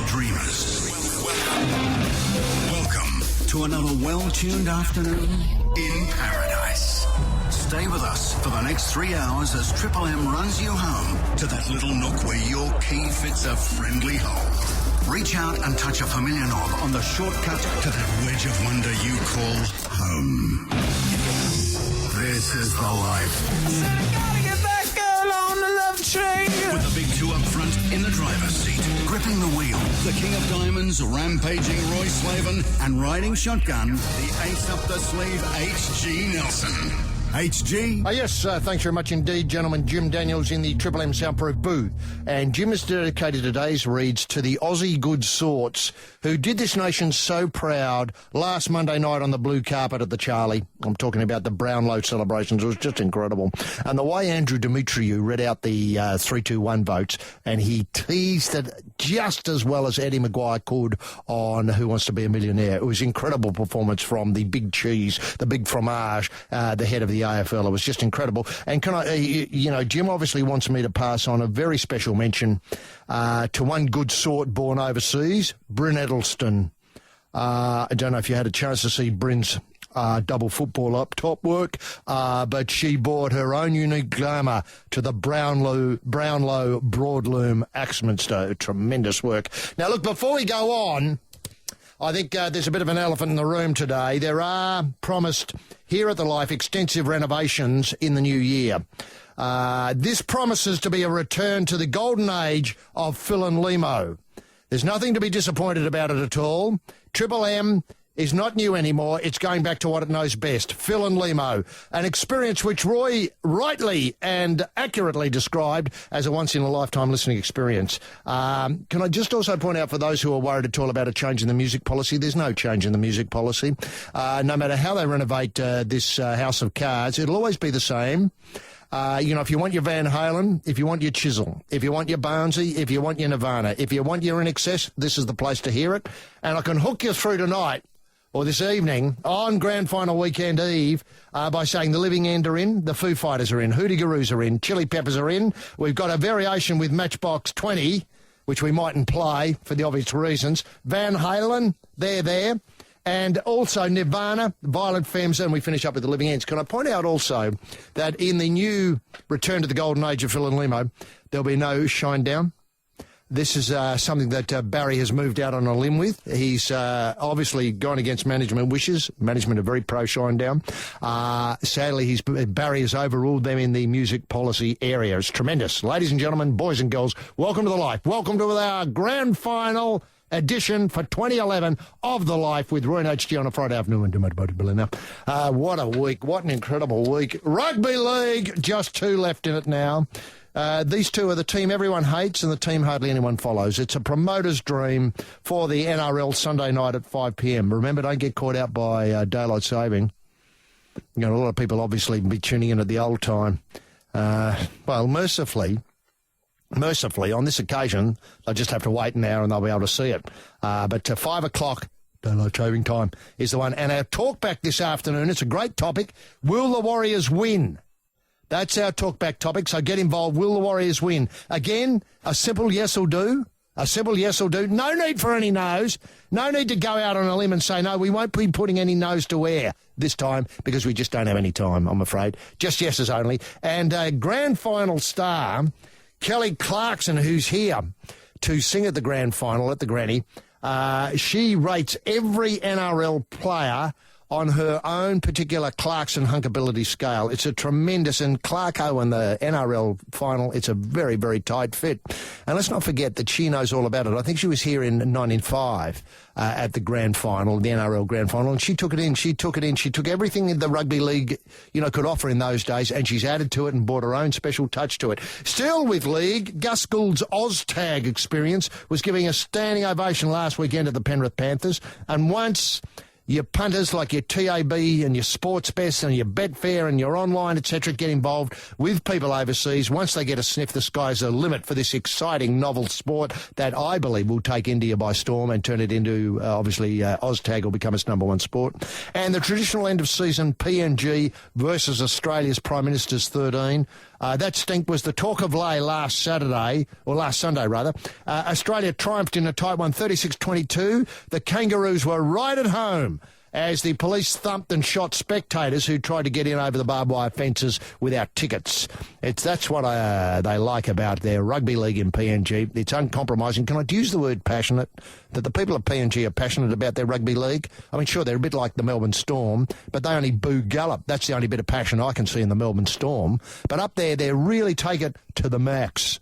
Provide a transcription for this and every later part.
dreamers. Welcome to another well-tuned afternoon in paradise. Stay with us for the next 3 hours as Triple M runs you home to that little nook where your key fits a friendly hole. Reach out and touch a familiar knob on the shortcut to that wedge of wonder you call home. This is the life. Gotta get that girl on the love train. With the big two up front in the driver's seat, gripping the wheel, the King of Diamonds, rampaging Roy Slaven, and riding shotgun, the ace up the sleeve, H.G. Nelson. HG? Yes, thanks very much indeed, gentlemen. Jim Daniels in the Triple M Soundproof booth. And Jim has dedicated today's reads to the Aussie good sorts who did this nation so proud last Monday night on the blue carpet at the Charlie. I'm talking about the Brownlow celebrations. It was just incredible. And the way Andrew Demetriou read out the 3-2-1 votes, and he teased it just as well as Eddie Maguire could on Who Wants to Be a Millionaire. It was incredible performance from the big cheese, the big fromage, the head of the AFL. It was just incredible. And can I, Jim obviously wants me to pass on a very special mention to one good sort born overseas, Bryn Edelstone. I don't know if you had a chance to see Bryn's double football up top work, but she brought her own unique glamour to the Brownlow Broadloom Axminster. Tremendous work. Now, look, before we go on, I think there's a bit of an elephant in the room today. There are promised here at The Life extensive renovations in the new year. This promises to be a return to the golden age of Phil and Limo. There's nothing to be disappointed about it at all. Triple M is not new anymore. It's going back to what it knows best, Phil and Limo, an experience which Roy rightly and accurately described as a once-in-a-lifetime listening experience. Can I just also point out for those who are worried at all about a change in the music policy, there's no change in the music policy. No matter how they renovate this House of Cards, it'll always be the same. If you want your Van Halen, if you want your Chisel, if you want your Barnsey, if you want your Nirvana, if you want your INXS, this is the place to hear it. And I can hook you through tonight or this evening on Grand Final Weekend Eve by saying the Living End are in, the Foo Fighters are in, Hootie Garoos are in, Chili Peppers are in. We've got a variation with Matchbox 20, which we mightn't play for the obvious reasons. Van Halen, they're there. And also Nirvana, Violent Femmes, and we finish up with the Living Ends. Can I point out also that in the new Return to the Golden Age of Phil and Limo, there'll be no Shinedown. This is something that Barry has moved out on a limb with. He's obviously gone against management wishes. Management are very pro Shinedown. Sadly, Barry has overruled them in the music policy area. It's tremendous. Ladies and gentlemen, boys and girls, welcome to The Life. Welcome to our grand final edition for 2011 of The Life with Roy and HG on a Friday afternoon. What a week. What an incredible week. Rugby League, just 2 left in it now. These two are the team everyone hates and the team hardly anyone follows. It's a promoter's dream for the NRL Sunday night at 5 p.m. Remember, don't get caught out by daylight saving. A lot of people obviously be tuning in at the old time. Mercifully, on this occasion, they'll just have to wait an hour and they'll be able to see it. But 5 o'clock, daylight saving time, is the one. And our talkback this afternoon, it's a great topic. Will the Warriors win? That's our talkback topic, so get involved. Will the Warriors win? Again, a simple yes will do. A simple yes will do. No need for any no's. No need to go out on a limb and say, no, we won't be putting any no's to air this time because we just don't have any time, I'm afraid. Just yeses only. And grand final star, Kelly Clarkson, who's here to sing at the grand final at the Granny, she rates every NRL player on her own particular Clarkson hunkability scale. It's a tremendous, and Clarko in the NRL final, it's a very, very tight fit. And let's not forget that she knows all about it. I think she was here in 1995 at the grand final, the NRL grand final, and she took it in. She took everything that the rugby league, could offer in those days, and she's added to it and brought her own special touch to it. Still with league, Gus Gould's OzTag experience was giving a standing ovation last weekend at the Penrith Panthers, and once your punters like your TAB and your Sportsbest and your Betfair and your online, etc., get involved with people overseas. Once they get a sniff, the sky's the limit for this exciting novel sport that I believe will take India by storm and turn it into, OzTag will become its number one sport. And the traditional end of season PNG versus Australia's Prime Minister's 13. That stink was the talk of lay last Sunday, rather. Australia triumphed in a tight one, 36-22. The Kangaroos were right at home as the police thumped and shot spectators who tried to get in over the barbed wire fences without tickets. That's what they like about their rugby league in PNG. It's uncompromising. Can I use the word passionate? That the people of PNG are passionate about their rugby league? I mean, sure, they're a bit like the Melbourne Storm, but they only boo Gallup. That's the only bit of passion I can see in the Melbourne Storm. But up there, they really take it to the max.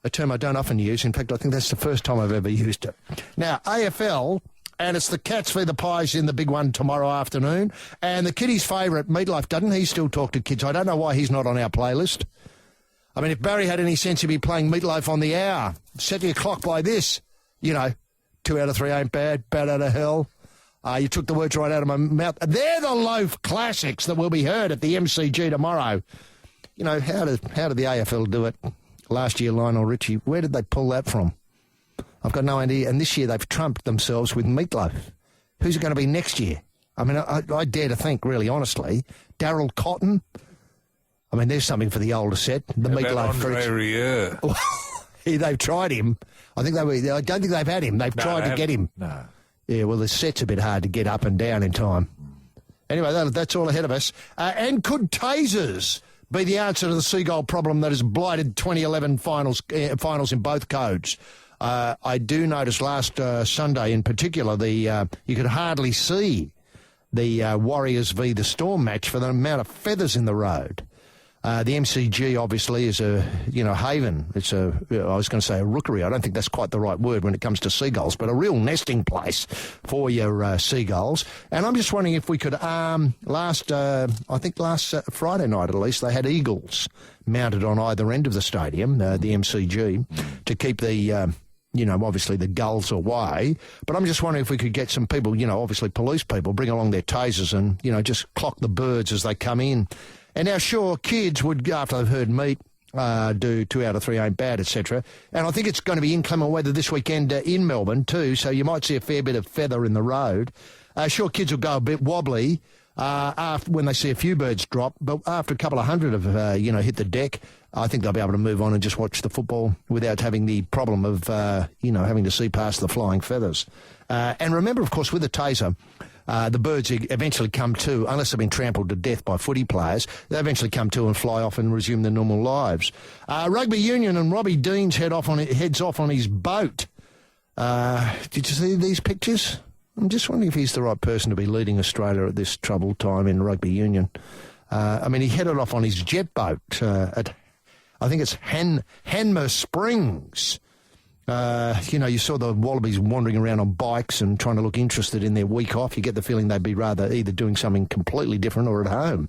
A term I don't often use. In fact, I think that's the first time I've ever used it. Now, AFL... and it's the Cats v the Pies in the big one tomorrow afternoon. And the kiddies' favourite, Meatloaf, doesn't he still talk to kids? I don't know why he's not on our playlist. I mean, if Barry had any sense, he'd be playing Meatloaf on the hour. Set your clock by this. 2 out of 3 ain't bad, bad out of hell. You took the words right out of my mouth. They're the Loaf classics that will be heard at the MCG tomorrow. How did the AFL do it last year, Lionel Richie? Where did they pull that from? I've got no idea. And this year they've trumped themselves with Meatloaf. Who's it going to be next year? I mean, I dare to think, really, honestly, Daryl Cotton. I mean, there's something for the older set. The Meatloaf Fruits. Rieu? They've tried him. I don't think they've had him. They've tried to get him. No. Yeah, well, the set's a bit hard to get up and down in time. Anyway, that's all ahead of us. And could tasers be the answer to the seagull problem that has blighted 2011 finals in both codes? I do notice last Sunday in particular, you could hardly see the Warriors v the Storm match for the amount of feathers in the road. The MCG obviously is a haven. It's I was going to say a rookery. I don't think that's quite the right word when it comes to seagulls, but a real nesting place for your seagulls. And I'm just wondering if we could last Friday night at least, they had eagles mounted on either end of the stadium, the MCG, to keep the obviously the gulls away. But I'm just wondering if we could get some people, obviously police people, bring along their tasers and, just clock the birds as they come in. And now, sure, kids would, after they've heard meat, do 2 out of 3 ain't bad, etc. And I think it's going to be inclement weather this weekend in Melbourne too, so you might see a fair bit of feather in the road. Sure, kids will go a bit wobbly when they see a few birds drop, but after a couple of hundred have, hit the deck, I think they'll be able to move on and just watch the football without having the problem of, having to see past the flying feathers. And remember, of course, with a taser, the birds eventually come to, unless they've been trampled to death by footy players, they eventually come to and fly off and resume their normal lives. Rugby Union and Robbie Deans heads off on his boat. Did you see these pictures? I'm just wondering if he's the right person to be leading Australia at this troubled time in Rugby Union. He headed off on his jet boat at, I think it's Hanmer Springs. You saw the Wallabies wandering around on bikes and trying to look interested in their week off. You get the feeling they'd be rather either doing something completely different or at home.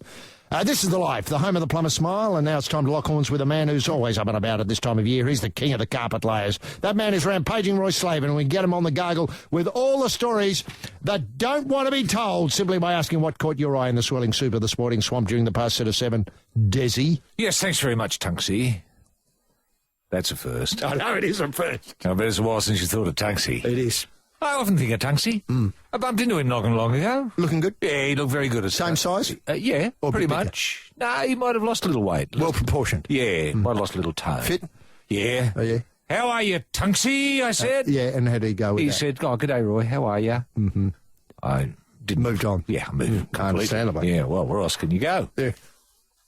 This is The Life, the home of the plumber smile, and now it's time to lock horns with a man who's always up and about at this time of year. He's the king of the carpet layers. That man is rampaging Roy Slaven, and we get him on the gargle with all the stories that don't want to be told simply by asking what caught your eye in the swelling soup of the sporting swamp during the past set of 7. Desi? Yes, thanks very much, Tunksy. That's a first. I know it is a first. I bet it's a while since you thought of Tunksy. It is. I often think of Tunksy. I bumped into him not long ago. Looking good? Yeah, he looked very good. Same size? Yeah, or pretty bigger? much. No, he might have lost a little weight. Well proportioned? Yeah, might have lost a little tone. Fit? Yeah. Oh, yeah? How are you, Tunksy? I said. Yeah, and how did he go with He that? said, "Oh, g'day, Roy. How are you?" Mm-hmm. I didn't. Moved on. Yeah, I moved. completely. Understandably. Yeah, well, where else can you go? Yeah.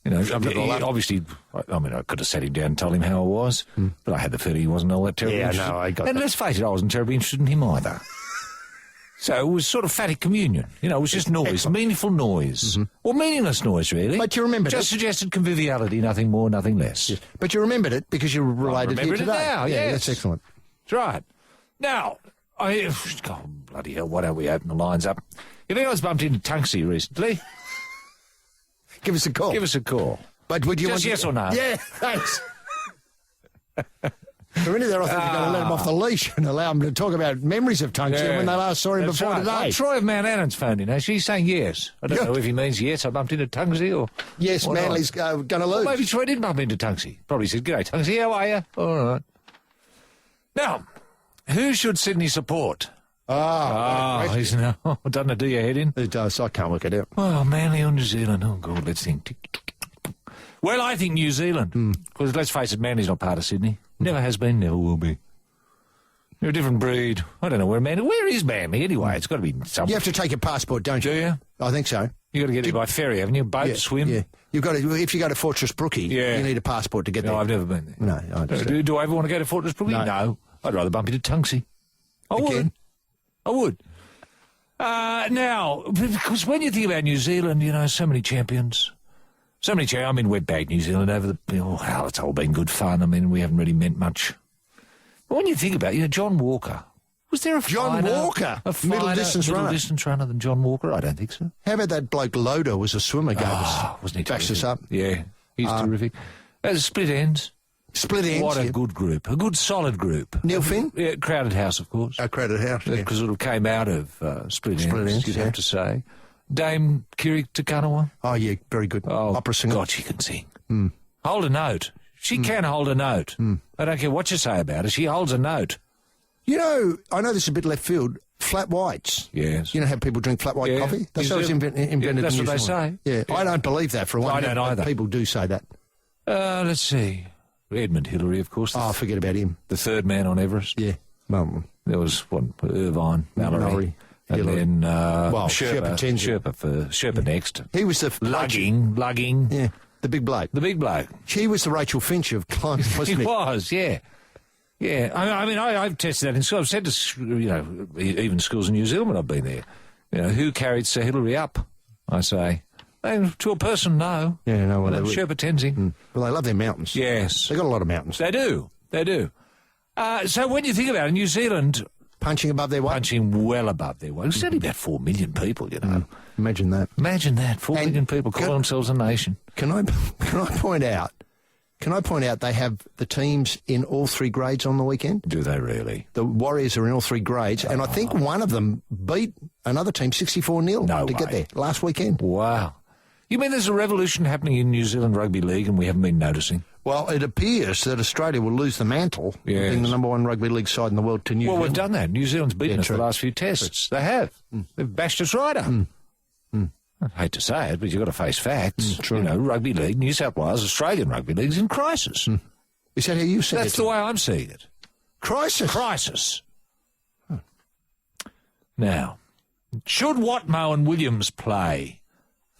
Obviously, I could have sat him down and told him how I was, but I had the feeling he wasn't all that terribly interested. no, I got And that. let's face it, I wasn't terribly interested in him either. So it was sort of phatic communion. It was just noise, excellent. meaningful noise. Or meaningless noise, really. But you remembered Just it. suggested conviviality, nothing more, nothing less. Yes. But you remembered it because you related here remembered it today. now, Yeah, yes. that's excellent. That's right. Now, bloody hell, why don't we open the lines up? If anyone's bumped into Tunksy recently, Give us a call. give us a call. But would you Just want yes or no? Yeah, thanks. For any there, I think you've got to let him off the leash and allow him to talk about memories of Tunksy and when they last saw him That's before right. today. Well, Troy of Mount Annan's phoned in. Actually, he's saying yes. I don't Yeah. know if he means yes, I bumped into Tunksy or... Yes, or Manly's going to not. lose. Or maybe Troy did bump into Tunksy. Probably said, "G'day, Tunksy, how are you?" All right. Now, who should Sydney support? Doesn't it do your head in? It does. I can't work it out. Oh, Manly or New Zealand? Oh, God, let's think. Well, I think New Zealand. Because let's face it, Manly's not part of Sydney. Never has been, never will be. They're a different breed. I don't know where Manly... Where is Manly anyway? It's got to be somewhere. You have to take a passport, don't you? Do you? I think so. You got to get there by ferry, haven't you? Boat, swim? Yeah. You've got to, if you go to Fortress Brookie, you need a passport to get there. No, I've never been there. No, I understand. Do I ever want to go to Fortress Brookie? No. I'd rather bump into Tunksy. I would. Now, because when you think about New Zealand, you know, so many champions. I mean, we've bagged New Zealand over the... it's all been good fun. I mean, we haven't really meant much. But when you think about it, you know, John Walker... Was there a middle distance runner than John Walker? I don't think so. How about that bloke Loader was a swimmer, wasn't he? Bashed us up. Yeah, he's terrific. Split Ends. What a good group. A good, solid group. Neil Finn? Yeah, Crowded House, of course. Crowded House, because it came out of Split Ends, you'd have to say. Dame Kiri Takanawa. Oh, yeah, very good. Opera singer. God, she can sing. Hold a note. She can hold a note. I don't care what you say about her. She holds a note. You know, I know this is a bit left field. Flat whites. Yes. You know how people drink flat white coffee? That's how it's invented. That's what they say. Yeah. I don't believe that for one. I don't either. People do say that. Let's see. Edmund Hillary, of course. Forget about him. The third man on Everest. Yeah. Well, there was Irvine, Mallory. And Hillary. Then Sherpa next. He was the... Lugging. Yeah. The big bloke. He was the Rachel Finch of climbing, wasn't he? He was, yeah. Yeah, I mean, I've tested that in school. I've said to, you know, even schools in New Zealand when I've been there, you know, who carried Sir Hillary up, I say. To a person, no. Yeah, no. Well, Sherpa Tenzing. Well, they love their mountains. Yes. They've got a lot of mountains. They do. So when you think about it, New Zealand... Punching above their weight? Punching well above their weight. It's only about 4 million people, you know. Imagine that. 4 million people call themselves a nation. Can I point out they have the teams in all three grades on the weekend? Do they really? The Warriors are in all three grades, and I think one of them beat another team 64-0 to get there last weekend. Wow. You mean there's a revolution happening in New Zealand Rugby League and we haven't been noticing? Well, it appears that Australia will lose the mantle of being the number one rugby league side in the world to New Zealand. Well, we've done that. New Zealand's beaten us the last few tests. They have. They've bashed us right up. I hate to say it, but you've got to face facts. True. You know, Rugby League, New South Wales, Australian Rugby League's in crisis. Is that how you see it? That's the way I'm seeing it. Crisis? Now, should Watmough and Williams play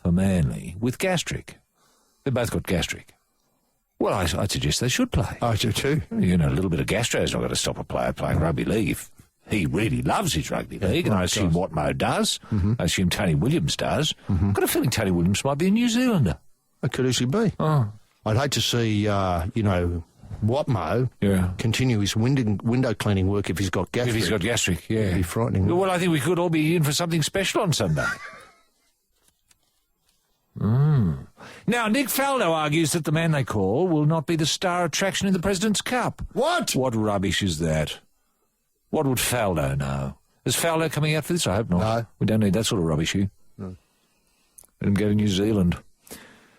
for Manly with Gastric? They've both got Gastric. Well, I'd suggest they should play. I do too. You know, a little bit of gastro's not going to stop a player playing rugby league if he really loves his rugby league, and I assume Watmough does. I assume Tony Williams does. I've got a feeling Tony Williams might be a New Zealander. It could easily be. I'd hate to see, Watmough continue his window cleaning work if he's got Gastric. If he's got Gastric, yeah. It'd be frightening. Well, I think we could all be in for something special on Sunday. Now, Nick Faldo argues that the man they call will not be the star attraction in the President's Cup. What? What rubbish is that? What would Faldo know? Is Faldo coming out for this? I hope not. No. We don't need that sort of rubbish here. No. Let him go to New Zealand.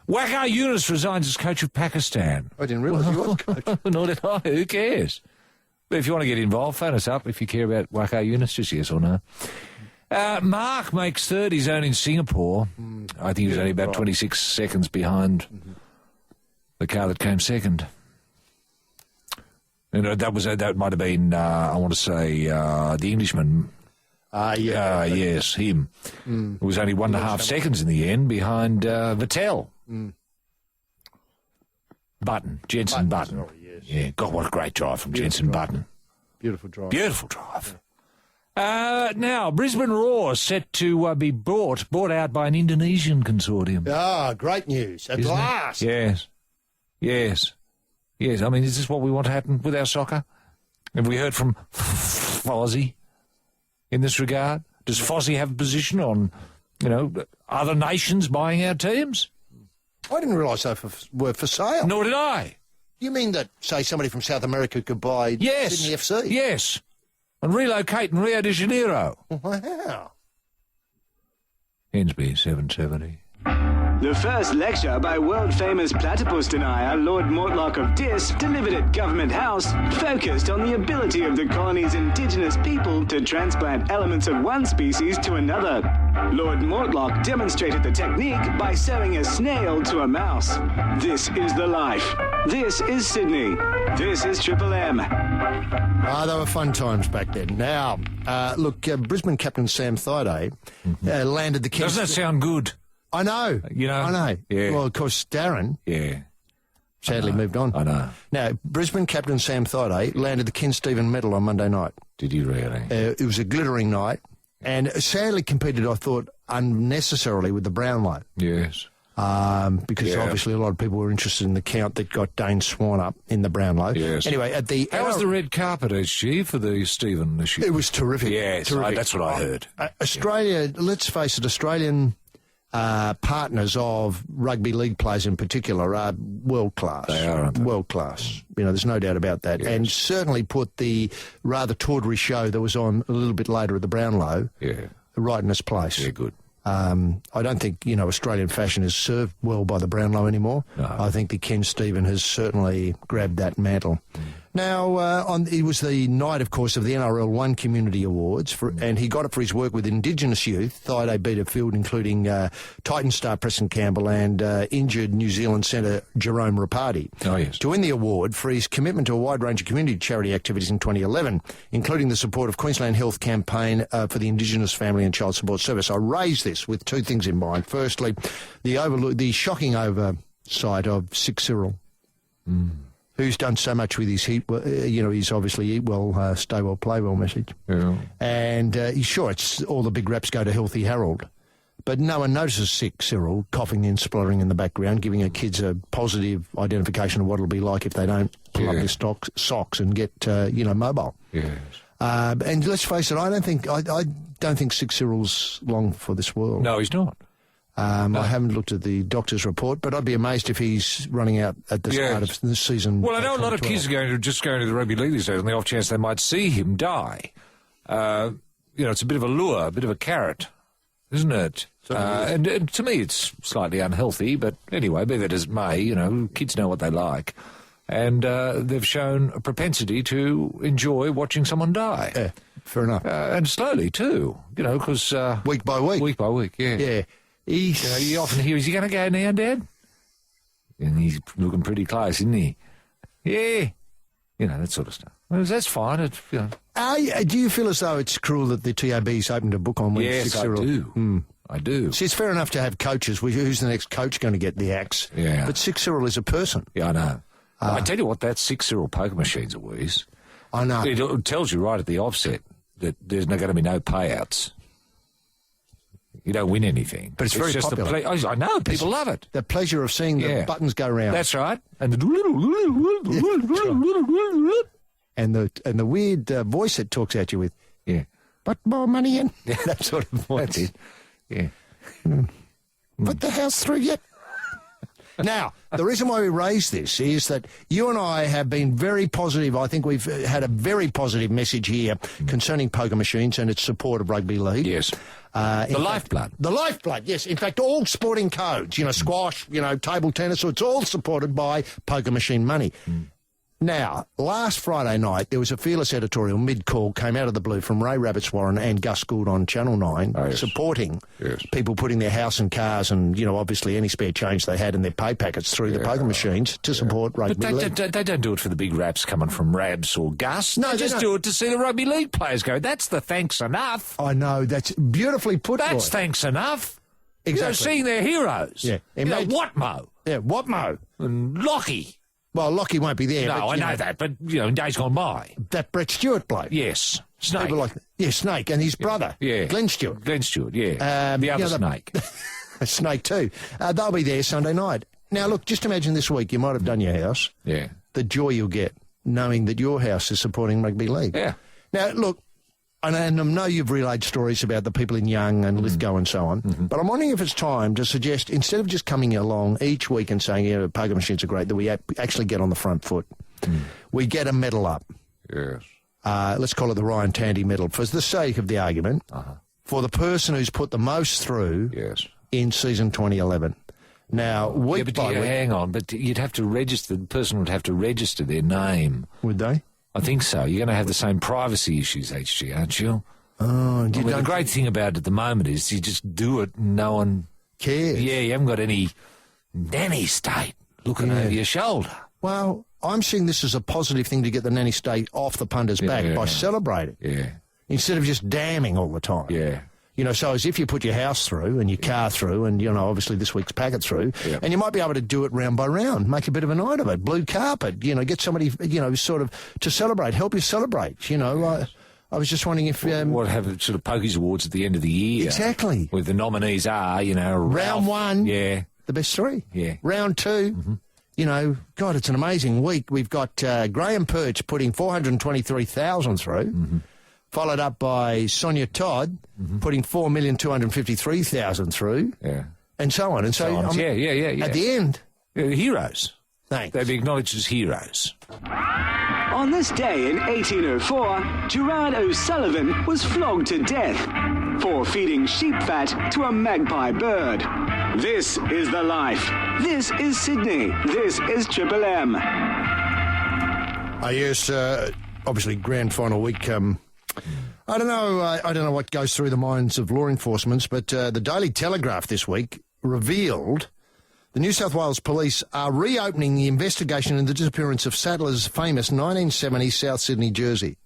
Waqar Younis resigns as coach of Pakistan. I didn't realise he was coach. Nor did I. Who cares? But if you want to get involved, phone us up if you care about Waqar Younis, just yes or no. Mark makes third his own in Singapore. I think he was only about 26 seconds behind the car that came second. You know, that might have been, I want to say, the Englishman. Yes, him. It was only 1.5 seconds in the end behind Vettel. Jenson Button. Oh, yes. Yeah, God, what a great drive from Jenson Button. Beautiful drive. Beautiful drive. Now, Brisbane Roar set to be bought out by an Indonesian consortium. Ah, great news. At last. Yes. I mean, is this what we want to happen with our soccer? Have we heard from Fozzie in this regard? Does Fozzie have a position on, other nations buying our teams? I didn't realise they were for sale. Nor did I. You mean that, say, somebody from South America could buy Sydney FC? Yes. And relocate in Rio de Janeiro. Wow. Hensby, 770. The first lecture by world-famous platypus denier Lord Mortlock of Dis, delivered at Government House, focused on the ability of the colony's indigenous people to transplant elements of one species to another. Lord Mortlock demonstrated the technique by sewing a snail to a mouse. This is the life. This is Sydney. This is Triple M. They were fun times back then. Now, look, Brisbane captain Sam Thaiday landed the... Doesn't that sound good? I know. You know? I know. Yeah. Well, of course, Darren... Yeah. Sadly moved on. I know. Now, Brisbane captain Sam Thaiday landed the Ken Stephen medal on Monday night. Did you really? It was a glittering night, and sadly competed, I thought, unnecessarily with the Brownlow. Yes. Because obviously a lot of people were interested in the count that got Dane Swan up in the Brownlow. Yes. Anyway, at the... How was the red carpet, HG, for the Stephen this year? It was terrific. Yes, terrific. that's what I heard. Australia, let's face it, Australian... partners of rugby league players in particular are world class. They are, aren't they? World class. You know, there's no doubt about that. Yes. And certainly put the rather tawdry show that was on a little bit later at the Brownlow right in its place. Yeah, good. I don't think, Australian fashion is served well by the Brownlow anymore. No. I think the Ken Stephen has certainly grabbed that mantle. Now, it was the night, of course, of the NRL One Community Awards, and he got it for his work with Indigenous youth. Thaiday beat a field including Titan star Preston Campbell and injured New Zealand centre Jerome Rapati to win the award for his commitment to a wide range of community charity activities in 2011, including the support of Queensland Health Campaign for the Indigenous Family and Child Support Service. I raise this with two things in mind. Firstly, the shocking oversight of Sick Cyril. Who's done so much with his he's obviously eat well, stay well, play well message. Yeah. And sure, it's all the big raps go to Healthy Harold. But no one notices Sick Cyril coughing and spluttering in the background, giving her kids a positive identification of what it'll be like if they don't pull up their socks and get, mobile. Yes. And let's face it, I don't think Sick Cyril's long for this world. No, he's not. I haven't looked at the doctor's report, but I'd be amazed if he's running out at the start of this season. Well, I know a lot of kids are going to the rugby league these days on the off chance they might see him die. It's a bit of a lure, a bit of a carrot, isn't it? And to me it's slightly unhealthy, but anyway, be that as it may, kids know what they like. And they've shown a propensity to enjoy watching someone die. Yeah, fair enough. And slowly, too, because... week by week. Week by week, yeah. Yeah. You often hear, is he going to go now, Dad? And he's looking pretty close, isn't he? Yeah. That sort of stuff. Well, that's fine. Do you feel as though it's cruel that the TAB's opened a book on when Yes, Sick Cyril... I do. I do. See, it's fair enough to have coaches. Who's the next coach going to get the axe? Yeah. But Sick Cyril is a person. Yeah, I know. I tell you what, that Sick Cyril poker machine's a wheeze. I know. It tells you right at the offset that there's going to be no payouts. You don't win anything. But it's very just popular. I know, people love it. The pleasure of seeing the buttons go round. That's right. And the weird voice it talks at you with. Yeah. Put more money in. That sort of voice. That's it. Yeah. Put the house through yet. Now, the reason why we raise this is that you and I have been very positive. I think we've had a very positive message here concerning poker machines and its support of rugby league. Yes. The lifeblood. The lifeblood, yes. In fact, all sporting codes, squash, table tennis, so it's all supported by poker machine money. Now, last Friday night, there was a fearless editorial mid-call, came out of the blue from Ray Rabbits-Warren and Gus Gould on Channel 9, supporting people putting their house and cars and, obviously any spare change they had in their pay packets through the poker machines to support rugby league. But they don't do it for the big raps coming from Rabs or Gus. No, they just do it to see the rugby league players go, that's the thanks enough. I know, that's beautifully put. That's thanks enough. Exactly. Seeing their heroes. Yeah. Watmo. Yeah, Watmo. And Lockie. Well, Lockie won't be there. No, I know that, but, in days gone by. That Brett Stewart bloke. Yes. Snake. People like, Snake, and his brother, Glenn Stewart. Glenn Stewart, yeah. The other Snake. Snake too. They'll be there Sunday night. Now, look, just imagine this week, you might have done your house. Yeah. The joy you'll get knowing that your house is supporting rugby league. Yeah. Now, look, and I know you've relayed stories about the people in Young and Lithgow and so on, but I'm wondering if it's time to suggest, instead of just coming along each week and saying, poker machines are great, that we actually get on the front foot. We get a medal up. Yes. Let's call it the Ryan Tandy medal, for the sake of the argument, for the person who's put the most through in season 2011. Now, week by week... hang on, but you'd have to register, the person would have to register their name. Would they? I think so. You're going to have the same privacy issues, HG, aren't you? Oh, The great thing about it at the moment is you just do it and no one cares. Yeah, you haven't got any nanny state looking over your shoulder. Well, I'm seeing this as a positive thing to get the nanny state off the punter's back by celebrating. Yeah. Instead of just damning all the time. Yeah. You know, so as if you put your house through and your car through and, you know, obviously this week's packet through, and you might be able to do it round by round, make a bit of a night of it, blue carpet, you know, get somebody, you know, sort of to celebrate, help you celebrate, you know. I was just wondering if... what have sort of Pokies Awards at the end of the year. Exactly. Where the nominees are, you know... Round one. Yeah. The best three. Yeah. Round two. You know, God, it's an amazing week. We've got Graham Perch putting 423,000 through, followed up by Sonia Todd putting 4,253,000 through, and so on. And so, on. Yeah. At the end, heroes. Thanks. They'll be acknowledged as heroes. On this day in 1804, Gerard O'Sullivan was flogged to death for feeding sheep fat to a magpie bird. This is the life. This is Sydney. This is Triple M. Yes, obviously grand final week. I don't know what goes through the minds of law enforcement, but the Daily Telegraph this week revealed the New South Wales Police are reopening the investigation into the disappearance of Saddler's famous 1970 South Sydney jersey.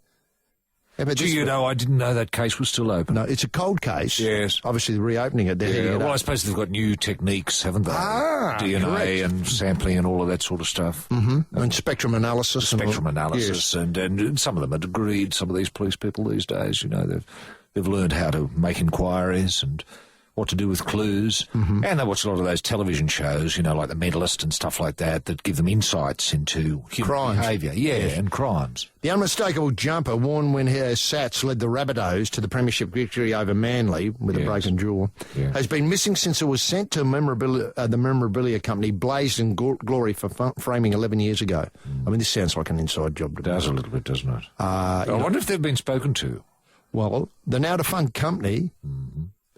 Do you know, I didn't know that case was still open. No, it's a cold case. Yes. Obviously, they're reopening it. They're heading it well, up. I suppose they've got new techniques, haven't they? DNA correct. and sampling and all of that sort of stuff. And spectrum analysis. Spectrum and all. analysis, Yes. and some of them are degreed. Some of these police people these days, you know, they've learned how to make inquiries and what to do with clues. And they watch a lot of those television shows, you know, like The Mentalist and stuff like that that give them insights into human Crimes. behaviour. Yeah, and crimes. The unmistakable jumper worn when Sats led the Rabbitohs to the premiership victory over Manly with a broken jaw has been missing since it was sent to the memorabilia company Blazed in Glory for framing 11 years ago. I mean, this sounds like an inside job to It does a little bit, doesn't it? I wonder if they've been spoken to. Well, the now defunct company,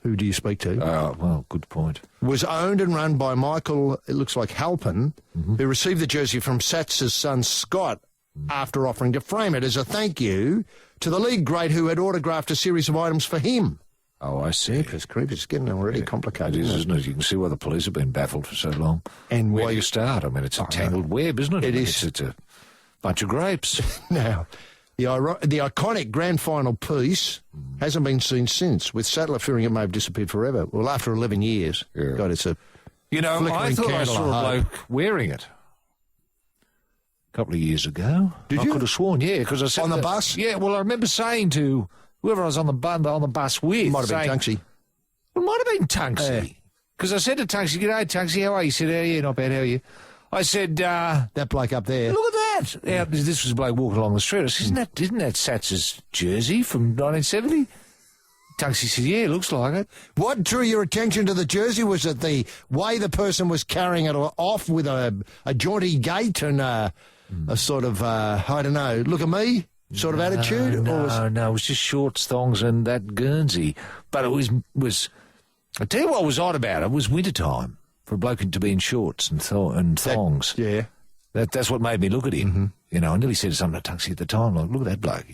who do you speak to? Well, good point. Was owned and run by Michael, it looks like Halpin, who received the jersey from Sats's son Scott after offering to frame it as a thank you to the league great who had autographed a series of items for him. Oh, I see. Creepers. It's getting already complicated. It is, isn't it? You can see why the police have been baffled for so long. And where why do you start? I mean, it's a tangled web, isn't it? It is. It's a bunch of grapes. Now, the iconic grand final piece hasn't been seen since, with Sattler fearing it may have disappeared forever. Well, after 11 years. Yeah. God, it's a... You know, I flickering thought I candle saw of a hope. bloke wearing it a couple of years ago. Did I you? could have sworn, because I said On the that- bus? Yeah, well, I remember saying to whoever I was on the bus with, Might have been saying, Tunksy. Well, it might have been Tunksy. Because I said to Tunksy, "G'day, Tunksy, how are you?" He said, "Yeah, not bad, how are you?" I said, That bloke up there. "Look at that." Yeah, this was a bloke walking along the street. I said, isn't that Sats's jersey from 1970? Tunksy said, "Yeah, looks like it." What drew your attention to the jersey? Was it the way the person was carrying it off with a jaunty gait and a sort of, I don't know, look at me sort of attitude? No, it was just shorts, thongs, and that Guernsey. But it was I tell you what was odd about it was wintertime for a bloke to be in shorts and thongs. Yeah. That's what made me look at him. You know, I nearly said something to Tunksy at the time, like, "Look at that bloke."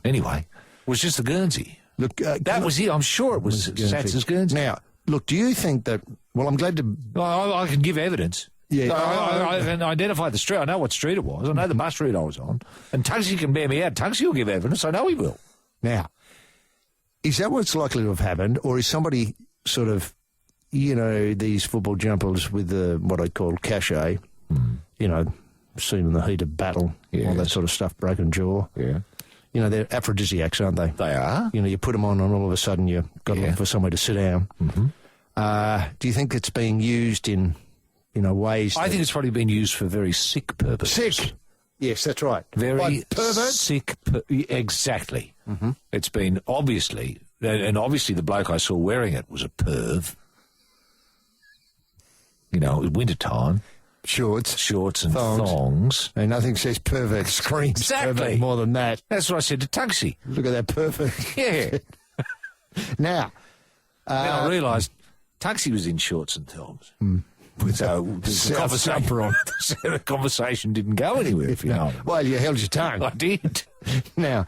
Anyway, it was just the Guernsey. Look, That was it. I'm sure it was Sats's Guernsey. Now, look, do you think that... Well, I'm glad to... I can give evidence. Yeah. I can identify the street. I know what street it was. I know the bus route I was on. And Tunksy can bear me out. Tunksy will give evidence. I know he will. Now, is that what's likely to have happened, or is somebody sort of, you know, these football jumpers with what I call cachet, you know, seen in the heat of battle, all that sort of stuff, broken jaw. Yeah. You know, they're aphrodisiacs, aren't they? They are. You know, you put them on and all of a sudden you've got to look for somewhere to sit down. Do you think it's being used in ways... I think it's probably been used for very sick purposes. Sick. Yes, that's right. Very Like perverts? sick. Exactly. It's been obviously, and obviously the bloke I saw wearing it was a perv. You know, it was wintertime. Shorts and thongs. And nothing says pervert screams Exactly. pervert more than that. That's what I said to Tunksy. Look at that pervert. Yeah. Now, Then I realised Tunksy was in shorts and thongs. So the conversation didn't go anywhere, if you know. well, you held your tongue. I did. Now,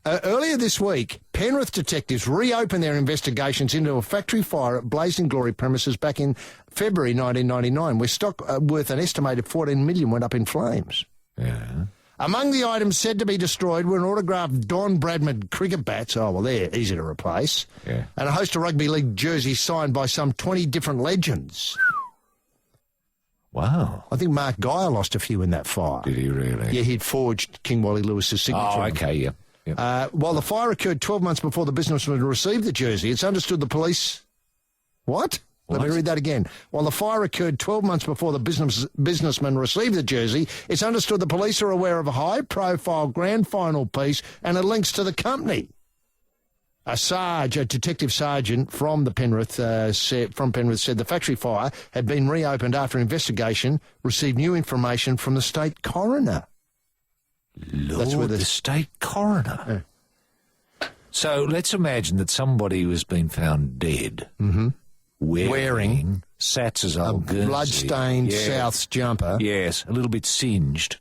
Earlier this week, Penrith detectives reopened their investigations into a factory fire at Blazing Glory premises back in February 1999, where stock worth an estimated $14 million went up in flames. Yeah. Among the items said to be destroyed were an autographed Don Bradman cricket bats, oh, well, they're easy to replace, Yeah. and a host of rugby league jerseys signed by some 20 different legends. Wow. I think Mark Geyer lost a few in that fire. Did he really? Yeah, he'd forged King Wally Lewis's signature. Oh, on them. okay, yeah. Yep. While the fire occurred 12 months before the businessman received the jersey, it's understood the police... What? Let me read that again. While the fire occurred 12 months before the businessman received the jersey, it's understood the police are aware of a high-profile grand final piece and it links to the company. A detective sergeant from the Penrith said the factory fire had been reopened after investigation received new information from the state coroner. Lord, That's where the state coroner. So let's imagine that somebody was been found dead. Mm-hmm. Wearing Sats's old Guernsey. Bloodstained Souths jumper. Yes, a little bit singed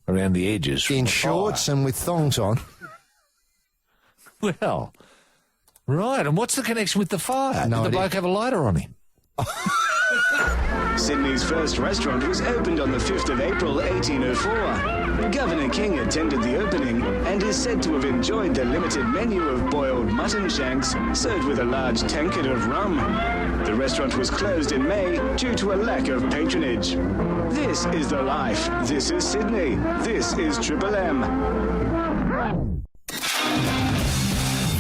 around the edges. From In the shorts fire. and with thongs on. Well, right, and what's the connection with the fire? No Did the idea. bloke have a lighter on him? Sydney's first restaurant was opened on the 5th of April 1804. Governor King attended the opening and is said to have enjoyed the limited menu of boiled mutton shanks served with a large tankard of rum. The restaurant was closed in May due to a lack of patronage. This is the life. This is Sydney. This is Triple M.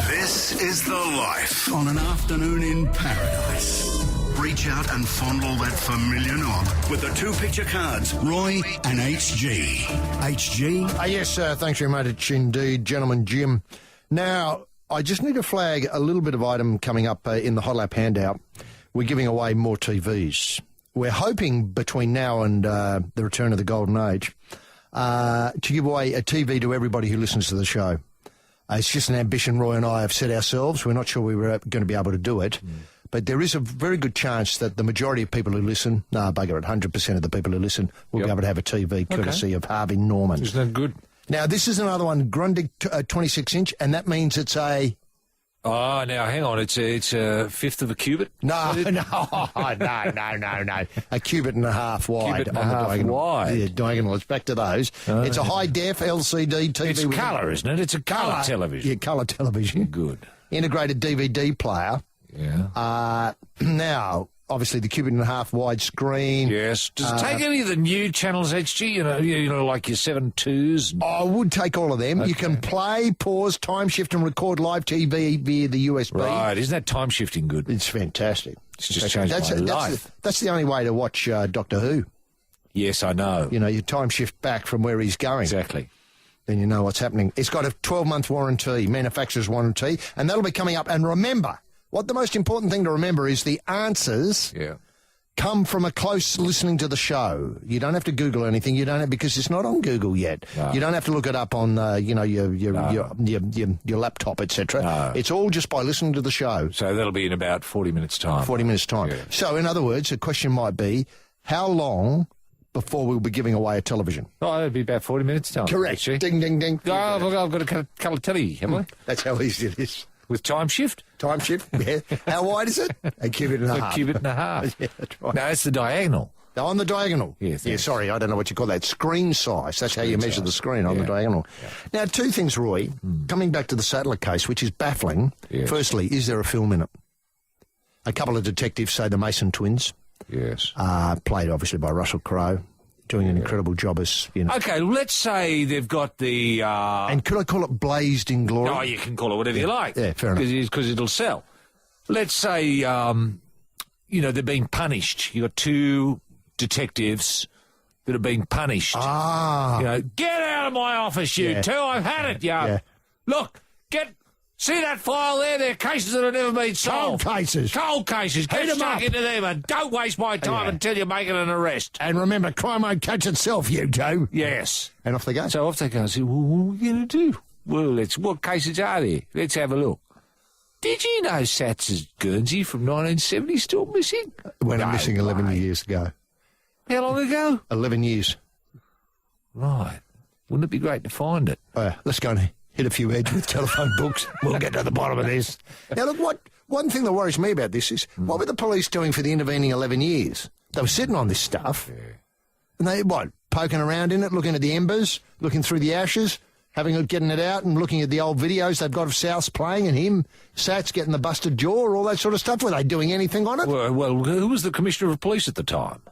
This is the life on an afternoon in paradise. Reach out and fondle that familiar knob with the two picture cards, Roy and HG. HG? Yes, thanks very much indeed, gentleman Jim. Now, I just need to flag a little bit of item coming up in the Hot Lap handout. We're giving away more TVs. We're hoping between now and the return of the Golden Age to give away a TV to everybody who listens to the show. It's just an ambition Roy and I have set ourselves. We're not sure we were going to be able to do it. But there is a very good chance that the majority of people who listen, bugger it, 100% of the people who listen will be able to have a TV courtesy of Harvey Norman. Isn't that good? Now, this is another one, Grundig 26-inch, and that means it's a... Oh, now, hang on. It's a fifth of a cubit? No. A cubit and a half wide. Cubit and a on the half diagonal. wide. Yeah, diagonal. It's back to those. It's a high-def LCD TV. It's with colour, isn't it? It's a colour television. Yeah, colour television. Good. Integrated DVD player. Yeah. Now, obviously, the cubit and a half wide screen. Yes. Does it take any of the new channels, HG? You know, like your 7.2s? I would take all of them. You can play, pause, time shift, and record live TV via the USB. Right. Isn't that time shifting good? It's fantastic. It's just changed my life. That's the only way to watch Doctor Who. Yes, I know. You know, you time shift back from where he's going. Exactly. Then you know what's happening. It's got a 12-month warranty, manufacturer's warranty, and that'll be coming up. And remember, what the most important thing to remember is the answers come from a close listening to the show. You don't have to Google anything. You don't have, because it's not on Google yet. No. You don't have to look it up on your laptop, etc. No. It's all just by listening to the show. So that'll be in about 40 minutes' time. 40 minutes' time. Yeah. So, in other words, the question might be, how long before we'll be giving away a television? Oh, it'll be about 40 minutes' time. Correct. Actually. Ding, ding, ding. Oh, I've got a colour telly, haven't I? That's how easy it is. With time shift? Time shift, yeah. How wide is it? A cubit and a half. A cubit and a half. Yeah, that's right. No, it's the diagonal. On the diagonal. Yes. Yeah, sorry, I don't know what you call that. Screen size. That's how you measure the screen on the diagonal. Yeah. Now, two things, Roy. Coming back to the Sattler case, which is baffling. Yes. Firstly, is there a film in it? A couple of detectives say the Mason twins, Yes. played obviously by Russell Crowe, doing an incredible job as, you know. Okay, let's say they've got the... And could I call it Blazed in Glory? Oh, you can call it whatever you like. Yeah, fair enough. Because it'll sell. Let's say, they're being punished. You've got two detectives that are being punished. Get out of my office, you two. I've had it, Yeah. Look, see that file there? They're cases that have never been solved. Cold cases. Cold cases. Get Heat 'em stuck up. into them and don't waste my time until you're making an arrest. And remember, crime won't catch itself, you two. Yes. And off they go. So off they go and say, well, what are we going to do? Well, what cases are there? Let's have a look. Did you know Sats's Guernsey from 1970 still missing? Went No missing 11 way. years ago. How long ago? 11 years. Right. Wouldn't it be great to find it? Let's go and hit a few heads with telephone books. We'll get to the bottom of this. Now, look, one thing that worries me about this is, what were the police doing for the intervening 11 years? They were sitting on this stuff, and they, poking around in it, looking at the embers, looking through the ashes, getting it out and looking at the old videos they've got of Souths playing and him, Sats getting the busted jaw, all that sort of stuff. Were they doing anything on it? Well, who was the Commissioner of Police at the time?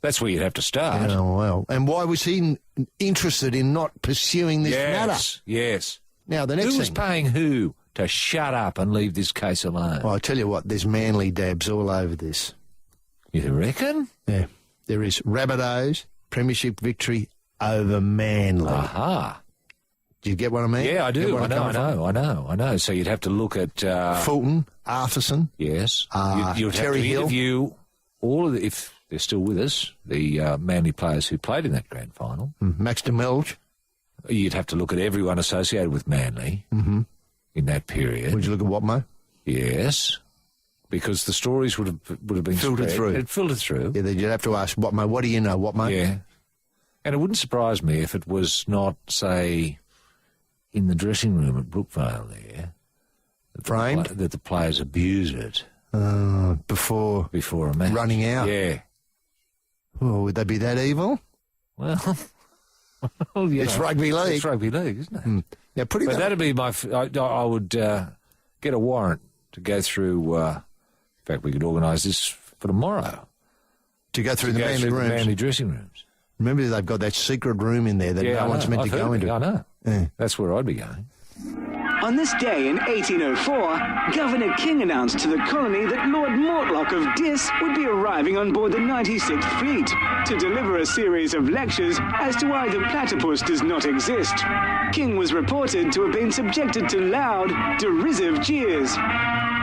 That's where you'd have to start. Oh, well. And why was he interested in not pursuing this matter? Yes. Now, the next Who thing... was paying who to shut up and leave this case alone? Well, I tell you what, there's Manly dabs all over this. You reckon? Yeah. There is Rabbitohs, premiership victory over Manly. Aha. Do you get what I mean? Yeah, I do. Get where I'm I know. So you'd have to look at... Fulton, Arthurson. Yes. You'd Terry have to Hill. interview all of the, if they're still with us, the Manly players who played in that grand final. Max DeMelge. You'd have to look at everyone associated with Manly in that period. Would you look at Watmo? Yes. Because the stories would have been Filtered spread. through. It filtered through. Yeah, then you'd have to ask Watmo, what do you know, Watmo? Yeah. And it wouldn't surprise me if it was not, say, in the dressing room at Brookvale there, Framed? that the players abuse it Before a match. running out? Yeah. Oh, would they be that evil? Well, It's rugby league. It's rugby league, isn't it? Now, putting But that... that'd be I would get a warrant to go through. In fact, we could organise this for tomorrow. To go through the Go Manly through the rooms. Manly dressing rooms. Remember, they've got that secret room in there that no one's meant to go into. I know. Yeah. That's where I'd be going. On this day in 1804, Governor King announced to the colony that Lord Mortlock of Diss would be arriving on board the 96th Fleet to deliver a series of lectures as to why the platypus does not exist. King was reported to have been subjected to loud, derisive cheers.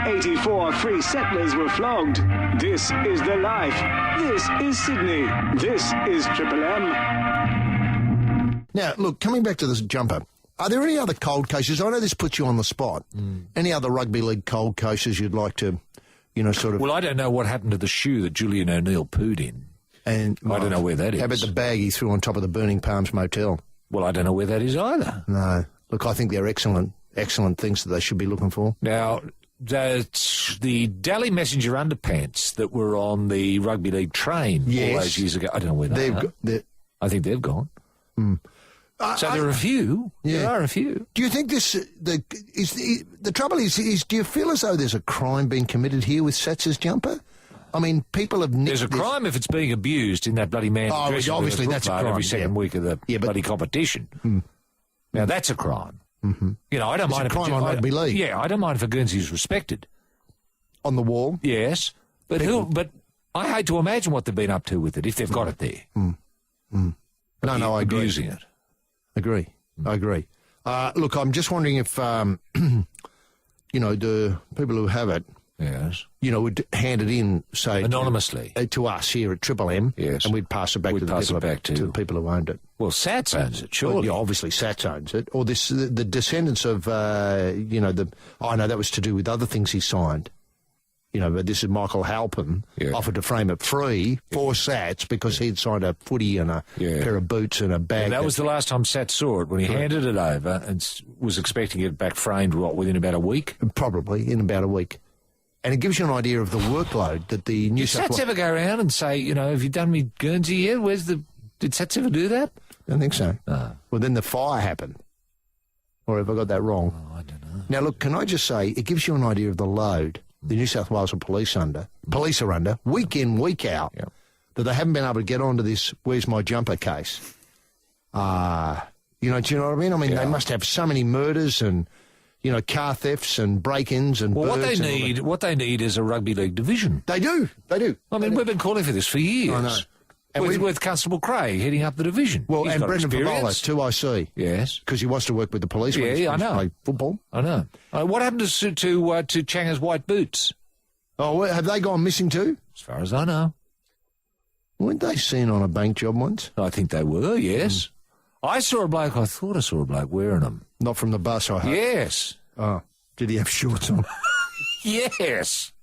84 free settlers were flogged. This is the life. This is Sydney. This is Triple M. Now, look, coming back to this jumper, are there any other cold cases? I know this puts you on the spot. Any other rugby league cold cases you'd like to, sort of... Well, I don't know what happened to the shoe that Julian O'Neill pooed in. And I don't know where that is. How about the bag he threw on top of the Burning Palms Motel? Well, I don't know where that is either. No. Look, I think they're excellent things that they should be looking for. Now, that's the Daily Messenger underpants that were on the rugby league train all those years ago. I don't know where they are. I think they've gone. So there are a few. Yeah. There are a few. Do you think the trouble is, do you feel as though there's a crime being committed here with Sats's jumper? I mean, people have nicked There's a crime if it's being abused in that bloody man. obviously that's a crime, every second week of the bloody competition. Now that's a crime. Mm-hmm. I don't mind a crime on rugby league. Yeah, I don't mind if a Guernsey's respected on the wall. Yes, but But I hate to imagine what they've been up to with it if they've got it there. No, I agree. Abusing it. I agree. Look, I'm just wondering if, the people who have it, Yes. would hand it in, say... Anonymously. To us here at Triple M. Yes. And we'd pass it back, to the people who owned it. Well, Sats owns it, surely. Well, yeah, obviously Sats owns it. Or the descendants of, I know that was to do with other things he signed. But this is Michael Halpin offered to frame it free for Sats because he'd signed a footy and a pair of boots and a bag. That was the last time Sats saw it, when he handed it over and was expecting it back framed, within about a week? Probably, in about a week. And it gives you an idea of the workload that the New South Wales... Did Sats ever go around and say, have you done me Guernsey yet? Did Sats ever do that? I don't think so. No. Well, then the fire happened. Or have I got that wrong? Oh, I don't know. Now, look, can I just say, it gives you an idea of the load the New South Wales police are under, week in, week out, that they haven't been able to get onto this Where's My Jumper case. Do you know what I mean? I mean, they must have so many murders and... car thefts and break-ins and what birds they need is a rugby league division. They do. I mean, we've been calling for this for years. I know. And with Constable Craig heading up the division. Well, He's and got Brendan Favola, experience. 2IC. Yes. Because he wants to work with the police when he's I know. play football. I know. What happened to Changa's white boots? Oh, have they gone missing too? As far as I know. Weren't they seen on a bank job once? I think they were, yes. I thought I saw a bloke wearing them. Not from the bus, I hope. Yes. Oh. Did he have shorts on? Yes.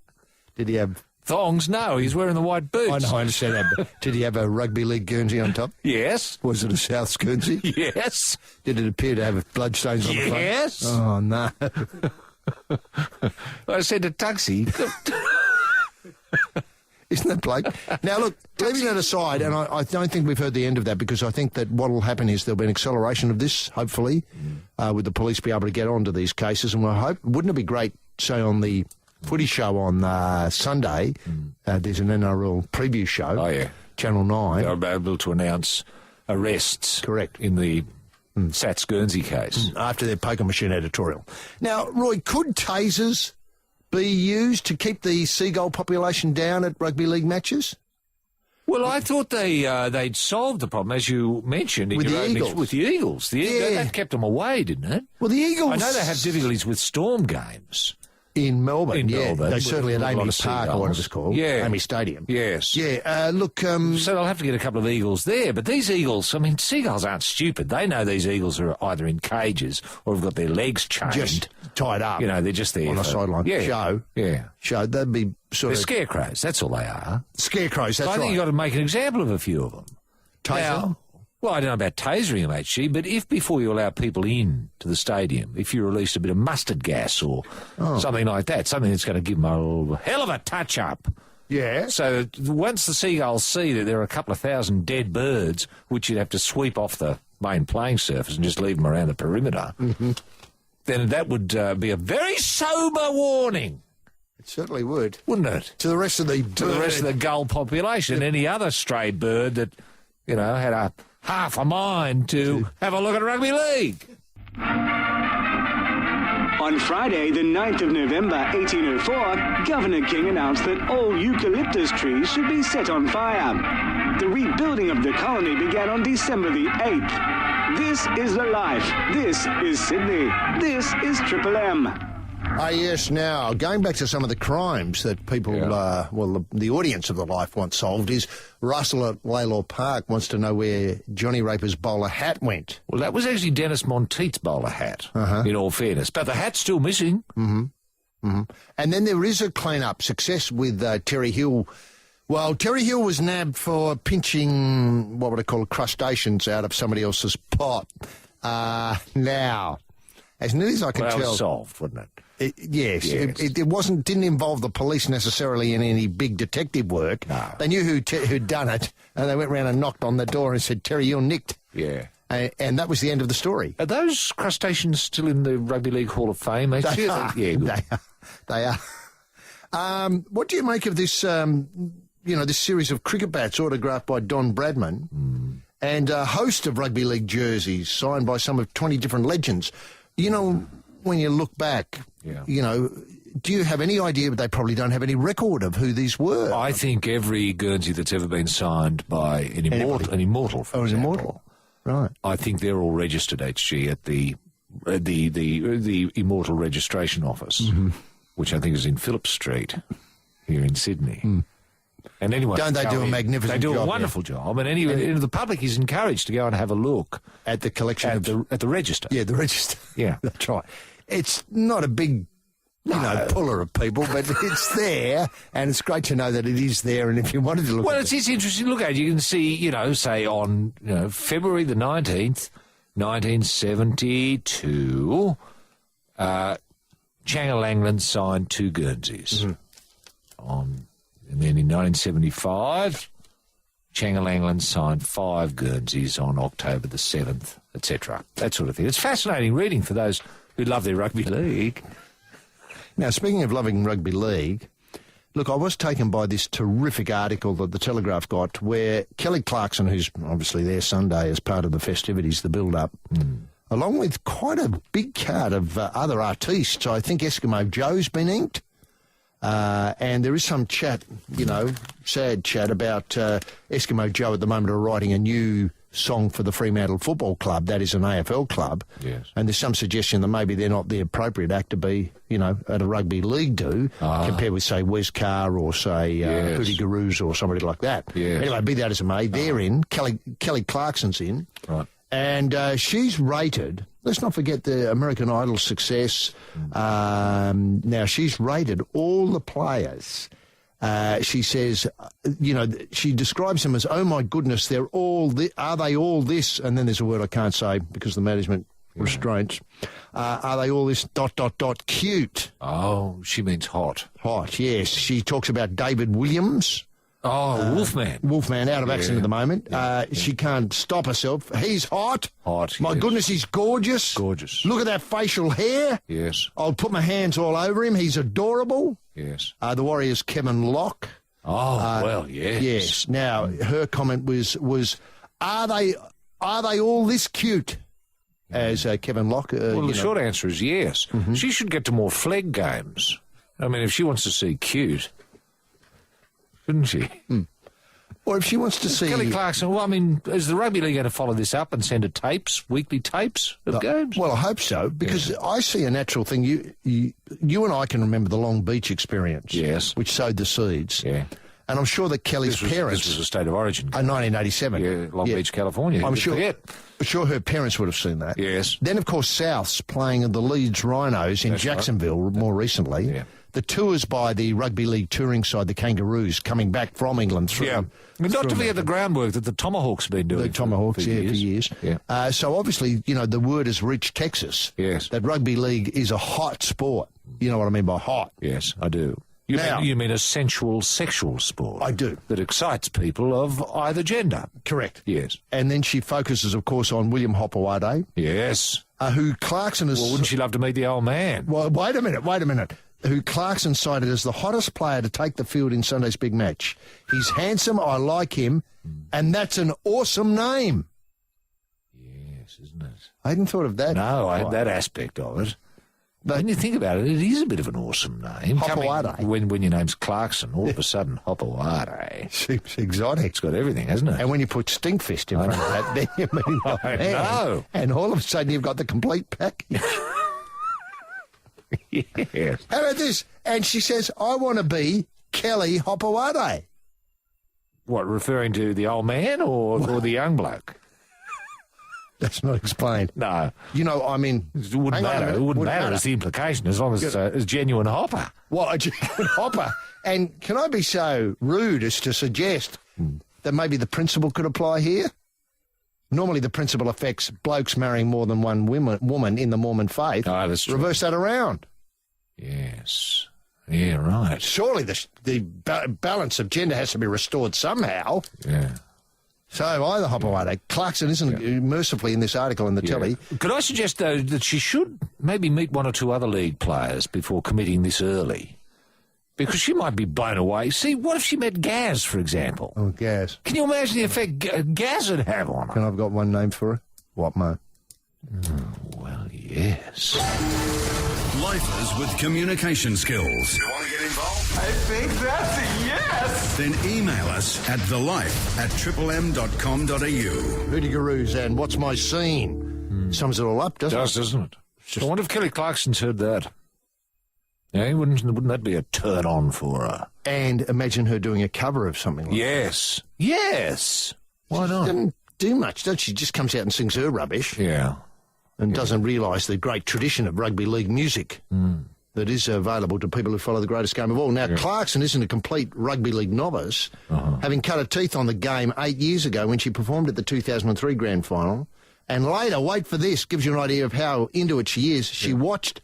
Did he have Thongs? No, he's wearing the white boots. I know, I understand that. But did he have a rugby league Guernsey on top? Yes. Was it a South Guernsey? Yes. Did it appear to have bloodstains on the front? Yes. Oh, no. I said to Tuxie. Isn't that Blake? Now, look, leaving that aside, and I don't think we've heard the end of that, because I think that what will happen is there'll be an acceleration of this, hopefully, with the police be able to get onto these cases. And wouldn't it be great, say, on the footy show on Sunday, there's an NRL preview show. Oh, yeah. Channel 9. They'll be able to announce arrests. Correct. In the Sats Guernsey case. After their poker machine editorial. Now, Roy, could tasers be used to keep the seagull population down at rugby league matches? Well, I thought they'd solved the problem, as you mentioned, in With your the opening- Eagles. With the Eagles. That kept them away, didn't it? Well, the Eagles... I know they have difficulties with storm games. In Melbourne, Melbourne, They certainly with at a lot Amy of Park, or seagulls. whatever it's called. Yeah. Amy Stadium. Yes. Yeah, look... So they'll have to get a couple of eagles there. But these eagles, I mean, seagulls aren't stupid. They know these eagles are either in cages or have got their legs chained. just tied up. You know, they're just there. On the sideline. Yeah. Show. Yeah. Show. They'd be sort They're of... scarecrows. That's all they are. Scarecrows, that's I think right. you've got to make an example of a few of them. Taser? Now, well, I don't know about tasering them, HG, but if before you allow people in to the stadium, if you release a bit of mustard gas or something like that, something that's going to give them a hell of a touch-up. Yeah. So once the seagulls see that there are a couple of thousand dead birds, which you'd have to sweep off the main playing surface and just leave them around the perimeter, then that would be a very sober warning, It certainly would. wouldn't it? To the rest of the... To the rest of the gull population, any other stray bird that, you know, had a half a mind to have a look at rugby league. On Friday, the 9th of November, 1804, Governor King announced that all eucalyptus trees should be set on fire. The rebuilding of the colony began on December the 8th. This is the life. This is Sydney. This is Triple M. Ah, yes. Now, going back to some of the crimes that people, the audience of the Life wants solved is Russell at Laylaw Park wants to know where Johnny Raper's bowler hat went. Well, that was actually Dennis Monteith's bowler hat, in all fairness. But the hat's still missing. And then there is a clean-up success with Terry Hill. Well, Terry Hill was nabbed for pinching, what would I call it, crustaceans out of somebody else's pot. Now, as nearly as I can Well, that tell... was solved, wasn't it? Yes. It didn't involve the police necessarily in any big detective work. No. They knew who'd done it, and they went round and knocked on the door and said, Terry, you're nicked. Yeah. And that was the end of the story. Are those crustaceans still in the Rugby League Hall of Fame? They are. Yeah, good. They are. What do you make of this, this series of cricket bats autographed by Don Bradman and a host of rugby league jerseys signed by some of 20 different legends? You know, when you look back, do you have any idea? But they probably don't have any record of who these were. I think every Guernsey that's ever been signed by an immortal, for example, immortal. Right. I think they're all registered, HG, at the Immortal Registration Office, which I think is in Phillip Street here in Sydney. And anyway, Don't they do a magnificent They do job, a wonderful job, and anyway, the public is encouraged to go and have a look At the collection at the register. Yeah, the register. Yeah. That's right. It's not a big, puller of people, but it's there, and it's great to know that it is there, and if you wanted to look Well, at it's interesting to look at. You can see, say on February the 19th, 1972, Changa Langland signed 2 Guernseys. And then in 1975, Changa Langland signed 5 Guernseys on October the 7th, etc. That sort of thing. It's fascinating reading for those who love their rugby league. Now, speaking of loving rugby league, look, I was taken by this terrific article that the Telegraph got where Kelly Clarkson, who's obviously there Sunday as part of the festivities, the build-up, along with quite a big card of other artistes. I think Eskimo Joe's been inked. And there is some chat, sad chat about Eskimo Joe at the moment are writing a new song for the Fremantle Football Club. That is an AFL club. Yes. And there's some suggestion that maybe they're not the appropriate act to be, at a rugby league compared with, say, Wes Carr or, say, Hootie Garoos or somebody like that. Yes. Anyway, be that as it may, they're in. Kelly Clarkson's in. Right. And she's rated, let's not forget the American Idol success. Now, she's rated all the players She says, she describes them as, oh my goodness, they're all, are they all this? And then there's a word I can't say because of the management restraints. Are they all this ... cute? Oh, she means hot. Hot, yes. She talks about David Williams. Oh, Wolfman. Wolfman, out of action at the moment. She can't stop herself. He's hot. Hot, My yes. goodness, he's gorgeous. Gorgeous. Look at that facial hair. Yes, I'll put my hands all over him. He's adorable. yes. The Warriors' Kevin Locke. Oh, well, yes. Yes. Now, her comment was are they all this cute? As Kevin Locke. Well, the short answer is yes. Mm-hmm. She should get to more flag games. I mean, if she wants to see cute, shouldn't she? Or if she wants to see... Kelly Clarkson, well, I mean, is the Rugby League going to follow this up and send her tapes, weekly tapes of games? Well, I hope so, because I see a natural thing. You and I can remember the Long Beach experience. Yes. Which sowed the seeds. Yeah. And I'm sure that Kelly's parents... This was a state of origin. 1987. Yeah, Long Beach, California. I'm You forget. sure her parents would have seen that. Yes. Then, of course, Souths playing the Leeds Rhinos in Jacksonville more recently. Yeah. The tours by the Rugby League touring side, the Kangaroos, coming back from England through... Yeah. Not to forget the groundwork that the Tomahawks have been doing. The Tomahawks, for years. Yeah. So obviously, the word has reached Texas. Yes. That rugby league is a hot sport. You know what I mean by hot. Yes, I do. You mean a sensual sexual sport? I do. That excites people of either gender. Correct. Yes. And then she focuses, of course, on William Hopewade, Yes. who Clarkson is... Well, wouldn't she love to meet the old man? Well, wait a minute. Who Clarkson cited as the hottest player to take the field in Sunday's big match. He's handsome, I like him, and that's an awesome name. Yes, isn't it? I hadn't thought of that. No, I had that aspect of it. But when you think about it, it is a bit of an awesome name. Hopewade. When your name's Clarkson, all of a sudden, Hopewade. Seems exotic. It's got everything, hasn't it? And when you put Stinkfist in front of that, then you mean, oh, I man. know. And all of a sudden you've got the complete package. Yes. How about this? And she says, I want to be Kelly Hopewade. What, referring to the old man or the young bloke? That's not explained. No. I mean... It wouldn't hang on a matter. minute. It wouldn't matter. It's the implication, as long as it's a genuine hopper. Well, a genuine hopper. And can I be so rude as to suggest that maybe the principle could apply here? Normally the principle affects blokes marrying more than one woman in the Mormon faith. Oh, that's true. Reverse that around. Yes. Yeah, right. Surely the balance of gender has to be restored somehow. Yeah. So either Hopewade. Clarkson isn't mercifully in this article in the telly. Could I suggest, though, that she should maybe meet one or two other league players before committing this early? Because she might be blown away. See, what if she met Gaz, for example? Oh, Gaz. Can you imagine the effect Gaz would have on her? And I've got one name for her. What, Mo? Well, yes. Lifers with communication skills. You want to get involved? I think that's a yes. Then email us at thelife@triplem.com.au. Hooty-garoos and What's My Scene? Sums it all up, doesn't it? Doesn't it? I wonder if Kelly Clarkson's heard that. Yeah, wouldn't that be a turn on for her? And imagine her doing a cover of something like Yes. Yes. Why that. not? Doesn't do much, does she? Just comes out and sings her rubbish Yeah. and doesn't realise the great tradition of rugby league music that is available to people who follow the greatest game of all. Now, Clarkson isn't a complete rugby league novice, having cut her teeth on the game 8 years ago when she performed at the 2003 grand final. And later, wait for this, gives you an idea of how into it she is. She watched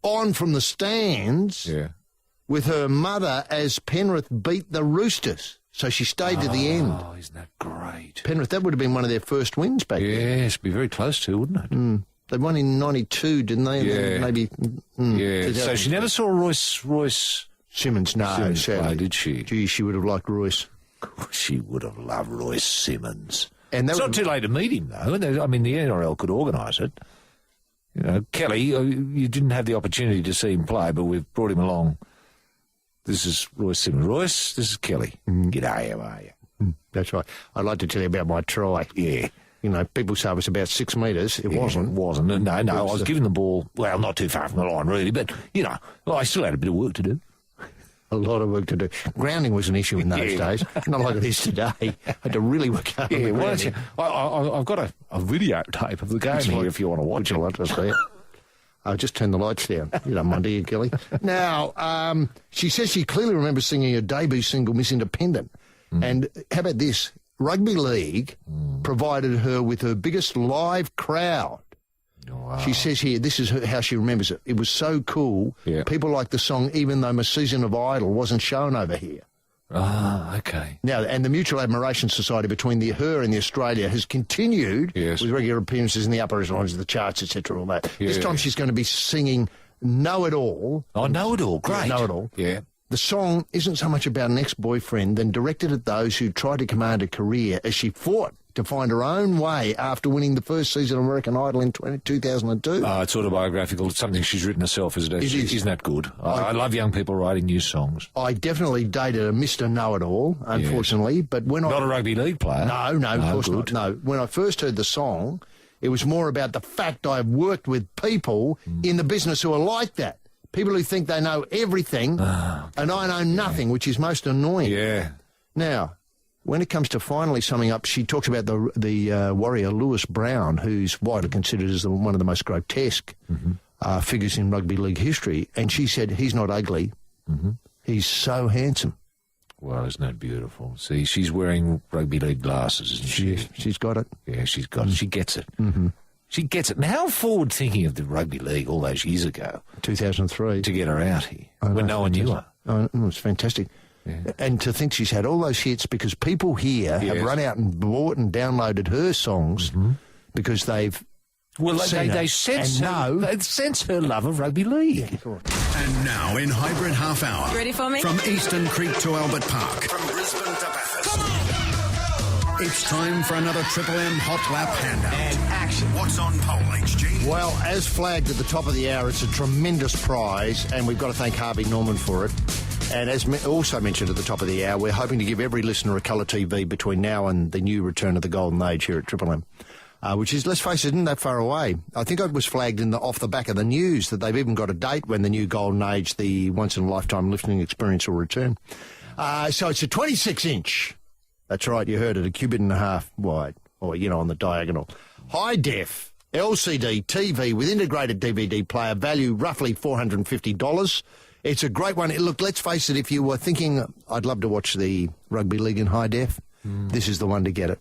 on from the stands with her mother as Penrith beat the Roosters. So she stayed to the end. Oh, isn't that great? Penrith, that would have been one of their first wins back then. Yes, be very close to, wouldn't it? They won in 92, didn't they? And then maybe... Yeah. So she never saw Royce Simmons, no, Simmons sadly. play, did she? Gee, she would have liked Royce. She would have loved Royce Simmons. And that It's would not too late to meet him, though. I mean, the NRL could organise it. You know, Kelly, you didn't have the opportunity to see him play, but we've brought him along. This is Royce Simmons. Royce, this is Kelly. G'day, how are you? That's right. I'd like to tell you about my try. Yeah. You know, people say it was about 6 metres. It wasn't. It wasn't. No, I was giving the ball, well, not too far from the line, really, but, I still had a bit of work to do. A lot of work to do. Grounding was an issue in those days, not like it is today. I had to really work hard on the Why don't grounding. you? I've got a videotape of the game here if you want to watch it. Would you like to see it? I'll just turn the lights down. You don't mind, do you, Kelly? Now, she says she clearly remembers singing her debut single, Miss Independent. And how about this? Rugby League provided her with her biggest live crowd. Wow. She says here, this is how she remembers it. It was so cool. Yeah. People liked the song, even though my season of Idol wasn't shown over here. Ah, okay. Now, and the Mutual Admiration Society between her and the Australia has continued Yes. with regular appearances in the upper echelons of the charts, etc., all that. This Yeah. time she's going to be singing Know It All. Oh, Know It All. Great. Know It All. Yeah. The song isn't so much about an ex-boyfriend than directed at those who tried to command a career as she fought to find her own way after winning the first season of American Idol in 2002. It's autobiographical. It's something she's written herself, isn't it? It is. Isn't that good? I love young people writing new songs. I definitely dated a Mr. Know-It-All, unfortunately, but when Not a rugby league player. No, of course good. not. No, when I first heard the song, it was more about the fact I've worked with people in the business who are like that. People who think they know everything, and I know nothing, which is most annoying. Yeah. Now, when it comes to finally summing up, she talks about the warrior Lewis Brown, who's widely considered as one of the most grotesque figures in rugby league history, and she said he's not ugly, he's so handsome. Well, isn't that beautiful? See, she's wearing rugby league glasses, isn't she? She's got it. Yeah, she's got it. She gets it. Mm-hmm. She gets it. And how forward-thinking of the rugby league all those years ago 2003. to get her out here when no one knew her. Oh, it was fantastic. Yeah. And to think she's had all those hits because people here have run out and bought and downloaded her songs because they've they sense her love of rugby league. And now in Hybrid Half Hour. You ready for me? From Eastern Creek to Albert Park. From Brisbane to Bathurst. It's time for another Triple M Hot Lap handout. And action. What's on pole, HG? Well, as flagged at the top of the hour, it's a tremendous prize, and we've got to thank Harvey Norman for it. And as also mentioned at the top of the hour, we're hoping to give every listener a colour TV between now and the new return of the Golden Age here at Triple M, which is, let's face it, isn't that far away. I think it was flagged off the back of the news that they've even got a date when the new Golden Age, the once-in-a-lifetime listening experience, will return. So it's a 26-inch. That's right, you heard it, a cubit and a half wide, or, on the diagonal. High-def LCD TV with integrated DVD player, value roughly $450. It's a great one. Look, let's face it, if you were thinking, I'd love to watch the rugby league in high def, this is the one to get it.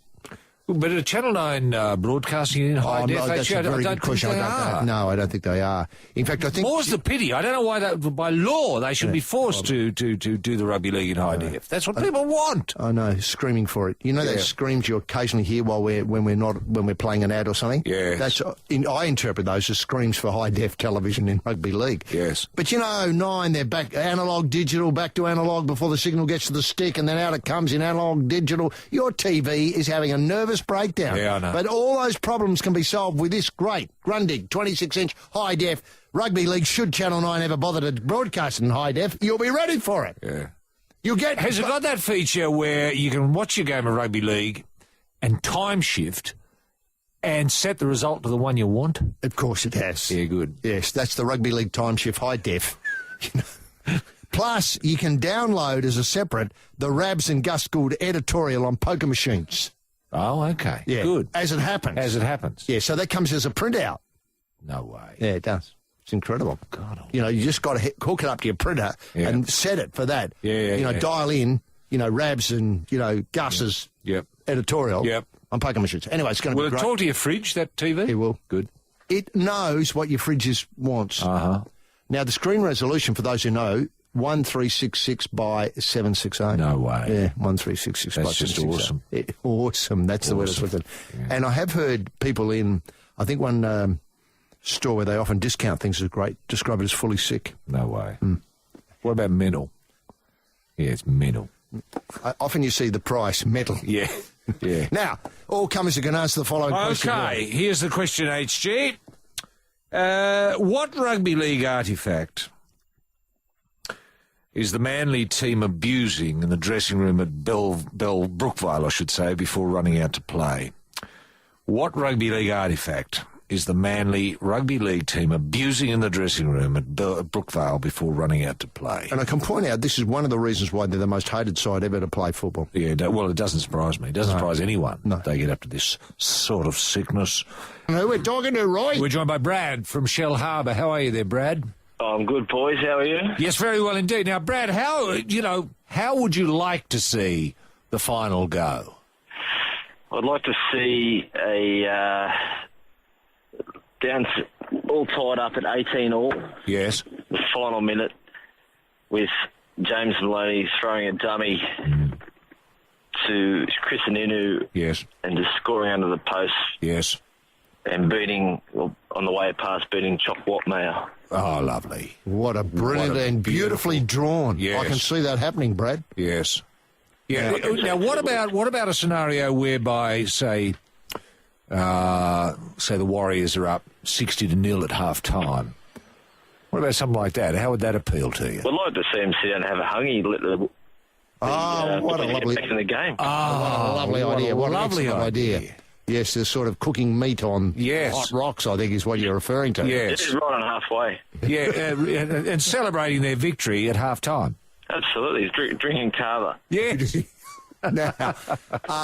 But are Channel 9 broadcasting in high def? No, that's a very good question. No, I don't think they are. In fact, I think... More's the pity. I don't know why, by law, they should be forced to do the rugby league in high def. That's what people want. I know, screaming for it. You know those screams you occasionally hear when we're playing an ad or something? Yes. I interpret those as screams for high def television in rugby league. Yes. But 9, they're back analog, digital, back to analog before the signal gets to the stick, and then out it comes in analog, digital. Your TV is having a nervous breakdown. Yeah, I know. But all those problems can be solved with this great Grundig 26-inch high-def rugby league. Should Channel 9 ever bother to broadcast in high-def, you'll be ready for it. Yeah. Has it got that feature where you can watch your game of rugby league and time shift and set the result to the one you want? Of course it has. Yeah, good. Yes, that's the rugby league time shift high-def. Plus, you can download as a separate the Rabs and Gus Gould editorial on poker machines. Oh, okay. Yeah, good. As it happens. Yeah, so that comes as a printout. No way. Yeah, it does. It's incredible. God, you just got to hook it up to your printer and set it for that. Dial in, Rabs and, Gus's editorial on poker machines. Anyway, it's going to be great. Will it talk to your fridge, that TV? It will. Good. It knows what your fridge wants. Uh-huh. Now, the screen resolution, for those who know, 1366 by 760. No way. Yeah, 1366 by 760. That's just awesome. Awesome. That's the word it's looking. Yeah. And I have heard people in, I think one store where they often discount things as great, describe it as fully sick. No way. What about mental? Yeah, it's mental. Often you see the price, metal. Yeah. Yeah. Now, all comers who can answer the following question. Okay, here's the question, HG. What rugby league artefact is the Manly team abusing in the dressing room at Brookvale, I should say, before running out to play? What rugby league artefact is the Manly Rugby League team abusing in the dressing room at Brookvale before running out to play? And I can point out this is one of the reasons why they're the most hated side ever to play football. Yeah, well, it doesn't surprise me. It doesn't surprise anyone. No. They get up to this sort of sickness. Who we're talking to, Roy? We're joined by Brad from Shell Harbour. How are you there, Brad? I'm good, boys. How are you? Yes, very well indeed. Now, Brad, how would you like to see the final go? I'd like to see all tied up at 18 all. Yes. The final minute with James Maloney throwing a dummy to Chris Aninu. Yes. And just scoring under the post. Yes. And on the way past, beating Chop Watmeyer. Oh, lovely. What a brilliant and beautifully drawn. Yes. I can see that happening, Brad. Yes. Yeah. Now, what about a scenario whereby, say the Warriors are up 60-0 at half time? What about something like that? How would that appeal to you? I'd like to see him sit down and have a hungy. What a lovely back in the game. lovely idea. What a lovely idea. Yes, they're sort of cooking meat on hot rocks, I think is what you're referring to. Yes. Just right on halfway. Yeah, and celebrating their victory at half time. Absolutely. Drinking kava. Yes. Now,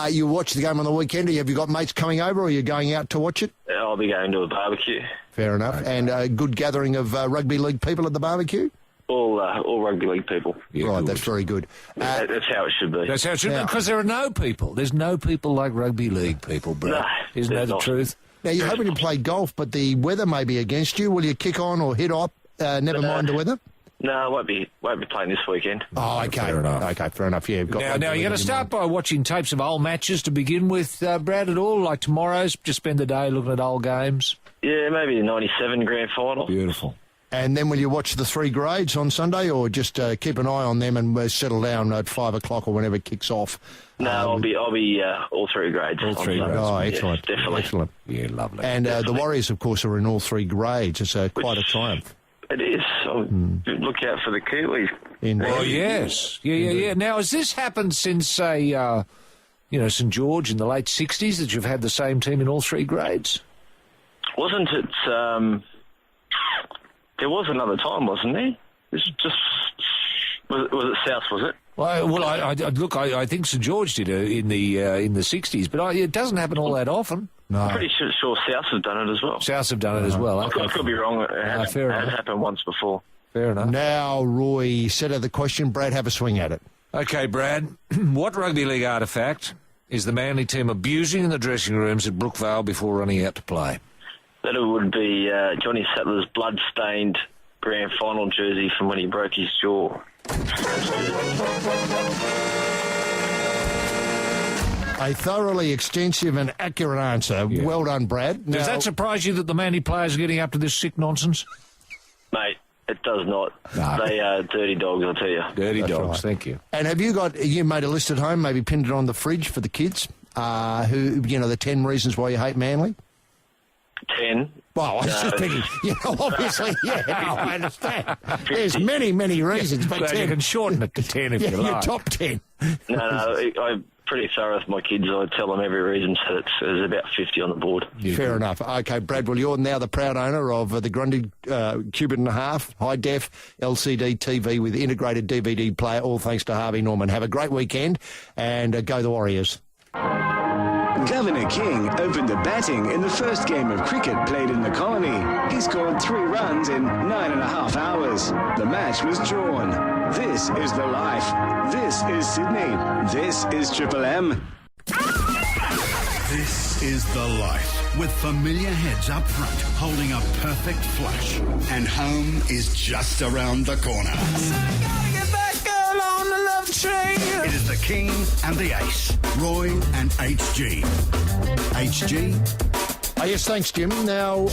you watch the game on the weekend. Have you got mates coming over or are you going out to watch it? I'll be going to a barbecue. Fair enough. Okay. And a good gathering of rugby league people at the barbecue? All rugby league people. Yeah, right, that's very good. That's how it should be. That's how it should be, because there are no people. There's no people like rugby league people, bro. No, isn't that the truth? Now, you're hoping to play golf, but the weather may be against you. Will you kick on or hit up, never mind the weather? No, I won't be playing this weekend. Oh, okay. Fair enough. Okay, fair enough, yeah. Now you're going to start by watching tapes of old matches to begin with, Brad, at all? Like tomorrow's, just spend the day looking at old games? Yeah, maybe the 97 grand final. Beautiful. And then will you watch the 3 grades on Sunday or just keep an eye on them and settle down at 5 o'clock or whenever it kicks off? No, I'll be all 3 grades. All 3 grades. Oh, excellent. Yes, definitely. Excellent. Yeah, lovely. And the Warriors, of course, are in all 3 grades. It's quite a triumph. It is. Look out for the Kiwis. Oh, yes. Yeah. Now, has this happened since, say, St George in the late 60s, that you've had the same team in all 3 grades? Wasn't it... there was another time, wasn't there? It's just... Was it South, was it? Well, I think St George did in the 60s, but it doesn't happen all that often. No. I'm pretty sure South have done it as well. South have done it as well. I could be wrong. It has happened once before. Fair enough. Now, Roy, set out the question. Brad, have a swing at it. Okay, Brad. What rugby league artefact is the Manly team abusing in the dressing rooms at Brookvale before running out to play? That it would be Johnny Sattler's blood-stained grand final jersey from when he broke his jaw. A thoroughly extensive and accurate answer. Yeah. Well done, Brad. Does that surprise you that the Manly players are getting up to this sick nonsense? Mate, it does not. No. They are dirty dogs, I'll tell you. Dirty dogs, right. Thank you. And have you made a list at home, maybe pinned it on the fridge for the kids, the 10 reasons why you hate Manly? 10? Well, I was just thinking, obviously, I understand. There's many, many reasons, but 10. You can shorten it to 10 if you like. Your top 10. No, I'm pretty thorough with my kids. I tell them every reason, so there's about 50 on the board. Fair enough. Okay, Brad, well, you're now the proud owner of the Grundy Cubit and a Half, high-def LCD TV with integrated DVD player, all thanks to Harvey Norman. Have a great weekend, and go the Warriors. Governor King opened the batting in the first game of cricket played in the colony. He scored 3 runs in 9.5 hours. The match was drawn. This is the life. This is Sydney. This is Triple M. This is the life, with familiar heads up front, holding a perfect flush. And home is just around the corner. It is the King and the Ace, Roy and HG. HG? Oh, yes, thanks, Jim. Now,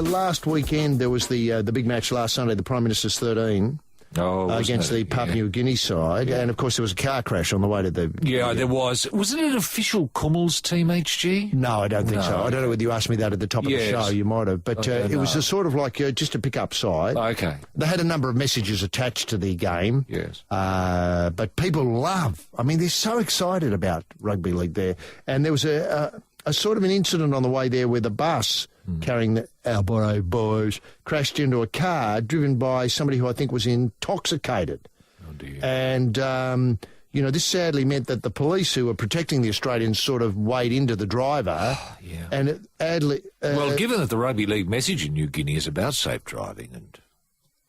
last weekend there was the big match last Sunday, the Prime Minister's 13. Against the Papua New Guinea side, and of course there was a car crash on the way to the... Yeah, there was. Wasn't it official Kummel's team, HG? No, I don't think so. I don't know whether you asked me that at the top of the show, you might have, but it was a sort of like just a pick-up side. Okay. They had a number of messages attached to the game. Yes. But people they're so excited about rugby league there, and there was a sort of an incident on the way there where the bus carrying the Alvaro boys, crashed into a car driven by somebody who I think was intoxicated. Oh, dear. And, this sadly meant that the police who were protecting the Australians sort of weighed into the driver. Yeah. And it adly, Well, given that the Rugby League message in New Guinea is about safe driving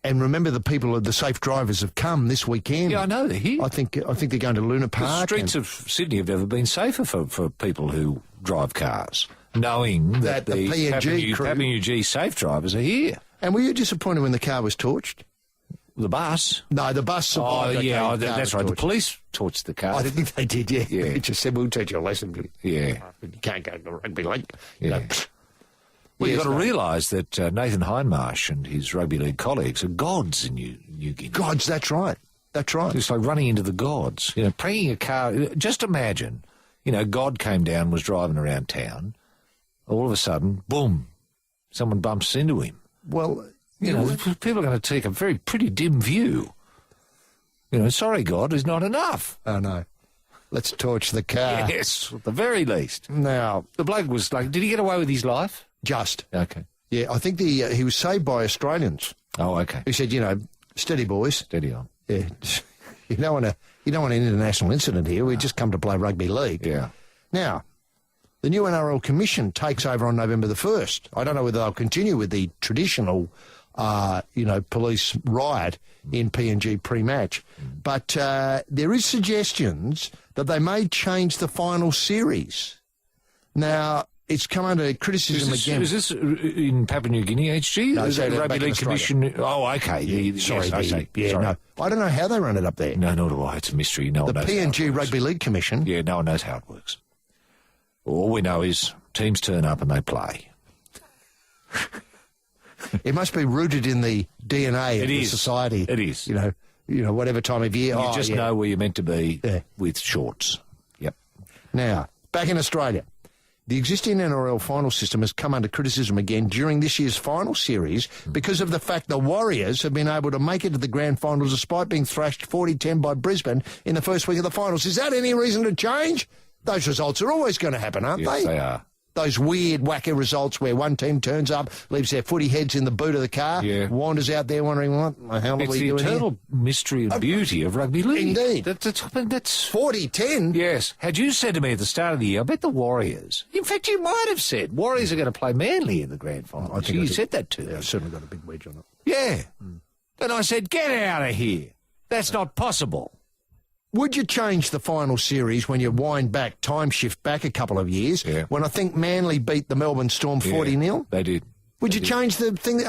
and remember, the people of the safe drivers have come this weekend. Yeah, I know, they're here. I think they're going to Luna The Park. streets of Sydney have never been safer for people who drive cars, knowing that the PNG crew- Papua New Guinea safe drivers are here. And were you disappointed when the car was torched? The bus. No, the bus survived. Okay, yeah, the car that's was right. The torched. police torched the car. I think they did, yeah. Yeah. They just said, we'll teach you a lesson. Yeah. You can't go to rugby league. Yeah. Well, Yes, you've got to no. realise that Nathan Hindmarsh and his rugby league colleagues are gods in New Guinea. Gods, that's right. That's right. It's like running into the gods. Pranking a car. Just imagine, God came down, was driving around town. All of a sudden, boom, someone bumps into him. Well, People are going to take a pretty dim view. Sorry, God, is not enough. oh no. Let's torch the car. Yes, at the very least. Now, The bloke was like, did he get away with his life? just. Okay. Yeah, I think he was saved by Australians Oh, okay. who said, steady boys. Steady on. Yeah, you don't want an international incident here. We just come to play rugby league. Yeah. Now, the new NRL Commission takes over on November the 1st. I don't know whether they'll continue with the traditional, police riot in PNG pre-match. But there is suggestions that they may change the final series. Now, it's come under criticism again. Is this in Papua New Guinea, HG? No, Is so that back Rugby in League Australia. Commission? Oh, okay. Yes, Sorry, I see. Sorry. no. I don't know how they run it up there. No, nor do I. It's a mystery. No The one knows how it PNG works. Rugby League Commission. Yeah, no one knows how it works. All we know is teams turn up and they play. It must be rooted in the DNA of the is. society. It is. Whatever time of year. You just know where you're meant to be Yeah. with shorts. Yep. Now, back in Australia, the existing NRL final system has come under criticism again during this year's final series because of the fact the Warriors have been able to make it to the grand final despite being thrashed 40-10 by Brisbane in the first week of the finals. Is that any reason to change? Those results are always going to happen, aren't Yes, they? they are. Those weird, wacky results where one team turns up, leaves their footy heads in the boot of the car, Yeah. wanders out there wondering, what the hell are It's we the doing here? eternal mystery and beauty of rugby league. Indeed. That's 40-10? yes. Had you said to me at the start of the year, I bet the Warriors. In fact, you might have said Warriors are going to play Manly in the grand final. You said that to me. I've certainly got a big wedge on it. Yeah. And I said, get out of here. That's not possible. Would you change the final series when you wind back, time shift back a couple of years, Yeah. when I think Manly beat the Melbourne Storm 40-0? They did. Would you change the thing? You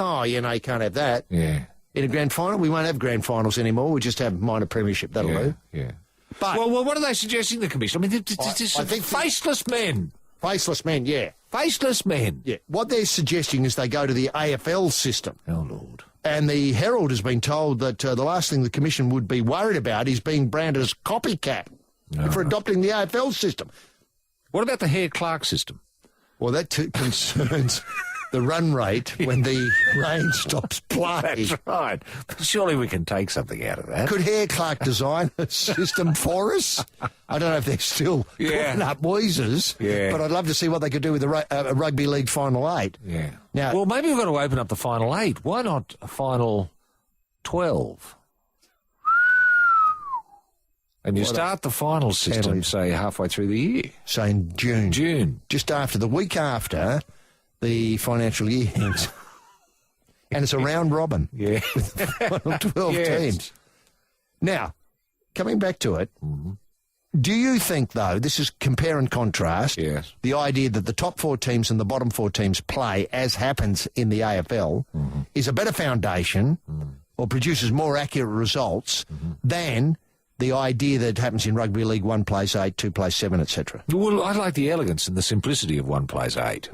can't have that. Yeah. In a grand final, we won't have grand finals anymore. We'll just have minor premiership. That'll do. Yeah. But Well, what are they suggesting, the Commission? I mean, it's I think faceless men. faceless men, yeah. Faceless men. Yeah. What they're suggesting is they go to the AFL system. Oh, Lord. And the Herald has been told that the last thing the Commission would be worried about is being branded as copycat for adopting the AFL system. What about the Hare Clark system? Well, that concerns the run rate when the rain stops play. That's right. But surely we can take something out of that. Could Hare Clark design a system for us? I don't know if they're still Yeah. putting up wheezers, Yeah. but I'd love to see what they could do with the Rugby League Final 8. Yeah. Now, Well, maybe we've got to open up the final 8. Why not a final 12? And you start the final system, penalties. say, halfway through the year. saying June. June. Just after, the week after the financial year ends. And it's a round robin. Yeah. Final 12 Yes. teams. Now, coming back to it, do you think, though, this is compare and contrast, Yes. the idea that the top 4 teams and the bottom 4 teams play, as happens in the AFL, is a better foundation or produces more accurate results than the idea that happens in rugby league, 1 plays 8, 2 plays 7, etc.? Well, I like the elegance and the simplicity of 1 plays 8,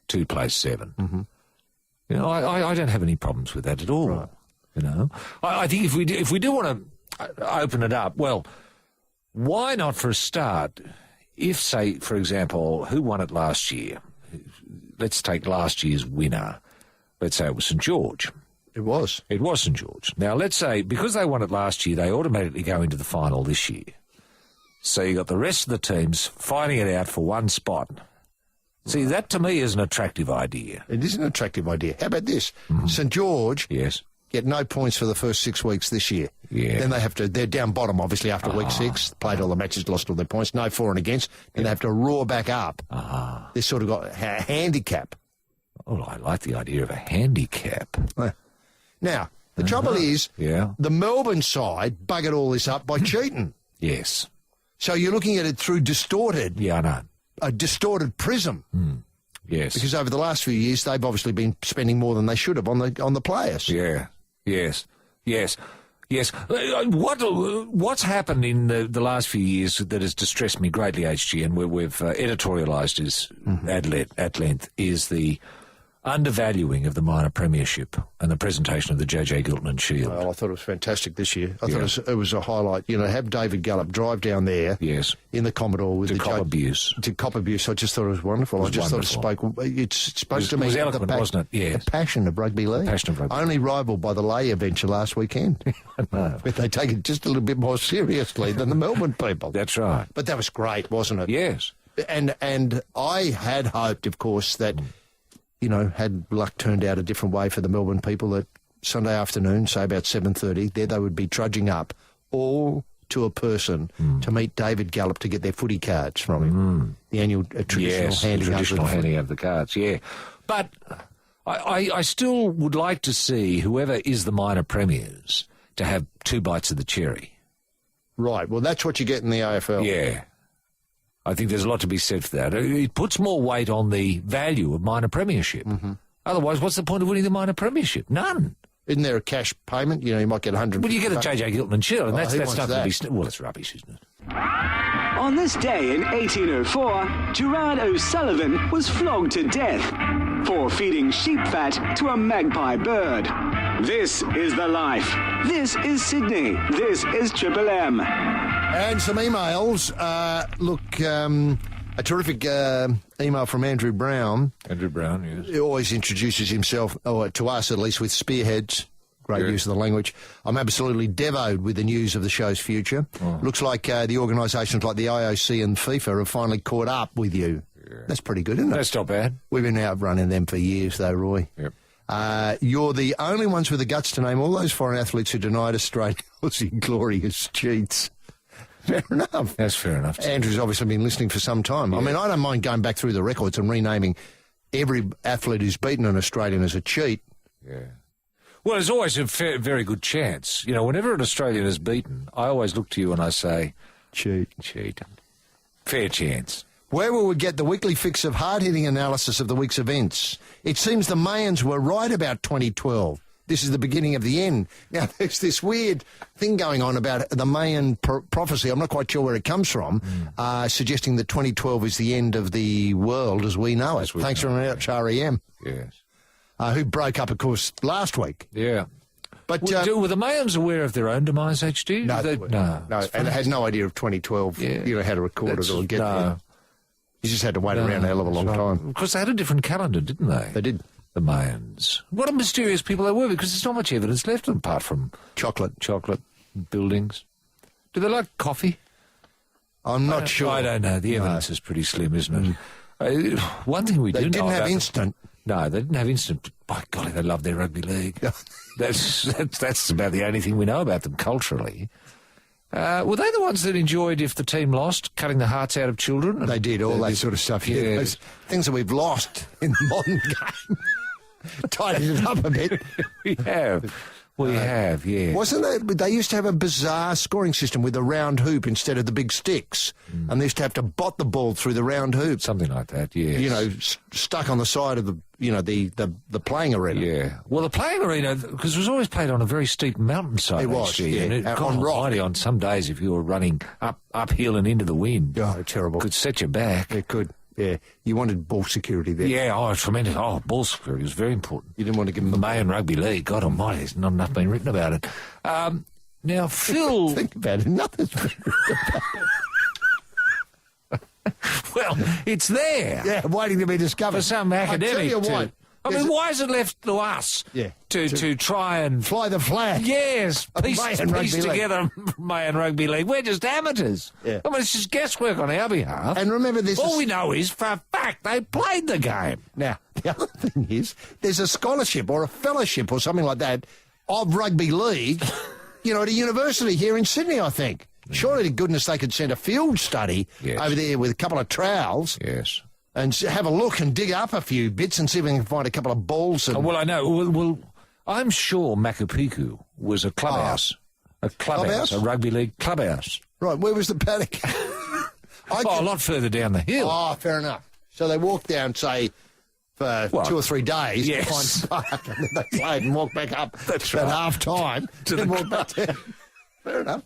2 plays 7. You know, I don't have any problems with that at all. Right. You know, I think if we do want to open it up, well, why not for a start? If, say, for example, who won it last year? Let's take last year's winner. Let's say it was St George. It was. It was St George. Now, let's say because they won it last year, they automatically go into the final this year. So you got the rest of the teams fighting it out for 1 spot. See, that to me is an attractive idea. It is an attractive idea. How about this? St George Yes. get no points for the first 6 weeks this year. Yeah. Then they're down bottom, obviously, after week 6. Played all the matches, lost all their points. No for and against. Then they have to roar back up. They've sort of got a handicap. Oh, I like the idea of a handicap. Now, the trouble is, Yeah. the Melbourne side buggered all this up by cheating. Yes. So you're looking at it through Yeah, I know. a distorted prism. Yes. Because over the last few years, they've obviously been spending more than they should have on the players. Yeah. Yes. Yes. Yes. What's happened in the last few years that has distressed me greatly, HG, and we've editorialised this at length, is the undervaluing of the minor premiership and the presentation of the J.J. Giltinan Shield. Well, I thought it was fantastic this year. I thought it was a highlight. You know, have David Gallup drive down there Yes. in the Commodore with To the cop abuse. To cop abuse. I just thought it was wonderful. I just wonderful. thought it spoke. It's supposed to It me was eloquent, wasn't it? Yes. The passion of rugby league. passion of rugby Only rivaled by the Lay adventure last weekend. No. Where they take it just a little bit more seriously than the Melbourne people. That's right. But that was great, wasn't it? Yes. And I had hoped, of course, that, you know, had luck turned out a different way for the Melbourne people, that Sunday afternoon, say about 7:30, there they would be trudging up, all to a person, to meet David Gallup to get their footy cards from him. The annual traditional Yes, handing the out traditional of the handing of the cards, yeah. But I still would like to see whoever is the minor premiers to have 2 bites of the cherry. Right, well, that's what you get in the AFL. Yeah. I think there's a lot to be said for that. It puts more weight on the value of minor premiership. Otherwise, what's the point of winning the minor premiership? None. Isn't there a cash payment? You know, you might get 100. Well, you get a J.J. Giltinan Shield, and that's who nothing wants to be... Well, it's rubbish, isn't it? On this day in 1804, Gerard O'Sullivan was flogged to death for feeding sheep fat to a magpie bird. This is the life. This is Sydney. This is Triple M. And some emails. A terrific email from Andrew Brown. Andrew Brown, yes. He always introduces himself, or to us at least, with spearheads. Great use of the language. I'm absolutely devoted with the news of the show's future. Looks like the organisations like the IOC and FIFA have finally caught up with you. That's pretty good, isn't it? That's not bad. We've been outrunning them for years, though, Roy. Yep. You're the only ones with the guts to name all those foreign athletes who denied Australia Aussie glory as cheats. Fair enough. That's fair enough. Andrew's obviously been listening for some time. I mean, I don't mind going back through the records and renaming every athlete who's beaten an Australian as a cheat. Yeah. Well, there's always a very good chance. You know, whenever an Australian is beaten, I always look to you and I say, Cheat. Fair chance. Where will we get the weekly fix of hard-hitting analysis of the week's events? It seems the Mayans were right about 2012. This is the beginning of the end. Now, there's this weird thing going on about the Mayan prophecy. I'm not quite sure where it comes from, suggesting that 2012 is the end of the world as we know it. Thanks very much, REM. Yes. Who broke up, of course, last week. Yeah. But Were the Mayans aware of their own demise, HG? no, No. and they had no idea of 2012, you know, how to record it or get there. You just had to wait around a hell of a long time. Because they had a different calendar, didn't they? They did. The Mayans. What a mysterious people they were, because there's not much evidence left of them apart from Chocolate. buildings. Do they like coffee? I'm not sure. I don't know. The evidence is pretty slim, isn't it? One thing we They do know didn't have about instant. No, they didn't have instant. By golly, they love their rugby league. That's about the only thing we know about them culturally. Were they the ones that enjoyed, if the team lost, cutting the hearts out of children? They did all that sort of stuff. Yeah, those things that we've lost in the modern game. Tidied it up a bit. We have. We have, yeah. Wasn't they used to have a bizarre scoring system with a round hoop instead of the big sticks, and they used to have to bot the ball through the round hoop. Something like that, yes. You know, stuck on the side of the playing arena. Yeah. Well, the playing arena, because it was always played on a very steep mountainside. It was, actually, yeah. and On God rock. almighty, on some days, if you were running uphill and into the wind, Oh, terrible. could set you back. It could. Yeah. You wanted ball security there. Yeah, tremendous. Ball security was very important. You didn't want to give them The Mayan Rugby League, God almighty, there's not enough been written about it. Now, Phil... Think about it. Nothing's been written about Well, it's there. Yeah, waiting to be discovered. For some academic I tell you to- what, I mean, why is it left to us to try and... Fly the flag. Yes, piece Mayan Rugby League. together Mayan Rugby League. We're just amateurs. Yeah. I mean, it's just guesswork on our behalf. And remember, all we know is, for a fact, they played the game. Now, the other thing is, there's a scholarship or a fellowship or something like that of rugby league, at a university here in Sydney, I think. Surely to goodness they could send a field study over there with a couple of trowels. Yes. And have a look and dig up a few bits and see if we can find a couple of balls. And... Oh, well, I know. Well, I'm sure Makapiku was a clubhouse. A rugby league clubhouse. Right, where was the paddock? A lot further down the hill. Oh, fair enough. So they walked down, say, for 2 or 3 days to find park, and then they played and walked back up at half-time and walked back down. Fair enough.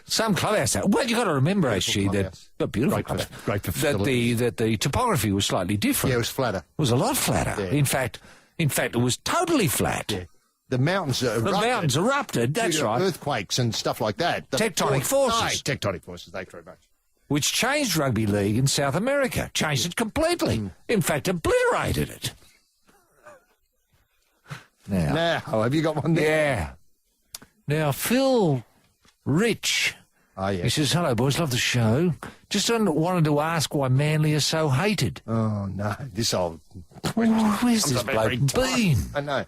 Some clubhouse. Well, you've got to remember, HG, that beautiful clubhouse. Great for that the topography was slightly different. Yeah, it was flatter. It was a lot flatter. Yeah. In fact, it was totally flat. Yeah. The mountains erupted. That's right. Earthquakes and stuff like that. Tectonic forces. Tectonic forces, thanks very much. Which changed rugby league in South America. Changed it completely. In fact, obliterated it. Now, have you got one there? Yeah. Now, Phil Rich, he says, hello, boys, love the show. Just wanted to ask why Manly are so hated. Oh, no, this old... Where's this bloke been? I know.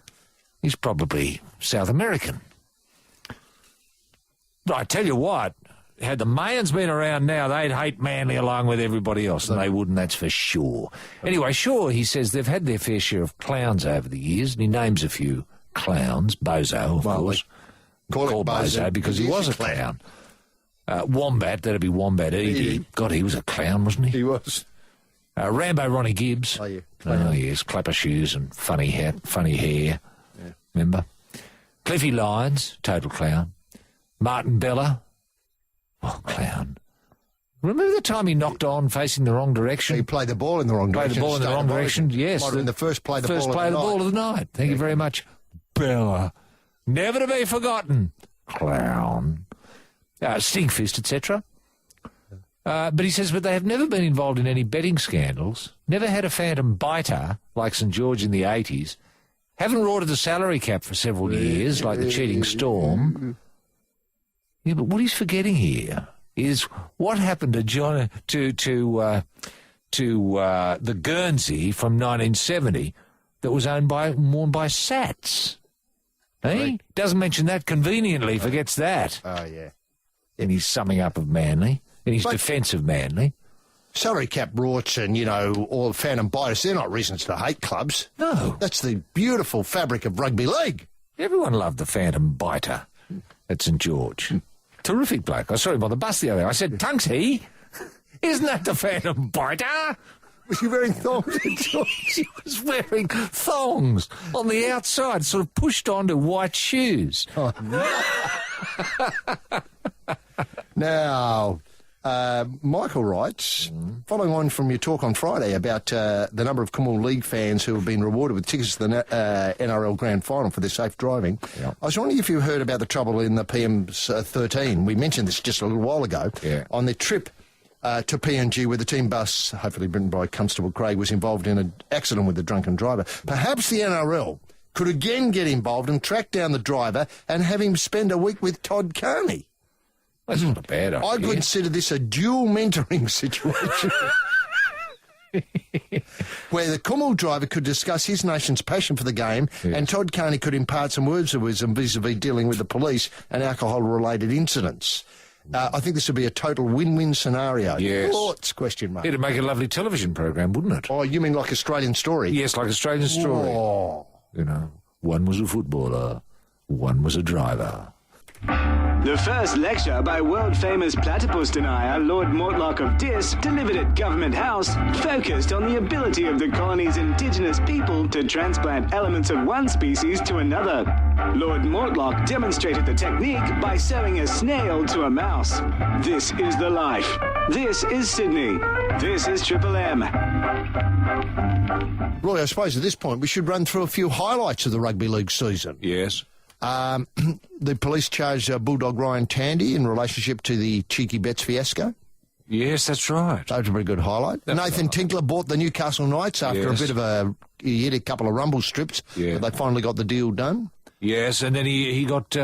He's probably South American. But I tell you what, had the Mayans been around now, they'd hate Manly along with everybody else, and they wouldn't, that's for sure. Anyway, sure, he says they've had their fair share of clowns over the years, and he names a few clowns. Bozo, of course. Called Bozo because he was a clown. Wombat, that'd be Wombat Edie. God, he was a clown, wasn't he? He was. Rambo Ronnie Gibbs. Oh, yeah. Oh, yes, clapper shoes and funny hat, funny hair. Yeah. Remember? Cliffy Lyons, total clown. Martin Bella. Oh, clown. Remember the time he knocked on facing the wrong direction? He played the ball in the wrong direction. Played the ball in the wrong direction, yes. Might have been the first play of the ball of the night. Thank you very much. Bella. Never to be forgotten. Clown. Stinkfist, etc. But he says, but they have never been involved in any betting scandals, never had a phantom biter like St George in the 80s, haven't rorted the salary cap for several years like the cheating Storm. Yeah, but what he's forgetting here is what happened to the Guernsey from 1970 that was worn by Sats. Right. Doesn't mention that conveniently, forgets that. Oh, yeah. In his summing up of Manly, in his defence of Manly. Salary cap rorts and, all the phantom biters, they're not reasons to hate clubs. No. That's the beautiful fabric of rugby league. Everyone loved the phantom biter at St George. Terrific bloke. I saw him on the bus the other day. I said, Tunksy, isn't that the phantom biter? Was he wearing thongs? He was wearing thongs on the outside, sort of pushed onto white shoes. Oh, no. Now, Michael writes, following on from your talk on Friday about the number of Commonwealth League fans who have been rewarded with tickets to the NRL Grand Final for their safe driving, I was wondering if you heard about the trouble in the PM13. We mentioned this just a little while ago. On their trip to PNG, where the team bus, hopefully written by Constable Craig, was involved in an accident with a drunken driver. Perhaps the NRL could again get involved and track down the driver and have him spend a week with Todd Carney. That's not a bad idea. I consider this a dual mentoring situation where the Kumul driver could discuss his nation's passion for the game and Todd Carney could impart some words of wisdom vis-a-vis dealing with the police and alcohol-related incidents. I think this would be a total win-win scenario. Yes. Thoughts? Question mark. It'd make a lovely television program, wouldn't it? Oh, you mean like Australian Story? Yes, like Australian Story. Oh. One was a footballer, one was a driver. The first lecture by world-famous platypus denier Lord Mortlock of Dis, delivered at Government House, focused on the ability of the colony's indigenous people to transplant elements of one species to another. Lord Mortlock demonstrated the technique by sewing a snail to a mouse. This is the life. This is Sydney. This is Triple M. Roy, I suppose at this point we should run through a few highlights of the rugby league season. Yes. The police charged Bulldog Ryan Tandy in relationship to the Cheeky Bets fiasco. Yes, that's right. That was a pretty good highlight. Nathan Tinkler bought the Newcastle Knights after a bit of he hit a couple of rumble strips, but they finally got the deal done. Yes, and then he got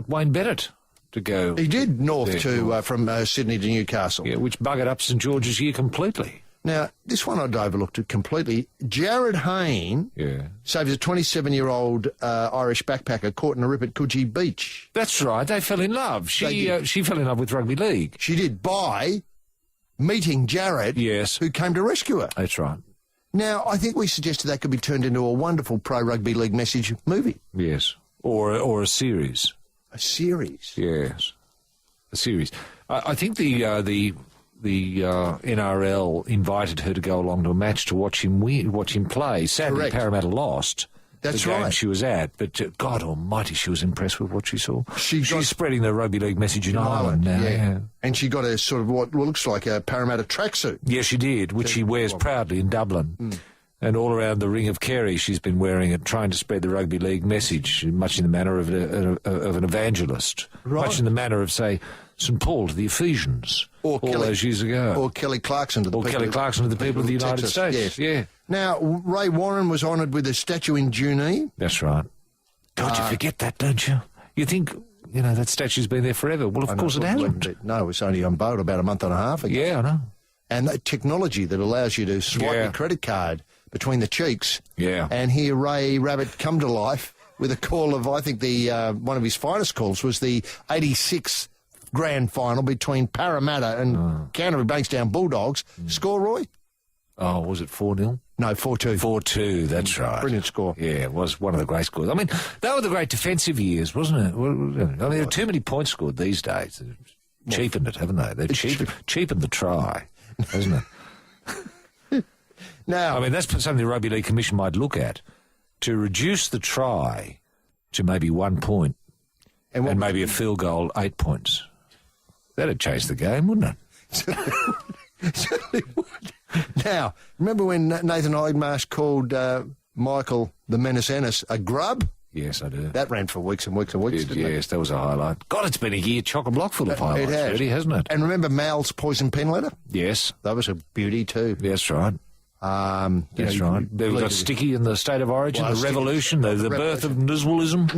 Wayne Bennett to go. He did north from Sydney to Newcastle. Yeah, which buggered up St George's year completely. Now, this one I'd overlooked it completely. Jared Hayne saves a 27-year-old Irish backpacker caught in a rip at Coogee Beach. That's right. They fell in love. She fell in love with rugby league. She did by meeting Jared, who came to rescue her. That's right. Now, I think we suggested that could be turned into a wonderful pro rugby league message movie. Yes, or a series. A series. Yes, a series. I think the NRL invited her to go along to a match to watch him play. Sadly, Correct. Parramatta lost. That's the game right. she was at, but God Almighty, she was impressed with what she saw. She's spreading the rugby league message in Ireland now. Yeah. And she got a sort of what looks like a Parramatta tracksuit. Yes, she did, which she wears proudly in Dublin. And all around the Ring of Kerry, she's been wearing it, trying to spread the rugby league message, much in the manner of an evangelist, much in the manner of, say, St Paul to the Ephesians all those years ago. Or Kelly Clarkson to the people. Kelly Clarkson to the people of the United Texas. States. Yes. Yeah. Now, Ray Warren was honoured with a statue in Junee. That's right. God, you forget that, don't you? You think, that statue's been there forever. Well, of course it hasn't. No, it was only on boat about a month and a half ago. Yeah, I know. And that technology that allows you to swipe your credit card between the cheeks and hear Ray Rabbit come to life with a call of, I think, the one of his finest calls was the 86th grand final between Parramatta and Canterbury Bankstown Bulldogs. Score, Roy? Oh, was it 4-0? No, 4-2. 4-2, that's right. Brilliant score. Yeah, it was one of the great scores. I mean, they were the great defensive years, wasn't it? I mean, there are too many points scored these days. They've cheapened it, haven't they? They've cheapened the try, hasn't it? Now, I mean, that's something the Rugby League Commission might look at, to reduce the try to maybe 1 point and maybe a field goal 8 points. That'd change the game, wouldn't it? Certainly would. Now, remember when Nathan Eidmarsh called Michael the Menace Ennis a grub? Yes, I do. That ran for weeks and weeks and weeks, didn't it? Yes, that was a highlight. God, it's been a year chock-a-block full of highlights, It has. really, hasn't it? And remember Mal's poison pen letter? Yes. That was a beauty too. That's right. That's right. We've got Sticky in the State of Origin, the Revolution, the birth of Niswellism.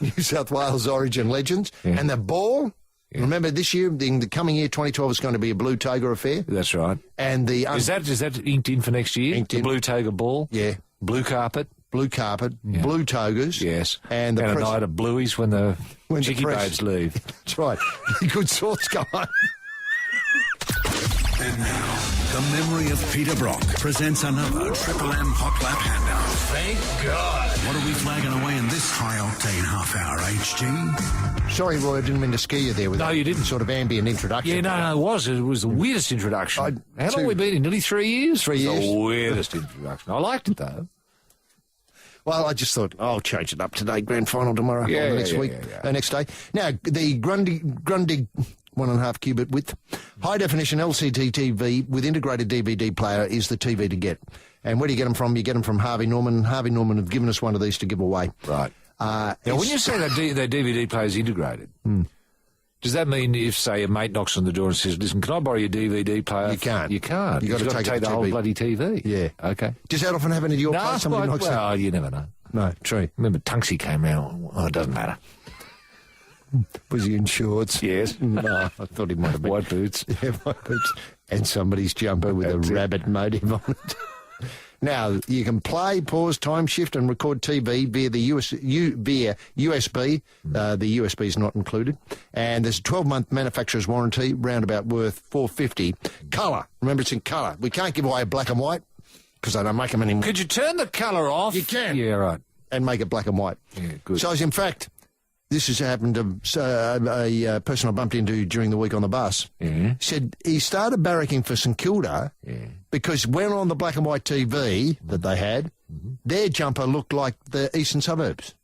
New South Wales Origin Legends. Yeah. And the ball. Yeah. Remember this year, in the coming year, 2012, is going to be a Blue Toga affair. That's right. And the is that inked in for next year? Inked in. The Blue Toga ball? Yeah. Blue carpet? Blue carpet, blue togas. Yes. And a night of blueies when the chicky babes leave. That's right. Good sorts go on. And now, the memory of Peter Brock presents another Triple M Hot Lap handout. Thank God. What are we flagging away in this high-octane half-hour, HG? Sorry, Roy, I didn't mean to scare you there with that you didn't. Sort of ambient introduction. Yeah, no, it was. It was the weirdest introduction. How long have we been in? Nearly 3 years? 3 years. The weirdest introduction. I liked it, though. Well, I just thought, I'll change it up today, grand final tomorrow, or the next week, next day. Now, the Grundig 1.5 cubit width, high definition LCD TV with integrated DVD player is the TV to get. And where do you get them from? You get them from Harvey Norman. Harvey Norman have given us one of these to give away. Right. Now, when you say that DVD player is integrated, does that mean if, say, a mate knocks on the door and says, listen, can I borrow your DVD player? You can't. You can't. You've got to take the whole bloody TV. Yeah. Okay. Does that often happen at your place? Somebody knocks well, you never know. No, true. Remember Tunksy came round. Oh, it doesn't matter. Was he in shorts? Yes. No, I thought he might have been. White boots. Yeah, white boots. And somebody's jumper with a rabbit motive on it. Now, you can play, pause, time shift and record TV via the via USB. The USB is not included. And there's a 12-month manufacturer's warranty, roundabout worth $450. Colour. Remember, it's in colour. We can't give away a black and white because they don't make them anymore. Could you turn the colour off? You can. Yeah, right. And make it black and white. Yeah, good. So, in fact, this has happened to a person I bumped into during the week on the bus. Yeah. Said he started barracking for St Kilda because when on the black and white TV that they had, their jumper looked like the eastern suburbs.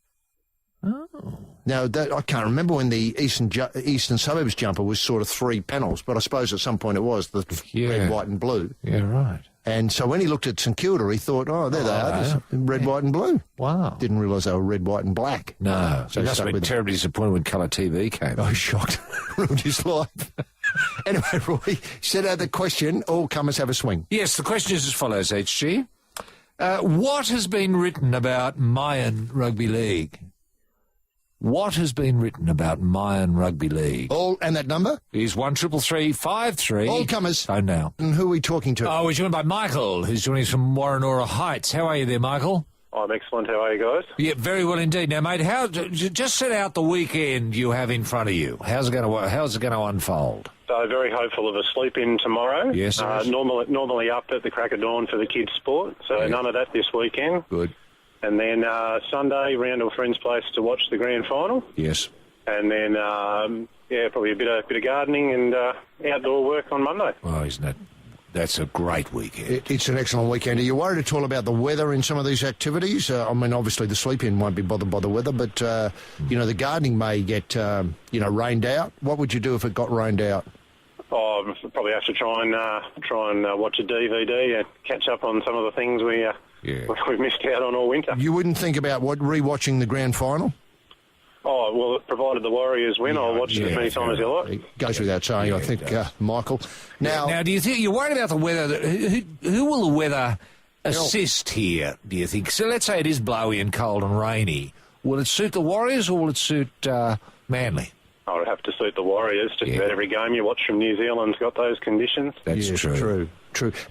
Oh. Now, I can't remember when the eastern suburbs jumper was sort of 3 panels, but I suppose at some point it was the red, white and blue. Yeah, right. And so when he looked at St Kilda, he thought, oh, there they are, red, white and blue. Wow. Didn't realise they were red, white and black. No. So he must have been terribly disappointed when colour TV came. I was shocked. Ruined his life. Anyway, Roy, set out the question. All comers have a swing. Yes, the question is as follows, HG. What has been written about Mayan Rugby League? What has been written about Mayan Rugby League? All, and that number? Is 133353. All comers. Phone now. And who are we talking to? Oh, we're joined by Michael, who's joining us from Warrenora Heights. How are you there, Michael? I'm excellent. How are you guys? Yeah, very well indeed. Now, mate, just set out the weekend you have in front of you. How's it going to unfold? So very hopeful of a sleep in tomorrow. Yes. Normally up at the crack of dawn for the kids' sport. So none of that this weekend. Good. And then Sunday round to a friend's place to watch the grand final. Yes. And then probably a bit of gardening and outdoor work on Monday. Oh, that's a great weekend. It's an excellent weekend. Are you worried at all about the weather in some of these activities? I mean, obviously the sleep-in won't be bothered by the weather, but, the gardening may get, rained out. What would you do if it got rained out? Oh, I'd probably have to try and watch a DVD and catch up on some of the things we've missed out on all winter. You wouldn't think about rewatching the grand final? Oh, well, provided the Warriors win, I'll watch it as many times as you like. It goes without saying, I think, Michael. Now, do you think you're worried about the weather? Who will the weather assist here, do you think? So let's say it is blowy and cold and rainy. Will it suit the Warriors or will it suit Manly? I would have to suit the Warriors. Just about every game you watch from New Zealand's got those conditions. That's true.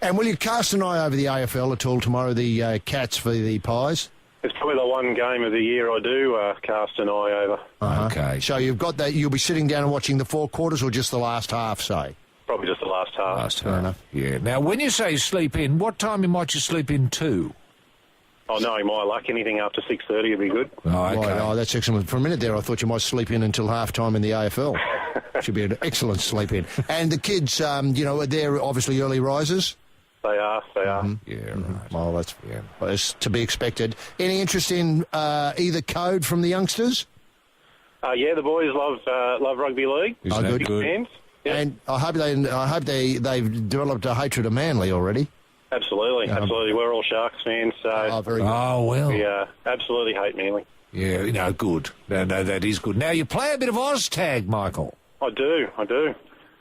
And will you cast an eye over the AFL at all tomorrow, the Cats v the Pies? It's probably the one game of the year I do cast an eye over. Okay. So you've got that. You'll be sitting down and watching the four quarters or just the last half, say? Probably just the last half. Fair enough. Yeah. Now, when you say sleep in, what time might you sleep in to? Oh, knowing my luck, anything after 6:30 would be good. Oh, okay. Right, oh, that's excellent. For a minute there, I thought you might sleep in until half-time in the AFL. Should be an excellent sleep in. And the kids, they're obviously early risers. They are. Mm-hmm. Yeah, right. Well, that's to be expected. Any interest in either code from the youngsters? The boys love rugby league. Isn't that Big good? fans. Yep. And I hope they've developed a hatred of Manly already. Absolutely. We're all Sharks fans, so Very good. Oh, well. we absolutely hate Manly. Yeah, good. No, that is good. Now, you play a bit of Oztag, Michael. I do.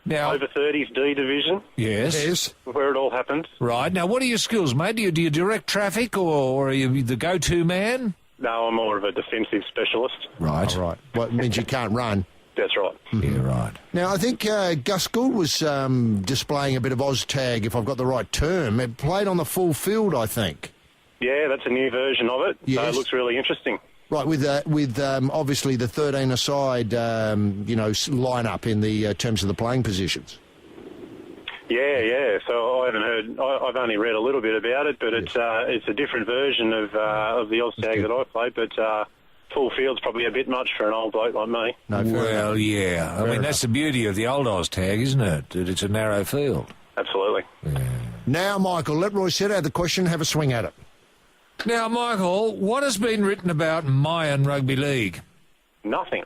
Now, Over 30s D division, Yes. where it all happens. Right. Now, what are your skills, mate? Do you direct traffic or are you the go-to man? No, I'm more of a defensive specialist. Right. All right. Well, it means you can't run. That's right. Yeah, right. Now, I think Gus Gould was displaying a bit of Oztag, if I've got the right term. It played on the full field, I think. Yeah, that's a new version of it. So Yes. it looks really interesting. Right, with obviously the 13-a-side, line-up in the terms of the playing positions. Yeah. So I haven't heard. I've only read a little bit about it, but it's a different version of the Oztag that I played. But full field's probably a bit much for an old bloke like me. No, fair enough. Well, yeah. I mean, that's the beauty of the old Oztag, isn't it? That it's a narrow field. Absolutely. Now, Michael, let Roy set out the question, have a swing at it. Now, Michael, what has been written about Mayan Rugby League? Nothing.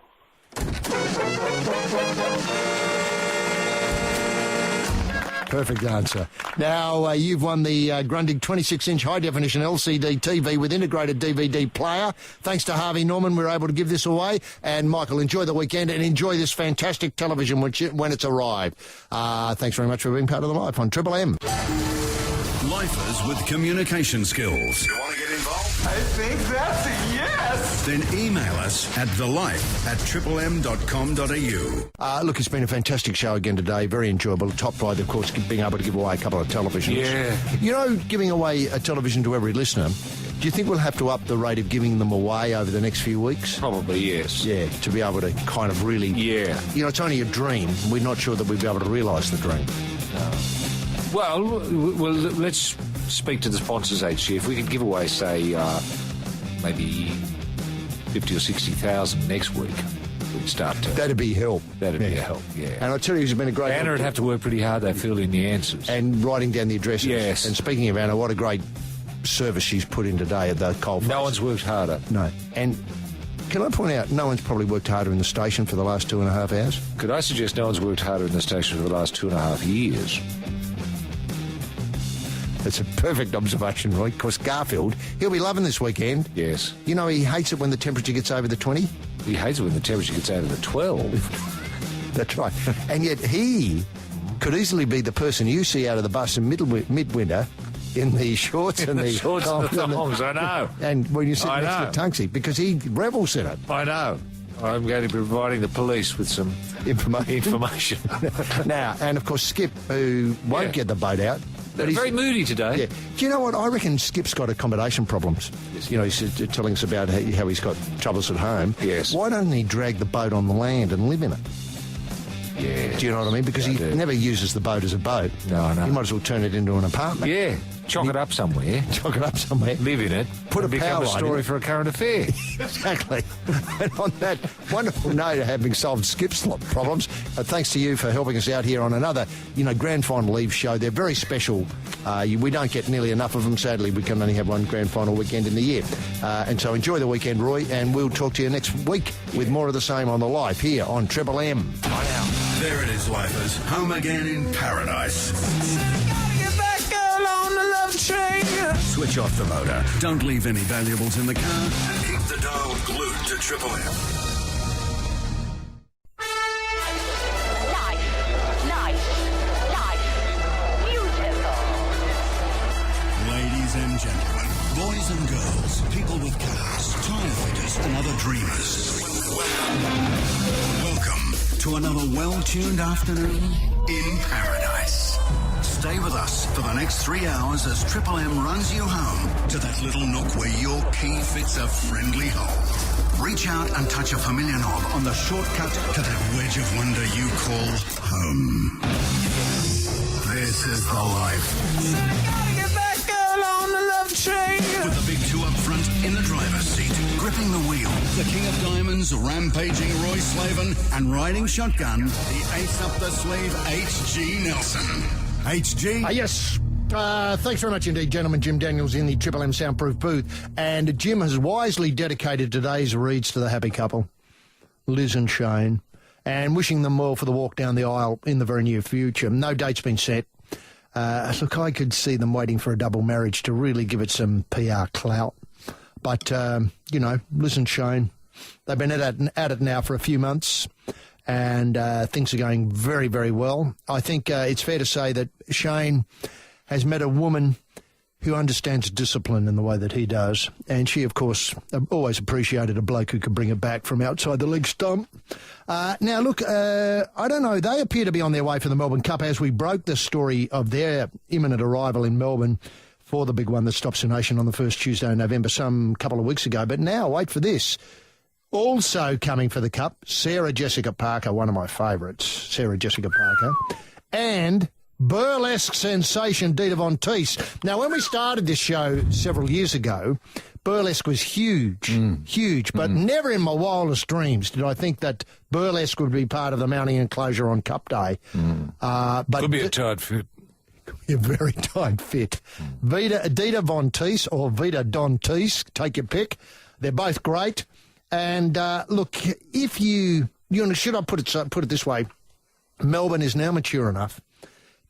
Perfect answer. Now, you've won the Grundig 26-inch high-definition LCD TV with integrated DVD player. Thanks to Harvey Norman, we're able to give this away. And, Michael, enjoy the weekend and enjoy this fantastic television when it's arrived. Thanks very much for being part of the Life on Triple M. Lifers with communication skills. You want to get involved? I think that's a yes. Then email us at thelife@triplem.com.au. Look, it's been a fantastic show again today. Very enjoyable. Topped by, of course, being able to give away a couple of televisions. Yeah. You know, giving away a television to every listener, do you think we'll have to up the rate of giving them away over the next few weeks? Probably, yes. Yeah, to be able to kind of really... Yeah. You know, it's only a dream. We're not sure that we'll be able to realise the dream. Well, let's speak to the sponsors, HG. If we could give away, say, maybe 50 or 60,000 next week, we'd start to... That'd be help. That'd be a help, yeah. And I tell you, it's been a great... Anna would have to work pretty hard, they fill in the answers. And writing down the addresses. Yes. And speaking of Anna, what a great service she's put in today at the coalface. No one's worked harder. No. And can I point out, no one's probably worked harder in the station for the last 2.5 hours? Could I suggest no one's worked harder in the station for the last 2.5 years? That's a perfect observation, Roy. Of course, Garfield, he'll be loving this weekend. Yes. You know, he hates it when the temperature gets over the 20. He hates it when the temperature gets over the 12. That's right. And yet he could easily be the person you see out of the bus in midwinter in the shorts and the shorts and the thongs, I know. And when you sit I next to Tunksy, because he revels in it. I know. I'm going to be providing the police with some information. Now, and of course, Skip, who won't get the boat out. They're very moody today. Yeah. Do you know what? I reckon Skip's got accommodation problems. You know, he's telling us about how he's got troubles at home. Yes. Why don't he drag the boat on the land and live in it? Yeah. Do you know what I mean? Because he never uses the boat as a boat. No, I know. He might as well turn it into an apartment. Yeah. Chalk it up somewhere. Chalk it up somewhere. Live in it. Put a become power a line story in it. for a current affair. Exactly. And on that wonderful note of having solved Skip's problems, thanks to you for helping us out here on another, grand final eve show. They're very special. We don't get nearly enough of them. Sadly, we can only have one grand final weekend in the year. And so enjoy the weekend, Roy, and we'll talk to you next week with more of the same on the live here on Triple M. Bye now. There it is, lifers. Home again in paradise. Switch off the motor. Don't leave any valuables in the car. And keep the dial glued to Triple M. Life. Beautiful. Ladies and gentlemen, boys and girls, people with cars, tyre fitters and other dreamers. Welcome to another well-tuned afternoon in paradise. Stay with us for the next 3 hours as Triple M runs you home to that little nook where your key fits a friendly hole. Reach out and touch a familiar knob on the shortcut to that wedge of wonder you call home. This is the life. With the big two up front in the driver's seat, gripping the wheel, the king of diamonds, rampaging Roy Slavin, and riding shotgun, the ace up the sleeve, H.G. Nelson. HG? Yes. Thanks very much indeed, gentlemen. Jim Daniels in the Triple M soundproof booth. And Jim has wisely dedicated today's reads to the happy couple, Liz and Shane, and wishing them well for the walk down the aisle in the very near future. No date's been set. Look, I could see them waiting for a double marriage to really give it some PR clout. But, Liz and Shane, they've been at it now for a few months. And things are going very, very well. I think it's fair to say that Shane has met a woman who understands discipline in the way that he does. And she, of course, always appreciated a bloke who could bring it back from outside the leg stump. Now, look, I don't know. They appear to be on their way for the Melbourne Cup as we broke the story of their imminent arrival in Melbourne for the big one that stops the nation on the first Tuesday in November some couple of weeks ago. But now, wait for this. Also coming for the Cup, Sarah Jessica Parker, one of my favourites, Sarah Jessica Parker, and burlesque sensation Dita Von Teese. Now, when we started this show several years ago, burlesque was huge, but never in my wildest dreams did I think that burlesque would be part of the mounting enclosure on Cup Day. But could be a tight fit. A very tight fit. Dita Von Teese or Vita Don Teese, take your pick. They're both great. And look, if should I put it this way? Melbourne is now mature enough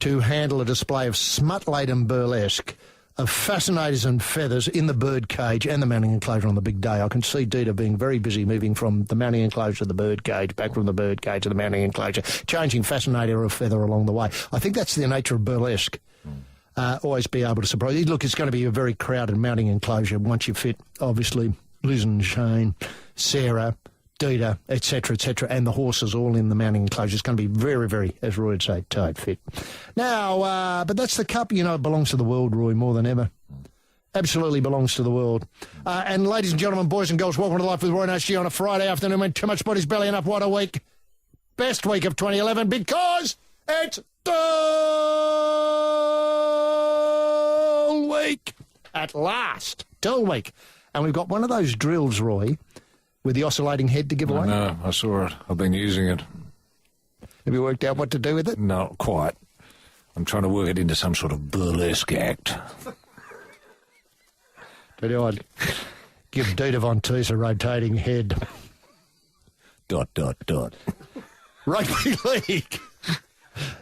to handle a display of smut-laden burlesque of fascinators and feathers in the bird cage and the mounting enclosure on the big day. I can see Dita being very busy moving from the mounting enclosure to the bird cage, back from the bird cage to the mounting enclosure, changing fascinator or feather along the way. I think that's the nature of burlesque. Always be able to surprise you. Look, it's going to be a very crowded mounting enclosure once you fit, obviously, Liz and Shane, Sarah, Dita, etc., and the horses all in the mounting enclosure. It's going to be very, very, as Roy would say, tight fit. Now, but that's the Cup, it belongs to the world, Roy, more than ever. Absolutely belongs to the world. And ladies and gentlemen, boys and girls, welcome to Life with Roy and HG on a Friday afternoon when too much body's bellying up. What a week. Best week of 2011 because it's Dull Week. At last. Dull Week. And we've got one of those drills, Roy, with the oscillating head to give away. No, I saw it. I've been using it. Have you worked out what to do with it? Not quite. I'm trying to work it into some sort of burlesque act. But I'd give Dita Von Teese a rotating head. ... Rugby League.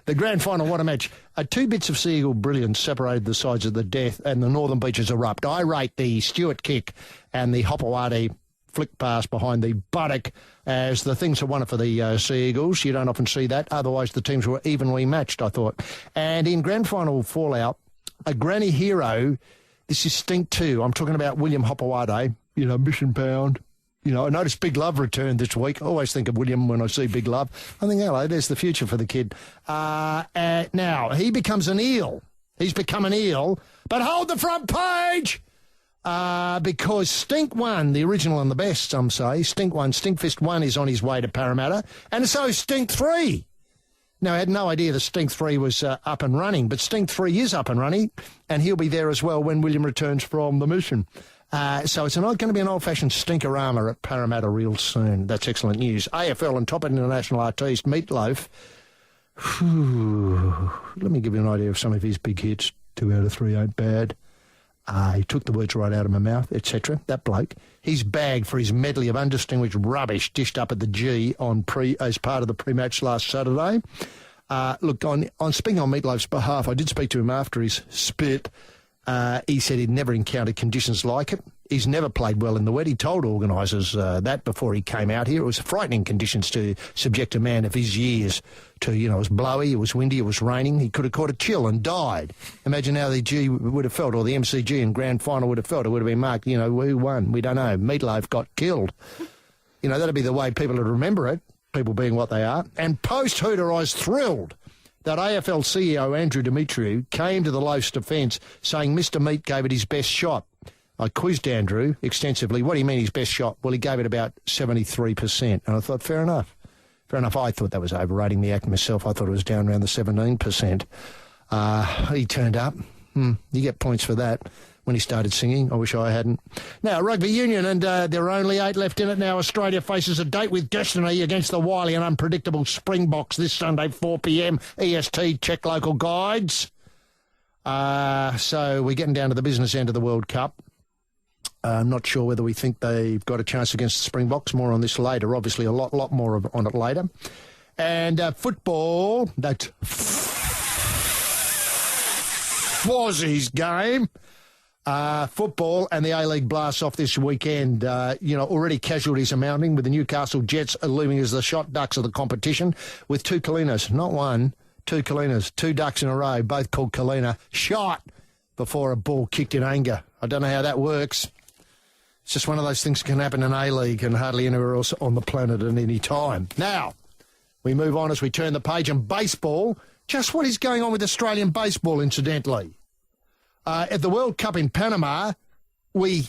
The grand final, what a match. 2 bits of Sea Eagle brilliance separated the sides of the Death and the Northern Beaches erupt. I rate the Stewart kick and the Hopewadi flick pass behind the buttock as the things are won for the Sea Eagles. You don't often see that. Otherwise, the teams were evenly matched, I thought. And in grand final fallout, a granny hero, this is Stink 2. I'm talking about William Hopewade, Mission Pound. I noticed Big Love returned this week. I always think of William when I see Big Love. I think, hello, there's the future for the kid. Now, he becomes an eel. He's become an eel. But hold the front page! Because Stink 1, the original and the best, some say, Stink 1, Stinkfist 1 is on his way to Parramatta, and so is Stink 3. Now, I had no idea that Stink 3 was up and running, but Stink 3 is up and running, and he'll be there as well when William returns from the mission. So it's going to be an old-fashioned stinkerama at Parramatta real soon. That's excellent news. AFL and top international artiste Meatloaf. Let me give you an idea of some of his big hits. 2 out of 3 ain't bad. He took the words right out of my mouth, etc. That bloke. He's bagged for his medley of undistinguished rubbish dished up at the G as part of the pre-match last Saturday. Look, on speaking on Meatloaf's behalf, I did speak to him after his spit. He said he'd never encountered conditions like it. He's never played well in the wet. He told organisers that before he came out here. It was frightening conditions to subject a man of his years to, it was blowy, it was windy, it was raining. He could have caught a chill and died. Imagine how the G would have felt, or the MCG in grand final would have felt. It would have been marked, who won? We don't know. Meatloaf got killed. That'd be the way people would remember it, people being what they are. And post-Hooter, I was thrilled that AFL CEO Andrew Demetriou came to the Loaf's defence saying Mr. Meat gave it his best shot. I quizzed Andrew extensively. What do you mean his best shot? Well, he gave it about 73%. And I thought, fair enough. Fair enough. I thought that was overrating the act myself. I thought it was down around the 17%. He turned up. You get points for that. When he started singing, I wish I hadn't. Now, rugby union, and there are only 8 left in it now. Australia faces a date with destiny against the wily and unpredictable Springboks this Sunday, 4 p.m. EST. Check local guides. So we're getting down to the business end of the World Cup. I'm not sure whether we think they've got a chance against the Springboks. More on this later. Obviously, a lot more on it later. And football, that's Fozzie's game. Football and the A-League blasts off this weekend. Already casualties are mounting with the Newcastle Jets looming as the shot ducks of the competition with 2 Kalinas, not one, 2 Kalinas, 2 ducks in a row, both called Kalina, shot before a ball kicked in anger. I don't know how that works. It's just one of those things that can happen in A-League and hardly anywhere else on the planet at any time. Now, we move on as we turn the page on baseball. Just what is going on with Australian baseball, incidentally? At the World Cup in Panama, we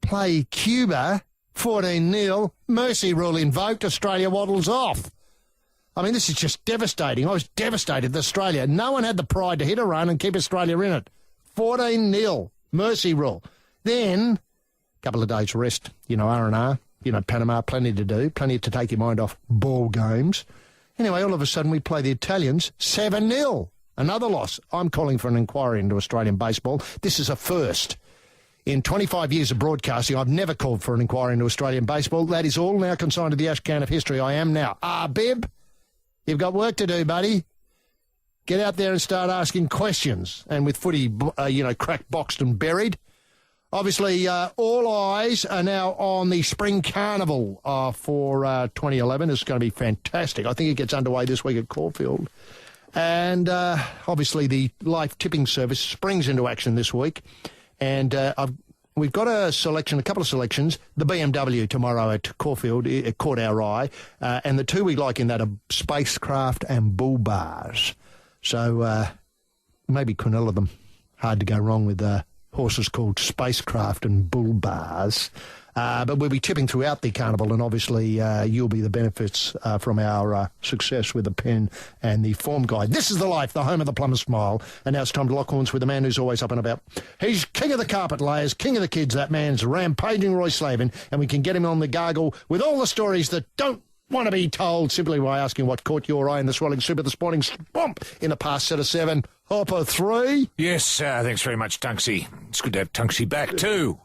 play Cuba 14-0. Mercy rule invoked. Australia waddles off. I mean, this is just devastating. I was devastated that Australia. No one had the pride to hit a run and keep Australia in it. 14-0. Mercy rule. Then, a couple of days rest. R&R. Panama, plenty to do. Plenty to take your mind off ball games. Anyway, all of a sudden we play the Italians 7-0. Another loss. I'm calling for an inquiry into Australian baseball. This is a first. In 25 years of broadcasting, I've never called for an inquiry into Australian baseball. That is all now consigned to the ash can of history. I am now. Bib, you've got work to do, buddy. Get out there and start asking questions. And with footy, cracked, boxed and buried. Obviously, all eyes are now on the Spring Carnival for 2011. It's going to be fantastic. I think it gets underway this week at Caulfield. And obviously the life tipping service springs into action this week. And we've got a couple of selections. The BMW tomorrow at Caulfield, it caught our eye. And the 2 we like in that are Spacecraft and Bull Bars. So maybe Quinella of them. Hard to go wrong with horses called Spacecraft and Bull Bars. But we'll be tipping throughout the carnival, and obviously you'll be the benefits from our success with the pen and the form guide. This is the life, the home of the plumber smile. And now it's time to lock horns with the man who's always up and about. He's king of the carpet layers, king of the kids. That man's rampaging Roy Slavin, and we can get him on the gargle with all the stories that don't want to be told simply by asking what caught your eye in the swelling soup of the sporting swamp in the past set of 7. Hopper 3. Yes, thanks very much, Tunksy. It's good to have Tunksy back too.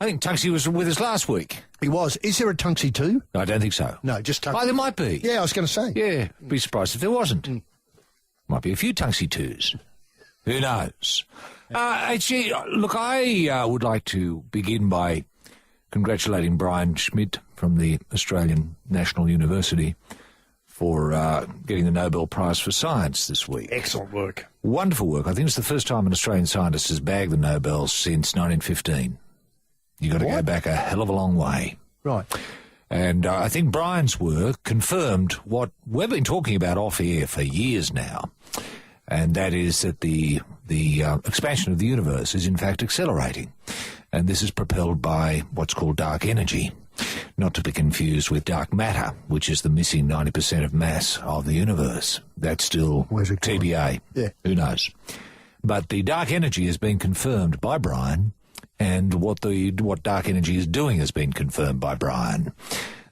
I think Tunksy was with us last week. He was. Is there a Tunksy too? No, I don't think so. No, just Tunksy. Oh, there might be. Yeah, I was going to say. Yeah, be surprised if there wasn't. Might be a few Tunksy twos. Who knows? Look, I would like to begin by congratulating Brian Schmidt from the Australian National University for getting the Nobel Prize for Science this week. Excellent work. Wonderful work. I think it's the first time an Australian scientist has bagged the Nobel since 1915. You've got to go back a hell of a long way. Right. And I think Brian's work confirmed what we've been talking about off-air for years now, and that is that the expansion of the universe is in fact accelerating. And this is propelled by what's called dark energy, not to be confused with dark matter, which is the missing 90% of mass of the universe. That's still TBA. Yeah. Who knows? But the dark energy has been confirmed by Brian, and what dark energy is doing has been confirmed by Brian.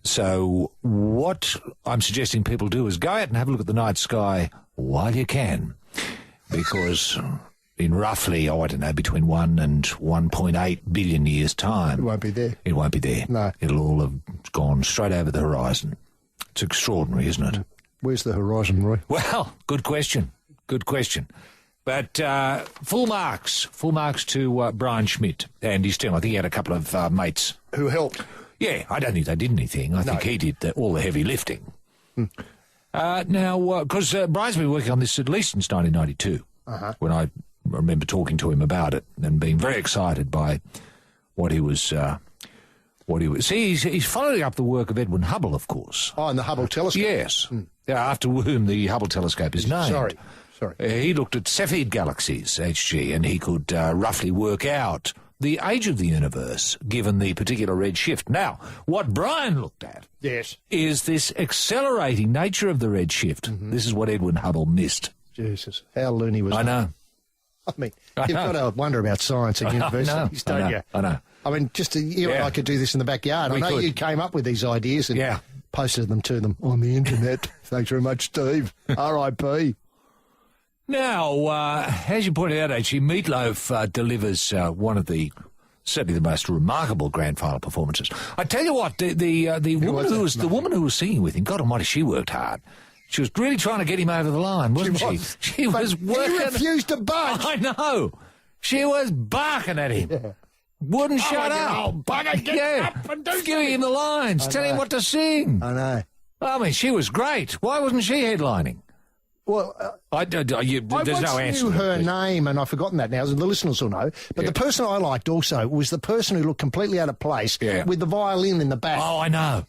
So what I'm suggesting people do is go out and have a look at the night sky while you can, because in roughly, between 1 and 1.8 billion years' time... It won't be there. It won't be there. No. It'll all have gone straight over the horizon. It's extraordinary, isn't it? Where's the horizon, Roy? Well, good question. Good question. But full marks to Brian Schmidt and his team. I think he had a couple of mates. Who helped? Yeah, I don't think they did anything. I think he did all the heavy lifting. Now, because Brian's been working on this at least since 1992, when I remember talking to him about it and being very excited by what he was. See, he's following up the work of Edwin Hubble, of course. Oh, and the Hubble telescope. Yes, after whom the Hubble telescope is named. Sorry. He looked at Cepheid galaxies, HG, and he could roughly work out the age of the universe given the particular redshift. Now, what Brian looked at is this accelerating nature of the redshift. This is what Edwin Hubble missed. Jesus, how loony was that? I know. I mean, you've got to wonder about science at universities, don't you? I know. I mean, just you and I could do this in the backyard. I know you came up with these ideas and posted them to them on the internet. Thanks very much, Steve. R.I.P. Now, as you pointed out, actually, Meatloaf delivers certainly the most remarkable grand final performances. I tell you what, the woman who was singing with him, God Almighty, she worked hard. She was really trying to get him over the line, wasn't she? She was working. He refused to budge. I know. She was barking at him. Yeah. Wouldn't shut up. Bugger, up and do giving him the lines, telling him what to sing. I know. I mean, she was great. Why wasn't she headlining? Well, there's no answer. I knew her name, and I've forgotten that now, the listeners will know. But the person I liked also was the person who looked completely out of place with the violin in the back. Oh, I know.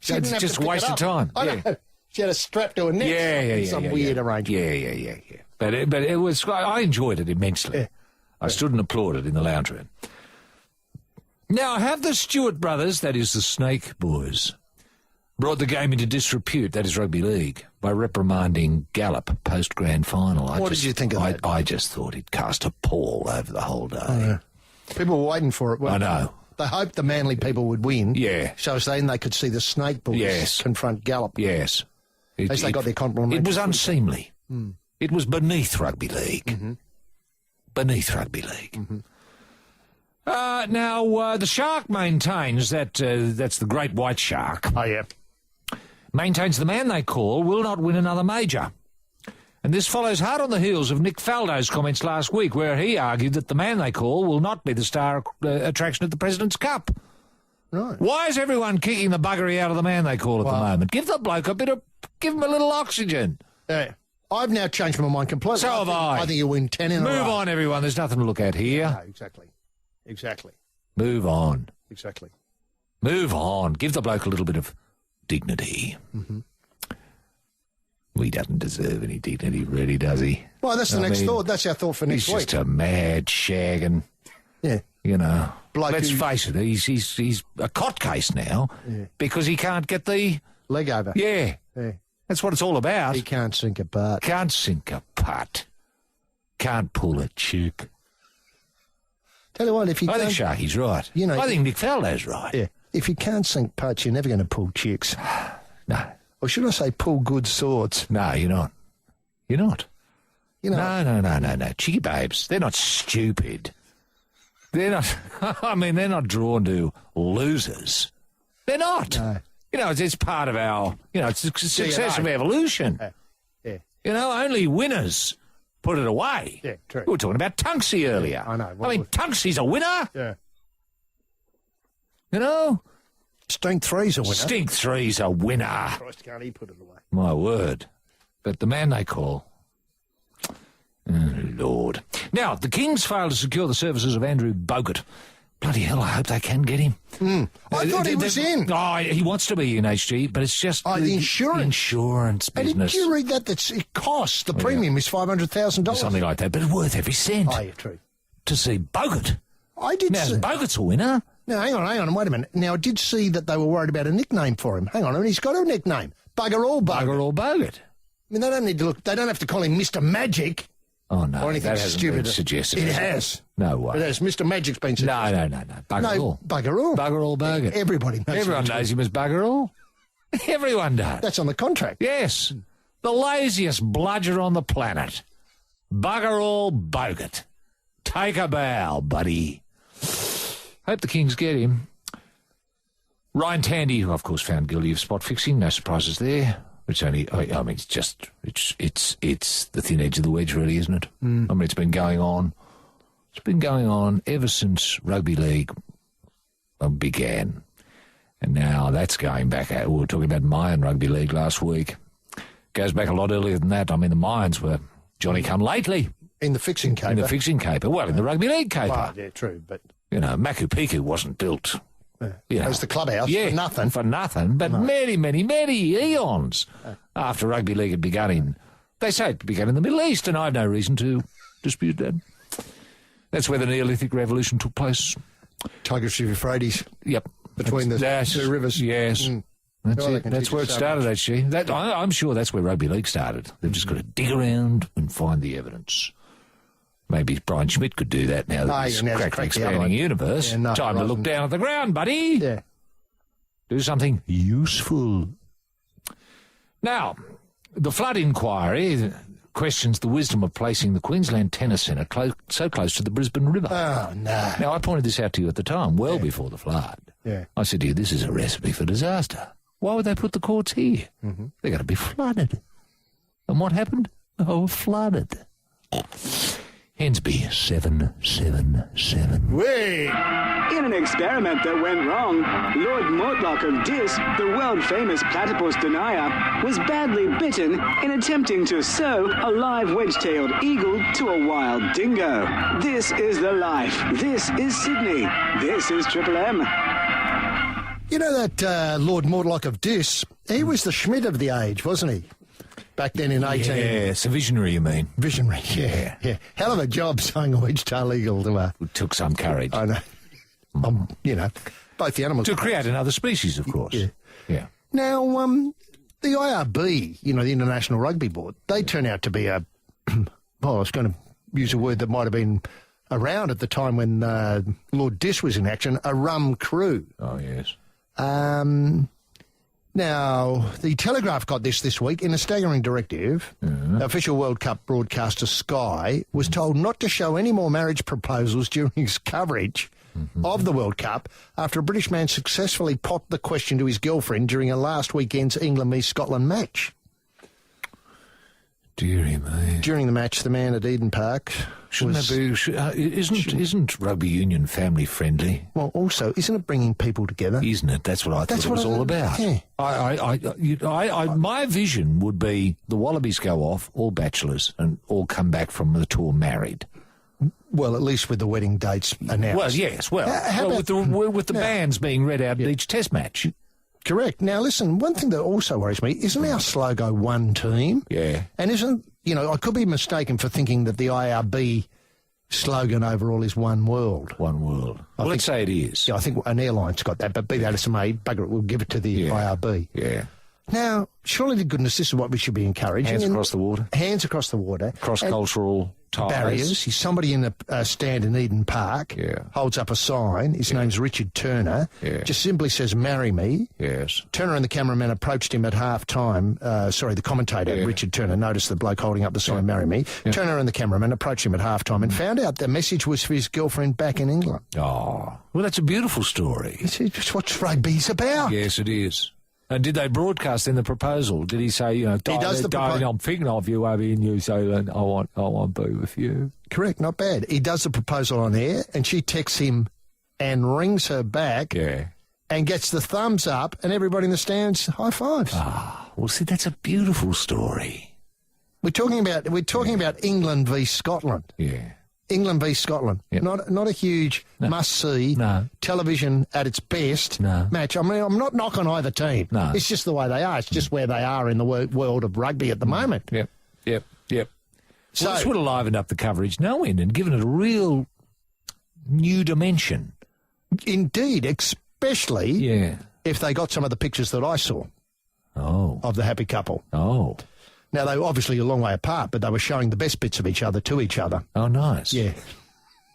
It's just a waste of time. I know. She had a strap to her neck. Some weird arrangement. Yeah. But it was. I enjoyed it immensely. Yeah. I stood and applauded in the lounge room. Now, have the Stewart brothers, that is the Snake Boys, brought the game into disrepute, that is rugby league, by reprimanding Gallup post-grand final? What did you think of that? I just thought he'd cast a pall over the whole day. People were waiting for it. I know. They hoped the Manly people would win. Yeah. So then they could see the Snake Boys confront Gallup. Yes. At least they got their compliment. It was unseemly. It was beneath rugby league. Beneath rugby league. Now, the Shark maintains that that's the Great White Shark. Oh, yeah. Maintains the man they call will not win another major. And this follows hard on the heels of Nick Faldo's comments last week, where he argued that the man they call will not be the star attraction at the President's Cup. Right. Why is everyone kicking the buggery out of the man they call at the moment? Give the bloke give him a little oxygen. Yeah. I've now changed my mind completely. So have I. I think you'll win 10 in a row. Move on, everyone. There's nothing to look at here. No, exactly. Move on. Exactly. Move on. Give the bloke a little bit of dignity. He doesn't deserve any dignity, really, does he? Well, that's the next thought. That's our thought for next week. He's just a mad shagging. Yeah. You know. Bloke let's face it, he's a cot case now because he can't get the leg over. Yeah. That's what it's all about. He can't sink a putt. Can't sink a putt. Can't pull a chick. Tell you what, if you I think Sharky's right. You know, I think Nick Faldo's right. Yeah. If you can't sink putts, you're never going to pull chicks. No. Or should I say pull good swords? No, you're not. You're not. You know. No. Chicky babes, they're not stupid. They're not, I mean, they're not drawn to losers. They're not. No. You know, it's part of our, it's the success of evolution. Yeah. You know, only winners put it away. Yeah, true. We were talking about Tunksy earlier. I know. Tunksy's a winner. Yeah. You know? Stink 3's a winner. Stink 3's a winner. Christ, can't he put it away? My word. But the man they call... Oh, Lord. Now, the Kings failed to secure the services of Andrew Bogut. Bloody hell, I hope they can get him. I thought he was in. Oh, he wants to be in HG, but it's just... The insurance. Insurance And business. did you read that? It costs. The premium is $500,000. Something like that, but it's worth every cent. Oh, yeah, true. To see Bogut. I did Now, see... Bogut's a winner. Now, hang on, wait a minute. Now, I did see that they were worried about a nickname for him. Hang on, and he's got a nickname. Bugger all Bogut. Bugger all Bogut. I mean, they don't need to look... They don't have to call him Mr. Magic Oh, no. or anything that hasn't stupid. been suggested. It has has. No way. It has. Mr. Magic's been suggested. No. Bugger all. Bugger all. Bugger all Bogut. Everybody knows Everyone him. knows him as Bugger all. Everyone does. That's on the contract. Yes. The laziest bludger on the planet. Bugger all Bogut. Take a bow, buddy. Hope the Kings get him. Ryan Tandy, who of course found guilty of spot fixing. No surprises there. It's only, I mean, it's just, it's the thin edge of the wedge, really, isn't it? I mean, it's been going on. It's been going on ever since rugby league began. And now that's going back. We were talking about Mayan rugby league last week. Goes back a lot earlier than that. I mean, the Mayans were Johnny come lately. In the fixing caper. In the fixing caper. Well, in the rugby league caper. Well, yeah, true, but... You know, Maku Piku wasn't built... You know, as the clubhouse, yeah, for nothing. For nothing, but many eons after rugby league had begun in... They say it began in the Middle East, and I have no reason to dispute that. That's where the Neolithic Revolution took place. Tigris Euphrates. Yep. Between the two rivers. Yes. That's Well, it. That's where it started, actually. I'm sure that's where rugby league started. They've just got to dig around and find the evidence. Maybe Brian Schmidt could do that now that he's cracked the expanding universe. Yeah, Time to look down at the ground, buddy. Yeah. Do something useful. Now, the flood inquiry questions the wisdom of placing the Queensland Tennis Centre so close to the Brisbane River. Oh, no. Now, I pointed this out to you at the time, before the flood. Yeah. I said to you, this is a recipe for disaster. Why would they put the courts here? Mm-hmm. They're going to be flooded. And what happened? Oh, flooded. Hensby 777. Wait. In an experiment that went wrong, Lord Mortlock of Dis, the world-famous platypus denier, was badly bitten in attempting to sew a live wedge-tailed eagle to a wild dingo. This is the life. This is Sydney. This is Triple M. You know that Lord Mortlock of Dis, he was the Schmidt of the age, wasn't he? Back then in 18... Yes, a visionary, you mean? Visionary, yeah. Hell of a job sewing a wedge-tail eagle to a... It took some courage. I know. You know, both the animals... To create another species, of course. Yeah. Now, the IRB, you know, the International Rugby Board, they turn out to be a... Well, I was going to use a word that might have been around at the time when Lord Dis was in action, a rum crew. Oh, yes. Now, the Telegraph got this week in a staggering directive. Official World Cup broadcaster Sky was told not to show any more marriage proposals during his coverage of the World Cup after a British man successfully popped the question to his girlfriend during a last weekend's England v Scotland match. Deary me. During the match, the man at Eden Park... Isn't rugby union family friendly? Well, also, isn't it bringing people together? Isn't it? That's what I thought it was all about. Yeah. My vision would be the Wallabies go off, all bachelors, and all come back from the tour married. Well, at least with the wedding dates announced. Well, yes. Well, with the bands being read out at each test match. Correct. Now, listen, one thing that also worries me, isn't our slogan one team? Yeah. And isn't, you know, I could be mistaken for thinking that the IRB slogan overall is one world. One world. Well, let's say it is. Yeah, I think an airline's got that, but be that as it may, bugger it, we'll give it to the IRB. Yeah. Now, surely to goodness, this is what we should be encouraging. Hands across the water. Hands across the water. Cross-cultural ties. Barriers. He's somebody in a stand in Eden Park. Yeah. Holds up a sign. His name's Richard Turner. Yeah. Just simply says, "Marry me." Yes. Turner and the cameraman approached him at half-time. The commentator, Richard Turner, noticed the bloke holding up the sign, "Marry me." Yeah. Turner and the cameraman approached him at half-time and found out the message was for his girlfriend back in England. Oh, well, that's a beautiful story. It's what rugby's about. Yes, it is. And did they broadcast in the proposal? Did he say, you know, darling, I'm thinking of you over in New Zealand. I want to be with you. Correct, not bad. He does the proposal on air, and she texts him and rings her back. Yeah. and gets the thumbs up, and everybody in the stands high fives. Well, see, that's a beautiful story. We're talking about England v Scotland. Yeah. England v Scotland. Yep. Not a huge must-see television at its best match. I mean, I'm not knocking either team. No. It's just the way they are. It's just where they are in the world of rugby at the moment. Yep. So Well, this would have livened up the coverage no end and given it a real new dimension. indeed, especially Yeah. if they got some of the pictures that I saw of the happy couple. Oh. Now, they were obviously a long way apart, but they were showing the best bits of each other to each other. Oh, nice. Yeah.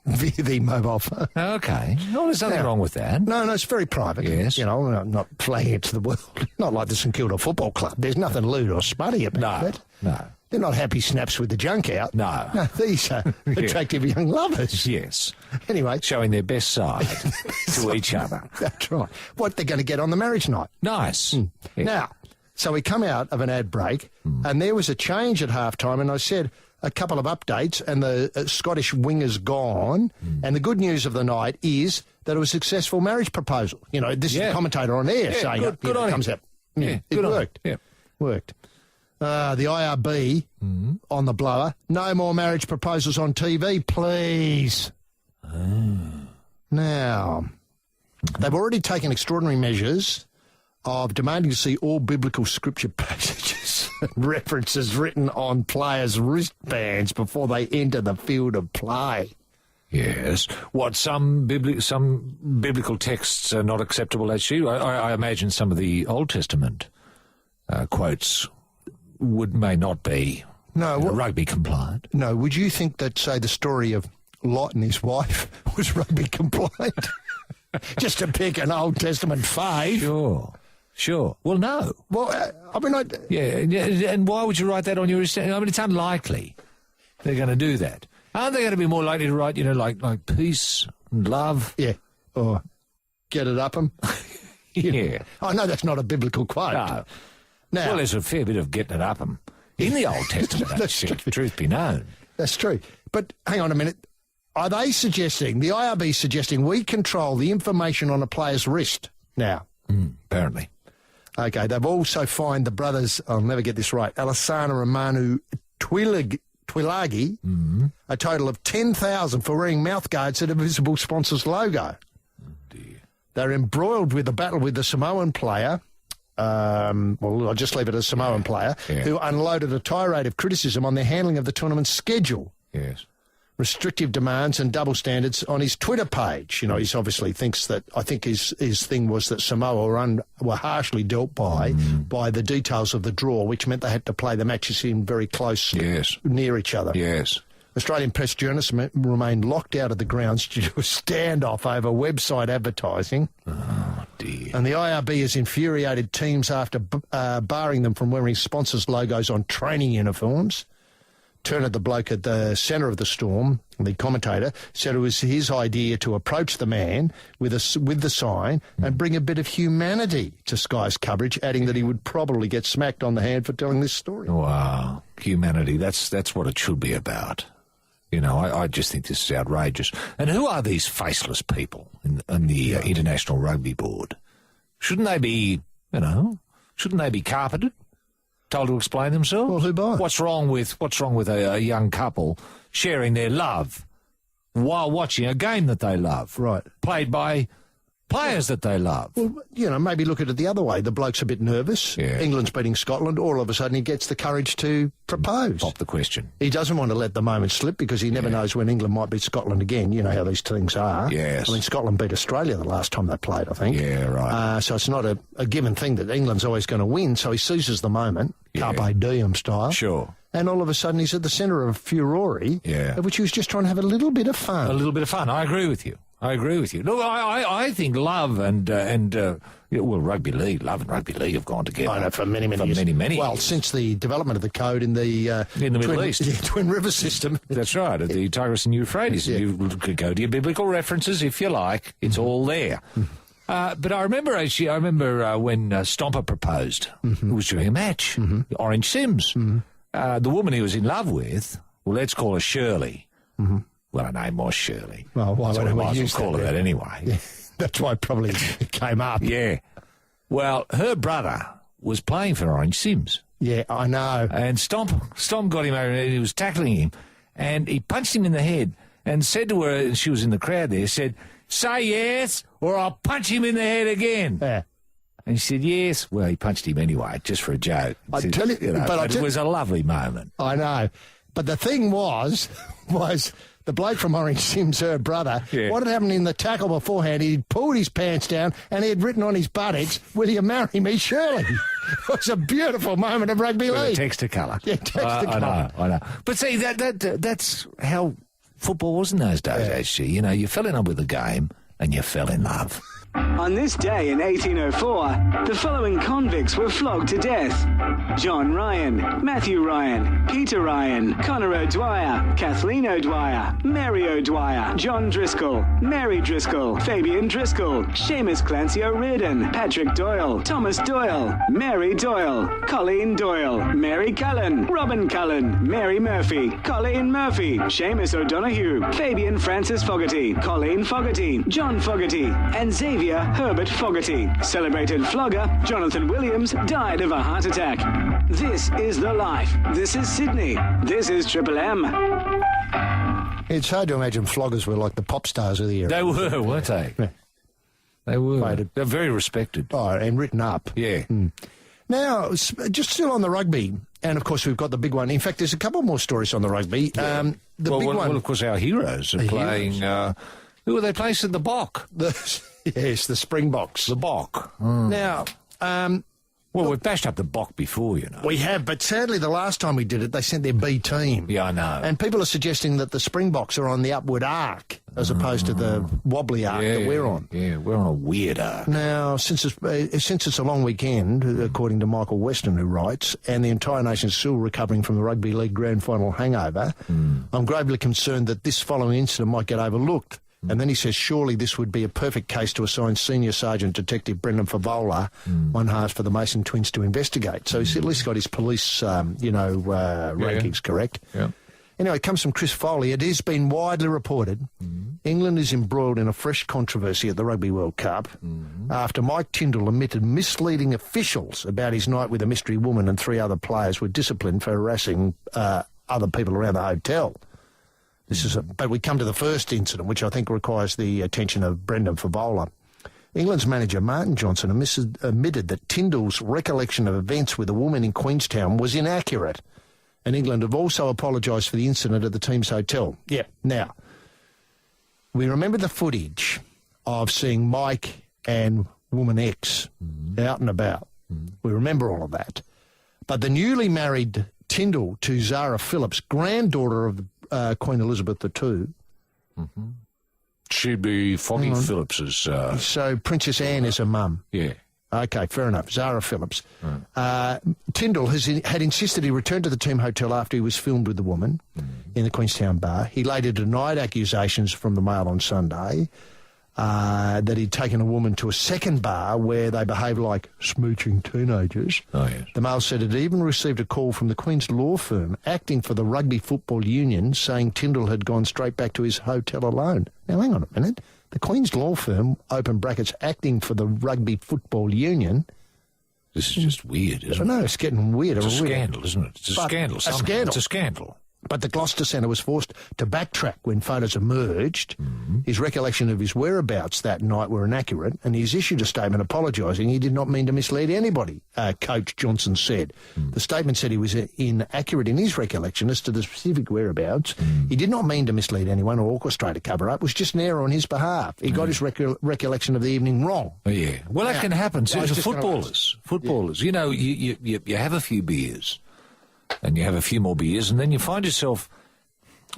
Via the mobile phone. Okay. Well, there's nothing wrong with that. No, it's very private. Yes. You know, I'm not flagging it to the world. Not like the St Kilda Football Club. There's nothing lewd or smutty about it. No. They're not happy snaps with the junk out. No. These are attractive young lovers. Yes. Anyway. Showing their best side to each other. That's right. What they're going to get on the marriage night. Nice. Yeah. Now, so we come out of an ad break, and there was a change at halftime, and I said a couple of updates, and the Scottish winger's gone, and the good news of the night is that it was a successful marriage proposal. You know, this is the commentator on air saying good on it comes him. out. Yeah, it good on worked. him. Yeah. Worked. The IRB on the blower. No more marriage proposals on TV, please. Now, they've already taken extraordinary measures of demanding to see all biblical scripture passages and references written on players' wristbands before they enter the field of play. Yes. What, some biblical texts are not acceptable, actually? I imagine some of the Old Testament quotes may not be rugby compliant. No, would you think that, say, the story of Lot and his wife was rugby compliant? Just to pick an Old Testament fave. Sure. Well, no. Well, I mean, and why would you write that on your... I mean, it's unlikely they're going to do that. Aren't they going to be more likely to write, like peace and love? Yeah. Or get it up 'em. Yeah. I know that's not a biblical quote. No. Now, Well, there's a fair bit of getting it up 'em in the Old Testament, That's actually, true. truth be known. that's true. But hang on a minute. Are they suggesting, the IRB suggesting, we control the information on a player's wrist now? Apparently. Okay, they've also fined the brothers, I'll never get this right, Alessandro and Manu Twilagi, a total of $10,000 for wearing mouthguards at a visible sponsor's logo. Oh, dear. They're embroiled with a battle with the Samoan player, I'll just leave it as Samoan player, who unloaded a tirade of criticism on their handling of the tournament's schedule. Yes. Restrictive demands and double standards on his Twitter page. You know, he obviously thinks that, I think his thing was that Samoa were harshly dealt by the details of the draw, which meant they had to play the matches in very close, near each other. Yes. Australian press journalists remained locked out of the grounds due to a standoff over website advertising. Oh, dear. And the IRB has infuriated teams after barring them from wearing sponsors' logos on training uniforms. Turner, the bloke at the centre of the storm, the commentator, said it was his idea to approach the man with the sign and bring a bit of humanity to Sky's coverage, adding that he would probably get smacked on the hand for telling this story. Wow. Humanity, that's what it should be about. You know, I just think this is outrageous. And who are these faceless people in the International Rugby Board? Shouldn't they be, carpeted? Told to explain themselves? Well, who by? What's wrong with a young couple sharing their love while watching a game that they love? Right. Played by players that they love. Well, maybe look at it the other way. The bloke's a bit nervous. Yeah. England's beating Scotland. All of a sudden he gets the courage to propose. Pop the question. He doesn't want to let the moment slip because he never knows when England might beat Scotland again. You know how these things are. Yes. I mean, Scotland beat Australia the last time they played, I think. Yeah, right. So it's not a given thing that England's always going to win, so he seizes the moment, carpe diem style. Sure. And all of a sudden he's at the centre of furore, of which he was just trying to have a little bit of fun. A little bit of fun. I agree with you. Look, I think love and rugby league, love and rugby league have gone together. I know, for many years. Well, years. since the development of the code in the Middle East. Twin River system. That's right, at the Tigris and Euphrates. Yeah. You could go to your biblical references if you like. It's all there. But I remember when Stomper proposed. It was during a match. Orange Sims. The woman he was in love with, well, let's call her Shirley. Well, her name was Shirley. Well, why so don't we might as well use call that, her that anyway. That's why probably it came up. Yeah. Well, her brother was playing for Orange Sims. Yeah, I know. And Stomp got him over and he was tackling him. And he punched him in the head and said to her, and she was in the crowd there, said, "Say yes, or I'll punch him in the head again." Yeah. And she said, yes. Well, he punched him anyway, just for a joke. I tell you, but it was a lovely moment. I know. But the thing was the bloke from Orange Sims, her brother, what had happened in the tackle beforehand, he'd pulled his pants down and he had written on his buttocks, "Will you marry me, Shirley?" It was a beautiful moment of rugby league. Technicolor. Yeah, Technicolor. I know. But see, that's how football was in those days, actually. You know, you fell in love with the game and you fell in love. On this day in 1804, the following convicts were flogged to death: John Ryan, Matthew Ryan, Peter Ryan, Connor O'Dwyer, Kathleen O'Dwyer, Mary O'Dwyer, John Driscoll, Mary Driscoll, Fabian Driscoll, Seamus Clancy O'Riordan, Patrick Doyle, Thomas Doyle, Mary Doyle, Colleen Doyle, Mary Cullen, Robin Cullen, Mary Murphy, Colleen Murphy, Seamus O'Donoghue, Fabian Francis Fogarty, Colleen Fogarty, John Fogarty, and Xavier Herbert Fogarty. Celebrated flogger Jonathan Williams died of a heart attack. This is the life. This is Sydney. This is Triple M. It's hard to imagine floggers were like the pop stars of the era. They were, weren't they? Yeah. They were. Rated. They're very respected. Oh, and written up. Yeah. Now, just still on the rugby, and of course we've got the big one. In fact, there's a couple more stories on the rugby. The big one. Well, of course, our heroes are playing. Who were they placed in the Bock? Yes, the Springboks. The Bock. Now, well, we've bashed up the Bock before, you know. we have, but sadly the last time we did it, they sent their B team. Yeah, I know. And people are suggesting that the Springboks are on the upward arc as opposed to the wobbly arc that we're on. Yeah, we're on a weird arc. Now, since it's a long weekend, according to Michael Weston, who writes, and the entire nation's still recovering from the Rugby League Grand Final hangover, I'm gravely concerned that this following incident might get overlooked. And then he says, surely this would be a perfect case to assign Senior Sergeant Detective Brendan Favola, one half for the Mason twins, to investigate. So he's at least got his police, rankings correct. Yeah. Anyway, it comes from Chris Foley. It has been widely reported England is embroiled in a fresh controversy at the Rugby World Cup after Mike Tindall admitted misleading officials about his night with a mystery woman, and 3 other players were disciplined for harassing other people around the hotel. But we come to the first incident, which I think requires the attention of Brendan Favola. England's manager, Martin Johnson, admitted that Tindall's recollection of events with a woman in Queenstown was inaccurate. And England have also apologised for the incident at the team's hotel. Yeah. Now, we remember the footage of seeing Mike and woman X out and about. We remember all of that. But the newly married Tindall to Zara Phillips, granddaughter of Queen Elizabeth II. She'd be Foggy Phillips's... So Princess Anne is her mum. Yeah. Okay, fair enough. Zara Phillips. Tindall had insisted he returned to the team hotel after he was filmed with the woman in the Queenstown bar. He later denied accusations from the Mail on Sunday that he'd taken a woman to a second bar where they behaved like smooching teenagers. Oh, yes. The Mail said it even received a call from the Queen's law firm acting for the Rugby Football Union saying Tindall had gone straight back to his hotel alone. Now, hang on a minute. The Queen's law firm, open brackets, acting for the Rugby Football Union. This is just weird, isn't it? I know, it's getting weirder. It's a scandal, isn't it? It's a scandal. A scandal. It's a scandal. But the Gloucester Centre was forced to backtrack when photos emerged. His recollection of his whereabouts that night were inaccurate, and he's issued a statement apologising. He did not mean to mislead anybody, Coach Johnson said. The statement said he was inaccurate in his recollection as to the specific whereabouts. He did not mean to mislead anyone or orchestrate a cover-up. It was just an error on his behalf. He got his recollection of the evening wrong. Oh, yeah. Well, that can happen. See, I was to just footballers. You know, you have a few beers, and you have a few more beers, and then you find yourself,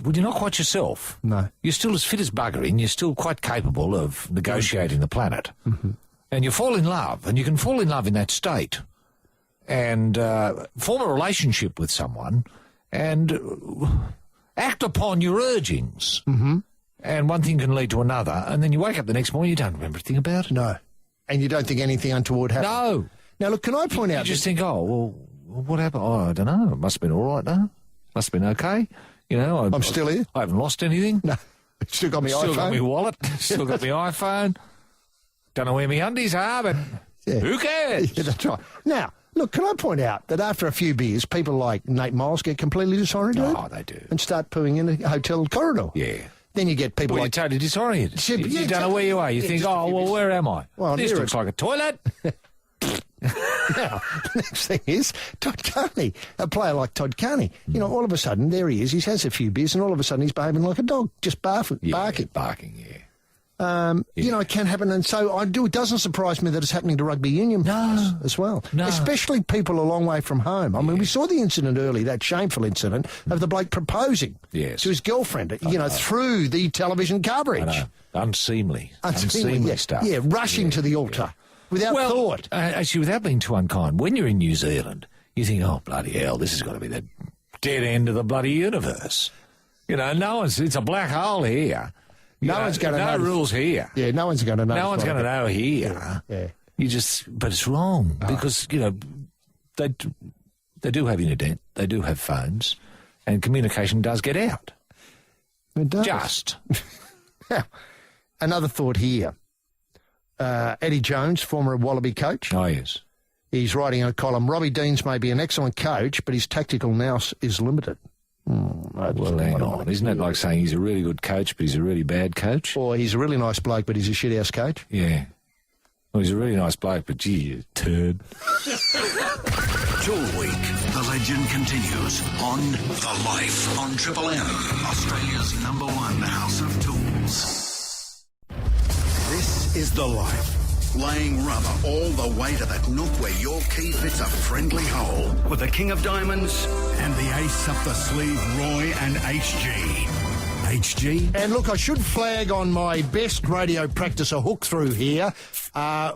well, you're not quite yourself. No. You're still as fit as buggery, and you're still quite capable of negotiating the planet. And you fall in love, and you can fall in love in that state, and form a relationship with someone, and act upon your urgings. And one thing can lead to another, and then you wake up the next morning, you don't remember anything about it. No. And you don't think anything untoward happened? No. Now, look, can I point out... You just think, oh, well, what happened? Oh, I don't know. It must have been all right now. Must have been okay. You know, I'm still here. I haven't lost anything. No. Still got my Still iPhone. got my wallet. Still got my iPhone. Don't know where my undies are, but who cares? Yeah, that's right. Now, look, can I point out that after a few beers, people like Nate Miles get completely disoriented? Oh, they do. And start pooing in a hotel corridor. Yeah. Then you get people Well, like... you're totally disoriented. Yeah, You don't know where you are. You think, just a oh, few well, bits. where am I? Well, this near looks it. like a toilet. Now, the next thing is Todd Carney, a player like Todd Carney. You know, all of a sudden, there he is. He has a few beers, and all of a sudden, he's behaving like a dog, just barking. Barking, yeah. You know, it can happen, and so it doesn't surprise me that it's happening to rugby union players as well. No. Especially people a long way from home. I mean, we saw the incident early, that shameful incident of the bloke proposing Yes. to his girlfriend, through the television coverage. I know. Unseemly Yeah. stuff. Yeah, rushing to the altar without thought. Actually, without being too unkind, when you're in New Zealand, you think, oh, bloody hell, this is going to be the dead end of the bloody universe. You know, it's a black hole here. No one's going to know. No rules here. Yeah, no one's going to know. No one's going to know here. Yeah. But it's wrong because, you know, they do have internet, they do have phones, and communication does get out. It does. Just. Now, another thought here. Eddie Jones, former Wallaby coach. Oh, yes. He's writing a column, Robbie Deans may be an excellent coach, but his tactical nous is limited. Well, hang on. Isn't it like saying he's a really good coach, but he's a really bad coach? Or he's a really nice bloke, but he's a shithouse coach. Yeah. Well, he's a really nice bloke, but gee, you turd. Tool Week. The legend continues on The Life on Triple M, Australia's #1 house of tools. This is The Life. Laying rubber all the way to that nook where your key fits a friendly hole. With the King of Diamonds and the ace up the sleeve, Roy and HG. HG? And look, I should flag on my best radio practice a hook through here,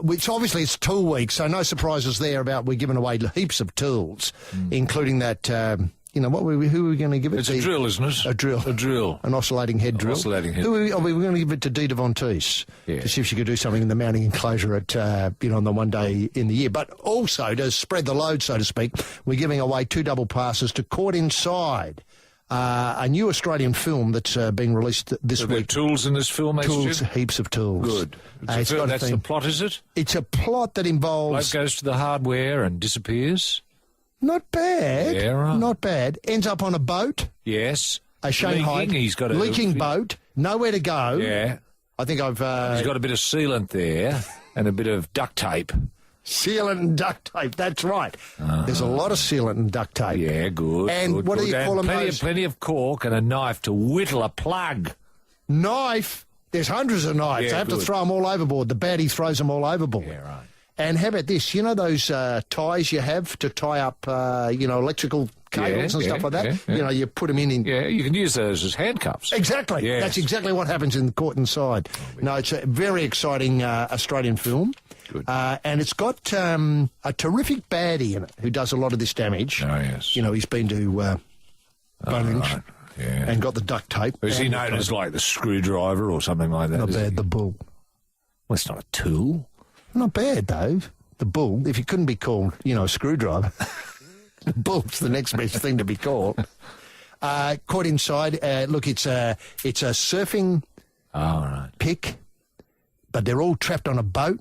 which obviously it's Tool Week, so no surprises there about we're giving away heaps of tools, including that, who are we going to give it It's to? a drill, isn't it? A drill. A drill. An oscillating head drill. Oscillating head. Are we going to give it to Dita Von Teese to see if she could do something in the mounting enclosure at, on the one day in the year. But also, to spread the load, so to speak, we're giving away 2 double passes to Caught Inside, a new Australian film that's being released this Are there week. tools in this film, Tools, HG? heaps of tools. Good. It's got a That's theme. the plot, is it? It's a plot that involves... Bloke goes to the hardware and disappears. Not bad. Yeah, right. Not bad. Ends up on a boat, Yes. a Shanghai Leaking. He's got a leaking boat, nowhere to go. Yeah. I think I've... He's got a bit of sealant there and a bit of duct tape. Sealant and duct tape, that's right. There's a lot of sealant and duct tape. Yeah, good. And good, what do good. you call them? And Those plenty of cork and a knife to whittle a plug. knife. There's hundreds of knives. Yeah, I have to good. throw them all overboard. The baddie throws them all overboard. Yeah, right. And how about this? You know those ties you have to tie up, electrical cables and stuff like that? yeah. You know, you put them in... Yeah, you can use those as handcuffs. Exactly. Yes. That's exactly what happens in Caught Inside. No, it's a very exciting Australian film. Good. And it's got a terrific baddie in it who does a lot of this damage. Oh, yes. You know, he's been to Bunnings Right. Yeah. and got the duct tape. Is he and known as like the screwdriver or something like that? Not is bad, he? the bull. Well, it's not a tool. Not bad, though. The bull, if it couldn't be called, a screwdriver, the bull's the next best thing to be called. Caught Inside, look, it's a surfing All right. pick, but they're all trapped on a boat.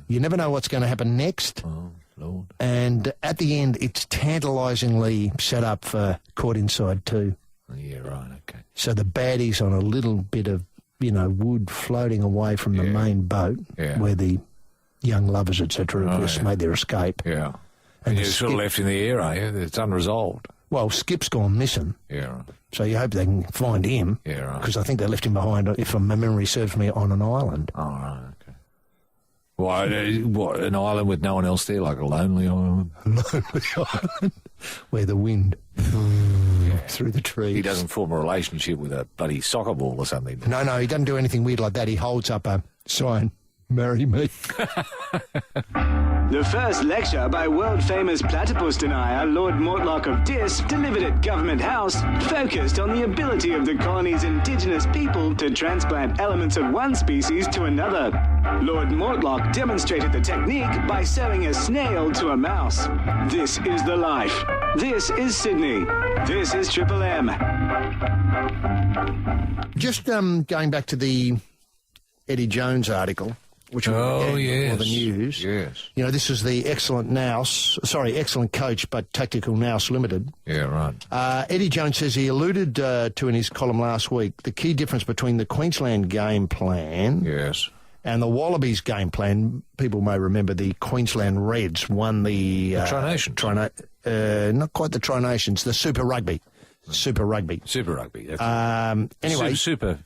You never know what's going to happen next. Oh, Lord. And at the end, it's tantalisingly set up for Caught Inside too. Yeah, right, okay. So the baddie's on a little bit of, wood floating away from the main boat where the young lovers, etc., of course, made their escape. Yeah. And And you're the sort of skip- left in the air, are you? It's unresolved. Well, Skip's gone missing, Yeah, right. so you hope they can find him. Yeah, right. Because I think they left him behind, if my memory serves me, on an island. All right, okay. What, an island with no one else there, like a lonely island? Where the wind through the trees. He doesn't form a relationship with a bloody soccer ball or something. No, he doesn't do anything weird like that. He holds up a sign, marry me. The first lecture by world-famous platypus denier Lord Mortlock of Dis, delivered at Government House, focused on the ability of the colony's indigenous people to transplant elements of one species to another. Lord Mortlock demonstrated the technique by sewing a snail to a mouse. This is The Life. This is Sydney. This is Triple M. Just going back to the Eddie Jones article, which will be yes. for the news. Yes. You know, this is the excellent coach, but Tactical Nous Limited. Yeah, right. Eddie Jones says he alluded to in his column last week the key difference between the Queensland game plan Yes. and the Wallabies game plan. People may remember the Queensland Reds won the Tri-Nations. Not quite the Tri-Nations, the Super Rugby. Super Rugby. Super Rugby. That's Anyway, Super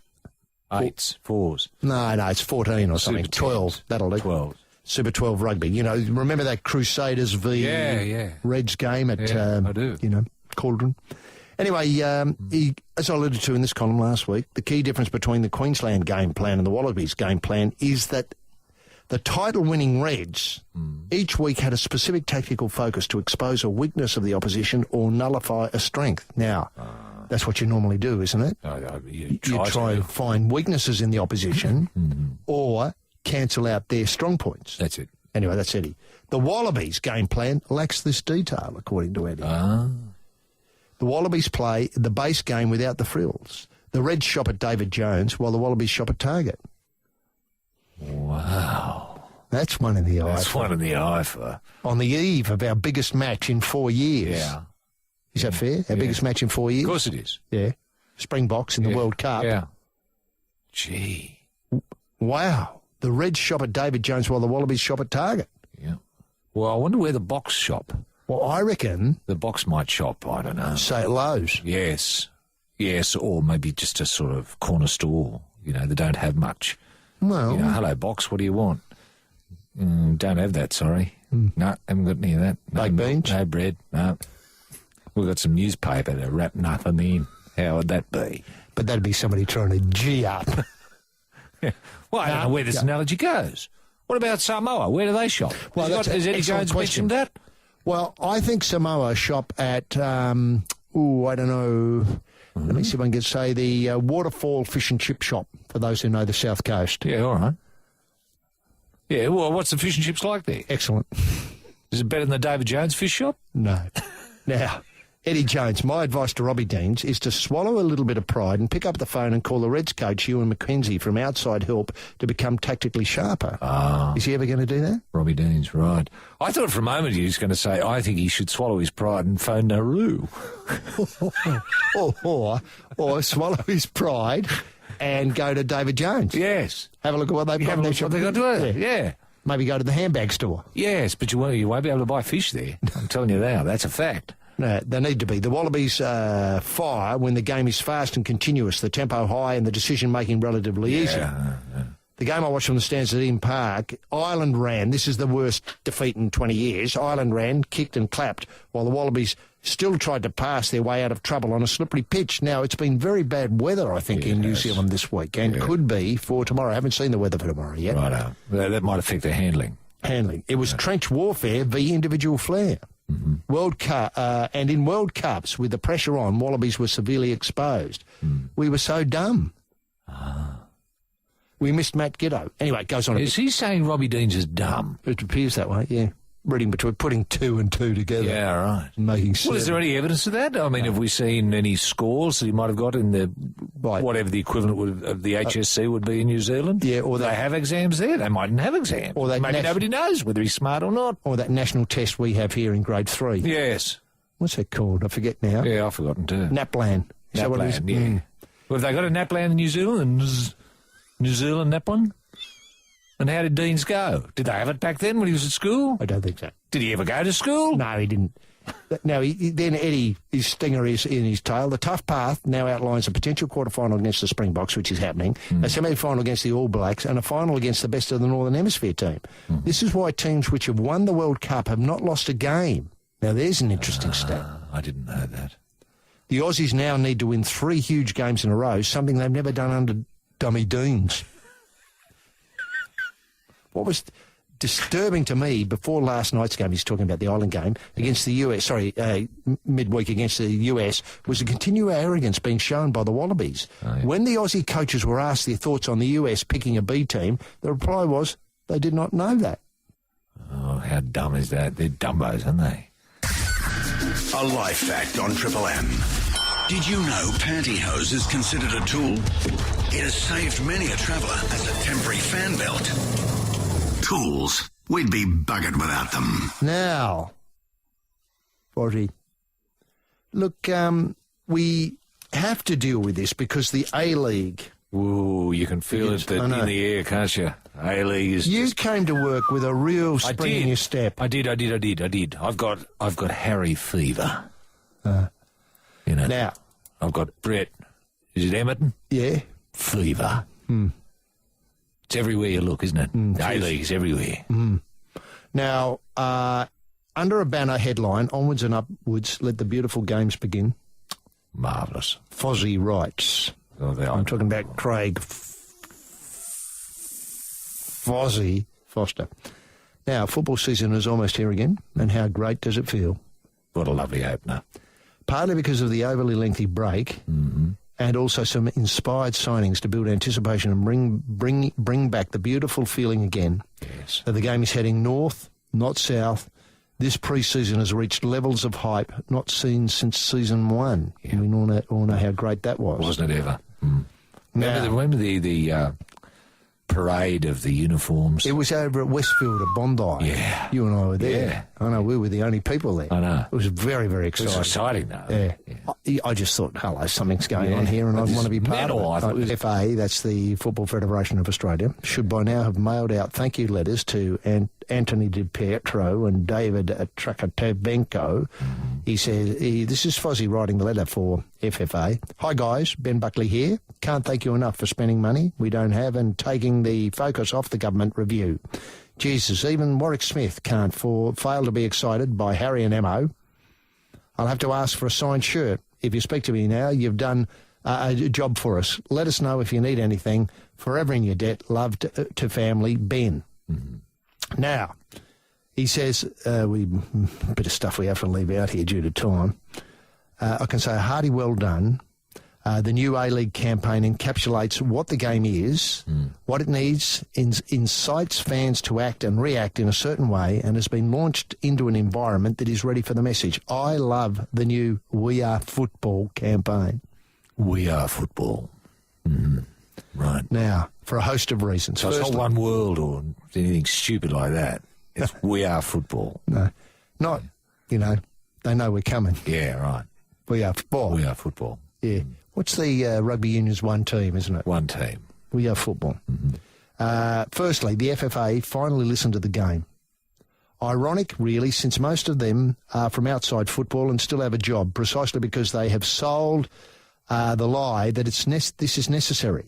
8s, 4s. no, it's 14 or something. Super 12. 10s. That'll do. 12. Super 12 rugby. You know, remember that Crusaders v Yeah. Reds game at, Yeah, I do. you know, Cauldron? Anyway, he, as I alluded to in this column last week, the key difference between the Queensland game plan and the Wallabies game plan is that the title-winning Reds each week had a specific tactical focus to expose a weakness of the opposition or nullify a strength. Now, that's what you normally do, isn't it? You You try and find weaknesses in the opposition or cancel out their strong points. That's it. Anyway, that's Eddie. The Wallabies game plan lacks this detail, according to Eddie. The Wallabies play the base game without the frills. The Reds shop at David Jones while the Wallabies shop at Target. Wow. That's one in the eye. That's one in the eye for... On the eve of our biggest match in 4 years. Yeah. Is that fair? Our biggest match in 4 years? Of course it is. Yeah. Springboks in the World Cup. Yeah. Gee. Wow. The Reds shop at David Jones while the Wallabies shop at Target. Yeah. Well, I wonder where the box shop. Well, I reckon, The box might shop, I don't know. say at Lowe's. Yes. Yes, or maybe just a sort of corner store. You know, they don't have much. Well, You know, hello, box, what do you want? Don't have that, sorry. No, haven't got any of that. No, Baked beans? No bread, no. We've got some newspaper to wrap nothing in. How would that be? but that'd be somebody trying to G up. Well, I don't know where this analogy goes. What about Samoa? Where do they shop? Well, that's has an Eddie excellent Jones question. mentioned that? Well, I think Samoa shop at, I don't know, let me see if I can say the Waterfall Fish and Chip Shop, for those who know the South Coast. Yeah, all right. Yeah, well, what's the fish and chips like there? Excellent. Is it better than the David Jones fish shop? No. Now, Eddie Jones, my advice to Robbie Deans is to swallow a little bit of pride and pick up the phone and call the Reds coach, Ewan McKenzie, from outside help to become tactically sharper. Is he ever going to do that? Robbie Deans, right. I thought for a moment he was going to say, I think he should swallow his pride and phone Nauru. or swallow his pride and go to David Jones. Yes. Have a look at what they've got. Have a look at what they got to do. Yeah. Maybe go to the handbag store. Yes, but you won't be able to buy fish there. I'm telling you now, that's a fact. No, they need to be. The Wallabies fire when the game is fast and continuous, the tempo high and the decision-making relatively easy. The game I watched from the stands at Eden Park, Ireland ran. This is the worst defeat in 20 years. Ireland ran, kicked and clapped, while the Wallabies still tried to pass their way out of trouble on a slippery pitch. Now, it's been very bad weather, I think, in New Zealand this week, and could be for tomorrow. I haven't seen the weather for tomorrow yet. Righto. That might affect their handling. It was trench warfare v individual flair. World Cup, and in World Cups, with the pressure on, Wallabies were severely exposed. We were so dumb. We missed Matt Giddo. Anyway, it goes on a Is bit. he saying Robbie Deans is dumb? It appears that way, yeah. Reading between, putting 2 and 2 together. Yeah, right. And making Well, is there any evidence of that? I mean, have we seen any scores that he might have got in the whatever the equivalent of the HSC would be in New Zealand? Yeah, or they have exams there. They mightn't have exams. Or that maybe nobody knows whether he's smart or not. Or that national test we have here in grade 3. Yes. What's that called? I forget now. Yeah, I've forgotten too. NAPLAN. Is that what it is? NAPLAN, yeah. Well, have they got a NAPLAN in New Zealand? New Zealand NAPLAN? And how did Deans go? Did they have it back then when he was at school? I don't think so. Did he ever go to school? No, he didn't. Now, then Eddie, his stinger is in his tail. The tough path now outlines a potential quarter-final against the Springboks, which is happening, a semi-final against the All Blacks, and a final against the best of the Northern Hemisphere team. This is why teams which have won the World Cup have not lost a game. Now, there's an interesting stat. I didn't know that. The Aussies now need to win 3 huge games in a row, something they've never done under Dummy Deans. What was disturbing to me before last night's game, he's talking about the Ireland game, against the US, midweek against the US, was the continued arrogance being shown by the Wallabies. When the Aussie coaches were asked their thoughts on the US picking a B team, the reply was they did not know that. Oh, how dumb is that? They're dumbos, aren't they? A life fact on Triple M. Did you know pantyhose is considered a tool? It has saved many a traveller as a temporary fan belt. Tools. We'd be buggered without them. Now, Fozzie, look, we have to deal with this because the A-League... Ooh, you can feel it in the air, can't you? A-League is You came to work with a real spring in your step. I did. I've got Harry fever. You know. Now, I've got Brett. Is it Emerton? yeah, Fever. It's everywhere you look, isn't it? A-League's everywhere. now, under a banner headline, Onwards and Upwards, let the beautiful games begin, Marvellous. Fozzie writes... Oh, I'm talking about Craig Fozzie Foster. Now, football season is almost here again, and how great does it feel? What a lovely opener. Partly because of the overly lengthy break, and also some inspired signings to build anticipation and bring back the beautiful feeling again. Yes. That the game is heading north, not south. This pre-season has reached levels of hype not seen since season 1. Yeah. We all know how great that was. Wasn't it ever? Now- Remember the parade of the uniforms? It was over at Westfield at Bondi. Yeah. You and I were there. Yeah. I know, we were the only people there. I know. It was very, very It was exciting. exciting, though. Yeah. I just thought, hello, something's going on here and I want to be part mental, I of thought. it. FA, that's the Football Federation of Australia, should by now have mailed out thank you letters to Anthony Di Pietro and David Trakatevenko. He says, this is Fozzie writing the letter for FFA. Hi guys, Ben Buckley here. Can't thank you enough for spending money we don't have and taking the focus off the government review. Jesus, even Warwick Smith can't fail to be excited by Harry and Emo. I'll have to ask for a signed shirt. If you speak to me now, you've done a job for us. Let us know if you need anything. Forever in your debt. Love to family, Ben. Now, he says, a bit of stuff we have to leave out here due to time. I can say a hearty well done. The new A-League campaign encapsulates what the game is, what it needs, incites fans to act and react in a certain way, and has been launched into an environment that is ready for the message. I love the new We Are Football campaign. We are football. Right. Now, for a host of reasons. So it's not Firstly- one world or anything stupid like that. It's we are football. No, not, they know we're coming. Yeah, right. We Are Football. We are football. Yeah. What's the rugby union's one team, isn't it? One team. We Are Football. Firstly, the FFA finally listened to the game. Ironic, really, since most of them are from outside football and still have a job, precisely because they have sold the lie that this is necessary.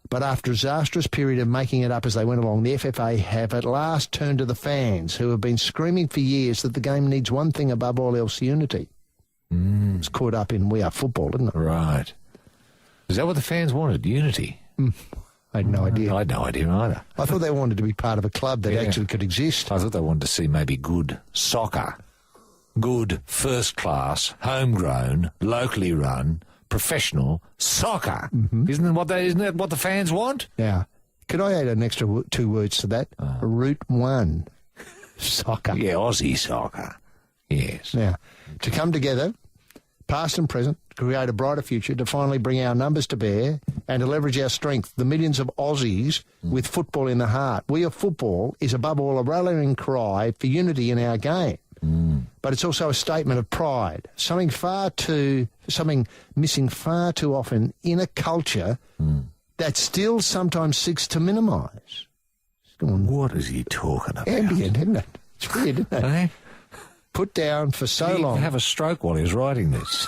But after a disastrous period of making it up as they went along, the FFA have at last turned to the fans, who have been screaming for years that the game needs one thing above all else, unity. It's caught up in We Are Football, isn't it? Right. Is that what the fans wanted? Unity? I had no idea. I had no idea either. I thought they wanted to be part of a club that actually could exist. I thought they wanted to see maybe good soccer. Good, first-class, homegrown, locally run, professional soccer. Isn't that what the fans want? Now, could I add an extra 2 words to that? Route 1. Soccer. Yeah, Aussie soccer. Yes. Now, to come together, past and present, to create a brighter future, to finally bring our numbers to bear and to leverage our strength, the millions of Aussies with football in the heart. We Are Football is above all a rallying cry for unity in our game. But it's also a statement of pride, something missing far too often in a culture that still sometimes seeks to minimise. What is he talking about? Ambient, isn't it? It's weird, isn't it? Eh? Put down for so He long. have a stroke while he was writing this.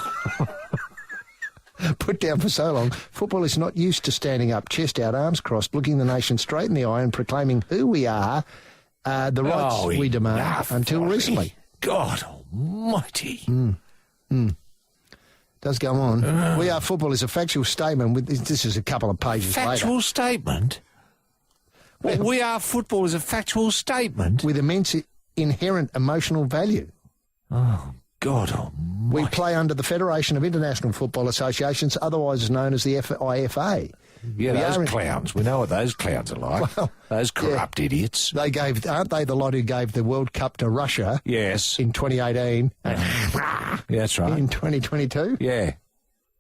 Put down for so long. Football is not used to standing up, chest out, arms crossed, looking the nation straight in the eye and proclaiming who we are, the rights we demand until recently. God almighty. Does go on. We Are Football is a factual statement. This is a couple of pages Factual later. statement? What, We Are Football is a factual statement? With immense inherent emotional value. Oh, God almighty. We play under the Federation of International Football Associations, otherwise known as the IFA. Yeah, We those are- clowns. We know what those clowns are like. Well, those corrupt idiots. Aren't they the lot who gave the World Cup to Russia Yes. in 2018 and Yeah, that's right. in 2022? Yeah.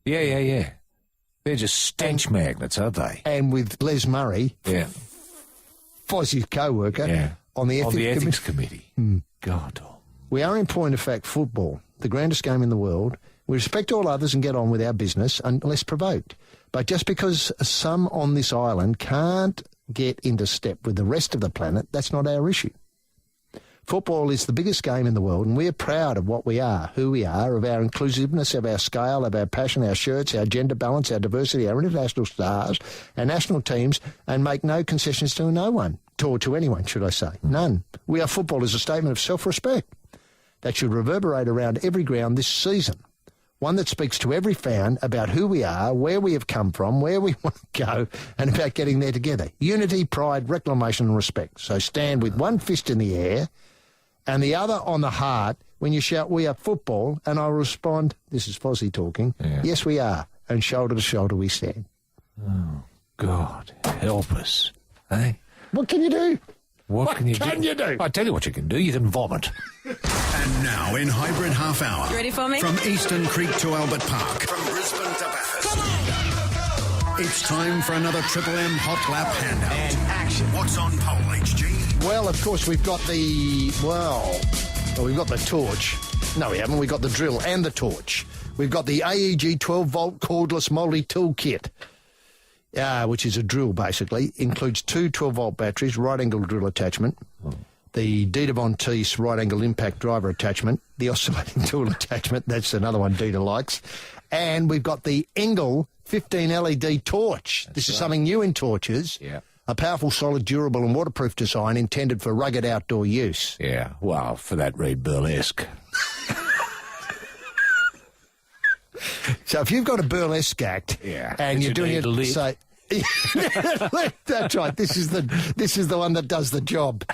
They're just stench magnets, aren't they? And with Les Murray Yeah. Fozzie's co-worker On on the the ethics ethics committee. God. We are, in point of fact, football, the grandest game in the world. We respect all others and get on with our business unless provoked. But just because some on this island can't get into step with the rest of the planet, that's not our issue. Football is the biggest game in the world, and we're proud of what we are, who we are, of our inclusiveness, of our scale, of our passion, our shirts, our gender balance, our diversity, our international stars, our national teams, and make no concessions to no one, or to anyone, should I say. None. We are football is a statement of self-respect that should reverberate around every ground this season. One that speaks to every fan about who we are, where we have come from, where we want to go, and about getting there together. Unity, pride, reclamation and respect. So stand with one fist in the air and the other on the heart when you shout, "We are football," and I'll respond, this is Fozzie talking, "Yes, we are," and shoulder to shoulder we stand. Oh, God, help us. Eh? What can you do? What can you do? I tell you what you can do. You can vomit. And now in Hybrid Half Hour. You ready for me? From Eastern Creek to Albert Park. From Brisbane to Bathurst. It's time for another Triple M Hot Lap handout. And action. What's on pole, HG? Well, of course, we've got we've got the torch. No, we haven't. We've got the drill and the torch. We've got the AEG 12-volt cordless multi-tool kit, which is a drill, basically. Includes two 12-volt batteries, right-angle drill attachment, the Dita Von Teese right-angle impact driver attachment, the oscillating tool attachment, that's another one Dita likes, and we've got the Engel 15 LED torch. This is something new in torches. Yeah. A powerful, solid, durable and waterproof design intended for rugged outdoor use. Yeah, well, for that read burlesque. So if you've got a burlesque act and you're doing it, say, that's right. This is the one that does the job.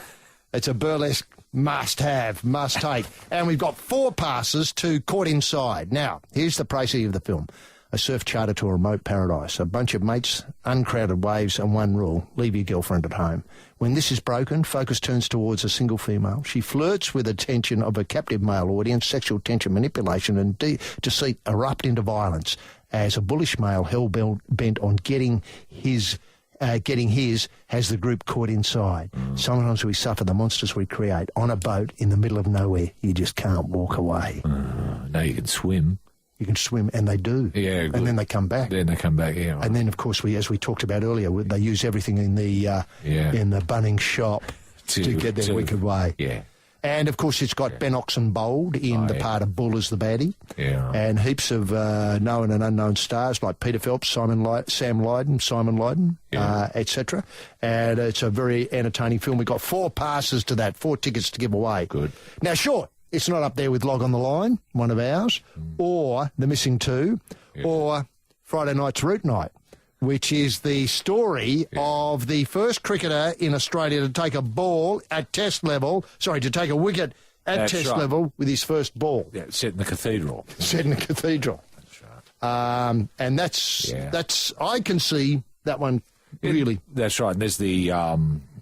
It's a burlesque must take, and we've got 4 passes to Caught Inside. Now, here's the précis of the film. A surf charter to a remote paradise, a bunch of mates, uncrowded waves, and one rule: leave your girlfriend at home. When this is broken, focus turns towards a single female. She flirts with the tension of a captive male audience, sexual tension, manipulation, and deceit erupt into violence as a bullish male hell-bent on getting his has the group caught inside. Sometimes we suffer the monsters we create on a boat in the middle of nowhere. You just can't walk away. Now you can swim. You can swim, and they do. Yeah, good. And then they come back. Then they come back, yeah. Right. And then, of course, as we talked about earlier, they use everything in the Bunnings shop to get their wicked way. Yeah. And, of course, it's got Ben Oxen Bold in the part of Bull as the baddie. Yeah. Right. And heaps of known and unknown stars like Peter Phelps, Simon Lydon, etc. And it's a very entertaining film. We've got 4 passes to that, 4 tickets to give away. Good. Now, sure, it's not up there with Log on the Line, one of ours, or The Missing Two, or Friday Night's Root Night, which is the story of the first cricketer in Australia to take a ball at test level, to take a wicket at test level with his first ball. Yeah, set in the cathedral. Set in the cathedral. That's right. And that's I can see that one really. That's right. And there's the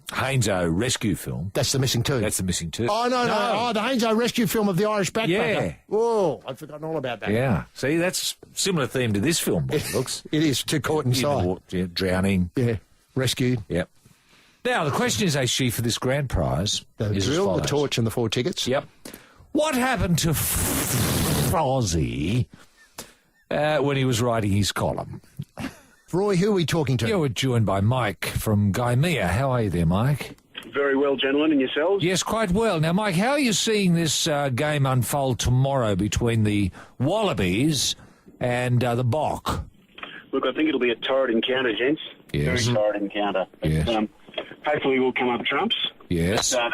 Hainslow rescue film. That's The Missing Two. That's The Missing Two. Oh, no. Oh, the Hainslow rescue film of the Irish backpacker. Yeah. Oh, I'd forgotten all about that. Yeah. See, that's similar theme to this film, it looks. It is, to Caught Inside. Drowning. Yeah, rescued. Yep. Now, the question is, HG, for this grand prize The is drill, the torch and the 4 tickets. Yep. What happened to Fozzie when he was writing his column? Roy, who are we talking to? You were joined by Mike from Gaimea. How are you there, Mike? Very well, gentlemen, and yourselves? Yes, quite well. Now, Mike, how are you seeing this game unfold tomorrow between the Wallabies and the Bok? Look, I think it'll be a torrid encounter, gents. Yes. Very torrid encounter. Yes. Hopefully we'll come up trumps. Yes. I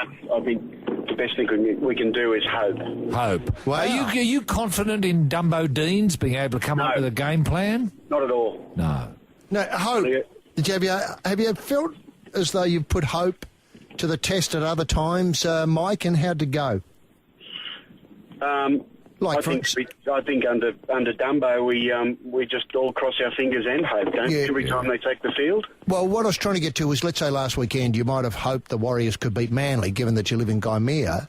think the best thing we can do is hope. Hope. Wow. Are you confident in Dumbo Deans being able to come up with a game plan? Not at all. No. No, hope. Have you felt as though you've put hope to the test at other times, Mike, and how'd it go? I think under Dumbo we just all cross our fingers and hope, don't we? Every time they take the field. Well, what I was trying to get to was, let's say last weekend you might have hoped the Warriors could beat Manly, given that you live in Gaimea.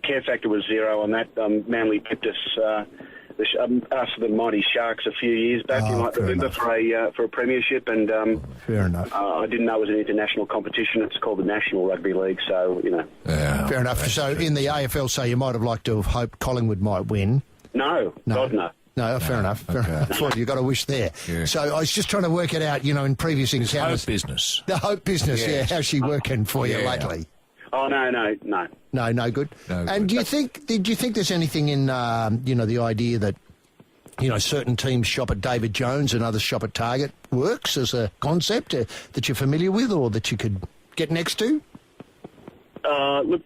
Care factor was 0 on that. Manly pipped us after the mighty Sharks a few years back, you might remember, for a premiership, and fair enough. I didn't know it was an international competition. It's called the National Rugby League, so, you know. Yeah. Fair enough. So in the AFL, so you might have liked to have hoped Collingwood might win. No, God, no. No, fair enough. Fair enough. Well, you've got a wish there. Yeah. So I was just trying to work it out, you know, in previous encounters. Hope business. The hope business, Yes. how's she working for you lately? Oh, no. No good. And do you think there's anything in, you know, the idea that, you know, certain teams shop at David Jones and others shop at Target works as a concept that you're familiar with or that you could get next to? Look,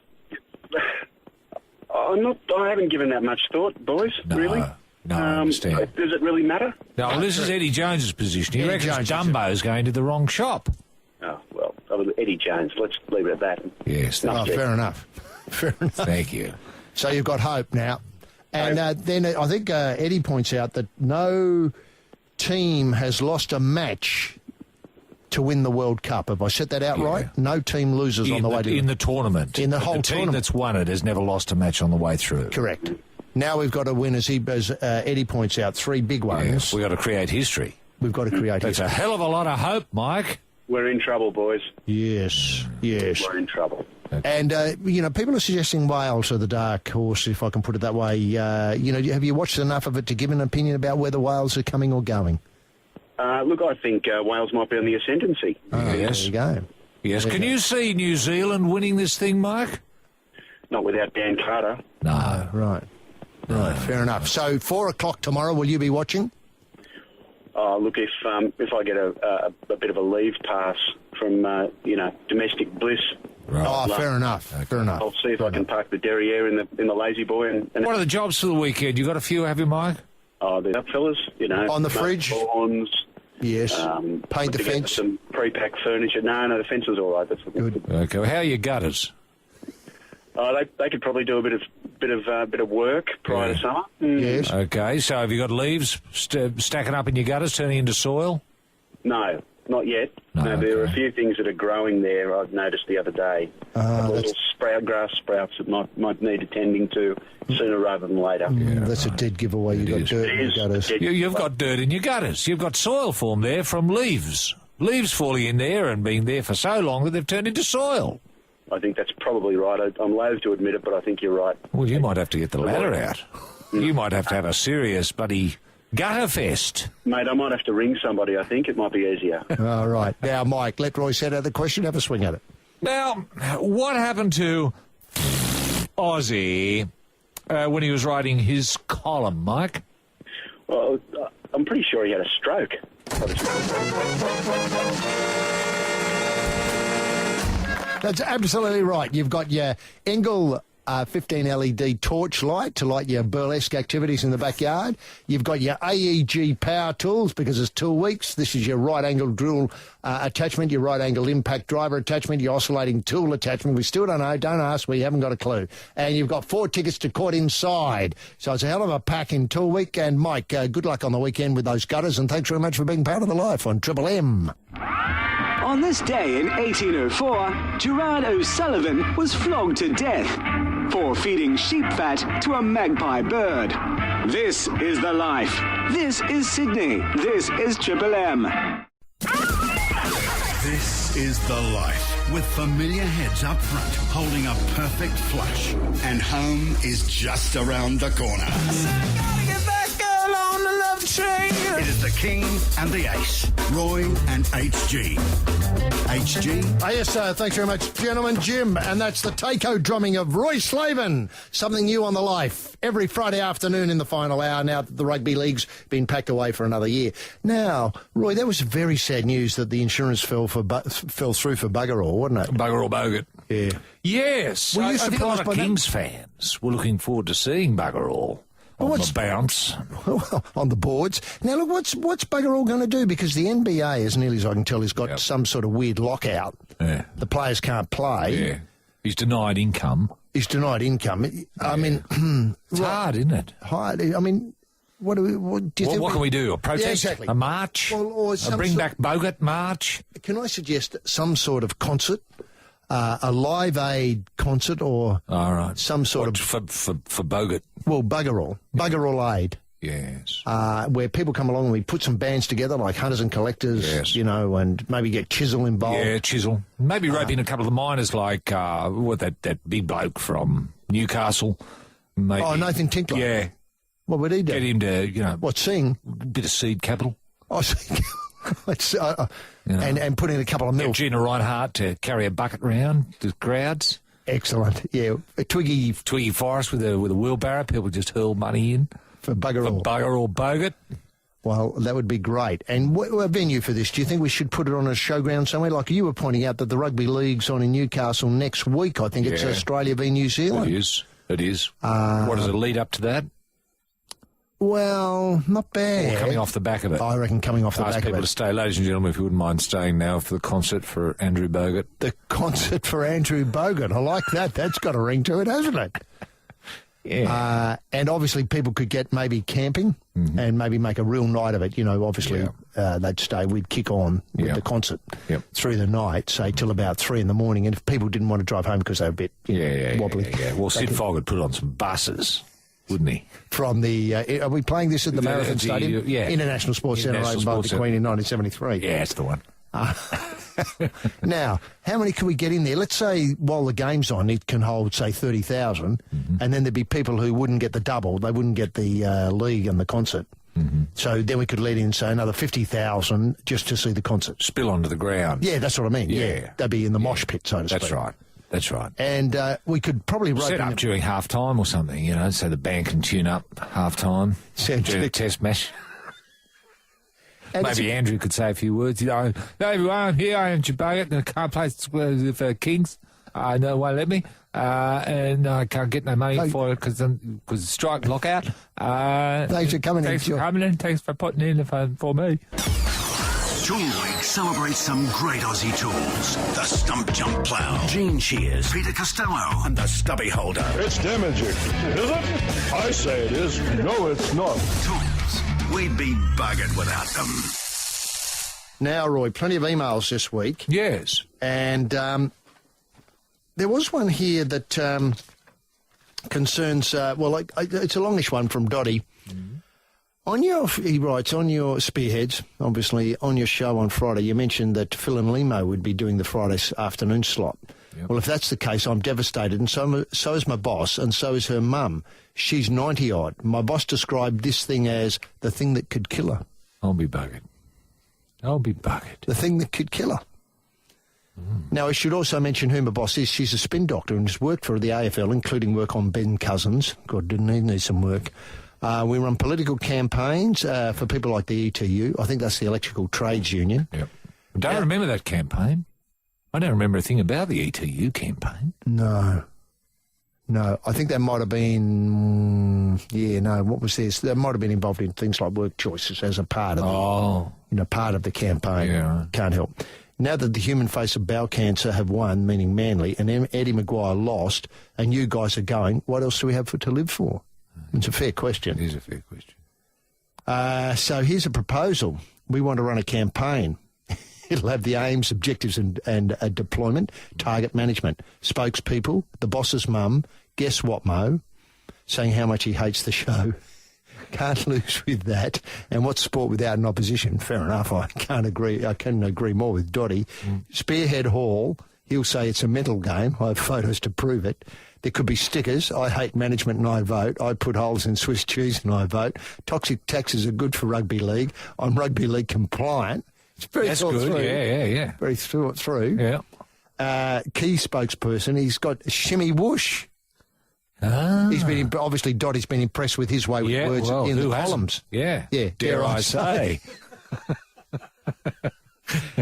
I haven't given that much thought, boys, really. No, I understand. Does it really matter? No, this is Eddie Jones's position. He reckons Dumbo's going to the wrong shop. Oh, well, Eddie Jones, let's leave it at that. Yes. Fair enough. Fair enough. Thank you. So you've got hope now. And then I think Eddie points out that no team has lost a match to win the World Cup. Have I set that out right? No team loses on the way to... In the tournament. In the whole tournament. The team that's won it has never lost a match on the way through. Correct. Now we've got to win, as Eddie points out, 3 big ones. Yes, we've got to create history. We've got to create history. That's a hell of a lot of hope, Mike. We're in trouble, boys. Yes. We're in trouble. And, you know, people are suggesting Wales are the dark horse, if I can put it that way. You know, have you watched enough of it to give an opinion about whether Wales are coming or going? Look, I think Wales might be on the ascendancy. Oh, yes. There you go. Yes. Can you see New Zealand winning this thing, Mike? Not without Dan Carter. No. Right. Fair enough. So 4 o'clock tomorrow, will you be watching? Look, if I get a bit of a leave pass from you know, domestic bliss. Right. Oh, fair enough. Okay. Fair enough. I'll see if I can park the derriere in the lazy boy. And what are the jobs for the weekend? You got a few, have you, Mike? Oh, they're up, fellas. You know, on the fridge. Lawns. Yes. Paint the fence. Some pre-packed furniture. No, the fence is all right. That's good. Okay. Well, how are your gutters? They could probably do a bit of work prior to summer. Yes. Okay. So have you got leaves stacking up in your gutters, turning into soil? No, not yet. No, there are a few things that are growing there. I've noticed the other day. Little grass sprouts that might need attending to sooner rather than later. That's a dead giveaway. You've got dirt in your gutters. You've got dirt in your gutters. You've got soil formed there from leaves. Leaves falling in there and being there for so long that they've turned into soil. I think that's probably right. I'm loath to admit it, but I think you're right. Well, you might have to get the ladder out. You might have to have a serious bloody gutter fest. Mate, I might have to ring somebody, I think. It might be easier. All right. Now, Mike, let Roy set out the question. Have a swing at it. Now, what happened to Ozzy when he was writing his column, Mike? Well, I'm pretty sure he had a stroke. That's absolutely right. You've got your Engel 15 LED torch light to light your burlesque activities in the backyard. You've got your AEG power tools because it's tool weeks. This is your right angle drill attachment, your right angle impact driver attachment, your oscillating tool attachment. We still don't know. Don't ask. We haven't got a clue. And you've got 4 tickets to Court Inside. So it's a hell of a pack in tool week. And Mike, good luck on the weekend with those gutters. And thanks very much for being part of the life on Triple M. On this day in 1804, Gerard O'Sullivan was flogged to death for feeding sheep fat to a magpie bird. This is the life. This is Sydney. This is Triple M. This is the life with familiar heads up front holding a perfect flush, and home is just around the corner. It is the King and the Ace, Roy and HG. HG? Yes, thanks very much, gentlemen. Jim, and that's the takeout drumming of Roy Slaven. Something new on the life every Friday afternoon in the final hour now that the rugby league's been packed away for another year. Now, Roy, that was very sad news that the insurance fell through for bugger all, wasn't it? Bugger all bogut. Yeah. Yes. Were you I think a lot surprised of by that? Kings fans were looking forward to seeing bugger all. On the bounce. On the boards. Now, look, what's bugger all going to do? Because the NBA, as nearly as I can tell, has got some sort of weird lockout. Yeah. The players can't play. Yeah. He's denied income. He's denied income. I mean... It's hard, isn't it? Hard. I mean... What do you think? What can we do? A protest? Yeah, exactly. A march? Or a bring back Bogut march? Can I suggest some sort of concert? A Live Aid concert or all right. some sort of... For Bogut? Well, bugger all. Bugger all aid. Yes. Where people come along and we put some bands together, like Hunters and Collectors, Yes. and maybe get Chisel involved. Yeah, Chisel. Maybe rope in a couple of the miners like, that big bloke from Newcastle. Maybe. Oh, Nathan Tinkler. Yeah. What would he do? Get him to, What, sing? bit of seed capital. Oh, sing. And put in a couple of Get mil. Gina Reinhardt to carry a bucket round to crowds. Excellent. Yeah. A Twiggy Forest with a wheelbarrow. People just hurl money in. for bugger all. Bugger or bogut. Well, that would be great. And what venue for this? Do you think we should put it on a showground somewhere? Like you were pointing out that the rugby league's on in Newcastle next week. I think it's Yeah. Australia v New Zealand. It is. What does it lead up to that? Well, not bad. Or coming off the back of it? I reckon coming off the Ask back of people it. to stay, ladies and gentlemen, if you wouldn't mind staying now for the concert for Andrew Bogut. The concert for Andrew Bogut. I like that. That's got a ring to it, hasn't it? Yeah. And obviously people could get maybe camping and maybe make a real night of it. You know, obviously they'd stay. We'd kick on with the concert through the night, say till about 3 in the morning. And if people didn't want to drive home because they were a bit wobbly. Yeah. Well, Sid Fogg would put on some buses, wouldn't he? From the, are we playing this at the Marathon Stadium? Yeah. International Sports Centre, opened by the Queen in 1973. Yeah, it's the one. Now, how many can we get in there? Let's say while the game's on, it can hold, say, 30,000, and then there'd be people who wouldn't get the double. They wouldn't get the league and the concert. So then we could let in, say, another 50,000 just to see the concert. Spill onto the ground. Yeah, that's what I mean. Yeah. They'd be in the mosh pit, so to speak. That's right. And we could probably rope set up during half time or something, you know, so the band can tune up half time. Do a test match. And maybe Andrew could say a few words. You know, no, everyone, I'm here. I am Bogut, and I can't play for Kings. No one let me. And I can't get no money for it because strike lockout. Thanks for coming in. Thanks for coming in. Thanks for putting in for me. Tool Week celebrates some great Aussie tools. The Stump Jump Plough, Gene Shears, Peter Costello, and the Stubby Holder. It's damaging, is it? I say it is. No, it's not. Tools. We'd be buggered without them. Now, Roy, plenty of emails this week. Yes. And there was one here that concerns, it's a longish one from Dotty. He writes, on your Spearheads, obviously, on your show on Friday, you mentioned that Phil and Limo would be doing the Friday afternoon slot. Yep. Well, if that's the case, I'm devastated, and so is my boss, and so is her mum. She's 90-odd. My boss described this thing as the thing that could kill her. I'll be buggered. The thing that could kill her. Now, I should also mention who my boss is. She's a spin doctor and has worked for the AFL, including work on Ben Cousins. God, didn't he need some work? We run political campaigns for people like the ETU. I think that's the Electrical Trades Union. Yep. I don't remember that campaign. I don't remember a thing about the ETU campaign. No. I think that might have been, what was this? That might have been involved in things like work choices as a part of part of the campaign. Yeah. Can't help. Now that the human face of bowel cancer have won, meaning Manly, and Eddie Maguire lost, and you guys are going, what else do we have to live for? It's a fair question. It is a fair question. So here's a proposal. We want to run a campaign. It'll have the aims, objectives and deployment, target management, spokespeople, the boss's mum, guess what, Mo, saying how much he hates the show. Can't lose with that. And what's sport without an opposition? Fair enough. I couldn't agree more with Dotty. Spearhead Hall, he'll say it's a mental game. I have photos to prove it. There could be stickers. I hate management and I vote. I put holes in Swiss cheese and I vote. Toxic taxes are good for rugby league. I'm rugby league compliant. It's very thought good. Through. Yeah. Very thought through. Yeah. Key spokesperson, he's got Shimmy Whoosh. He's been obviously Dotty's been impressed with his way with words in the columns. Yeah. Dare I say.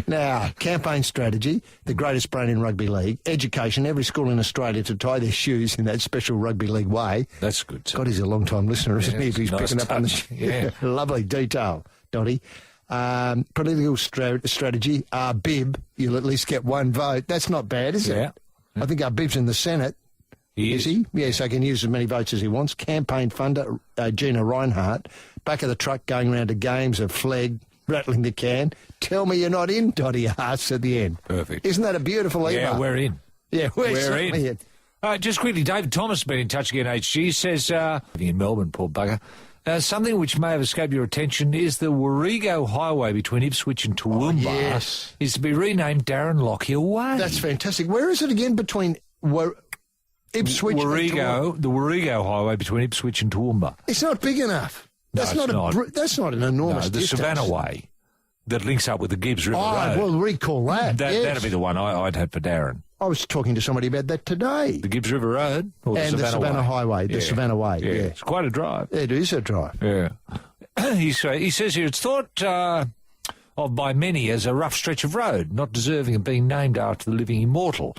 Now, campaign strategy, the greatest brain in rugby league, education, every school in Australia to tie their shoes in that special rugby league way. That's good. God, he's a long-time listener, isn't he? If he's nice picking up on the Yeah. Lovely detail, Dotty. Political strategy, Bib, you'll at least get one vote. That's not bad, is it? I think our Bib's in the Senate. Is he? Yes, he can use as many votes as he wants. Campaign funder, Gina Reinhardt. Back of the truck going round to games of flag, rattling the can. Tell me you're not in, Dotty asks at the end. Perfect. Isn't that a beautiful email? Yeah, we're in. Yeah, we're certainly in. Just quickly, David Thomas has been in touch again, HG. Says, in Melbourne, poor bugger. Something which may have escaped your attention is the Warrego Highway between Ipswich and Toowoomba yes. is to be renamed Darren Lockyer Way. That's fantastic. Where is it again between Ipswich and Toowoomba? The Warrego Highway between Ipswich and Toowoomba. It's not big enough. No, That's it's not. That's not an enormous No, the distance. Savannah Way that links up with the Gibbs River Road. Well, recall that. Yes. That'd be the one I'd have for Darren. I was talking to somebody about that today. The Gibbs River Road or and the Savannah Highway, the Savannah Way. Yeah. It's quite a drive. It is a drive. Yeah. He says here it's thought of by many as a rough stretch of road, not deserving of being named after the living immortal.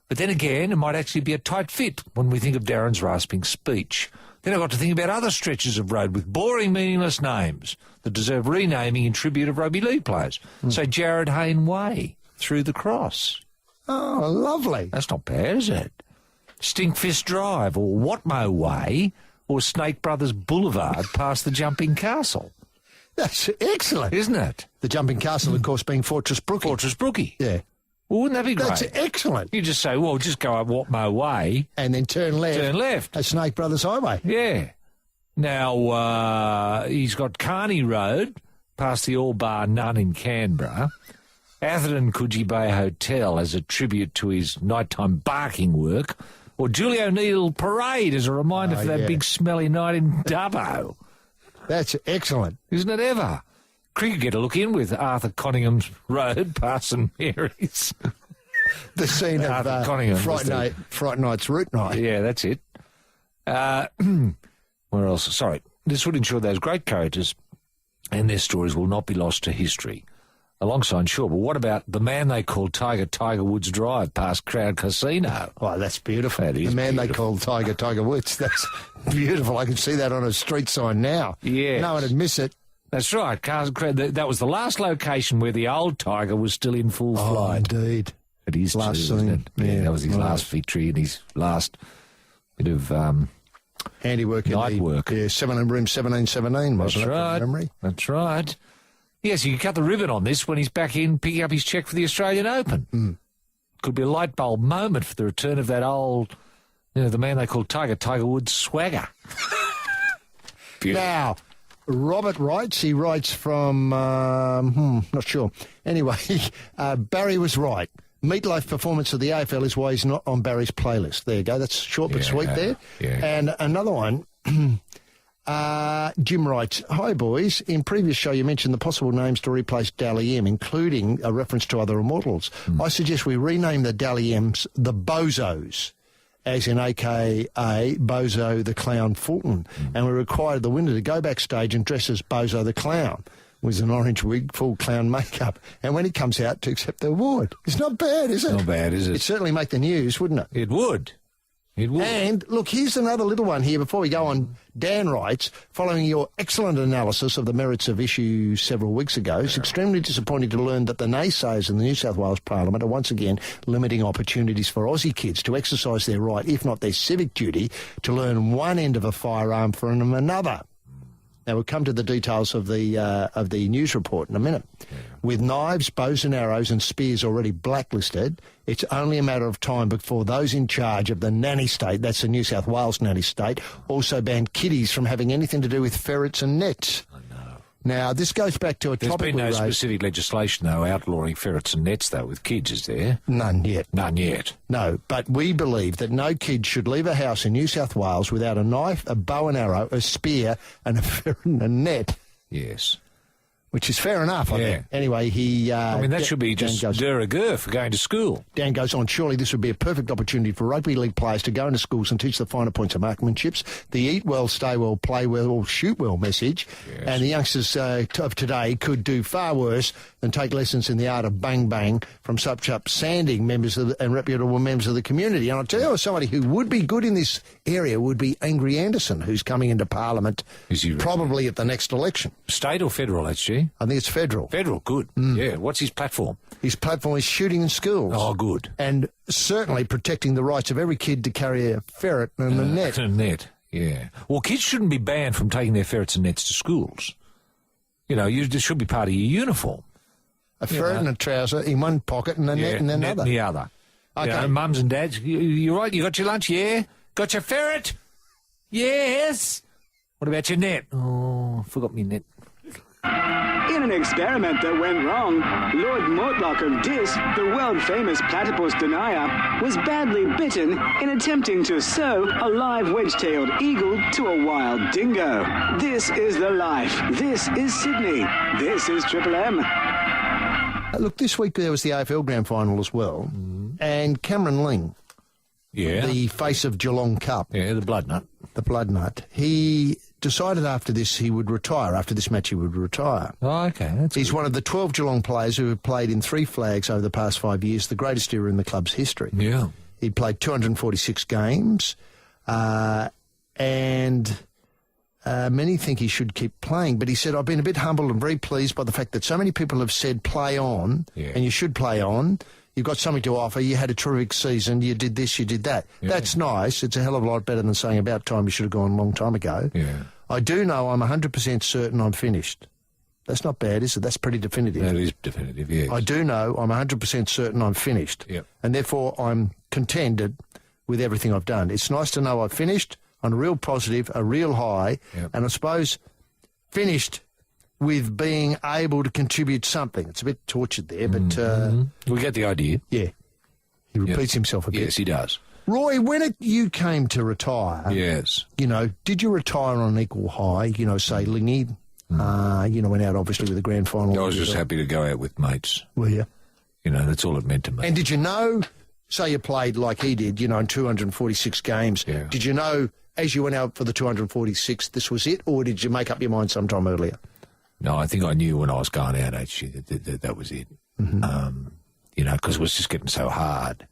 But then again, it might actually be a tight fit when we think of Darren's rasping speech. Then I got to think about other stretches of road with boring, meaningless names that deserve renaming in tribute of rugby league players. Say Jared Hayne Way through the Cross. Oh, lovely. That's not bad, is it? Stinkfist Drive or Watmo Way or Snake Brothers Boulevard past the Jumping Castle. That's excellent. Isn't it? The Jumping Castle, of course, being Fortress Brookie. Fortress Brookie. Yeah. Well, wouldn't that be great? That's excellent. You just say, well, just go up Watmo Way. And then turn left. Turn left. At Snake Brothers Highway. Yeah. Now, he's got Carney Road past the All Bar Nun in Canberra. Atherton Coogee Bay Hotel as a tribute to his nighttime barking work, or Julie O'Neill Parade as a reminder for that big smelly night in Dubbo. That's excellent. Isn't it ever? Cricket get a look in with Arthur Conningham's Road past St Mary's. The scene of Conningham's Fright Night's Root Night. Yeah, that's it. Where else? Sorry. This would ensure those great characters and their stories will not be lost to history. Alongside, sure, but what about the man they called Tiger Woods Drive past Crown Casino? Oh, that's beautiful. That is the man beautiful. they called Tiger Woods. That's beautiful. I can see that on a street sign now. Yes. No one would miss it. That's right. That was the last location where the old Tiger was still in full flight. Indeed. It is last too, scene. isn't it? Yeah, that was his last victory and his last bit of handiwork. Night work. Yeah, 1717, wasn't it? Right. From memory? That's right. Yes, you can cut the ribbon on this when he's back in picking up his cheque for the Australian Open. Could be a light bulb moment for the return of that old, the man they call Tiger Woods swagger. Now, Robert writes, he writes from, not sure. Anyway, Barry was right. Meatloaf performance of the AFL is why he's not on Barry's playlist. There you go. That's short but sweet there. Yeah. And another one, Jim writes, hi, boys. In previous show, you mentioned the possible names to replace Dally M, including a reference to other immortals. I suggest we rename the Dally M's the Bozos, as in a.k.a. Bozo the Clown Fulton. And we required the winner to go backstage and dress as Bozo the Clown with an orange wig, full clown makeup, and when he comes out to accept the award. It's not bad, is it? Not bad, is it? It'd certainly make the news, wouldn't it? It would. It would. And, look, here's another little one here before we go on. Dan writes, following your excellent analysis of the merits of issue several weeks ago, it's extremely disappointing to learn that the naysayers in the New South Wales Parliament are once again limiting opportunities for Aussie kids to exercise their right, if not their civic duty, to learn one end of a firearm from another. Now, we'll come to the details of the news report in a minute. With knives, bows and arrows and spears already blacklisted, it's only a matter of time before those in charge of the nanny state, that's the New South Wales nanny state, also ban kiddies from having anything to do with ferrets and nets. Now, this goes back to a There's topic been no we raised. specific legislation, though, outlawing ferrets and nets, though, with kids, is there? None yet. None yet. No, but we believe that no kid should leave a house in New South Wales without a knife, a bow and arrow, a spear and a ferret and a net. Yes. Which is fair enough, I think. Anyway, he... that should be just de rigueur for going to school. Dan goes on, surely this would be a perfect opportunity for rugby league players to go into schools and teach the finer points of marksmanships, the eat well, stay well, play well, shoot well message. Yes. And the youngsters of today could do far worse than take lessons in the art of bang-bang from such upstanding members and reputable members of the community. And I'll tell you, somebody who would be good in this area would be Angry Anderson, who's coming into Parliament probably at the next election. State or federal, HG? I think it's federal. Federal, good. Yeah, what's his platform? His platform is shooting in schools. Oh, good. And certainly protecting the rights of every kid to carry a ferret and a net. A net, yeah. Well, kids shouldn't be banned from taking their ferrets and nets to schools. This should be part of your uniform. A ferret and a trouser in one pocket and a net in another. Net in the other. Okay. Mums and dads, you right? You got your lunch? Yeah. Got your ferret? Yes. What about your net? Oh, forgot me net. In an experiment that went wrong, Lord Mortlock of Dis, the world-famous platypus denier, was badly bitten in attempting to sew a live wedge-tailed eagle to a wild dingo. This is the life. This is Sydney. This is Triple M. Look, this week there was the AFL Grand Final as well, and Cameron Ling, the face of Geelong Cup. Yeah, the blood nut. The blood nut. He decided after this he would retire. After this match he would retire. Oh, okay. He's one of the 12 Geelong players who have played in 3 flags over the past 5 years, the greatest era in the club's history. Yeah. He played 246 games, and many think he should keep playing. But he said, I've been a bit humbled and very pleased by the fact that so many people have said play on, and you should play on. You've got something to offer. You had a terrific season. You did this, you did that. Yeah. That's nice. It's a hell of a lot better than saying about time you should have gone a long time ago. Yeah. I do know I'm 100% certain I'm finished. That's not bad, is it? That's pretty definitive. That is definitive, yes. I do know I'm 100% certain I'm finished. Yep. And therefore I'm contented with everything I've done. It's nice to know I've finished on a real positive, a real high, and I suppose finished with being able to contribute something. It's a bit tortured there, but... we get the idea. Yeah. He repeats himself a bit. Yes, he does. Roy, when you came to retire... Yes. You know, did you retire on an equal high? You know, say, Lingy, you know, went out obviously with the grand final. I was just happy to go out with mates. Were you? You know, that's all it meant to me. And did you know, say you played like he did, you know, in 246 games, did you know, as you went out for the 246, this was it, or did you make up your mind sometime earlier? No, I think I knew when I was going out, actually, that was it. You know, because it was just getting so hard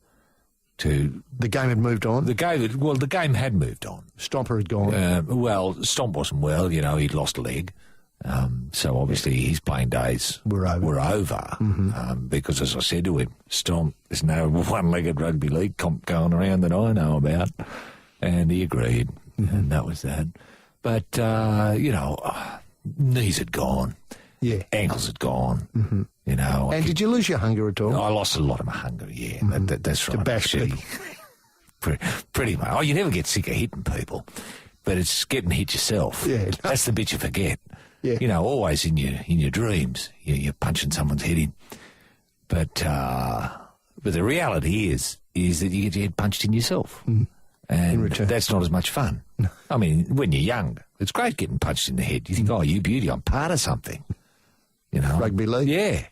to... The game had moved on? The game had moved on. Stomper had gone? Stomp wasn't well, you know, he'd lost a leg. So obviously his playing days were over. Because, as I said to him, Stomp, there's no one-legged rugby league comp going around that I know about. And he agreed, and that was that. But, you know... Knees had gone. Yeah. Ankles had gone. You know. And did you lose your hunger at all? I lost a lot of my hunger, yeah. That's right. To bash people. Pretty much. Oh, you never get sick of hitting people, but it's getting hit yourself. Yeah. That's the bit you forget. Yeah. You know, always in your dreams, you're punching someone's head in. But the reality is that you get your head punched in yourself. And that's not as much fun. I mean, when you're young, it's great getting punched in the head. You think, oh, you beauty, I'm part of something. You know? Rugby league? Yeah.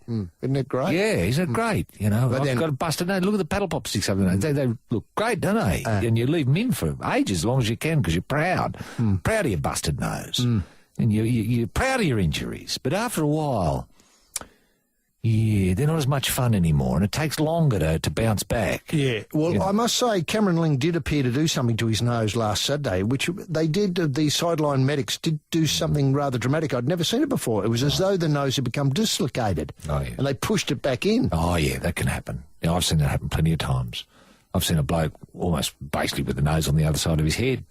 Isn't it great? Yeah, isn't it great? You know, I've got a busted nose. Look at the paddle pop sticks over there. They look great, don't they? And you leave them in for ages, as long as you can, because you're proud. Proud of your busted nose. And you're proud of your injuries. But after a while... Yeah, they're not as much fun anymore, and it takes longer to bounce back. Yeah, well, I must say, Cameron Ling did appear to do something to his nose last Saturday, which they did, the sideline medics did do something rather dramatic. I'd never seen it before. It was as though the nose had become dislocated, and they pushed it back in. Oh, yeah, that can happen. Yeah, I've seen that happen plenty of times. I've seen a bloke almost basically with the nose on the other side of his head.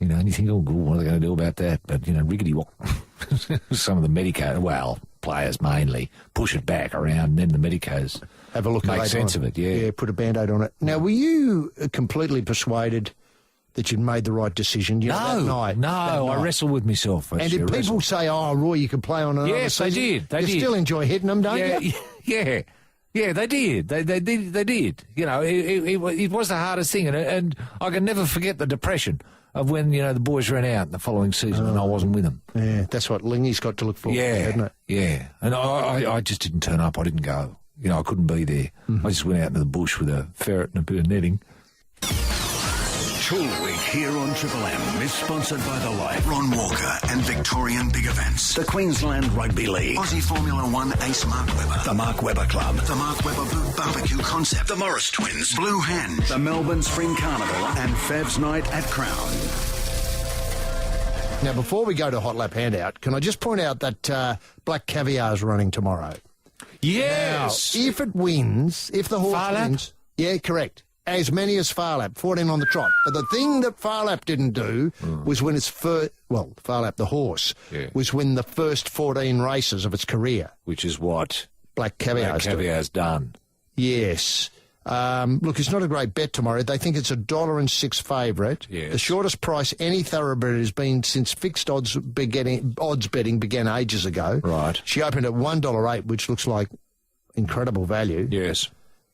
You know, and you think, oh, God, what are they going to do about that? But, you know, rickety walk. Some of the medicos, players mainly, push it back around, and then the medicos have a look, make sense of it. Yeah, put a Band-Aid on it. Now, were you completely persuaded that you'd made the right decision? You know, that night, I wrestled with myself. And did people say, "Oh, Roy, you can play on another season"? Yes, they did. They did. Still enjoy hitting them, don't you? Yeah, they did. They did. You know, it was the hardest thing, and I can never forget the depression of when, you know, the boys ran out in the following season and I wasn't with them. Yeah, that's what Lingy's got to look forward to, hasn't it? Yeah, and I just didn't turn up. I didn't go. You know, I couldn't be there. I just went out into the bush with a ferret and a bit of netting. Tool Week here on Triple M is sponsored by The Light, Ron Walker and Victorian Big Events, the Queensland Rugby League, Aussie Formula One ace Mark Webber, the Mark Webber Club, the Mark Webber Boot Barbecue Concept, the Morris Twins, Blue Hen, the Melbourne Spring Carnival and Fev's Night at Crown. Now, before we go to Hot Lap Handout, can I just point out that Black Caviar's running tomorrow? Yes! Now, if it wins, if the horse wins... Yeah, correct. As many as Phar Lap, 14 on the trot. But the thing that Phar Lap didn't do was when its first... Well, Phar Lap, the horse, was win the first 14 races of its career. Which is what? Black Caviar's done. Yes. Look, it's not a great bet tomorrow. They think it's $1.06 favourite. Yes. The shortest price any thoroughbred has been since fixed odds betting began ages ago. Right. She opened at $1.08, which looks like incredible value. Yes.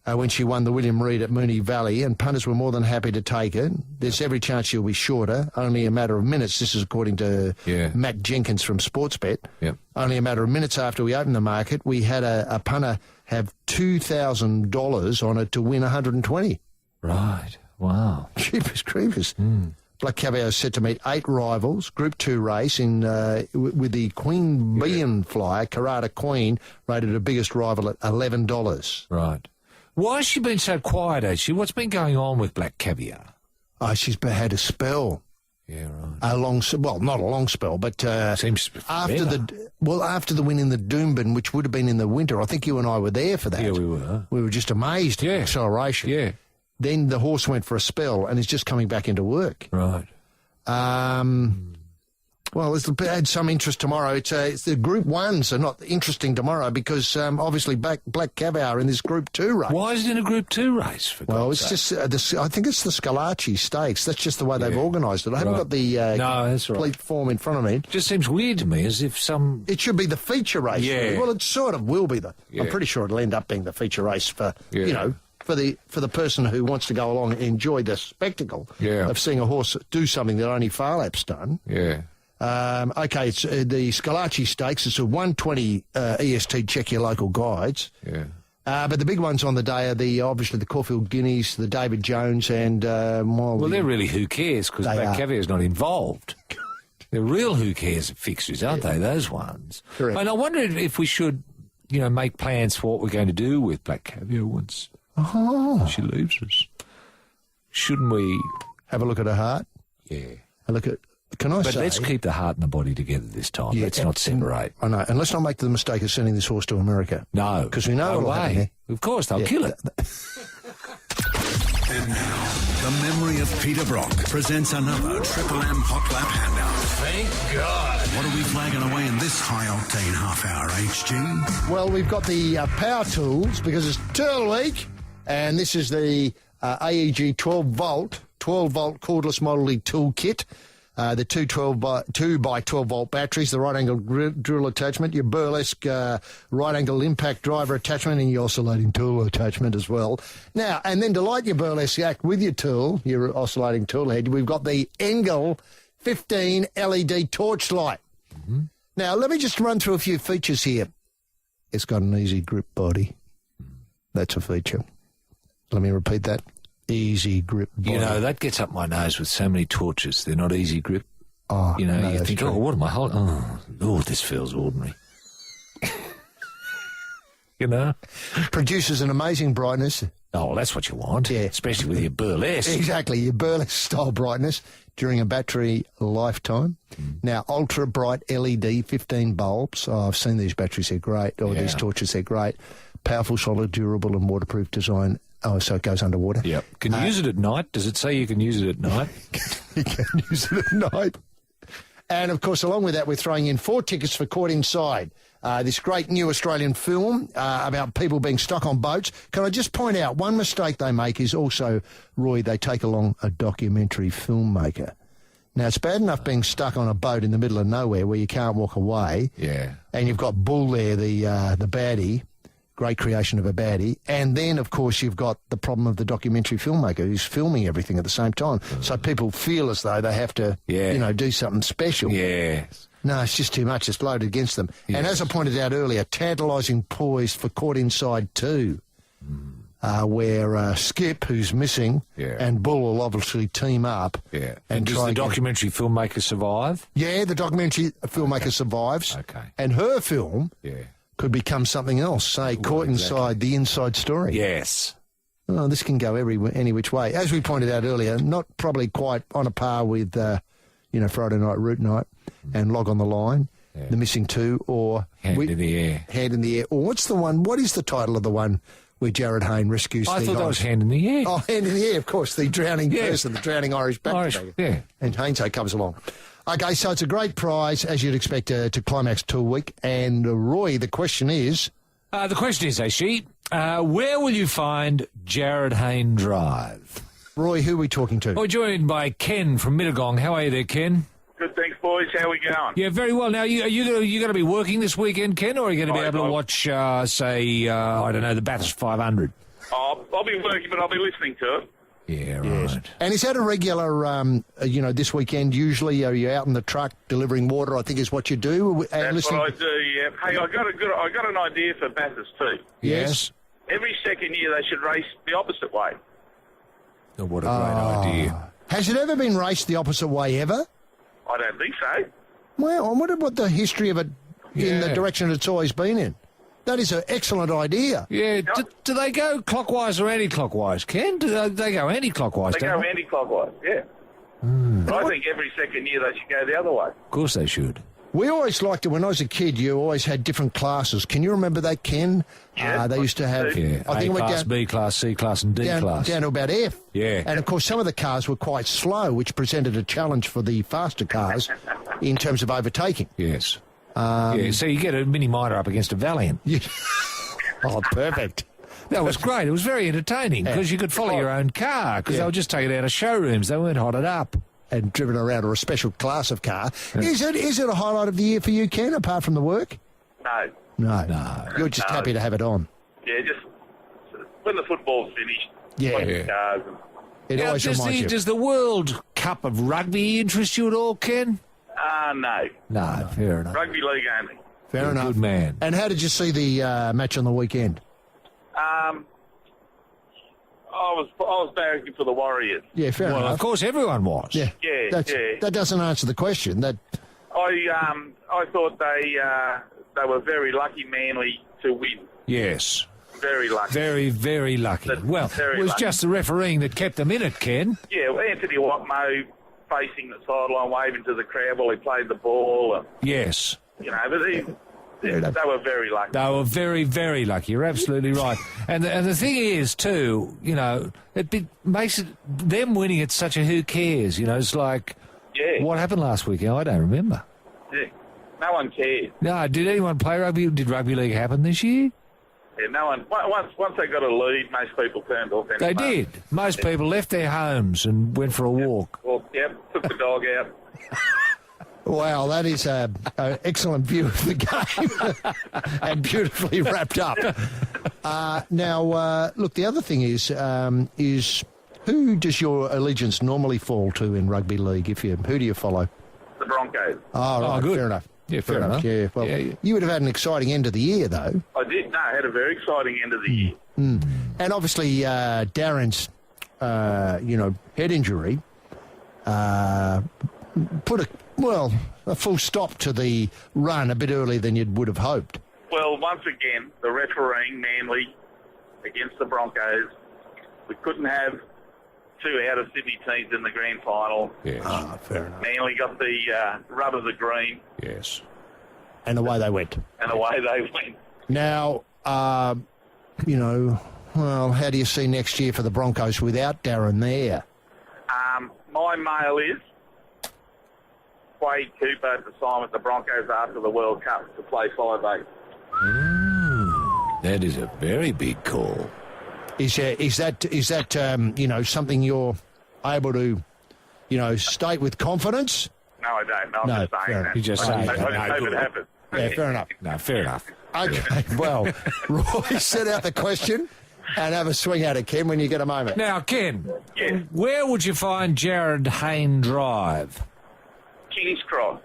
When she won the William Reid at Moonee Valley, and punters were more than happy to take it. There's every chance she'll be shorter, only a matter of minutes. This is according to Matt Jenkins from Sportsbet. Yep. Only a matter of minutes after we opened the market, we had a punter have $2,000 on it to win $120. Right. Wow. Jeepers creepers. Black Caviar is set to meet 8 rivals. Group 2 race with the Queen Bean flyer, Karata Queen, rated her biggest rival at $11. Right. Why has she been so quiet, actually? What's been going on with Black Caviar? Oh, she's had a spell. Yeah, right. Not a long spell, but seems after the win in the Doomben, which would have been in the winter. I think you and I were there for that. Yeah, we were. We were just amazed at the acceleration. Yeah. Then the horse went for a spell and is just coming back into work. Right. Well, it'll add some interest tomorrow. It's the Group 1s are not interesting tomorrow because obviously Black Caviar in this Group 2 race. Why is it in a Group 2 race? It's just I think it's the Scalacci Stakes. That's just the way they've organised it. I haven't got the complete form in front of me. It just seems weird to me, as if some... It should be the feature race. Yeah. Well, it sort of will be. I'm pretty sure it'll end up being the feature race for, for the person who wants to go along and enjoy the spectacle of seeing a horse do something that only Far Lap's done. Yeah. Okay, it's the Scalacci Stakes. It's a 120 EST. Check your local guides. Yeah. But the big ones on the day are obviously the Caulfield Guineas, the David Jones, and well, they're really who cares because Black Caviar's not involved. They're real who cares fixtures, aren't they? Those ones. Correct. And I wonder if we should, make plans for what we're going to do with Black Caviar once she leaves us. Shouldn't we have a look at her heart? Yeah. A look at. But let's keep the heart and the body together this time. Yeah, let's not separate. I know. And let's not make the mistake of sending this horse to America. No. Because we know what'll happen there. Of course, they'll kill it. And now, the memory of Peter Brock presents another Triple M Hot Lap handout. Thank God. What are we flagging away in this high-octane half-hour, HG? Well, we've got the power tools because it's Turtle Week, and this is the AEG 12-volt cordless Model E tool kit. The 2 by 12 volt batteries, the right angle drill attachment, your burlesque right angle impact driver attachment, and your oscillating tool attachment as well. Now, and then to light your burlesque act with your tool, your oscillating tool head, we've got the Engel 15 LED torchlight. Mm-hmm. Now, let me just run through a few features here. It's got an easy grip body. That's a feature. Let me repeat that. Easy grip body. That gets up my nose with so many torches. They're not easy grip. Oh, you think, what am I holding? Oh, this feels ordinary. Produces an amazing brightness. Oh, well, that's what you want. Yeah. Especially with your burlesque. Exactly, your burlesque style brightness during a battery lifetime. Now, ultra bright LED 15 bulbs. Oh, I've seen these batteries, they're great. These torches, they're great. Powerful, solid, durable and waterproof design. Oh, so it goes underwater? Yep. Can you use it at night? Does it say you can use it at night? You can use it at night. And, of course, along with that, we're throwing in 4 tickets for Caught Inside, this great new Australian film about people being stuck on boats. Can I just point out, one mistake they make is also, Roy, they take along a documentary filmmaker. Now, it's bad enough being stuck on a boat in the middle of nowhere where you can't walk away. Yeah. And you've got Bull there, the baddie. Great creation of a baddie. And then, of course, you've got the problem of the documentary filmmaker who's filming everything at the same time. So people feel as though they have to, do something special. Yeah. No, it's just too much. It's loaded against them. Yes. And as I pointed out earlier, tantalising poised for Caught Inside 2, where Skip, who's missing, and Bull will obviously team up. Yeah. And does the documentary filmmaker survive? Yeah, the documentary filmmaker survives. Okay. And her film... could become something else, say, Caught Inside, the inside story. Yes. Oh, this can go any which way. As we pointed out earlier, not probably quite on a par with, Friday Night Route Night and Log on the Line, The Missing Two, or... Hand in the Air. Hand in the Air. Or what is the title of the one where Jared Hayne rescues I thought that was Hand in the Air. Oh, Hand in the Air, of course, the drowning person, the drowning Irish backpacker. Yeah. And Hainsey comes along. Okay, so it's a great prize, as you'd expect, to Climax Tool Week. And, Roy, the question is, The question is, Aishi, where will you find Jared Hayne Drive? Roy, who are we talking to? We're joined by Ken from Mittagong. How are you there, Ken? Good, thanks, boys. How we going? Yeah, very well. Now, are you going to be working this weekend, Ken, or are you going to be able to watch, I don't know, the Bathurst 500? I'll be working, but I'll be listening to it. Yeah, right. And is that a regular, this weekend, usually are you out in the truck delivering water, I think is what you do? That's what I do, yeah. Hey, I got an idea for Bathurst too. Yes? Every second year they should race the opposite way. Oh, what a great idea. Has it ever been raced the opposite way ever? I don't think so. Well, I wonder what the history of it in the direction it's always been in. That is an excellent idea. Yeah, do they go clockwise or anti-clockwise, Ken? Do they go anti-clockwise, They go anti-clockwise, yeah. I think every second year they should go the other way. Of course they should. We always liked it when I was a kid. You always had different classes. Can you remember that, Ken? Yeah, they used to have. Yeah, I think A it went class, down, B class, C class, and D class. down to about F. Yeah. And of course, some of the cars were quite slow, which presented a challenge for the faster cars in terms of overtaking. Yes. So you get a Mini Mitre up against a Valiant. Oh, perfect. That was great. It was very entertaining because you could follow your own car because they would just take it out of showrooms. They weren't hotted up. And driven around, or a special class of car. Is it a highlight of the year for you, Ken, apart from the work? No. No. You're just happy to have it on. Yeah, just when the football's finished. Yeah. Watch the cars. It always reminds you. Does the World Cup of Rugby interest you at all, Ken? No. No, fair enough. Rugby league only. Fair enough. Good man. And how did you see the match on the weekend? I was barracking for the Warriors. Yeah, fair Well, enough. of course, everyone was. Yeah. Yeah. That doesn't answer the question. That I thought they were very lucky, Manly, to win. Yes. Very lucky. Very, very lucky. Well, very it was lucky. just the refereeing that kept them in it, Ken. Yeah, well, Anthony Watmo facing the sideline, waving to the crowd while he played the ball. And, Yes. but they were very lucky. They were very, very lucky. You're absolutely right. And the thing is, too, it makes it them winning. It's such a who cares. It's like what happened last weekend. I don't remember. Yeah, no one cared. No, did anyone play rugby? Did rugby league happen this year? Yeah, no one. Once they got a lead, most people turned off. They did. Most people left their homes and went for a walk. Well, took the dog out. Wow, that is an excellent view of the game and beautifully wrapped up. Now, look, the other thing is who does your allegiance normally fall to in rugby league? Who do you follow? The Broncos. Oh, right, good. Fair enough. Yeah, fair enough. Yeah, well, you would have had an exciting end of the year, though. I did. No, I had a very exciting end of the year. And obviously, Darren's, head injury put a full stop to the run a bit earlier than you would have hoped. Well, once again, the refereeing, Manly, against the Broncos. We couldn't have two out of Sydney teams in the grand final. Yes. Fair enough. Manly got the rub of the green. Yes. And away they went. And away they went. Now, how do you see next year for the Broncos without Darren there? My mail is Quade Cooper to sign with the Broncos after the World Cup to play 5'8". That is a very big call. Is that something you're able to, state with confidence? No, I don't. No, I'm just saying fair that. You're just saying I that. just hope it happens. Yeah, fair enough. No, fair enough. Okay, well, Roy, set out the question and have a swing at it, Ken, when you get a moment. Now, Ken, Yes. where would you find Jared Hayne Drive? King's Cross.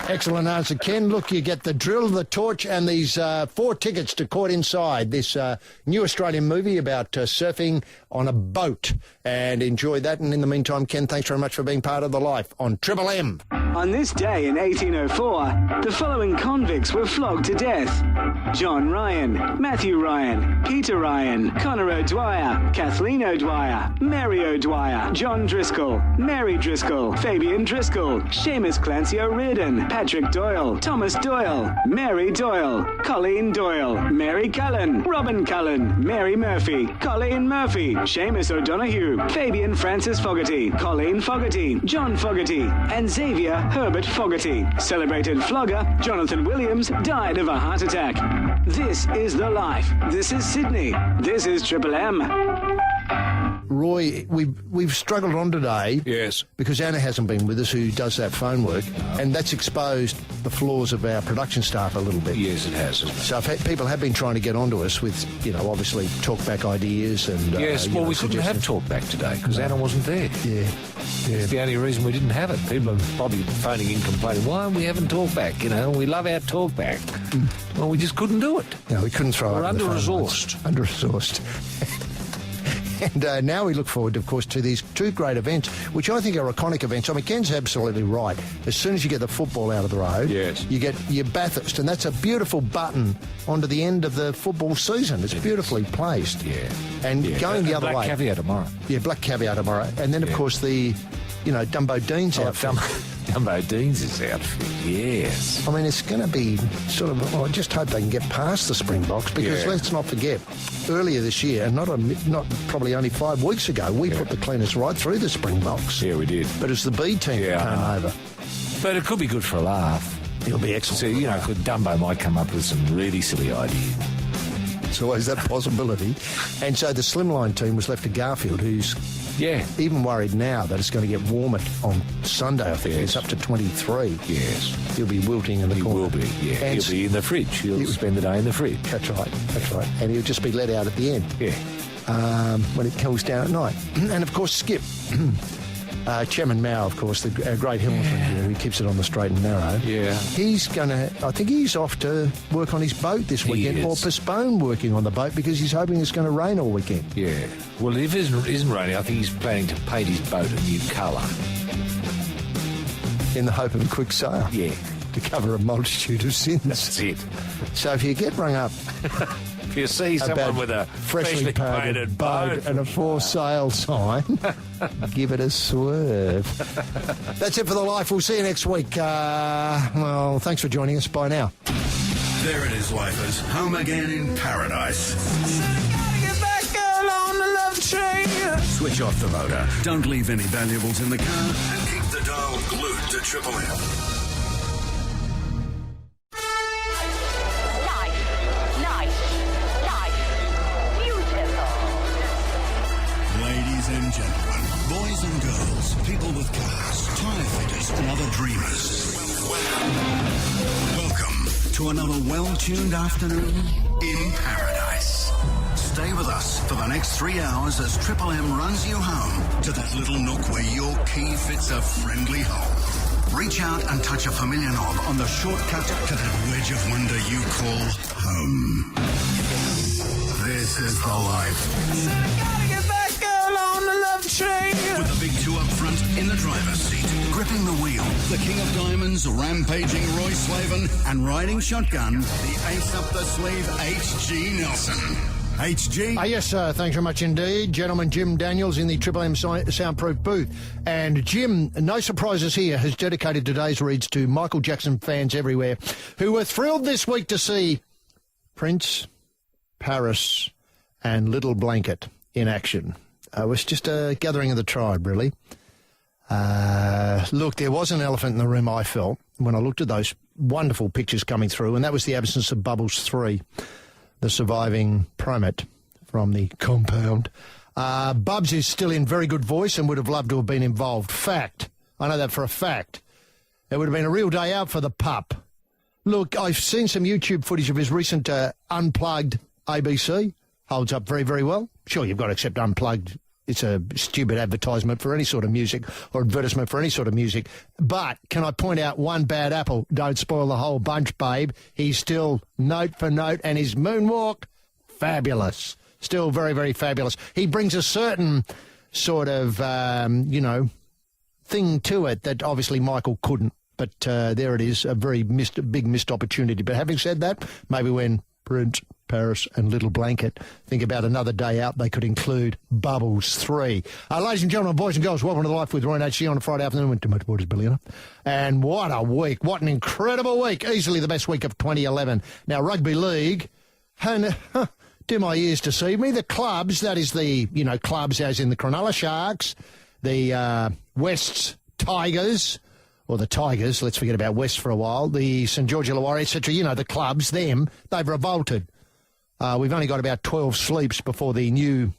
Excellent answer, Ken. Look, you get the drill, the torch, and these 4 tickets to Caught Inside, this new Australian movie about surfing on a boat. And enjoy that. And in the meantime, Ken, thanks very much for being part of the life on Triple M. On this day in 1804, the following convicts were flogged to death: John Ryan, Matthew Ryan, Peter Ryan, Connor O'Dwyer, Kathleen O'Dwyer, Mary O'Dwyer, John Driscoll, Mary Driscoll, Fabian Driscoll, Seamus Clancy O'Riordan, Patrick Doyle, Thomas Doyle, Mary Doyle, Colleen Doyle, Mary Cullen, Robin Cullen, Mary Murphy, Colleen Murphy, Seamus O'Donoghue, Fabian Francis Fogarty, Colleen Fogarty, John Fogarty, and Xavier Herbert Fogarty. Celebrated flogger Jonathan Williams died of a heart attack. This is The Life. This is Sydney. This is Triple M. Roy, we've struggled on today. Yes. Because Anna hasn't been with us, who does that phone work, and that's exposed the flaws of our production staff a little bit. Yes, it has. So people have been trying to get onto us with, obviously talkback ideas and... Yes, well, we couldn't have talkback today because Anna wasn't there. Yeah. It's the only reason we didn't have it. People are probably phoning in complaining, why we haven't talkback? We love our talkback. Well, we just couldn't do it. No, we couldn't throw it. We're under-resourced. Under-resourced. And now we look forward, of course, to these two great events, which I think are iconic events. I mean, Ken's absolutely right. As soon as you get the football out of the road, yes, you get your Bathurst, and that's a beautiful button onto the end of the football season. It's beautifully placed. Yeah. And going the other way. Black caviar tomorrow. Yeah, black caviar tomorrow. And then, of course, the... Dumbo Dean's outfit. Dumbo Dean's is outfit, yes. I mean, it's going to be sort of... I just hope they can get past the Springboks because let's not forget, earlier this year, and not probably only 5 weeks ago, we put the cleaners right through the Springboks. Yeah, we did. But it's the B team that came over. But it could be good for a laugh. It'll be excellent. So, Dumbo might come up with some really silly ideas. It's always that possibility. And so the Slimline team was left to Garfield, who's even worried now that it's going to get warmer on Sunday, I think. It's up to 23. Yes. He'll be wilting in the corner. He will be, yeah. And he'll be in the fridge. He'll spend the day in the fridge. That's right. And he'll just be let out at the end. Yeah. When it cools down at night. And, of course, Skip. Chairman Mao, of course, the great Hamilton who keeps it on the straight and narrow. Yeah. I think he's off to work on his boat this weekend or postpone working on the boat because he's hoping it's going to rain all weekend. Yeah. Well, if it isn't raining, I think he's planning to paint his boat a new colour. In the hope of a quick sale. Yeah. To cover a multitude of sins. That's it. So if you get rung up... If you see someone with a freshly painted boat and a for sale sign, give it a swerve. That's it for The Life. We'll see you next week. Thanks for joining us. Bye now. There it is, lifers. Home again in paradise. Get back, girl, on the love train. Switch off the motor. Don't leave any valuables in the car. And keep the dial glued to Triple M. Ladies and gentlemen, boys and girls, people with cars, tyre fitters and other dreamers. Welcome to another well-tuned afternoon in paradise. Stay with us for the next 3 hours as Triple M runs you home to that little nook where your key fits a friendly hole. Reach out and touch a familiar knob on the shortcut to that wedge of wonder you call home. This is The Life. With the big two up front in the driver's seat, gripping the wheel, the king of diamonds, rampaging Roy Slaven, and riding shotgun, the ace up the sleeve, H.G. Nelson. HG? Yes, sir. Thanks very much indeed. Gentleman Jim Daniels in the Triple M soundproof booth. And Jim, no surprises here, has dedicated today's reads to Michael Jackson fans everywhere who were thrilled this week to see Prince, Paris, and Little Blanket in action. It was just a gathering of the tribe, really. Look, there was an elephant in the room, I felt, when I looked at those wonderful pictures coming through, and that was the absence of Bubbles 3, the surviving primate from the compound. Bubs is still in very good voice and would have loved to have been involved. Fact. I know that for a fact. It would have been a real day out for the pup. Look, I've seen some YouTube footage of his recent Unplugged ABC. Holds up very, very well. Sure, you've got to accept Unplugged. It's a stupid advertisement for any sort of music or advertisement for any sort of music. But can I point out one bad apple? Don't spoil the whole bunch, babe. He's still note for note, and his moonwalk, fabulous. Still very, very fabulous. He brings a certain sort of, thing to it that obviously Michael couldn't. But there it is, a very big missed opportunity. But having said that, maybe when Prince Paris and Little Blanket. Think about another day out. They could include Bubbles 3. Ladies and gentlemen, boys and girls, welcome to the Life with Roy and HC on a Friday afternoon with Timothy Borders Billionaire. And what a week. What an incredible week. Easily the best week of 2011. Now, Rugby League, and do my ears deceive me, the clubs, that is the, clubs as in the Cronulla Sharks, the Wests Tigers, or the Tigers, let's forget about West for a while, the St George Illawarra, etc., the clubs, they've revolted. We've only got about 12 sleeps before the new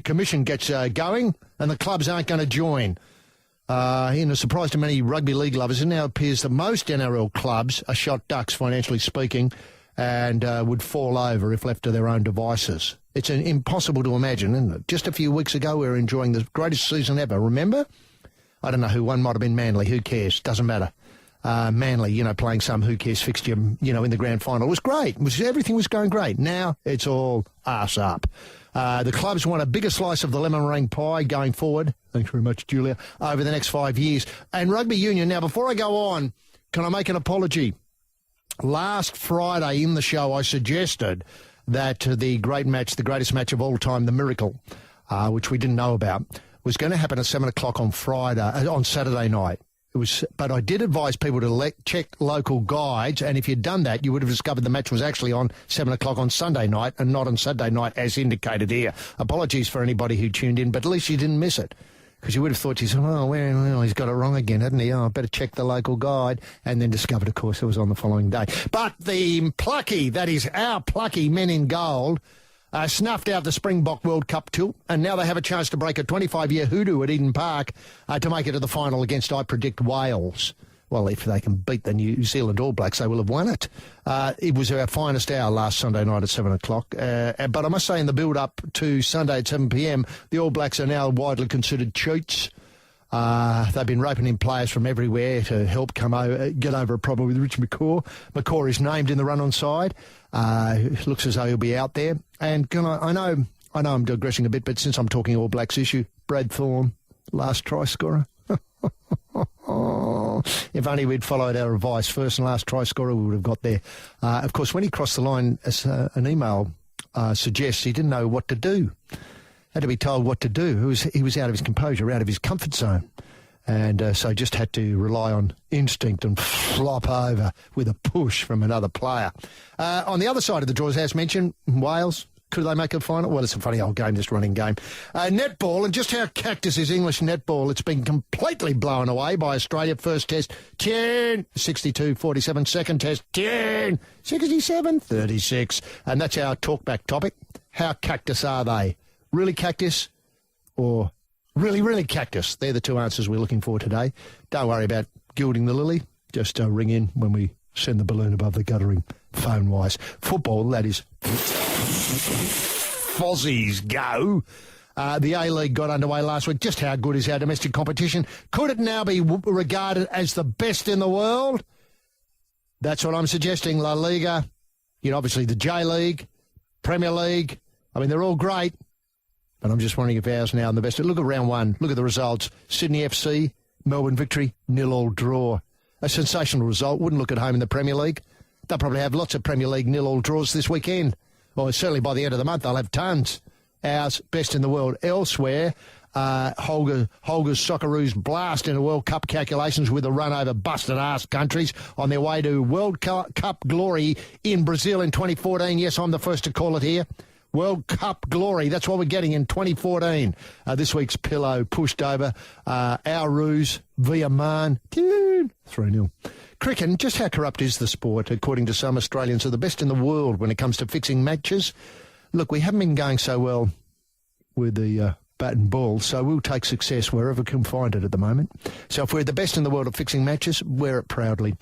commission gets going, and the clubs aren't going to join. In a surprise to many rugby league lovers, it now appears that most NRL clubs are shot ducks, financially speaking, and would fall over if left to their own devices. It's impossible to imagine, isn't it? Just a few weeks ago, we were enjoying the greatest season ever, remember? I don't know who won, might have been Manly, who cares, doesn't matter. Manly, playing some who cares fixture, in the grand final. It was great. Everything was going great. Now it's all arse up. The clubs want a bigger slice of the lemon meringue pie going forward. Thanks very much, Julia. Over the next 5 years. And rugby union. Now, before I go on, can I make an apology? Last Friday in the show, I suggested that the greatest match of all time, the Miracle, which we didn't know about, was going to happen at 7 o'clock on Saturday night. But I did advise people to check local guides, and if you'd done that, you would have discovered the match was actually on 7 o'clock on Sunday night and not on Saturday night, as indicated here. Apologies for anybody who tuned in, but at least you didn't miss it. Because you would have thought, he's got it wrong again, hadn't he? I better check the local guide. And then discovered, of course, it was on the following day. But the plucky, that is our plucky men in gold, snuffed out the Springbok World Cup tilt, and now they have a chance to break a 25-year hoodoo at Eden Park to make it to the final against, I predict, Wales. Well, if they can beat the New Zealand All Blacks, they will have won it. It was our finest hour last Sunday night at 7 o'clock. But I must say, in the build-up to Sunday at 7 p.m, the All Blacks are now widely considered cheats. They've been roping in players from everywhere to help get over a problem with Rich McCaw. McCaw is named in the run-on side. Looks as though he'll be out there. And I know I'm digressing a bit, but since I'm talking All Blacks issue, Brad Thorne, last try scorer. If only we'd followed our advice, first and last try scorer, we would have got there. Of course, when he crossed the line, as an email suggests, he didn't know what to do. Had to be told what to do. He was out of his composure, out of his comfort zone. And so just had to rely on instinct and flop over with a push from another player. On the other side of the draws, as mentioned, Wales, could they make a final? Well, it's a funny old game, just running game. Netball, and just how cactus is English netball. It's been completely blown away by Australia. First test, 62-47. Second test, 67-36. And that's our talkback topic. How cactus are they? Really cactus or really, really cactus? They're the two answers we're looking for today. Don't worry about gilding the lily. Just ring in when we send the balloon above the guttering phone-wise. Football, that is. Fozzies go. The A-League got underway last week. Just how good is our domestic competition? Could it now be regarded as the best in the world? That's what I'm suggesting. La Liga, obviously the J-League, Premier League. I mean, they're all great. But I'm just wondering if ours now in the best. Look at round one. Look at the results. Sydney FC, Melbourne Victory, 0-0 draw. A sensational result. Wouldn't look at home in the Premier League. They'll probably have lots of Premier League 0-0 draws this weekend. Or certainly by the end of the month, they'll have tons. Ours, best in the world. Elsewhere, Holger's Socceroos blast into World Cup calculations with a run over busted-ass countries on their way to World Cup glory in Brazil in 2014. Yes, I'm the first to call it here. World Cup glory. That's what we're getting in 2014. This week's pillow pushed over. Our Roos via Man. 3-0. Cricket, just how corrupt is the sport? According to some Australians, are the best in the world when it comes to fixing matches. Look, we haven't been going so well with the bat and ball, so we'll take success wherever we can find it at the moment. So if we're the best in the world at fixing matches, wear it proudly.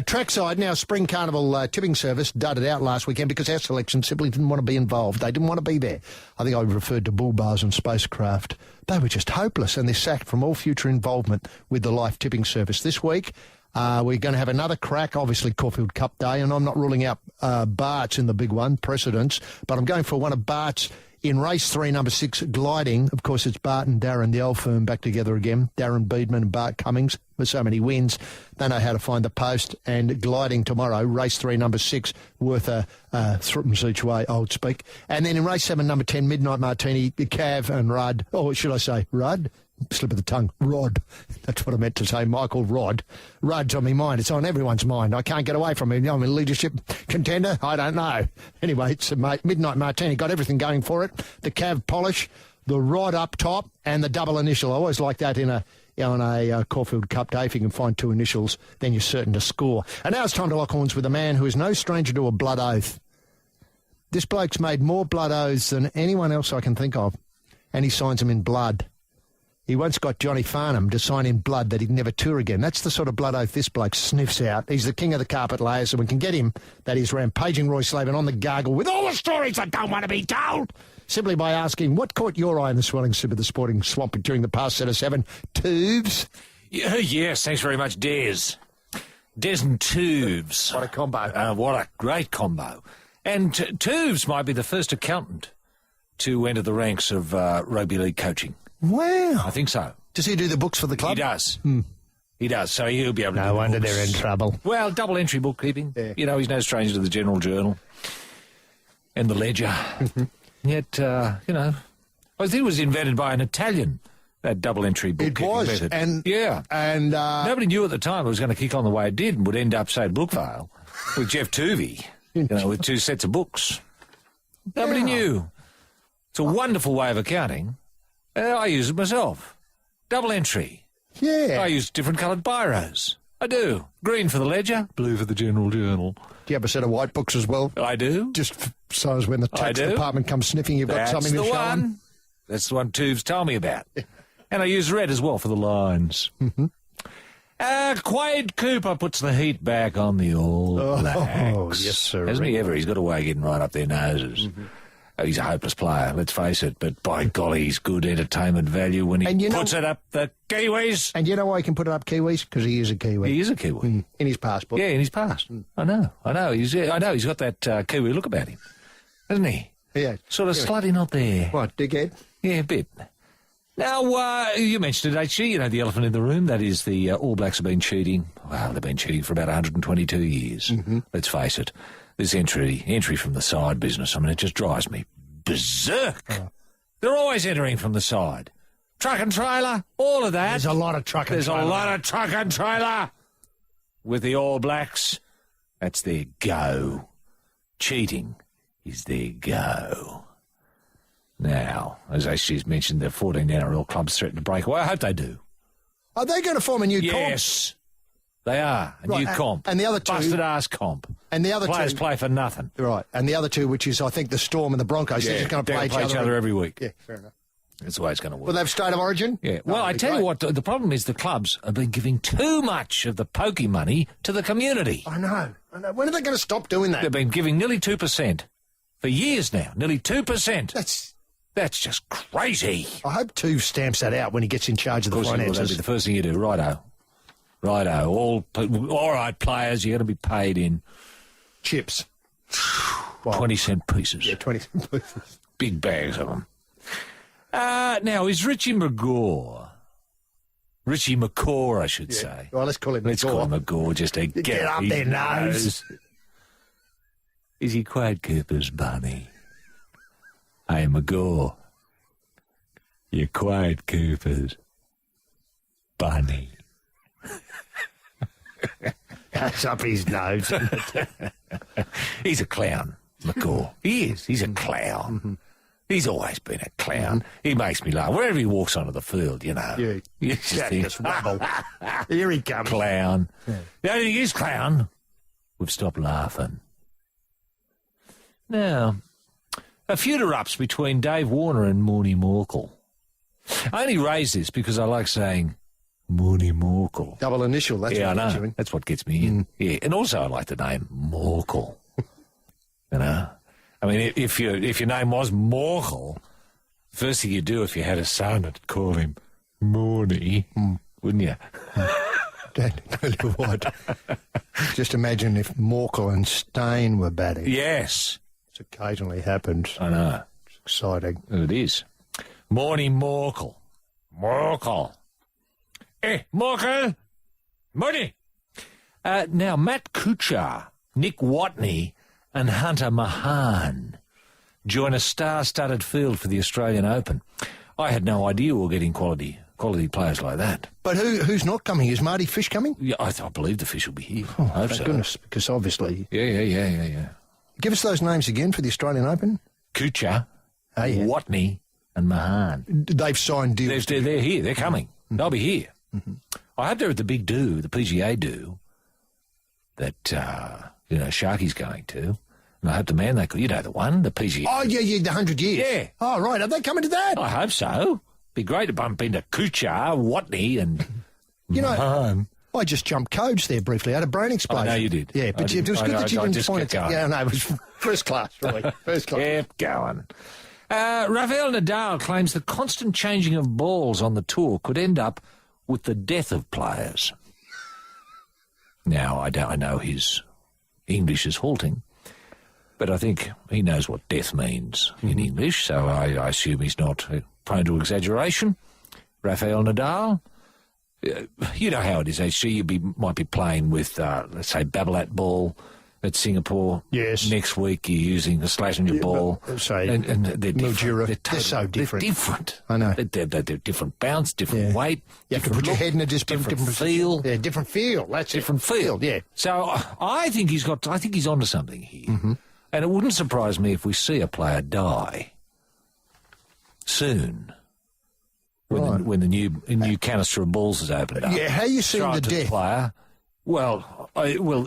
Trackside, now Spring Carnival tipping service dudded out last weekend because our selection simply didn't want to be involved. They didn't want to be there. I think I referred to bull bars and spacecraft. They were just hopeless, and they're sacked from all future involvement with the life tipping service. This week, We're going to have another crack, obviously Caulfield Cup Day, and I'm not ruling out Bart's in the big one, Precedence, but I'm going for one of Bart's in race 3, number 6, Gliding. Of course, it's Bart and Darren, the old firm, back together again. Darren Beedman and Bart Cummings with so many wins. They know how to find the post. And Gliding tomorrow, race 3, number 6, worth a threepence each way, I would speak. And then in race 7, number 10, Midnight Martini, Cav and Rudd. Oh, should I say Rudd? Slip of the tongue. Rod. That's what I meant to say, Michael Rod. Rudd's on my mind. It's on everyone's mind. I can't get away from him. I'm a leadership contender. I don't know. Anyway, it's Midnight Martini. Got everything going for it. The Cav polish, the Rod up top, and the double initial. I always like that on a Caulfield Cup Day. If you can find 2 initials, then you're certain to score. And now it's time to lock horns with a man who is no stranger to a blood oath. This bloke's made more blood oaths than anyone else I can think of, and he signs them in blood. He once got Johnny Farnham to sign in blood that he'd never tour again. That's the sort of blood oath this bloke sniffs out. He's the king of the carpet layers, and we can get him, that is, rampaging Roy Slavin on the gargle with all the stories I don't want to be told, simply by asking, what caught your eye in the swelling soup of the sporting swamp during the past set of 7? Tubes? Yes, thanks very much, Des. Des and Tubes. What a combo. What a great combo. And Tubes might be the first accountant to enter the ranks of rugby league coaching. Wow. I think so. Does he do the books for the club? He does. He does, so he'll be able to do No the wonder books. they're in trouble. Well, double entry bookkeeping. Yeah. You know, he's no stranger to the General Journal and the Ledger. Yet, I think it was invented by an Italian, that double entry bookkeeping method. And nobody knew at the time it was going to kick on the way it did and would end up, say, at Bookvale with Jeff Tuvey, with 2 sets of books. Nobody knew. It's a wonderful way of accounting. I use it myself. Double entry. Yeah. I use different coloured biros. I do. Green for the Ledger, blue for the General Journal. Do you have a set of white books as well? I do. Just so as when the tax department comes sniffing, you've got something to show them? That's the one Tubes told me about. And I use red as well for the lines. Quade Cooper puts the heat back on the All Blacks. Oh, yes, sir. Hasn't he ever? He's got a way of getting right up their noses. He's a hopeless player, let's face it, but by golly, he's good entertainment value when he puts it up the Kiwis. And you know why he can put it up Kiwis? Because he is a Kiwi. He is a Kiwi. In his passport. Yeah, in his past. I know. He's got that Kiwi look about him, hasn't he? Yeah. Sort of slightly not there. What, dickhead? Yeah, a bit. Now, you mentioned it, HG, the elephant in the room. That is the All Blacks have been cheating. Well, they've been cheating for about 122 years. Let's face it. This entry from the side business, I mean, it just drives me berserk. They're always entering from the side. Truck and trailer, all of that. There's a lot of truck and trailer. There's a lot of truck and trailer with the All Blacks. That's their go. Cheating is their go. Now, as HG's mentioned, the 14 NRL clubs threaten to break away. I hope they do. Are they going to form a new comp? Yes, they are. A new comp. And the other 2... Busted-ass comp. And the other Players 2... play for nothing. Right. And the other 2, which is, I think, the Storm and the Broncos, they're just going to play each other every week. Yeah, fair enough. That's the way it's going to work. Will they have state of origin? Yeah. Well, I tell you what, the problem is the clubs have been giving too much of the pokey money to the community. I know. When are they going to stop doing that? They've been giving nearly 2% for years now. Nearly 2%. That's just crazy. I hope Tuve stamps that out when he gets in charge of the finances. That'll be the first thing you do. Righto. All right, players, you're going to be paid in chips. 20-cent pieces. Yeah, 20-cent pieces. Big bags of them. Now, is Richie McCaw, I should say. Well, let's call him Let's call him McCaw just to get up their nose. Is he Quade Cooper's bunny? Hey, McCaw, you're Quade Cooper's bunny. That's up his nose. He's a clown, McCaw. He is. He's a clown. He's always been a clown. He makes me laugh. Wherever he walks onto the field, you know. Yeah. You just think, Here he comes. Clown. Yeah. The only thing is, clown, we've stopped laughing. Now, a feud erupts between Dave Warner and Morny Morkel. I only raise this because I like saying Morny Morkel. Double initial, that's what I know. gets you in. That's what gets me in. Yeah, and also I like the name Morkel. You know? I mean, if your name was Morkel, first thing you'd do if you had a son, I'd call him Morny, wouldn't you? Tell you what, just imagine if Morkel and Stain were batting. Yes. It's occasionally happened. I know. It's exciting. It is. Morning, Morkel. Morkel. Hey, Morkel. Morning. Now, Matt Kuchar, Nick Watney and Hunter Mahan join a star-studded field for the Australian Open. I had no idea we were getting quality players like that. But who's not coming? Is Marty Fish coming? Yeah, I believe the Fish will be here. Oh, I hope thank so. goodness, because obviously... Yeah. Give us those names again for the Australian Open. Kuchar, Oh, yeah. Watney and Mahan. They've signed deals. They're here. They're coming. They'll be here. I hope they're at the big do, the PGA do, that, Sharky's going to. And I hope the man the one, the PGA. Oh, yeah, the 100 years. Yeah. Oh, right. Are they coming to that? I hope so. Be great to bump into Kuchar, Watney and Mahan. I just jumped codes there briefly. I had a brain explosion. I know you did. Yeah, but it was good that you didn't point it. Yeah, no, it was first class, really. First class. Kept going. Rafael Nadal claims the constant changing of balls on the tour could end up with the death of players. Now, I know his English is halting, but I think he knows what death means in English, so I assume he's not prone to exaggeration. Rafael Nadal, you know how it is. You might be playing with, let's say, Babolat ball at Singapore. Yes. Next week you're using the Schlesinger ball. But, say, and they're different. They're so different. They're different. I know. They're different bounce, different weight. You have to put your head in a different feel. Yeah, different feel. That's different feel. Yeah. So I think he's onto something here. And it wouldn't surprise me if we see a player die soon. When the new canister of balls is opened up. Yeah, how are you seeing Throw the it to death? Player. Well,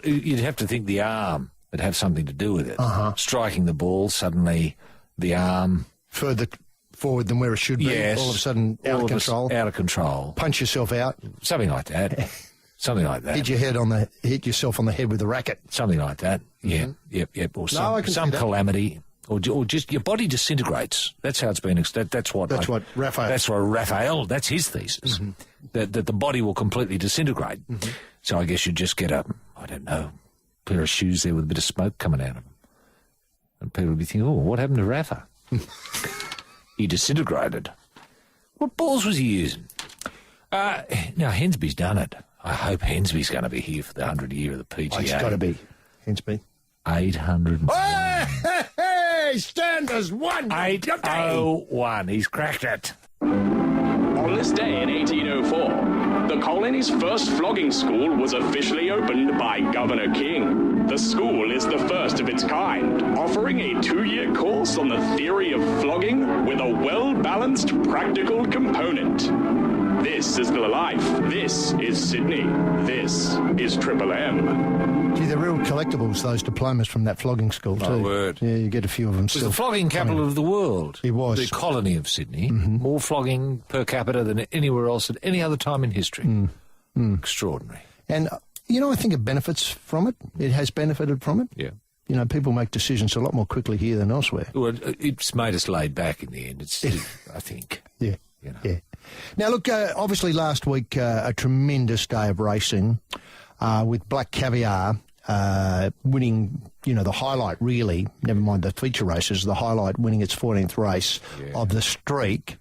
you'd have to think the arm would have something to do with it. Striking the ball, suddenly the arm... Further forward than where it should be. Yes. All of a sudden, out of control. Out of control. Punch yourself out. Something like that. Something like that. Hit yourself on the head with a racket. Something like that. Yeah. Yep. Or some calamity. Or just your body disintegrates. That's how it's been. That's what Raphael. That's what Raphael. That's his thesis. That the body will completely disintegrate. So I guess you just get a pair of shoes there with a bit of smoke coming out of them, and people will be thinking, "Oh, what happened to Rafa? He disintegrated. What balls was he using?" Now Hensby's done it. I hope Hensby's going to be here for the 100th year of the PGA. Oh, he's got to be. Hensby. 800. Hey, Standers won. 801. He's cracked it. On this day in 1804, the colony's first flogging school was officially opened by Governor King. The school is the first of its kind, offering a 2-year course on the theory of flogging with a well-balanced practical component. This is the life. This is Sydney. This is Triple M. Gee, they're real collectibles, those diplomas from that flogging school, too. My word. Yeah, you get a few of them It was still. the flogging capital of the world. It was. The colony of Sydney. More flogging per capita than anywhere else at any other time in history. Extraordinary. And, I think it benefits from it. It has benefited from it. Yeah. People make decisions a lot more quickly here than elsewhere. Well, it's made us laid back in the end, I think. Yeah. Yeah. Now, look, obviously last week, a tremendous day of racing with Black Caviar winning, the highlight, really, never mind the feature races, the highlight winning its 14th race of the streak.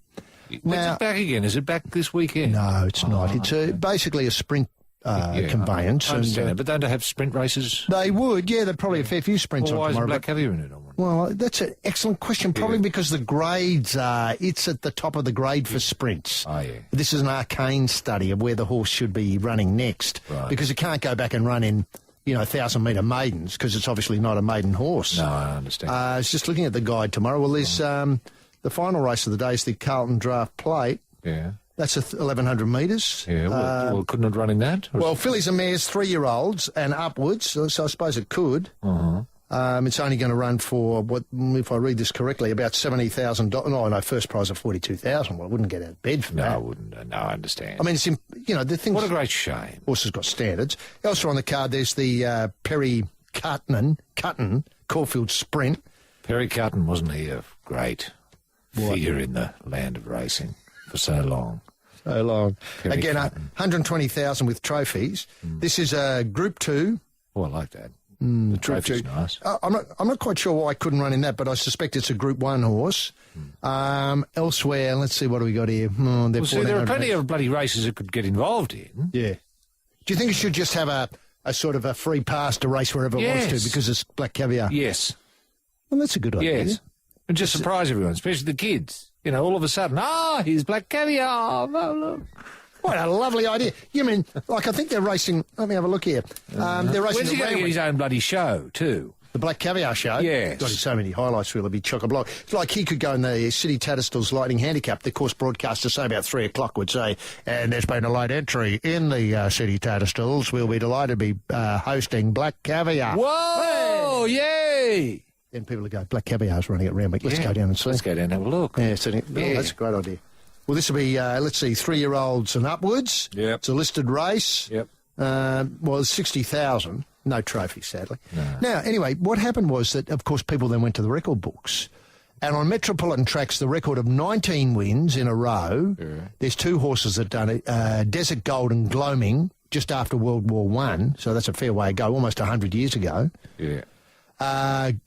When's it back again? Is it back this weekend? No, it's not. It's basically a sprint conveyance. I understand that, but don't they have sprint races? They would, yeah. There'd probably a fair few sprints Well, on why tomorrow. is Black Caviar in it? Well, that's an excellent question. Probably because the grades it's at the top of the grade for sprints. Oh, yeah. This is an arcane study of where the horse should be running next. Right. Because it can't go back and run in, 1,000-metre maidens, because it's obviously not a maiden horse. No, I understand. I was just looking at the guide tomorrow. Well, there's the final race of the day is the Carlton Draft Plate. Yeah. That's 1,100 metres. Yeah, well, couldn't it run in that? Well, fillies and mares, 3-year-olds and upwards, so I suppose it could. It's only going to run for, if I read this correctly, about $70,000. No, first prize of $42,000. Well, I wouldn't get out of bed for that. No, I wouldn't. No, I understand. I mean, it's, the things... What a great shame. Horse has got standards. Also on the card, there's the Perry Cutton Caulfield Sprint. Perry Cutton, wasn't he a great figure in the land of racing for so long? So long. Kerry Again, Cotton. 120,000 with trophies. This is Group 2. Oh, I like that. The trophy's Group 2. nice. I'm not quite sure why I couldn't run in that, but I suspect it's a Group 1 horse. Elsewhere, let's see, what do we got here? Well, see, there are plenty of bloody races that could get involved in. Yeah. Do you think it should just have a sort of a free pass to race wherever it wants to because it's Black Caviar? Yes. Well, that's a good idea. Yes. And just surprise everyone, especially the kids. You know, all of a sudden, here's Black Caviar. Oh, look. What a lovely idea. You mean, like, I think they're racing... Let me have a look here. They're racing... When's he going to get his own bloody show, too? The Black Caviar show? Yes. Got so many highlights, really, be chock-a-block. It's like he could go in the City Tatterstall's Lightning Handicap. The course broadcaster, say about 3 o'clock, would say, and there's been a late entry in the City Tatterstalls. We'll be delighted to be hosting Black Caviar. Whoa! Yay! Then people would go, Black Caviar's running at Randwick. Let's go down and see. Let's go down and have a look. Yeah, that's a great idea. Well, this will be, let's see, 3-year-olds and upwards. Yep. It's a listed race. Yep. Well, it's 60,000. No trophy, sadly. No. Now, anyway, what happened was that, of course, people then went to the record books. And on Metropolitan Tracks, the record of 19 wins in a row, there's 2 horses that done it, Desert Gold and Gloaming, just after World War One. So that's a fair way to go, almost 100 years ago. Yeah.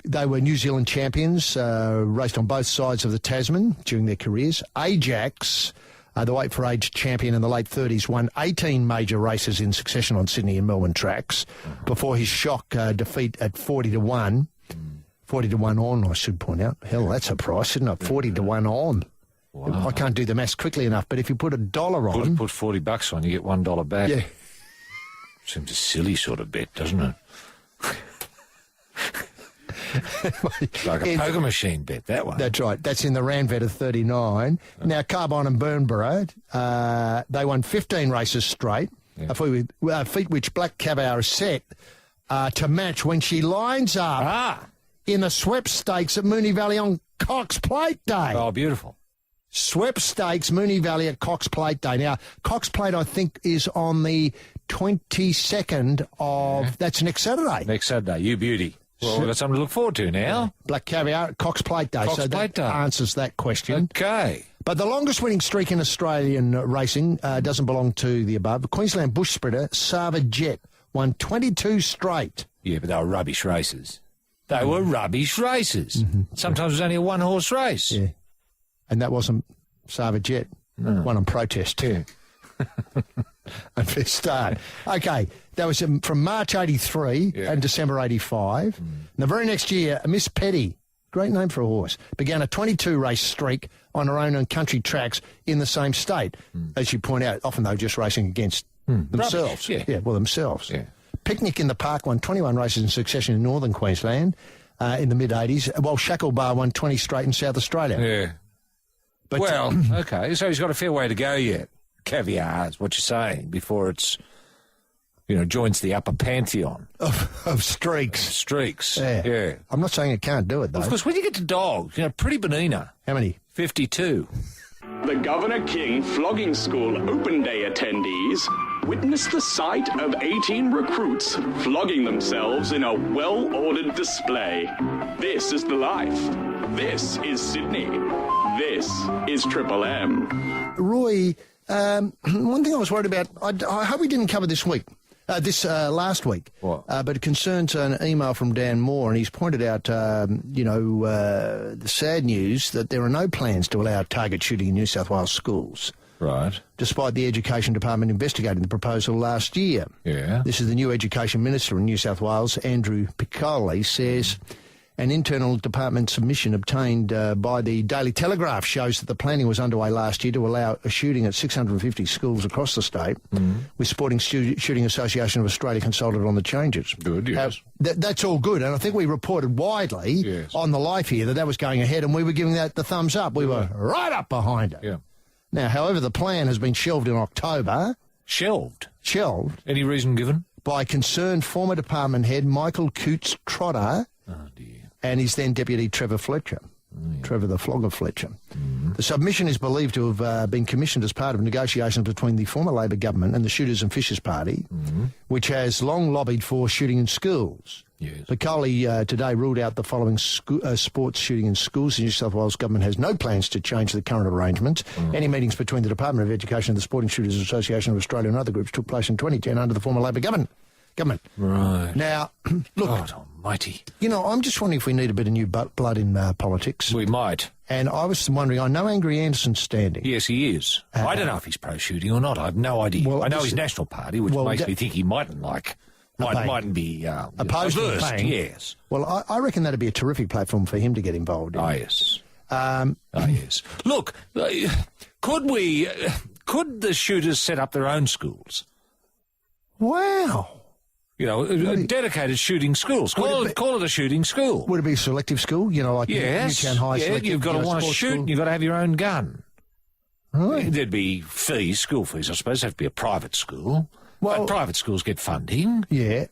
They were New Zealand champions, raced on both sides of the Tasman during their careers. Ajax, the weight for age champion in the late 30s, won 18 major races in succession on Sydney and Melbourne tracks before his shock defeat at 40-1. 40-1 on, I should point out. Hell, that's a price, isn't it? 40-1 on. Wow. I can't do the maths quickly enough, but if you put $1 on... Put $40 on, you get $1 back. Yeah. Seems a silly sort of bet, doesn't it? Like a poker machine bet, that one. That's right. That's in the Ranvet of 39. Now, Carbine and Burnborough, they won 15 races straight, a feat which Black Caviar is set to match when she lines up in the Swept Stakes at Moonee Valley on Cox Plate Day. Oh, beautiful. Swept Stakes, Moonee Valley at Cox Plate Day. Now, Cox Plate, I think, is on the 22nd of... That's next Saturday. Next Saturday, you beauty. Well, we've got something to look forward to now. Black Caviar at Cox Plate Day. Cox so Plate that Day. answers that question. Okay. But the longest winning streak in Australian racing doesn't belong to the above. The Queensland bush sprinter, Sava Jet, won 22 straight. Yeah, but they were rubbish races. They were rubbish races. Sometimes it was only a one-horse race. Yeah. And that wasn't Sava Jet. No. One on protest. Yeah. And for a start. Okay, that was from March 83 and December 85. And the very next year, Miss Petty, great name for a horse, began a 22-race streak on her own on country tracks in the same state. As you point out, often they were just racing against themselves. Rubbish, themselves. Yeah. Picnic in the Park won 21 races in succession in northern Queensland in the mid-80s, while Shacklebar won 20 straight in South Australia. Yeah. But, okay, so he's got a fair way to go yet. Caviar is what you're saying, before it's, joins the upper pantheon. Of streaks. Streaks. Yeah. I'm not saying it can't do it, though. Of course, when you get to dogs, Pretty Benina. How many? 52. The Governor King Flogging School Open Day attendees witnessed the sight of 18 recruits flogging themselves in a well-ordered display. This is the life. This is Sydney. This is Triple M. Roy, one thing I was worried about, I hope we didn't cover this week, last week. What? But it concerns an email from Dan Moore, and he's pointed out, the sad news that there are no plans to allow target shooting in New South Wales schools. Right. Despite the Education Department investigating the proposal last year. Yeah. This is the new Education Minister in New South Wales, Andrew Piccoli, says... An internal department submission obtained by the Daily Telegraph shows that the planning was underway last year to allow a shooting at 650 schools across the state, with Sporting Shooting Association of Australia consulted on the changes. Good, yes. That's all good, and I think we reported widely on the live here that was going ahead, and we were giving that the thumbs up. We were right up behind it. Yeah. Now, however, the plan has been shelved in October. Shelved? Any reason given? By concerned former department head Michael Cootes-Trotter. Oh, dear. And his then deputy Trevor Fletcher, Trevor the Flogger Fletcher. The submission is believed to have been commissioned as part of negotiations between the former Labor government and the Shooters and Fishers Party, which has long lobbied for shooting in schools. Yes. But Coley today ruled out the following sports shooting in schools. The New South Wales government has no plans to change the current arrangements. Any meetings between the Department of Education and the Sporting Shooters Association of Australia and other groups took place in 2010 under the former Labor government. Right. Now, look, God almighty. you know, I'm just wondering if we need a bit of new blood in politics. We might. And I was wondering, I know Angry Anderson's standing. Yes, he is. I don't know if he's pro-shooting or not. I have no idea. Well, I know this- his National Party, which well, makes me think he mightn't mightn't be opposed to averse, paying. yes. Well, I reckon that'd be a terrific platform for him to get involved in. Oh, yes. Yes. Look, could the shooters set up their own schools? Wow. You know, dedicated shooting schools. Call it a shooting school. Would it be a selective school? You know, like Yes. Newtown High Yeah, selective, you've got to want to sports shoot, school? and you've got to have your own gun. Right. There'd be fees, school fees, I suppose. It'd have to be a private school. Well- But private schools get funding. Yeah.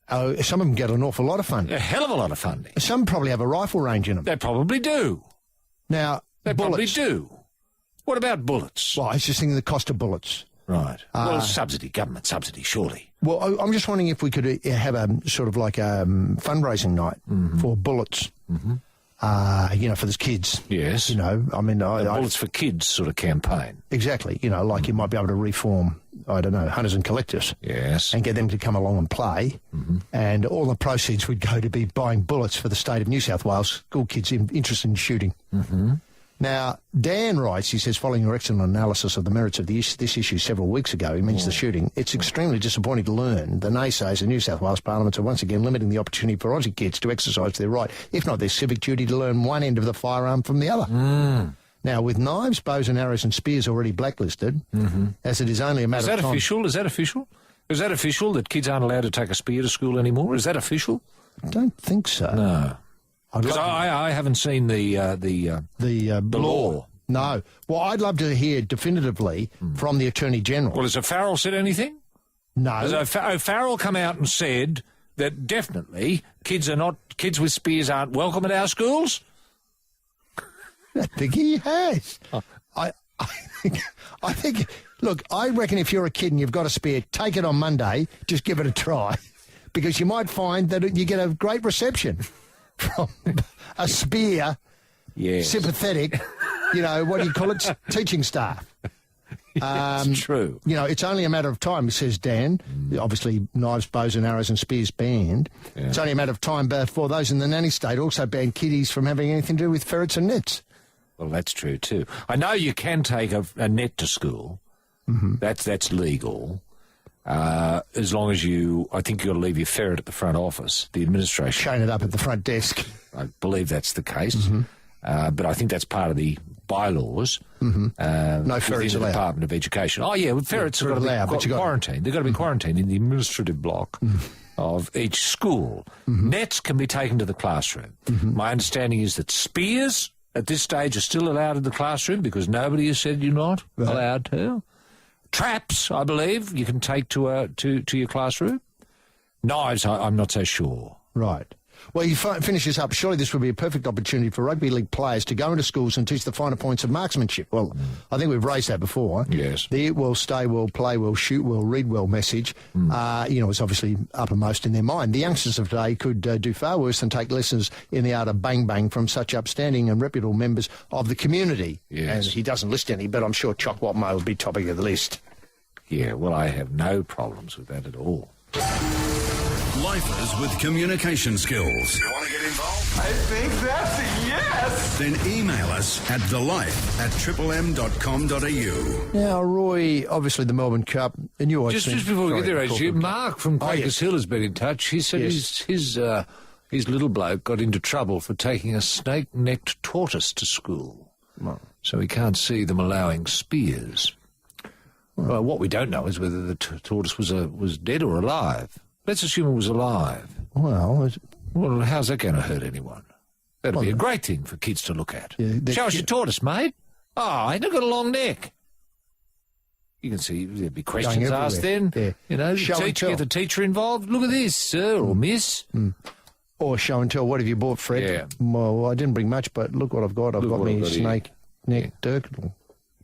Oh, some of them get an awful lot of funding. A hell of a lot of funding. Some probably have a rifle range in them. They probably do. Now, They probably bullets. do. What about bullets? Well, I was just thinking the cost of bullets. Right. Well, government subsidy, surely. Well, I'm just wondering if we could have a sort of like a fundraising night for bullets. You know, for the kids. Yes. You know, I mean, Bullets for Kids sort of campaign. exactly. You know, like you might be able to reform, I don't know, hunters and collectors. Yes. And get them to come along and play. And all the proceeds would go to be buying bullets for the state of New South Wales school kids interested in shooting. Now, Dan writes, he says, following your excellent analysis of the merits of this issue several weeks ago, he means the shooting, it's extremely disappointing to learn the naysayers in New South Wales parliaments are once again limiting the opportunity for Aussie kids to exercise their right, if not their civic duty, to learn one end of the firearm from the other. Now, with knives, bows and arrows and spears already blacklisted, as it is only a matter Is that of time... official? Is that official? Is that official that kids aren't allowed to take a spear to school anymore? Is that official? I don't think so. No. love Because I haven't seen the law. No. Well, I'd love to hear definitively from the Attorney General. Well, has O'Farrell said anything? No. Has O'Farrell come out and said that definitely kids with spears aren't welcome at our schools? I think he has. I think, look, I reckon if you're a kid and you've got a spear, take it on Monday, just give it a try, because you might find that you get a great reception from a spear, Yes. sympathetic, you know, what do you call it, teaching staff. It's true. You know, it's only a matter of time, says Dan. Obviously, knives, bows and arrows and spears banned. Yeah. It's only a matter of time before those in the nanny state also ban kiddies from having anything to do with ferrets and nets. Well, that's true too. I know you can take a net to school. That's legal. As long as I think you've got to leave your ferret at the front office, the administration. Chain it up at the front desk. I believe that's the case. But I think that's part of the bylaws. No within ferrets the allowed. Department of Education. Oh, yeah, well, ferrets have got to allowed, but be you got- quarantined. They've got to be quarantined in the administrative block of each school. Nets can be taken to the classroom. My understanding is that spears at this stage are still allowed in the classroom because nobody has said you're not allowed to. Traps, I believe, you can take to your classroom. Knives, I'm not so sure. Right. Well, you finish this up. Surely this would be a perfect opportunity for rugby league players to go into schools and teach the finer points of marksmanship. Well, I think we've raised that before. Yes. The eat well, stay well, play well, shoot well, read well message, you know, is obviously uppermost in their mind. The youngsters of today could do far worse than take lessons in the art of bang bang from such upstanding and reputable members of the community. Yes. And he doesn't list any, but I'm sure Chock Watmo would be topic of the list. Yeah, well, I have no problems with that at all. Lifers with communication skills. You want to get involved? I think that's a yes. Then email us at thelife@triplem.com.au. Now, Roy, obviously the Melbourne Cup, and you always Just before we get there, Mark from Quakers Hill has been in touch. He said his little bloke got into trouble for taking a snake-necked tortoise to school. So he can't see them allowing spears. Well, what we don't know is whether the tortoise was dead or alive. Let's assume it was alive. Well, how's that going to hurt anyone? That'd be a great thing for kids to look at. Yeah, Show us your tortoise, mate. Oh, he's got a long neck. You can see there'd be questions asked then. Yeah. You know, Show and tell. get the teacher involved. Look at this, sir or miss. Or show and tell, what have you bought, Fred? Yeah. Well, I didn't bring much, but look what I've got. I've got what me I've got here. snake. snake-necked turtle.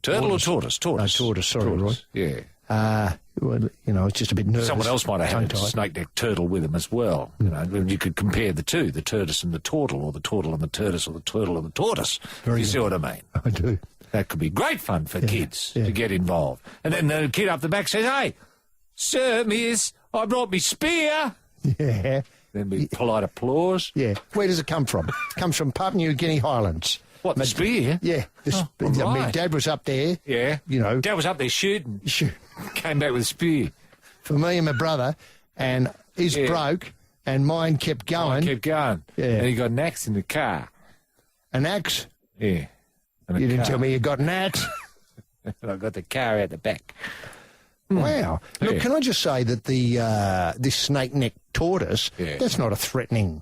Turtle or tortoise? Tortoise. No, tortoise, sorry, Roy. Yeah. Well, you know, it's just a bit nervous. Someone else might have had a tongue-tied. snake-necked turtle with them as well. You know, you could compare the two, the tortoise and the turtle, or the turtle and the tortoise, or the turtle and the tortoise. Very you good. see what I mean? I do. That could be great fun for kids yeah. to get involved. And then the kid up the back says, "Hey, sir, miss, I brought me spear." Yeah. Then be polite applause. Yeah. Where does it come from? It comes from Papua New Guinea Highlands. What, the spear? Yeah. Oh, My right. dad was up there. Yeah. You know. Dad was up there shooting. Came back with a spear. For me and my brother, and his broke, and mine kept going. Kept going. Yeah. And he got an axe in the car. An axe? Yeah. And a You didn't car. tell me you got an axe. And I got the car out the back. Wow. Look, Yeah. can I just say that this snake-necked tortoise, that's not a threatening,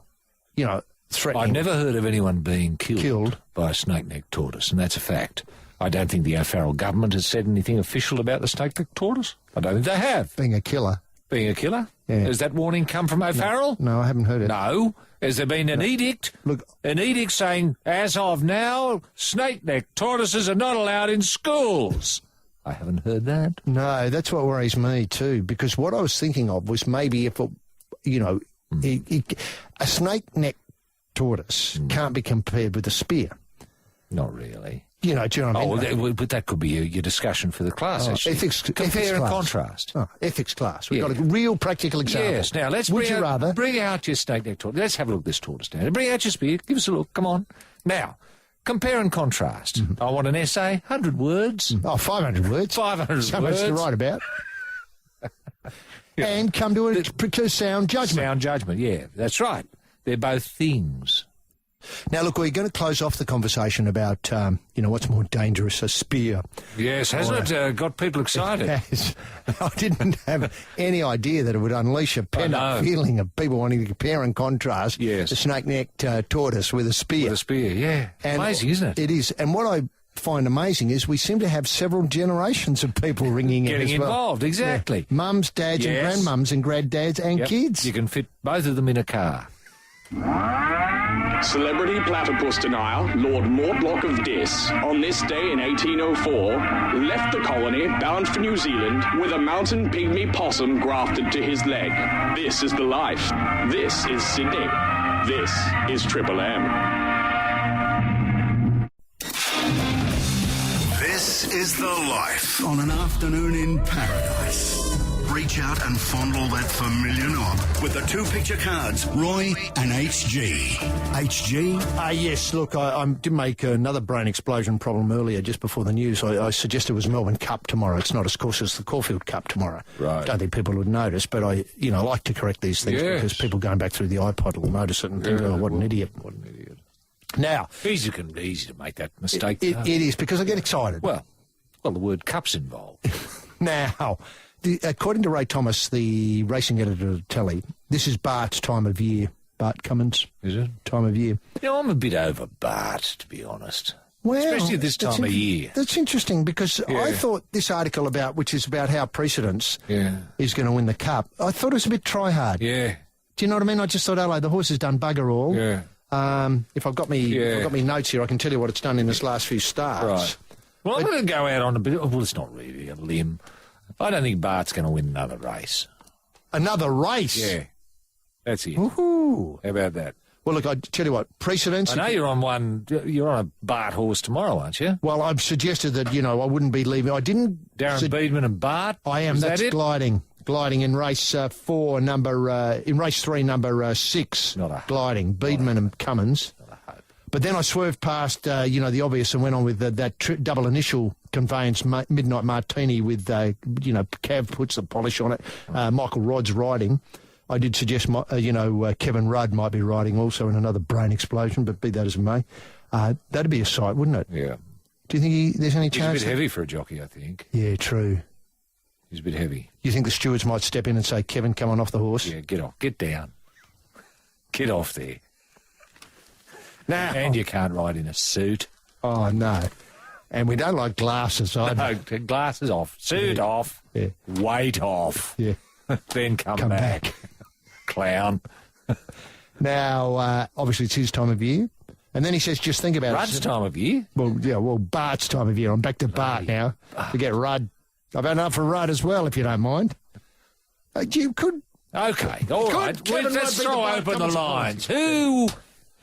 threatening. I've never heard of anyone being killed by a snake-necked tortoise, and that's a fact. I don't think the O'Farrell government has said anything official about the snake-necked tortoise. I don't think they have. Being a killer. Being a killer? Yeah. Has that warning come from O'Farrell? No, I haven't heard it. No. Has there been an edict? Look, an edict saying, as of now, snake-necked tortoises are not allowed in schools. I haven't heard that. No, that's what worries me too, because what I was thinking of was maybe if, a snake-necked tortoise can't be compared with a spear. Not really. Do you know what I mean? But that could be your discussion for the class, actually. Compare and class. contrast. Oh, ethics class. We've got a real practical example. Yes. Now, let's bring out your snake-necked tortoise. Let's have a look at this tortoise now. Bring out your spear. Give us a look. Come on. Now, compare and contrast. I want an essay, 100 words. Oh, 500 words. 500 so words. much to write about. And come to a sound judgment. Sound judgment, yeah. That's right. They're both things. Now, look, we're going to close off the conversation about, what's more dangerous, a spear. Yes, hasn't it got people excited? Yes. I didn't have any idea that it would unleash a pent-up feeling of people wanting to compare and contrast the snake-necked tortoise with a spear. With a spear, yeah. And amazing, isn't it? It is. And what I find amazing is we seem to have several generations of people ringing in Getting as well. involved, exactly. Yeah. Mums, dads and grandmums and granddads and kids. You can fit both of them in a car. Celebrity platypus denier Lord Mortlock of Dis, on this day in 1804, left the colony bound for New Zealand with a mountain pygmy possum grafted to his leg. This is the life. This is Sydney. This is Triple M. This is the life on an afternoon in paradise. Reach out and fondle that familiar knob with the two picture cards, Roy and HG. HG? Yes, look, I did make another brain explosion problem earlier just before the news. I suggested it was Melbourne Cup tomorrow. It's not, of course, it's the Caulfield Cup tomorrow. Right. Don't think people would notice, but I like to correct these things because people going back through the iPod will notice it and think, what an idiot. What an idiot. Now, easy to make that mistake. It is, because I get excited. Well, the word cup's involved. Now, according to Ray Thomas, the racing editor of Telly, this is Bart's time of year. Bart Cummins. Is it? Time of year. I'm a bit over Bart, to be honest. Well, especially at this time of year. That's interesting because I thought this article which is about how Precedence is going to win the Cup, I thought it was a bit try-hard. Yeah. Do you know what I mean? I just thought, hello, the horse has done bugger all. Yeah. If I've got me notes here, I can tell you what it's done in this last few starts. Right. Well, I'm going to go out on a bit. Well, it's not really a limb. I don't think Bart's going to win another race. Another race? Yeah. That's it. Woohoo! How about that? Well, look, I tell you what, Precedence. I know you're on a Bart horse tomorrow, aren't you? Well, I've suggested that, I wouldn't be leaving. I didn't. Darren Beedman and Bart? I am. That's gliding. Gliding in race 4, in race 3, number 6. Not a gliding. Beedman and Cummins. But then I swerved past, the obvious and went on with that double initial conveyance, Midnight Martini with, Cav puts the polish on it. Michael Rodd's riding. I did suggest, Kevin Rudd might be riding also in another brain explosion, but be that as it may. That'd be a sight, wouldn't it? Yeah. Do you think there's any chance? He's a bit heavy for a jockey, I think. Yeah, true. He's a bit heavy. You think the stewards might step in and say, Kevin, come on off the horse? Yeah, get off. Get down. Get off there. Now, and you can't ride in a suit. Oh, no. And we don't like glasses either. No, glasses off. Suit off. Yeah. Weight off. Yeah. Then come back. Clown. Now, obviously, it's his time of year. And then he says, just think about Rudd's it. time of year. Well, Bart's time of year. I'm back to Bart now. Forget Rudd. I've had enough for Rudd as well, if you don't mind. You could... Okay, all right. Kevin Let's Rudd be throw the open the Barclays lines. Who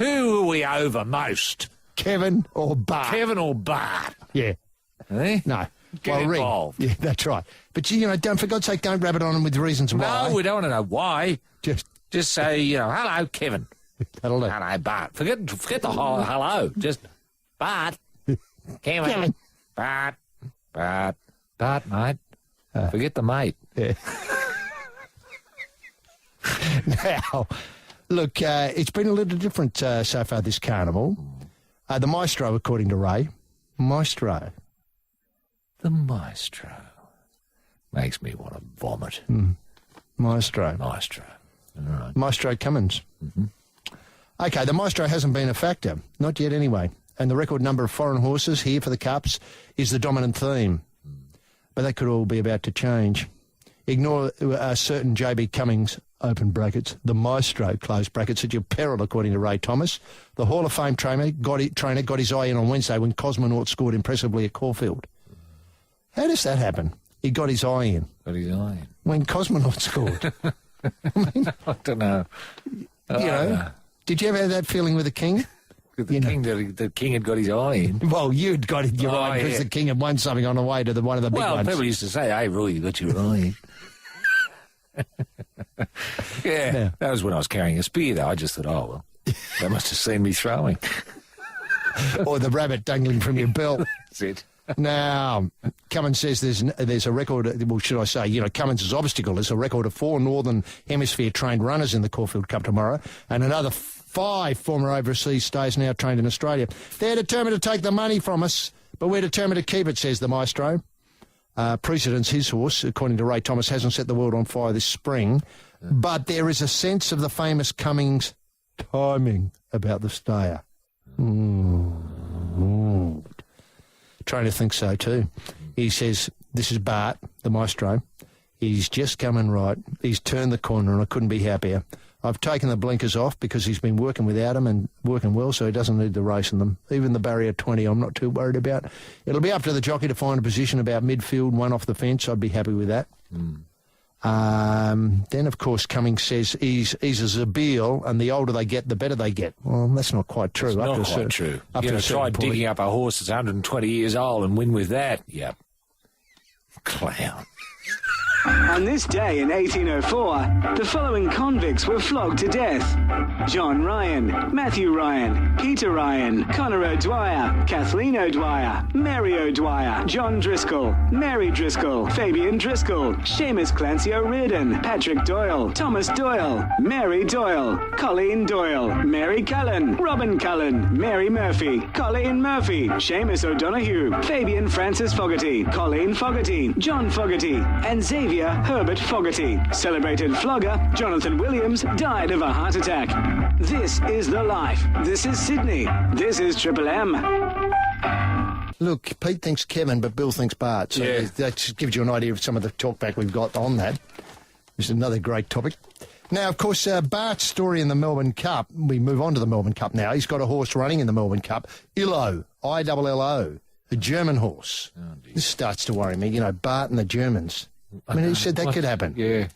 are we over most? Kevin or Bart? Kevin or Bart? Yeah. Eh? No. Get involved. Yeah, that's right. But, don't, for God's sake, don't rabbit on him with reasons why. No, we don't want to know why. Just say, hello, Kevin. That'll do. Hello, Bart. Forget the whole hello. Just Bart. Kevin. Bart, mate. Forget the mate. Yeah. Now, look, it's been a little different so far this carnival. The Maestro, according to Ray. Maestro. The Maestro. Makes me want to vomit. Maestro. All right. Maestro Cummins. Mm-hmm. Okay, the Maestro hasn't been a factor. Not yet anyway. And the record number of foreign horses here for the Cups is the dominant theme. But that could all be about to change. Ignore certain JB Cummings, open brackets, the Maestro, close brackets, at your peril, according to Ray Thomas. The Hall of Fame trainer got his eye in on Wednesday when Cosmonaut scored impressively at Caulfield. How does that happen? He got his eye in. Got his eye in. When Cosmonaut scored. I don't know. Did you ever have that feeling with the King? The King had got his eye in. Well, you'd got it, your eye, because the King had won something on the way to one of the big ones. Well, people used to say, hey, Roy, you got your eye in. Yeah, that was when I was carrying a spear, though. I just thought, oh, well, they must have seen me throwing. Or the rabbit dangling from your belt. That's it. Now, Cummins says there's a record, well, should I say, Cummins' obstacle is a record of 4 Northern Hemisphere trained runners in the Caulfield Cup tomorrow, and another 5 former overseas stays now trained in Australia. They're determined to take the money from us, but we're determined to keep it, says the Maestro. Precedence, his horse, according to Ray Thomas, hasn't set the world on fire this spring, but there is a sense of the famous Cummings timing about the stayer. Trainer thinks so too. He says, this is Bart, the Maestro. He's just coming right. He's turned the corner and I couldn't be happier. I've taken the blinkers off because he's been working without them and working well, so he doesn't need the race in them. Even the barrier 20 I'm not too worried about. It'll be up to the jockey to find a position about midfield, one off the fence. I'd be happy with that. Then, of course, Cummings says he's a Zabeel, and the older they get, the better they get. Well, that's not quite true. It's not quite true. Try digging up a horse that's 120 years old and win with that. Yep. Clown. On this day in 1804, the following convicts were flogged to death: John Ryan, Matthew Ryan, Peter Ryan, Connor O'Dwyer, Kathleen O'Dwyer, Mary O'Dwyer, John Driscoll, Mary Driscoll, Fabian Driscoll, Seamus Clancy O'Riordan, Patrick Doyle, Thomas Doyle, Mary Doyle, Colleen Doyle, Mary Cullen, Robin Cullen, Mary Murphy, Colleen Murphy, Seamus O'Donoghue, Fabian Francis Fogarty, Colleen Fogarty, John Fogarty, and Xavier Herbert Fogarty. Celebrated flogger Jonathan Williams died of a heart attack. This is the life. This is Sydney. This is Triple M. Look, Pete thinks Kevin, but Bill thinks Bart. So that just gives you an idea of some of the talkback we've got on that. This is another great topic. Now, of course, Bart's story in the Melbourne Cup, we move on to the Melbourne Cup now. He's got a horse running in the Melbourne Cup, Illo, I-double-L-O, a German horse. This starts to worry me, Bart and the Germans. I mean, who said that could happen? Yeah.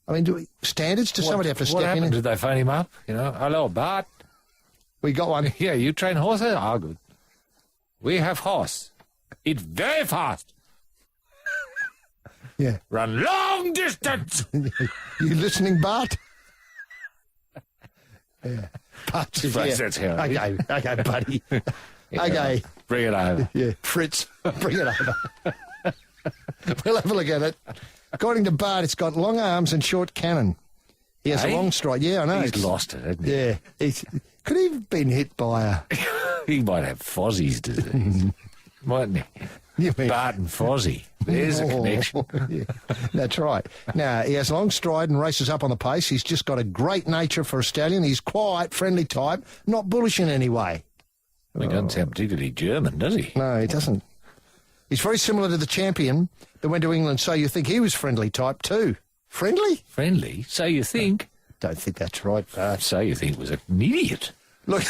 I mean, standards? Does somebody have to step in? What happened? Did they phone him up? Hello, Bart. We got one. Yeah, you train horses? Oh, good. We have horse. It's very fast. Yeah. Run long distance. You listening, Bart? Yeah. Bart's That's how it is. Okay, buddy. Okay. Bring it over. Yeah, Fritz, bring it over. We'll have a look at it. According to Bart, it's got long arms and short cannon. He has a long stride. Yeah, I know. He's lost it, hasn't he? Yeah. Could he have been hit by a... He might have Fozzie's disease, mightn't he? Bart and Fozzie. There's a connection. Yeah, that's right. Now, he has long stride and races up on the pace. He's just got a great nature for a stallion. He's quiet, friendly type, not bullish in any way. He doesn't sound particularly German, does he? No, he doesn't. He's very similar to the champion that went to England, so you think he was friendly type too. Friendly? Friendly? So you think? Don't think that's right, Bart. So you think was an idiot. Look,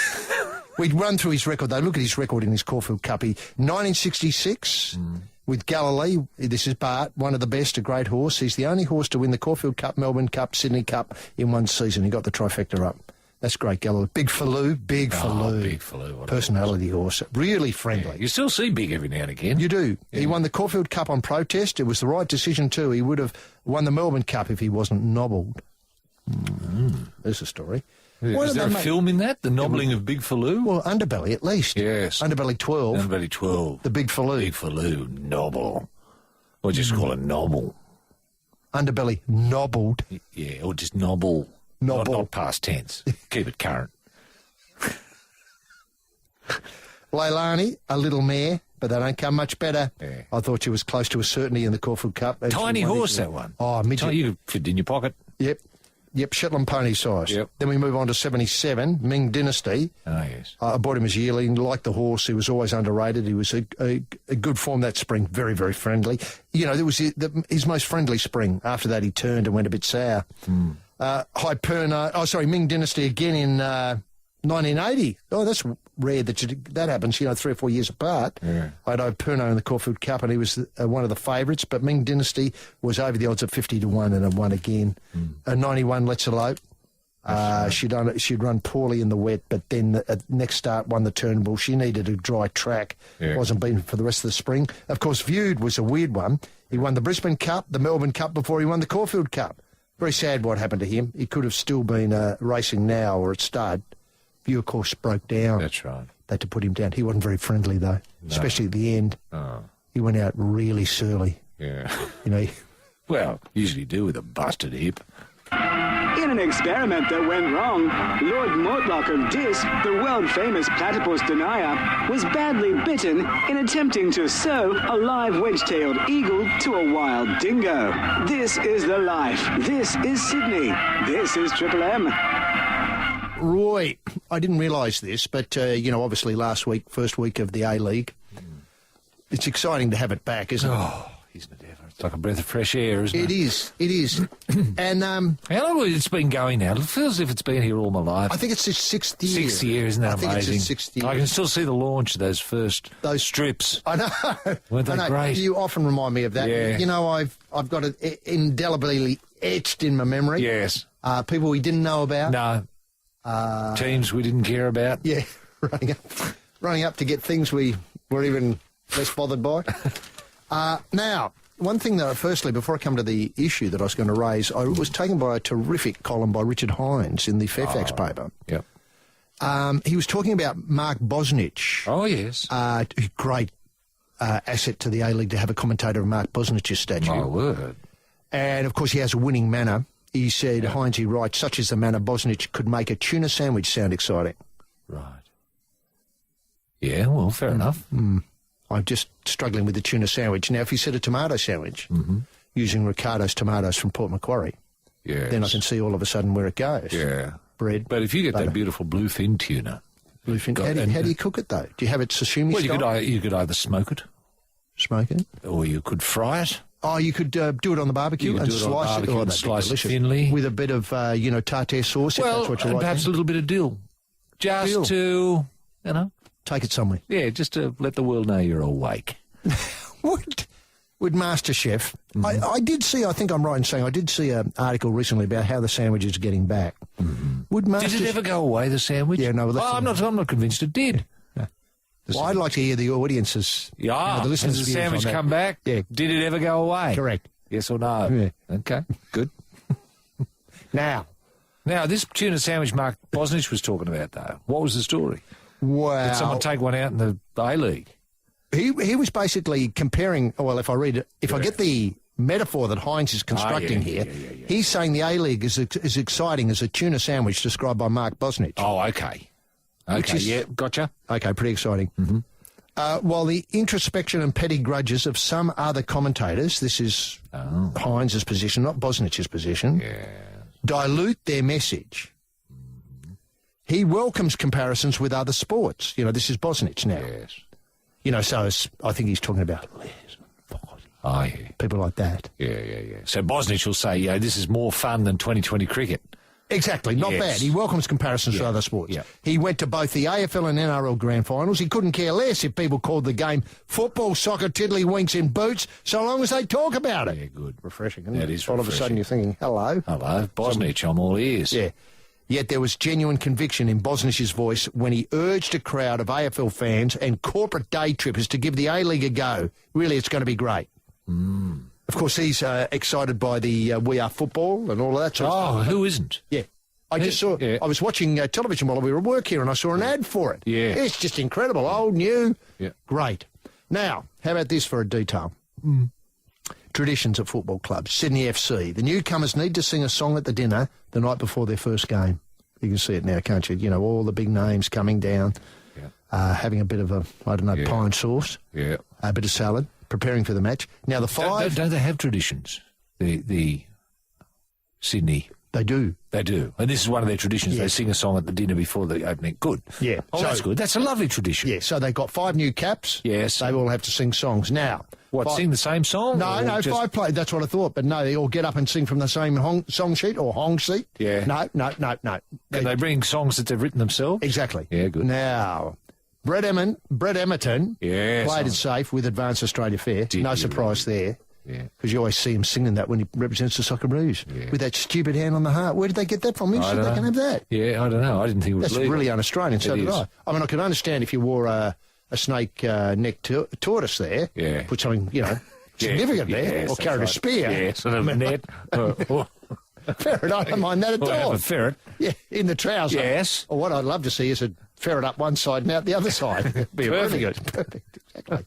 we'd run through his record, though. Look at his record in his Caulfield Cup. 1966 with Galilee. This is Bart, one of the best, a great horse. He's the only horse to win the Caulfield Cup, Melbourne Cup, Sydney Cup in one season. He got the trifecta up. That's great, Galilee. Big Faloo. Big Faloo. What personality horse. Really friendly. Yeah, you still see Big every now and again. You do. Yeah. He won the Caulfield Cup on protest. It was the right decision, too. He would have won the Melbourne Cup if he wasn't nobbled. There's a story. Is there a film in that? The nobbling of Big Faloo? Well, Underbelly, at least. Yes. Underbelly 12. Underbelly 12. The Big Faloo. Big Faloo, nobble. Or just call it nobble. Underbelly nobbled. Yeah, or just nobble. Nobble. Not past tense. Keep it current. Leilani, a little mare, but they don't come much better. Yeah. I thought she was close to a certainty in the Caulfield Cup. Tiny horse, that one. Oh, midget. You could fit in your pocket. Yep, Shetland pony size. Yep. Then we move on to 77, Ming Dynasty. Oh, yes. I bought him as yearling, liked the horse. He was always underrated. He was a good form that spring, very, very friendly. You know, there was his most friendly spring. After that, he turned and went a bit sour. Ming Dynasty again in 1980. Oh, that's rare that happens, 3 or 4 years apart. Yeah. I had Perno in the Caulfield Cup, and he was one of the favourites, but Ming Dynasty was over the odds at 50-1 and won again. 91, Let's Elope. She'd run poorly in the wet, but then at next start won the Turnbull. She needed a dry track. Yeah. Wasn't beaten for the rest of the spring. Of course, Viewed was a weird one. He won the Brisbane Cup, the Melbourne Cup before he won the Caulfield Cup. Very sad what happened to him. He could have still been racing now or at stud. View, of course, broke down. That's right. They had to put him down. He wasn't very friendly, though, especially at the end. Oh. He went out really surly. Yeah. Well, usually do with a busted hip. In an experiment that went wrong, Lord Mortlock of Dis, the world-famous platypus denier, was badly bitten in attempting to sew a live wedge-tailed eagle to a wild dingo. This is the life. This is Sydney. This is Triple M. Roy, I didn't realise this, but, obviously last week, first week of the A-League, it's exciting to have it back, isn't it? Oh, isn't it ever? It's like a breath of fresh air, isn't it? It is. And how long has it been going now? It feels as if it's been here all my life. I think it's its 6th year. 6th year, isn't that amazing? I think it's its 6th year. I can still see the launch of those strips. I know. Weren't they great? You often remind me of that. Yeah. I've got it indelibly etched in my memory. Yes. People we didn't know about. No. Teams we didn't care about. Yeah, running up to get things we were even less bothered by. Now, one thing that, firstly, before I come to the issue that I was going to raise, I was taken by a terrific column by Richard Hines in the Fairfax paper. Yep. He was talking about Mark Bosnich. Oh, yes. Great asset to the A-League to have a commentator of Mark Bosnich's statue. My word. And, of course, he has a winning manner. He said, Hines, he writes, such is the manner Bosnich could make a tuna sandwich sound exciting. Right. Yeah, well, fair enough. I'm just struggling with the tuna sandwich. Now, if he said a tomato sandwich, using Ricardo's tomatoes from Port Macquarie, then I can see all of a sudden where it goes. Yeah. Bread. But if you get butter. that beautiful bluefin tuna... Bluefin. How do you cook it, though? Do you have it sashimi style? Well, you could either smoke it. Smoke it? Or you could fry it. Oh, you could do it on the barbecue and slice it. And slice it thinly. With a bit of, tartare sauce, if that's what you like. Perhaps a little bit of dill. Just to, take it somewhere. Yeah, just to let the world know you're awake. With MasterChef, I did see, I think I'm right in saying, I did see an article recently about how the sandwich is getting back. Did it ever go away, the sandwich? Yeah, no. I'm not convinced it did. Well, I'd like to hear the audience's, the listeners' has the views on sandwich that. come back? Yeah. Did it ever go away? Correct. Yes or no? Yeah. Okay, good. Now, this tuna sandwich Mark Bosnich was talking about, though, what was the story? Wow. Did someone take one out in the A-League? He was basically comparing, well, if I read it, if I get the metaphor that Hines is constructing here, he's saying the A-League is as exciting as a tuna sandwich described by Mark Bosnich. Oh, okay. Okay, gotcha. Okay, pretty exciting. While the introspection and petty grudges of some other commentators, this is Hines' position, not Bosnich's position, dilute their message. He welcomes comparisons with other sports. This is Bosnich now. Yes. So I think he's talking about Les and Foddy. People like that. Yeah. So Bosnich will say, this is more fun than 2020 cricket. Exactly, not Yes. bad. He welcomes comparisons to other sports. Yeah. He went to both the AFL and NRL grand finals. He couldn't care less if people called the game football, soccer, tiddlywinks in boots, so long as they talk about it. Yeah, good. Refreshing, isn't That it? is All of a sudden refreshing. you're thinking, hello. Hello, Bosnich, I'm all ears. Yeah. Yet there was genuine conviction in Bosnich's voice when he urged a crowd of AFL fans and corporate day trippers to give the A-League a go. Really, it's going to be great. Of course, he's excited by the We Are Football and all of that sort of stuff. who isn't? Yeah. I just saw, Yeah. I was watching television while we were at work here and I saw an ad for it. Yeah. It's just incredible. Old, new. Yeah. Great. Now, how about this for a detail? Traditions at football clubs. Sydney FC. The newcomers need to sing a song at the dinner the night before their first game. You can see it now, can't you? You know, all the big names coming down, having a bit of a, pine sauce, Yeah. a bit of salad, preparing for the match. Now, the five... Don't they have traditions? The Sydney. They do. They do. And this is one of their traditions. Yeah. They sing a song at the dinner before the opening. Good. Yeah. Oh, So- that's good. That's a lovely tradition. Yeah, so they've got 5 new caps. Yes. They all have to sing songs. Now... What, sing the same song? No, or no, just- 5 play. That's what I thought. But no, they all get up and sing from the same song sheet or hong sheet. Yeah. No. Can they bring songs that they've written themselves? Exactly. Yeah, good. Now, Brett Emerton Yes. played it safe with Advanced Australia Fair. Did No he surprise there. Yeah. Because you always see him singing that when he represents the Socceroos. Yeah. With that stupid hand on the heart. Where did they get that from? Who I said don't they know. can have that? Yeah, I don't know. I didn't think it was That's legal. really un-Australian. So It did is. I mean, I could understand if you wore a snake neck tortoise there. Yeah. Put something, significant there. Yes, or that's carried a right. spear. Yeah, sort of a net. Ferret, I don't mind that at Or have all. a ferret. Yeah, in the trouser. Yes. Or what I'd love to see is a ferret up one side and out the other side. Be Perfect. Perfect, exactly.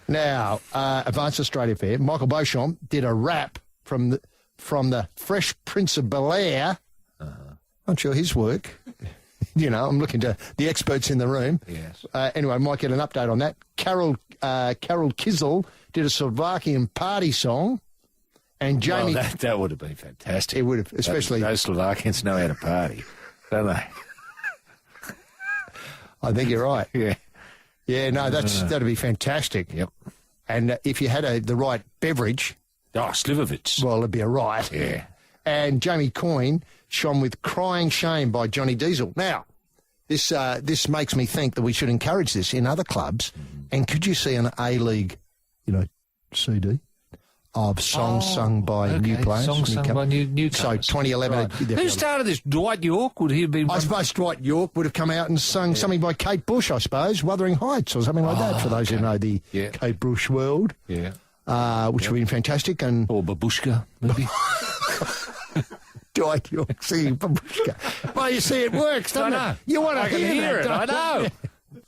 Now, Advanced Australia Fair, Michael Beauchamp did a rap from the Fresh Prince of Bel-Air. I'm sure his work. I'm looking to the experts in the room. Yes. Anyway, might get an update on that. Carol Kizel did a Slovakian party song. And Jamie... Well, that would have been fantastic. It would have, especially... Those Slovakians know how to party, don't they? I think you're right. Yeah. Yeah, no, that'd be fantastic. Yep. And if you had the right beverage, Oh, Slivovitz. well, it'd be a riot. Yeah. And Jamie Coyne shone with Crying Shame by Johnny Diesel. Now, this makes me think that we should encourage this in other clubs. And could you see an A-League, CD of songs sung by new players? Songs sung by newcomers. So 2011... Right. Who started this? Dwight York? Would he have been... I suppose Dwight York would have come out and sung something by Kate Bush, I suppose, Wuthering Heights or something like that, for those who know the Kate Bush world, Yeah. which would have been fantastic. And Or Babushka, maybe. Dwight York singing Babushka. Well, you see, it works, doesn't I know. it? You want to I can hear it, I know.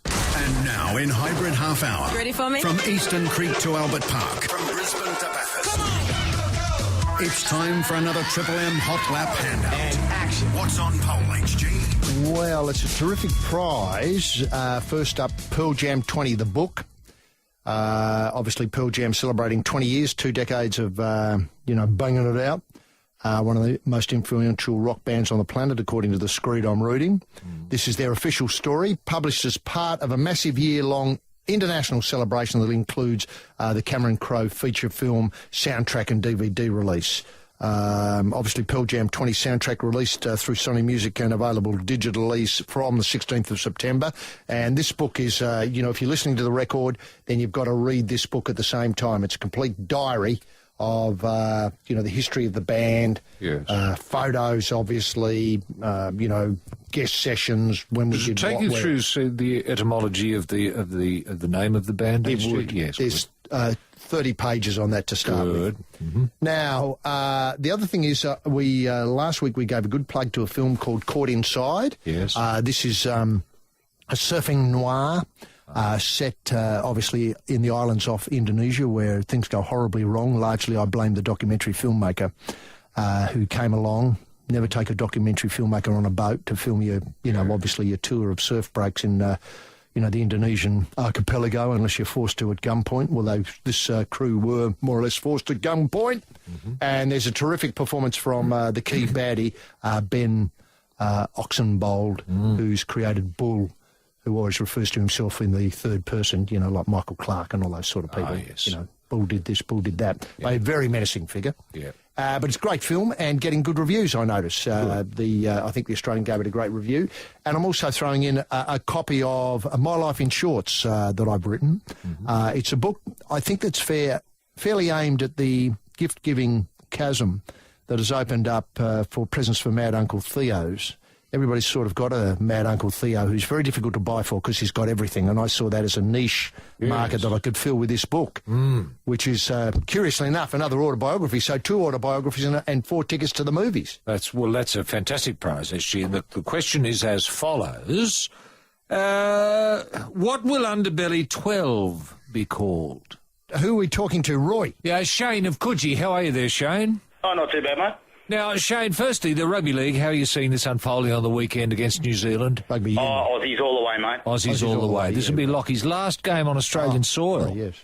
And now in hybrid half hour. You ready for me? From Eastern Creek to Albert Park. From Brisbane to Bathurst. It's time for another Triple M Hot Lap handout. And action. What's on pole, HG? Well, it's a terrific prize. First up, Pearl Jam 20, the book. Obviously, Pearl Jam celebrating 20 years, 2 decades of, banging it out. One of the most influential rock bands on the planet, according to the screed I'm reading. This is their official story, published as part of a massive year-long international celebration that includes the Cameron Crowe feature film soundtrack and DVD release. Obviously, Pearl Jam 20 soundtrack released through Sony Music and available digitally from the 16th of September. And this book is, if you're listening to the record, then you've got to read this book at the same time. It's a complete diary of, the history of the band, Yes. photos, obviously, guest sessions, when we did Take what, you where. through the etymology of the name of the band. It would. Yes. There's 30 pages on that to start Good. with. Now, the other thing is we last week we gave a good plug to a film called Caught Inside. Yes. This is a surfing noir set, obviously, in the islands off Indonesia where things go horribly wrong. Largely, I blame the documentary filmmaker who came along. Never take a documentary filmmaker on a boat to film obviously your tour of surf breaks in, the Indonesian archipelago, unless you're forced to at gunpoint. Well, this crew were more or less forced at gunpoint. And there's a terrific performance from the key baddie, Ben Oxenbould, who's created Bull, who always refers to himself in the third person, like Michael Clark and all those sort of people. Yes. Bull did this, Bull did that. A very menacing figure. Yeah. But it's a great film and getting good reviews, I notice. I think the Australian gave it a great review. And I'm also throwing in a copy of My Life in Shorts that I've written. It's a book, I think, that's fairly aimed at the gift-giving chasm that has opened up for presents for Mad Uncle Theo's. Everybody's sort of got a Mad Uncle Theo who's very difficult to buy for because he's got everything, and I saw that as a niche market that I could fill with this book, which is, curiously enough, another autobiography. So 2 autobiographies and 4 tickets to the movies. That's a fantastic prize, actually. And the question is as follows. What will Underbelly 12 be called? Who are we talking to, Roy? Yeah, Shane of Coogee. How are you there, Shane? Oh, not too bad, mate. Now, Shane, firstly, the Rugby League, how are you seeing this unfolding on the weekend against New Zealand? Rugby Union. Aussies all the way, mate. Aussies all the way. This will be Lockie's last game on Australian soil. Oh, yes.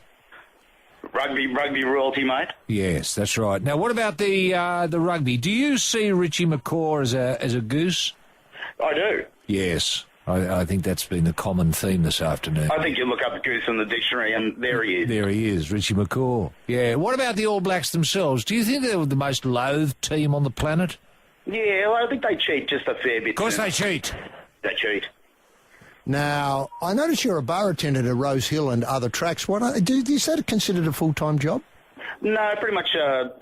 Rugby royalty, mate. Yes, that's right. Now, what about the rugby? Do you see Richie McCaw as a goose? I do. Yes. I think that's been the common theme this afternoon. I think you look up goose in the dictionary and there he is. There he is, Richie McCaw. Yeah. What about the All Blacks themselves? Do you think they're the most loathed team on the planet? Yeah, well, I think they cheat just a fair bit. Of course they cheat. They cheat. Now, I notice you're a bar attendant at Rose Hill and other tracks. Is that considered a full-time job? No, pretty much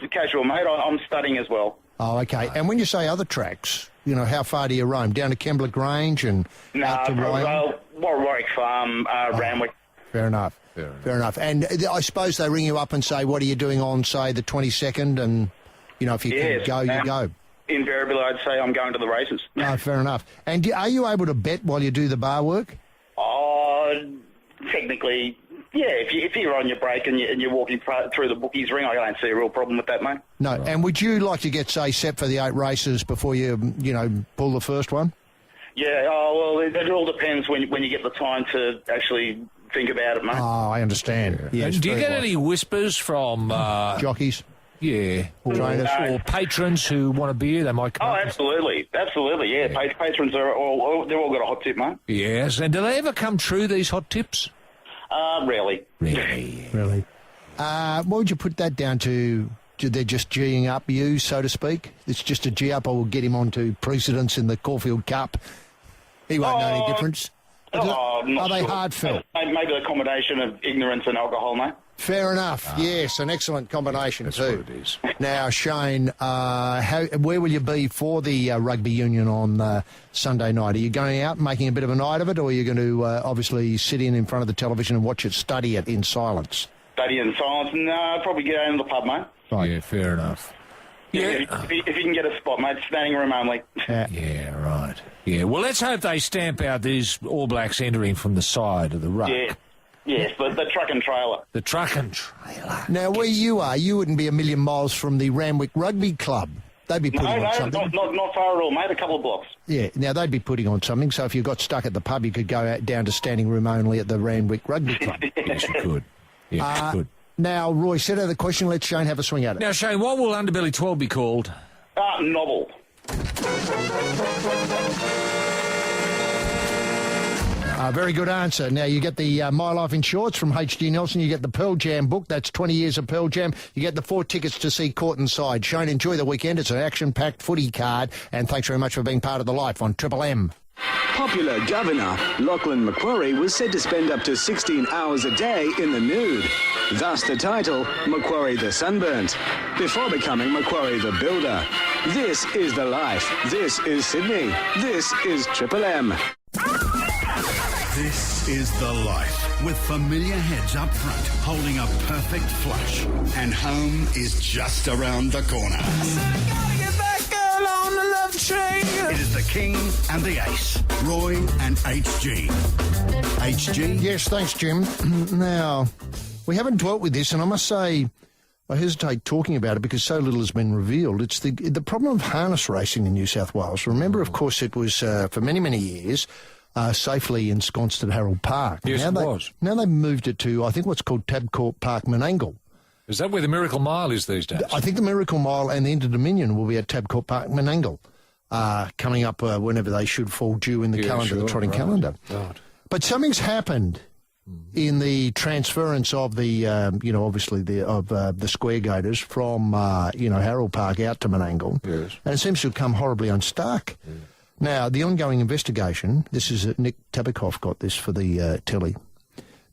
casual, mate. I'm studying as well. Oh, okay. And when you say other tracks, how far do you roam? Down to Kembla Grange and out to Warwick Farm, Randwick. Fair enough. Fair enough. And I suppose they ring you up and say, what are you doing on, say, the 22nd? And, if you can go, you go. Invariably, I'd say I'm going to the races. No, fair enough. And are you able to bet while you do the bar work? Technically, yeah. If you're on your break and you're walking through the bookies ring, I don't see a real problem with that, mate. No. Right. And would you like to get, say, set for the 8 races before you, pull the first one? Yeah. Well, it all depends when you get the time to actually think about it, mate. Oh, I understand. Yeah. Do you get any whispers from jockeys? Yeah, or patrons who want a beer, they might come up. Absolutely, yeah. Patrons they've all got a hot tip, mate. Yes, and do they ever come true, these hot tips? Really. Really. What would you put that down to? They're just G'ing up you, so to speak? It's just a G up, I will get him onto precedence in the Caulfield Cup. He won't know any difference. Are they hard felt? Maybe a combination of ignorance and alcohol, mate. Fair enough. Yes, an excellent combination too. What it is. Now, Shane, where will you be for the rugby union on Sunday night? Are you going out and making a bit of a night of it, or are you going to obviously sit in front of the television and watch it, study it in silence? Study it in silence? No, I'll probably get out in the pub, mate. Right. Yeah, fair enough. Yeah. If you can get a spot, mate, standing room only. Yeah, right. Yeah, well, let's hope they stamp out these All Blacks entering from the side of the ruck. Yeah. Yes, the truck and trailer. The truck and trailer. Now, where you are, you wouldn't be a million miles from the Randwick Rugby Club. They'd be putting on something. Not far at all, mate. A couple of blocks. Yeah, now they'd be putting on something, so if you got stuck at the pub, you could go out down to standing room only at the Randwick Rugby Club. Yes, you could. Yeah, you could. Now, Roy, set out the question. Let Shane have a swing at it. Now, Shane, what will Underbelly 12 be called? Novel. Very good answer. Now, you get the My Life in Shorts from H.G. Nelson. You get the Pearl Jam book. That's 20 years of Pearl Jam. You get the 4 tickets to see Court and Side. Shane, enjoy the weekend. It's an action-packed footy card. And thanks very much for being part of the life on Triple M. Popular Governor Lachlan Macquarie was said to spend up to 16 hours a day in the nude. Thus the title, Macquarie the Sunburnt, before becoming Macquarie the Builder. This is the life. This is Sydney. This is Triple M. This is the life, with familiar heads up front, holding a perfect flush. And home is just around the corner. Gotta get back, girl, on the love train. It is the King and the Ace, Roy and HG. HG? Yes, thanks, Jim. Now, we haven't dwelt with this, and I must say, I hesitate talking about it because so little has been revealed. It's the problem of harness racing in New South Wales. Remember, of course, it was for many, many years safely ensconced at Harold Park. Yes, it was. Now they've moved it to, I think, what's called Tabcorp Park, Menangle. Is that where the Miracle Mile is these days? I think the Miracle Mile and the Inter-Dominion will be at Tabcorp Park, Menangle, coming up whenever they should fall due in the calendar, the trotting calendar. God. But something's happened in the transference of the, obviously the Square Gators from, Harold Park out to Menangle. Yes. And it seems to have come horribly unstuck. Now, the ongoing investigation, this is Nick Tabikoff got this for the telly.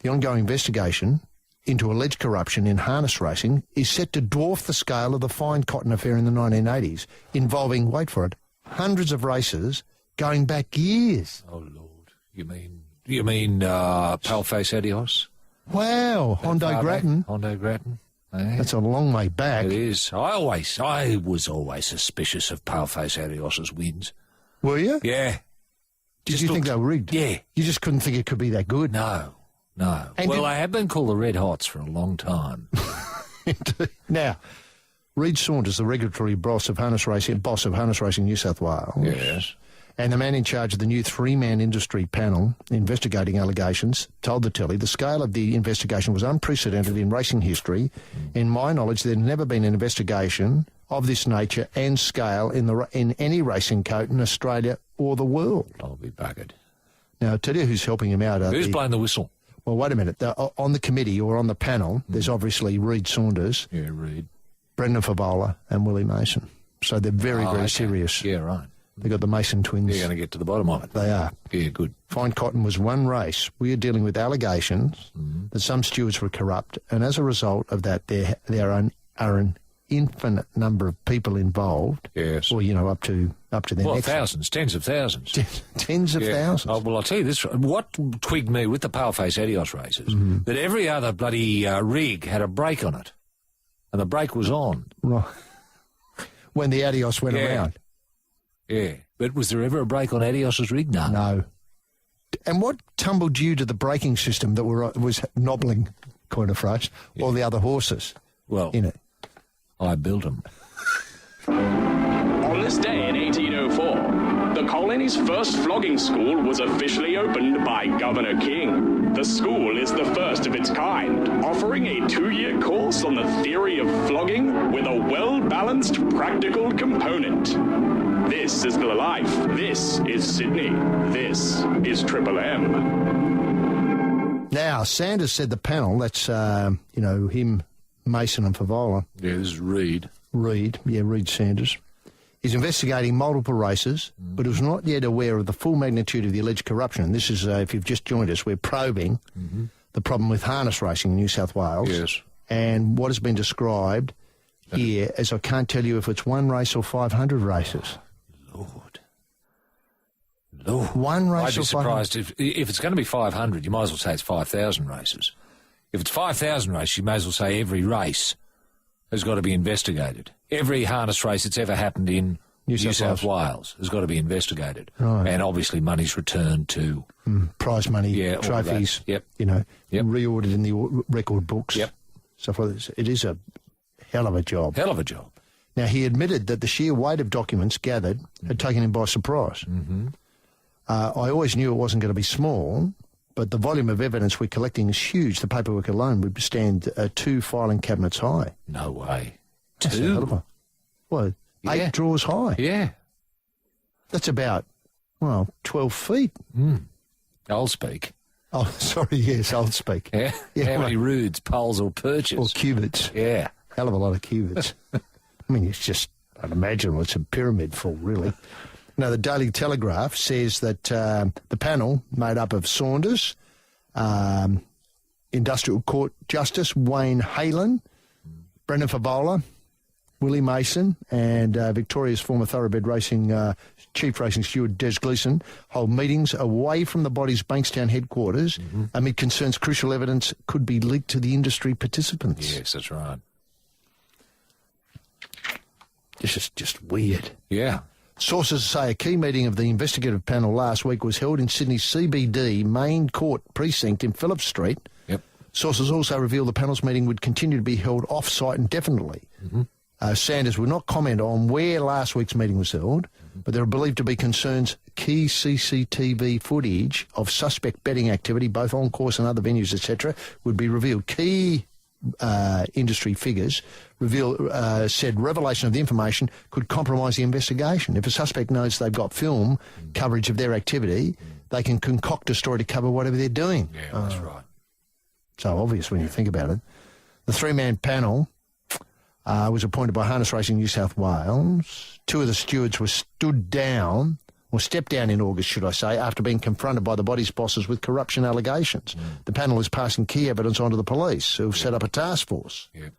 The ongoing investigation into alleged corruption in harness racing is set to dwarf the scale of the Fine Cotton affair in the 1980s, involving, wait for it, hundreds of races going back years. Oh, Lord. You mean Paleface Adios? Wow, Hondo Grattan. Hondo Grattan. Eh? That's a long way back. It is. I was always suspicious of Paleface Adios's wins. Were you? Yeah. Did you think they were rigged? Yeah. You just couldn't think it could be that good? No. And I have been called the Red Hots for a long time. Now, Reid Saunders, the regulatory boss of harness racing New South Wales, Yes. and the man in charge of the new three-man industry panel investigating allegations, told the telly the scale of the investigation was unprecedented in racing history. In my knowledge, there had never been an investigation of this nature and scale in any racing coat in Australia or the world. I'll be buggered. Now, I'll tell you who's helping him out. Who's blowing the whistle? Well, wait a minute. On the committee or on the panel, there's obviously Reid Saunders, Yeah, Reid. Brendan Favola and Willie Mason. So they're very okay. serious. Yeah, right. They've got the Mason twins. You're going to get to the bottom of it. They are. Yeah, good. Fine Cotton was one race. We are dealing with allegations that some stewards were corrupt, and as a result of that, there are an infinite number of people involved. Yes. Or, up to their Well, necks. thousands, tens of thousands. Tens of thousands. Oh, well, I'll tell you this. What twigged me with the Paleface Adios races, that every other bloody rig had a brake on it. And the brake was on. Right. When the Adios went around. Yeah. But was there ever a brake on Adios's rig? No. And what tumbled you to the braking system that was knobbling, kind of phrase, all the other horses in it? I built them. On this day in 1804, the colony's first flogging school was officially opened by Governor King. The school is the first of its kind, offering a 2-year course on the theory of flogging with a well-balanced practical component. This is the life. This is Sydney. This is Triple M. Now, Sanders said the panel, that's, him, Mason and Favola. Yeah, this is Reid. Reid Sanders, is investigating multiple races, but is not yet aware of the full magnitude of the alleged corruption. And this is, if you've just joined us, we're probing the problem with harness racing in New South Wales. Yes. And what has been described here as I can't tell you if it's one race or 500 races. Lord. One race I'd be or surprised if it's going to be 500, you might as well say it's 5,000 races. If it's 5,000 races, you may as well say every race has got to be investigated. Every harness race that's ever happened in New South Wales has got to be investigated. Right. And obviously money's returned to... prize money, trophies, reordered in the record books. Yep. Stuff like this. It is a hell of a job. Hell of a job. Now, he admitted that the sheer weight of documents gathered had taken him by surprise. Mm-hmm. I always knew it wasn't going to be small, but the volume of evidence we're collecting is huge. The paperwork alone would stand 2 filing cabinets high. No way. That's a hell of a... Well, 8 drawers high. Yeah. That's about, 12 feet. Old speak. Oh, sorry, yes, old speak. Yeah. How many roods, poles or perches? Or cubits. Yeah. Hell of a lot of cubits. I mean, it's just unimaginable. It's a pyramid full, really. Now, the Daily Telegraph says that the panel, made up of Saunders, Industrial Court Justice Wayne Halen, Brendan Favola, Willie Mason, and Victoria's former thoroughbred racing chief racing steward Des Gleeson, hold meetings away from the body's Bankstown headquarters amid concerns crucial evidence could be leaked to the industry participants. Yes, that's right. This is just weird. Yeah. Sources say a key meeting of the investigative panel last week was held in Sydney's CBD main court precinct in Phillip Street. Yep. Sources also reveal the panel's meeting would continue to be held off-site indefinitely. Sanders would not comment on where last week's meeting was held, but there are believed to be concerns key CCTV footage of suspect betting activity, both on course and other venues, etc., would be revealed. Key industry figures said revelation of the information could compromise the investigation. If a suspect knows they've got film coverage of their activity, they can concoct a story to cover whatever they're doing. Yeah, that's right. so obvious when you think about it. The three-man panel was appointed by Harness Racing New South Wales. Two of the stewards were stepped down in August, should I say, after being confronted by the body's bosses with corruption allegations. The panel is passing key evidence onto the police, who've set up a task force. Yeah.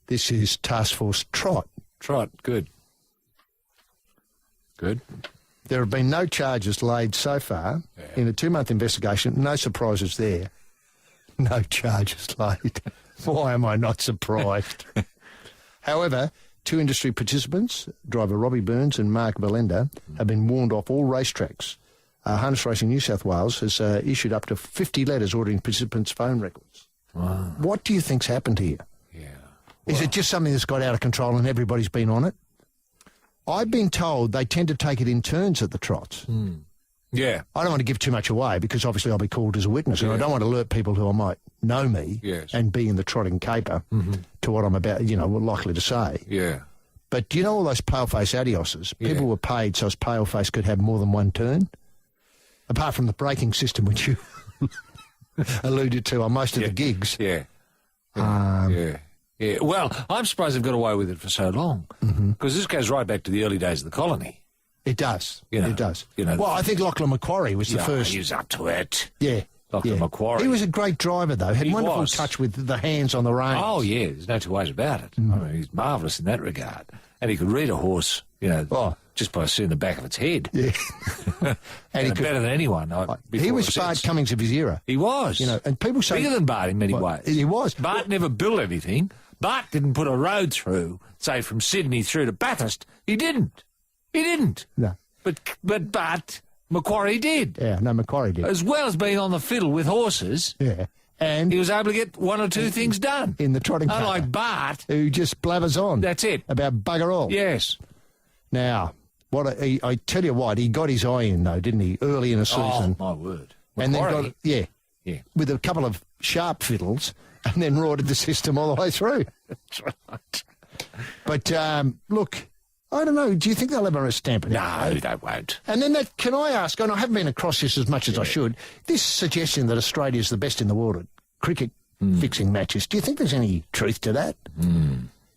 This is Task Force Trot. Trot, good. Good. There have been no charges laid so far in a 2-month investigation. No surprises there. No charges laid. Why am I not surprised? However, 2 industry participants, driver Robbie Burns and Mark Belenda, have been warned off all racetracks. Harness Racing New South Wales has issued up to 50 letters ordering participants' phone records. Wow. What do you think's happened here? Yeah. Is it just something that's got out of control and everybody's been on it? I've been told they tend to take it in turns at the trots. Yeah. I don't want to give too much away because obviously I'll be called as a witness and I don't want to alert people who might know me and be in the trotting caper to what I'm about, likely to say. Yeah. But do you know all those paleface adioses? People were paid so as paleface could have more than one turn. Apart from the braking system, which you alluded to on most of the gigs. Yeah. Yeah. Well, I'm surprised they've got away with it for so long because this goes right back to the early days of the colony. It does. It does. Well, I think Lachlan Macquarie was the first. He was up to it. Yeah. Lachlan Macquarie. He was a great driver, though. Had wonderful touch with the hands on the reins. Oh, yeah. There's no two ways about it. I mean, he's marvellous in that regard. And he could read a horse, just by seeing the back of its head. Yeah. and he could, better than anyone. He was Bart Cummings of his era. He was. And people say... Bigger than Bart in many ways. He was. Bart never built anything. Bart didn't put a road through, say, from Sydney through to Bathurst. He didn't. No. But Bart Macquarie did. Yeah, no, Macquarie did. As well as being on the fiddle with horses. Yeah. And he was able to get one or two things done. In the trotting caper. Unlike Bart. Who just blathers on. That's it. About bugger all. Yes. Now, I tell you what, he got his eye in, though, didn't he, early in the season. Oh, my word. And Macquarie. then got, with a couple of sharp fiddles, and then rorted the system all the way through. That's right. But, look... I don't know. Do you think they'll ever stamp it out? No, they won't. And then can I ask, and I haven't been across this as much as I should, this suggestion that Australia's the best in the world at cricket fixing matches, do you think there's any truth to that?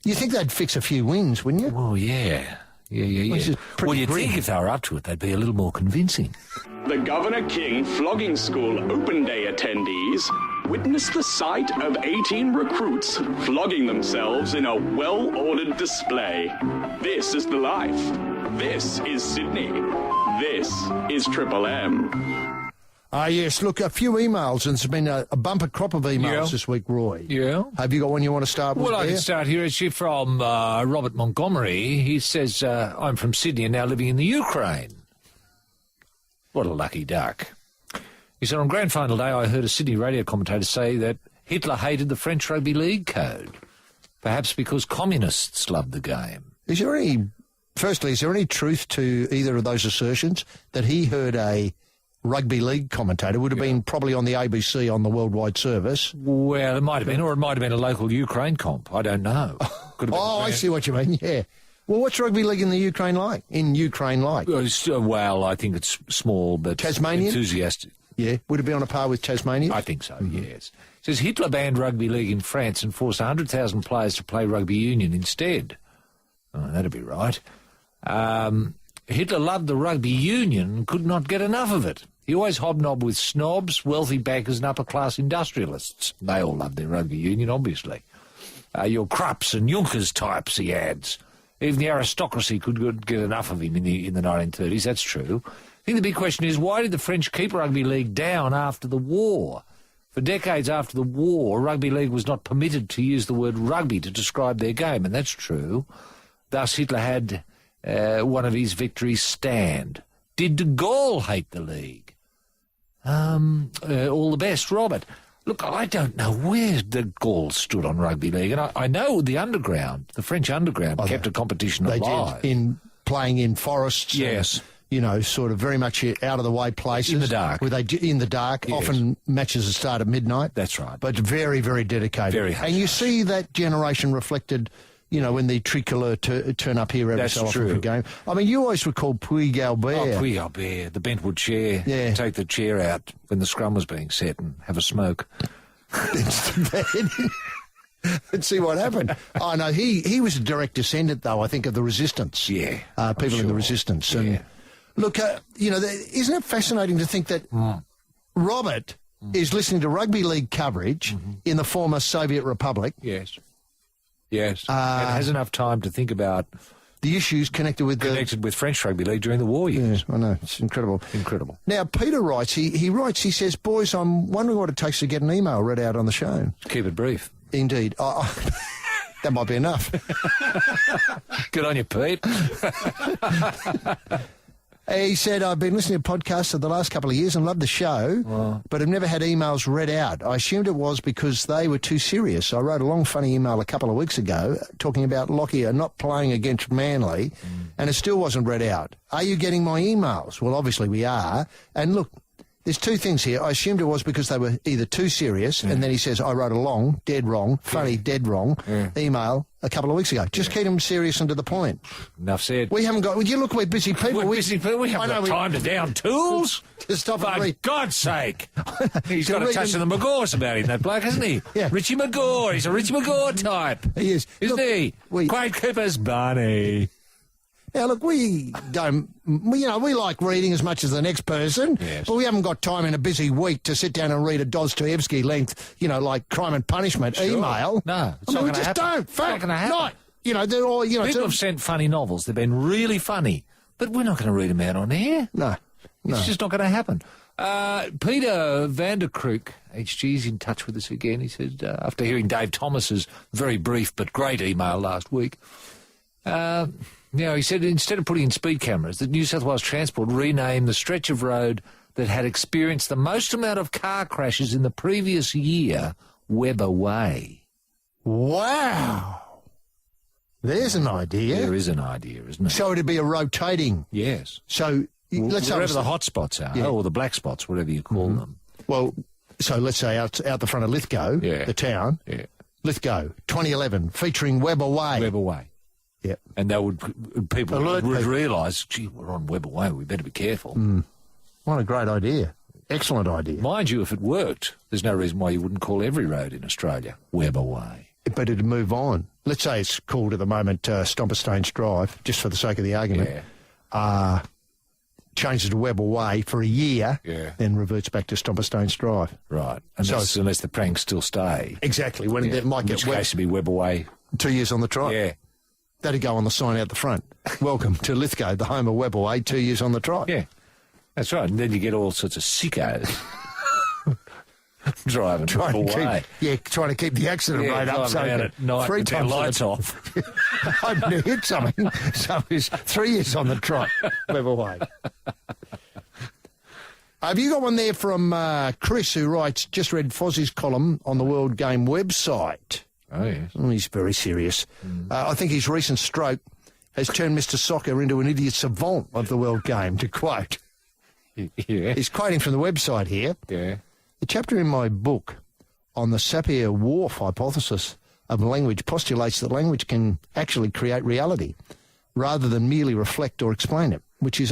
You think they'd fix a few wins, wouldn't you? Well, yeah. Well, you'd think if they were up to it, they'd be a little more convincing. The Governor King Flogging School Open Day attendees witnessed the sight of 18 recruits flogging themselves in a well-ordered display. This is the life. This is Sydney. This is Triple M. Yes, look, a few emails, and there's been a bumper crop of emails this week, Roy. Yeah. Have you got one you want to start with? Well, I can start here. It's from Robert Montgomery. He says, I'm from Sydney and now living in the Ukraine. What a lucky duck. He said, on Grand Final Day, I heard a Sydney radio commentator say that Hitler hated the French Rugby League code, perhaps because communists loved the game. Is there any truth to either of those assertions, that he heard a rugby league commentator, would have been probably on the ABC on the worldwide service? Well, it might have been, or it might have been a local Ukraine comp. I don't know. I see what you mean, yeah. Well, what's rugby league in the Ukraine like? Well, I think it's small, but Tasmanian? Enthusiastic. Yeah. Would it be on a par with Tasmania? I think so, yes. It says Hitler banned rugby league in France and forced 100,000 players to play rugby union instead. Oh, that'd be right. Hitler loved the rugby union and could not get enough of it. He always hobnobbed with snobs, wealthy bankers and upper-class industrialists. They all loved their rugby union, obviously. Your Krupps and Junkers types, he adds. Even the aristocracy could get enough of him in the 1930s, that's true. I think the big question is, why did the French keep rugby league down after the war? For decades after the war, rugby league was not permitted to use the word rugby to describe their game, and that's true. Thus, Hitler had one of his victories stand. Did de Gaulle hate the league? All the best, Robert. Look, I don't know where de Gaulle stood on rugby league, and I know the underground, the French underground, kept a competition alive. They did, playing in forests. Yes. And, sort of very much out-of-the-way places. In the dark. In the dark. Yes. Often matches that start at midnight. That's right. But very, very dedicated. Very And you see that generation reflected, when the tricolour turn up here every so often for a game. I mean, you always recall Puig Albert. Oh, Puig Albert, the bentwood chair. Yeah. Take the chair out when the scrum was being set and have a smoke. into bed and see what happened. Oh, no, he was a direct descendant, though, I think, of the Resistance. Yeah. People in the Resistance. Yeah. And look, isn't it fascinating to think that Robert is listening to rugby league coverage in the former Soviet Republic? Yes. Yes. And has enough time to think about the issues connected with French rugby league during the war years. Yeah, I know. It's incredible. Incredible. Now, Peter writes, he says, boys, I'm wondering what it takes to get an email read out on the show. Keep it brief. Indeed. That might be enough. Good on you, Pete. He said, I've been listening to podcasts for the last couple of years and loved the show, but have never had emails read out. I assumed it was because they were too serious. I wrote a long, funny email a couple of weeks ago talking about Lockyer not playing against Manly, and it still wasn't read out. Are you getting my emails? Well, obviously we are. And look, there's two things here. I assumed it was because they were either too serious, and then he says, I wrote a long, dead wrong, funny, dead wrong email a couple of weeks ago. Just keep them serious and to the point. Enough said. We haven't got... we're busy people. We're busy people. We haven't got time to down tools. To stop For God's sake. He's got a touch of the McGaws about him, that bloke, hasn't he? Yeah. Richie McGaw. He's a Richie McGaw type. He is. Isn't he? Quite Cooper's Barney. Now, look, we like reading as much as the next person, but we haven't got time in a busy week to sit down and read a Dostoevsky length, like Crime and Punishment email. No, it's not going to happen. Don't. It's not going to happen. They're all, People have sent funny novels. They've been really funny, but we're not going to read them out on air. No. It's just not going to happen. Peter Vanderkrook, HG's in touch with us again. He said, after hearing Dave Thomas's very brief but great email last week, he said instead of putting in speed cameras, that New South Wales Transport renamed the stretch of road that had experienced the most amount of car crashes in the previous year Webber Way. Wow. There's an idea. There is an idea, isn't it? So it'd be a rotating. Yes. So let's say wherever the hot spots are, or the black spots, whatever you call them. Well, so let's say out the front of Lithgow, the town. Yeah. Lithgow, 2011, featuring Webber Way. Webber Way. Yeah. And people would realise, gee, we're on Webber Way, we better be careful. What a great idea. Excellent idea. Mind you, if it worked, there's no reason why you wouldn't call every road in Australia Webber Way. But it'd move on. Let's say it's called at the moment Stomperstones Drive, just for the sake of the argument. Yeah. Changes to Webber Way for a year, then reverts back to Stomperstones Drive. Right. Unless the pranks still stay. Exactly. When it might get in which case it'd be Webber Way. 2 years on the trot. Yeah. That'd go on the sign out the front. Welcome to Lithgow, the home of Webber Way, 2 years on the trot. Yeah. That's right. And then you get all sorts of sickos driving Webber Way. Trying to keep the accident rate up. So at night 3 with their times lights off. hoping to hit something. So it's 3 years on the trot, Webber Way. Have you got one there from Chris, who writes, just read Fozzie's column on the World Game website. Oh, yes. He's very serious. I think his recent stroke has turned Mr. Soccer into an idiot savant of the World Game, to quote. Yeah. He's quoting from the website here. Yeah. The chapter in my book on the Sapir-Whorf hypothesis of language postulates that language can actually create reality rather than merely reflect or explain it, which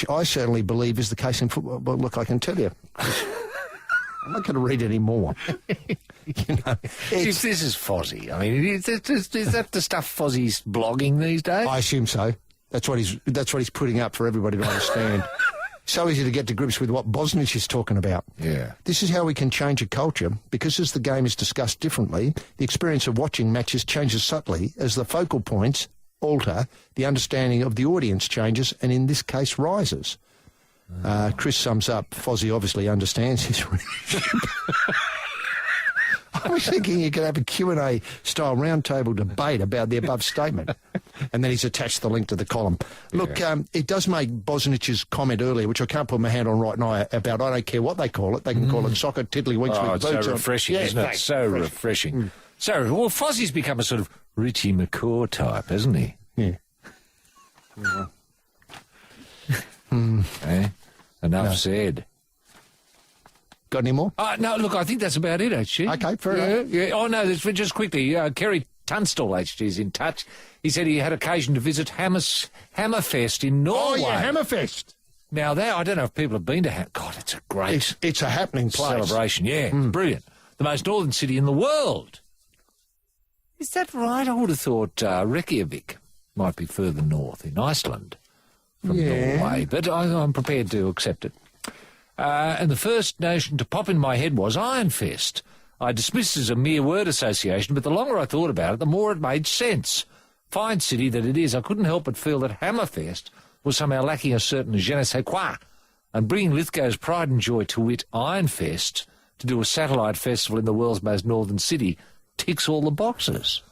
I certainly believe is the case in football. But look, I can tell you, I'm not going to read any more. This is Fozzie. I mean, is that the stuff Fozzie's blogging these days? I assume so. That's what he's putting up for everybody to understand. So easy to get to grips with what Bosnich is talking about. Yeah. This is how we can change a culture, because as the game is discussed differently, the experience of watching matches changes subtly. As the focal points alter, the understanding of the audience changes, and in this case rises. Chris sums up, Fozzie obviously understands his relationship. I was thinking you could have a Q&A style roundtable debate about the above statement. And then he's attached the link to the column. Look, it does make Bosnich's comment earlier, which I can't put my hand on right now, about I don't care what they call it. They can call it soccer, tiddlywinks with boots on. It's so refreshing, isn't it? So refreshing. Well, Fozzie's become a sort of Richie McCaw type, hasn't he? Yeah. Enough said. Got any more? No, look, I think that's about it, actually. Okay, fair enough. Yeah. Oh, no, just quickly, Kerry Tunstall, HG, is in touch. He said he had occasion to visit Hammerfest in Norway. Oh, yeah, Hammerfest. Now, I don't know if people have been to God, it's a great... It's a happening place. Celebration, yeah. Brilliant. the most northern city in the world. Is that right? I would have thought Reykjavik might be further north in Iceland from Norway, but I'm prepared to accept it. And the first notion to pop in my head was Ironfest. I dismissed it as a mere word association, but the longer I thought about it, the more it made sense. Fine city that it is, I couldn't help but feel that Hammerfest was somehow lacking a certain je ne sais quoi, and bringing Lithgow's pride and joy to wit Ironfest to do a satellite festival in the world's most northern city ticks all the boxes.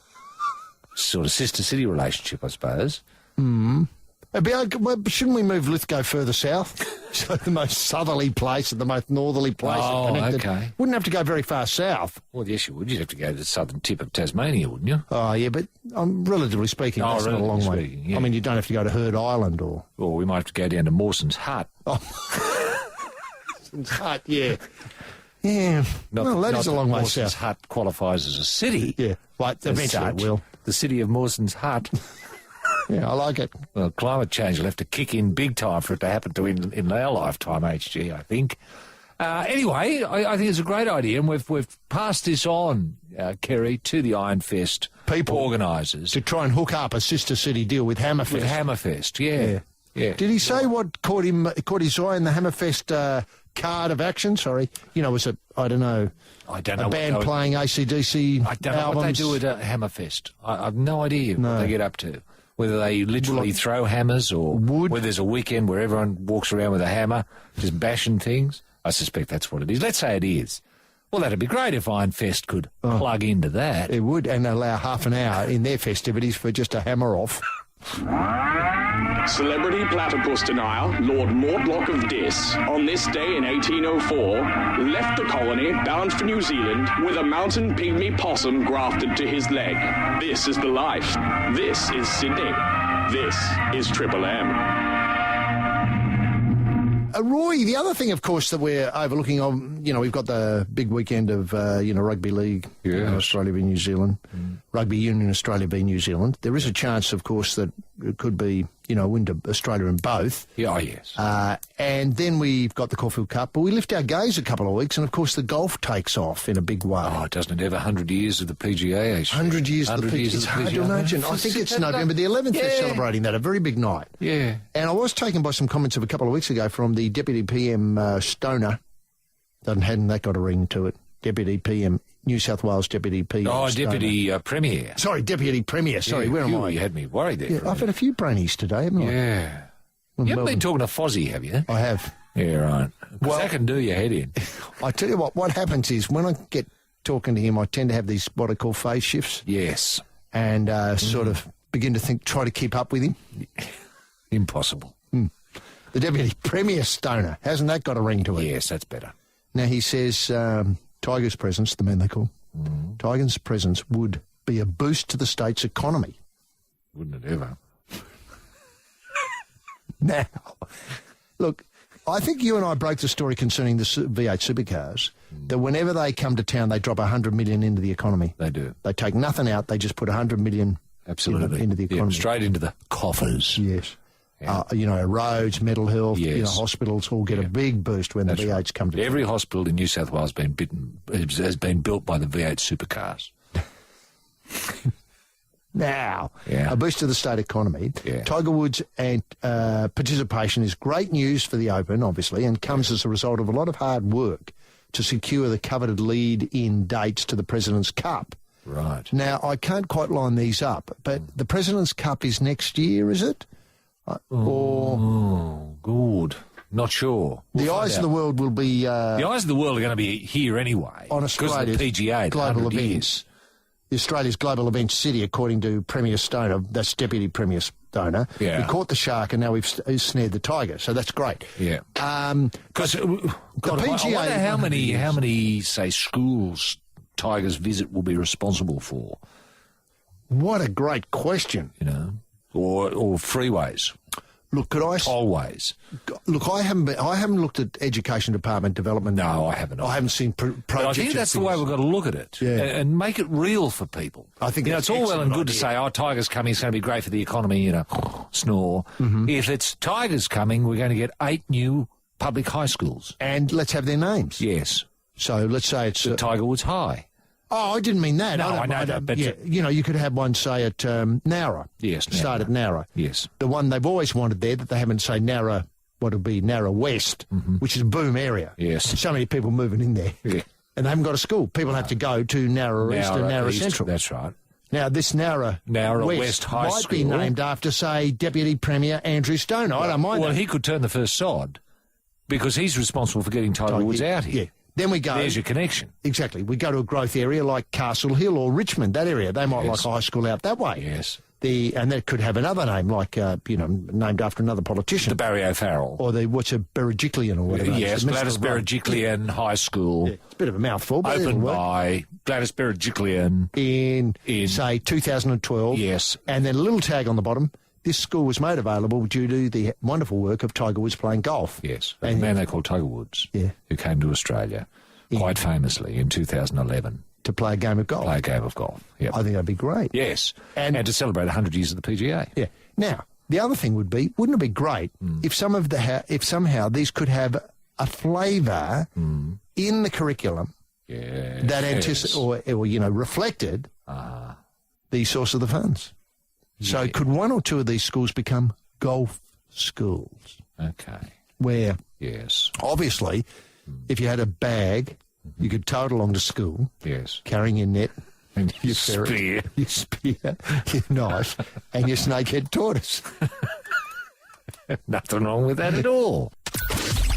Sort of sister city relationship, I suppose. Shouldn't we move Lithgow further south? So the most southerly place and the most northerly place. Oh, okay. Wouldn't have to go very far south. Well, yes, you would. You'd have to go to the southern tip of Tasmania, wouldn't you? Oh, yeah, but relatively speaking, that's not a long way. Yeah. I mean, you don't have to go to Heard Island or... Or we might have to go down to Mawson's Hut. Mawson's Hut, yeah. Yeah. That is a long way south. Mawson's Hut qualifies as a city. Yeah, right, eventually it will. The city of Mawson's Hut. Yeah, I like it. Well, climate change will have to kick in big time for it to happen to in our lifetime, HG, I think. Anyway, I think it's a great idea, and we've passed this on, Kerry, to the Ironfest people organisers. To try and hook up a sister city deal with Hammerfest. With Hammerfest, yeah. Did he say what caught his eye in the Hammerfest card of action? Sorry. You know, was it, I don't know, a band playing AC/DC I don't know albums? what they do at Hammerfest. I've no idea what they get up to. Whether they literally throw hammers or whether there's a weekend where everyone walks around with a hammer just bashing things. I suspect that's what it is. Let's say it is. Well, that'd be great if Ironfest could plug into that. It would, and allow half an hour in their festivities for just a hammer off. Celebrity platypus denier Lord Mortlock of Dis, on this day in 1804, left the colony bound for New Zealand with a mountain pygmy possum grafted to his leg. This is the life. This is Sydney. This is Triple M. Roy, the other thing, of course, that we're overlooking, we've got the big weekend of, Rugby League, Australia v New Zealand, Rugby Union Australia v New Zealand. There is a chance, of course, that it could be, into Australia in both. Yeah, yes. And then we've got the Caulfield Cup, but we lift our gaze a couple of weeks, and, of course, the golf takes off in a big way. Oh, doesn't it ever 100 years of the PGA? 100 years of the PGA. It's hard to imagine. I think it's November the 11th they're celebrating that, a very big night. Yeah. And I was taken by some comments of a couple of weeks ago from the Deputy PM Stoner. Hadn't that got a ring to it? Deputy PM, New South Wales Deputy PM Stoner. Deputy Premier. Sorry, Deputy Premier. Sorry, where am I? You had me worried there. Yeah, I've had a few brainies today, haven't I? Yeah. You haven't been talking to Fozzie, have you? I have. Yeah, right. Well, that can do your head in. I tell you what happens is when I get talking to him, I tend to have these what I call phase shifts. Yes. And sort of begin to try to keep up with him. Impossible. The Deputy Premier Stoner, hasn't that got a ring to it? Yes, that's better. Now, he says Tiger's presence, the man they call, Tiger's presence would be a boost to the state's economy. Wouldn't it ever? Now, look, I think you and I broke the story concerning the V8 supercars, that whenever they come to town, they drop 100 million into the economy. They do. They take nothing out, they just put 100 million Absolutely. into the economy. Straight into the coffers. Yes. Yeah. Roads, mental health, yes. Hospitals all get a big boost when the V8s come to town. Every hospital in New South Wales has been built by the V8 supercars. Now, a boost to the state economy. Yeah. Tiger Woods' and participation is great news for the Open, obviously, and comes as a result of a lot of hard work to secure the coveted lead-in dates to the President's Cup. Right. Now, I can't quite line these up, but the President's Cup is next year, is it? Oh, good. Not sure. The eyes of the world will be... the eyes of the world are going to be here anyway. On Australia's because of the PGA, global events. Years. Australia's global event city, according to Premier Stoner, that's Deputy Premier Stoner. Yeah. We caught the shark and now we've snared the tiger, so that's great. Yeah. Because the PGA... I wonder how many, say, schools Tigers visit will be responsible for. What a great question. Or freeways. Look, could I... Tollways. Look, I haven't looked at Education Department development. No, I haven't. I haven't seen projects. But I think that's the way we've got to look at it. Yeah. And make it real for people. I think it's all well and good to say, Tigers coming, it's going to be great for the economy, snore. Mm-hmm. If it's Tigers coming, we're going to get 8 new public high schools. And let's have their names. Yes. So let's say it's... Tiger Woods High. Oh, I didn't mean that. No, I know mind that, but... Yeah, you could have one, say, at Nowra. Yes, Start at Nowra. Yes. The one they've always wanted there that they haven't, say, Nowra, what would be Nowra West, which is a boom area. Yes. So many people moving in there. Yeah. And they haven't got a school. People have to go to Nowra East and Nowra East, Central. That's right. Now, this Nowra West High might School be named after, say, Deputy Premier Andrew Stoner. I don't mind Well, that. he could turn the first sod because he's responsible for getting Tiger Woods out here. Yeah. Then we go... There's your connection. Exactly. We go to a growth area like Castle Hill or Richmond, that area. They might like a high school out that way. Yes. And that could have another name, like, named after another politician. The Barry O'Farrell. Or what's a Berejiklian or whatever. Yes, Gladys Berejiklian High School. Yeah, it's a bit of a mouthful, but opened by Gladys Berejiklian. In, say, 2012. Yes. And then a little tag on the bottom. This school was made available due to the wonderful work of Tiger Woods playing golf. Yes. And the man they called Tiger Woods, who came to Australia quite famously in 2011. To play a game of golf. Yep. I think that'd be great. Yes. And to celebrate 100 years of the PGA. Yeah. Now, the other thing would be, wouldn't it be great if somehow these could have a flavour in the curriculum that reflected the source of the funds. So could one or two of these schools become golf schools? Okay. Where, obviously, if you had a bag, you could tow it along to school. Yes. Carrying your net, and your spear, your knife, and your snakehead tortoise. Nothing wrong with that at all.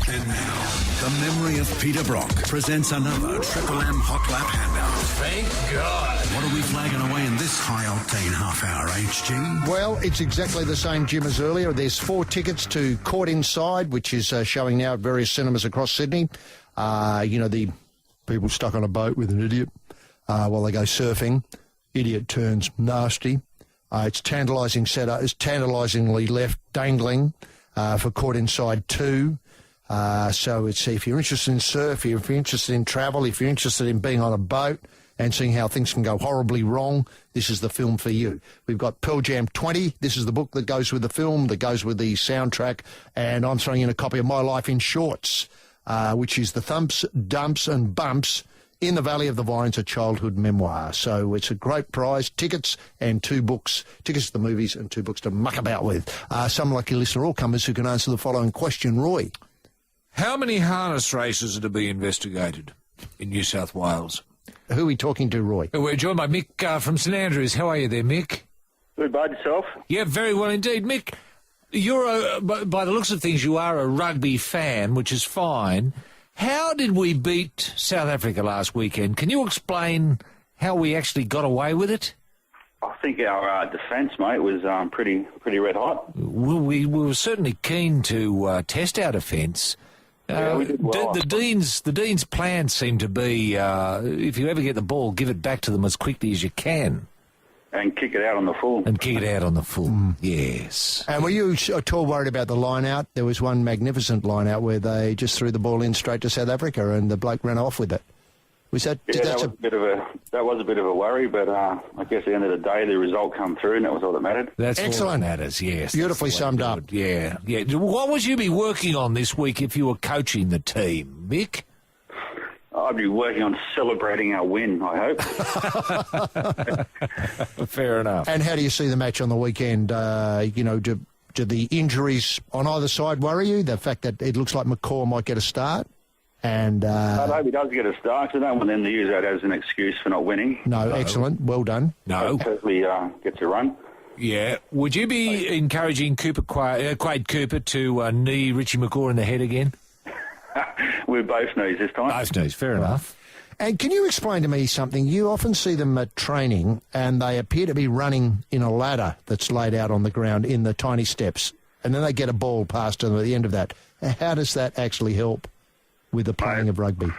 And now, the memory of Peter Brock presents another Triple M Hot Lap handout. Thank God. What are we flagging away in this high-octane half-hour, HG? Well, it's exactly the same, Jim, as earlier. There's 4 tickets to Court Inside, which is showing now at various cinemas across Sydney. The people stuck on a boat with an idiot while they go surfing. Idiot turns nasty. It's tantalising setup. It's tantalisingly left dangling for Court Inside 2. So it's if you're interested in surf, if you're interested in travel, if you're interested in being on a boat and seeing how things can go horribly wrong, this is the film for you. We've got Pearl Jam 20. This is the book that goes with the film, that goes with the soundtrack. And I'm throwing in a copy of My Life in Shorts, which is the thumps, dumps and bumps in the Valley of the Vines, a childhood memoir. So it's a great prize. Tickets and 2 books. Tickets to the movies and 2 books to muck about with. Some lucky listener or comers who can answer the following question, Roy. How many harness races are to be investigated in New South Wales? Who are we talking to, Roy? We're joined by Mick from St Andrews. How are you there, Mick? Good, bud. Yourself? Yeah, very well indeed. Mick, you're by the looks of things, you are a rugby fan, which is fine. How did we beat South Africa last weekend? Can you explain how we actually got away with it? I think our defence, mate, was pretty red hot. Well, we were certainly keen to test our defence. We did well. The Dean's plan seemed to be, if you ever get the ball, give it back to them as quickly as you can. And kick it out on the full. Yes. And were you at all worried about the line-out? There was one magnificent line-out where they just threw the ball in straight to South Africa and the bloke ran off with it. Was that... Yeah, that was a bit of a worry, but I guess at the end of the day, the result come through, and that was all that mattered. That's excellent. All that matters, yes. Beautifully summed up. Yeah. What would you be working on this week if you were coaching the team, Mick? I'd be working on celebrating our win, I hope. Fair enough. And how do you see the match on the weekend? Do the injuries on either side worry you? The fact that it looks like McCaw might get a start? And I hope he does get a start, because I don't want them to use that as an excuse for not winning. No, excellent. Well done. No. Hopefully gets a run. Yeah. Would you be encouraging Quade Cooper to knee Richie McCaw in the head again? We're both knees this time. Both knees, fair enough. And can you explain to me something? You often see them at training, and they appear to be running in a ladder that's laid out on the ground in the tiny steps, and then they get a ball passed to them at the end of that. How does that actually help with the playing of rugby?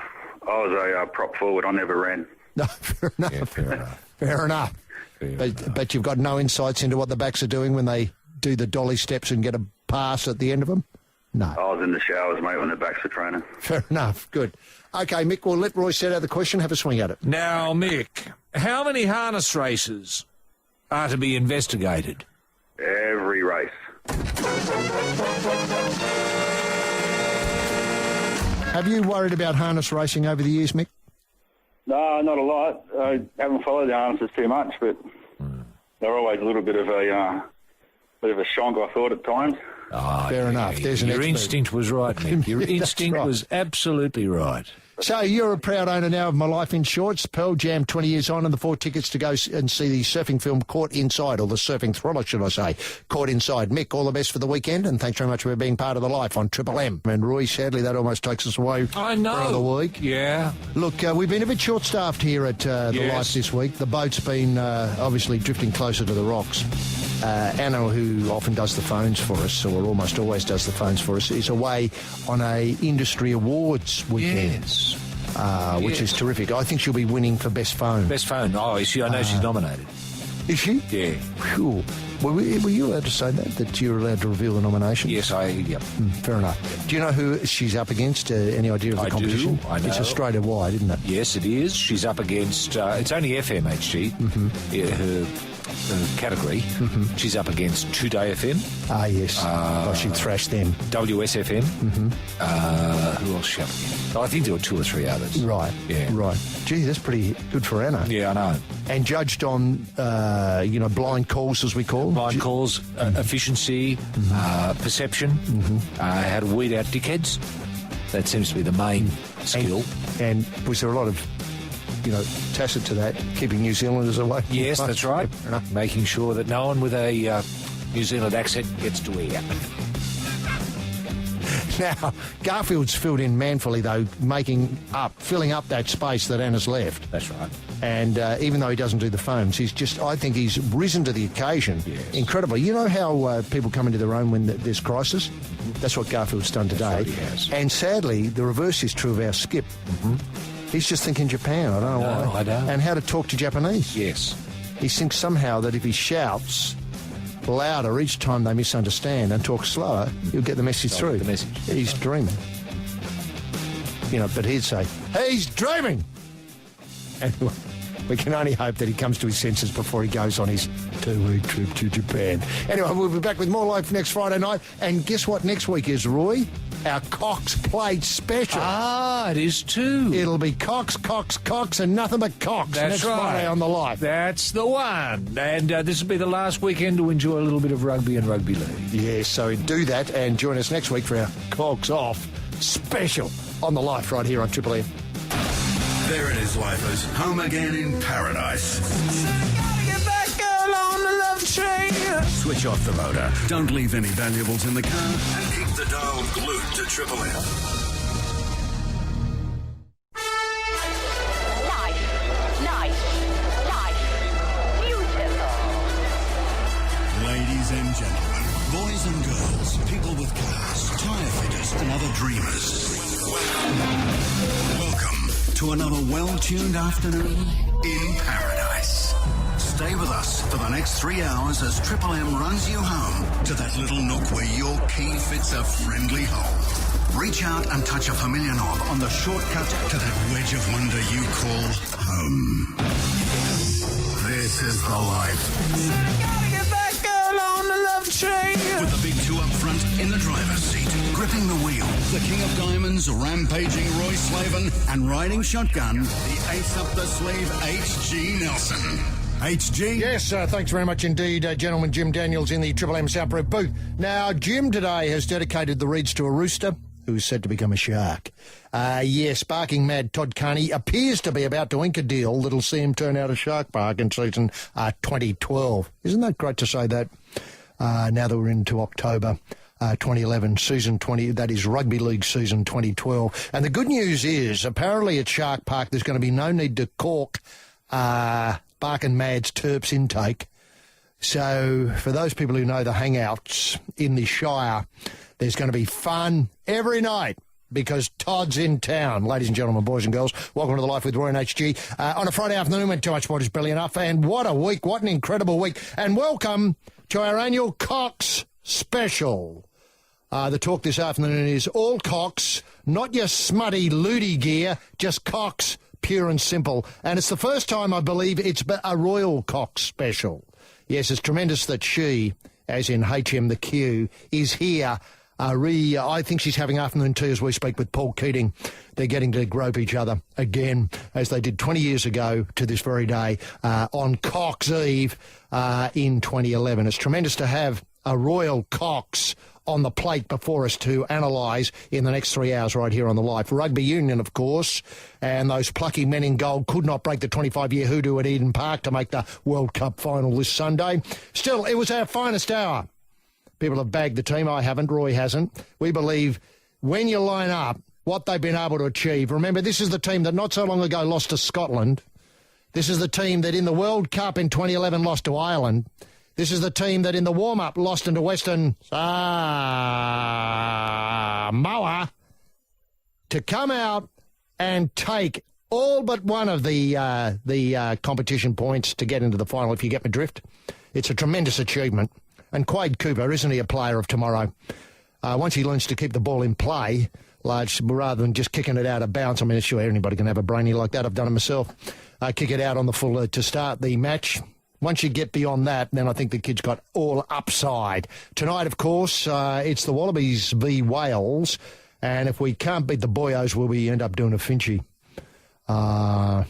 I was a prop forward. I never ran. No, fair enough. Yeah, fair enough. Fair enough. But you've got no insights into what the backs are doing when they do the dolly steps and get a pass at the end of them? No. I was in the showers, mate, when the backs were training. Fair enough. Good. Okay, Mick, we'll let Roy set out the question. Have a swing at it. Now, Mick, how many harness races are to be investigated? Every race. Have you worried about harness racing over the years, Mick? No, not a lot. I haven't followed the harnesses too much, but they're always a little bit of a shonk, I thought, at times. Oh, Fair enough. There's an Your expert. instinct was right, Mick. Your That's instinct right. was absolutely right. So you're a proud owner now of My Life in Shorts, Pearl Jam 20 years on, and the 4 tickets to go and see the surfing film Caught Inside, or the surfing thriller, should I say, Caught Inside. Mick, all the best for the weekend, and thanks very much for being part of the life on Triple M. And Roy, sadly, that almost takes us away I know. for another week. Yeah. Look, we've been a bit short-staffed here at the Life this week. The boat's been obviously drifting closer to the rocks. Anna, who often does the phones for us, or almost always does the phones for us, is away on a industry awards weekend. Yes. Which is terrific. I think she'll be winning for Best Phone. Best phone. Oh, is she? I know she's nominated. Is she? Yeah. Phew. Were you allowed to say that you're allowed to reveal the nomination? Yes, yep. Fair enough. Do you know who she's up against? Any idea of the competition? I know. It's Australia-wide, isn't it? Yes, it is. She's up against, it's only FMHG, her category. She's up against 2Day FM. Ah, yes. She thrashed them. WSFM. Who else is she up against? I think there were 2 or 3 others. Right. Yeah. Right. Gee, that's pretty good for Anna. Yeah, I know. And judged on, blind calls, as we call them. Blind calls, efficiency, perception, how to weed out dickheads. That seems to be the main skill. And was there a lot of, tacit to that, keeping New Zealanders away? Yes, that's right. Making sure that no one with a New Zealand accent gets to hear. Now, Garfield's filled in manfully, though, filling up that space that Anna's left. That's right. And even though he doesn't do the phones, I think he's risen to the occasion incredibly. You know how people come into their own when there's crisis? That's what Garfield's done today. That's what he has. And sadly, the reverse is true of our skip. He's just thinking Japan. I don't know why. I don't. And how to talk to Japanese. Yes. He thinks somehow that if he shouts louder each time they misunderstand and talk slower, he'll get the message through. The message. He's dreaming. But he'd say, he's dreaming! Anyway, we can only hope that he comes to his senses before he goes on his 2-week trip to Japan. Anyway, we'll be back with more Life next Friday night. And guess what next week is, Roy? Our Cox Plate special. Ah, it is too. It'll be Cox, and nothing but Cox. That's next right. Friday on the Life. That's the one. And this will be the last weekend to enjoy a little bit of rugby and rugby league. Yes, so do that and join us next week for our Cox Off special on the Life right here on Triple M. There it is, Lifers. Home again in paradise. Gotta get back, girl, on the love train. Switch off the motor. Don't leave any valuables in the car. And keep the dial glued to Triple M. Beautiful. Ladies and gentlemen, boys and girls, people with cars, tyre fitters, and other dreamers. Welcome to another well-tuned afternoon in paradise. Stay with us for the next 3 hours as Triple M runs you home to that little nook where your key fits a friendly hole. Reach out and touch a familiar knob on the shortcut to that wedge of wonder you call home. This is the Life. Gotta get back, girl, on the love train. With the big 2 up front in the driver's seat, gripping the wheel, the King of Diamonds, rampaging Roy Slavin, and riding shotgun, the ace up the sleeve, H.G. Nelson. HG? Yes, thanks very much indeed, gentleman. Jim Daniels in the Triple M Soundproof booth. Now, Jim today has dedicated the reeds to a rooster who is said to become a shark. Yes, barking mad Todd Carney appears to be about to ink a deal that'll see him turn out a Shark Park in season 2012. Isn't that great to say that? Now that we're into October 2011, season 20, that is Rugby League season 2012. And the good news is, apparently at Shark Park, there's going to be no need to cork Barkin' Mad's Terps intake. So for those people who know the hangouts in the Shire, there's going to be fun every night because Todd's in town. Ladies and gentlemen, boys and girls, welcome to the Life with Roy and HG. On a Friday afternoon when Too Much Sport is barely enough. And what a week, what an incredible week. And welcome to our annual Cox special. The talk this afternoon is all Cox, not your smutty Ludi gear, just Cox, pure and simple. And it's the first time, I believe, it's a Royal Cox special. Yes, it's tremendous that she, as in HM the Q, is here I think she's having afternoon tea as we speak with Paul Keating. They're getting to grope each other again, as they did 20 years ago to this very day on Cox Eve in 2011. It's tremendous to have a Royal Cox on the plate before us to analyse in the next 3 hours right here on the Life. Rugby union, of course, and those plucky men in gold could not break the 25-year hoodoo at Eden Park to make the World Cup final this Sunday. Still, it was our finest hour. People have bagged the team. I haven't. Roy hasn't. We believe when you line up what they've been able to achieve. Remember, this is the team that not so long ago lost to Scotland. This is the team that in the World Cup in 2011 lost to Ireland. This is the team that in the warm-up lost into Western Samoa to come out and take all but one of the competition points to get into the final, if you get my drift. It's a tremendous achievement. And Quade Cooper, isn't he a player of tomorrow? Once he learns to keep the ball in play, rather than just kicking it out of bounds. I mean, sure, anybody can have a brainy like that. I've done it myself. Kick it out on the full to start the match. Once you get beyond that, then I think the kid's got all upside. Tonight, of course, it's the Wallabies v Wales. And if we can't beat the Boyos, will we end up doing a Finchy? I'd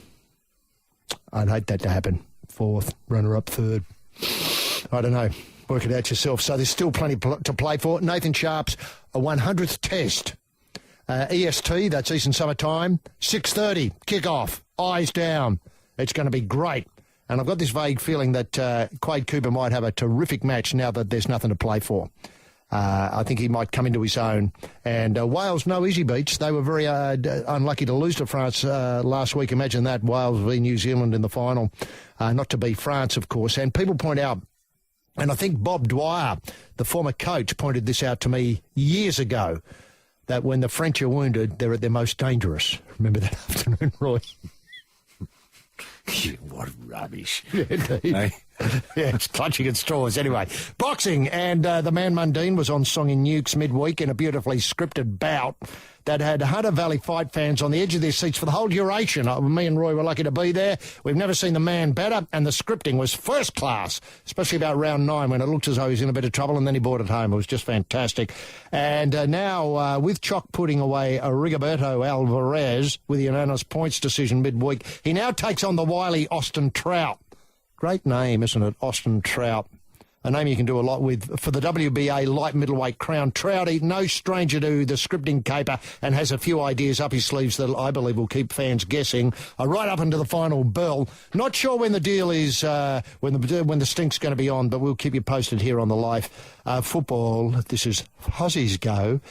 hate that to happen. Fourth, runner-up third. I don't know. Work it out yourself. So there's still plenty to play for. Nathan Sharp's 100th test. EST, that's Eastern Summer Time. 6:30, kick-off. Eyes down. It's going to be great. And I've got this vague feeling that Quade Cooper might have a terrific match now that there's nothing to play for. I think he might come into his own. And Wales, no easy beats. They were very unlucky to lose to France last week. Imagine that, Wales v New Zealand in the final. Not to be France, of course. And people point out, and I think Bob Dwyer, the former coach, pointed this out to me years ago, that when the French are wounded, they're at their most dangerous. Remember that afternoon, Roy? What rubbish. Yeah, indeed. Hey? Yeah, it's clutching at straws. Anyway, boxing, and the Man Mundine was on Song in Nukes midweek in a beautifully scripted bout that had Hunter Valley fight fans on the edge of their seats for the whole duration. Me and Roy were lucky to be there. We've never seen the man better, and the scripting was first class, especially about round 9 when it looked as though he was in a bit of trouble, and then he brought it home. It was just fantastic. And now, with Chock putting away Rigoberto Alvarez with the unanimous points decision midweek, he now takes on the wily Austin Trout. Great name, isn't it? Austin Trout. A name you can do a lot with for the WBA light middleweight crown. Trouty, no stranger to the scripting caper, and has a few ideas up his sleeves that I believe will keep fans guessing right up into the final bell. Not sure when the deal is, when the stink's going to be on, but we'll keep you posted here on the Life. Football, this is Aussies go.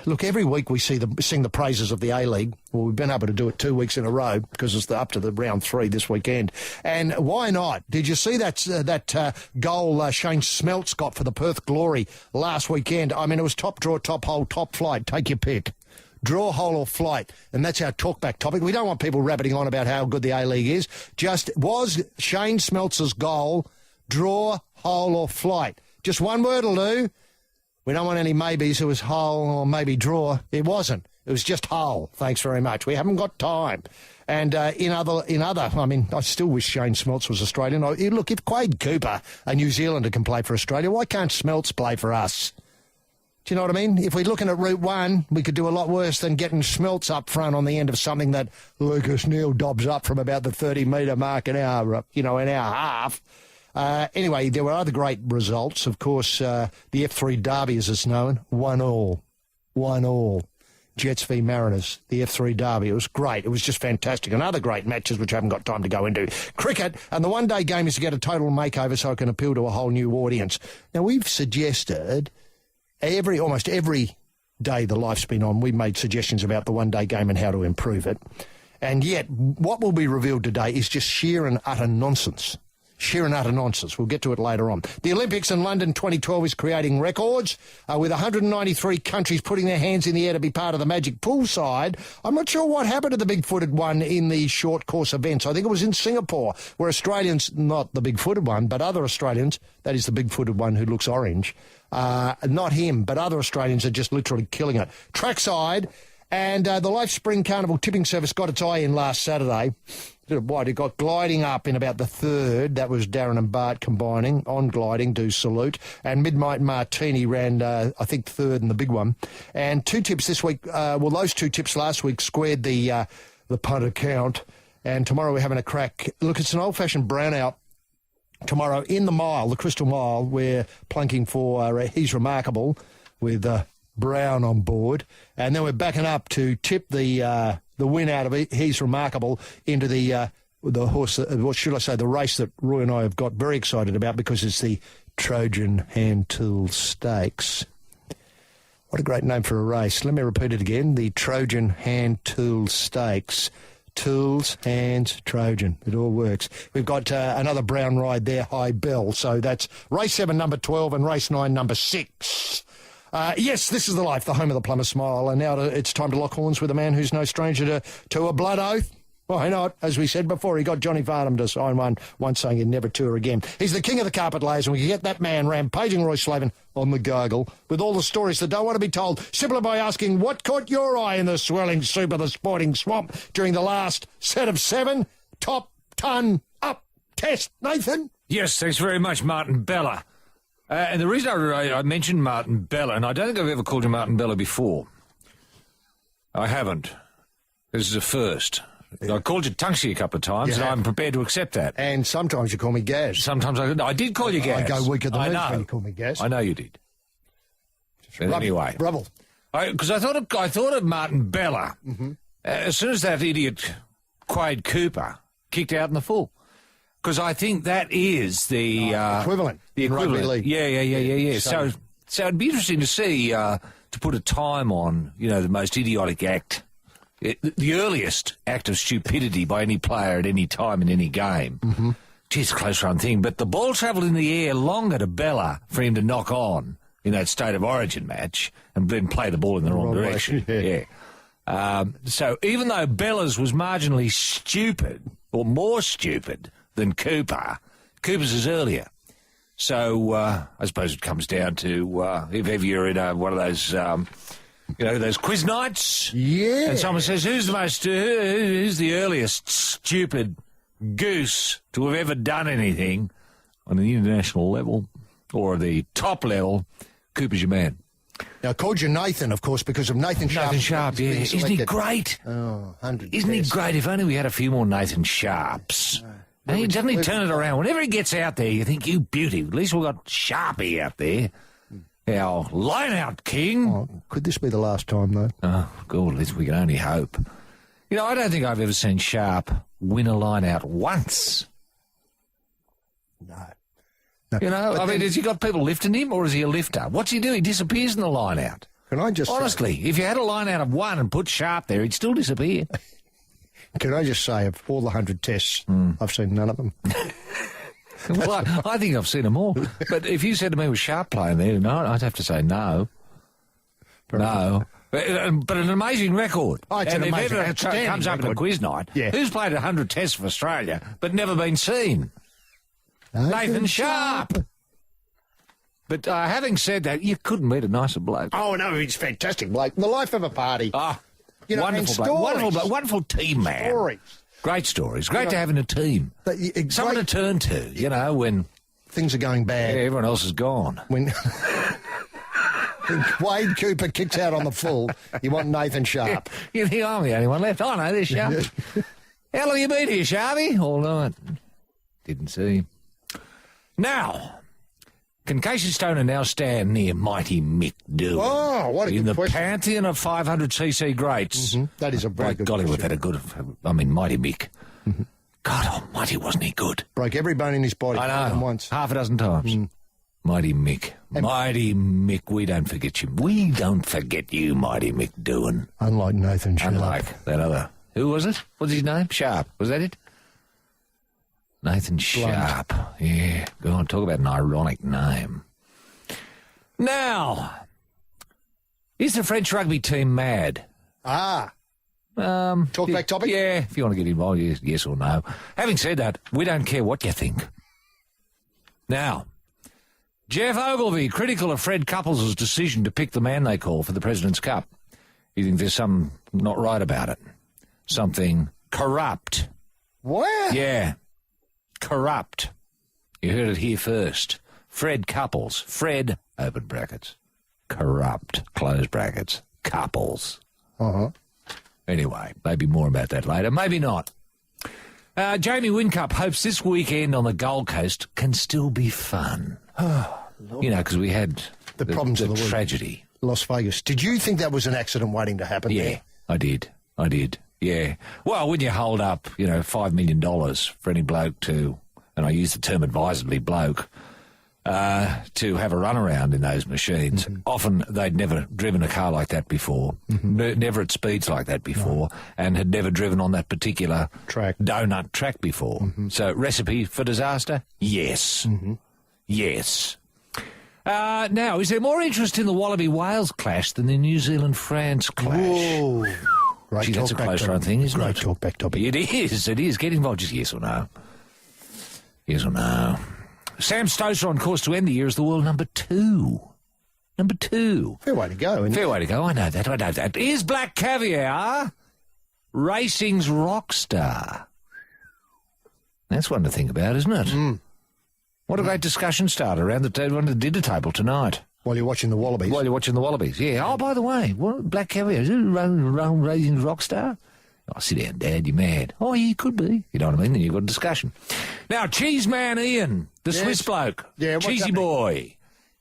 Look, every week we sing the praises of the A-League. Well, we've been able to do it 2 weeks in a row because it's up to the round 3 this weekend. And why not? Did you see that goal Shane Smeltz got for the Perth Glory last weekend? I mean, it was top draw, top hole, top flight. Take your pick. Draw, hole or flight. And that's our talkback topic. We don't want people rabbiting on about how good the A-League is. Just, was Shane Smeltz's goal draw, hole or flight? Just one word will do. We don't want any maybes. It was hole or maybe draw. It wasn't. It was just hole. Thanks very much. We haven't got time. And in other, I mean, I still wish Shane Smeltz was Australian. Look, if Quade Cooper, a New Zealander, can play for Australia, why can't Smeltz play for us? Do you know what I mean? If we're looking at Route 1, we could do a lot worse than getting Smeltz up front on the end of something that Lucas Neal dobs up from about the 30-metre mark an hour, an hour half. Anyway, there were other great results. Of course, the F3 Derby, as it's known, 1-1. 1-1. Jets v Mariners, the F3 Derby. It was great. It was just fantastic. And other great matches, which I haven't got time to go into. Cricket, and the one-day game is to get a total makeover so it can appeal to a whole new audience. Now, we've suggested almost every day the Life's been on, we've made suggestions about the one-day game and how to improve it. And yet, what will be revealed today is just sheer and utter nonsense. Sheer and utter nonsense. We'll get to it later on. The Olympics in London 2012 is creating records, with 193 countries putting their hands in the air to be part of the magic poolside. I'm not sure what happened to the big-footed one in the short course events. I think it was in Singapore, where Australians, not the big-footed one, but other Australians, that is the big-footed one who looks orange, not him, but other Australians are just literally killing it. Trackside, And the Life Spring Carnival tipping service got its eye in last Saturday. It got gliding up in about the third. That was Darren and Bart combining. On gliding, do salute. And Midnight Martini ran, I think, third in the big one. And 2 tips this week. Those 2 tips last week squared the punter count. And tomorrow we're having a crack. Look, it's an old-fashioned brownout. Tomorrow in the Mile, the Crystal Mile, we're plunking for He's Remarkable with Brown on board. And then we're backing up to tip the win out of He's Remarkable into the horse, what should I say, the race that Roy and I have got very excited about because it's the Trojan Hand Tool Stakes. What a great name for a race. Let me repeat it again. The Trojan Hand Tool Stakes. Tools, hands, Trojan. It all works. We've got another brown ride there, High Bell. So that's race 7, number 12, and race 9, number 6. Yes, this is the life, the home of the Plumber Smile. And now it's time to lock horns with a man who's no stranger to a blood oath. Why not? As we said before, he got Johnny Farnham to sign one once saying he'd never tour again. He's the king of the carpet layers, and we can get that man rampaging Roy Slavin on the gargle with all the stories that don't want to be told, simply by asking what caught your eye in the swirling soup of the sporting swamp during the last set of 7 top ton up test. Nathan? Yes, thanks very much, Martin Bella. And the reason I mentioned Martin Bella, and I don't think I've ever called you Martin Bella before. I haven't. This is a first. I called you Tunksy a couple of times, and I'm prepared to accept that. And sometimes you call me Gaz. Sometimes I did call you Gaz. I go weaker than that when you call me Gaz. I know you did. Anyway. Rubble. Because I thought of Martin Bella as soon as that idiot Quade Cooper kicked out in the full. Because I think that is the equivalent. The equivalent. Rugby league. Yeah. So it'd be interesting to see, to put a time on, the most idiotic act. The earliest act of stupidity by any player at any time in any game. Mm-hmm. Geez, close run thing. But the ball travelled in the air longer to Bella for him to knock on in that State of Origin match and then play the ball in the wrong direction. Yeah. So even though Bella's was marginally stupid, or more stupid than Cooper's is earlier. So I suppose it comes down to if ever you're in one of those... those quiz nights? Yeah. And someone says, who's the earliest stupid goose to have ever done anything on the international level or the top level? Cooper's your man. Now, I called you Nathan, of course, because of Nathan Sharp. Nathan Sharp, yeah. Isn't he great? Oh, 100. Isn't he great? If only we had a few more Nathan Sharps. Doesn't he turn it around? Whenever he gets out there, you think, you beauty. At least we've got Sharpie out there. Our line-out king. Oh, could this be the last time, though? Oh, God, at least we can only hope. I don't think I've ever seen Sharp win a line-out once. No. Has he got people lifting him, or is he a lifter? What's he do? He disappears in the line-out. Can I just Honestly, if you had a line-out of 1 and put Sharp there, he'd still disappear. Can I just say, of all the 100 tests, I've seen none of them. Well, I think I've seen them all. But if you said to me, was Sharp playing there? No, I'd have to say no. No. But an amazing record. Oh, it's and an amazing, if ever comes up in a quiz night, who's played 100 tests for Australia but never been seen? Nathan Sharp. But having said that, you couldn't meet a nicer bloke. Oh, no, he's a fantastic bloke. The life of a party. Wonderful bloke. Wonderful team man. Stories. Great stories. Great to have in a team. Someone to turn to, when... things are going bad. Yeah, everyone else is gone. When Quade Cooper kicks out on the full, you want Nathan Sharp. You think I'm the only one left? I know this, Sharp. How long you been here, Sharpie? All night. Didn't see him. Now... can Casey Stoner now stand near Mighty Mick Doohan? Oh, what a in good the question. pantheon of 500cc greats. Mm-hmm. That is a very good golly, question. we've had a good... Mighty Mick. Mm-hmm. God almighty, wasn't he good? Broke every bone in his body. I know. Once. Half a dozen times. Mighty Mick. Mighty Mick, we don't forget you. We don't forget you, Mighty Mick Doohan. Unlike Nathan Sharp. Unlike that other... Who was it? What's his name? Sharp. Was that it? Nathan Sharp. Yeah. Go on, talk about an ironic name. Now, is the French rugby team mad? Talk back topic? Yeah, if you want to get involved, yes or no. Having said that, we don't care what you think. Now, Jeff Ogilvy, critical of Fred Couples' decision to pick the man they call for the President's Cup. You think there's something not right about it? Something corrupt. What? Yeah. Corrupt. You heard it here first. Fred Couples. Fred, open brackets. Corrupt, close brackets. Couples. Uh-huh. Anyway, maybe more about that later. Maybe not. Jamie Whincup hopes this weekend on the Gold Coast can still be fun. You know, because we had the problems of the week. Tragedy. Las Vegas. Did you think that was an accident waiting to happen? Yeah, there? I did. Yeah. Well, when you hold up, $5 million for any bloke to, and I use the term advisedly, bloke, to have a run around in those machines. Mm-hmm. Often they'd never driven a car like that before, never at speeds like that before, and had never driven on that particular donut track before. Mm-hmm. So, recipe for disaster? Yes. Mm-hmm. Yes. Now, is there more interest in the Wallaby-Wales clash than the New Zealand-France clash? Whoa. Great. Gee, that's a close-run thing, isn't it? Great talk-back topic. It is. Get involved. Just yes or no. Yes or no. Sam Stosur on course to end the year as the world number 2. Number 2. Fair way to go, isn't it? Fair way to go. I know that. Is Black Caviar racing's rock star? That's one to think about, isn't it? Mm. What a great discussion starter around the dinner table tonight. While you're watching the Wallabies. Yeah. Oh, by the way, what, Black Caviar, is it racing's rock star? Oh, sit down, Dad, you're mad. Oh, he could be. You know what I mean? Then you've got a discussion. Now, Cheeseman Ian, the Swiss bloke, Cheesy boy,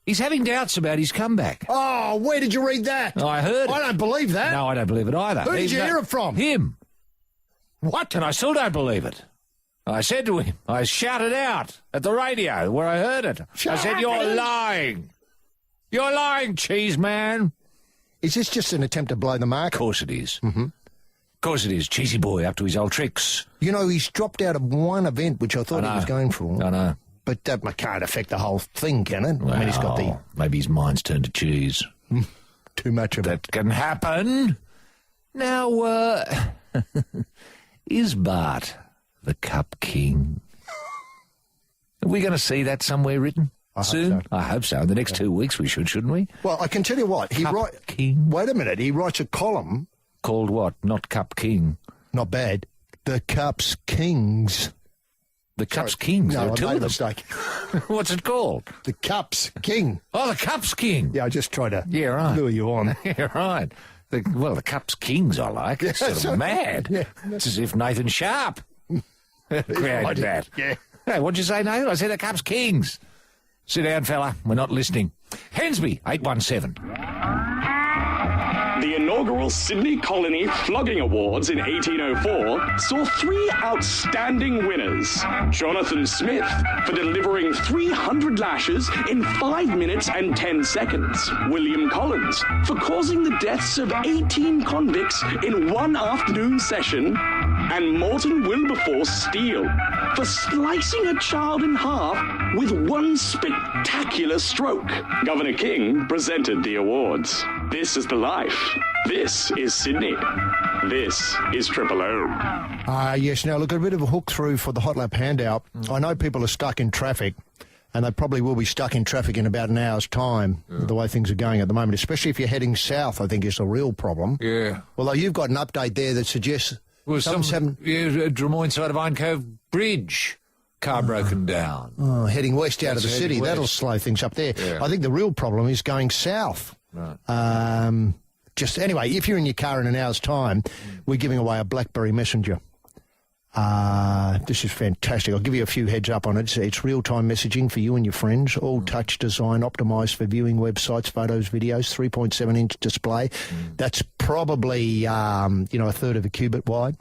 he's having doubts about his comeback. Oh, where did you read that? I heard it. I don't believe that. No, I don't believe it either. Who did you hear it from? Him. What? And I still don't believe it. I said to him, I shouted out at the radio where I heard it. I said, you're lying. You're lying, Cheeseman. Is this just an attempt to blow the mark? Of course it is. Mm-hmm. Of course it is. Cheesy boy up to his old tricks. You know, he's dropped out of one event, which I thought he was going for. I know. But that can't affect the whole thing, can it? Well, I mean, he's got maybe his mind's turned to cheese. Too much of that can happen. Now, is Bart the Cup King? Are we going to see that somewhere written? Soon? I hope so. In the next 2 weeks we shouldn't we? Well, I can tell you what. King. Wait a minute. He writes a column. Called what? Not Cup King. Not bad. The Cup's Kings. The Cup's Kings? No, I made a mistake. What's it called? The Cup's King. Oh, the Cup's King. Yeah, I just tried to right. lure you on. Yeah, right. The Cup's Kings I like. It's sort of mad. Yeah. It's as if Nathan Sharp created that. Yeah. Hey, what'd you say, Nathan? I said the Cup's Kings. Sit down, fella. We're not listening. Hensby, 817. The inaugural Sydney Colony Flogging Awards in 1804 saw 3 outstanding winners. Jonathan Smith for delivering 300 lashes in 5 minutes and 10 seconds. William Collins for causing the deaths of 18 convicts in one afternoon session. And Morton Wilberforce Steele for slicing a child in half with one spectacular stroke. Governor King presented the awards. This is the life. This is Sydney. This is Triple O. Yes, now look, a bit of a hook through for the Hot Lap handout. I know people are stuck in traffic, and they probably will be stuck in traffic in about an hour's time, the way things are going at the moment, especially if you're heading south, I think is a real problem. Yeah. Although you've got an update there that suggests... Well, Dre Moyne side of Iron Cove Bridge, car broken down. Oh, heading west out of the city. That'll slow things up there. Yeah. I think the real problem is going south. Right. Anyway, if you're in your car in an hour's time, we're giving away a BlackBerry Messenger. This is fantastic. I'll give you a few heads up on it. It's real-time messaging for you and your friends, all touch design, optimised for viewing websites, photos, videos, 3.7-inch display. That's probably, a third of a cubit wide.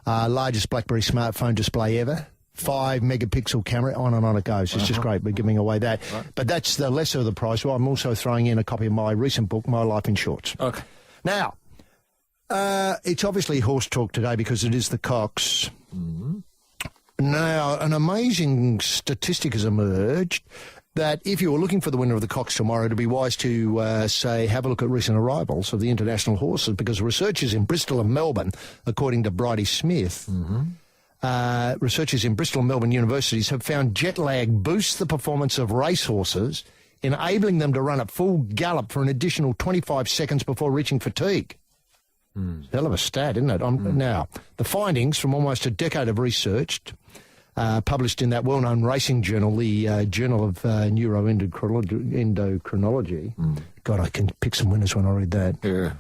Largest BlackBerry smartphone display ever. 5-megapixel camera, on and on it goes. It's just great. We're giving away that. Right. But that's the lesser of the price. Well, I'm also throwing in a copy of my recent book, My Life in Shorts. Okay. Now, it's obviously horse talk today because it is the Cox. Mm-hmm. Now, an amazing statistic has emerged that if you were looking for the winner of the Cox tomorrow, it'd be wise to, have a look at recent arrivals of the international horses, because researchers in Bristol and Melbourne, according to Bridie Smith, researchers in Bristol and Melbourne universities have found jet lag boosts the performance of racehorses, enabling them to run at full gallop for an additional 25 seconds before reaching fatigue. Hell of a stat, isn't it? Now, the findings from almost a decade of research published in that well-known racing journal, the Journal of Endocrinology. God, I can pick some winners when I read that. Yeah.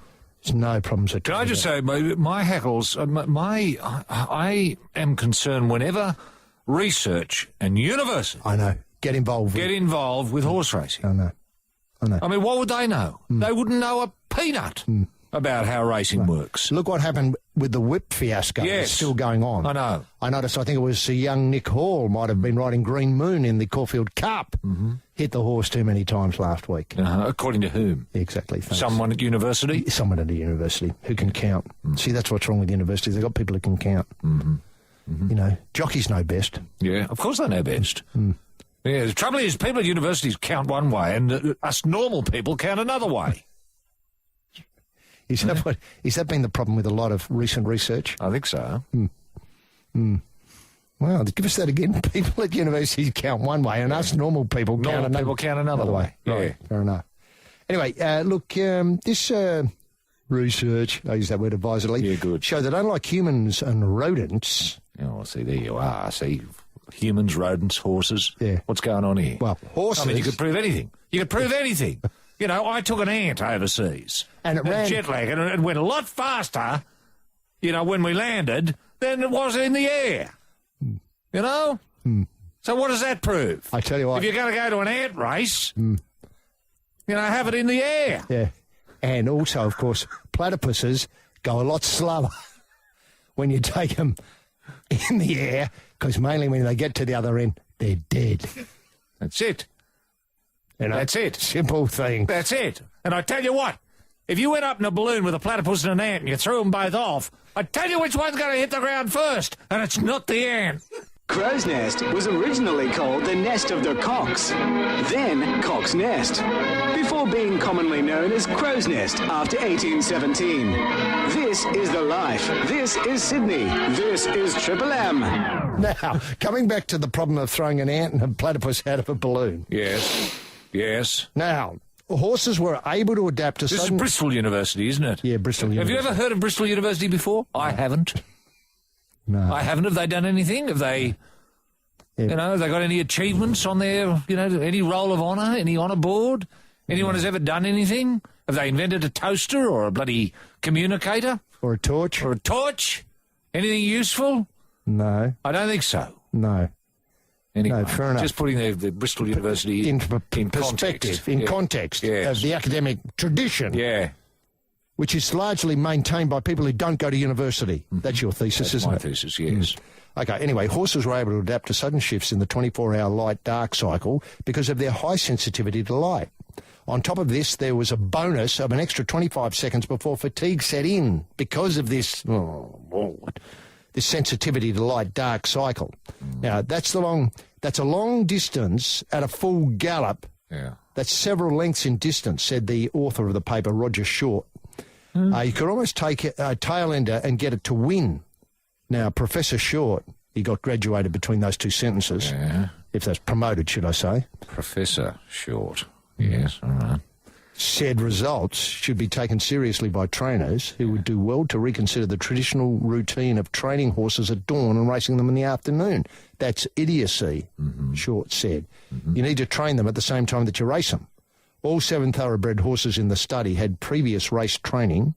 There's no problems at all. Can I just say, my hackles, I am concerned whenever research and university... I know. Get involved with horse racing. I know. I mean, what would they know? They wouldn't know a peanut about how racing works. Look what happened with the whip fiasco. Yes. It's still going on. I know. I noticed, I think it was young Nick Hall might have been riding Green Moon in the Caulfield Cup. Hit the horse too many times last week. According to whom? Exactly. Thanks. Someone at university? Someone at a university who can count. See, that's what's wrong with universities. They've got people who can count. You know, jockeys know best. Yeah, of course they know best. Yeah, the trouble is people at universities count one way and us normal people count another way. Is that been the problem with a lot of recent research? I think so. Well, give us that again. People at universities count one way and us normal people count another way. Yeah. Right, fair enough. Anyway, look, this research, I use that word advisedly, show that unlike humans and rodents... Oh, see, there you are. See, humans, rodents, horses. Yeah. What's going on here? Well, horses... I mean, you could prove anything. You could prove anything. You know, I took an ant overseas. And it ran... Jet lag, and it went a lot faster, you know, when we landed than it was in the air. You know? So what does that prove? I tell you what... If you're going to go to an ant race, you know, have it in the air. Yeah. And also, of course, platypuses go a lot slower when you take them in the air, because mainly when they get to the other end, they're dead. That's it. You know, that's it. Simple thing. That's it. And I tell you what, if you went up in a balloon with a platypus and an ant and you threw them both off, I tell you which one's going to hit the ground first, and it's not the ant. Crow's Nest was originally called the Nest of the Cocks, then Cock's Nest, before being commonly known as Crow's Nest after 1817. This is the life. This is Sydney. This is Triple M. Now, coming back to the problem of throwing an ant and a platypus out of a balloon. Yes. Yes. Now, horses were able to adapt to This is Bristol University, isn't it? Yeah, Bristol University. Have you ever heard of Bristol University before? I haven't. No. I haven't. Have they done anything? Have they, you know, have they got any achievements on their, you know, any roll of honour, any honour board? Anyone has ever done anything? Have they invented a toaster or a bloody communicator? Or a torch? Or a torch? Anything useful? No. I don't think so. No. Anyway, no, fair enough. Just putting the Bristol University in perspective, context. in context of the academic tradition. Yeah. Which is largely maintained by people who don't go to university. That's your thesis, isn't it? That's my thesis, yes. Okay, anyway, horses were able to adapt to sudden shifts in the 24-hour light-dark cycle because of their high sensitivity to light. On top of this, there was a bonus of an extra 25 seconds before fatigue set in because of this, this sensitivity to light-dark cycle. Now, that's a long distance at a full gallop. Yeah. That's several lengths in distance, said the author of the paper, Roger Short. You could almost take a tail ender and get it to win. Now, Professor Short, he got graduated between those two sentences. Yeah. If that's promoted, should I say. Professor Short. Yes, all right. Said results should be taken seriously by trainers who would do well to reconsider the traditional routine of training horses at dawn and racing them in the afternoon. That's idiocy, Short said. You need to train them at the same time that you race them. All 7 thoroughbred horses in the study had previous race training.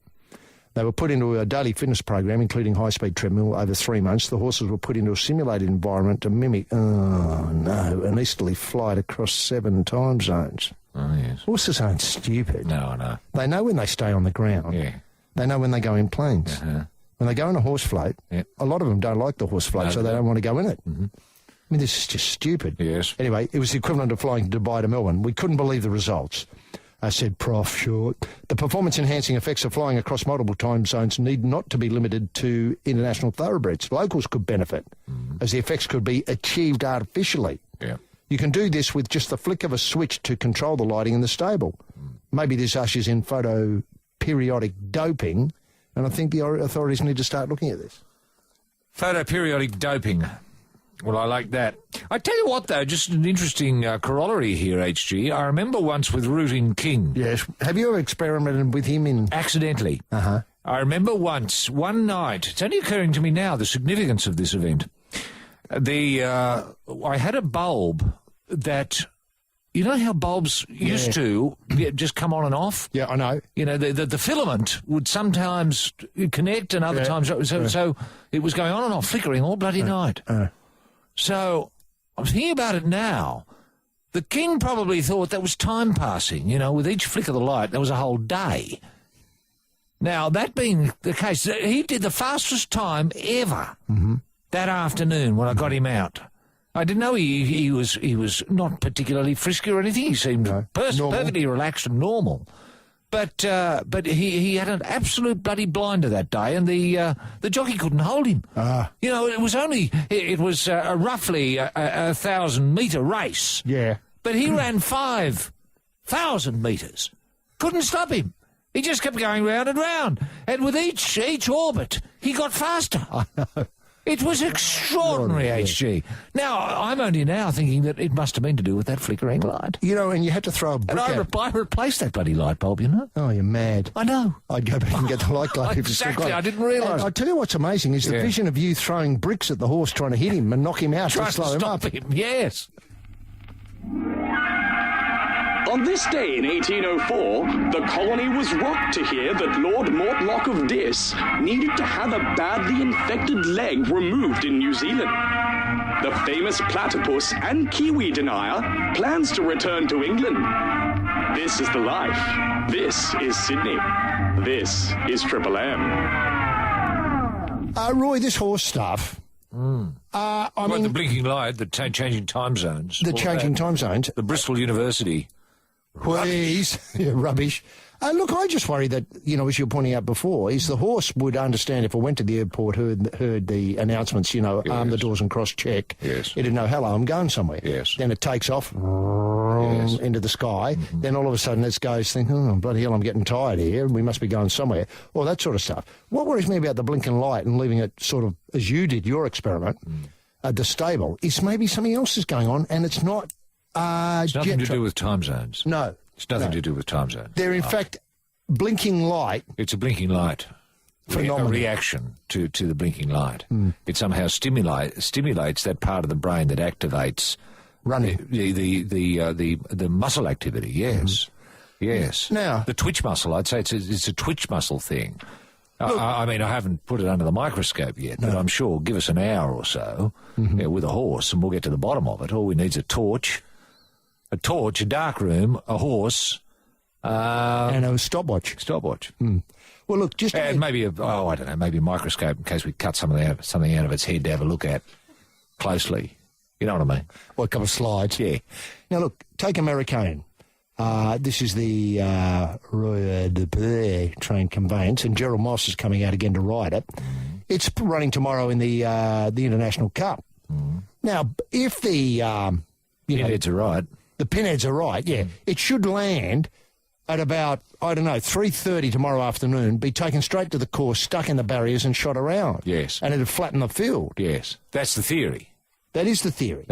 They were put into a daily fitness program, including high-speed treadmill, over 3 months. The horses were put into a simulated environment to mimic, an easterly flight across 7 time zones. Oh, yes. Horses aren't stupid. No, no. They know when they stay on the ground. Yeah. They know when they go in planes. When they go in a horse float, a lot of them don't like the horse float, so they don't want to go in it. I mean, this is just stupid. Yes. Anyway, it was the equivalent of flying Dubai to Melbourne. We couldn't believe the results, said Prof. Short. The performance-enhancing effects of flying across multiple time zones need not to be limited to international thoroughbreds. Locals could benefit, as the effects could be achieved artificially. Yeah. You can do this with just the flick of a switch to control the lighting in the stable. Maybe this ushers in photoperiodic doping, and I think the authorities need to start looking at this. Photoperiodic doping. Well, I like that. I tell you what, though, just an interesting corollary here, HG. I remember once with Rooting King. Yes. Have you ever experimented with him in... Accidentally. Uh-huh. I remember once, one night, it's only occurring to me now, the significance of this event. I had a bulb that, you know how bulbs used to just come on and off? Yeah, I know. You know, the filament would sometimes connect and other times, so it was going on and off, flickering all bloody night. So I'm thinking about it now. The king probably thought that was time passing, you know, with each flick of the light, there was a whole day. Now, that being the case, he did the fastest time ever that afternoon when I got him out. I didn't know he was not particularly frisky or anything. He seemed perfectly relaxed and normal. But he had an absolute bloody blinder that day, and the jockey couldn't hold him. You know, it was roughly a 1,000-metre race. Yeah. But he ran 5,000 metres. Couldn't stop him. He just kept going round and round. And with each orbit, he got faster. I know. It was extraordinary, HG. Now, I'm only now thinking that it must have been to do with that flickering light. You know, and you had to throw a brick And I replaced that bloody light bulb, you know. Oh, you're mad. I know. I'd go back and get the light glove. Exactly, I didn't realise. I tell you what's amazing is the vision of you throwing bricks at the horse trying to hit him and knock him out to slow him up. Yes. On this day in 1804, the colony was rocked to hear that Lord Mortlock of Dis needed to have a badly infected leg removed in New Zealand. The famous platypus and kiwi denier plans to return to England. This is the life. This is Sydney. This is Triple M. Roy, this horse stuff... I mean, the blinking light, the changing time zones. The changing time zones. The Bristol University. Please. Rubbish. Look, I just worry that, you know, as you were pointing out before, is the horse would understand if it went to the airport, heard the announcements, you know, arm the doors and cross-check. Yes. It'd know, hello, I'm going somewhere. Yes. Then it takes off into the sky. Then all of a sudden it goes, oh, bloody hell, I'm getting tired here. We must be going somewhere. All that sort of stuff. What worries me about the blinking light and leaving it sort of, as you did, your experiment, at the stable, is maybe something else is going on and it's not... it's nothing to do with time zones. No. It's nothing to do with time zones. They're, in fact, blinking light. It's a blinking light. A reaction to the blinking light. It somehow stimulates that part of the brain that activates running the muscle activity. Yes, yes. Now the twitch muscle. I'd say it's a twitch muscle thing. I mean, I haven't put it under the microscope yet, but I'm sure give us an hour or so with a horse, and we'll get to the bottom of it. All we need is a torch, a dark room, a horse, and a stopwatch. Well, look, just maybe I don't know, maybe a microscope in case we cut something out of its head to have a look at closely. You know what I mean? Or a couple of slides. Yeah. Now, look, take American. This is the Roy de train conveyance, and Gerald Moss is coming out again to ride it. It's running tomorrow in the International Cup. Now, if the pinheads are right, the pinheads are right. Yeah, it should land at about 3:30 tomorrow afternoon. Be taken straight to the course, stuck in the barriers, and shot around. Yes, and it'd flatten the field. Yes, that's the theory. That is the theory.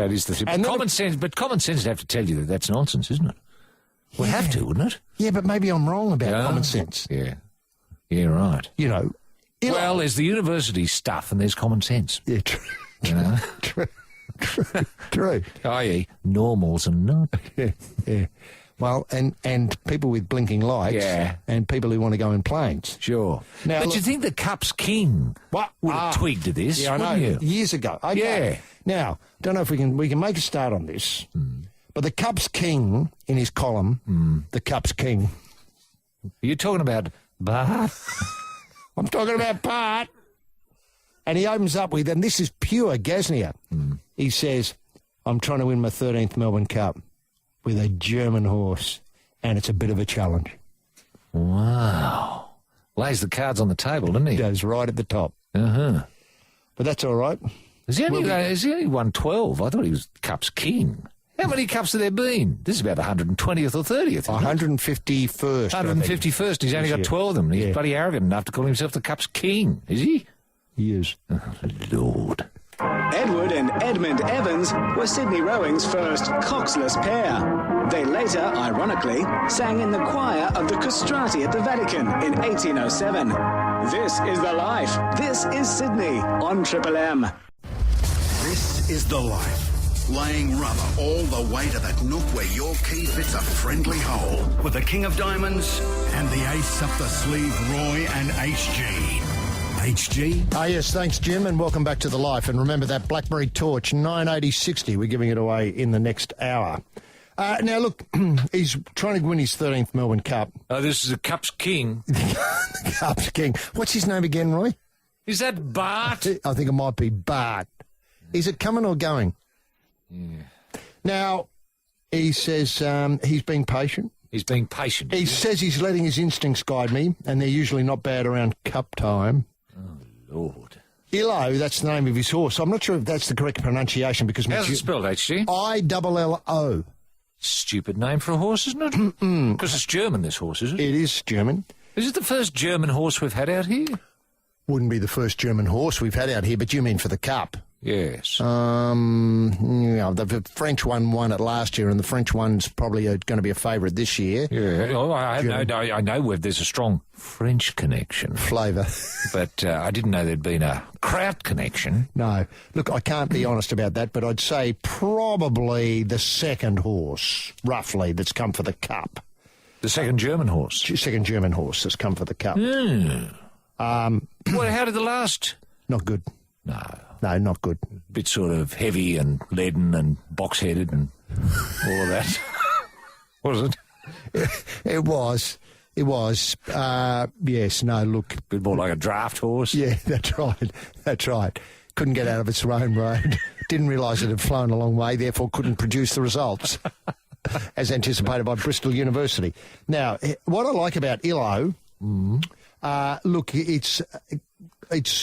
And common sense would have to tell you that that's nonsense, isn't it? We'd have to, wouldn't it? Yeah, but maybe I'm wrong about common sense. Yeah, right. You know, well, there's the university stuff and there's common sense. Yeah, true. You know? True. I.e., normals and not. Yeah. Well, and people with blinking lights. Yeah. And people who want to go in planes. Sure. Now, but you think the Cup's king would have twigged to this? Yeah, I know. You? Years ago. Okay. Yeah. Now, don't know if we can make a start on this. But the Cup's king in his column, the Cup's king. You're talking about Bart? I'm talking about Bart. And he opens up with, and this is pure Gasnier. He says, I'm trying to win my 13th Melbourne Cup with a German horse, and it's a bit of a challenge. Wow. Lays the cards on the table, doesn't he? Goes right at the top. But that's all right. Has he only won 12? I thought he was Cup's king. How many Cups have there been? This is about the 120th or 30th. 151st. 151st. He's only got 12 of them. He's bloody arrogant enough to call himself the Cup's king, is he? He is. Oh, Lord. Edward and Edmund Evans were Sydney rowing's first coxless pair. They later, ironically, sang in the choir of the Castrati at the Vatican in 1807. This is The Life. This is Sydney on Triple M. This is The Life. Laying rubber all the way to that nook where your key fits a friendly hole. With the King of Diamonds and the ace up the sleeve, Roy and HG. HG? Ah, yes, thanks, Jim, and welcome back to The Life. And remember that BlackBerry Torch, 98060. We're giving it away in the next hour. Now, look, he's trying to win his 13th Melbourne Cup. Oh, this is a Cup's King. Cup's King. What's his name again, Roy? Is that Bart? I think it might be Bart. Is it coming or going? Yeah. Now, he says he's being patient. He's being patient. He says he's letting his instincts guide me, and they're usually not bad around cup time. Oh, Lord. Illo, that's the name of his horse. I'm not sure if that's the correct pronunciation because... How's it spelled, HG? I-double-L-O. Stupid name for a horse, isn't it? Because it's German, this horse, is it? It is German. Is it the first German horse we've had out here? Wouldn't be the first German horse we've had out here, but you mean for the Cup? Yes. The French one won it last year, and the French one's probably going to be a favourite this year. Yeah, oh, I know there's a strong French connection. Flavour. But I didn't know there'd been a Kraut connection. No. Look, I can't be honest about that, but I'd say probably the second horse, roughly, that's come for the Cup. The second German horse? Second German horse that's come for the Cup. Well, how did the last? Not good. No, not good. Bit sort of heavy and leaden and box-headed and all of that. Was it? It was. Yes, no, look. Bit more like a draft horse. Yeah, that's right. Couldn't get out of its own road. Didn't realise it had flown a long way, therefore couldn't produce the results, as anticipated by Bristol University. Now, what I like about Illo, look, its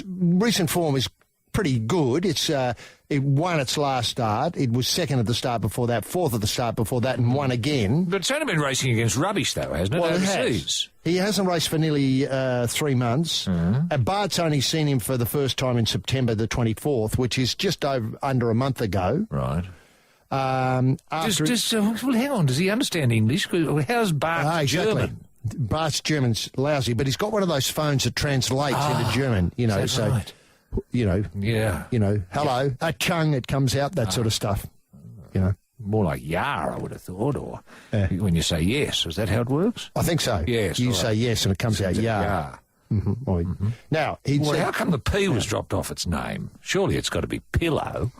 recent form is pretty good. It won its last start. It was second at the start before that, fourth at the start before that, and won again. But it's only been racing against rubbish, though, hasn't it? Well, overseas. it has. He hasn't raced for nearly 3 months. Bart's only seen him for the first time in September the 24th, which is just under a month ago. Right. Well, hang on. Does he understand English? How's Bart German? Bart's German's lousy, but he's got one of those phones that translates into German, you know. Is that right? Hello, a chung, it comes out, that sort of stuff, you know. More like yar, I would have thought, or when you say yes. Is that how it works? I think so. Yes. You say yes and it comes out yar. Now, how come the P was dropped off its name? Surely it's got to be pillow.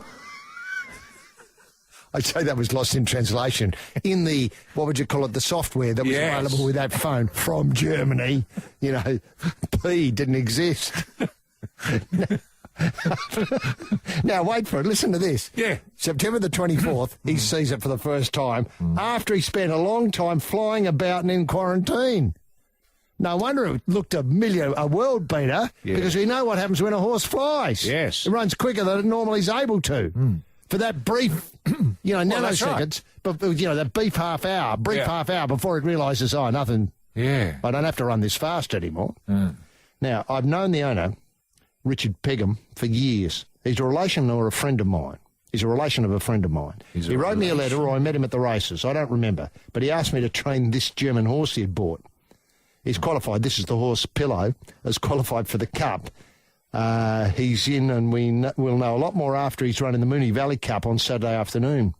I'd say that was lost in translation. In the, what would you call it, the software that was available with that phone from Germany, you know, P didn't exist. Now, wait for it. Listen to this. Yeah. September the 24th, he sees it for the first time after he spent a long time flying about and in quarantine. No wonder it looked a world beater, because we know what happens when a horse flies. Yes. It runs quicker than it normally is able to. For that brief, nanoseconds, but, that brief half hour before it realises, nothing. Yeah. I don't have to run this fast anymore. Now, I've known the owner, Richard Pegham, for years. He's a relation or a friend of mine. He's a relation of a friend of mine. He wrote me a letter, or I met him at the races. I don't remember. But he asked me to train this German horse he had bought. He's qualified. This is the horse Pillow, has qualified for the Cup. He's in, and we'll know a lot more after he's running the Moonee Valley Cup on Saturday afternoon.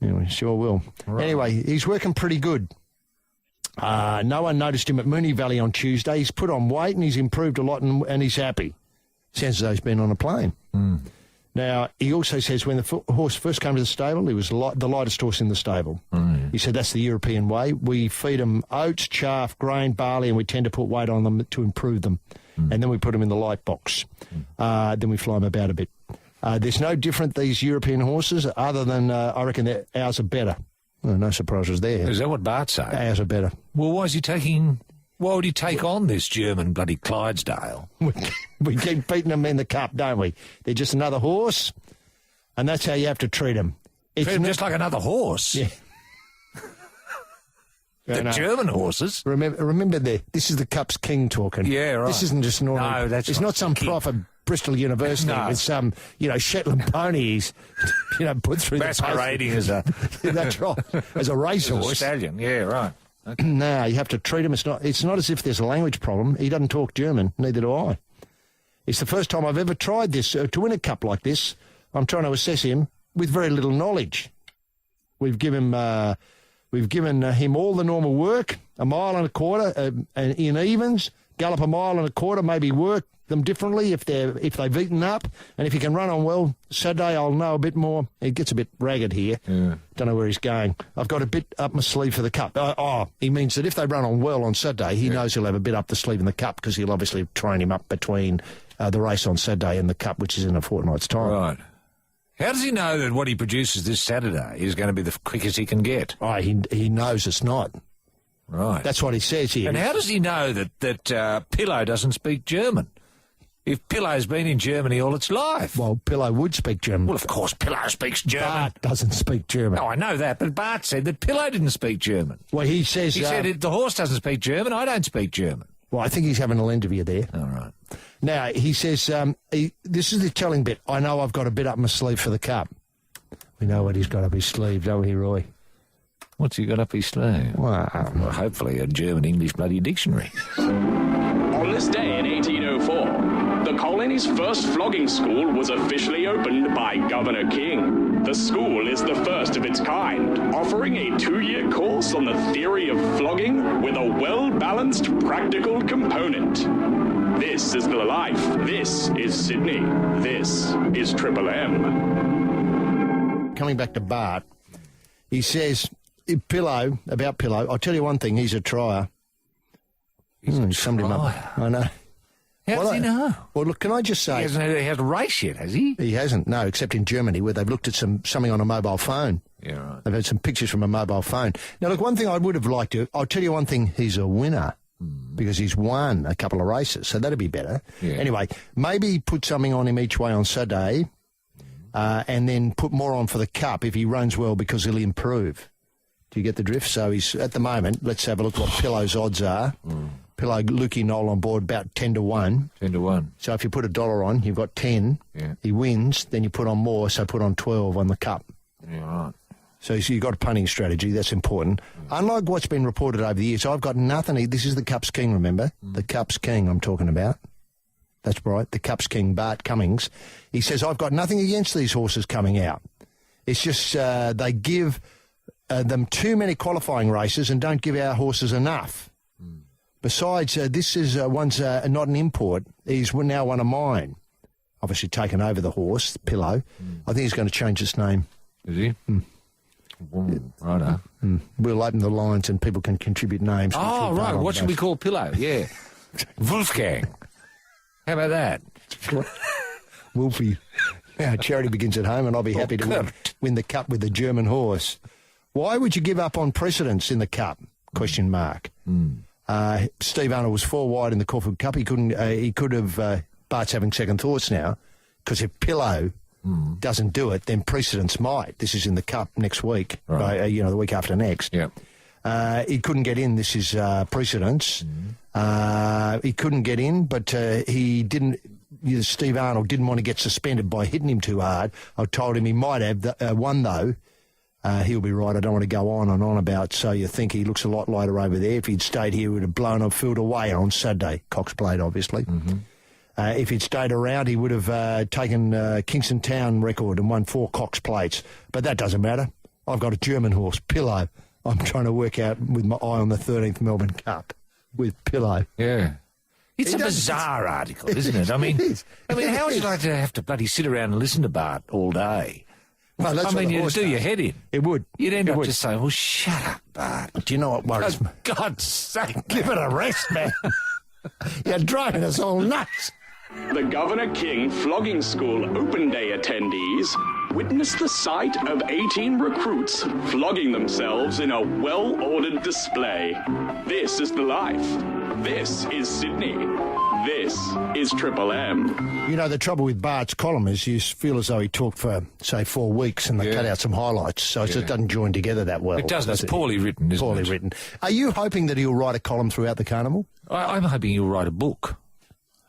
We sure will. Right. Anyway, he's working pretty good. No one noticed him at Moonee Valley on Tuesday. He's put on weight and he's improved a lot, and he's happy. Sounds as though he's been on a plane. Now, he also says when the horse first came to the stable, he was the lightest horse in the stable. He said that's the European way. We feed them oats, chaff, grain, barley, and we tend to put weight on them to improve them. And then we put them in the light box. Then we fly them about a bit. There's no different, these European horses, other than I reckon that ours are better. Well, no surprises there. Is that what Bart's saying? Ours are better. Well, why would he take on this German bloody Clydesdale? We keep beating them in the Cup, don't we? They're just another horse, and that's how you have to treat them. Treat them just like another horse? Yeah. German horses. Remember this is the Cup's King talking. Yeah, right. This isn't just an ordinary... No, that's It's not some prof at Bristol University with some, Shetland ponies, put through masquerading as a... That's right, as a racehorse. As a stallion, yeah, right. No, you have to treat him. It's not as if there's a language problem. He doesn't talk German, neither do I. It's the first time I've ever tried this. To win a cup like this, I'm trying to assess him with very little knowledge. We've given him all the normal work, 1.25 miles in evens, gallop 1.25 miles, maybe work them differently if they've eaten up, and if he can run on well, Saturday I'll know a bit more. It gets a bit ragged here. Yeah. Don't know where he's going. I've got a bit up my sleeve for the cup. He means that if they run on well on Saturday, he knows he'll have a bit up the sleeve in the cup because he'll obviously train him up between the race on Saturday and the cup, which is in a fortnight's time. Right. How does he know that what he produces this Saturday is going to be the quickest he can get? He knows it's not. Right. That's what he says here. And how does he know that Pillow doesn't speak German? If Pillow's been in Germany all its life. Well, Pillow would speak German. Well, of course, Pillow speaks German. Bart doesn't speak German. No, I know that, but Bart said that Pillow didn't speak German. Well, he says... He said the horse doesn't speak German, I don't speak German. Well, I think he's having a little interview there. All right. Now, he says, this is the telling bit. I know I've got a bit up my sleeve for the cup. We know what he's got up his sleeve, don't we, Roy? What's he got up his sleeve? Well, hopefully a German-English bloody dictionary. On this day in 1804, the colony's first flogging school was officially opened by Governor King. The school is the first of its kind, offering a 2-year course on the theory of flogging with a well-balanced practical component. This is the life. This is Sydney. This is Triple M. Coming back to Bart, he says, Pillow, I'll tell you one thing, he's a trier. He's a trier. I know. How does he know? Well, look, can I just say... He hasn't raced yet, has he? He hasn't, no, except in Germany, where they've looked at something on a mobile phone. Yeah, right. They've had some pictures from a mobile phone. Now, look, one thing I would have liked to... I'll tell you one thing, he's a winner. Because he's won a couple of races, so that'd be better. Yeah. Anyway, maybe put something on him each way on Saturday, and then put more on for the cup if he runs well, because he'll improve. Do you get the drift? So he's, at the moment, let's have a look what Pillow's odds are. Pillow, Lukey Knoll on board, about 10 to 1. 10 to 1. So if you put $1 on, you've got 10. Yeah. He wins, then you put on more, so put on 12 on the cup. Yeah, right. So you've got a punting strategy, that's important. Unlike what's been reported over the years, I've got nothing. This is the Cup's King, remember? The Cup's King I'm talking about. That's right, the Cup's King, Bart Cummings. He says, I've got nothing against these horses coming out. It's just they give them too many qualifying races and don't give our horses enough. Besides, this is one's not an import. He's now one of mine. Obviously taken over the horse, Pillow. I think he's going to change its name. Is he? Righto. We'll open the lines and people can contribute names. Oh, right. What should we call Pillow? Yeah. Wolfgang. How about that? Wolfie. Now, charity begins at home, and I'll be happy to win the cup with the German horse. Why would you give up on precedence in the cup? Question mark. Steve Arnold was 4 wide in the Caulfield Cup. He could have... Bart's having second thoughts now, because if Pillow... doesn't do it, then precedence might. This is in the Cup next week, right. The week after next. Yeah. He couldn't get in. This is precedence. He couldn't get in, but he didn't. Steve Arnold didn't want to get suspended by hitting him too hard. I told him he might have won, though. He'll be right. I don't want to go on and on about so you think he looks a lot lighter over there. If he'd stayed here, he would have blown a field away on Saturday. Cox played, obviously. If he'd stayed around, he would have taken Kingston Town record and won 4 Cox plates. But that doesn't matter. I've got a German horse, Pillow. I'm trying to work out with my eye on the 13th Melbourne Cup with Pillow. Yeah. It's a bizarre article, isn't it? I mean, how would you like to have to bloody sit around and listen to Bart all day? Well, that's you'd do your head in. It would. You'd end up just saying, well, shut up, Bart. Do you know what worries me? For God's sake. Give it a rest, man. You're driving us all nuts. The Governor King Flogging School Open Day attendees witnessed the sight of 18 recruits flogging themselves in a well-ordered display. This is the life. This is Sydney. This is Triple M. You know, the trouble with Bart's column is you feel as though he talked for, say, 4 weeks and they cut out some highlights, so it just doesn't join together that well. It doesn't. It's poorly written, isn't it? Poorly written. Are you hoping that he'll write a column throughout the carnival? I'm hoping he'll write a book.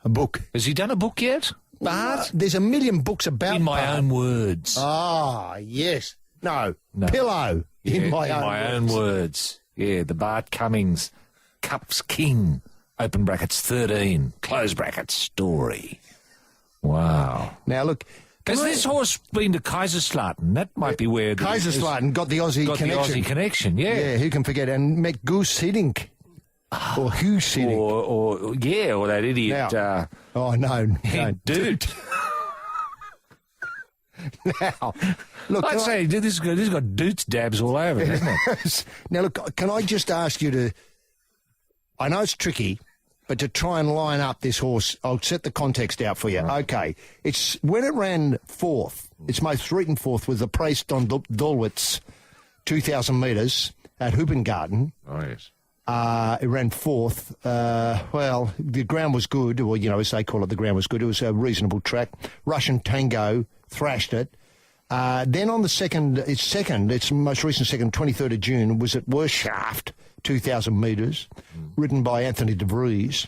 A book? Has he done a book yet, Bart? There's a million books about In my own words. Ah, yes. No. Pillow. Yeah, in my own words. Yeah, the Bart Cummings Cups King, open brackets 13, close brackets story. Wow. Now, look... Has this horse been to Kaiserslautern? That might be where... Kaiserslautern got the Aussie connection. Got the Aussie connection, yeah. Yeah, who can forget? And met Goose Hiddink. Or Hugh Hiddink. Or that idiot... Now, no. Dude. Now, look... I'd say this has got Doots dabs all over it, hasn't it? Now, look, can I just ask you to... I know it's tricky... But to try and line up this horse, I'll set the context out for you. Right. Okay. It's when it ran fourth, its most recent fourth was the Preis Don Dulwitz 2,000 metres at Hoopengarten. Oh, yes. It ran fourth. Well, the ground was good, or, as they call it, the ground was good. It was a reasonable track. Russian Tango thrashed it. Then on the its most recent second, 23rd of June, was at Wurschaft, 2,000 metres, ridden by Anthony de Vries.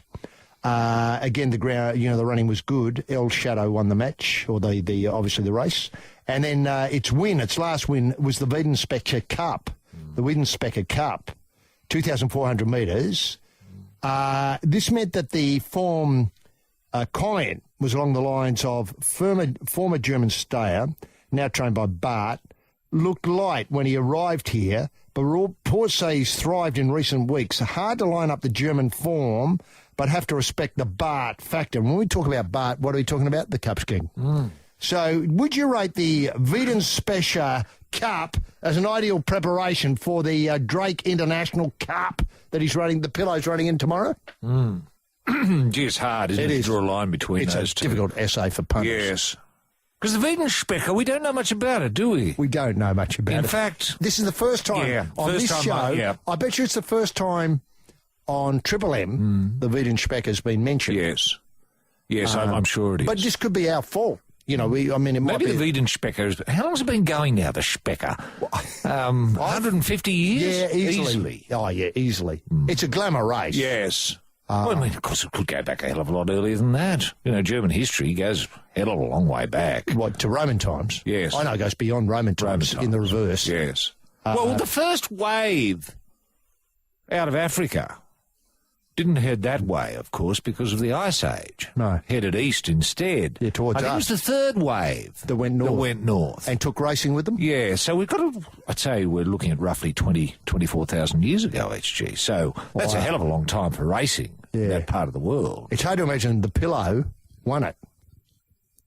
Again, the ground, the running was good. El Shadow won the match, or the obviously the race. And then its last win, was the Wiedenspeker Cup. The Wiedenspeker Cup, 2,400 metres. This meant that the form comment was along the lines of former German stayer, now trained by Bart, looked light when he arrived here, but reports say he's thrived in recent weeks. Hard to line up the German form, but have to respect the Bart factor. When we talk about Bart, what are we talking about? The Cups King. So would you rate the Wiedenspeker Cup as an ideal preparation for the Drake International Cup that the Pillow's running in tomorrow? Gee, it's hard, isn't it? It is. To draw a line between those two. It's a difficult essay for punters. Yes. Because the Wiedenspeker, we don't know much about it, do we? We don't know much about it. In fact... This is the first time on this show. I bet you it's the first time on Triple M the Wiedenspeker's been mentioned. Yes, I'm sure it is. But this could be our fault. It might be... Maybe the Wiedenspeker... How long's it been going now, the Specker? 150 years? Yeah, easily. Oh, yeah, easily. It's a glamour race. Yes. Well, of course, it could go back a hell of a lot earlier than that. German history goes a hell of a long way back. What, to Roman times? Yes. I know it goes beyond Roman times in the reverse. Yes. Well, the first wave out of Africa didn't head that way, of course, because of the Ice Age. No. Headed east instead. Yeah, towards us. I think it was the third wave that went north. And took racing with them? Yeah, so we've got to... I'd say we're looking at roughly 24,000 years ago, HG. So that's a hell of a long time for racing in that part of the world. It's hard to imagine the Pillow won it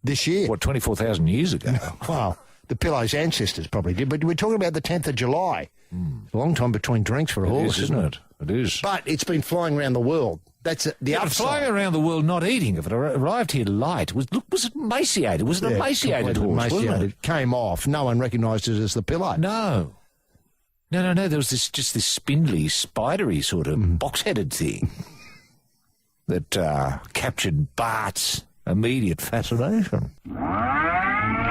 this year. What, 24,000 years ago? Well, the Pillow's ancestors probably did, but we're talking about the 10th of July. A long time between drinks for a horse, isn't it? It is. But it's been flying around the world. That's the upside. Flying around the world, not eating. If it arrived here light, was it emaciated? Was it an emaciated horse? Wasn't it? Came off. No one recognised it as the Pillow. No. There was just this spindly, spidery sort of box-headed thing that captured Bart's immediate fascination.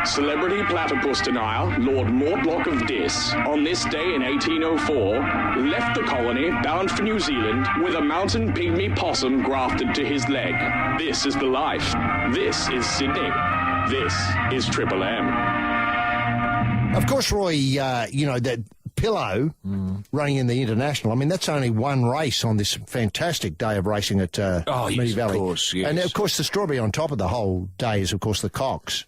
Celebrity platypus denier Lord Mortlock of Dis, on this day in 1804, left the colony bound for New Zealand with a mountain pygmy possum grafted to his leg. This is the life. This is Sydney. This is Triple M. Of course, Roy, that Pillow running in the International, I mean, that's only one race on this fantastic day of racing at Moonee Valley. Of course, yes. And, of course, the strawberry on top of the whole day is, of course, the Cox.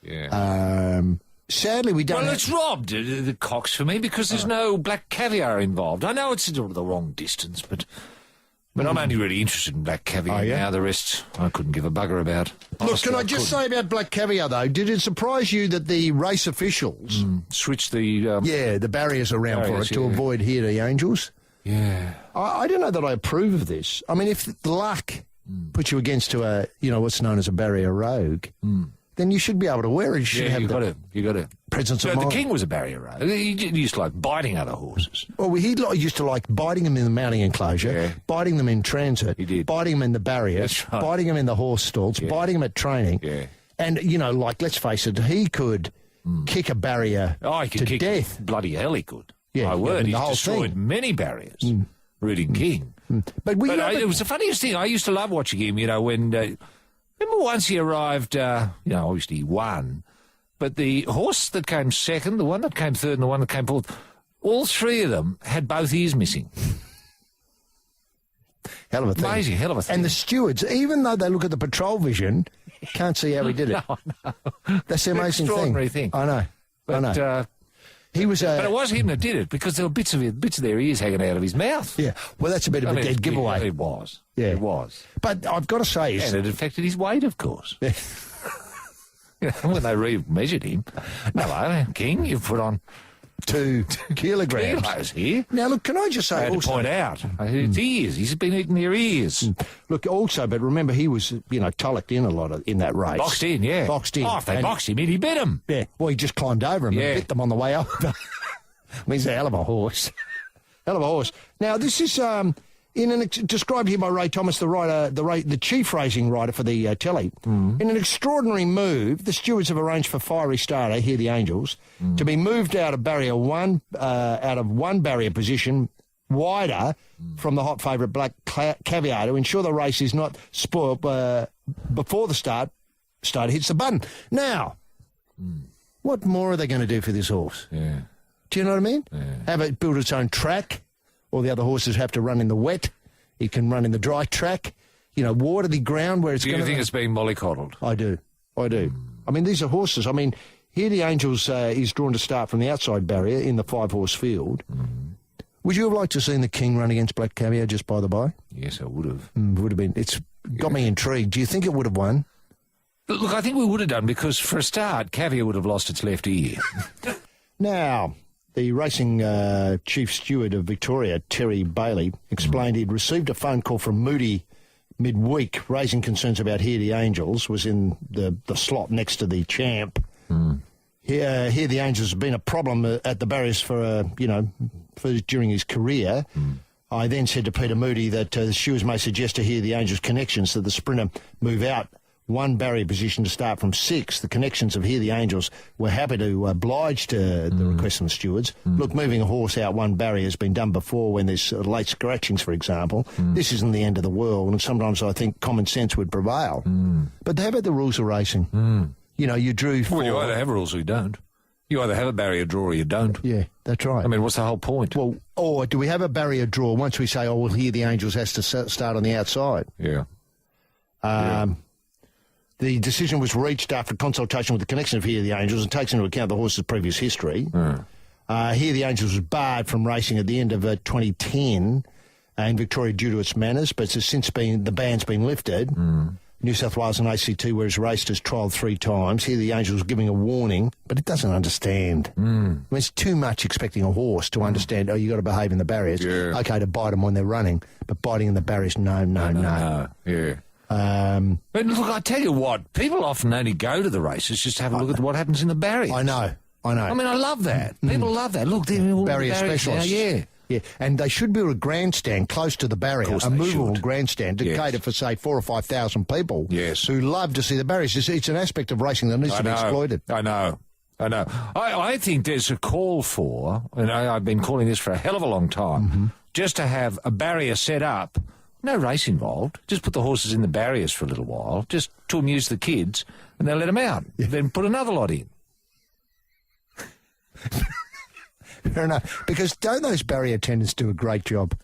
Yeah. Sadly, we don't... Well, it's robbed, the Cox, for me, because there's no black caviar involved. I know it's the wrong distance, but I'm only really interested in black caviar now. The rest, I couldn't give a bugger about. Honestly, Look, can I just say about black caviar, though? Did it surprise you that the race officials... switched the... the barriers around for it to avoid here the Angels? Yeah. I don't know that I approve of this. I mean, if the luck puts you against to a, what's known as a barrier rogue... then you should be able to wear it. You got to. Presence of mind. The King was a barrier rogue. He used to like biting other horses. Well, he used to like biting them in the mounting enclosure, biting them in transit, biting them in the barrier, biting them in the horse stalls, biting them at training. Yeah. And, let's face it, he could kick a barrier to death. Bloody hell he could. Yeah, My word, he's destroyed many barriers. Rooting King. But it was the funniest thing. I used to love watching him, when... remember once he arrived, obviously he won, but the horse that came second, the one that came third, and the one that came fourth, all three of them had both ears missing. Hell of a thing. Amazing, hell of a thing. And the stewards, even though they look at the patrol vision, can't see how he did it. No. That's the amazing Extraordinary thing. I know. But, he was. But it was him that did it because there were bits of their ears hanging out of his mouth. Yeah. Well, that's a bit of a dead giveaway. It was. Yeah. It was. But I've got to say, And it affected his weight, of course. Yeah. When they re-measured him, hello, King, you've put on 2 kilograms. kilos here. Now, look, can I just say I had also, to point out, his ears. He's been eating their ears. Look, also, but remember, he was, tullocked in a lot in that race. Boxed in, yeah. Boxed in. Oh, if they boxed him in, he bit him. Yeah. Well, he just climbed over him Yeah. and bit them on the way up. I mean, he's a hell of a horse. Hell of a horse. Now, this is described here by Ray Thomas, the chief racing writer for the telly. In an extraordinary move, the stewards have arranged for Fiery Starter, here the Angels, to be moved out of barrier one, out of one barrier position wider from the hot favourite Black Caviar to ensure the race is not spoiled before the starter hits the button. Now, what more are they going to do for this horse? Yeah. Do you know what I mean? Yeah. Have it build its own track? All the other horses have to run in the wet. He can run in the dry track. Water the ground where it's going to... Do you think it's being mollycoddled? I do. I mean, these are horses. I mean, here the Angels is drawn to start from the outside barrier in the 5-horse field. Would you have liked to have seen the King run against Black Caviar, just by the by? Yes, I would have. Would have been. It's got me intrigued. Do you think it would have won? Look, I think we would have done because, for a start, Caviar would have lost its left ear. Now... The racing chief steward of Victoria, Terry Bailey, explained he'd received a phone call from Moody midweek raising concerns about Here the Angels, was in the slot next to the champ. Here the Angels have been a problem at the barriers for during his career. I then said to Peter Moody that the stewards may suggest to Here the Angels connections that the sprinter move out one barrier position to start from 6. The connections of Here the Angels were happy to oblige to the request from the stewards. Look, moving a horse out one barrier has been done before when there's late scratchings, for example. This isn't the end of the world, and sometimes I think common sense would prevail. But how about the rules of racing? You drew 4... Well, you either have rules or you don't. You either have a barrier draw or you don't. Yeah, that's right. I mean, what's the whole point? Well, or do we have a barrier draw once we say, Here the Angels has to start on the outside? Yeah. The decision was reached after consultation with the connection of Here the Angels and takes into account the horse's previous history. Here the Angels was barred from racing at the end of 2010 in Victoria due to its manners, but it's since the ban's been lifted. New South Wales and ACT, where it's raced, has trialled 3 times. Here the Angels giving a warning, but it doesn't understand. I mean, it's too much expecting a horse to understand, you got to behave in the barriers. Yeah. Okay, to bite them when they're running, but biting in the barriers, no. Yeah. But look, I tell you what, people often only go to the races just to have a look at what happens in the barriers. I know. I mean, I love that. People love that. Look, they're all barrier the barriers specialists. now, Yeah, and they should build a grandstand close to the barrier, a movable should. grandstand to cater for, say, 4,000 or 5,000 people who love to see the barriers. It's an aspect of racing that needs to be exploited. I know. I think there's a call for, and I've been calling this for a hell of a long time, just to have a barrier set up. No race involved. Just put the horses in the barriers for a little while, just to amuse the kids, and they'll let them out. Yeah. Then put another lot in. Fair enough. Because don't those barrier attendants do a great job?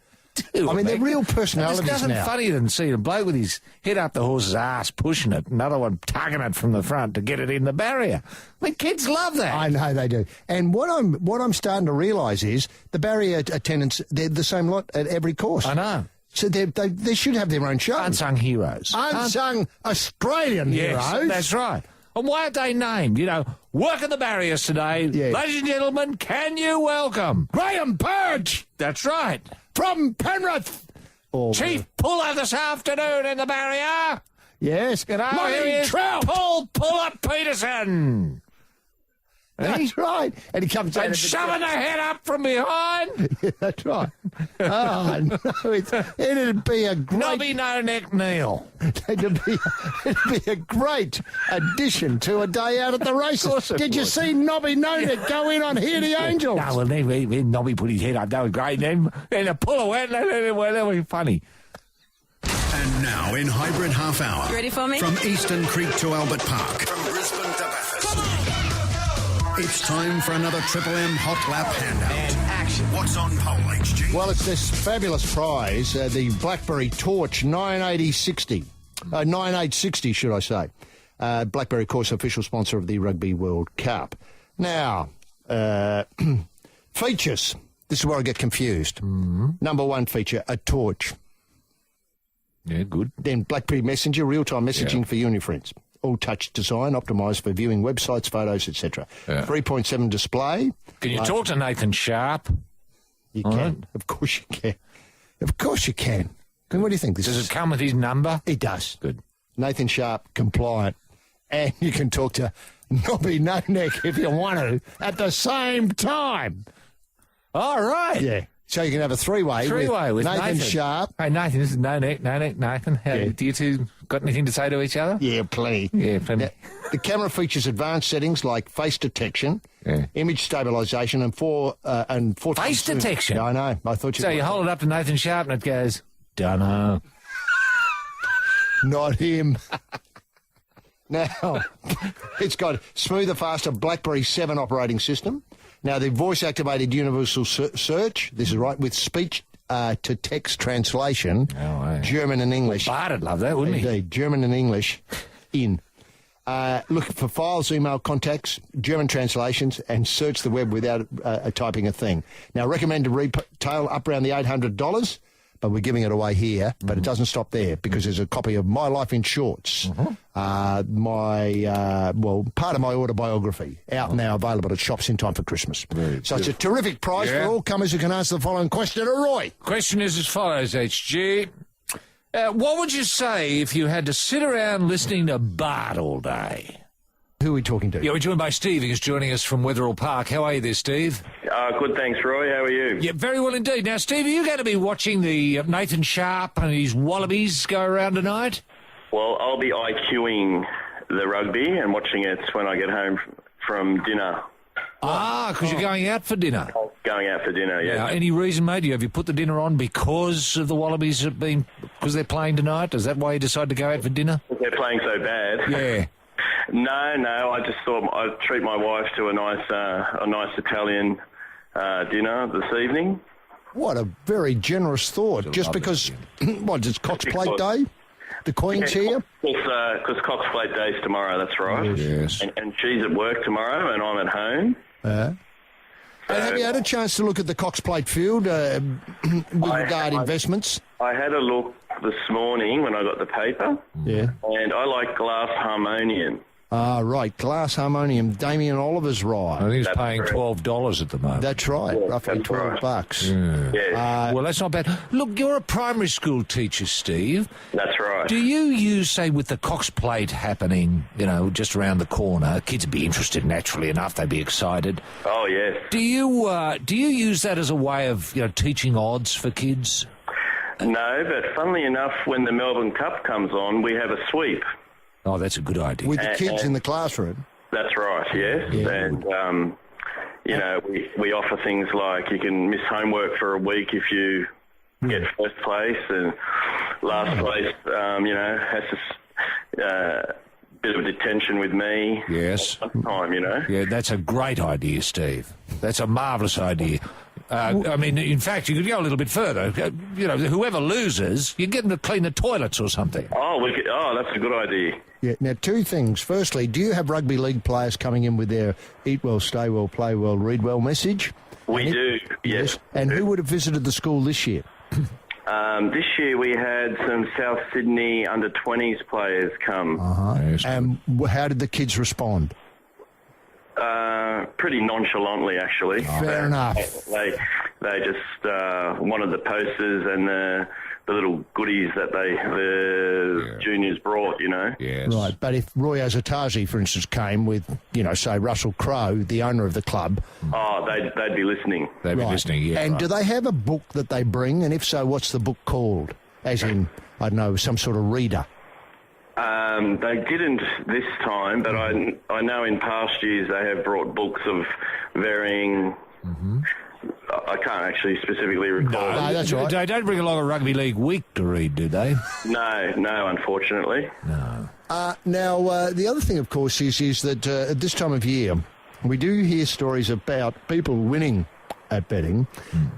I mean, they're real personalities There's nothing now. funnier than seeing a bloke with his head up the horse's ass, pushing it, another one tugging it from the front to get it in the barrier. I mean, kids love that. I know they do. And what I'm starting to realise is the barrier attendants, they're the same lot at every course. I know. So they should have their own show. Unsung heroes. Unsung Australian heroes. That's right. And why aren't they named? Work at the barriers today. Yeah. Ladies and gentlemen, can you welcome Graham Purge That's right. from Penrith. Chief Puller this afternoon in the barrier. Yes. Here he Lonnie is, Trout. Paul Puller Peterson. That's right. And he comes out And of the shoving the head up from behind. Yeah, that's right. Oh, no, it'd be a great... Nobby No Neck Neil. It'd be a great addition to a day out at the races. Did you see Nobby No Neck go in on Here the Angels? No, well, then Nobby put his head up. That was great. Then the Puller went. That was funny. And now in Hybrid Half Hour. You ready for me? From Eastern Creek to Albert Park. From Brisbane to Bathurst. It's time for another Triple M Hot Lap handout. And action. What's on pole, HG? Well, it's this fabulous prize, the BlackBerry Torch 9860, should I say. BlackBerry, of course, official sponsor of the Rugby World Cup. Now, features. This is where I get confused. Number one feature, a torch. Yeah, good. Then BlackBerry Messenger, real-time messaging for you and your friends. All-touch design, optimised for viewing websites, photos, etc. 3.7 display. Can you talk to Nathan Sharp? You can. Of course you can. Of course you can. What do you think? Does it come with his number? It does. Good. Nathan Sharp, compliant. And you can talk to Nobby No Neck if you want to at the same time. All right. Yeah. So you can have a three-way with Nathan Sharp. Hey, Nathan, this is No Neck, Nathan. Do you two got anything to say to each other? Yeah, plenty. Yeah, plenty. Now, the camera features advanced settings like face detection, image stabilisation, and four face detection? Yeah, I know. I thought you. So you hold it up to Nathan Sharp and it goes, dunno. Not him. Now, it's got smoother, faster BlackBerry 7 operating system. Now, the voice-activated universal search, this is right, with speech-to-text translation, German and English. Bart would love that, wouldn't he? Indeed, German and English in. Look for files, email, contacts, German translations, and search the web without typing a thing. Now, recommend to retail up around the $800, but we're giving it away here. But it doesn't stop there because there's a copy of My Life in Shorts, part of my autobiography, out now, available at shops in time for Christmas. So it's a terrific prize for all comers who can answer the following question to Roy. Question is as follows, HG. What would you say if you had to sit around listening to Bart all day? Who are we talking to? Yeah, we're joined by Steve, who's joining us from Wetherill Park. How are you there, Steve? Good, thanks, Roy. How are you? Yeah, very well indeed. Now, Steve, are you going to be watching the Nathan Sharp and his Wallabies go around tonight? Well, I'll be IQing the rugby and watching it when I get home from dinner. Because you're going out for dinner? Going out for dinner, yeah. Now, any reason, mate? Have you put the dinner on because of the Wallabies because they're playing tonight? Is that why you decided to go out for dinner? They're playing so bad. Yeah. No, I just thought I'd treat my wife to a nice Italian dinner this evening. What a very generous thought. Just because, it's Cox Plate Day? The Queen's here? Because Cox Plate Day's tomorrow, that's right. Yes. And she's at work tomorrow and I'm at home. And have you had a chance to look at the Cox Plate field with regard investments? I had a look this morning when I got the paper. Yeah. And I like Glass Harmonium. Right. Glass Harmonium. Damien Oliver's right. I think he's paying $12 at the moment. That's right. Yeah, roughly that's $12. Yeah. Well, that's not bad. Look, you're a primary school teacher, Steve. That's right. Do you use, say, with the Cox Plate happening, just around the corner, kids would be interested naturally enough, they'd be excited. Oh, yes. Do you use that as a way of, teaching odds for kids? No, but funnily enough, when the Melbourne Cup comes on, we have a sweep. Oh, that's a good idea. With the kids in the classroom? That's right, yes. Yeah. And, we offer things like you can miss homework for a week if you get first place, and last place, has to bit of detention with me. Yes. Time, Yeah, that's a great idea, Steve. That's a marvellous idea. In fact, you could go a little bit further. Whoever loses, you get them to clean the toilets or something. Oh, that's a good idea. Yeah. Now, two things. Firstly, do you have rugby league players coming in with their eat well, stay well, play well, read well message? We do, yes. And who would have visited the school this year? This year we had some South Sydney under-20s players come. And how did the kids respond? Pretty nonchalantly, actually. Fair enough. They just wanted the posters and the little goodies that the juniors brought, Yes. Right, but if Roy Azatazi, for instance, came with, say, Russell Crowe, the owner of the club... Oh, they'd be listening. They'd be listening, yeah. And do they have a book that they bring? And if so, what's the book called? As in, I don't know, some sort of reader. They didn't this time, but I know in past years they have brought books of varying... I can't actually specifically recall. No, that's right. They don't bring along a Rugby League week to read, do they? No, unfortunately. No. Now, the other thing, of course, is that at this time of year, We do hear stories about people winning at betting,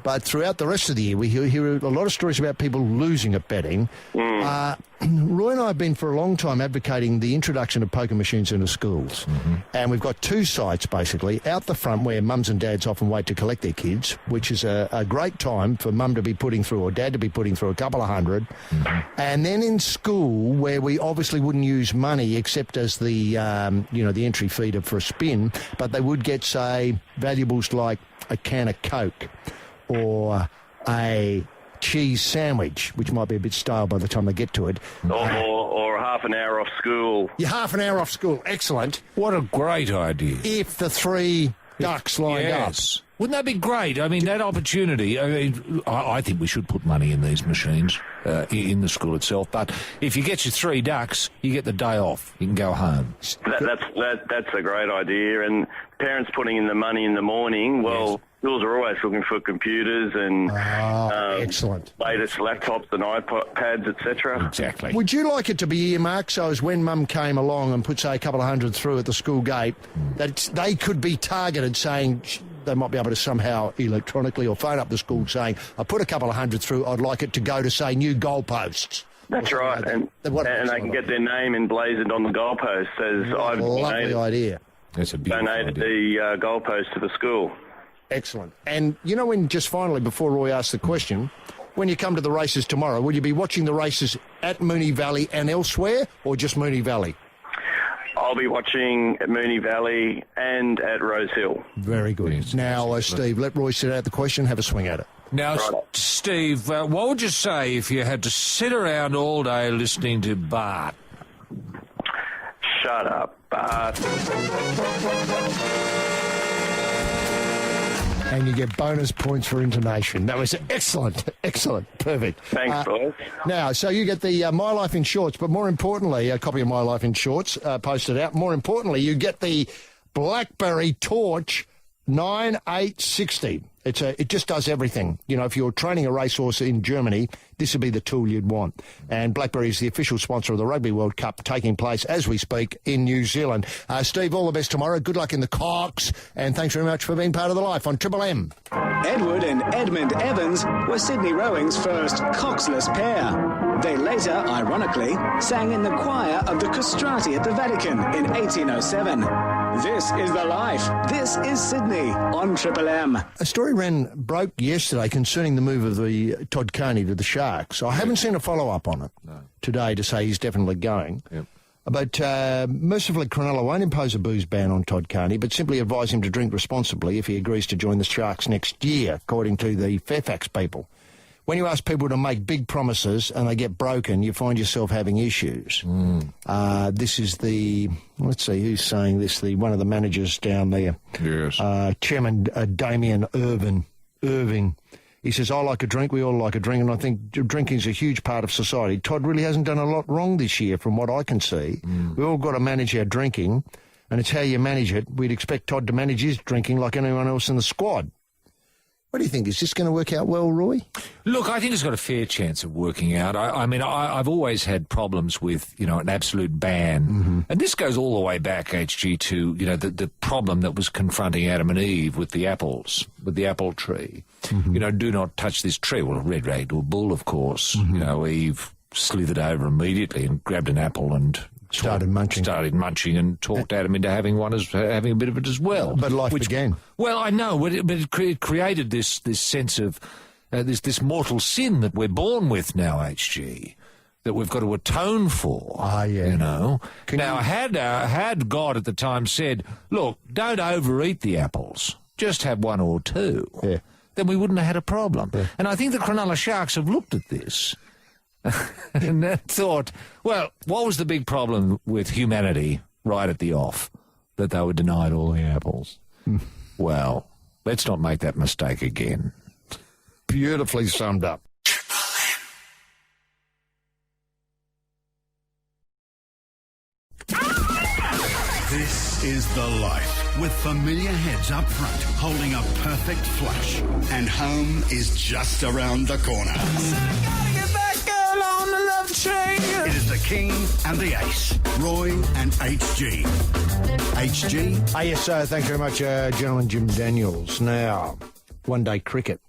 but throughout the rest of the year we hear a lot of stories about people losing at betting. Roy and I have been for a long time advocating the introduction of poker machines into schools, and we've got two sites basically out the front where mums and dads often wait to collect their kids, which is a great time for mum to be putting through or dad to be putting through a couple of hundred, and then in school where we obviously wouldn't use money except as the the entry fee for a spin, but they would get, say, valuables like a can of Coke or a cheese sandwich, which might be a bit stale by the time they get to it. Or half an hour off school. Yeah, half an hour off school. Excellent. What a great idea. If the three ducks lined up. Wouldn't that be great? I mean, that opportunity, I think we should put money in these machines in the school itself. But if you get your three ducks, you get the day off. You can go home. That's a great idea. And parents putting in the money in the morning, well, schools are always looking for computers and excellent latest laptops and iPads, etc. Exactly. Would you like it to be earmarked so as when mum came along and put, say, a couple of hundred through at the school gate, that they could be targeted, saying they might be able to somehow electronically or phone up the school saying, I put a couple of hundred through, I'd like it to go to, say, new goalposts. That's right, like and they can get their name emblazoned on the goalpost as I've lovely idea. That's a beautiful donated idea. the goalpost to the school. Excellent. And you know, when just finally, before Roy asks the question, when you come to the races tomorrow, will you be watching the races at Moonee Valley and elsewhere, or just Moonee Valley? I'll be watching at Moonee Valley and at Rose Hill. Very good. Yes, now, Steve, let Roy sit out the question, have a swing at it. Now, Steve, what would you say if you had to sit around all day listening to Bart? Shut up, Bart. And you get bonus points for intonation. That was excellent. Excellent. Perfect. Thanks, boys. Now, so you get the My Life in Shorts, but more importantly, a copy of My Life in Shorts posted out. More importantly, you get the BlackBerry Torch 9860. It just does everything. You know, if you're training a racehorse in Germany, this would be the tool you'd want. And BlackBerry is the official sponsor of the Rugby World Cup taking place as we speak in New Zealand. Steve, all the best tomorrow. Good luck in the Cox. And thanks very much for being part of the Life on Triple M. Edward and Edmund Evans were Sydney Rowing's first coxless pair. They later, ironically, sang in the choir of the Castrati at the Vatican in 1807. This is the Life. This is Sydney on Triple M. A story broke yesterday concerning the move of the Todd Carney to the Sharks. I haven't seen a follow-up on it today to say he's definitely going. Yep. But mercifully, Cronulla won't impose a booze ban on Todd Carney, but simply advise him to drink responsibly if he agrees to join the Sharks next year, according to the Fairfax people. When you ask people to make big promises and they get broken, you find yourself having issues. This is let's see, who's saying this? One of the managers down there. Yes. Chairman Damien Irving. He says, I like a drink, we all like a drink, and I think drinking's a huge part of society. Todd really hasn't done a lot wrong this year from what I can see. We've all got to manage our drinking, and it's how you manage it. We'd expect Todd to manage his drinking like anyone else in the squad. What do you think? Is this going to work out well, Roy? Look, I think it's got a fair chance of working out. I mean, I've always had problems with, an absolute ban. And this goes all the way back, HG, to, the problem that was confronting Adam and Eve with the apples, with the apple tree. Do not touch this tree. Well, a red rag to a bull, of course. Eve slithered over immediately and grabbed an apple and started munching and talked Adam into having having a bit of it as well. But life began. Well, I know, but it created this sense of this mortal sin that we're born with now, HG, that we've got to atone for. Now, had God at the time said, look, don't overeat the apples, just have one or two, then we wouldn't have had a problem. And I think the Cronulla Sharks have looked at this and thought, well, what was the big problem with humanity right at the off? That they were denied all the apples. Well, let's not make that mistake again. Beautifully summed up. This is The Life, with familiar heads up front, holding a perfect flush. And home is just around the corner. Gotta get that girl on the love love train. It is the King and the Ace, Roy and HG. HG? Yes, thank you very much, gentleman Jim Daniels. Now, one-day cricket.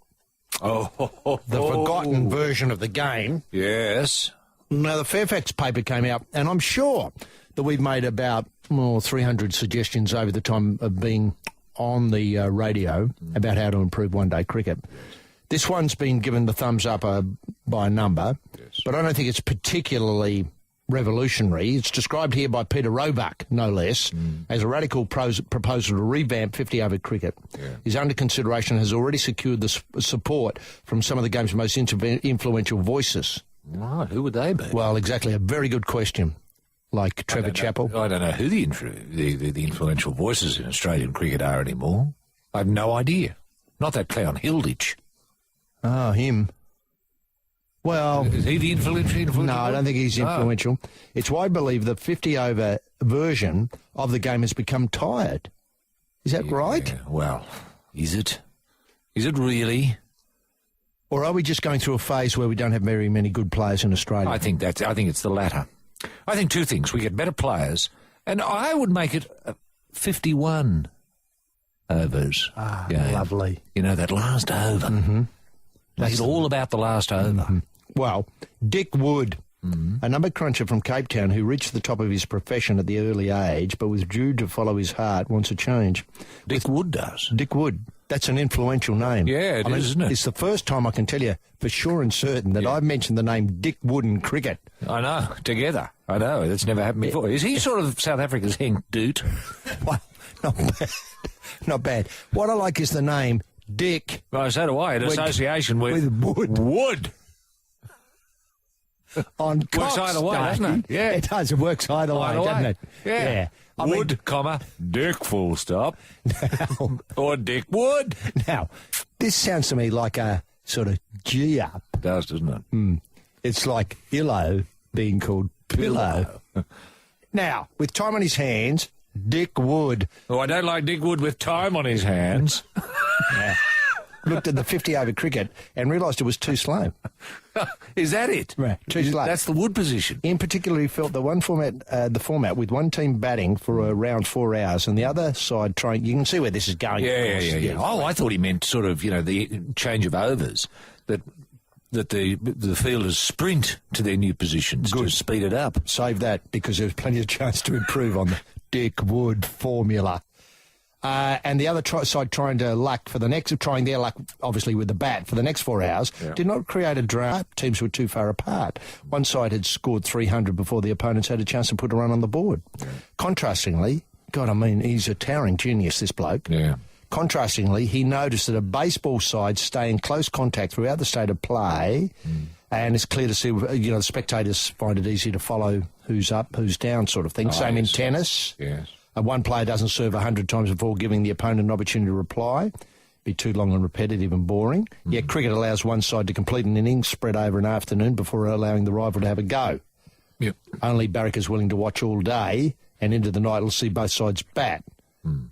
The forgotten version of the game. Yes. Now, the Fairfax paper came out, and I'm sure that we've made about 300 suggestions over the time of being on the radio about how to improve one-day cricket. This one's been given the thumbs up by a number, but I don't think it's particularly revolutionary. It's described here by Peter Roebuck, no less, as a radical proposal to revamp 50-over cricket. Is under consideration, has already secured the support from some of the game's most influential voices. Right, who would they be? Well, exactly, a very good question. Like Trevor Chappell. I don't know who the influential voices in Australian cricket are anymore. I have no idea. Not that clown Hilditch. Oh, him. Well... Is he the influential? No, I don't think he's influential. It's why I believe the 50-over version of the game has become tired. Is that right? Well, is it? Is it really? Or are we just going through a phase where we don't have very many good players in Australia? I think it's the latter. I think two things. We get better players, and I would make it 51 overs. Lovely. You know, that last over. Mm-hmm. Make it all about the last over. Mm-hmm. Well, Dick Wood, a number cruncher from Cape Town who reached the top of his profession at the early age but withdrew to follow his heart, wants a change. Dick Wood does. Dick Wood. That's an influential name. Yeah, it is, isn't it? It's the first time I can tell you for sure and certain that I've mentioned the name Dick Wood in cricket. I know, together. I know, that's never happened before. Is he sort of South Africa's Henk Doot? Well, not bad. Not bad. What I like is the name Dick. Well, so do I, in association with Wood. Wood. On works either way, doesn't it? Yeah, it does. It works either way, doesn't it? Yeah. Wood, comma, Dick, full stop. Or Dick Wood. Now, this sounds to me like a sort of G-up. It does, doesn't it? It's like Illo being called Pillow. Now, with time on his hands, Dick Wood. Oh, I don't like Dick Wood with time on his hands. Looked at the 50-over cricket and realised it was too slow. Is that it? Right, too slow. That's the Wood position. In particular, he felt that the format with one team batting for around 4 hours and the other side trying... You can see where this is going. Yeah. Oh, I thought he meant sort of, the change of overs, that the fielders sprint to their new positions to speed it up. Save that, because there's plenty of chance to improve on the Dick Wood formula. And the other side trying their luck, obviously, with the bat for the next 4 hours, did not create a drought. Teams were too far apart. One side had scored 300 before the opponents had a chance to put a run on the board. Yeah. Contrastingly, he's a towering genius, this bloke. Yeah. Contrastingly, he noticed that a baseball side stay in close contact throughout the state of play, and it's clear to see, the spectators find it easy to follow who's up, who's down sort of thing. Same in tennis. Yes. One player doesn't serve 100 times before giving the opponent an opportunity to reply. Be too long and repetitive and boring. Yet cricket allows one side to complete an innings spread over an afternoon before allowing the rival to have a go. Yep. Only Barracker's willing to watch all day, and into the night will see both sides bat.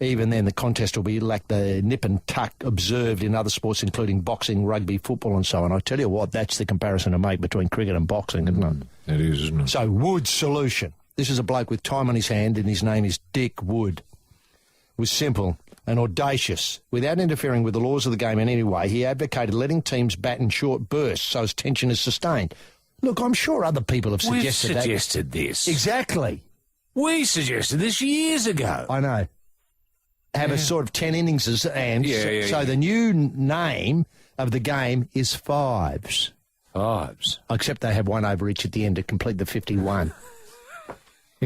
Even then, the contest will be like the nip and tuck observed in other sports, including boxing, rugby, football, and so on. I tell you what, that's the comparison to make between cricket and boxing, isn't it? It is, isn't it? So, Wood's solution. This is a bloke with time on his hand, and his name is Dick Wood. It was simple and audacious. Without interfering with the laws of the game in any way, he advocated letting teams bat in short bursts so as tension is sustained. Look, I'm sure other people have suggested that. We've suggested this. Exactly. We suggested this years ago. I know. Have a sort of 10 innings, and so the new name of the game is fives. Fives. Except they have one over each at the end to complete the 51.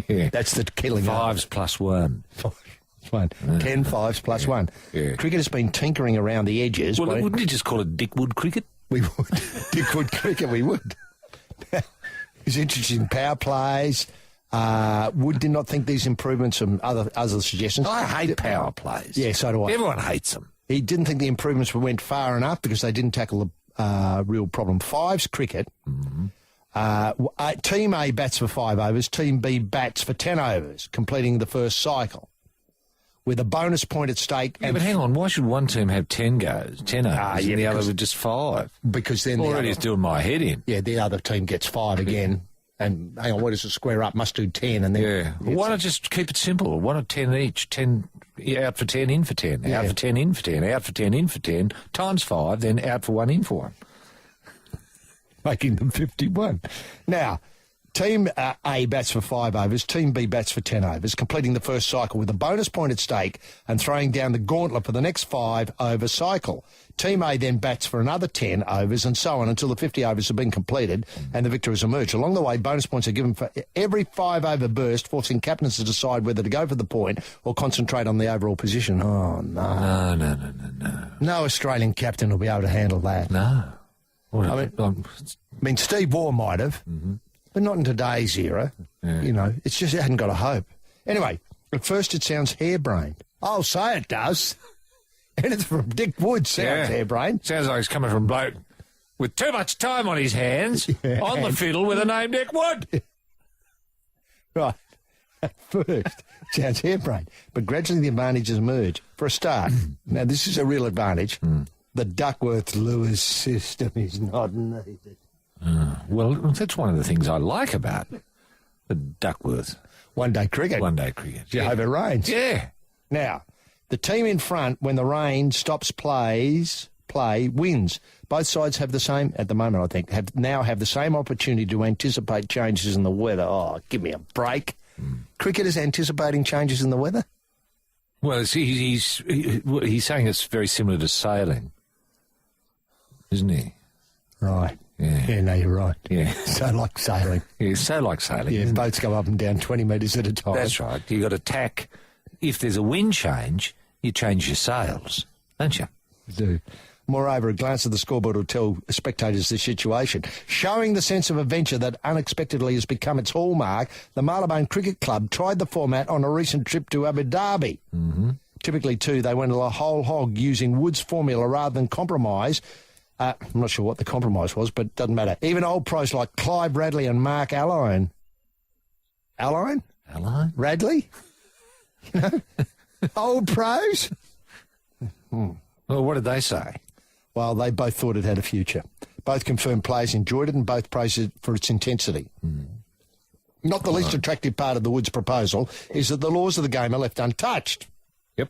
That's the killing. Fives plus one. 10 fives plus one. Yeah. Cricket has been tinkering around the edges. Well, wouldn't you just call it Dick Wood cricket? We would. Dick Wood cricket, we would. He's interested in power plays. Wood did not think these improvements and other suggestions. I hate power plays. Yeah, so do I. Everyone hates them. He didn't think the improvements went far enough because they didn't tackle the real problem. Fives cricket. Team A bats for 5 overs. Team B bats for 10 overs, completing the first cycle, with a bonus point at stake. Yeah, but hang on, why should one team have 10 goes, 10 overs, and the other with just 5? Because then already it's doing my head in. Yeah, the other team gets 5 again. And hang on, what does it square up? Must do 10 and then... Yeah. Why not just keep it simple? Why not 10 each? 10 out for 10, in for 10. Yeah. Out for 10, in for 10. Out for 10, in for 10. Times 5, then out for 1, in for 1. Making them 51. Now, Team A bats for 5 overs, Team B bats for 10 overs, completing the first cycle with a bonus point at stake and throwing down the gauntlet for the next 5-over cycle. Team A then bats for another 10 overs and so on until the 50 overs have been completed and the victor has emerged. Along the way, bonus points are given for every 5-over burst, forcing captains to decide whether to go for the point or concentrate on the overall position. Oh, no. No. No Australian captain will be able to handle that. No. I mean, Steve Waugh might have, but not in today's era. Yeah. You know, it's just it hadn't got a hope. Anyway, at first it sounds harebrained. I'll say it does. And it's from Dick Wood, sounds harebrained. Sounds like it's coming from a bloke with too much time on his hands on the fiddle with the name Dick Wood. Right. At first, sounds harebrained. But gradually the advantages emerge. For a start, now this is a real advantage. The Duckworth-Lewis system is not needed. Well, that's one of the things I like about the Duckworth. One-day cricket. One-day cricket. Jehovah Rains. Yeah. Now, the team in front, when the rain stops play, wins. Both sides have the same, at the moment I think, have the same opportunity to anticipate changes in the weather. Oh, give me a break. Cricketers anticipating changes in the weather? Well, he's saying it's very similar to sailing, isn't he? Right. Yeah, no, you're right. Yeah. So like sailing. Yeah, so like sailing. Yeah, boats go up and down 20 metres at a time. That's right. You've got to tack. If there's a wind change, you change your sails, don't you? You do. Moreover, a glance at the scoreboard will tell spectators the situation. Showing the sense of adventure that unexpectedly has become its hallmark, the Marylebone Cricket Club tried the format on a recent trip to Abu Dhabi. Typically, too, they went a whole hog using Wood's formula rather than compromise. I'm not sure what the compromise was, but it doesn't matter. Even old pros like Clive Radley and Mark Alline. Alline? Radley? You know? Old pros? Well, what did they say? Well, they both thought it had a future. Both confirmed players enjoyed it and both praised it for its intensity. Not the least attractive part of the Woods proposal is that the laws of the game are left untouched. Yep.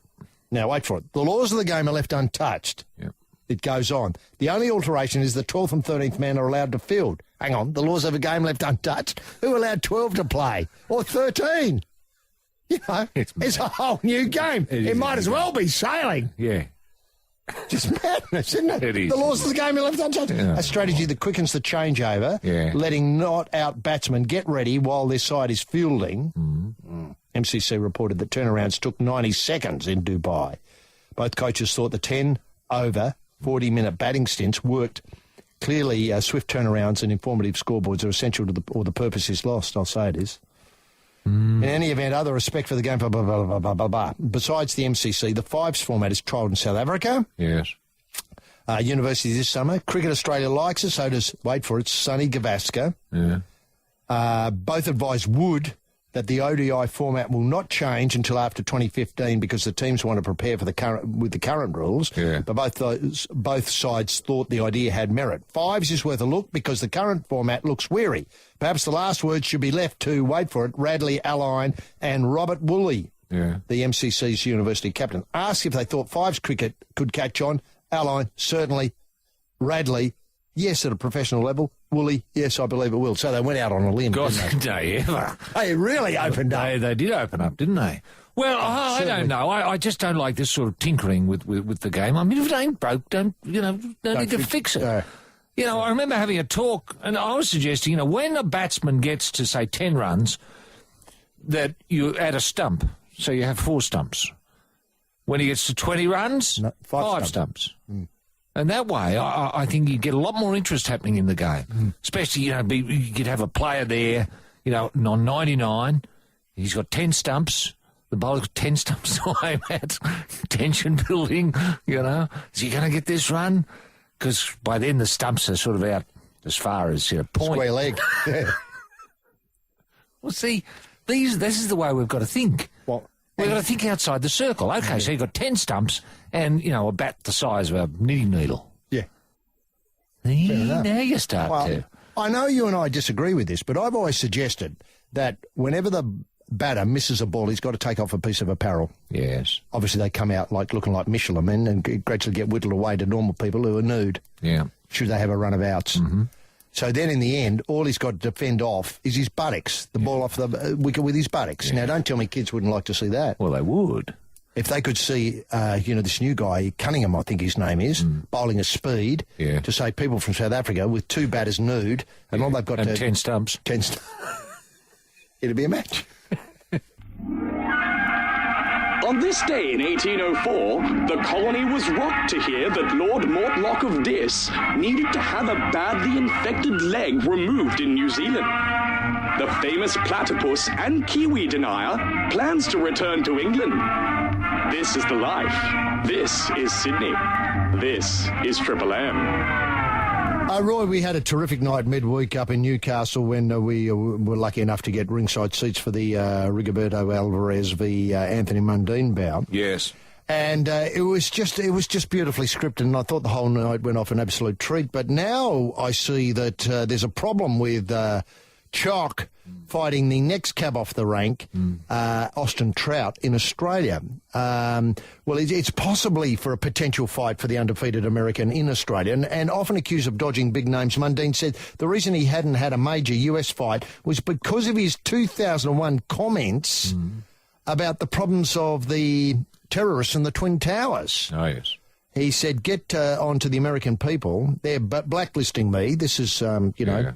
Now, wait for it. The laws of the game are left untouched. Yep. It goes on. The only alteration is the 12th and 13th man are allowed to field. Hang on, the laws of the game left untouched? Who allowed 12 to play? Or 13? You know, it's a whole new game. It might as well be sailing. Yeah. Just madness, isn't it? It is. The laws of the game are left untouched. Yeah. A strategy that quickens the changeover, letting not-out batsmen get ready while their side is fielding. MCC reported that turnarounds took 90 seconds in Dubai. Both coaches thought the 10-over, 40-minute batting stints worked. Clearly, swift turnarounds and informative scoreboards are essential to the purpose is lost. I'll say it is. In any event, other respect for the game, blah, blah, blah, blah, blah, blah, blah. Besides the MCC, the fives format is trialled in South Africa. Yes. University this summer. Cricket Australia likes it, so does, wait for it, Sonny Gavaskar. Yeah. Both advise Wood that the ODI format will not change until after 2015 because the teams want to prepare for the current rules. Yeah. But both sides thought the idea had merit. Fives is worth a look because the current format looks weary. Perhaps the last word should be left to, wait for it, Radley, Alline and Robert Woolley, the MCC's university captain. Asked if they thought fives cricket could catch on. Alline, certainly. Radley, yes, at a professional level. Woolley, yes, I believe it will. So they went out on a limb. God, didn't they ever. They really opened up. They did open up, didn't they? Well, I don't know. I just don't like this sort of tinkering with the game. I mean, if it ain't broke, don't need to fix it. You know, I remember having a talk, and I was suggesting, when a batsman gets to, say, 10 runs, that you add a stump, so you have 4 stumps. When he gets to 20 runs, 5 stumps. And that way, I think you get a lot more interest happening in the game. Especially, you could have a player there, on 99, he's got 10 stumps, the bowler's got 10 stumps to aim at, tension building, Is he going to get this run? Because by then the stumps are sort of out as far as point. Square leg. Yeah. Well, see, this is the way we've got to think. We've got to think outside the circle. Okay, so you've got 10 stumps and, a bat the size of a knitting needle. Yeah. Now you start to. I know you and I disagree with this, but I've always suggested that whenever the batter misses a ball, he's got to take off a piece of apparel. Yes. Obviously, they come out like looking like Michelin men and gradually get whittled away to normal people who are nude. Yeah. Should they have a run of outs. Mm-hmm. So then in the end, all he's got to defend off is his buttocks, the ball off the wicket with his buttocks. Yeah. Now, don't tell me kids wouldn't like to see that. Well, they would. If they could see, this new guy, Cunningham, I think his name is, bowling a speed to say people from South Africa with 2 batters nude, and all they've got and to... 10 stumps. 10 It'd be a match. On this day in 1804, the colony was rocked to hear that Lord Mortlock of Dis needed to have a badly infected leg removed in New Zealand. The famous platypus and kiwi denier plans to return to England. This is the life. This is Sydney. This is Triple M. Roy, we had a terrific night midweek up in Newcastle when we were lucky enough to get ringside seats for the Rigoberto Alvarez v Anthony Mundine bout. Yes. And it was just beautifully scripted, and I thought the whole night went off an absolute treat. But now I see that there's a problem with Chalk fighting the next cab off the rank, Austin Trout, in Australia. It's possibly for a potential fight for the undefeated American in Australia, and often accused of dodging big names. Mundine said the reason he hadn't had a major US fight was because of his 2001 comments about the problems of the terrorists in the Twin Towers. Oh, yes. He said, get on to the American people. They're blacklisting me. This is,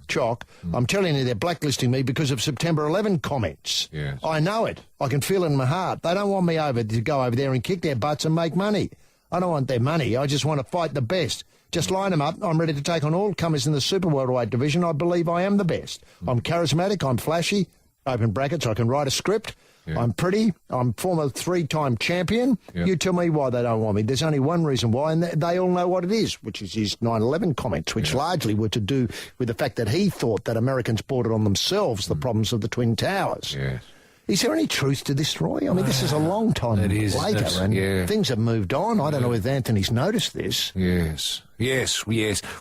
Chalk. I'm telling you, they're blacklisting me because of September 11 comments. Yes. I know it. I can feel it in my heart. They don't want me to go over there and kick their butts and make money. I don't want their money. I just want to fight the best. Just line them up. I'm ready to take on all comers in the super welterweight division. I believe I am the best. I'm charismatic. I'm flashy. Open brackets. I can write a script. Yeah. I'm pretty. I'm former 3-time champion. Yeah. You tell me why they don't want me. There's only one reason why, and they all know what it is, which is his 9/11 comments, which largely were to do with the fact that he thought that Americans brought it on themselves, the problems of the Twin Towers. Yes. Is there any truth to this, Roy? I mean, this is a long time later, and things have moved on. I don't know if Anthony's noticed this. Yes.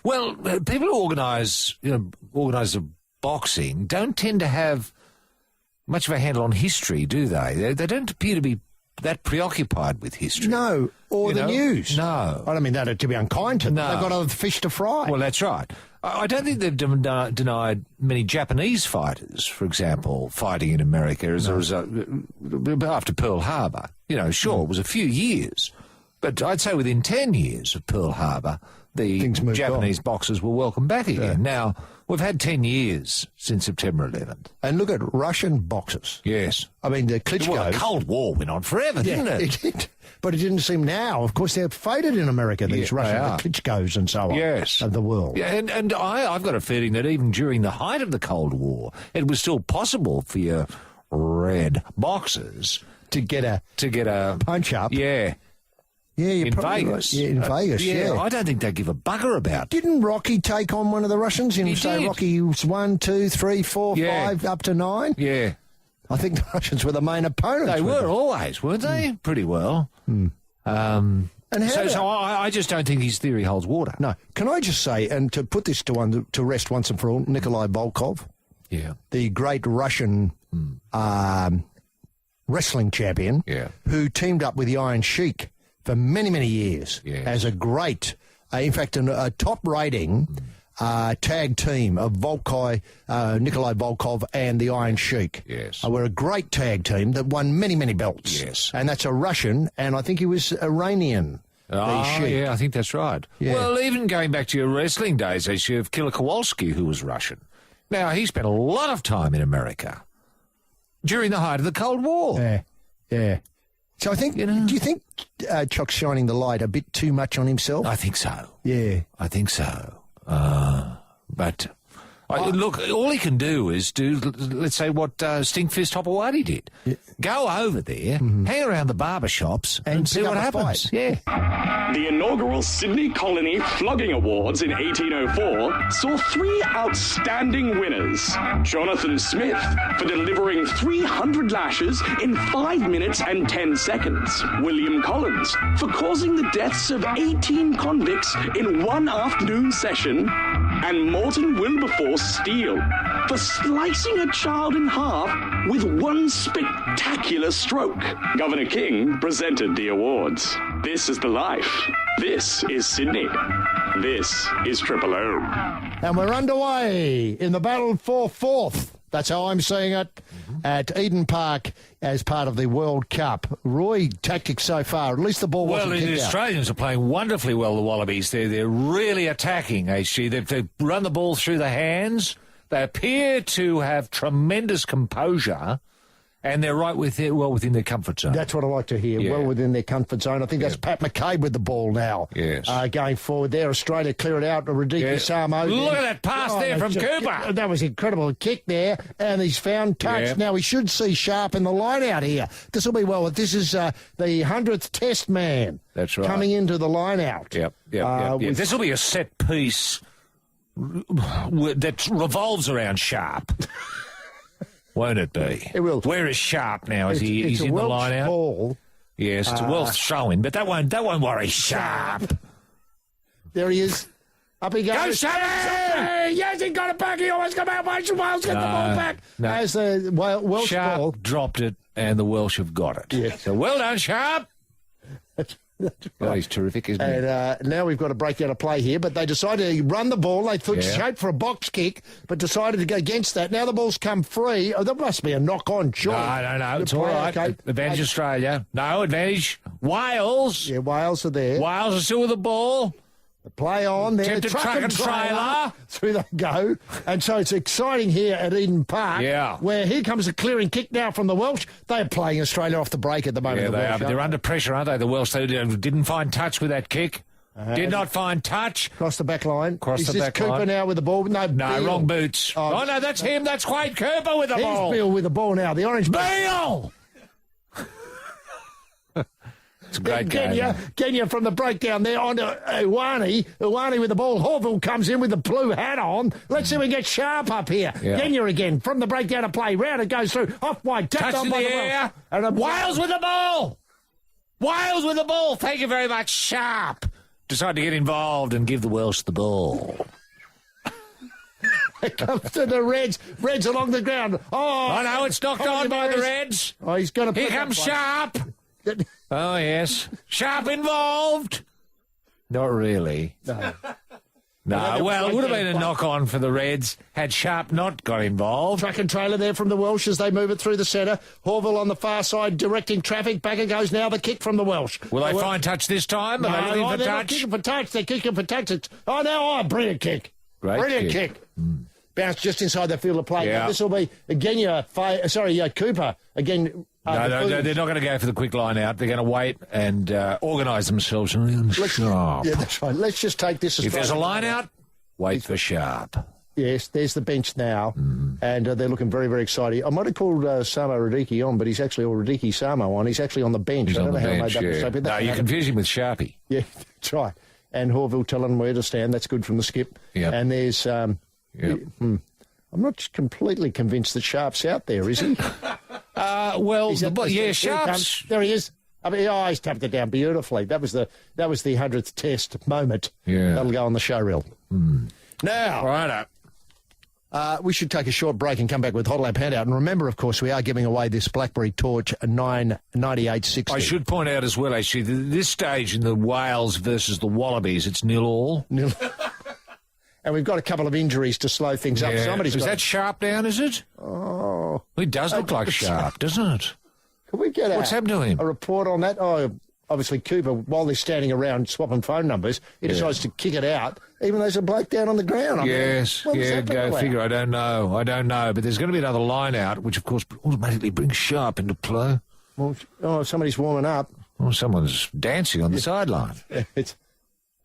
Well, people who organise the boxing don't tend to have much of a handle on history, do they? They don't appear to be that preoccupied with history. No, or the news. No. I don't mean that to be unkind to them. No. They've got other fish to fry. Well, that's right. I don't think they've denied many Japanese fighters, for example, fighting in America as a result, after Pearl Harbor. Sure, it was a few years, but I'd say within 10 years of Pearl Harbor, the Japanese boxers were welcome back again. Yeah. Now, we've had 10 years since September 11th. And look at Russian boxers. Yes. I mean, the Klitschko's... Well, the Cold War went on forever, didn't it? It did. But it didn't seem now. Of course, they're faded in America, these Russians, the Klitschko's and so on, of the world. Yeah, and I've got a feeling that even during the height of the Cold War, it was still possible for your red boxers to get a punch up. Yeah. Yeah, in Vegas. Right. Yeah, in Vegas, yeah. I don't think they give a bugger about it. Didn't Rocky take on one of the Russians in, say, Rocky was 1, 2, 3, 4, 5, up to 9? Yeah. I think the Russians were the main opponents. They were always, weren't they? Pretty well. And so I just don't think his theory holds water. No. Can I just say, and to put this to rest once and for all, Nikolai Volkov, the great Russian wrestling champion, who teamed up with the Iron Sheik for many, many years as a great, in fact, a top-rating tag team of Nikolai Volkov and the Iron Sheik. Yes. Were a great tag team that won many, many belts. Yes. And that's a Russian, and I think he was Iranian. Yeah, I think that's right. Yeah. Well, even going back to your wrestling days, you have Killer Kowalski, who was Russian. Now, he spent a lot of time in America during the height of the Cold War. Yeah. So I think, do you think Chuck's shining the light a bit too much on himself? I think so. Yeah. I think so. But look, all he can do is let's say, what Stinkfist Hopewadi did. Yeah. Go over there, hang around the barber shops and see what happens. Yeah. The inaugural Sydney Colony Flogging Awards in 1804 saw 3 outstanding winners. Jonathan Smith for delivering 300 lashes in 5 minutes and 10 seconds. William Collins for causing the deaths of 18 convicts in one afternoon session. and Morton Wilberforce Steele for slicing a child in half with one spectacular stroke. Governor King presented the awards. This is the life. This is Sydney. This is Triple O. And we're underway in the battle for fourth. That's how I'm seeing it at Eden Park as part of the World Cup. Roy, tactics so far. At least the ball wasn't kicked out. Well, the Australians are playing wonderfully well, the Wallabies. They're really attacking, HG. They've run the ball through the hands. They appear to have tremendous composure, and they're right within their comfort zone. That's what I like to hear, well within their comfort zone. I think that's Pat McCabe with the ball now. Yes. Going forward there. Australia clear it out. Radike Samo. Look at that pass there from Cooper. That was incredible. Kick there, and he's found touch. Yep. Now, we should see Sharp in the line out here. This will be well. This is the 100th Test man. That's right. Coming into the line out. Yep. This will be a set piece that revolves around Sharp. Won't it be? It will. Where is Sharp now? He's in the line out? Ball. Yes, it's a Welsh throw-in, but that won't worry Sharp. There he is. Up he goes. Go Sharp! Yes, he got it back. He almost got out. Wales get the ball back. No. As the Welsh Sharp ball. dropped it, and the Welsh have got it. Yes. So well done, Sharp. That's Oh, he's terrific, isn't he? And now we've got a breakdown of play here, but they decided to run the ball. They thought shape for a box kick, but decided to go against that. Now the ball's come free. Oh, there must be a knock-on, sure. No. It's all right. Okay. Advantage Australia. No, advantage Wales. Yeah, Wales are there. Wales are still with the ball. The play on there. Tempted truck and trailer. Through they go. And so it's exciting here at Eden Park. Yeah. Where here comes a clearing kick now from the Welsh. They're playing Australia off the break at the moment. Yeah, the they Welsh, are, but they're under pressure, aren't they? The Welsh, they didn't find touch with that kick. Did not find touch. Cross the back line. Cross Is the this back Cooper line. now with the ball? No, Beale. Wrong boots. Oh, no, that's him. That's Quade Cooper with the ball. Here's Beale with the ball now. The orange Beale! It's a great game. Kenya from the breakdown there on to Iwani. Iwani with the ball. Horville comes in with the blue hat on. Let's see if we get Sharp up here. Yeah. Kenya again from the breakdown of play. Round it goes through. Off wide. Tapped Touch on in by the the air. Welsh. And Wales with the ball. Wales with the ball. Thank you very much, Sharp. Decide to get involved and give the Welsh the ball. It comes to the Reds. Reds along the ground. Oh no, it's knocked on by the Reds. Oh, he's got to. Here comes Sharp. Oh, yes. Sharp involved. Not really. No. No, well, it would have been a knock-on for the Reds had Sharp not got involved. Truck and trailer there from the Welsh as they move it through the centre. Horville on the far side directing traffic. Back it goes now, the kick from the Welsh. Will they find touch this time? Are they looking for they're not touch? kicking for touch. They're kicking for touch. Brilliant kick. Brilliant kick. Bounced just inside the field of play. Yeah. Now, this will be Cooper. Again. No, they're not going to go for the quick line out. They're going to wait and organise themselves and Sharp. Yeah, that's right. Let's just take this as if there's a line out, wait for Sharp. Yes, there's the bench now, and they're looking very, very exciting. I might have called Samo Radike on, but he's actually Radike Samo on. He's actually on the bench. He's I don't on know the how I bench, made that mistake. But No, you confuse him with Sharpie. Yeah, that's right. And Horville telling him where to stand. That's good from the skip. Yep. And there's... I'm not completely convinced that Sharp's out there, is he? Sharp's... There he is. I mean, he's tapped it down beautifully. That was the 100th Test moment. Yeah. That'll go on the show reel. Now... Righto. We should take a short break and come back with Hot Lap Handout. And remember, of course, we are giving away this BlackBerry Torch 99860. I should point out as well, actually, this stage in the Wales versus the Wallabies, it's 0-all. And we've got a couple of injuries to slow things up. Is that Sharp down, is it? Oh. It does look like Sharp, doesn't it? Can we get What's happened to him? A report on that? Oh, obviously Cooper, while they're standing around swapping phone numbers, he decides to kick it out, even though there's a bloke down on the ground. Go figure. I don't know. But there's going to be another line out, which, of course, automatically brings Sharp into play. Well, somebody's warming up. Well, someone's dancing on the sideline.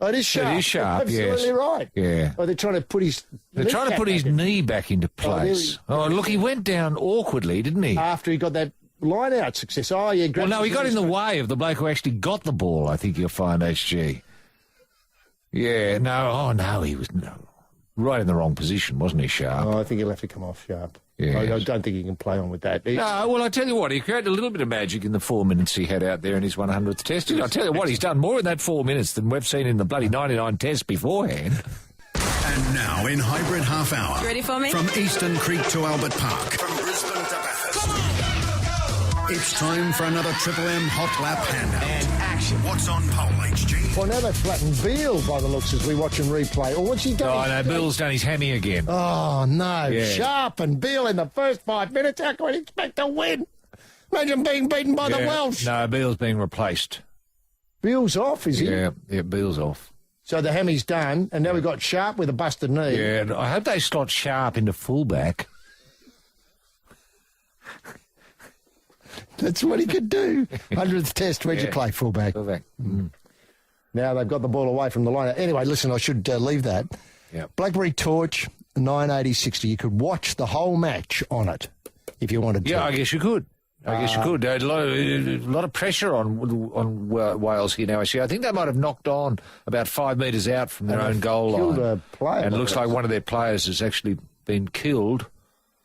It is Sharp. It is Sharp, Absolutely right. Yeah. Oh, they're trying to put his... They're trying to put his knee back into place. Look, he went down awkwardly, didn't he? After he got that line-out success. Oh, yeah. Well, no, he got in the way of the bloke who actually got the ball, I think you'll find, HG. Yeah, no, he was right in the wrong position, wasn't he, Sharp? Oh, I think he'll have to come off Sharp. Yes. I don't think he can play on with that. No, well, I tell you what, he created a little bit of magic in the 4 minutes he had out there in his 100th test. I tell you what, he's done more in that 4 minutes than we've seen in the bloody 99 tests beforehand. And now in Hybrid Half Hour. You ready for me? From Eastern Creek to Albert Park. From Brisbane to Bathurst. It's time for another Triple M Hot Lap handout. And action. What's on pole, HG? Well, now they've flattened Beale by the looks as we watch him replay. Or what's he done? Oh, no, Bill's done his hammy again. Oh, no. Yeah. Sharp and Beale in the first 5 minutes. How can we expect to win? Imagine being beaten by the Welsh. No, Beale's being replaced. Beale's off, is he? Yeah, Beale's off. So the hammy's done, and now we've got Sharp with a busted knee. Yeah, and I hope they slot Sharp into fullback. That's what he could do. 100th test, where'd you play fullback? Fullback. Now they've got the ball away from the line. Anyway, listen, I should leave that. Yep. Blackberry Torch, 980-60. You could watch the whole match on it if you wanted to. Yeah, I guess you could. A lot of pressure on Wales here now. Actually, I think they might have knocked on about 5 metres out from their own goal line. Killed a player. And it looks like one of their players has actually been killed.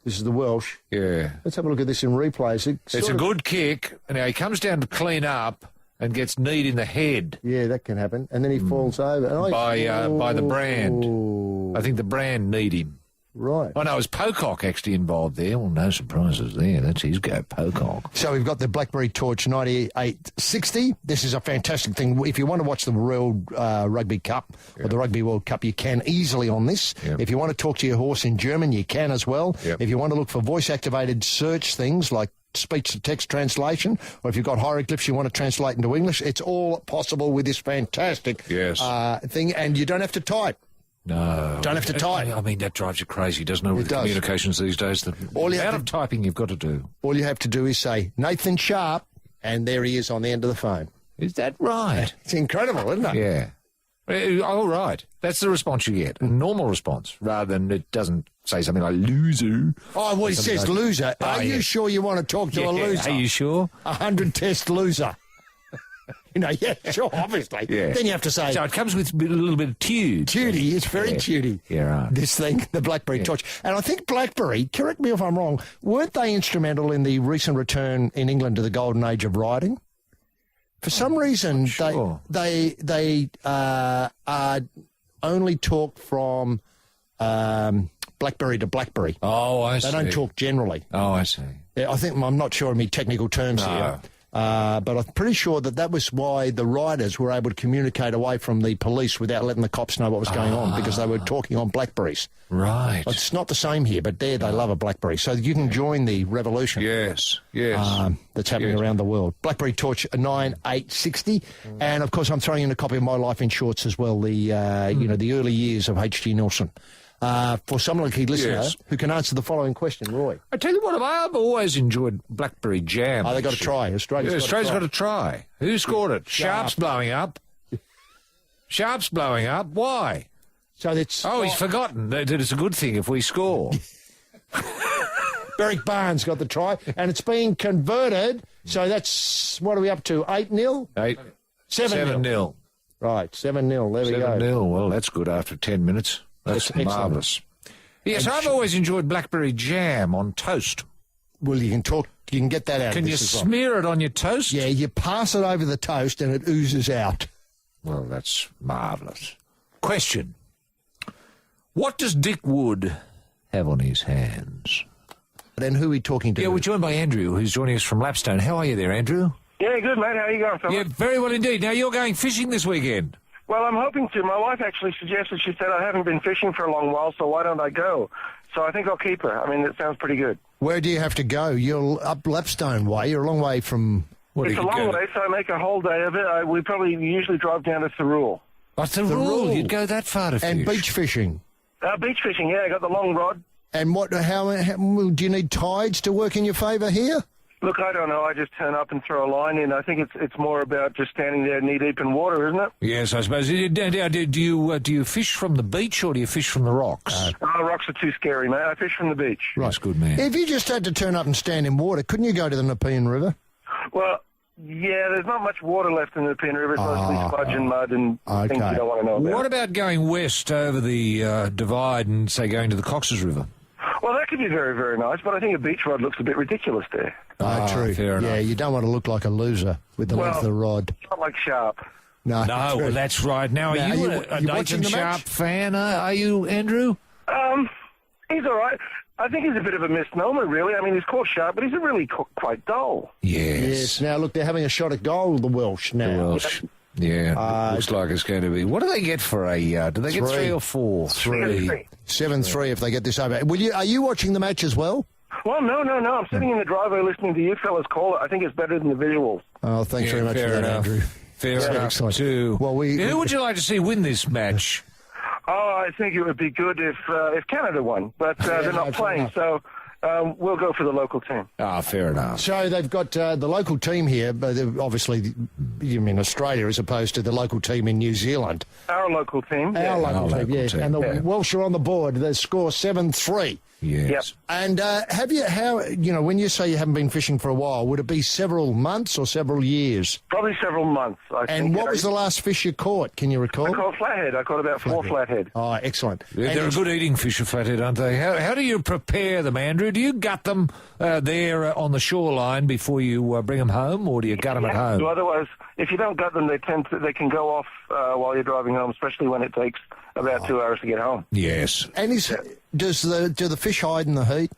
This is the Welsh. Yeah. Let's have a look at this in replays. It's a good kick. Now he comes down to clean up and gets kneed in the head. Yeah, that can happen. And then he falls over. By the Brand. I think the Brand kneed him. Right. Oh, no, it was Pocock actually involved there. Well, no surprises there. That's his go, Pocock. So we've got the Blackberry Torch 98-60. This is a fantastic thing. If you want to watch the World Rugby Cup or the Rugby World Cup, you can easily on this. Yep. If you want to talk to your horse in German, you can as well. Yep. If you want to look for voice-activated search things like speech-to-text translation, or if you've got hieroglyphs you want to translate into English, it's all possible with this fantastic thing, and you don't have to type. No. Don't have to type. I mean, that drives you crazy, doesn't it, with communications these days? The amount of typing you've got to do. All you have to do is say, Nathan Sharp, and there he is on the end of the phone. Is that right? It's incredible, isn't it? Yeah. Oh, right. That's the response you get. A normal response, rather than it doesn't say something like loser. Oh, well, it says loser. Are you sure you want to talk to a loser? Are you sure? 100-test loser. Sure, obviously. Yeah. Then you have to say... So it comes with a little bit of tude. Tudey, it's very tudey. Yeah, right. This thing, the Blackberry Torch. And I think Blackberry, correct me if I'm wrong, weren't they instrumental in the recent return in England to the golden age of riding? For some reason, they only talk from Blackberry to Blackberry. Oh, I see. They don't talk generally. Oh, I see. Yeah, I think I'm not sure of my technical terms here. But I'm pretty sure that was why the riders were able to communicate away from the police without letting the cops know what was going on, because they were talking on Blackberries. Right. It's not the same here, but there they love a Blackberry. So you can join the revolution. Yes. That's happening around the world. Blackberry Torch 9860. And, of course, I'm throwing in a copy of My Life in Shorts as well, the early years of H.G. Nelson. For some lucky listener who can answer the following question, Roy. I tell you what, I've always enjoyed blackberry jam. Oh, they've got to try. Australia's got to try. Who scored it? Sharp's blowing up. Sharp's blowing up. Why? So that's... Oh, he's forgotten that it's a good thing if we score. Berwick Barnes got the try, and it's being converted. So that's, what are we up to, 8-0? 7-0. Right, 7-0. There we go. 7-0. Well, that's good after 10 minutes. That's marvellous. Yes, I've always enjoyed blackberry jam on toast. Well, you can get that out. Can you smear it on your toast? Yeah, you pass it over the toast and it oozes out. Well, that's marvellous. Question. What does Dick Wood have on his hands? Then who are we talking to? Yeah, we're joined by Andrew, who's joining us from Lapstone. How are you there, Andrew? Yeah, good, mate. How are you going, fella? Yeah, very well indeed. Now, you're going fishing this weekend. Well, I'm hoping to. My wife actually suggested, she said, I haven't been fishing for a long while, so why don't I go? So I think I'll keep her. I mean, it sounds pretty good. Where do you have to go? You're up Lapstone way. You're a long way from... It's a long way, so I make a whole day of it. We probably usually drive down to Thirroul. Oh, Thirroul. You'd go that far to fish. And beach fishing. Beach fishing, yeah. I got the long rod. And how do you need tides to work in your favour here? Look, I don't know. I just turn up and throw a line in. I think it's more about just standing there knee-deep in water, isn't it? Yes, I suppose. Do you fish from the beach or do you fish from the rocks? Rocks are too scary, mate. I fish from the beach. Right. That's good, man. If you just had to turn up and stand in water, couldn't you go to the Nepean River? Well, yeah, there's not much water left in the Nepean River. It's mostly sludge and mud and things you don't want to know about. What about going west over the divide and, say, going to the Cox's River? Well, that could be very, very nice, but I think a beach rod looks a bit ridiculous there. True. Fair enough. Yeah, you don't want to look like a loser with the length of the rod. Not like Sharp. No, No, well, that's right. Now, Now, are you are a you watching Nathan the Sharp match? fan? Are you, Andrew? He's all right. I think he's a bit of a misnomer, really. I mean, he's called Sharp, but he's really quite dull. Yes. Now, look, they're having a shot at goal, the Welsh now. The Welsh. Yeah, looks like it's going to be. What do they get for a? Do they get 3 or 4? 3. 7-3 if they get this over. Are you watching the match as well? Well, no. I'm sitting in the driveway listening to you fellas call it. I think it's better than the visuals. Oh, thanks very much for that, enough. Andrew. Fair enough, Excellent. too. Well, Who would you like to see win this match? Oh, I think it would be good if Canada won, but they're not playing, so we'll go for the local team. Ah, fair enough. So they've got the local team here, but obviously you mean Australia as opposed to the local team in New Zealand. Our local team. Our local team, yes. And the Welsh are on the board. They score 7-3. Yes. Yep. And when you say you haven't been fishing for a while, would it be several months or several years? Probably several months, I think. And what was the last fish you caught? Can you recall? I caught flathead. I caught about 4 flathead. Oh, excellent. They're a good eating fish, a flathead, aren't they? How do you prepare them, Andrew? Do you gut them there on the shoreline before you bring them home, or do you gut them at home? So otherwise, if you don't gut them, they can go off while you're driving home, especially when it takes about 2 hours to get home. Yes. And do the fish hide in the heat?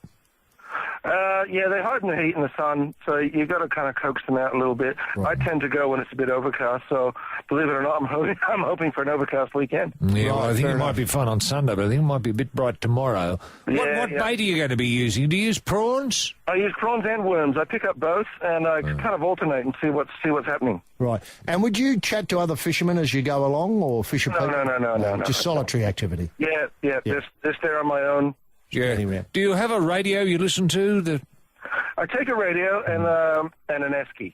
Yeah, they hide in the heat and the sun, so you've got to kind of coax them out a little bit. Right. I tend to go when it's a bit overcast, so believe it or not, I'm hoping for an overcast weekend. Yeah, well, I think it might be fun on Sunday, but I think it might be a bit bright tomorrow. What bait are you going to be using? Do you use prawns? I use prawns and worms. I pick up both, and I kind of alternate and see what's happening. Right. And would you chat to other fishermen as you go along, or fish No. Just solitary activity? Yeah. Just there on my own. Yeah. Do you have a radio you listen to? I take a radio and an esky.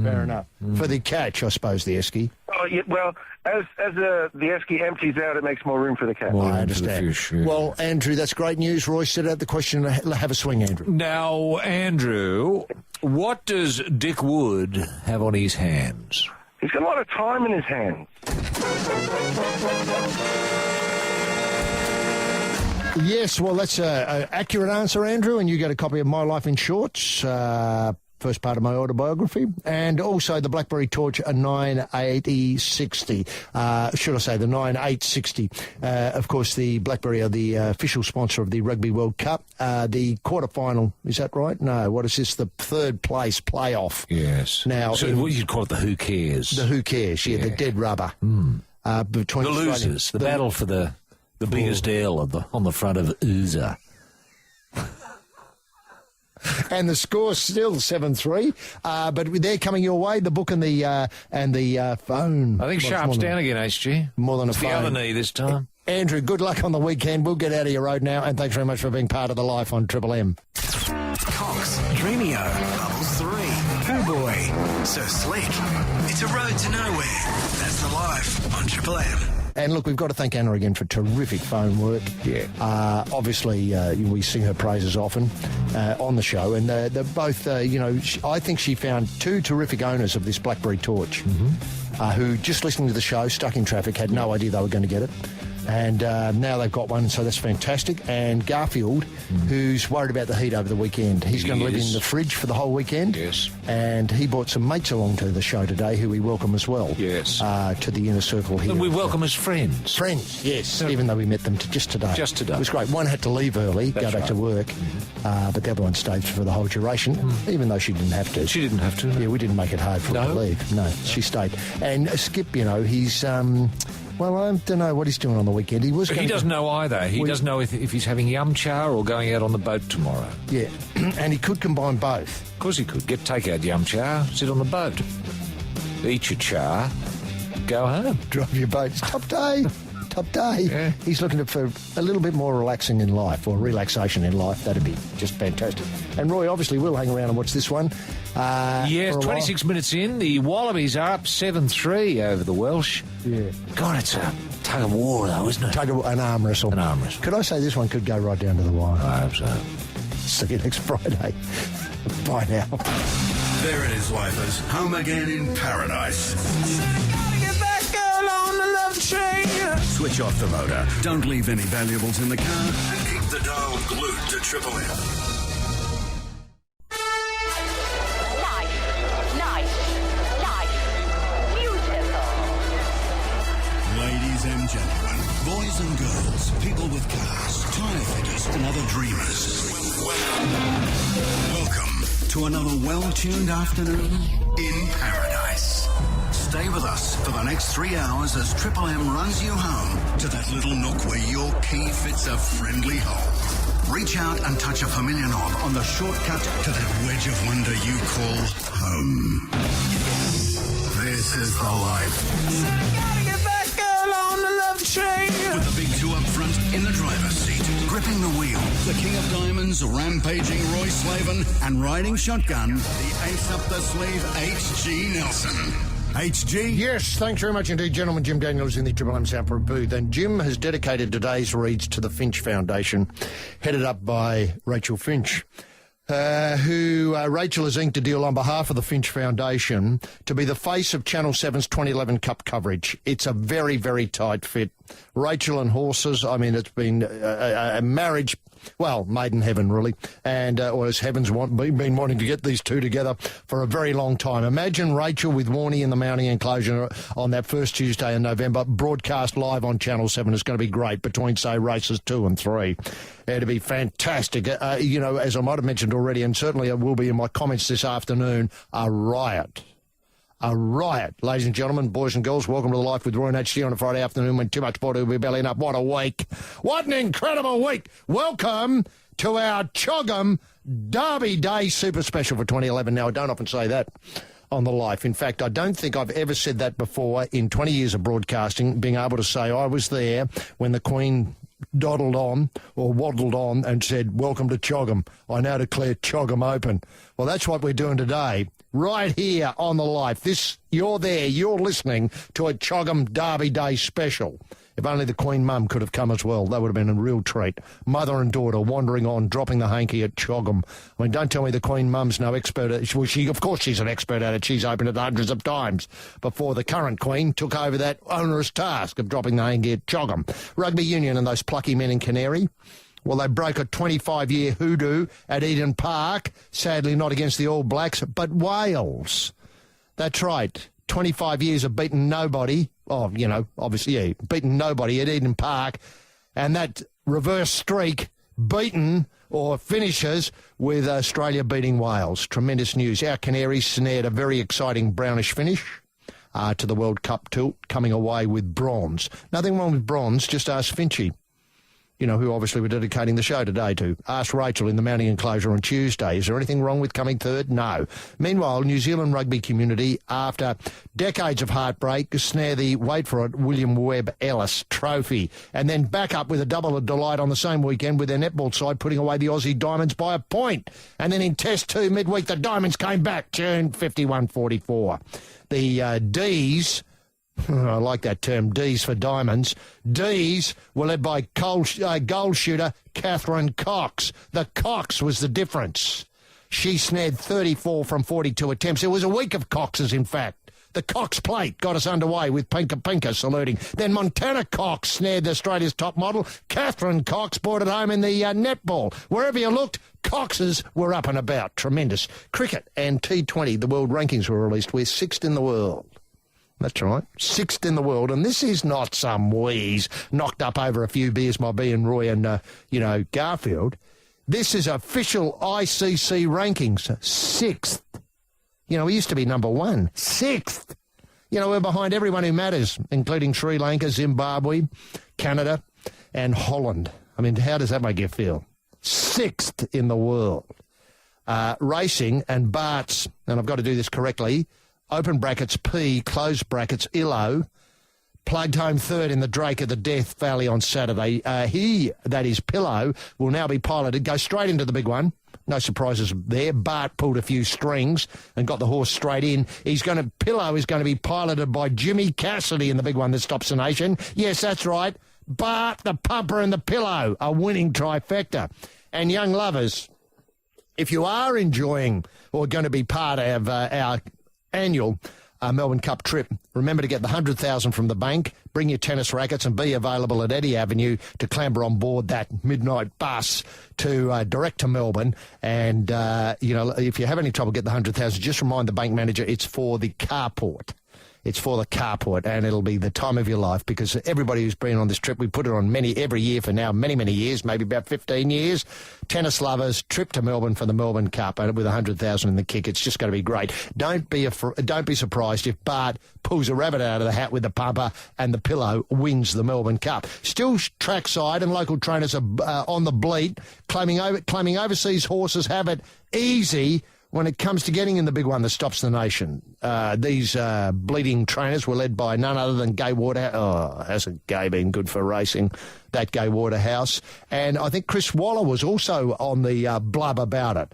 Fair enough. For the catch, I suppose, the esky. Oh, yeah, well, as the esky empties out, it makes more room for the catch. I understand. Fish, yeah. Well, Andrew, that's great news. Roy set out the question. Have a swing, Andrew. Now, Andrew, what does Dick Wood have on his hands? He's got a lot of time in his hands. Yes, well, that's an accurate answer, Andrew, and you get a copy of My Life in Shorts, first part of my autobiography, and also the BlackBerry Torch, a 98060. Should I say the 9860? Of course, the BlackBerry are the official sponsor of the Rugby World Cup. The quarterfinal, is that right? No, what is this? The third place playoff. Yes. Now, so what you'd call it the Who Cares? The Who Cares, yeah. The dead rubber. Between the losers, the battle for the biggest L on the front of Uza. And the score's still 7-3, but they're coming your way. The book and the phone. I think Sharp's down again, HG. More than it's a phone. The other knee this time. Andrew, good luck on the weekend. We'll get out of your road now, and thanks very much for being part of the life on Triple M. Cox, Dreamio, Bubbles 3, Pooh Boy, So Slick. It's a road to nowhere. That's the life on Triple M. And look, we've got to thank Anna again for terrific phone work. Yeah. Obviously, we sing her praises often on the show, and they're both, I think she found 2 terrific owners of this BlackBerry Torch who, just listening to the show, stuck in traffic, had no idea they were going to get it. And now they've got one, so that's fantastic. And Garfield, who's worried about the heat over the weekend, he's going to live in the fridge for the whole weekend. Yes. And he brought some mates along to the show today, who we welcome as well. Yes. To the inner circle here. And we welcome as friends. Friends, yes, even though we met them just today. Just today. It was great. One had to leave early, go back to work, but the other one stayed for the whole duration, even though she didn't have to. She didn't have to. No. Yeah, we didn't make it hard for her to leave. No, she stayed. And Skip, he's... well, I don't know what he's doing on the weekend. He doesn't know either. He doesn't know if he's having yum cha or going out on the boat tomorrow. Yeah, and he could combine both. Of course he could. Take out yum cha, sit on the boat, eat your cha, go home. Drive your boat. Top day. Yeah. He's looking for a little bit more relaxing in life, or relaxation in life. That'd be just fantastic. And Roy, obviously, we'll hang around and watch this one. Yes, 26 minutes in, the Wallabies are up 7-3 over the Welsh. Yeah. God, it's a tug of war, though, isn't it? An arm wrestle. An arm wrestle. Could I say this one could go right down to the wire? I hope so. See you next Friday. Bye now. There it is, lifers. Home again in paradise. Get back, girl, on the love train. Switch off the motor. Don't leave any valuables in the car. And keep the dial glued to Triple M. Nice. Beautiful. Boys and girls, people with cars, tyre fitters and other dreamers. Welcome to another well-tuned afternoon in paradise. Stay with us for the next 3 hours as Triple M runs you home to that little nook where your key fits a friendly hole. Reach out and touch a familiar knob on the shortcut to that wedge of wonder you call home. This is the life. Gotta get back, girl, on the love train. With the big two up front in the driver's seat, gripping the wheel, the King of Diamonds, rampaging Roy Slavin, and riding shotgun, the ace up the sleeve, H.G. Nelson. HG? Yes, thanks very much indeed, gentlemen. Jim Daniels in the Triple M soundproof booth. And Jim has dedicated today's reads to the Finch Foundation, headed up by Rachel Finch, who Rachel has inked a deal on behalf of the Finch Foundation to be the face of Channel 7's 2011 Cup coverage. It's a very, very tight fit. Rachel and horses, I mean, it's been a marriage... Well, made in heaven, really, and or as heavens been wanting to get these two together for a very long time. Imagine Rachel with Warnie in the mounting enclosure on that first Tuesday in November, broadcast live on Channel 7. It's going to be great between, say, races 2 and 3. It'll be fantastic. You know, as I might have mentioned already, and certainly it will be in my comments this afternoon, a riot. A riot. Ladies and gentlemen, boys and girls, welcome to the Life with Roy and HG on a Friday afternoon when too much body will be bellying up. What a week. What an incredible week. Welcome to our Choggum Derby Day Super Special for 2011. Now, I don't often say that on the Life. In fact, I don't think I've ever said that before in 20 years of broadcasting, being able to say I was there when the Queen dawdled on or waddled on and said, welcome to Choggum. I now declare Choggum open. Well, that's what we're doing today. Right here on the Life. You're there, you're listening to a Choggum Derby Day special. If only the Queen Mum could have come as well. That would have been a real treat. Mother and daughter wandering on, dropping the hanky at Choggum. I mean, don't tell me the Queen Mum's no expert at it. Well, of course she's an expert at it. She's opened it hundreds of times before the current Queen took over that onerous task of dropping the hanky at Choggum. Rugby Union and those plucky men in Canary. Well, they broke a 25-year hoodoo at Eden Park, sadly not against the All Blacks, but Wales. That's right, 25 years of beating nobody. Oh, you know, obviously, yeah, beating nobody at Eden Park. And that reverse streak beaten or finishes with Australia beating Wales. Tremendous news. Our Canaries snared a very exciting brownish finish to the World Cup tilt, coming away with bronze. Nothing wrong with bronze, just ask Finchy. You know, who obviously we're dedicating the show today to. Ask Rachel in the mounting enclosure on Tuesday. Is there anything wrong with coming third? No. Meanwhile, New Zealand rugby community, after decades of heartbreak, snare the, wait for it, William Webb Ellis Trophy. And then back up with a double of delight on the same weekend with their netball side putting away the Aussie Diamonds by a point. And then in Test 2 midweek, the Diamonds came back, turned 51-44. The D's... I like that term, D's for diamonds. D's were led by goal shooter Catherine Cox. The Cox was the difference. She snared 34 from 42 attempts. It was a week of Coxes, in fact. The Cox plate got us underway with Pinka saluting. Then Montana Cox snared Australia's top model. Catherine Cox brought it home in the netball. Wherever you looked, Coxes were up and about. Tremendous. Cricket and T20, the world rankings were released. We're 6th in the world. That's right, 6th in the world, and this is not some wheeze knocked up over a few beers by B and Roy and, Garfield. This is official ICC rankings, 6th. You know, we used to be number 1, 6th. You know, we're behind everyone who matters, including Sri Lanka, Zimbabwe, Canada, and Holland. I mean, how does that make you feel? 6th in the world. Racing and Bart's, and I've got to do this correctly, open brackets P, close brackets Illo, plugged home 3rd in the Drake of the Death Valley on Saturday. He, that is Pillow, will now be piloted, go straight into the big one. No surprises there. Bart pulled a few strings and got the horse straight in. Pillow is going to be piloted by Jimmy Cassidy in the big one that stops the nation. Yes, that's right. Bart, the Pumper and the Pillow, a winning trifecta. And young lovers, if you are enjoying or going to be part of our annual Melbourne Cup trip, remember to get the 100,000 from the bank, bring your tennis rackets and be available at Eddie Avenue to clamber on board that midnight bus to direct to Melbourne. And, if you have any trouble, get the 100,000. Just remind the bank manager it's for the carport. It's for the carport, and it'll be the time of your life because everybody who's been on this trip, we put it on every year for now, many years, maybe about 15 years. Tennis lovers, trip to Melbourne for the Melbourne Cup, and with 100,000 in the kick, it's just going to be great. Don't be surprised if Bart pulls a rabbit out of the hat with the pumper and the pillow wins the Melbourne Cup. Still trackside, and local trainers are on the bleat, claiming overseas horses have it easy when it comes to getting in the big one that stops the nation. These bleeding trainers were led by none other than Gai Waterhouse. Oh, hasn't Gai been good for racing, that Gai Waterhouse? And I think Chris Waller was also on the blub about it.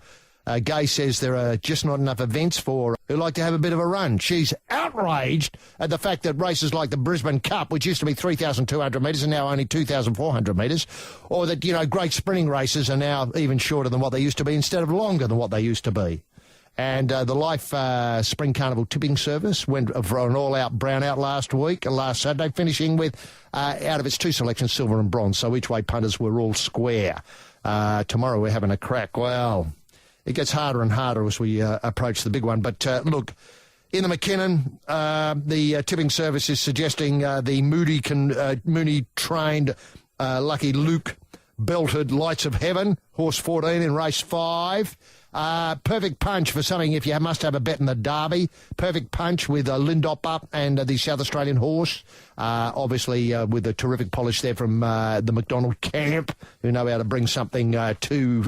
Gai says there are just not enough events for who like to have a bit of a run. She's outraged at the fact that races like the Brisbane Cup, which used to be 3,200 metres and now only 2,400 metres, or that, great sprinting races are now even shorter than what they used to be instead of longer than what they used to be. And the Life Spring Carnival tipping service went for an all-out brownout last Saturday, finishing with, out of its 2 selections, silver and bronze. So each way punters were all square. Tomorrow we're having a crack. Well, it gets harder and harder as we approach the big one. But look, in the McKinnon, the tipping service is suggesting the Mooney-trained Lucky Luke belted Lights of Heaven, horse 14 in race 5. Perfect Punch for something if you must have a bet in the Derby. Perfect Punch with Lindop up and the South Australian horse. Obviously with a terrific polish there from the McDonald camp, who know how to bring something to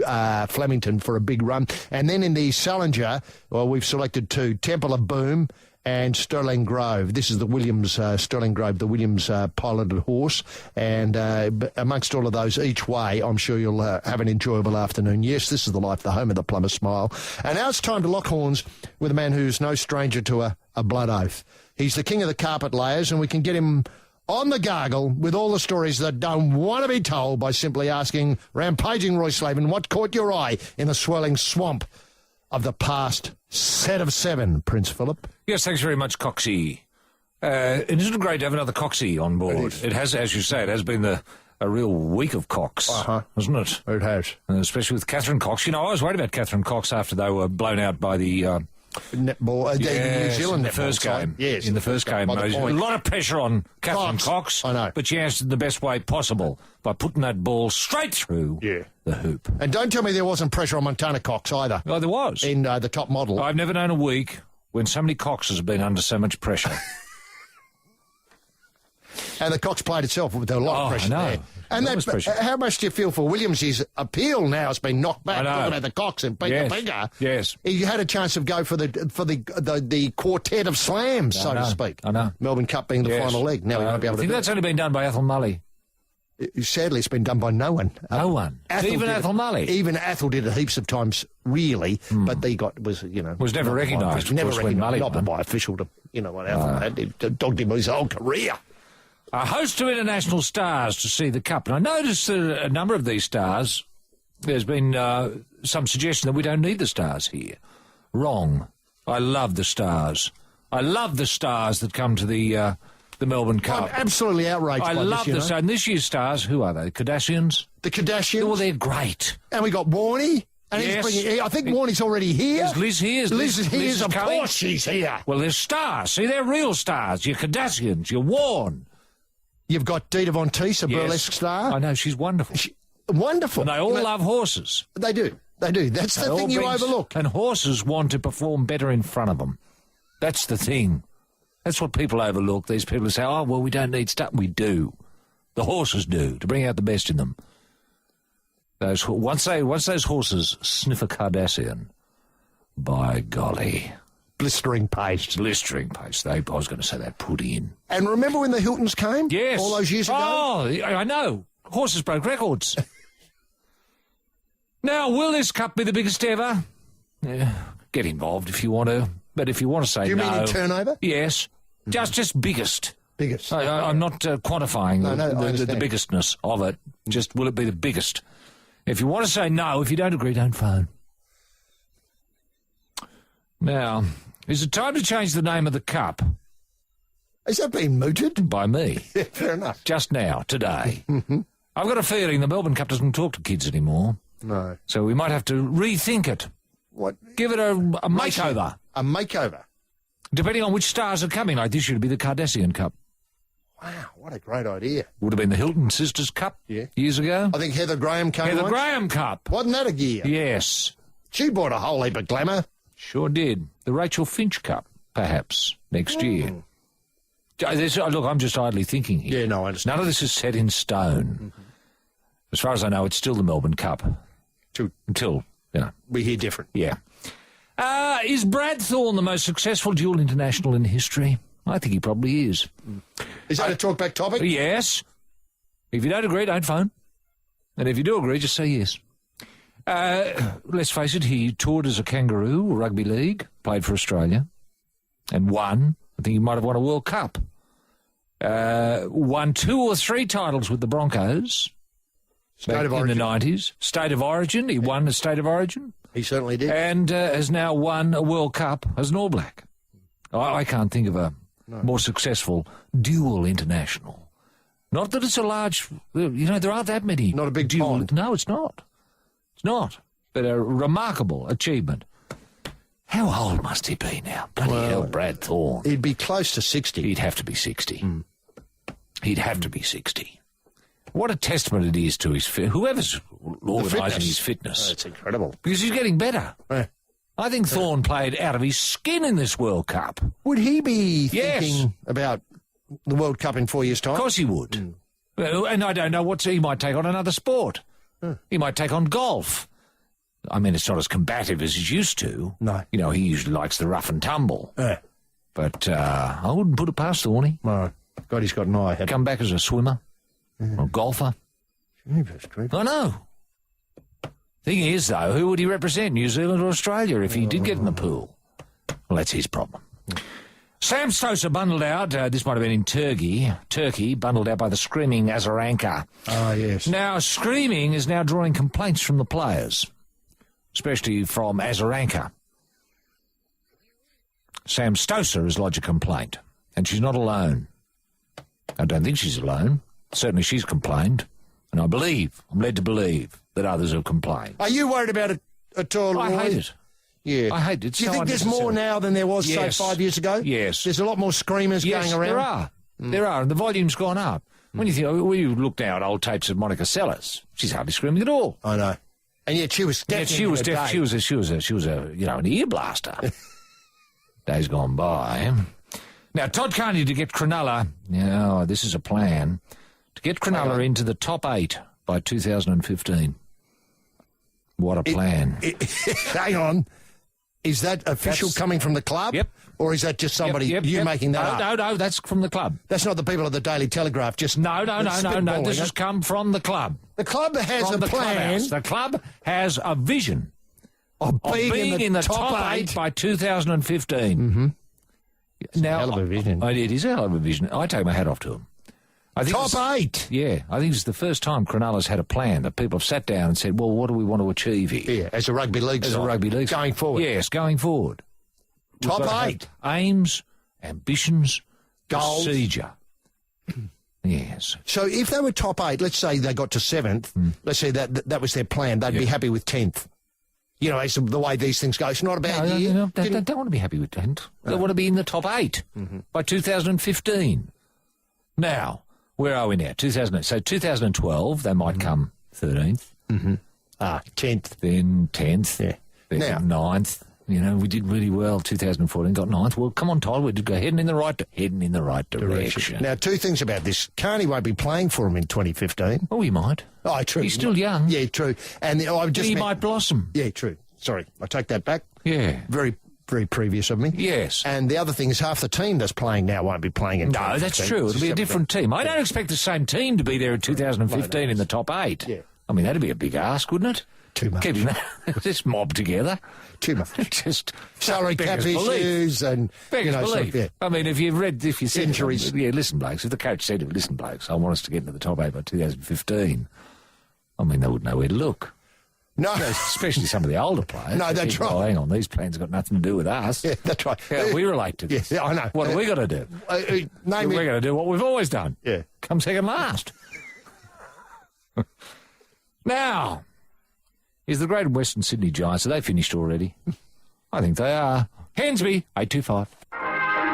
Flemington for a big run. And then in the Salinger, we've selected 2, Temple of Boom and Sterling Grove. This is the Williams, Sterling Grove, the Williams piloted horse. And amongst all of those each way, I'm sure you'll have an enjoyable afternoon. Yes, this is the Life, the home of the Plumber Smile. And now it's time to lock horns with a man who's no stranger to a blood oath. He's the king of the carpet layers, and we can get him on the gargle with all the stories that don't want to be told by simply asking rampaging Roy Slavin what caught your eye in the swirling swamp of the past set of 7, Prince Philip. Yes, thanks very much, Coxie. Isn't it great to have another Coxie on board? It has, as you say, it has been a real week of Cox, hasn't it? It has. Especially with Catherine Cox. I was worried about Catherine Cox after they were blown out by the netball, New Zealand in the first game. Yes, in the first game. A lot of pressure on Catherine Cox. I know. But she answered the best way possible by putting that ball straight through the hoop. And don't tell me there wasn't pressure on Montana Cox either. Oh, there was. In the top model. I've never known a week when so many Coxes have been under so much pressure. And the Cox played itself with a lot of pressure there. And how much do you feel for Williams' appeal now has been knocked back? Talking about the Cox and Peter Bigger. Yes. He had a chance to go for the quartet of slams, so to speak. I know. Melbourne Cup being the final leg. Now he won't be able to do it. I think that's only been done by Athol Mully. Sadly, it's been done by no one. No one. Even Athol Mully. Even Athol did it heaps of times, really, but he was never recognised. Never recognised. Not by official to, what Athol had. It dogged him his whole career. A host of international stars to see the Cup. And I noticed that a number of these stars, there's been some suggestion that we don't need the stars here. Wrong. I love the stars. I love the stars that come to the Melbourne Cup. I'm absolutely outraged by this. I love the stars. And this year's stars, who are they? Kardashians? The Kardashians? Well, they're great. And we got Warnie. And he's bringing, I think Warnie's already here. Is Liz here? Liz is here. Of course she's here. Well, they're stars. See, they're real stars. You're Kardashians. You're Warne. You've got Dita Von Teese, a burlesque star. I know, she's wonderful. Wonderful. And they all love horses. They do. They do. That's the thing you overlook. And horses want to perform better in front of them. That's the thing. That's what people overlook. These people say, oh, well, we don't need stuff. We do. The horses do, to bring out the best in them. Once those horses sniff a Kardashian, by golly... Blistering paste. Blistering paste. I was going to say that put in. And remember when the Hiltons came? Yes. All those years ago? Oh, I know. Horses broke records. Now, will this cup be the biggest ever? Get involved if you want to. But if you want to say no... Do you mean in turnover? Yes. Just biggest. Biggest. I'm not quantifying the biggestness of it. Just will it be the biggest? If you want to say no, if you don't agree, don't phone. Now... Is it time to change the name of the cup? Has that been mooted? By me. Yeah, fair enough. Just now, today. I've got a feeling the Melbourne Cup doesn't talk to kids anymore. No. So we might have to rethink it. What? Give it a makeover. A makeover? Depending on which stars are coming, like this year to be the Kardashian Cup. Wow, what a great idea. Would have been the Hilton Sisters Cup years ago. I think Heather Graham came Heather once. Graham Cup. Wasn't that a gear? Yes. She brought a whole heap of glamour. Sure did. The Rachel Finch Cup, perhaps, next year. Look, I'm just idly thinking here. Yeah, no, I understand. None of this is set in stone. As far as I know, it's still the Melbourne Cup. Until, we hear different. Yeah. Is Brad Thorne the most successful dual international in history? I think he probably is. Is that a talkback topic? Yes. If you don't agree, don't phone. And if you do agree, just say yes. Let's face it, he toured as a kangaroo, rugby league, played for Australia, and won. I think he might have won a World Cup. Won 2 or 3 titles with the Broncos State of Origin. in the 90s. State of Origin, he won the State of Origin. He certainly did. And has now won a World Cup as an All Black. I can't think of a more successful dual international. Not that it's a large... there aren't that many. Not a big dual... pond. No, it's not. It's not. But a remarkable achievement. How old must he be now? Bloody hell, Brad Thorne. He'd be close to 60. He'd have to be 60. He'd have to be 60. What a testament it is to his... whoever's organising his fitness. That's incredible. Because he's getting better. Yeah. I think Thorne played out of his skin in this World Cup. Would he be Yes. thinking about the World Cup in 4 years' time? Of course he would. Well, and I don't know he might take on another sport. He might take on golf. I mean, it's not as combative as he's used to. No. He usually likes the rough and tumble. But I wouldn't put it past Thorny. No. God, he's got an eye. Come back as a swimmer or golfer. I know. Thing is, though, who would he represent, New Zealand or Australia, if he did get in the pool? Well, that's his problem. Sam Stosur bundled out, this might have been in Turkey, bundled out by the Screaming Azarenka. Ah, yes. Now, Screaming is now drawing complaints from the players, especially from Azarenka. Sam Stosur has lodged a complaint, and she's not alone. I don't think she's alone. Certainly she's complained, and I'm led to believe that others have complained. Are you worried about it at all, I Roy? hate it. Yeah. I hate it. Do you think there's more now than there was, Yes. say, 5 years ago? Yes. There's a lot more screamers Yes, going around? there are. There are, and the volume's gone up. When you think, we look now at old tapes of Monica Seles, she's hardly screaming at all. I know. And yet she was definitely She was an ear blaster. Days gone by. Now, Todd Carney to get Cronulla, this is a plan, to get Cronulla into the top 8 by 2015. What a plan. Hang on. Is that official coming from the club? Yep. Or is that just somebody, making that up? No, that's from the club. That's not the people at the Daily Telegraph, just... No, spitballing this it. has come from the club. The club has From a the plan clubhouse. The club has a vision of of being in the top 8 by 2015. Mm-hmm. Now, hell of a vision. It is a hell of a vision. I take my hat off to him. I think Top 8? Yeah, I think it's the first time Cronulla's had a plan that people have sat down and said, well, what do we want to achieve here? Yeah, as a rugby league As side. a rugby league Going forward. Yes, going forward. We've Top got to have 8. Aims, ambitions, Goals. procedure. Yes. So if they were top 8, let's say they got to 7th, let's say that was their plan, they'd be happy with 10th. You know, as the way these things go. It's not a bad year. No, they don't want to be happy with 10th. They want to be in the top 8 by 2015. Now, where are we now? 2012, they might come 13th. 10th. Then 10th. Yeah. Then 9th. We did really well. 2014 got 9th. Well, come on, Tyler, we did go heading in the right direction. Now, 2 things about this. Carney won't be playing for him in 2015. Oh, he might. Oh, true. He's still young. Yeah, true. And He might blossom. Yeah, true. Sorry, I take that back. Yeah. Very, very previous of me. Yes. And the other thing is half the team that's playing now won't be playing in No, 2015. that's true. It'll be a different team. I don't expect the same team to be there in 2015 in the top 8. Yeah. I mean, that'd be a big ask, wouldn't it? Too much. Keeping this mob together. Too much. Just Salary cap beggars belief. issues and, Beggars sort of, belief. yeah. I mean, if you said Injuries. listen, blokes. If the coach said, listen, blokes, I want us to get into the top 8 by 2015, I mean, they wouldn't know where to look. No. Especially some of the older players. No, They that's think, right. Oh, hang on, these plans have got nothing to do with us. Yeah, that's right. How do we relate to this? Yeah, I know. What have we got to do? Name We're going to do what we've always done. Yeah. Come second last. Now, is the Great Western Sydney Giants, are they finished already? I think they are. Hensby, 825.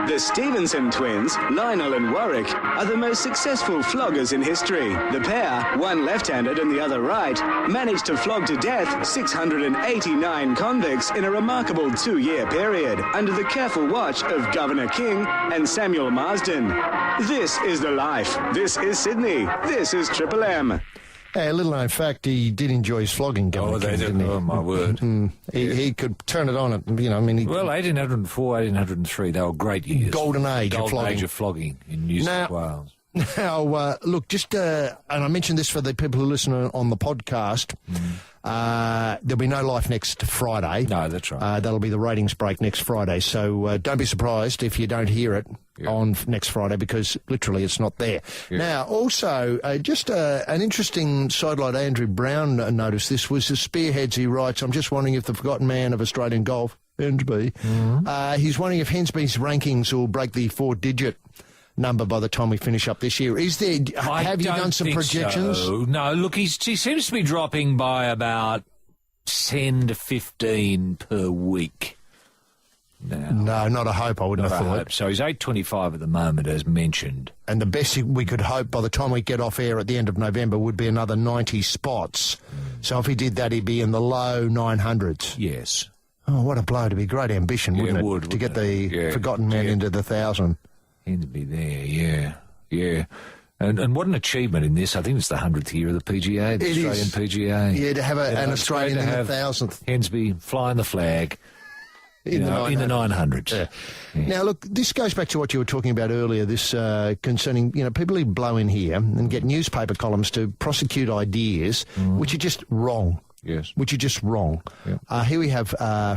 The Stevenson twins, Lionel and Warwick, are the most successful floggers in history. The pair, one left-handed and the other right, managed to flog to death 689 convicts in a remarkable 2-year period under the careful watch of Governor King and Samuel Marsden. This is the life. This is Sydney. This is Triple M. A little known fact, he did enjoy his flogging, Governor King, didn't he? Oh, my word. He could turn it on, well, 1804, 1803, they were great years. Golden age of flogging. Golden age of flogging in New South Wales. Now, look, and I mentioned this for the people who listen on the podcast, there'll be no life next Friday. No, that's right. That'll be the ratings break next Friday, so don't be surprised if you don't hear it on next Friday, because literally it's not there. Yeah. Now, also, just an interesting sidelight, Andrew Brown noticed this, was the spearheads. He writes, I'm just wondering if the forgotten man of Australian golf, Hensby, he's wondering if Hensby's rankings will break the 4-digit number by the time we finish up this year. Is there? Have you done some projections? So. No, look, he seems to be dropping by about 10 to 15 per week. No, not a hope, I wouldn't have thought. So he's 825 at the moment, as mentioned. And the best we could hope by the time we get off air at the end of November would be another 90 spots. So if he did that, he'd be in the low 900s. Yes. Oh, what a blow. To be great ambition, wouldn't it? To get the forgotten man into the 1,000. To be there, yeah. And what an achievement in this. I think it's the 100th year of the PGA, the Australian PGA. Yeah, to have an Australian in the 1,000th. Hensby flying the flag. In the 900s. Yeah. Now, look, this goes back to what you were talking about earlier, this concerning, people who blow in here and get newspaper columns to prosecute ideas, which are just wrong. Yes. Which are just wrong. Yep. Here we have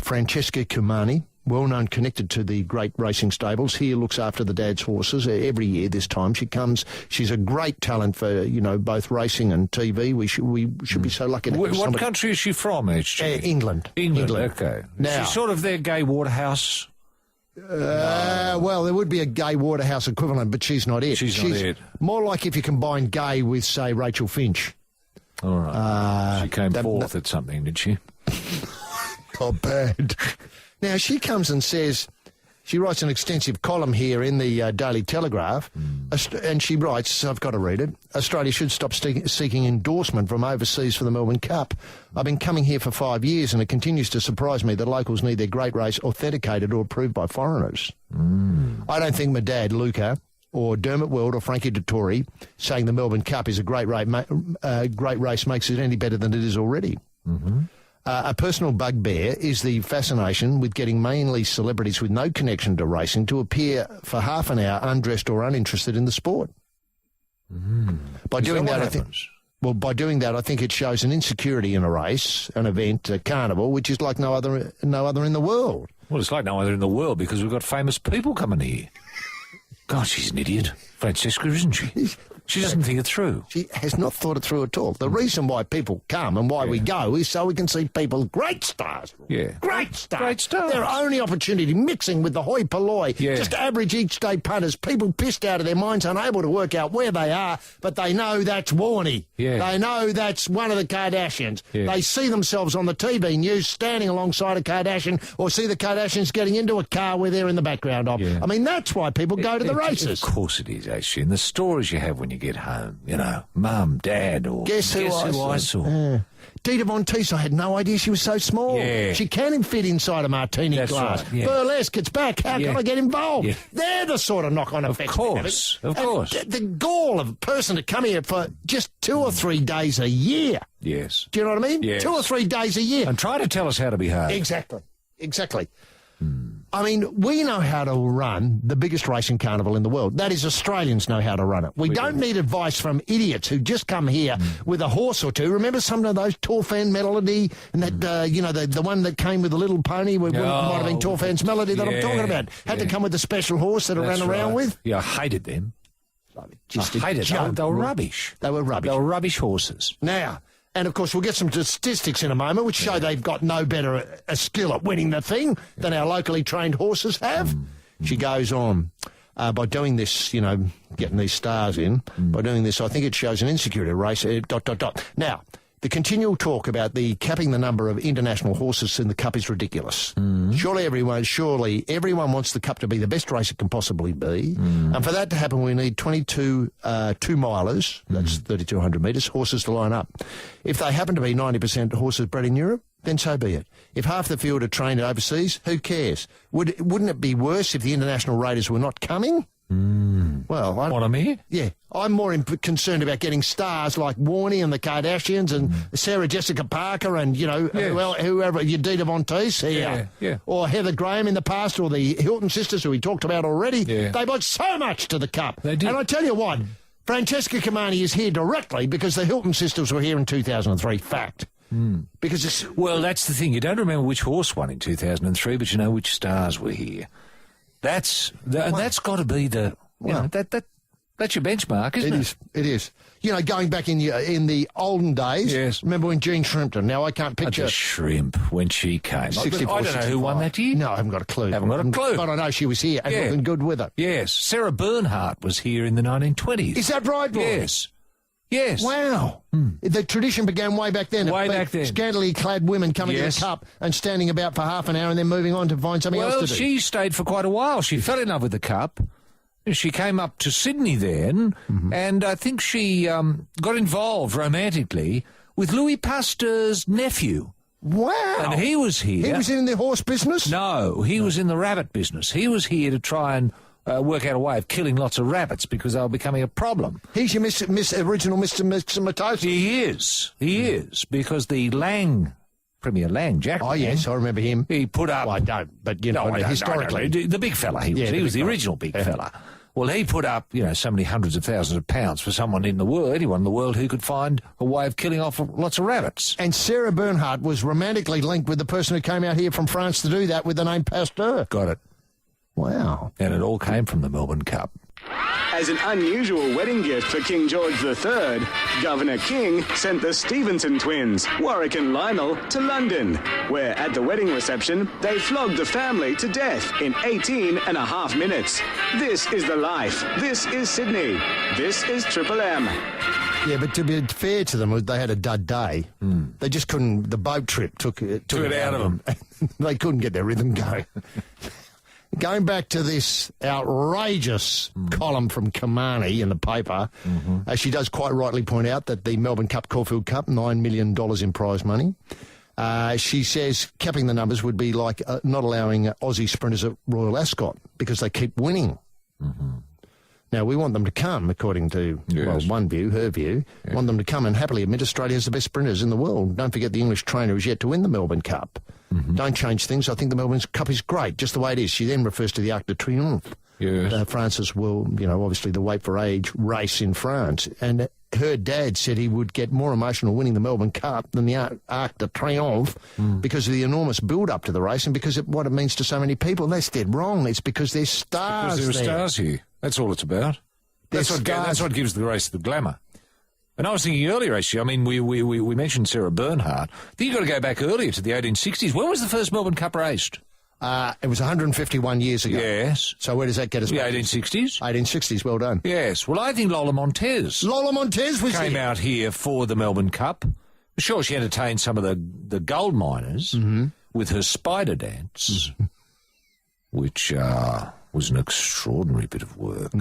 Francesca Cumani, well-known, connected to the great racing stables. Here looks after the dad's horses every year this time. She comes. She's a great talent for, both racing and TV. We should be so lucky to have What country is she from, actually? England. England, okay. Now, she's sort of their Gay Waterhouse? Well, there would be a Gay Waterhouse equivalent, but she's not it. She's not it. More like if you combine Gay with, say, Rachel Finch. All right. She came fourth at something, did she? Not bad. Now, she comes and says, she writes an extensive column here in the Daily Telegraph, and she writes, I've got to read it, Australia should stop seeking endorsement from overseas for the Melbourne Cup. I've been coming here for 5 years, and it continues to surprise me that locals need their great race authenticated or approved by foreigners. I don't think my dad, Luca, or Dermot Weld or Frankie Dettori saying the Melbourne Cup is a great race makes it any better than it is already. A personal bugbear is the fascination with getting mainly celebrities with no connection to racing to appear for half an hour undressed or uninterested in the sport. By doing that, by doing that, I think it shows an insecurity in a race, an event, a carnival, which is like no other in the world. Well, it's like no other in the world because we've got famous people coming here. God, she's an idiot. Francesca, isn't she? She doesn't think it through. She has not thought it through at all. The reason why people come and why we go is so we can see people, great stars. Yeah. Great stars. Great stars. Their only opportunity, mixing with the hoi polloi. Yeah. Just average each day punters, people pissed out of their minds, unable to work out where they are, but they know that's Warney. Yeah. They know that's one of the Kardashians. Yeah. They see themselves on the TV news standing alongside a Kardashian or see the Kardashians getting into a car where they're in the background of. Yeah. I mean, that's why people go to the races. Of course it is, actually. And the stories you have when you get home, Mum, Dad, or Guess who I saw? Dita Von Teese, I had no idea she was so small. Yeah. She can fit inside a martini glass. Right, yeah. Burlesque, it's back. How can I get involved? Yeah. They're the sort of knock-on effects. Of course. The gall of a person to come here for just 2 or 3 days a year. Yes. Do you know what I mean? Yes. 2 or 3 days a year. And try to tell us how to behave. Exactly. I mean, we know how to run the biggest racing carnival in the world. That is, Australians know how to run it. We don't need advice from idiots who just come here with a horse or two. Remember some of those Torfan Melody and that, the one that came with the little pony? Might have been Torfan's Melody that I'm talking about. Had to come with a special horse that it ran around with. Yeah, I hated them. I hated them. They were rubbish. They were rubbish. They were rubbish horses. Now... And, of course, we'll get some statistics in a moment which show they've got no better a skill at winning the thing than our locally trained horses have. She goes on. By doing this, getting these stars in, by doing this, I think it shows an insecurity race, ... Now, The continual talk about the capping the number of international horses in the Cup is ridiculous. Surely everyone wants the Cup to be the best race it can possibly be. And for that to happen, we need 22 two-milers, that's 3,200 metres, horses to line up. If they happen to be 90% horses bred in Europe, then so be it. If half the field are trained overseas, who cares? Wouldn't it be worse if the international raiders were not coming? Well, Want them here? Yeah. I'm more concerned about getting stars like Warney and the Kardashians and Sarah Jessica Parker and, whoever, Yadida Monteith here. Yeah. Or Heather Graham in the past, or the Hilton sisters who we talked about already. Yeah. They brought so much to the Cup. They did. And I tell you what, Francesca Comani is here directly because the Hilton sisters were here in 2003. Fact. Because it's... Well, that's the thing. You don't remember which horse won in 2003, but you know which stars were here. That's got to be the... That's your benchmark, isn't it? It is. You know, going back in the olden days, yes. Remember when Jean Shrimpton, now I can't picture... The Shrimp, when she came. 64, I don't know who won that year. No, I haven't got a clue. But I know she was here and looking good with it. Yes. Sarah Bernhardt was here in the 1920s. Is that right, boy? Yes. Yes. Wow. The tradition began way back then. Way back then. Scantily clad women coming to the Cup and standing about for half an hour and then moving on to find something else to do. Well, she stayed for quite a while. She fell in love with the Cup. She came up to Sydney then, and I think she got involved romantically with Louis Pasteur's nephew. Wow. And he was here. He was in the horse business? No, he was in the rabbit business. He was here to try and work out a way of killing lots of rabbits because they were becoming a problem. He's your original Mr. Matosi. He is, because the Premier Lang, Jack. Oh, yes, I remember him. He put up... Well, I don't, but, historically. The big fella he was. He was the original big fella. Well, he put up, so many hundreds of thousands of pounds for anyone in the world who could find a way of killing off lots of rabbits. And Sarah Bernhardt was romantically linked with the person who came out here from France to do that with the name Pasteur. Got it. Wow. And it all came from the Melbourne Cup. As an unusual wedding gift for King George III, Governor King sent the Stevenson twins, Warwick and Lionel, to London, where at the wedding reception, they flogged the family to death in 18 and a half minutes. This is the life. This is Sydney. This is Triple M. Yeah, but to be fair to them, they had a dud day. They just couldn't... The boat trip took it out of them. They couldn't get their rhythm going. Going back to this outrageous column from Kamani in the paper, she does quite rightly point out that the Melbourne Cup, Caulfield Cup, $9 million in prize money. She says capping the numbers would be like not allowing Aussie sprinters at Royal Ascot because they keep winning. Now, we want them to come, according to, one view, her view, want them to come and happily admit Australia has the best sprinters in the world. Don't forget the English trainer is yet to win the Melbourne Cup. Don't change things. I think the Melbourne Cup is great, just the way it is. She then refers to the Arc de Triomphe. Yes. France's obviously the weight for age race in France. And her dad said he would get more emotional winning the Melbourne Cup than the Arc de Triomphe because of the enormous build-up to the race and because of what it means to so many people. That's dead wrong. It's because there's stars there. Because there are stars here. That's all it's about. That's what gives the race the glamour. And I was thinking earlier, actually, I mean, we mentioned Sarah Bernhardt. I think you've got to go back earlier to the 1860s. When was the first Melbourne Cup raced? It was 151 years ago. Yes. So where does that get us? The 1860s? 1860s, well done. Yes. Well, I think Lola Montez. Lola Montez came out here for the Melbourne Cup. Sure, she entertained some of the gold miners with her spider dance, which was an extraordinary bit of work.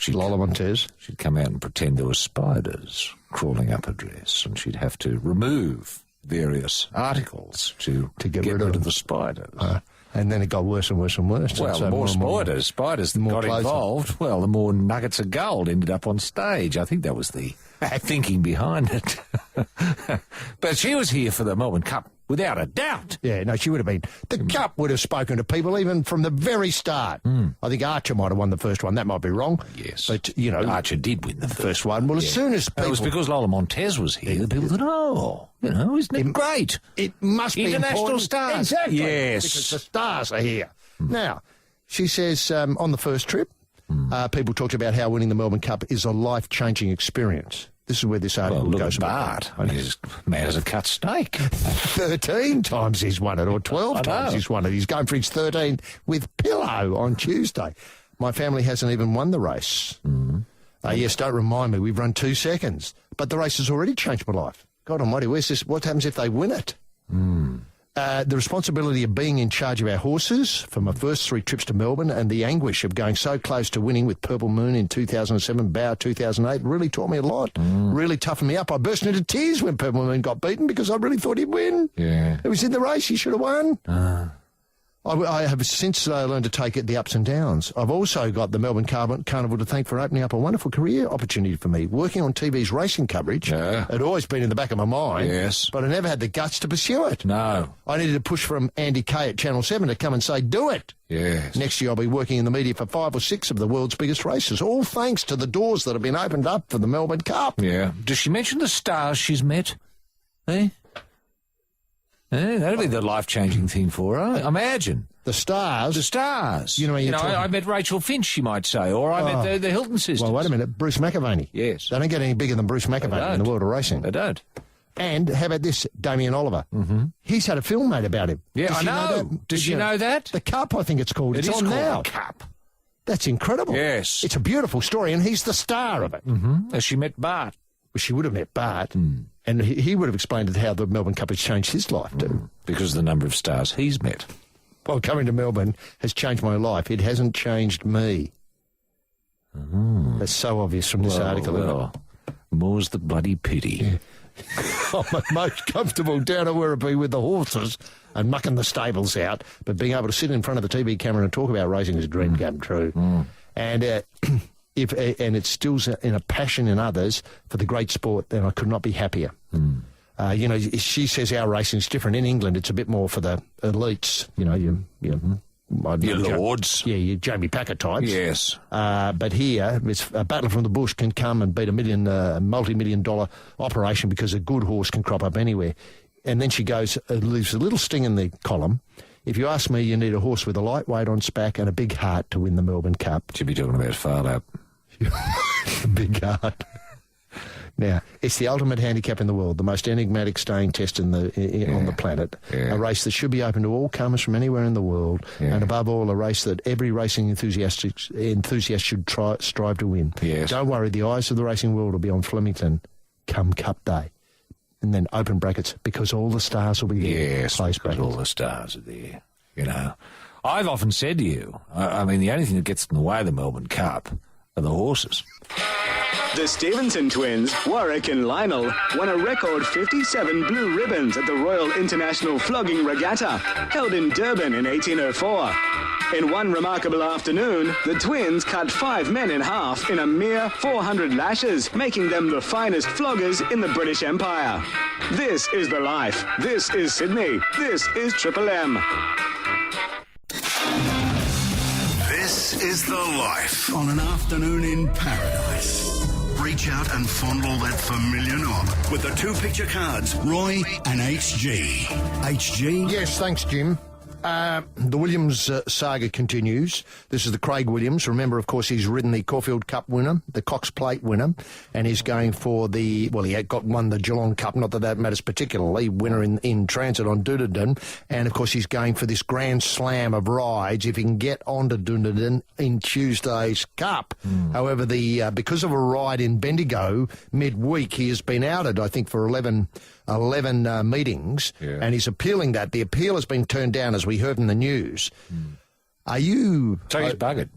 Lola Montez. She'd come out and pretend there were spiders crawling up her dress, and she'd have to remove various articles to get rid of the spiders. And then it got worse and worse and worse. Well, so the more spiders that got involved, well, the more nuggets of gold ended up on stage. I think that was the thinking behind it. But she was here for the Melbourne Cup, without a doubt. Yeah, no, she would have been. The Cup would have spoken to people even from the very start. I think Archer might have won the first one. That might be wrong. Yes. But, Archer did win the first one. Well, as soon as people... It was because Lola Montez was here that people thought, isn't it great? It must be international stars. Exactly. Yes. Because the stars are here. Now, she says on the first trip, people talked about how winning the Melbourne Cup is a life-changing experience. This is where this article goes. Bart. He's mad as a cut snake. 13 times he's won it, or 12 times he's won it. He's going for his 13th with Pillow on Tuesday. My family hasn't even won the race. Yes, don't remind me. We've run 2 seconds. But the race has already changed my life. God almighty, where's this? What happens if they win it? The responsibility of being in charge of our horses for my first 3 trips to Melbourne and the anguish of going so close to winning with Purple Moon in 2007, Bow 2008, really taught me a lot, really toughened me up. I burst into tears when Purple Moon got beaten because I really thought he'd win. Yeah. It was in the race, he should have won. I have since learned to take it the ups and downs. I've also got the Melbourne Carnival to thank for opening up a wonderful career opportunity for me. Working on TV's racing coverage had always been in the back of my mind, but I never had the guts to pursue it. No. I needed a push from Andy Kay at Channel 7 to come and say, do it. Yes. Next year I'll be working in the media for 5 or 6 of the world's biggest races, all thanks to the doors that have been opened up for the Melbourne Cup. Yeah. Does she mention the stars she's met? Eh? That'll be the life-changing thing for her, imagine. The stars? The stars. You know, I met Rachel Finch, she might say, or I met the Hilton sisters. Well, wait a minute. Bruce McAvaney. Yes. They don't get any bigger than Bruce McAvaney in the world of racing. They don't. And how about this, Damien Oliver? He's had a film made about him. Yeah, Did I you know. that? Does she know that? The Cup, I think it's called. It's It is on called now. The Cup. That's incredible. Yes. It's a beautiful story, and he's the star of it. As she met Bart. Well, she would have met Bart, and he would have explained how the Melbourne Cup has changed his life, too. Because of the number of stars he's met. Well, coming to Melbourne has changed my life. It hasn't changed me. That's so obvious from this article. Well, more's the bloody pity. I'm most comfortable down at Werribee with the horses and mucking the stables out, but being able to sit in front of the TV camera and talk about racing is a dream come true. And and it stills in a passion in others for the great sport, then I could not be happier. You know, she says our racing's different. In England, it's a bit more for the elites. You know, your lords. Your Jamie Packer types. Yes. But here, it's a battle from the bush can come and beat a multi-million-dollar operation because a good horse can crop up anywhere. And then she goes, leaves a little sting in the column. If you ask me, you need a horse with a lightweight on spack and a big heart to win the Melbourne Cup. She'd be talking about Farlap. A big heart. Now, it's the ultimate handicap in the world, the most enigmatic staying test on the planet, a race that should be open to all comers from anywhere in the world, and above all, a race that every racing enthusiast should strive to win. Yes. Don't worry, the eyes of the racing world will be on Flemington come Cup Day. And then open brackets, because all the stars will be there. Yes, close because brackets. all the stars are there, you know. I've often said to you, I mean, the only thing that gets in the way of the Melbourne Cup are the horses. The Stevenson twins, Warwick and Lionel, won a record 57 blue ribbons at the Royal International Flogging Regatta, held in Durban in 1804. In one remarkable afternoon, the twins cut 5 men in half in a mere 400 lashes, making them the finest floggers in the British Empire. This is the life. This is Sydney. This is Triple M. This is the life on an afternoon in paradise. Reach out and fondle that familiar knob with the 2 picture cards, Roy and HG. HG? Yes, thanks, Jim. The Williams saga continues. This is the Craig Williams. Remember, of course, he's ridden the Caulfield Cup winner, the Cox Plate winner, and he's going for he won the Geelong Cup, not that that matters particularly, winner in transit on Dunedin, and of course he's going for this Grand Slam of rides if he can get onto Dunedin in Tuesday's Cup. However, because of a ride in Bendigo midweek, he has been outed, I think, for 11 meetings, and he's appealing that. The appeal has been turned down, as we heard in the news. Are you... So he's buggered.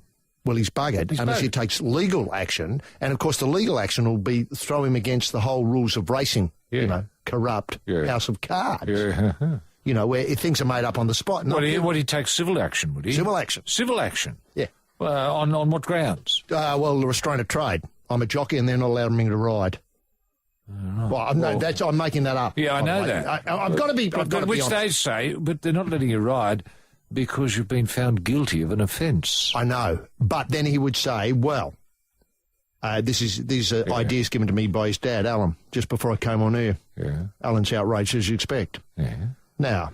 Well, he's buggered unless he takes legal action, and of course the legal action will be throw him against the whole rules of racing, corrupt house of cards. You know, where things are made up on the spot. Would he take civil action, would he? Civil action. Civil action? Yeah. On what grounds? Well, the restraint of trade. I'm a jockey and they're not allowing me to ride. I'm making that up. Yeah, I know that. I've got to be. Which they say, but they're not letting you ride because you've been found guilty of an offence. I know, but then he would say, "Well, these are ideas given to me by his dad, Alan, just before I came on air. Yeah, Alan's outraged as you expect. Yeah. Now,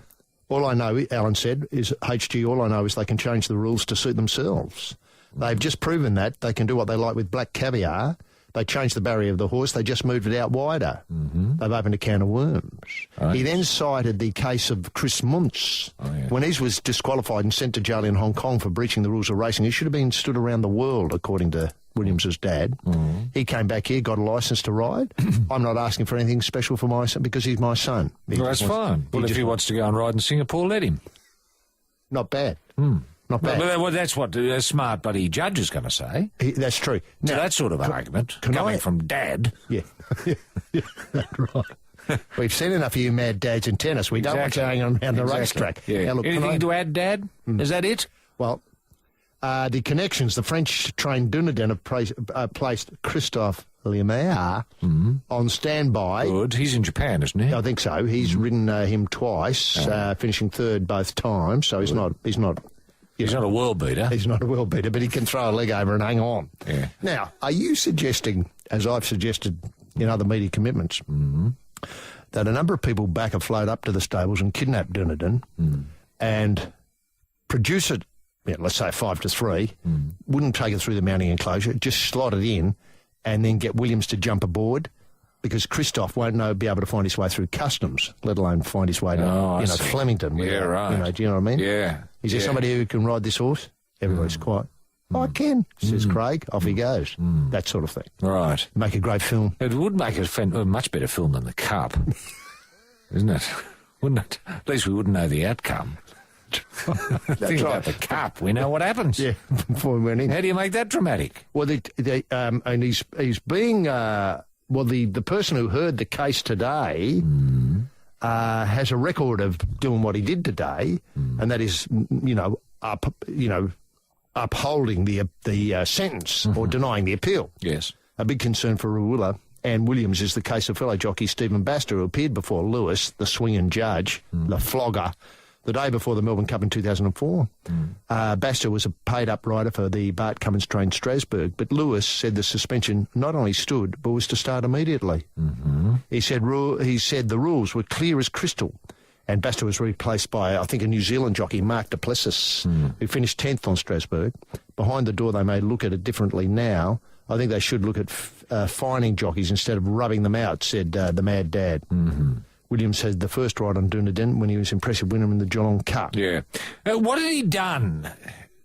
all I know, Alan said, is HG. All I know is they can change the rules to suit themselves. They've just proven that they can do what they like with black caviar." They changed the barrier of the horse. They just moved it out wider. They've opened a can of worms. He then cited the case of Chris Munce. When he was disqualified and sent to jail in Hong Kong for breaching the rules of racing. He should have been stood around the world, according to Williams' dad. He came back here, got a licence to ride. I'm not asking for anything special for my son because he's my son. Well, that's fine. Well, if he wants to go and ride in Singapore, let him. Not bad. Not bad. Well, that's what a smart bloody judge is going to say. That's true. Now, that sort of argument coming from Dad. Yeah. That's right. We've seen enough of you mad dads in tennis. We don't want you hanging around the racetrack. Yeah. Now, look, anything to add, Dad? Is that it? Well, the connections, the French-trained Dunedin have placed Christophe Lemaire on standby. Good. He's in Japan, isn't he? I think so. He's ridden him twice, finishing third both times. So he's not a world beater. He's not a world beater, but he can throw a leg over and hang on. Yeah. Now, are you suggesting, as I've suggested in other media commitments, that a number of people back a float up to the stables and kidnap Dunedin and produce it, let's say 5-3, wouldn't take it through the mounting enclosure, just slot it in and then get Williams to jump aboard? Because Christophe won't be able to find his way through customs, let alone find his way to Flemington. Yeah, right. Do you know what I mean? Yeah. Is there somebody who can ride this horse? Everybody's quiet. I can, says Craig. Off he goes. That sort of thing. Right. Make a great film. It would make a much better film than The Cup, isn't it? Wouldn't it? At least we wouldn't know the outcome. Think about The Cup. We know what happens. Yeah, before we went in. How do you make that dramatic? Well, and he's being... the person who heard the case today has a record of doing what he did today, and that is, upholding the sentence or denying the appeal. Yes. A big concern for Rawilla and Williams is the case of fellow jockey Stephen Baster, who appeared before Lewis, the swinging judge, the flogger, the day before the Melbourne Cup in 2004. Baster was a paid-up rider for the Bart Cummins-trained Strasbourg, but Lewis said the suspension not only stood, but was to start immediately. He said the rules were clear as crystal, and Baster was replaced by, I think, a New Zealand jockey, Mark Duplessis, who finished 10th on Strasbourg. Behind the door, they may look at it differently now. I think they should look at fining jockeys instead of rubbing them out, said the Mad Dad. Williams had the first ride on Dunedin when he was impressive winner in the Geelong Cup. Yeah. What had he done?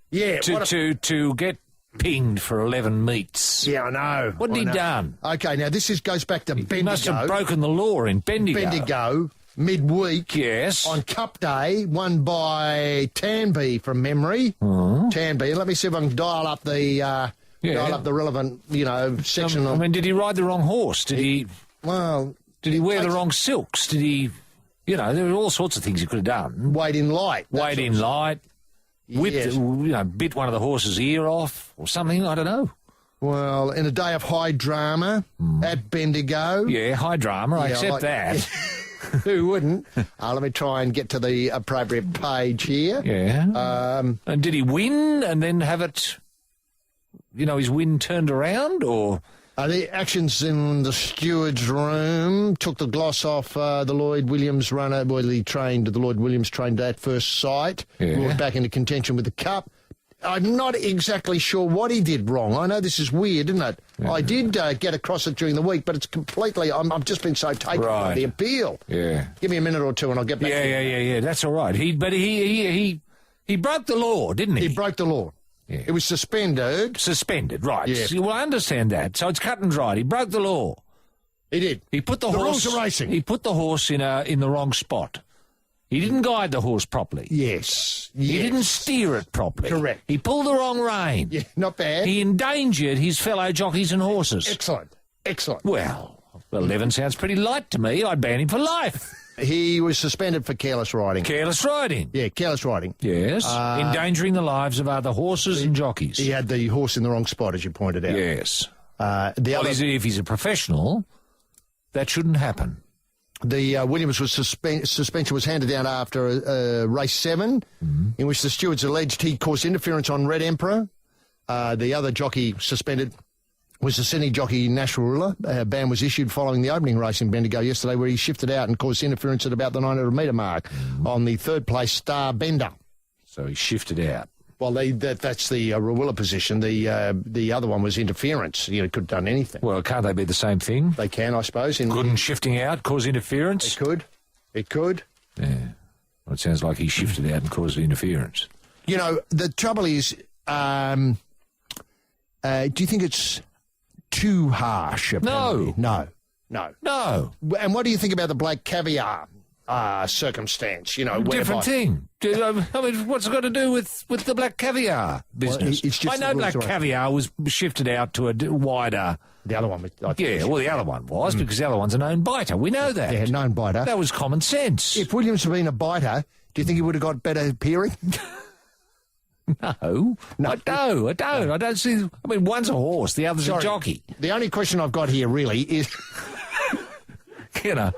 Yeah. To get pinged for 11 meets? Yeah, I know. What had he done? Okay, now this goes back to Bendigo. He must have broken the law in Bendigo. Bendigo, midweek. Yes. On Cup Day, won by Tanby from memory. Tanby. Let me see if I can dial up the relevant, section. Did he ride the wrong horse? Did he wear the wrong silks? Did he... there were all sorts of things he could have done. Wait in light. Whipped, bit one of the horse's ear off or something, I don't know. Well, in a day of high drama at Bendigo. Yeah, high drama, I accept that. Who wouldn't? Let me try and get to the appropriate page here. Yeah. And did he win and then have it, his win turned around, or... The actions in the steward's room took the gloss off the Lloyd Williams runner. Well, the Lloyd Williams trained at first sight. Brought back into contention with the Cup. I'm not exactly sure what he did wrong. I know this is weird, isn't it? Yeah. I did get across it during the week, but it's completely... I've just been so taken by the appeal. Yeah. Give me a minute or two and I'll get back to you. Yeah, that's all right. He broke the law, didn't he? He broke the law. Yeah. It was suspended. Suspended, right. Yeah. Well, I understand that. So it's cut and dried. He broke the law. He did. He put the horse... rules of racing. He put the horse in the wrong spot. He didn't guide the horse properly. Yes. He didn't steer it properly. Correct. He pulled the wrong rein. Yeah, not bad. He endangered his fellow jockeys and horses. Excellent. Well, 11 sounds pretty light to me. I'd ban him for life. He was suspended for careless riding. Careless riding? Yeah, careless riding. Yes. Endangering the lives of other horses and jockeys. He had the horse in the wrong spot, as you pointed out. Yes. If he's a professional, that shouldn't happen. The Williams suspension was handed down after race 7, in which the stewards alleged he caused interference on Red Emperor. The other jockey suspended was the Sydney jockey Nash Rawilla. A ban was issued following the opening race in Bendigo yesterday, where he shifted out and caused interference at about the 900-metre mark on the third-place Star Bender. So he shifted out. Well, that's the Rawilla position. The other one was interference. Could have done anything. Well, can't they be the same thing? They can, I suppose. Couldn't shifting out cause interference? It could. Yeah. Well, it sounds like he shifted out and caused interference. The trouble is, Do you think it's too harsh? A penalty? No. And what do you think about the Black Caviar circumstance? Different thing. I mean, what's it got to do with the Black Caviar business? It's just I know Black Caviar was shifted out to a wider... The other one. The other one was, because the other one's a known biter. We know that. Yeah, known biter. That was common sense. If Williams had been a biter, do you think he would have got better hearing? No. I don't. I don't see... I mean, one's a horse, the other's a jockey. The only question I've got here, really, is... Are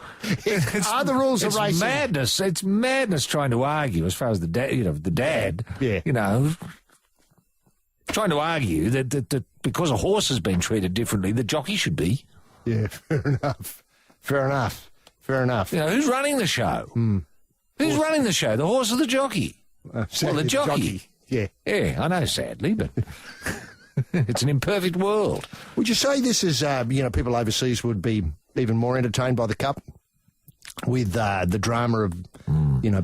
the rules of racing... madness. It's madness trying to argue, as far as the dad, trying to argue that because a horse has been treated differently, the jockey should be. Yeah, fair enough. Who's running the show? Who's running the show, the horse or the jockey? The jockey. Yeah, I know, sadly, but it's an imperfect world. Would you say this is, people overseas would be even more entertained by the Cup with the drama of,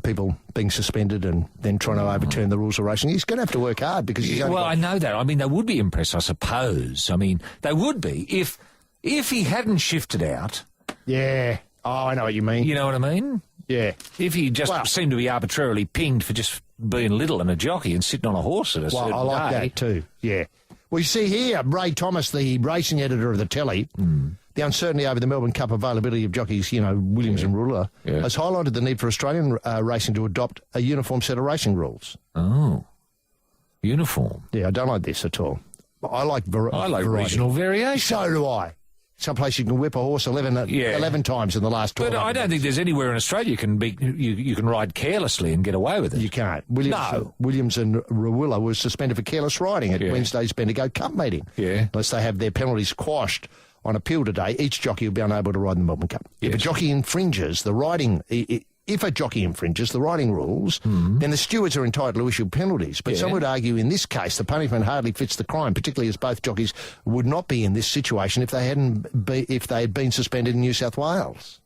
people being suspended and then trying to overturn the rules of racing? He's going to have to work hard because he's I know that. I mean, they would be impressed, I suppose. I mean, they would be if he hadn't shifted out. Yeah. Oh, I know what you mean. You know what I mean? Yeah. If he just seemed to be arbitrarily pinged for just being little and a jockey and sitting on a horse at a certain I like day. that too, yeah. Well, you see here, Ray Thomas, the racing editor of the Telly, the uncertainty over the Melbourne Cup availability of jockeys, Williams and Ruller, has highlighted the need for Australian racing to adopt a uniform set of racing rules. Oh, uniform. Yeah, I don't like this at all. I like variety. Regional variation. So do I. Someplace you can whip a horse 11 times in the last 12 But I don't think there's anywhere in Australia you can ride carelessly and get away with it. You can't. Williams and Rawilla was suspended for careless riding at Wednesday's Bendigo Cup meeting. Yeah. Unless they have their penalties quashed on appeal today, each jockey will be unable to ride in the Melbourne Cup. Yes. If a jockey infringes the riding rules, then the stewards are entitled to issue penalties. But some would argue in this case the punishment hardly fits the crime, particularly as both jockeys would not be in this situation if they had been suspended in New South Wales.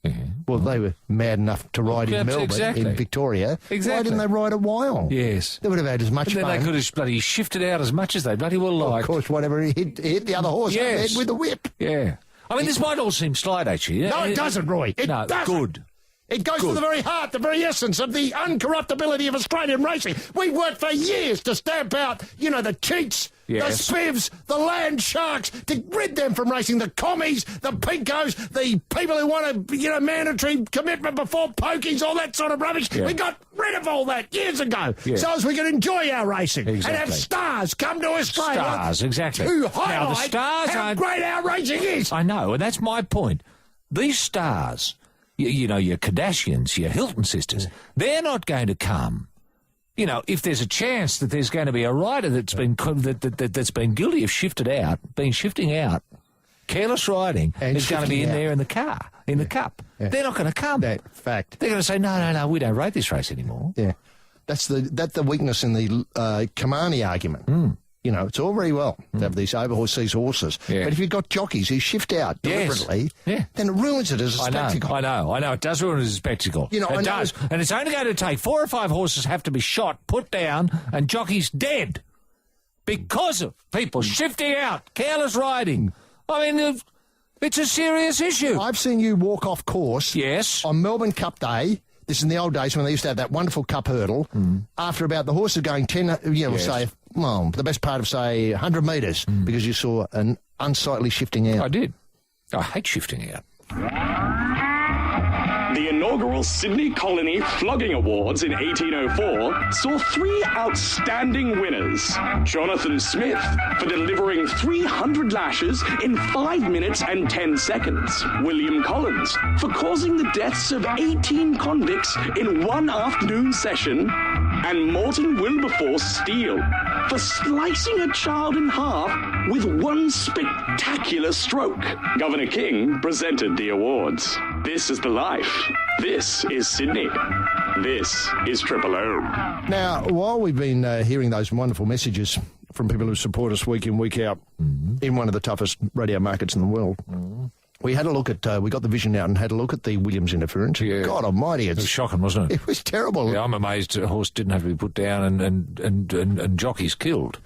Yeah. Well, they were mad enough to ride in Melbourne, in Victoria. Exactly. Why didn't they ride a while? Yes. They would have had as much fun. Then they could have bloody shifted out as much as they bloody well liked. Of course, whatever, he hit the other horse on the head with a whip. Yeah. I mean, this might all seem slight, actually. No, it doesn't, Roy. It doesn't. Good. It goes to the very heart, the very essence of the uncorruptibility of Australian racing. We've worked for years to stamp out, the cheats, the spivs, the land sharks, to rid them from racing, the commies, the pinkos, the people who want a, mandatory commitment before pokies, all that sort of rubbish. Yeah. We got rid of all that years ago so as we could enjoy our racing and have stars come to Australia. Stars, exactly. To highlight now, the stars how great our racing is. I know, and that's my point. These stars... your Kardashians, your Hilton sisters, they're not going to come. If there's a chance that there's going to be a rider that's been that's been guilty of shifting out, careless riding, is going to be in there in the car, in the Cup. Yeah. They're not going to come. That fact. They're going to say, no, we don't rate this race anymore. Yeah. That's the weakness in the Kamani argument. It's all very well to have these overseas horses. Yeah. But if you've got jockeys who shift out deliberately, then it ruins it as a spectacle. I know. It does ruin it as a spectacle. It does. And it's only going to take 4 or 5 horses have to be shot, put down, and jockeys dead because of people shifting out, careless riding. I mean, it's a serious issue. I've seen you walk off course on Melbourne Cup Day. This is in the old days when they used to have that wonderful cup hurdle. After about the horses going 10, say, the best part of, say, 100 metres, because you saw an unsightly shifting out. I did. I hate shifting out. The inaugural Sydney Colony Flogging Awards in 1804 saw 3 outstanding winners. Jonathan Smith for delivering 300 lashes in 5 minutes and 10 seconds. William Collins for causing the deaths of 18 convicts in one afternoon session. And Morton Wilberforce Steele for slicing a child in half with one spectacular stroke. Governor King presented the awards. This is the life. This is Sydney. This is Triple O. Now, while we've been hearing those wonderful messages from people who support us week in, week out, in one of the toughest radio markets in the world, we had a look at, we got the vision out and had a look at the Williams interference. Yeah. God almighty. It was shocking, wasn't it? It was terrible. Yeah, I'm amazed a horse didn't have to be put down and jockeys killed.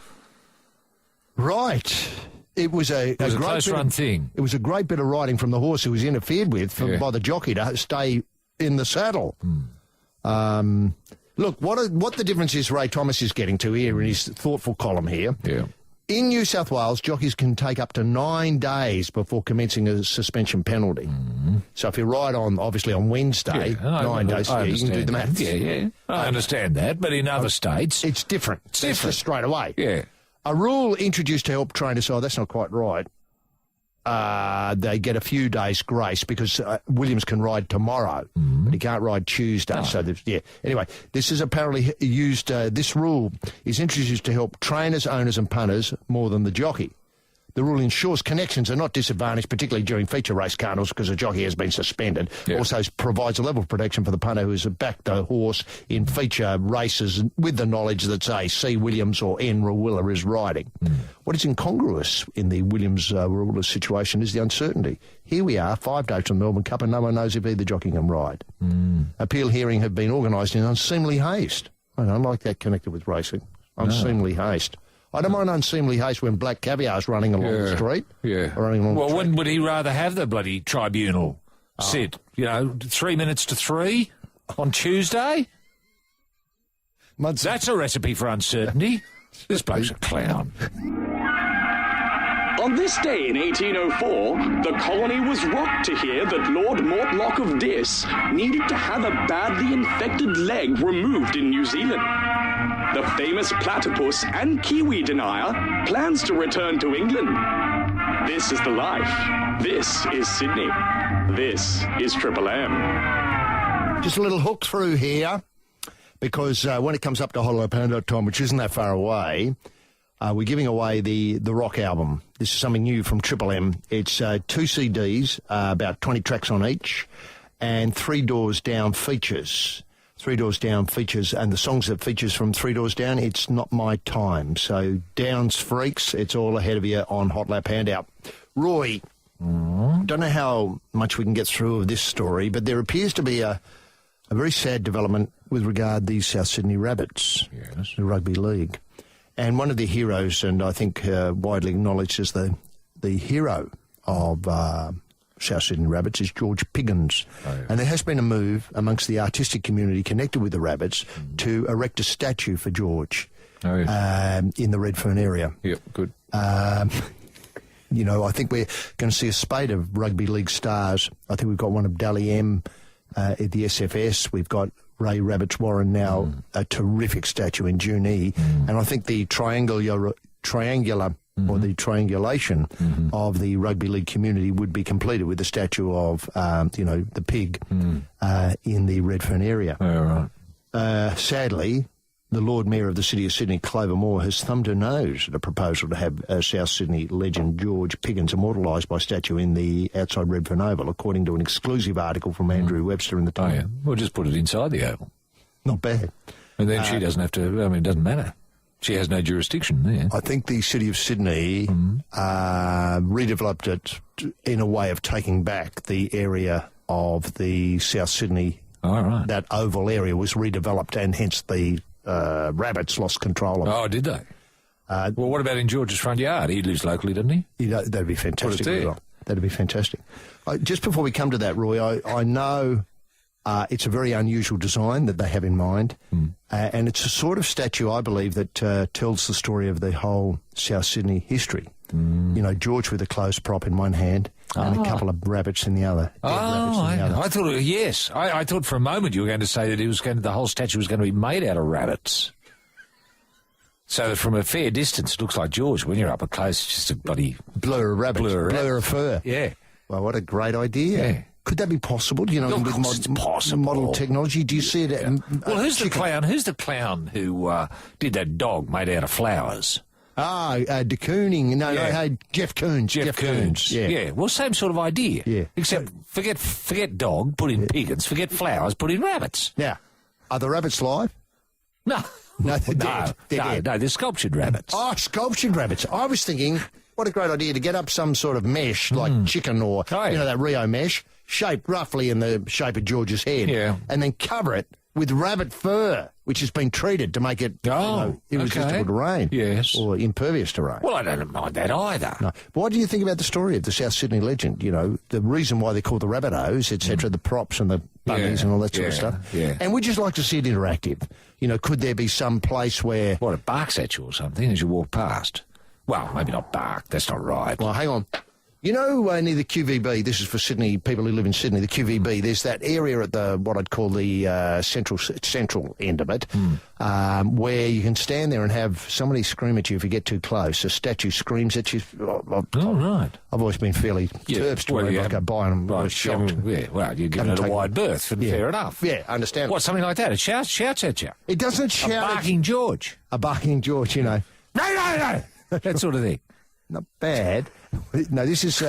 Right. It was a close great run thing. It was a great bit of riding from the horse who was interfered with by the jockey to stay in the saddle. Look, what the difference is Ray Thomas is getting to here in his thoughtful column here. Yeah. In New South Wales, jockeys can take up to 9 days before commencing a suspension penalty. So if you ride obviously on Wednesday, 9 days, you can do the maths. Yeah. I understand that, but in other states... It's different. It's just straight away. Yeah. A rule introduced to help trainers, that's not quite right. They get a few days grace because Williams can ride tomorrow, but he can't ride Tuesday. Oh. So, anyway, this is apparently used, this rule is introduced to help trainers, owners and punters more than the jockey. The rule ensures connections are not disadvantaged, particularly during feature race carnivals, because a jockey has been suspended. Yeah. Also provides a level of protection for the punter who has backed the horse in feature races with the knowledge that, say, C. Williams or N. Rawiller is riding. What is incongruous in the Williams Rawiller situation is the uncertainty. Here we are, 5 days from the Melbourne Cup, and no one knows if either jockey can ride. Appeal hearing have been organised in unseemly haste. I don't like that connected with racing. Unseemly haste. I don't mind unseemly haste when Black Caviar's running along the street. Yeah. Or running along the track. When would he rather have the bloody tribunal sit? 3 minutes to 3 on Tuesday? That's a recipe for uncertainty. This bloke's a clown. On this day in 1804, the colony was rocked to hear that Lord Mortlock of Dis needed to have a badly infected leg removed in New Zealand. The famous platypus and kiwi denier plans to return to England. This is the life. This is Sydney. This is Triple M. Just a little hook through here, because when it comes up to Hollow Panda time, which isn't that far away, we're giving away the Rock album. This is something new from Triple M. It's 2 CDs, about 20 tracks on each, and 3 Doors Down features. 3 Doors Down features, and the songs that features from 3 Doors Down, It's Not My Time. So Downs Freaks, it's all ahead of you on Hot Lap Handout. Roy, don't know how much we can get through of this story, but there appears to be a very sad development with regard to the South Sydney Rabbits, the rugby league. And one of the heroes, and I think widely acknowledged as the hero of South Sydney Rabbits, is George Piggins. And there has been a move amongst the artistic community connected with the Rabbits to erect a statue for George in the Redfern area. Yep, good. I think we're going to see a spate of rugby league stars. I think we've got one of Dally M at the SFS. We've got Ray Rabbits Warren now, a terrific statue in Junee. And I think the triangular or the triangulation of the rugby league community would be completed with the statue of, the pig in the Redfern area. Sadly, the Lord Mayor of the City of Sydney, Clover Moore, has thumbed her nose at a proposal to have South Sydney legend George Piggins immortalised by statue in the outside Redfern Oval, according to an exclusive article from Andrew Webster in the Times. We'll just put it inside the Oval. Not bad. And then she doesn't have to, it doesn't matter. She has no jurisdiction there. I think the City of Sydney redeveloped it in a way of taking back the area of the South Sydney. That oval area was redeveloped, and hence the Rabbits lost control of it. Oh, did they? Well, what about in George's front yard? He lives locally, doesn't he? That'd be fantastic. Put it there. That'd be fantastic. Just before we come to that, Roy, I know it's a very unusual design that they have in mind, and it's a sort of statue, I believe, that tells the story of the whole South Sydney history. George with a closed prop in one hand and a couple of rabbits in the other. I thought, yes. I thought for a moment you were going to say that the whole statue was going to be made out of rabbits. So that from a fair distance, it looks like George. When you're up close, it's just a bloody blur of rabbits, blur of fur. Yeah. Well, what a great idea. Yeah. Could that be possible? With modern technology? Do you see it? Yeah. Well, who's the clown? Who's the clown who did that dog made out of flowers? De Kooning. No, Jeff Koons. Jeff Koons. Yeah. Well, same sort of idea. Yeah. Except forget dog, put in Piggins. Forget flowers, put in rabbits. Yeah. Are the rabbits live? No. No, they're dead. No, they're sculptured rabbits. Oh, sculptured rabbits. I was thinking, what a great idea to get up some sort of mesh, like chicken or, that Rio mesh, shaped roughly in the shape of George's head, and then cover it with rabbit fur. which has been treated to make it irresistible to rain. Yes. Or impervious to rain. Well, I don't mind that either. No. But what do you think about the story of the South Sydney Legend? You know, the reason why they're called the Rabbitohs, etc., the props and the buggies and all that sort of stuff. Yeah. And we'd just like to see it interactive. You know, could there be some place where... What, it barks at you or something as you walk past? Well, maybe not bark. That's not right. Well, hang on. You know, near the QVB, this is for Sydney, people who live in Sydney, the QVB, there's that area at the, what I'd call the central end of it, where you can stand there and have somebody scream at you if you get too close. A statue screams at you. Right. I've always been fairly terped to where I go by and I'm shocked. Yeah, well, you're giving it a wide berth, fair enough. Yeah, understand. What, something like that? It shouts at you. It doesn't shout. A barking George. A barking George, you know. No. That sort of thing. Not bad. No, this is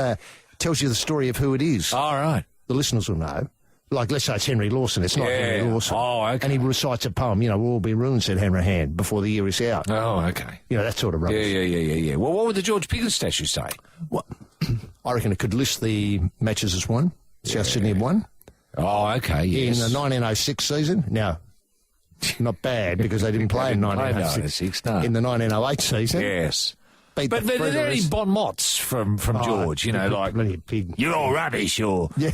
tells you the story of who it is. All right. The listeners will know. Like, let's say it's Henry Lawson. It's not Henry Lawson. Oh, okay. And he recites a poem, you know, "We'll all be ruined," said Hanrahan, before the year is out. Oh, okay. You know, that sort of rubbish. Yeah. Well, what would the George Piggins statue say? Well, I reckon it could list the matches as won. South Sydney have won. Oh, okay, yes. In the 1906 season. Now, not bad, because they didn't play in 1906. No. In the 1908 season. Yes. But are there any bon mots from George? You know, like, you're all rubbish, or... Yeah.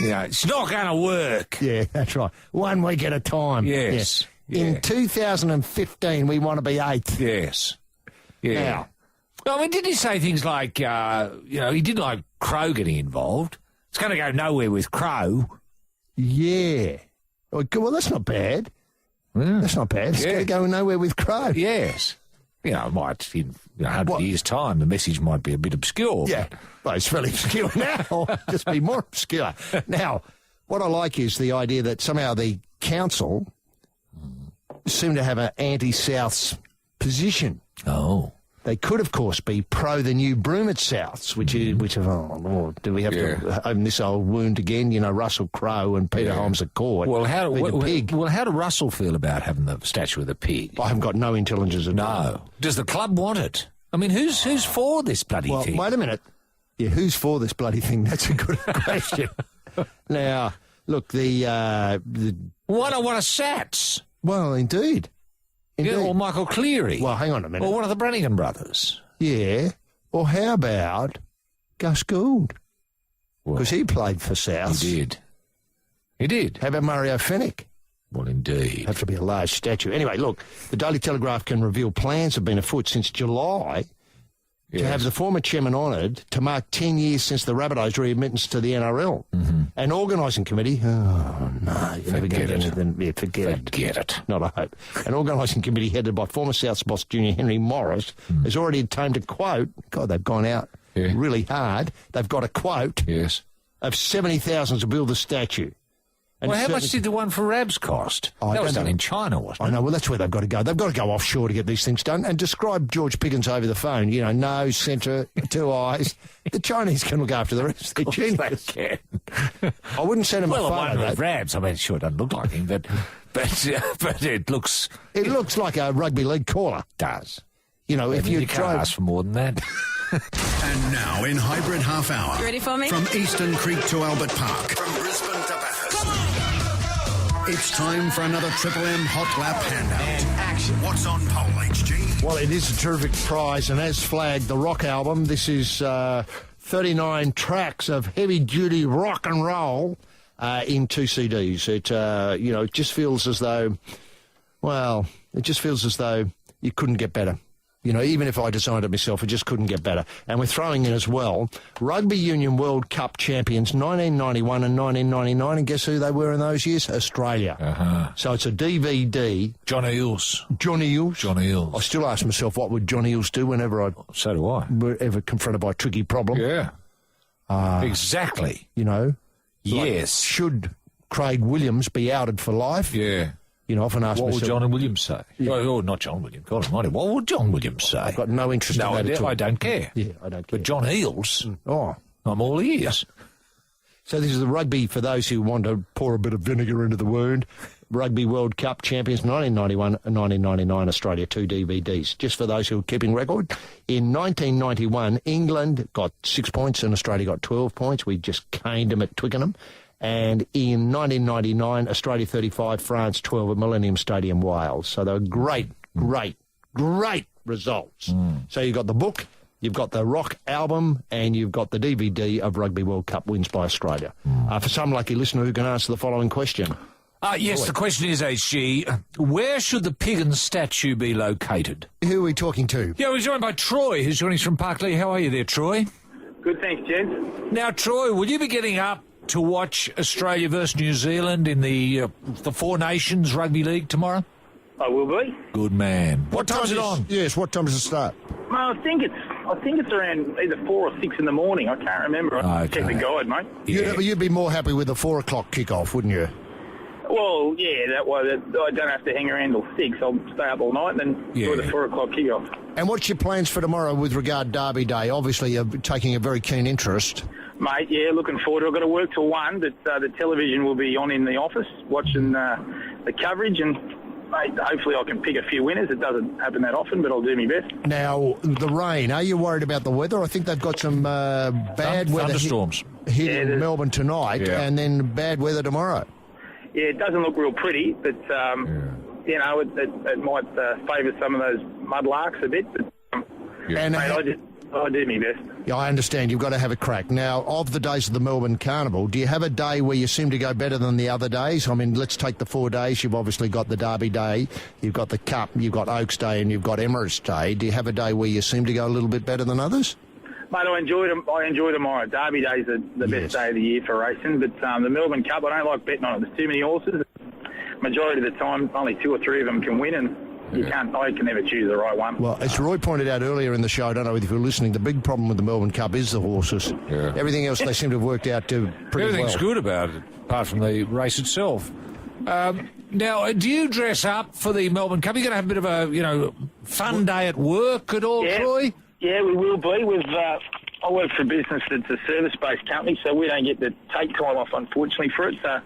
You know, it's not going to work. Yeah, that's right. 1 week at a time. Yes. Yeah. In 2015, we want to be 8th. Yes. Yeah. Now. I mean, didn't he say things like, you know, he didn't like Crow getting involved. It's going to go nowhere with Crow. Yeah. Well, that's not bad. Yeah. That's not bad. It's going to go nowhere with Crow. Yes. You know, it might, in 100 years' time, the message might be a bit obscure. Yeah. Well, it's fairly obscure now. Just be more obscure. Now, what I like is the idea that somehow the council seem to have an anti-Souths position. Oh. They could, of course, be pro the new Broome at Souths, which have, oh, Lord, do we have to open this old wound again? You know, Russell Crowe and Peter Holmes at court. Well, how do Russell feel about having the statue of the pig? I haven't got no intelligence at all. No. Does the club want it? I mean, who's for this bloody thing? Wait a minute. Yeah, who's for this bloody thing? That's a good question. Now, look, Why not one of Sats? Well, indeed. Yeah, or Michael Cleary. Well, hang on a minute. Or one of the Brannigan brothers. Yeah. Or how about Gus Gould? Because he played for South. He did. How about Mario Fennick? Well, indeed. Have to be a large statue. Anyway, look, the Daily Telegraph can reveal plans have been afoot since July to have the former chairman honoured to mark 10 years since the Rabbitohs' readmittance to the NRL. Mm-hmm. An organising committee, oh, no, you're never going to get anything. Yeah, Forget it. Not a hope. An organising committee headed by former Souths boss Junior Henry Morris has already obtained a quote. God, they've gone out really hard. They've got a quote of $70,000 to build the statue. And well, how much did the one for Rabs cost? That was done in China, wasn't it? I know. Well, that's where they've got to go. They've got to go offshore to get these things done. And describe George Piggins over the phone. You know, nose, centre, 2 eyes. The Chinese can look after the rest. They're genius. I wouldn't send him a photo. Well, the one with Rabs, I mean, sure, it doesn't look like him, but it looks... It looks like a rugby league caller. It does. You know, if you can't ask for more than that. And now in Hybrid Half Hour. You ready for me? From Eastern Creek to Albert Park. From Brisbane to Bathurst. It's time for another Triple M Hot Lap handout. And action. What's on pole, HG? Well, it is a terrific prize, and as flagged, the rock album. This is 39 tracks of heavy-duty rock and roll in 2 CDs. It, it just feels as though, you couldn't get better. You know, even if I designed it myself, it just couldn't get better. And we're throwing in as well Rugby Union World Cup champions 1991 and 1999. And guess who they were in those years? Australia. Uh-huh. So it's a DVD. John Eales. I still ask myself, what would John Eales do whenever So do I. were ever confronted by a tricky problem? Yeah. Exactly. You know? Yes. Should Craig Williams be outed for life? Yeah. You know, often ask what myself... would John Williams say? Yeah. Oh, not John Williams. God almighty. What would John Williams say? I've got no interest in that at all. I don't care. Yeah, I don't care. But John Eales, I'm all ears. So this is the rugby, for those who want to pour a bit of vinegar into the wound, Rugby World Cup champions 1991 and 1999, Australia, 2 DVDs. Just for those who are keeping record, in 1991, England got 6 points and Australia got 12 points. We just caned them at Twickenham. And in 1999, Australia 35, France 12 at Millennium Stadium, Wales. So they were great results. So you've got the book, you've got the rock album, and you've got the DVD of Rugby World Cup wins by Australia. For some lucky listener who can answer the following question. Yes, the question is, HG, where should the Piggins statue be located? Who are we talking to? Yeah, we're joined by Troy, who's joining us from Parklea. How are you there, Troy? Good, thanks, gents. Now, Troy, will you be getting up to watch Australia versus New Zealand in the Four Nations Rugby League tomorrow? I will be. Good man. What time is it on? Yes, what time does it start? Well, I think it's around either 4 or 6 in the morning. I can't remember. I check the guide, mate. You'd be more happy with a 4 o'clock kickoff, wouldn't you? Well, yeah, that way I don't have to hang around till 6. I'll stay up all night and then do the 4 o'clock kickoff. And what's your plans for tomorrow with regard to Derby Day? Obviously, you're taking a very keen interest. Mate, yeah, looking forward to it. I've got to work till 1, but the television will be on in the office watching the coverage, and mate, hopefully I can pick a few winners. It doesn't happen that often, but I'll do my best. Now, the rain, are you worried about the weather? I think they've got some bad weather thunderstorms hitting Melbourne tonight, and then bad weather tomorrow. Yeah, it doesn't look real pretty, but, you know, it might favour some of those mudlarks a bit. But, mate, I do my best. Yeah, I understand. You've got to have a crack. Now, of the days of the Melbourne Carnival, do you have a day where you seem to go better than the other days? I mean, let's take the 4 days. You've obviously got the Derby Day, you've got the Cup, you've got Oaks Day, and you've got Emirates Day. Do you have a day where you seem to go a little bit better than others? Mate, I enjoy tomorrow. Derby Day's the best day of the year for racing, but the Melbourne Cup, I don't like betting on it. There's too many horses. Majority of the time, only 2 or 3 of them can win, and I can never choose the right one. Well, as Roy pointed out earlier in the show, I don't know if you're listening, the big problem with the Melbourne Cup is the horses. Yeah. Everything else they seem to have worked out to pretty Everything's good about it, apart from the race itself. Now, do you dress up for the Melbourne Cup? Are you going to have a bit of a, fun day at work at all, Troy? Yeah, we will be. I work for a business that's a service-based company, so we don't get to take time off, unfortunately, for it. So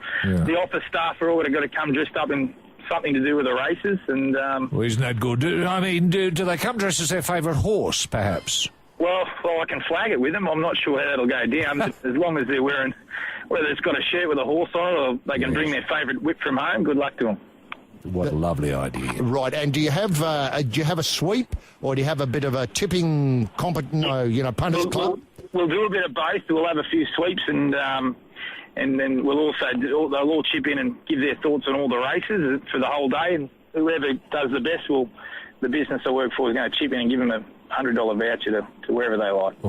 the office staff are all got to come dressed up in something to do with the races. And well, isn't that good? Do they come dressed as their favourite horse, perhaps? Well, I can flag it with them. I'm not sure how that'll go down, but as long as they're wearing, whether it's got a shirt with a horse on it or they can bring their favourite whip from home, good luck to them. What a lovely idea. Right, and do you have a sweep, or do you have a bit of a tipping punters club? We'll do a bit of both. We'll have a few sweeps, and then we'll also they'll all chip in and give their thoughts on all the races for the whole day, and whoever does the best the business I work for is going to chip in and give them a $100 voucher to wherever they like.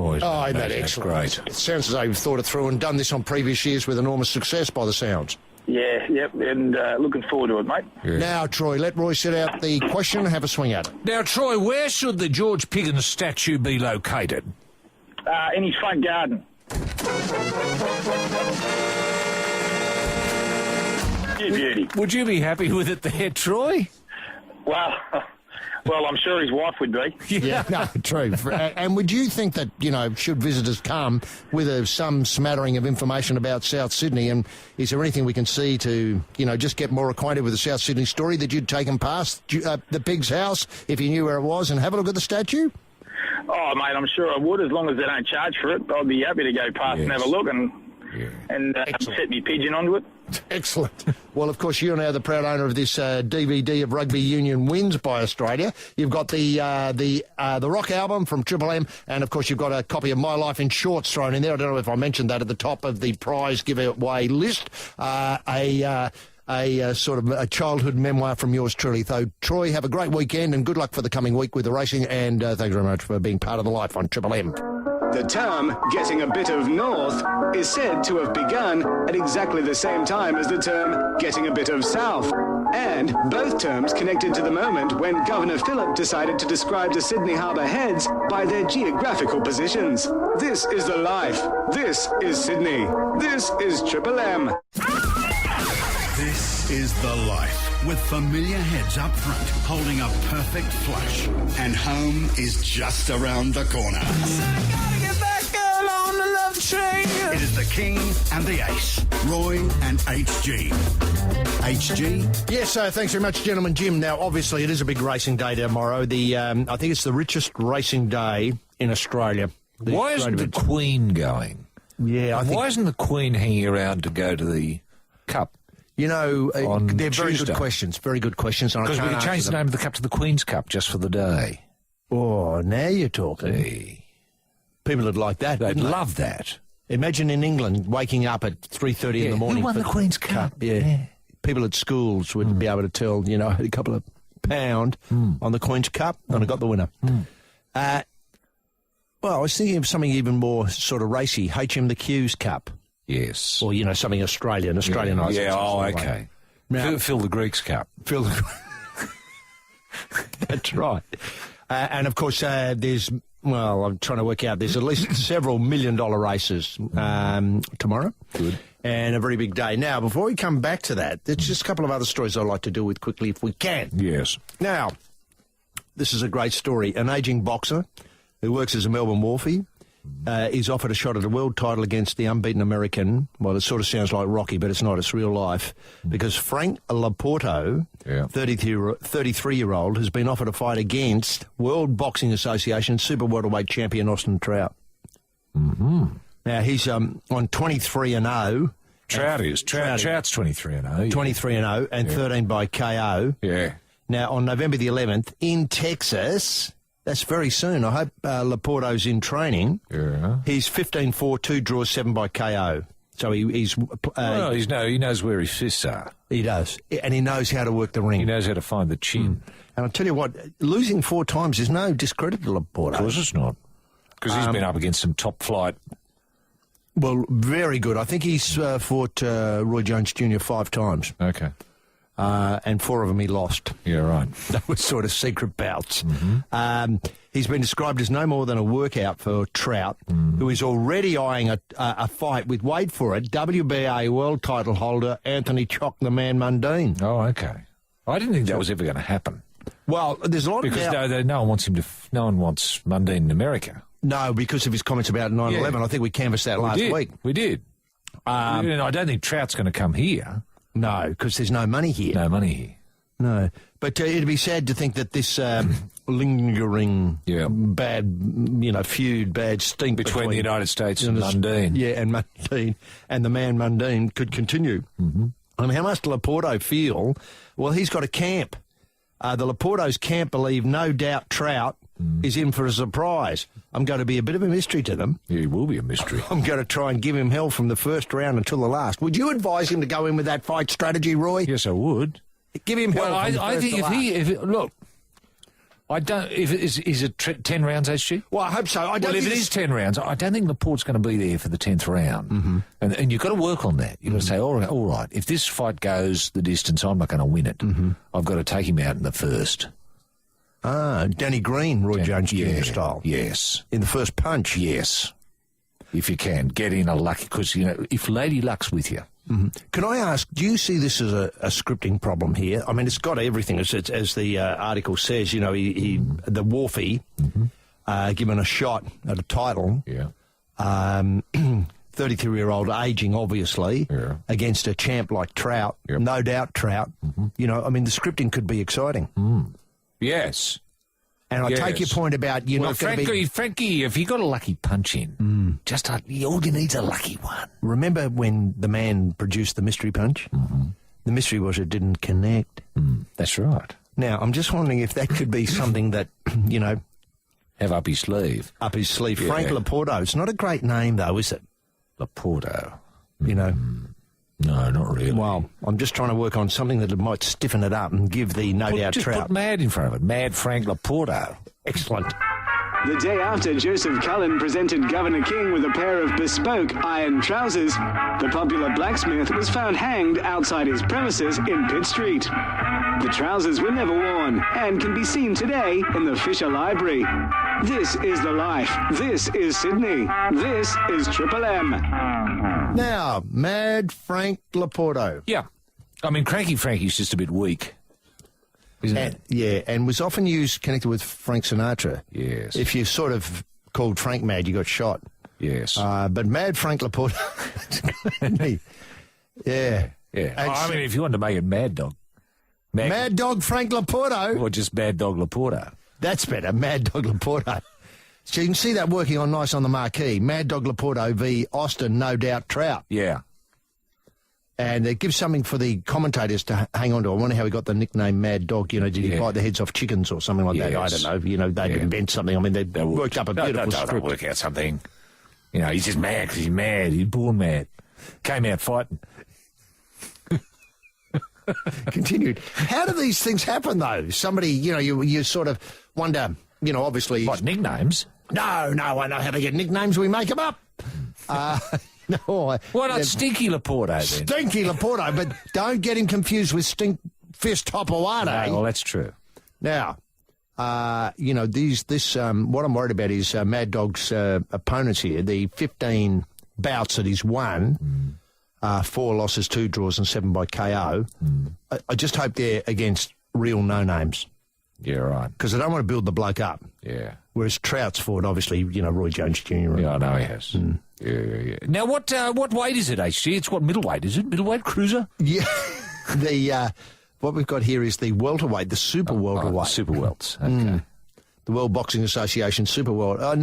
That's excellent. Great. It sounds as though you've thought it through and done this on previous years with enormous success by the sounds. Yeah, yep, and looking forward to it, mate. Yeah. Now, Troy, let Roy set out the question and have a swing at it. Now, Troy, where should the George Piggins statue be located? In his front garden. You beauty. Would you be happy with it there, Troy? Well, I'm sure his wife would be. Yeah, no, true. And would you think that, should visitors come with some smattering of information about South Sydney, and is there anything we can see to, just get more acquainted with the South Sydney story, that you'd take them past the pig's house if you knew where it was and have a look at the statue? Oh, mate, I'm sure I would, as long as they don't charge for it. I'd be happy to go past and have a look and set me pigeon onto it. Excellent. Well, of course, you're now the proud owner of this DVD of Rugby Union wins by Australia. You've got the rock album from Triple M, and of course, you've got a copy of My Life in Shorts thrown in there. I don't know if I mentioned that at the top of the prize giveaway list. A sort of a childhood memoir from yours truly. So, Troy, have a great weekend and good luck for the coming week with the racing, and thanks very much for being part of the life on Triple M. The term getting a bit of north is said to have begun at exactly the same time as the term getting a bit of south. And both terms connected to the moment when Governor Phillip decided to describe the Sydney Harbour Heads by their geographical positions. This is the life. This is Sydney. This is Triple M. This is the life, with familiar heads up front, holding a perfect flush, and home is just around the corner. Gotta get back, girl, on the love train. It is the King and the Ace, Roy and HG. HG? Yes, thanks very much, gentlemen. Jim, now, obviously, it is a big racing day tomorrow. I think it's the richest racing day in Australia. Why isn't the Queen going? Yeah, I think... Why isn't the Queen hanging around to go to the Cup? You know, they're very Tuesday? good questions. Very good questions. Because we can change the name of the Cup to the Queen's Cup just for the day. Oh, now you're talking. Hey. People would like that. They'd wouldn't they? love that. Imagine in England waking up at 3:30 in the morning. Who won for the Queen's Cup? Yeah. People at schools would be able to tell, you know, a couple of pound on the Queen's Cup, and I got the winner. Well, I was thinking of something even more sort of racy, HM the Q's Cup. Yes. Or, you know, something Australianised. Yeah, okay. Now, Phil the Greek's Cup. Phil the That's right. And, of course, there's... Well, I'm trying to work out. There's at least several $1 million races tomorrow. Good. And a very big day. Now, before we come back to that, there's just a couple of other stories I'd like to deal with quickly if we can. Yes. Now, this is a great story. An ageing boxer who works as a Melbourne wharfie is offered a shot at a world title against the unbeaten American. Well, it sort of sounds like Rocky, but it's not. It's real life. Because Frank Laporto, 33-year-old, has been offered a fight against World Boxing Association super welterweight champion Austin Trout. Mm-hmm. Now, he's on 23-0. Trout is. Trout's 23-0. 23-0 and 13 by KO. Yeah. Now, on November the 11th, in Texas... That's very soon. I hope Laporto's in training. Yeah. He's 15-4, 2 draws, 7 by KO. So he's... he knows where his fists are. He does. And he knows how to work the ring. He knows how to find the chin. And I'll tell you what, losing 4 times is no discredit to Laporto. Of course it's not. Because he's been up against some top flight. Well, very good. I think he's fought Roy Jones Jr. 5 times. Okay. And 4 of them he lost. Yeah, right. They were sort of secret bouts. He's been described as no more than a workout for Trout, who is already eyeing a fight with, wait for it, WBA world title holder Anthony Chock, the Man Mundine. Oh, okay. I didn't think that was ever going to happen. Well, there's a lot because of... no one wants him to... No one wants Mundine in America. No, because of his comments about 9/11. I think we canvassed that last week. We did. I don't think Trout's going to come here. No, because there's no money here. No money here. No. But it'd be sad to think that this lingering bad, feud, bad stink between the United States and Mundine. Yeah, and Mundine, and the Man Mundine could continue. Mm-hmm. I mean, how much does Laporto feel? Well, he's got a camp. The Laporto's camp believe no doubt Trout is in for a surprise. I'm going to be a bit of a mystery to them. Yeah, he will be a mystery. I'm going to try and give him hell from the first round until the last. Would you advise him to go in with that fight strategy, Roy? Yes, I would. Give him hell from the first think to last. Look, I don't. Is it 10 rounds, HG? Well, I hope so. If it is 10 rounds, I don't think Laporte's going to be there for the 10th round. Mm-hmm. And you've got to work on that. You've got to say, all right, if this fight goes the distance, I'm not going to win it. Mm-hmm. I've got to take him out in the first. Ah, Danny Green, Roy Jones Jr. style. Yes. In the first punch. Yes. If you can, get in a lucky, because, if Lady Luck's with you. Mm-hmm. Can I ask, do you see this as a scripting problem here? I mean, it's got everything, as the article says. The Wharfie, given a shot at a title. Yeah. 33-year-old, aging, obviously, against a champ like Trout. Yep. No doubt Trout. Mm-hmm. The scripting could be exciting. Mm. Yes. And I take your point about not going to be... Frankie, if you got a lucky punch in, all you need's a lucky one. Remember when the man produced the mystery punch? Mm-hmm. The mystery was it didn't connect. That's right. Now, I'm just wondering if that could be something that, have up his sleeve. Up his sleeve. Yeah. Frank Laporto. It's not a great name, though, is it? Laporto. No, not really. Well, I'm just trying to work on something that might stiffen it up and give the doubt Trout. Put Mad in front of it. Mad Frank Laporto. Excellent. The day after Joseph Cullen presented Governor King with a pair of bespoke iron trousers, the popular blacksmith was found hanged outside his premises in Pitt Street. The trousers were never worn and can be seen today in the Fisher Library. This is the life. This is Sydney. This is Triple M. Now, Mad Frank Laporto. Yeah. Cranky Frankie's just a bit weak. Isn't it? Yeah, and was often connected with Frank Sinatra. Yes. If you sort of called Frank mad, you got shot. Yes. But Mad Frank Laporto... yeah. Yeah. If you wanted to make it Mad Dog. Mad Dog Frank Laporto. Or just Mad Dog Laporto. That's better, Mad Dog Laporto. So you can see that working on nice on the marquee. Mad Dog Laporto v. Austin, no doubt, Trout. Yeah. And it gives something for the commentators to hang on to. I wonder how he got the nickname Mad Dog. You know, did he bite the heads off chickens or something like that? I don't know. You know, they'd invent something. I mean, they worked up a beautiful script. They'll work out something. You know, he's just mad because he's mad. He's born mad. Came out fighting. Continued. How do these things happen, though? Somebody, you know, you sort of wonder, you know, obviously... What, nicknames? No, I know how they get nicknames. We make them up. No. Why not Stinky Laporto, then? Stinky Laporto, but don't get him confused with Stink Fist Hopawade. No, well, that's true. Now, you know, what I'm worried about is Mad Dog's opponents here, the 15 bouts that he's won, 4 losses, 2 draws and 7 by KO. I just hope they're against real no-names. Yeah, right. Because I don't want to build the bloke up. Yeah. Whereas Trout's fought, obviously, you know, Roy Jones Jr. Yeah, I know he has. Yeah. Now, what weight is it, HG? It's what, middleweight, is it? Middleweight, cruiser? Yeah. What we've got here is the welterweight, the super welterweight. Super welts. Okay. The World Boxing Association super welt. I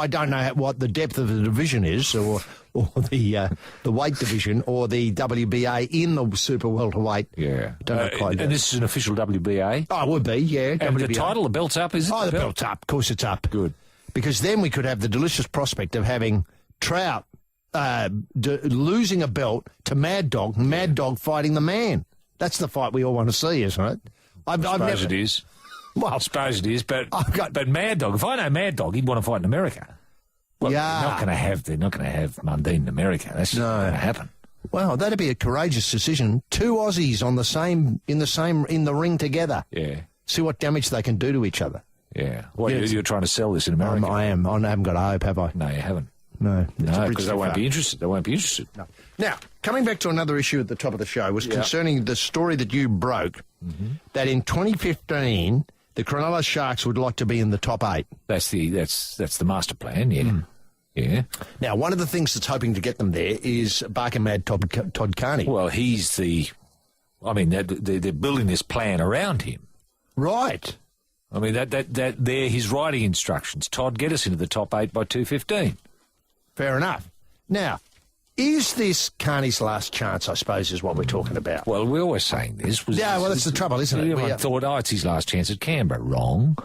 don't know what the depth of the division is, or the weight division, or the WBA in the super welterweight. Yeah. Don't know quite. And this is an official WBA? Oh, it would be, yeah. And WBA. the title, the belt's up, is it? Oh, the belt's up. Of course it's up. Good. Because then we could have the delicious prospect of having Trout losing a belt to Mad Dog, and Mad Dog fighting the man. That's the fight we all want to see, isn't it? I suppose it is. Well, I suppose it is, but Mad Dog, if I know Mad Dog, he'd want to fight in America. Well, yeah. They're not going to have Mundine in America. That's not going to happen. Well, that'd be a courageous decision. 2 Aussies in the ring together. Yeah. See what damage they can do to each other. Yeah. Well, you're trying to sell this in America. I am. I haven't got a hope, have I? No, you haven't. No, because they won't be interested. They won't be interested. No. Now, coming back to another issue at the top of the show was concerning the story that you broke, that in 2015 the Cronulla Sharks would like to be in the top 8. That's the master plan. Yeah. Yeah. Now, one of the things that's hoping to get them there is Barker Mad Todd Carney. Well, he's the. I mean, they're building this plan around him. Right. I mean, they're his writing instructions. Todd, get us into the top 8 by 2:15. Fair enough. Now, is this Carney's last chance, I suppose, is what we're talking about? Well, we're always saying this. That's the trouble, isn't it? Everyone thought, it's his last chance at Canberra. Wrong.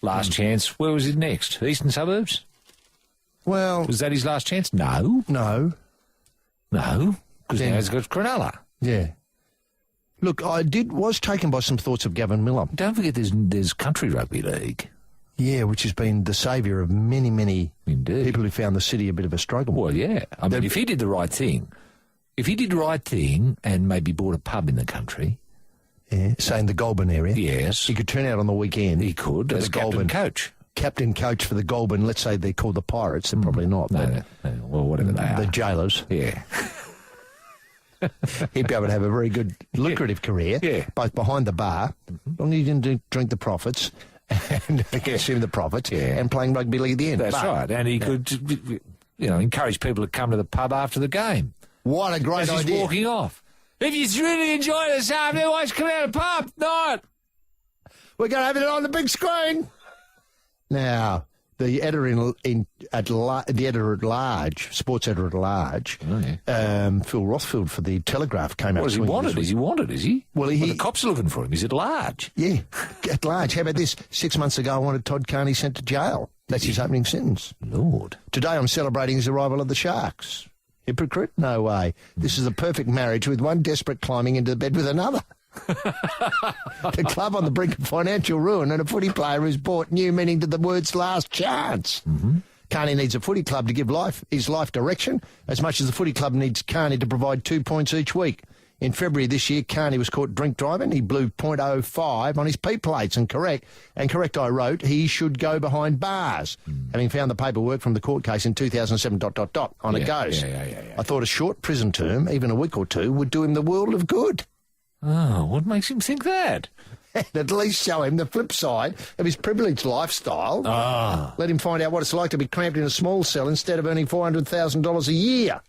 Last chance. Where was it next? Eastern Suburbs? Well... Was that his last chance? No. No. No. Because now he's got Cronulla. Yeah. Look, I was taken by some thoughts of Gavin Miller. Don't forget there's Country Rugby League. Yeah, which has been the saviour of many, many people who found the city a bit of a struggle. Well, yeah. I mean, if he did the right thing, and maybe bought a pub in the country... Yeah, say in the Goulburn area. Yes. He could turn out on the weekend. He could, as captain coach. Captain coach for the Goulburn, let's say they're called the Pirates, they're probably not. No, well, whatever they are. The jailers. Yeah. He'd be able to have a very good, lucrative career, both behind the bar, as long as he didn't drink the profits, and consume the profits, and playing rugby league at the end. That's right, and he could, encourage people to come to the pub after the game. What a great idea. As he's walking off. If you really enjoy this afternoon, why don't you come out of the pub? Not. We're going to have it on the big screen. Now, the editor the editor at large, sports editor at large, Phil Rothfield for the Telegraph came out. Is he wanted? Is he? Well, the cops are looking for him. He's at large. Yeah, at large. How about this? 6 months ago, I wanted Todd Carney sent to jail. That's his opening sentence. Lord. Today, I'm celebrating his arrival of the Sharks. Hypocrite? No way. This is a perfect marriage with one desperate climbing into the bed with another. The club on the brink of financial ruin and a footy player who's brought new meaning to the words last chance. Carney needs a footy club to give his life direction as much as the footy club needs Carney to provide 2 points each week. In February this year, Carney was caught drink driving. He blew .05 on his P plates and correct I wrote, he should go behind bars. Having found the paperwork from the court case in 2007, on it goes. I thought a short prison term, even a week or two, would do him the world of good. Oh, what makes him think that? And at least show him the flip side of his privileged lifestyle. Let him find out what it's like to be cramped in a small cell instead of earning $400,000 a year.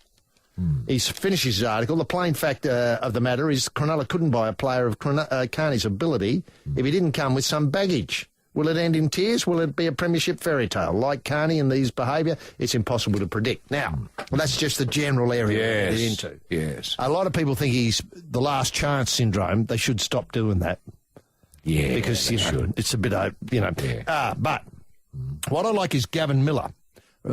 He finishes his article. The plain fact of the matter is Cronulla couldn't buy a player of Carney's ability if he didn't come with some baggage. Will it end in tears? Will it be a premiership fairy tale? Like Carney and these behaviour, it's impossible to predict. Now, that's just the general area we're getting into. Yes. A lot of people think he's the last chance syndrome. They should stop doing that. Yeah, because it's a bit, but what I like is Gavin Miller,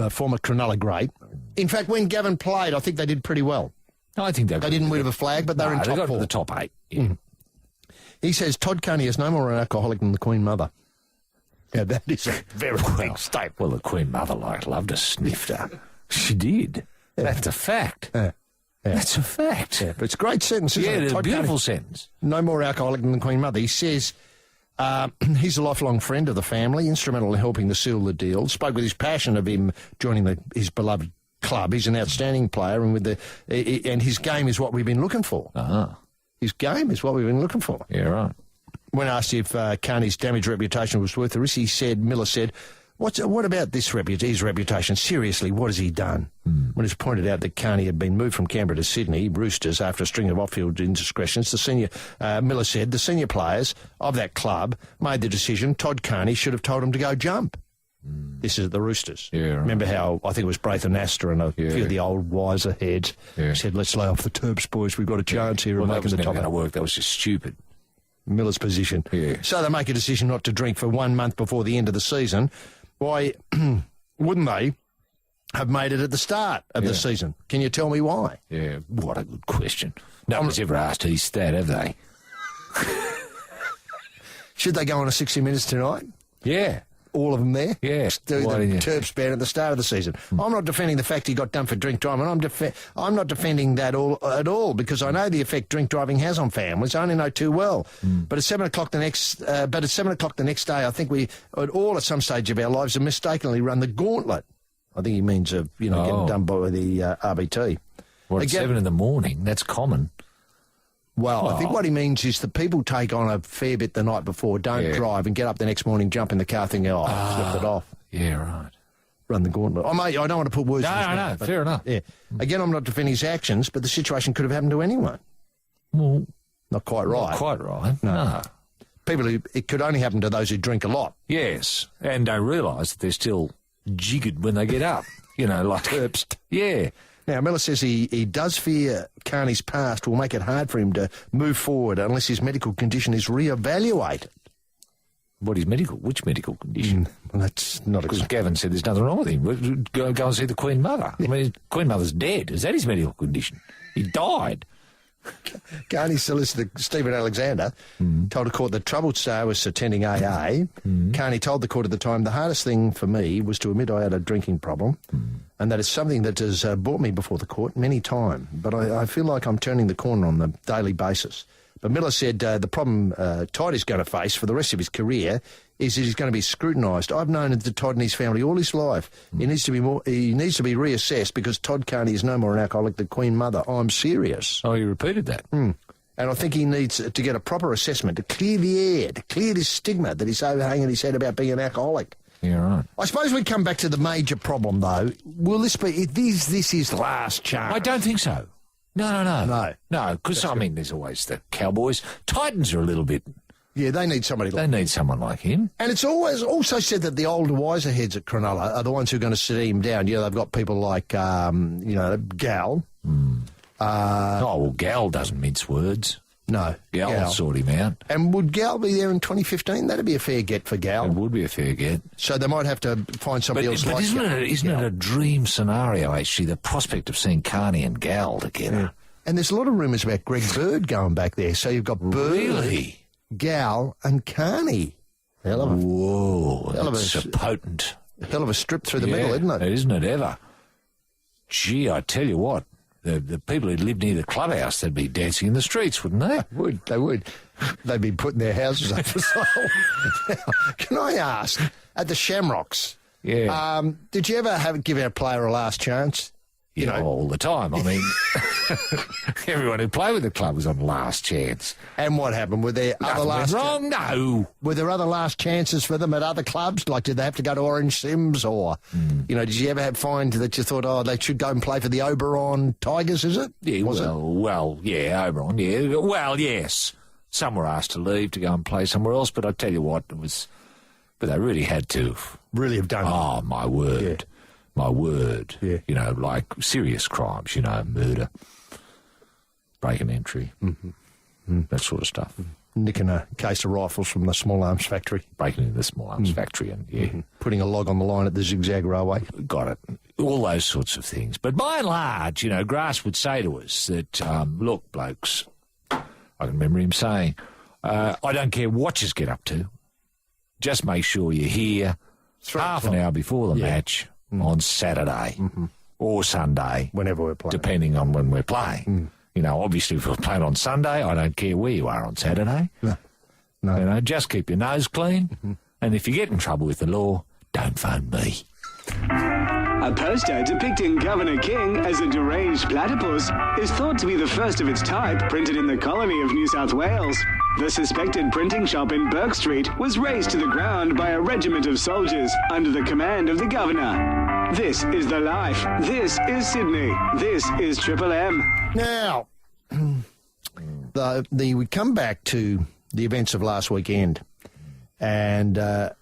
former Cronulla great. In fact, when Gavin played, I think they did pretty well. I think they didn't win a flag, but they were in top they got 4. to the top 8. Yeah. He says Todd Carney is no more an alcoholic than the Queen Mother. Yeah, that is a very big statement. Well, the Queen Mother loved a snifter. She did. Yeah. That's a fact. Yeah. That's a fact. Yeah, but it's a great sentence, isn't it? It's a Todd beautiful Carney, sentence. No more alcoholic than the Queen Mother. He says he's a lifelong friend of the family, instrumental in helping to seal the deal. Spoke with his passion of him joining his beloved club. He's an outstanding player, and and his game is what we've been looking for. His game is what we've been looking for. Yeah, right. When asked if Carney's damaged reputation was worth the risk, Miller said, what about his reputation? Seriously, what has he done? When it was pointed out that Carney had been moved from Canberra to Sydney Roosters after a string of off-field indiscretions, Miller said the senior players of that club made the decision Todd Carney should have told him to go jump. This is at the Roosters. Yeah, right. Remember how, I think it was Braithen Astor and a few of the old wiser heads said, let's lay off the Terps, boys, we've got a chance here of making the top. That was never going to work. That was just stupid. Miller's position. Yeah. So they make a decision not to drink for 1 month before the end of the season. Why wouldn't they have made it at the start of the season? Can you tell me why? Yeah, what a good question. No one's ever asked his stat, have they? Should they go on a 60 Minutes tonight? Yeah. All of them there? Yeah. Do the Terps ban at the start of the season. I'm not defending the fact he got done for drink driving. I'm not defending that at all because I know the effect drink driving has on families. I only know too well. But at 7 o'clock the next day, I think we all at some stage of our lives have mistakenly run the gauntlet. I think he means getting done by the RBT. Well, at 7 in the morning, that's common. Well, I think what he means is that people take on a fair bit the night before, don't drive, and get up the next morning, jump in the car, thinking, slipped it off. Yeah, right. Run the gauntlet. I don't want to put words in his mouth. No, fair enough. Yeah. Again, I'm not defending his actions, but the situation could have happened to anyone. Well, not quite right. Not quite right. No. It could only happen to those who drink a lot. Yes, and don't realise that they're still jiggered when they get up. Like Terps. Yeah. Now, Miller says he does fear Carney's past will make it hard for him to move forward unless his medical condition is re-evaluated. Which medical condition? Well, that's not because Gavin said there's nothing wrong with him. Go and see the Queen Mother. I mean, Queen Mother's dead. Is that his medical condition? He died. Carney's solicitor, Stephen Alexander, told a court that troubled Star was attending AA. Carney told the court at the time, the hardest thing for me was to admit I had a drinking problem, and that is something that has brought me before the court many times. But I feel like I'm turning the corner on a daily basis. But Miller said the problem Todd is going to face for the rest of his career is that he's going to be scrutinised. I've known Todd and his family all his life. He needs to be reassessed because Todd Carney is no more an alcoholic than Queen Mother. I'm serious. Oh, you repeated that. And I think he needs to get a proper assessment to clear the air, to clear this stigma that he's overhanging his head about being an alcoholic. Yeah, right. I suppose we come back to the major problem, though. Will this be... This is last chance? I don't think so. No, because, there's always the Cowboys. Titans are a little bit... Yeah, they need somebody like him. They need someone like him. And it's always also said that the older, wiser heads at Cronulla are the ones who are going to sit him down. They've got people like, Gal. Gal doesn't mince words. No. Gal will sort him out. And would Gal be there in 2015? That'd be a fair get for Gal. It would be a fair get. So they might have to find somebody else like Gal. But isn't it a dream scenario, actually, the prospect of seeing Carney and Gal together? Yeah. And there's a lot of rumours about Greg Bird going back there. So you've got Bird, Gal and Carney. That's a potent. Hell of a strip through the middle, isn't it? Isn't it ever? Gee, I tell you what, the people who live near the clubhouse, they'd be dancing in the streets, wouldn't they? They would. They'd be putting their houses up for sale. Now, can I ask, at the Shamrocks, did you ever give our player a last chance? All the time. I mean, everyone who played with the club was on last chance. And what happened? Were there other last... wrong? No. Were there other last chances for them at other clubs? Like, did they have to go to Orange Sims? Or, did you ever find that you thought, they should go and play for the Oberon Tigers, is it? Yeah, Oberon, yeah. Well, yes. Some were asked to leave to go and play somewhere else, but I tell you what, it was But they really had to. Really have done. Oh, my word. Yeah. My word. Yeah. You know, like serious crimes, murder, break and entry, that sort of stuff. Nicking a case of rifles from the small arms factory. Breaking into the small arms factory and, Putting a log on the line at the Zigzag Railway. Got it. All those sorts of things. But by and large, Grass would say to us that, look, blokes, I can remember him saying, I don't care what you get up to, just make sure you're here half an hour before the match on Saturday or Sunday. Whenever we're playing. Depending on when we're playing. Obviously, if we're playing on Sunday, I don't care where you are on Saturday. No. Just keep your nose clean. And if you get in trouble with the law, don't phone me. A poster depicting Governor King as a deranged platypus is thought to be the first of its type printed in the colony of New South Wales. The suspected printing shop in Burke Street was razed to the ground by a regiment of soldiers under the command of the governor. This is the life. This is Sydney. This is Triple M. Now, we come back to the events of last weekend, and It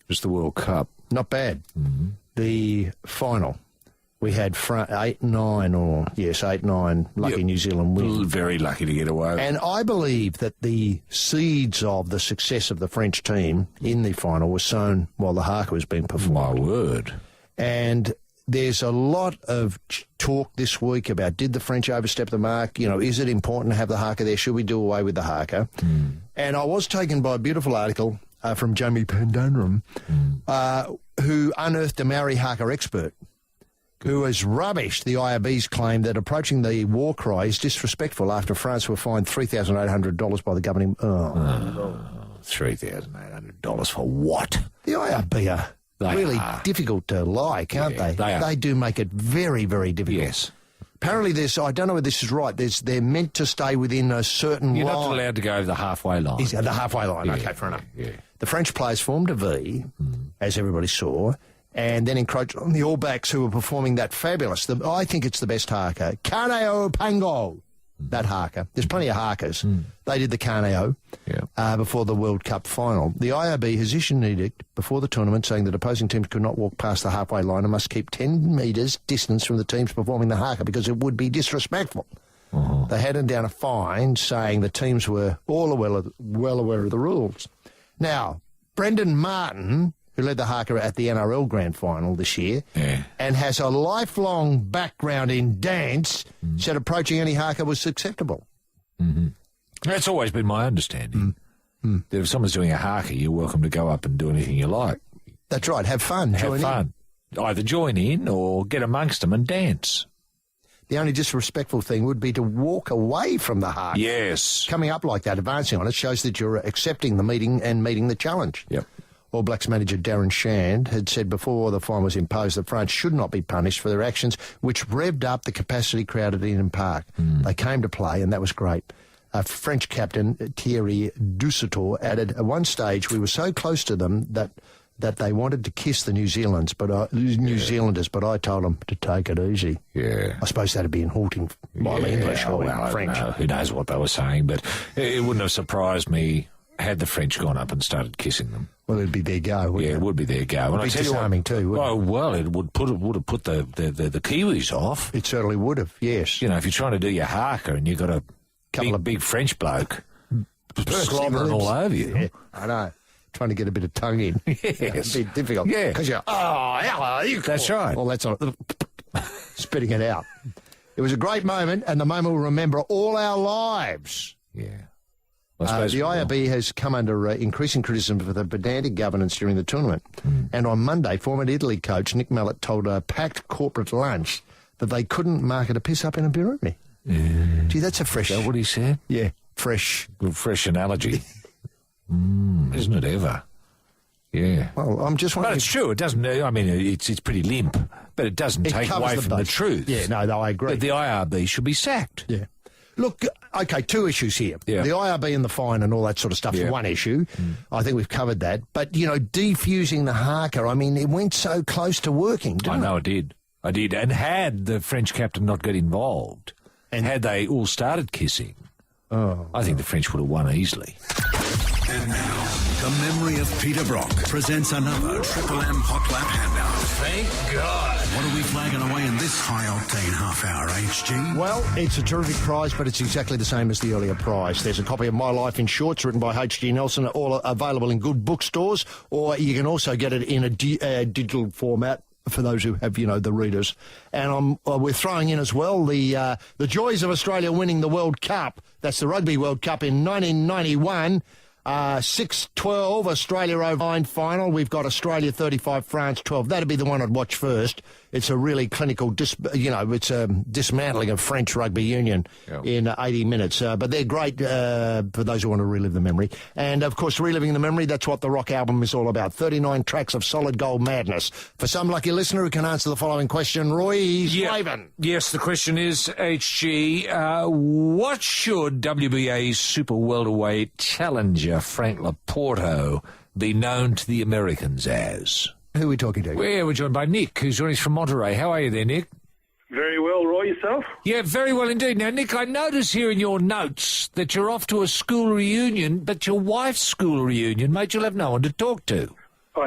was the World Cup. Not bad. The final. We had 8-9, lucky New Zealand win. Very lucky to get away. And I believe that the seeds of the success of the French team in the final were sown while the haka was being performed. My word. And there's a lot of talk this week about did the French overstep the mark? Is it important to have the haka there? Should we do away with the haka? And I was taken by a beautiful article from Jamie Pandunram, who unearthed a Maori haka expert, who has rubbished the IRB's claim that approaching the war cry is disrespectful after France were fined $3,800 by the governing... $3,800 for what? The IRB are really difficult to like, aren't they? They do make it very, very difficult. Yes. Apparently I don't know whether this is right, they're meant to stay within a certain line. You're not allowed to go over the halfway line. The halfway line, okay, fair enough. Yeah. The French players formed a V, as everybody saw, and then encroached on the All Blacks, who were performing that fabulous, I think it's the best haka, Kaneo Pango, that haka. There's plenty of hakas. They did the Kaneo before the World Cup final. The IRB has issued an edict before the tournament saying that opposing teams could not walk past the halfway line and must keep 10 metres distance from the teams performing the haka because it would be disrespectful. They handed down a fine saying the teams were all well aware of the rules. Now, Brendan Martin, who led the haka at the NRL Grand Final this year, and has a lifelong background in dance, said approaching any haka was acceptable. That's always been my understanding. That if someone's doing a haka, you're welcome to go up and do anything you like. That's right, have fun. Have fun. Either join in or get amongst them and dance. The only disrespectful thing would be to walk away from the haka. Yes. Coming up like that, advancing on it, shows that you're accepting the meeting and meeting the challenge. Yep. All Blacks manager Darren Shand had said before the fine was imposed that France should not be punished for their actions, which revved up the capacity crowd at Eden Park. They came to play, and that was great. French captain Thierry Dusautour added, at one stage we were so close to them that they wanted to kiss the New Zealanders, but I told them to take it easy. Yeah. I suppose that'd be in halting by English or French. Who knows what they were saying, but it wouldn't have surprised me had the French gone up and started kissing them. Well, it'd be their go, wouldn't it? It would be their go. It'd be disarming too, wouldn't it? Well, it would have put the Kiwis off. It certainly would have, yes. If you're trying to do your haka and you've got a big French bloke slobbering all over you. Yeah, I know. Trying to get a bit of tongue in. Yes. It'd be difficult. Yeah. Because you're, hello. That's right. Well, that's not spitting it out. It was a great moment, and the moment we'll remember all our lives. Yeah. The IRB has come under increasing criticism for the pedantic governance during the tournament. And on Monday, former Italy coach Nick Mallett told a packed corporate lunch that they couldn't market a piss-up in a Birumi. Gee, that's a fresh... Is that what he said? Yeah, fresh. Good, fresh analogy. Isn't it ever? Yeah. Well, I'm just wondering... But it's true. It doesn't... I mean, it's pretty limp, but it doesn't take away from the truth. Yeah, no, I agree. But the IRB should be sacked. Yeah. Look, okay, two issues here. Yeah. The IRB and the fine and all that sort of stuff is one issue. I think we've covered that. But, defusing the haka, I mean, it went so close to working, didn't it? I know it did. I did. And had the French captain not got involved, and had they all started kissing, I think the French would have won easily. And now, the memory of Peter Brock presents another Triple M Hot Lap handout. Thank God. What are we flagging away in this high-octane half-hour, HG? Well, it's a terrific prize, but it's exactly the same as the earlier prize. There's a copy of My Life in Shorts written by H.G. Nelson, all available in good bookstores, or you can also get it in a digital format for those who have, the readers. And we're throwing in as well the joys of Australia winning the World Cup. That's the Rugby World Cup in 1991. 6-12, Australia over final. We've got Australia 35, France 12. That'd be the one I'd watch first. It's a really clinical, it's a dismantling of French rugby union in 80 minutes. But they're great for those who want to relive the memory. And, of course, reliving the memory, that's what the Rock album is all about. 39 tracks of solid gold madness. For some lucky listener who can answer the following question, Roy Slaven. Yes, the question is, HG, what should WBA's super welterweight challenger Frank Laporto be known to the Americans as? Who are we talking to? We're joined by Nick, who's joining us from Monterey. How are you there, Nick? Very well, Roy, yourself? Yeah, very well indeed. Now, Nick, I notice here in your notes that you're off to a school reunion, but your wife's school reunion, mate, you'll have no one to talk to. I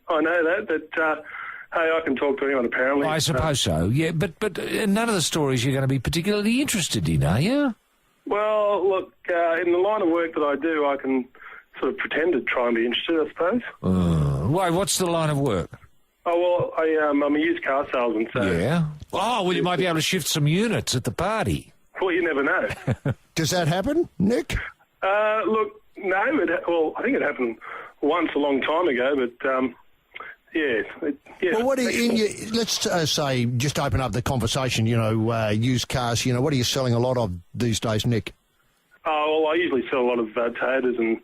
know that, but, hey, I can talk to anyone, apparently. I suppose so, yeah, but none of the stories you're going to be particularly interested in, are you? Well, look, in the line of work that I do, I can sort of pretend to try and be interested, I suppose. Why, what's the line of work? Oh, well, I'm a used car salesman, so... Yeah? Oh, well, you might be able to shift some units at the party. Well, you never know. Does that happen, Nick? Look, no, I think it happened once a long time ago, but, yeah. Well, what let's say, just open up the conversation, used cars, what are you selling a lot of these days, Nick? Oh, well, I usually sell a lot of Toyotas and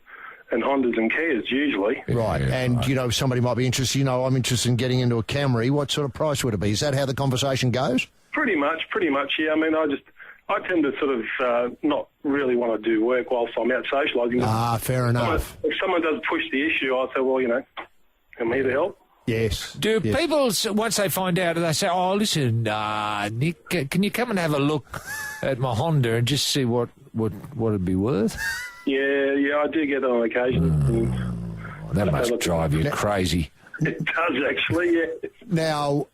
Hondas and Kias, usually. Right, and, somebody might be interested, I'm interested in getting into a Camry. What sort of price would it be? Is that how the conversation goes? Pretty much, yeah. I mean, I tend to sort of not really want to do work whilst I'm out socialising. Ah, fair enough. If someone does push the issue, I'll say, well, I'm here to help. Yes. Do people, once they find out, they say, oh, listen, Nick, can you come and have a look at my Honda and just see what it'd be worth? Yeah, I do get that on occasion. That must drive you crazy. It does, actually, yeah. Now,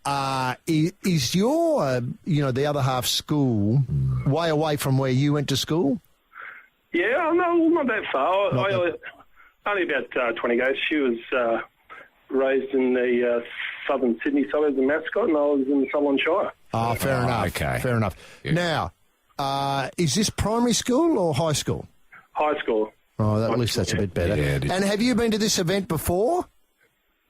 is your, the other half school way away from where you went to school? Yeah, no, not that far. Only about 20 goes. She was raised in the southern Sydney suburbs of Mascot, and I was in the Sutherland Shire. Oh, fair enough. Okay. Fair enough. Yeah. Now, is this primary school or high school? High school. Oh, at least that's a bit better. Yeah, and have you been to this event before?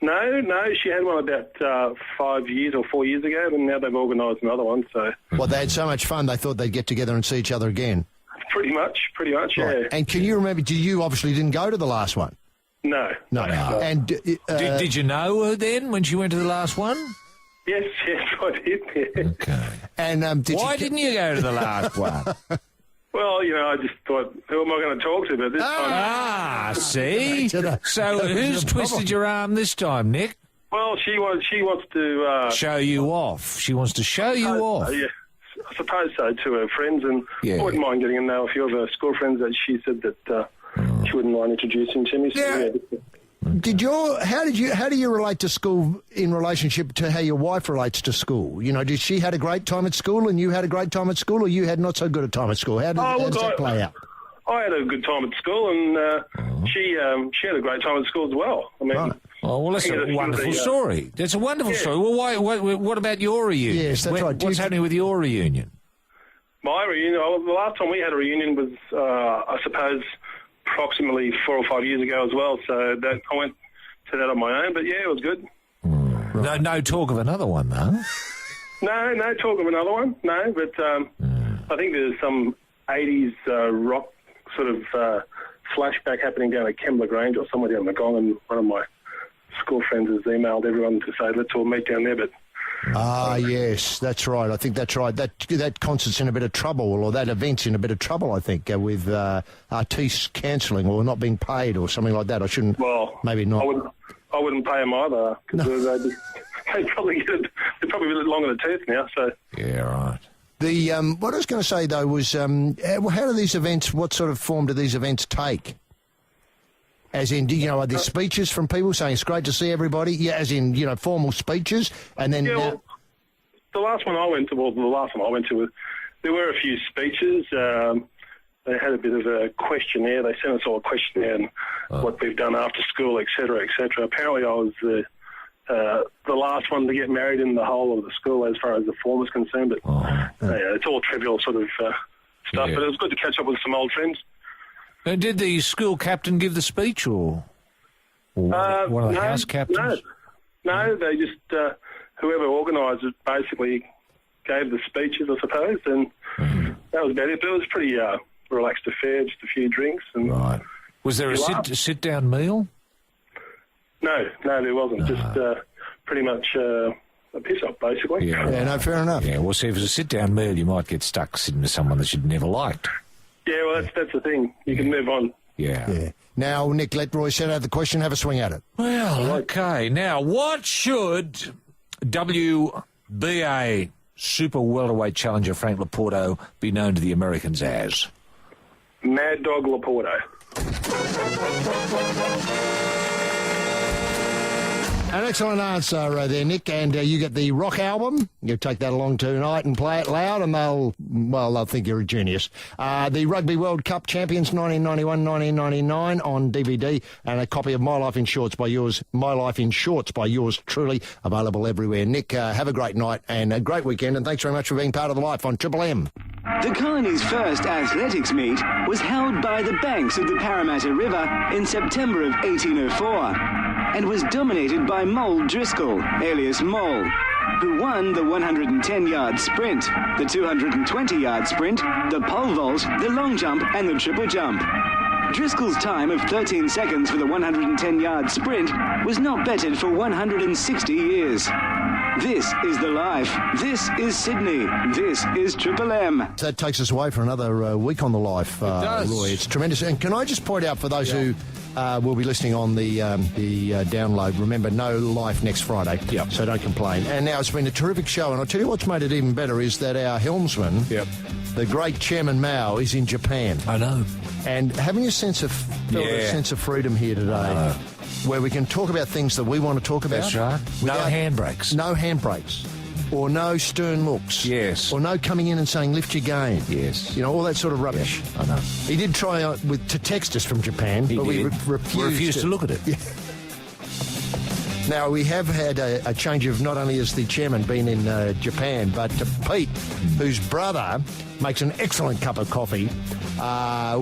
No, she had one about 5 years or 4 years ago, and now they've organised another one, so... Well, they had so much fun, they thought they'd get together and see each other again. Pretty much, right. Yeah. And can you remember, you obviously didn't go to the last one? No. And did you know her then when she went to the last one? Yes, I did. Yeah. Okay. And why didn't you go to the last one? Well, I just thought, who am I going to talk to? But this time, see. So who's twisted your arm this time, Nick? Well, she wants to show you off. She wants to show you off. Yeah, I suppose so, to her friends, and I wouldn't mind getting to know a few of her school friends that she said that she wouldn't mind introducing to me. So, How do you relate to school in relationship to how your wife relates to school? Did she had a great time at school and you had a great time at school, or you had not so good a time at school? How does that play out? I had a good time at school, and she had a great time at school as well. I mean, oh, well, that's a wonderful story. That's a wonderful story. Well, what about your reunion? Yes, that's right. What's happening with your reunion? My reunion, the last time we had a reunion was, I suppose, approximately 4 or 5 years ago as well. So that I went to that on my own, but yeah, it was good. Right. No talk of another one, though. No talk of another one. No, but I think there's some 80s rock sort of flashback happening down at Kembla Grange or somewhere down the Gong, and one of my school friends has emailed everyone to say let's all meet down there, but... yes, that's right. I think that's right. That concert's in a bit of trouble, or that event's in a bit of trouble, I think, with artistes cancelling or not being paid or something like that. I shouldn't... Well, maybe not. I wouldn't pay them either, because they'd probably be a bit long in the tooth now, so... Yeah, right. What I was going to say, though, was how do these events, what sort of form do these events take? As in, are there speeches from people saying it's great to see everybody? Yeah, as in, formal speeches, and then... Yeah, well, the last one I went to, there were a few speeches. They had a bit of a questionnaire. They sent us all a questionnaire and what we've done after school, et cetera, et cetera. Apparently I was the last one to get married in the whole of the school as far as the form is concerned. But it's all trivial sort of stuff. Yeah. But it was good to catch up with some old friends. Did the school captain give the speech, or one of the house captains? No, they just, whoever organised it basically gave the speeches, I suppose, and that was about it. But it was pretty relaxed affair, just a few drinks. And right. Was there a sit-down meal? No, there wasn't. Just pretty much a piss-up, basically. Yeah, no, fair enough. Yeah, well, see, if it was a sit-down meal, you might get stuck sitting with someone that you'd never liked. Yeah, well, that's the thing. You can move on. Yeah. Now, Nick, let Roy set out the question. Have a swing at it. Well, okay. Now, what should WBA super welterweight challenger Frank Laporto be known to the Americans as? Mad Dog Laporto. An excellent answer there, Nick, and you get the rock album. You take that along tonight and play it loud, and they'll think you're a genius. The Rugby World Cup Champions 1991-1999 on DVD, and a copy of My Life in Shorts by yours truly, available everywhere. Nick, have a great night and a great weekend, and thanks very much for being part of the life on Triple M. The colony's first athletics meet was held by the banks of the Parramatta River in September of 1804 and was dominated by Mole Driscoll, alias Mole, who won the 110-yard sprint, the 220-yard sprint, the pole vault, the long jump and the triple jump. Driscoll's time of 13 seconds for the 110-yard sprint was not bettered for 160 years. This is the life. This is Sydney. This is Triple M. That takes us away for another week on the life, Roy. It's tremendous. And can I just point out for those who will be listening on the download, remember, no life next Friday, so don't complain. And now it's been a terrific show, and I'll tell you what's made it even better is that our helmsman, the great Chairman Mao, is in Japan. I know. And having a sense of freedom here today, where we can talk about things that we want to talk about. That's right. No handbrakes. No handbrakes. Or no stern looks. Yes. Or no coming in and saying, lift your game. Yes. All that sort of rubbish. Yeah, I know. He did try to text us from Japan, but we refused to look at it. Yeah. Now, we have had a change of not only has the chairman been in Japan, but Pete, whose brother makes an excellent cup of coffee.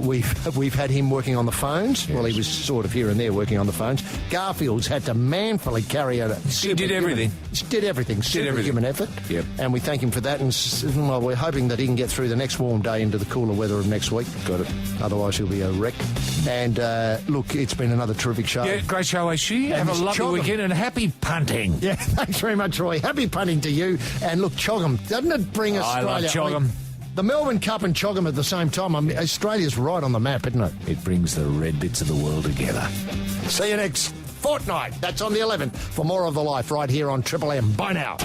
We've had him working on the phones. Yes. Well, he was sort of here and there working on the phones. Garfield's had to manfully carry out He did everything. Superhuman effort. Yep. And we thank him for that. And well, we're hoping that he can get through the next warm day into the cooler weather of next week. Got it. Otherwise, he'll be a wreck. And look, it's been another terrific show. Yeah, great show, Aishi. Have a lovely weekend and happy punting. Yeah, thanks very much, Roy. Happy punting to you. And look, Chogham, doesn't it bring Australia? I love Chogham. The Melbourne Cup and Chogham at the same time. Australia's right on the map, isn't it? It brings the red bits of the world together. See you next fortnight. That's on the 11th for more of the life right here on Triple M. Bye now.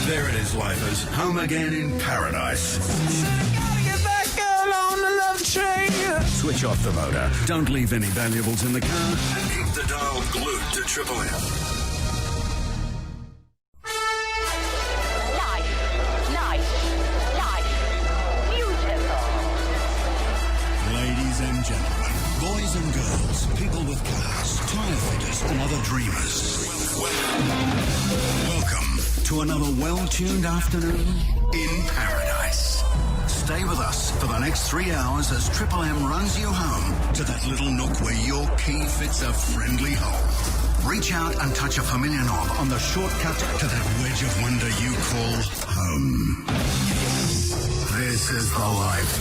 There it is, lifers. Home again in paradise. Gotta get back out on the love train. Switch off the motor. Don't leave any valuables in the car. And keep the dial glued to Triple M. And gentlemen, boys and girls, people with cars, tyre fitters and other dreamers. Welcome to another well-tuned afternoon in paradise. Stay with us for the next 3 hours as Triple M runs you home to that little nook where your key fits a friendly hole. Reach out and touch a familiar knob on the shortcut to that wedge of wonder you call home. This is the life.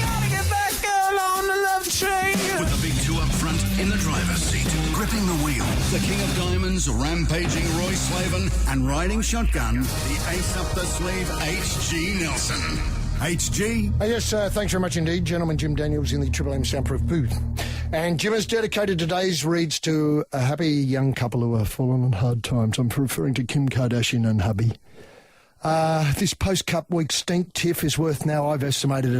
Gotta get back out on the love train. With the big two up front in the driver's seat, gripping the wheel, the King of Diamonds, rampaging Roy Slavin, and riding shotgun, the ace up the sleeve, H.G. Nelson. HG? Yes, thanks very much indeed. Gentleman Jim Daniels in the Triple M soundproof booth. And Jim has dedicated today's reads to a happy young couple who are fallen on hard times. I'm referring to Kim Kardashian and hubby. This post-Cup week stink tiff is worth now, I've estimated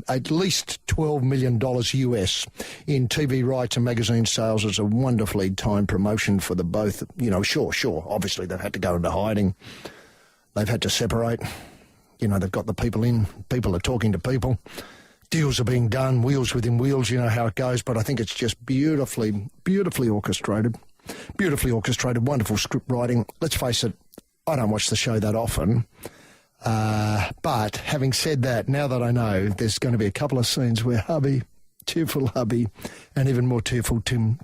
at least $12 million US in TV rights and magazine sales. It's a wonderfully timed promotion for the both. You know, sure, obviously they've had to go into hiding. They've had to separate. You know, they've got the people in. People are talking to people. Deals are being done, wheels within wheels, you know how it goes. But I think it's just beautifully orchestrated. Beautifully orchestrated, wonderful script writing. Let's face it, I don't watch the show that often. But having said that, now that I know, there's going to be a couple of scenes where hubby, tearful hubby, and even more tearful Tim,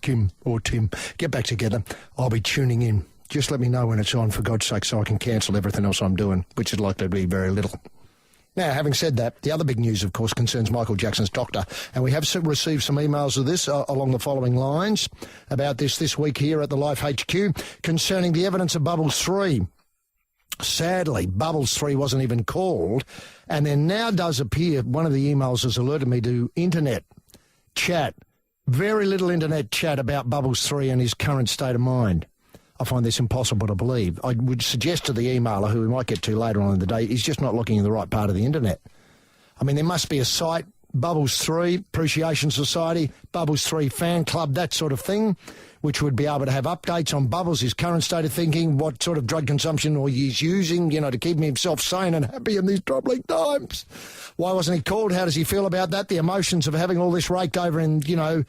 get back together. I'll be tuning in. Just let me know when it's on, for God's sake, so I can cancel everything else I'm doing, which is likely to be very little. Now, having said that, the other big news, of course, concerns Michael Jackson's doctor. And we have received some emails of this along the following lines about this week here at the Life HQ concerning the evidence of Bubbles 3. Sadly, Bubbles 3 wasn't even called. And there now does appear, one of the emails has alerted me to internet chat, very little internet chat about Bubbles 3 and his current state of mind. I find this impossible to believe. I would suggest to the emailer, who we might get to later on in the day, he's just not looking in the right part of the internet. I mean, there must be a site, Bubbles 3 Appreciation Society, Bubbles 3 Fan Club, that sort of thing, which would be able to have updates on Bubbles, his current state of thinking, what sort of drug consumption or he's using, you know, to keep himself sane and happy in these troubling times. Why wasn't he called? How does he feel about that? The emotions of having all this raked over in, you know,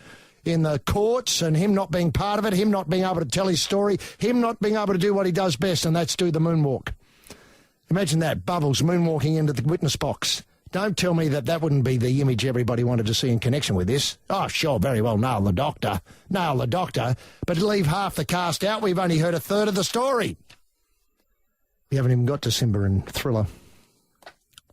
in the courts, and him not being part of it, him not being able to tell his story, him not being able to do what he does best, and that's do the moonwalk. Imagine that, Bubbles moonwalking into the witness box. Don't tell me that wouldn't be the image everybody wanted to see in connection with this. Oh, sure, very well, nail the doctor, but leave half the cast out. We've only heard a third of the story. We haven't even got to Simba and Thriller,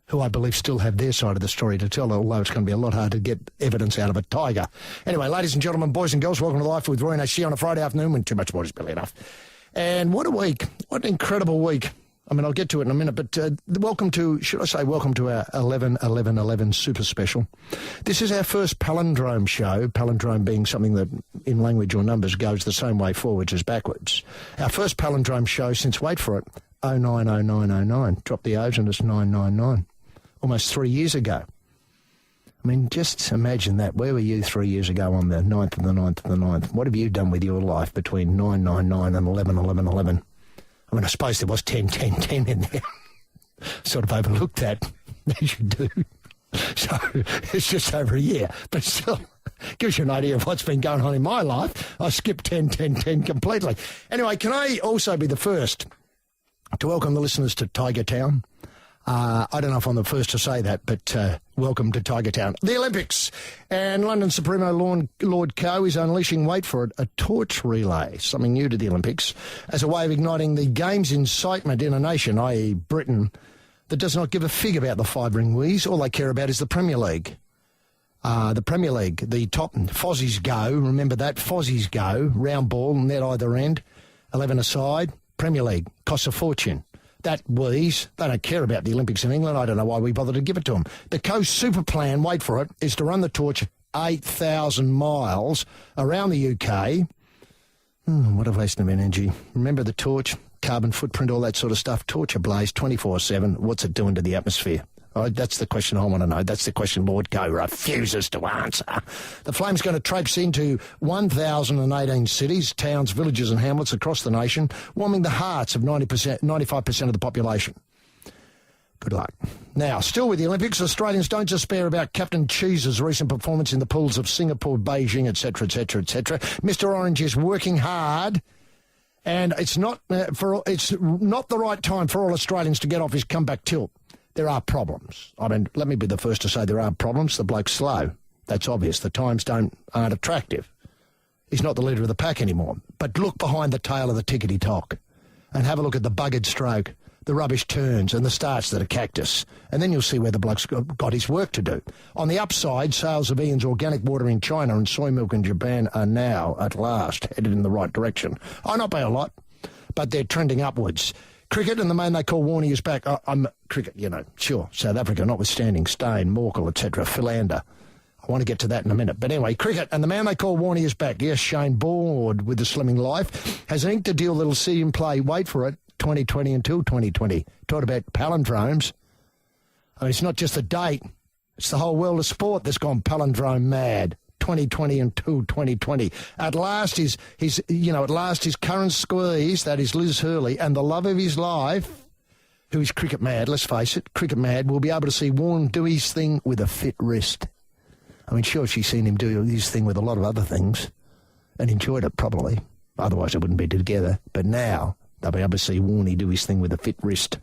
who I believe still have their side of the story to tell, although it's going to be a lot harder to get evidence out of a tiger. Anyway, ladies and gentlemen, boys and girls, welcome to Life with Roy and Ashie on a Friday afternoon when too much water's barely enough. And what a week. What an incredible week. I mean, I'll get to it in a minute, but welcome to our 11-11-11 super special. This is our first palindrome show, palindrome being something that in language or numbers goes the same way forwards as backwards. Our first palindrome show since, wait for it, 090909. Drop the O's and it's 999. Almost 3 years ago. I mean, just imagine that. Where were you 3 years ago on the 9th of the 9th of the 9th? What have you done with your life between 999 and 11-11-11? I mean, I suppose there was 10-10-10 in there. Sort of overlooked that, as you do. So it's just over a year. But still, gives you an idea of what's been going on in my life. I skipped 10-10-10 completely. Anyway, can I also be the first to welcome the listeners to Tiger Town? I don't know if I'm the first to say that, but welcome to Tiger Town. The Olympics. And London Supremo Lord Coe is unleashing, wait for it, a torch relay, something new to the Olympics, as a way of igniting the Games' incitement in a nation, i.e. Britain, that does not give a fig about the five-ring wheeze. All they care about is the Premier League. The Premier League, the top Fozzie's go, remember that, Fozzie's go, round ball, net either end, 11 aside, Premier League, costs a fortune. That wheeze, they don't care about the Olympics in England. I don't know why we bother to give it to them. The Coast Super Plan, wait for it, is to run the torch 8,000 miles around the UK. What a waste of energy. Remember the torch, carbon footprint, all that sort of stuff. Torch ablaze 24/7. What's it doing to the atmosphere? Oh, that's the question I want to know. That's the question Lord Coe refuses to answer. The flame's going to traipse into 1,018 cities, towns, villages and hamlets across the nation, warming the hearts of 95% of the population. Good luck. Now, still with the Olympics, Australians don't despair about Captain Cheese's recent performance in the pools of Singapore, Beijing, etc., etc., etc. Mr. Orange is working hard, and it's not the right time for all Australians to get off his comeback tilt. There are problems. I mean, let me be the first to say there are problems. The bloke's slow. That's obvious. The times aren't attractive. He's not the leader of the pack anymore. But look behind the tail of the tickety-tock and have a look at the buggered stroke, the rubbish turns and the starts that are cactus. And then you'll see where the bloke's got his work to do. On the upside, sales of Ian's organic water in China and soy milk in Japan are now, at last, headed in the right direction. Not by a lot, but they're trending upwards. Cricket and the man they call Warney is back. I'm cricket, sure. South Africa notwithstanding, Steyn, Morkel, etc., Philander. I want to get to that in a minute. But anyway, cricket and the man they call Warney is back. Yes, Shane, bored with the slimming life, has inked a deal that'll see him play, wait for it, 2020 until 2020. Talk about palindromes. I mean, it's not just the date. It's the whole world of sport that's gone palindrome mad. 2020 until 2020. At last, his current squeeze, that is Liz Hurley, and the love of his life, who is cricket mad, let's face it, cricket mad, will be able to see Warne do his thing with a fit wrist. I mean, sure, she's seen him do his thing with a lot of other things and enjoyed it probably. Otherwise, it wouldn't be together. But now they'll be able to see Warney do his thing with a fit wrist.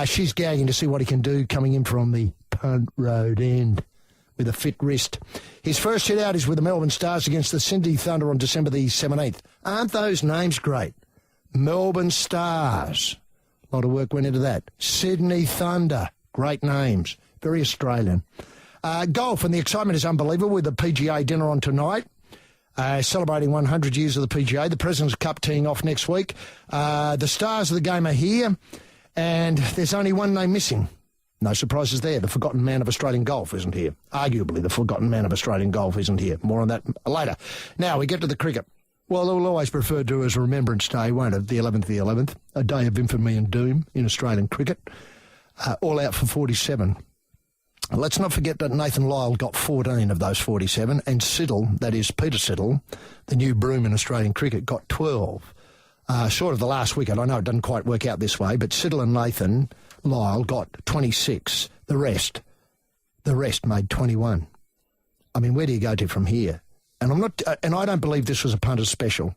She's gagging to see what he can do coming in from the punt road end with a fit wrist. His first hit out is with the Melbourne Stars against the Sydney Thunder on December the 17th. Aren't those names great? Melbourne Stars. A lot of work went into that. Sydney Thunder. Great names. Very Australian. Golf, and the excitement is unbelievable with the PGA dinner on tonight. Celebrating 100 years of the PGA. The President's Cup teeing off next week. The stars of the game are here, and there's only one name missing. No surprises there. The forgotten man of Australian golf isn't here. Arguably, the forgotten man of Australian golf isn't here. More on that later. Now, we get to the cricket. Well, it will always be referred to as Remembrance Day, won't it? The 11th of the 11th. A day of infamy and doom in Australian cricket. All out for 47. Let's not forget that Nathan Lyle got 14 of those 47, and Siddle, that is Peter Siddle, the new broom in Australian cricket, got 12. Short of the last wicket. I know it doesn't quite work out this way, but Siddle and Nathan Lyle got 26. The rest made 21. I mean, where do you go to from here? And I don't believe this was a punter special.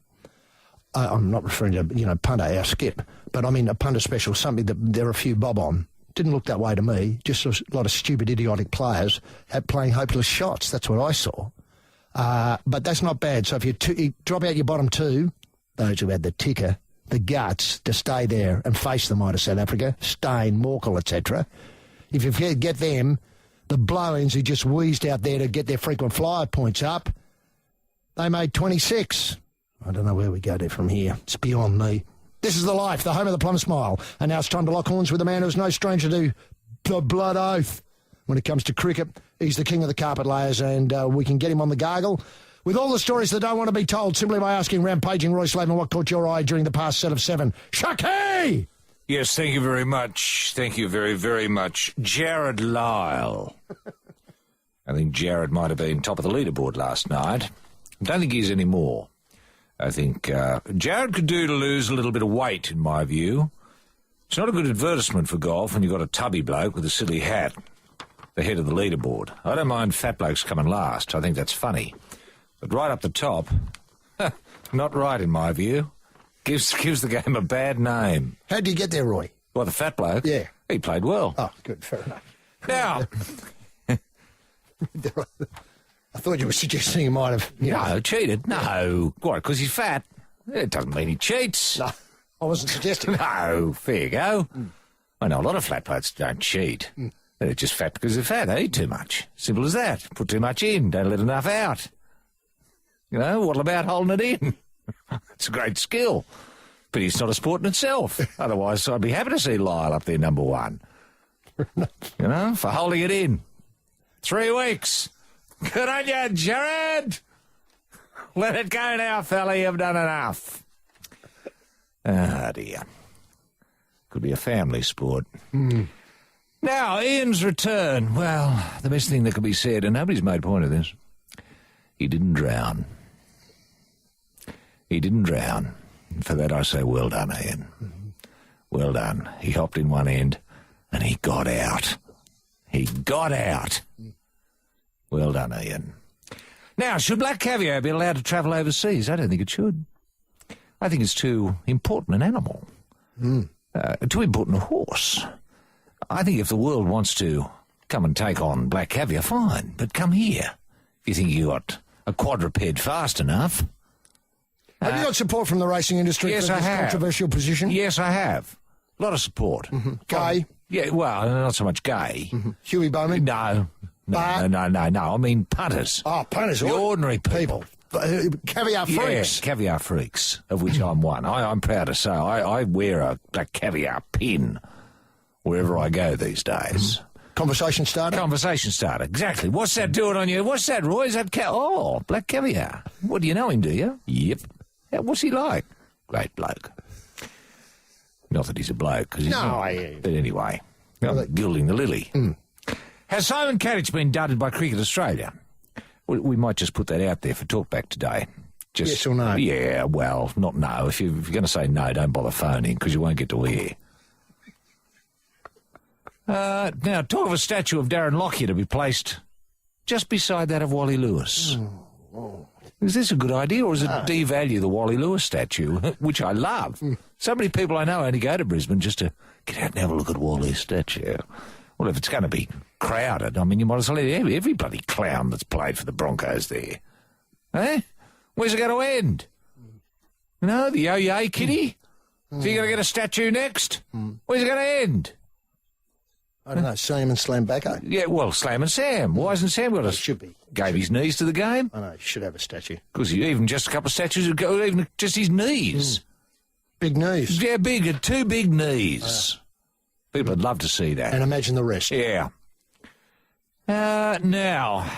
I'm not referring to, punter, our skip, but I mean a punter special, something that there are a few bob on. Didn't look that way to me. Just a lot of stupid, idiotic players playing hopeless shots. That's what I saw. But that's not bad. So if you drop out your bottom two, those who had the ticker, the guts to stay there and face the might of South Africa, Steyn, Morkel, etc. If you get them, the blow-ins who just wheezed out there to get their frequent flyer points up, they made 26. I don't know where we go to from here. It's beyond me. This is The Life, the home of the Plum Smile. And now it's time to lock horns with a man who's no stranger to the blood oath. When it comes to cricket, he's the king of the carpet layers, and we can get him on the gargle with all the stories that don't want to be told simply by asking rampaging Roy Slaven what caught your eye during the past set of 7. Shucky! Yes, thank you very much. Thank you very, very much. Jared Lyle. I think Jared might have been top of the leaderboard last night. I don't think he's any more. I think Jared could do to lose a little bit of weight, in my view. It's not a good advertisement for golf when you've got a tubby bloke with a silly hat, the head of the leaderboard. I don't mind fat blokes coming last. I think that's funny. But right up the top, not right, in my view. Gives the game a bad name. How did you get there, Roy? Well, the fat bloke? Yeah. He played well. Oh, good, fair enough. Now... I thought you were suggesting he might have... No, cheated. No. Why, because he's fat? It doesn't mean he cheats. No, I wasn't suggesting. No, fair you go. I know a lot of flat blokes don't cheat. They're just fat because they're fat. They eat too much. Simple as that. Put too much in. Don't let enough out. What about holding it in? It's a great skill. But it's not a sport in itself. Otherwise, I'd be happy to see Lyle up there number one. For holding it in. 3 weeks. Good on you, Jared. Let it go now, fella. You've done enough. Ah, dear. Could be a family sport. Now, Ian's return. Well, the best thing that could be said, and nobody's made point of this, he didn't drown. He didn't drown. For that I say, well done, Ian. Well done. He hopped in one end, and he got out. He got out. Well done, Ian. Now, should black caviar be allowed to travel overseas? I don't think it should. I think it's too important an animal. Too important a horse. I think if the world wants to come and take on black caviar, fine, but come here. If you think you got a quadruped fast enough. Have you got support from the racing industry yes, for I this have. controversial position? Yes, I have. A lot of support. Gay? Yeah, well, not so much gay. Huey Bowman? No. No. I mean punters. Oh, punters. The ordinary people. Caviar freaks. Yeah, caviar freaks, of which I'm one. I'm proud to say I wear a black caviar pin wherever I go these days. Conversation starter? Conversation starter, exactly. What's that doing on you? What's that, Roy? Is that black caviar. What, do you know him, do you? Yep. What's he like? Great bloke. Not that he's a bloke, because he's No, not. But anyway, gilding the lily. Has Simon Kadich been dudded by Cricket Australia? We might just put that out there for talkback today. Just, yes or no? Yeah, well, not no. If you're going to say no, don't bother phoning, because you won't get to air. Now, talk of a statue of Darren Lockyer to be placed just beside that of Wally Lewis. Is this a good idea, or is it devalue the Wally Lewis statue, which I love? So many people I know only go to Brisbane just to get out and have a look at Wally's statue. Well, if it's going to be crowded, I mean, you might as well let every bloody clown that's played for the Broncos there. Eh? Where's it going to end? You know, the yo-yo kitty? So you're going to get a statue next? Where's it going to end? I don't know, Sam and Slam Backo. Yeah, well, Slam and Sam. Why hasn't Sam got a... Should be. Gave his knees to the game? I know, he should have a statue. Because even just a couple of statues would go, even just his knees. Big knees. Yeah, two big knees. People would love to see that. And imagine the rest. Yeah. Now,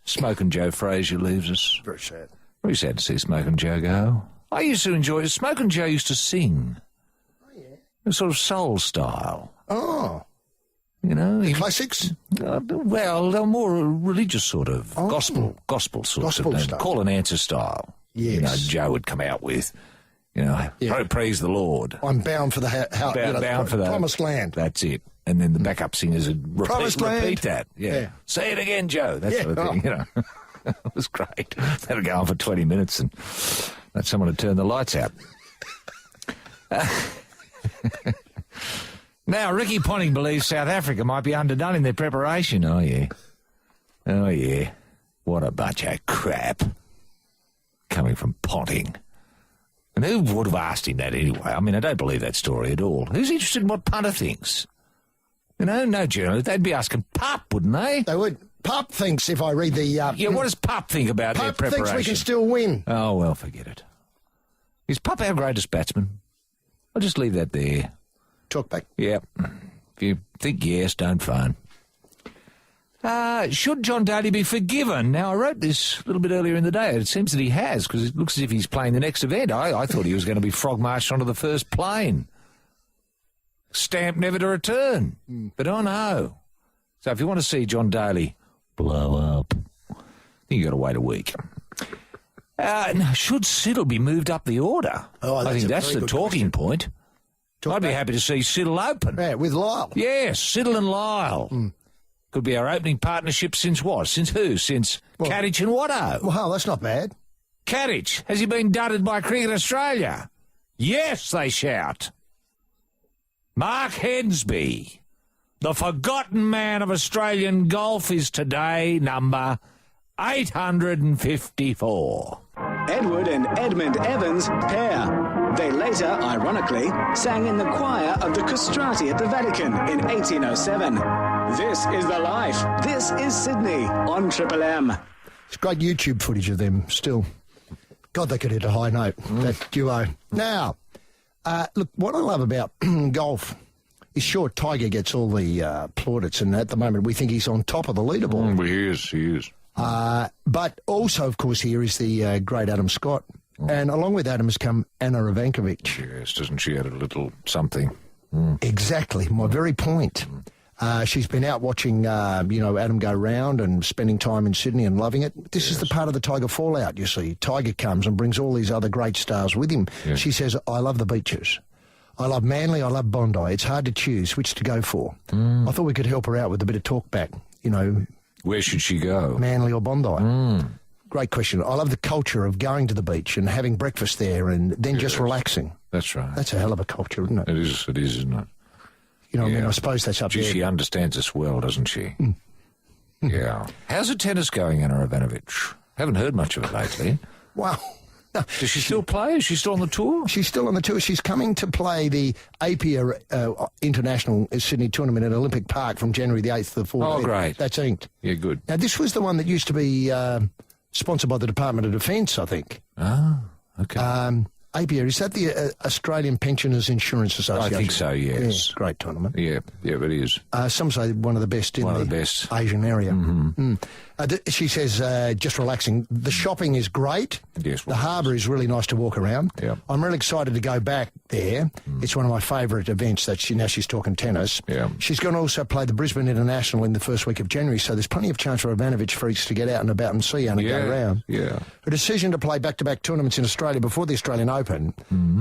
Smokin' Joe Frazier leaves us. Very sad. Very sad to see Smokin' Joe go. I used to enjoy it. Smokin' Joe used to sing. Oh, yeah. A sort of soul style. Oh. You know, the classics? Well, they're more a religious sort of gospel sort of style. Call and answer style. Yes. You know, Joe would come out with, praise the Lord. I'm bound for the bound for the promised land. That's it. And then the backup singers would repeat that. Yeah. Say it again, Joe. That sort of thing. You know, it was great. That'd go on for 20 minutes, and then someone would turn the lights out. Now, Ricky Ponting believes South Africa might be underdone in their preparation. Oh, yeah. Oh, yeah. What a bunch of crap. Coming from Ponting. And who would have asked him that anyway? I mean, I don't believe that story at all. Who's interested in what punter thinks? You know, no journalist. They'd be asking Pup, wouldn't they? They would. Pup thinks, if I read the... yeah, what does Pup think about their preparation? Pup thinks we can still win. Oh, well, forget it. Is Pup our greatest batsman? I'll just leave that there. Talk back. Yep. If you think yes, don't phone. Should John Daly be forgiven? Now, I wrote this a little bit earlier in the day. It seems that he has, because it looks as if he's playing the next event. I thought he was going to be frog-marched onto the first plane. Stamp never to return. But oh no. So if you want to see John Daly blow up, you got to wait a week. Now, should Siddle be moved up the order? Oh, I think that's the talking point. I'd be happy to see Siddle open. Yeah, with Lyle. Yes, Siddle and Lyle. Could be our opening partnership since what? Since who? Since Kadich and Watto. Well, that's not bad. Kadich, has he been dudded by Cricket Australia? Yes, they shout. Mark Hensby, the forgotten man of Australian golf, is today number 854. Edward and Edmund Evans pair. They later, ironically, sang in the choir of the Castrati at the Vatican in 1807. This is the life. This is Sydney on Triple M. It's great YouTube footage of them still. God, they could hit a high note, that duo. Now, look, what I love about golf is sure Tiger gets all the plaudits, and at the moment we think he's on top of the leaderboard. He is. But also, of course, here is the great Adam Scott. And along with Adam has come Anna Ivankovic. Yes, doesn't she add a little something? Exactly, my very point. She's been out watching, Adam go round and spending time in Sydney and loving it. This is the part of the Tiger fallout, you see. Tiger comes and brings all these other great stars with him. Yes. She says, I love the beaches. I love Manly, I love Bondi. It's hard to choose which to go for. I thought we could help her out with a bit of talk back, Where should she go? Manly or Bondi? Great question. I love the culture of going to the beach and having breakfast there and then just relaxing. That's right. That's a hell of a culture, isn't it? It is, isn't it? You know what I mean? I suppose that's up there. She understands us well, doesn't she? Yeah. How's the tennis going, Anna Ivanovic? Haven't heard much of it lately. Wow. Does she still play? Is she still on the tour? She's still on the tour. She's coming to play the APIA International Sydney Tournament at Olympic Park from January the 8th to the 14th. Oh, great. That's inked. Yeah, good. Now, this was the one that used to be sponsored by the Department of Defence, I think. Ah, okay. APIA, is that the Australian Pensioners Insurance Association? I think so, yes. Yeah, great tournament. Yeah, it is. Some say one of the best in the Asian area. She says, just relaxing. The shopping is great. Yes. The harbour is really nice to walk around. Yeah. I'm really excited to go back there. It's one of my favourite events. Now she's talking tennis. Yeah. She's going to also play the Brisbane International in the first week of January, so there's plenty of chance for Ivanovic freaks to get out and about and see and go around. Yeah. Her decision to play back-to-back tournaments in Australia before the Australian Open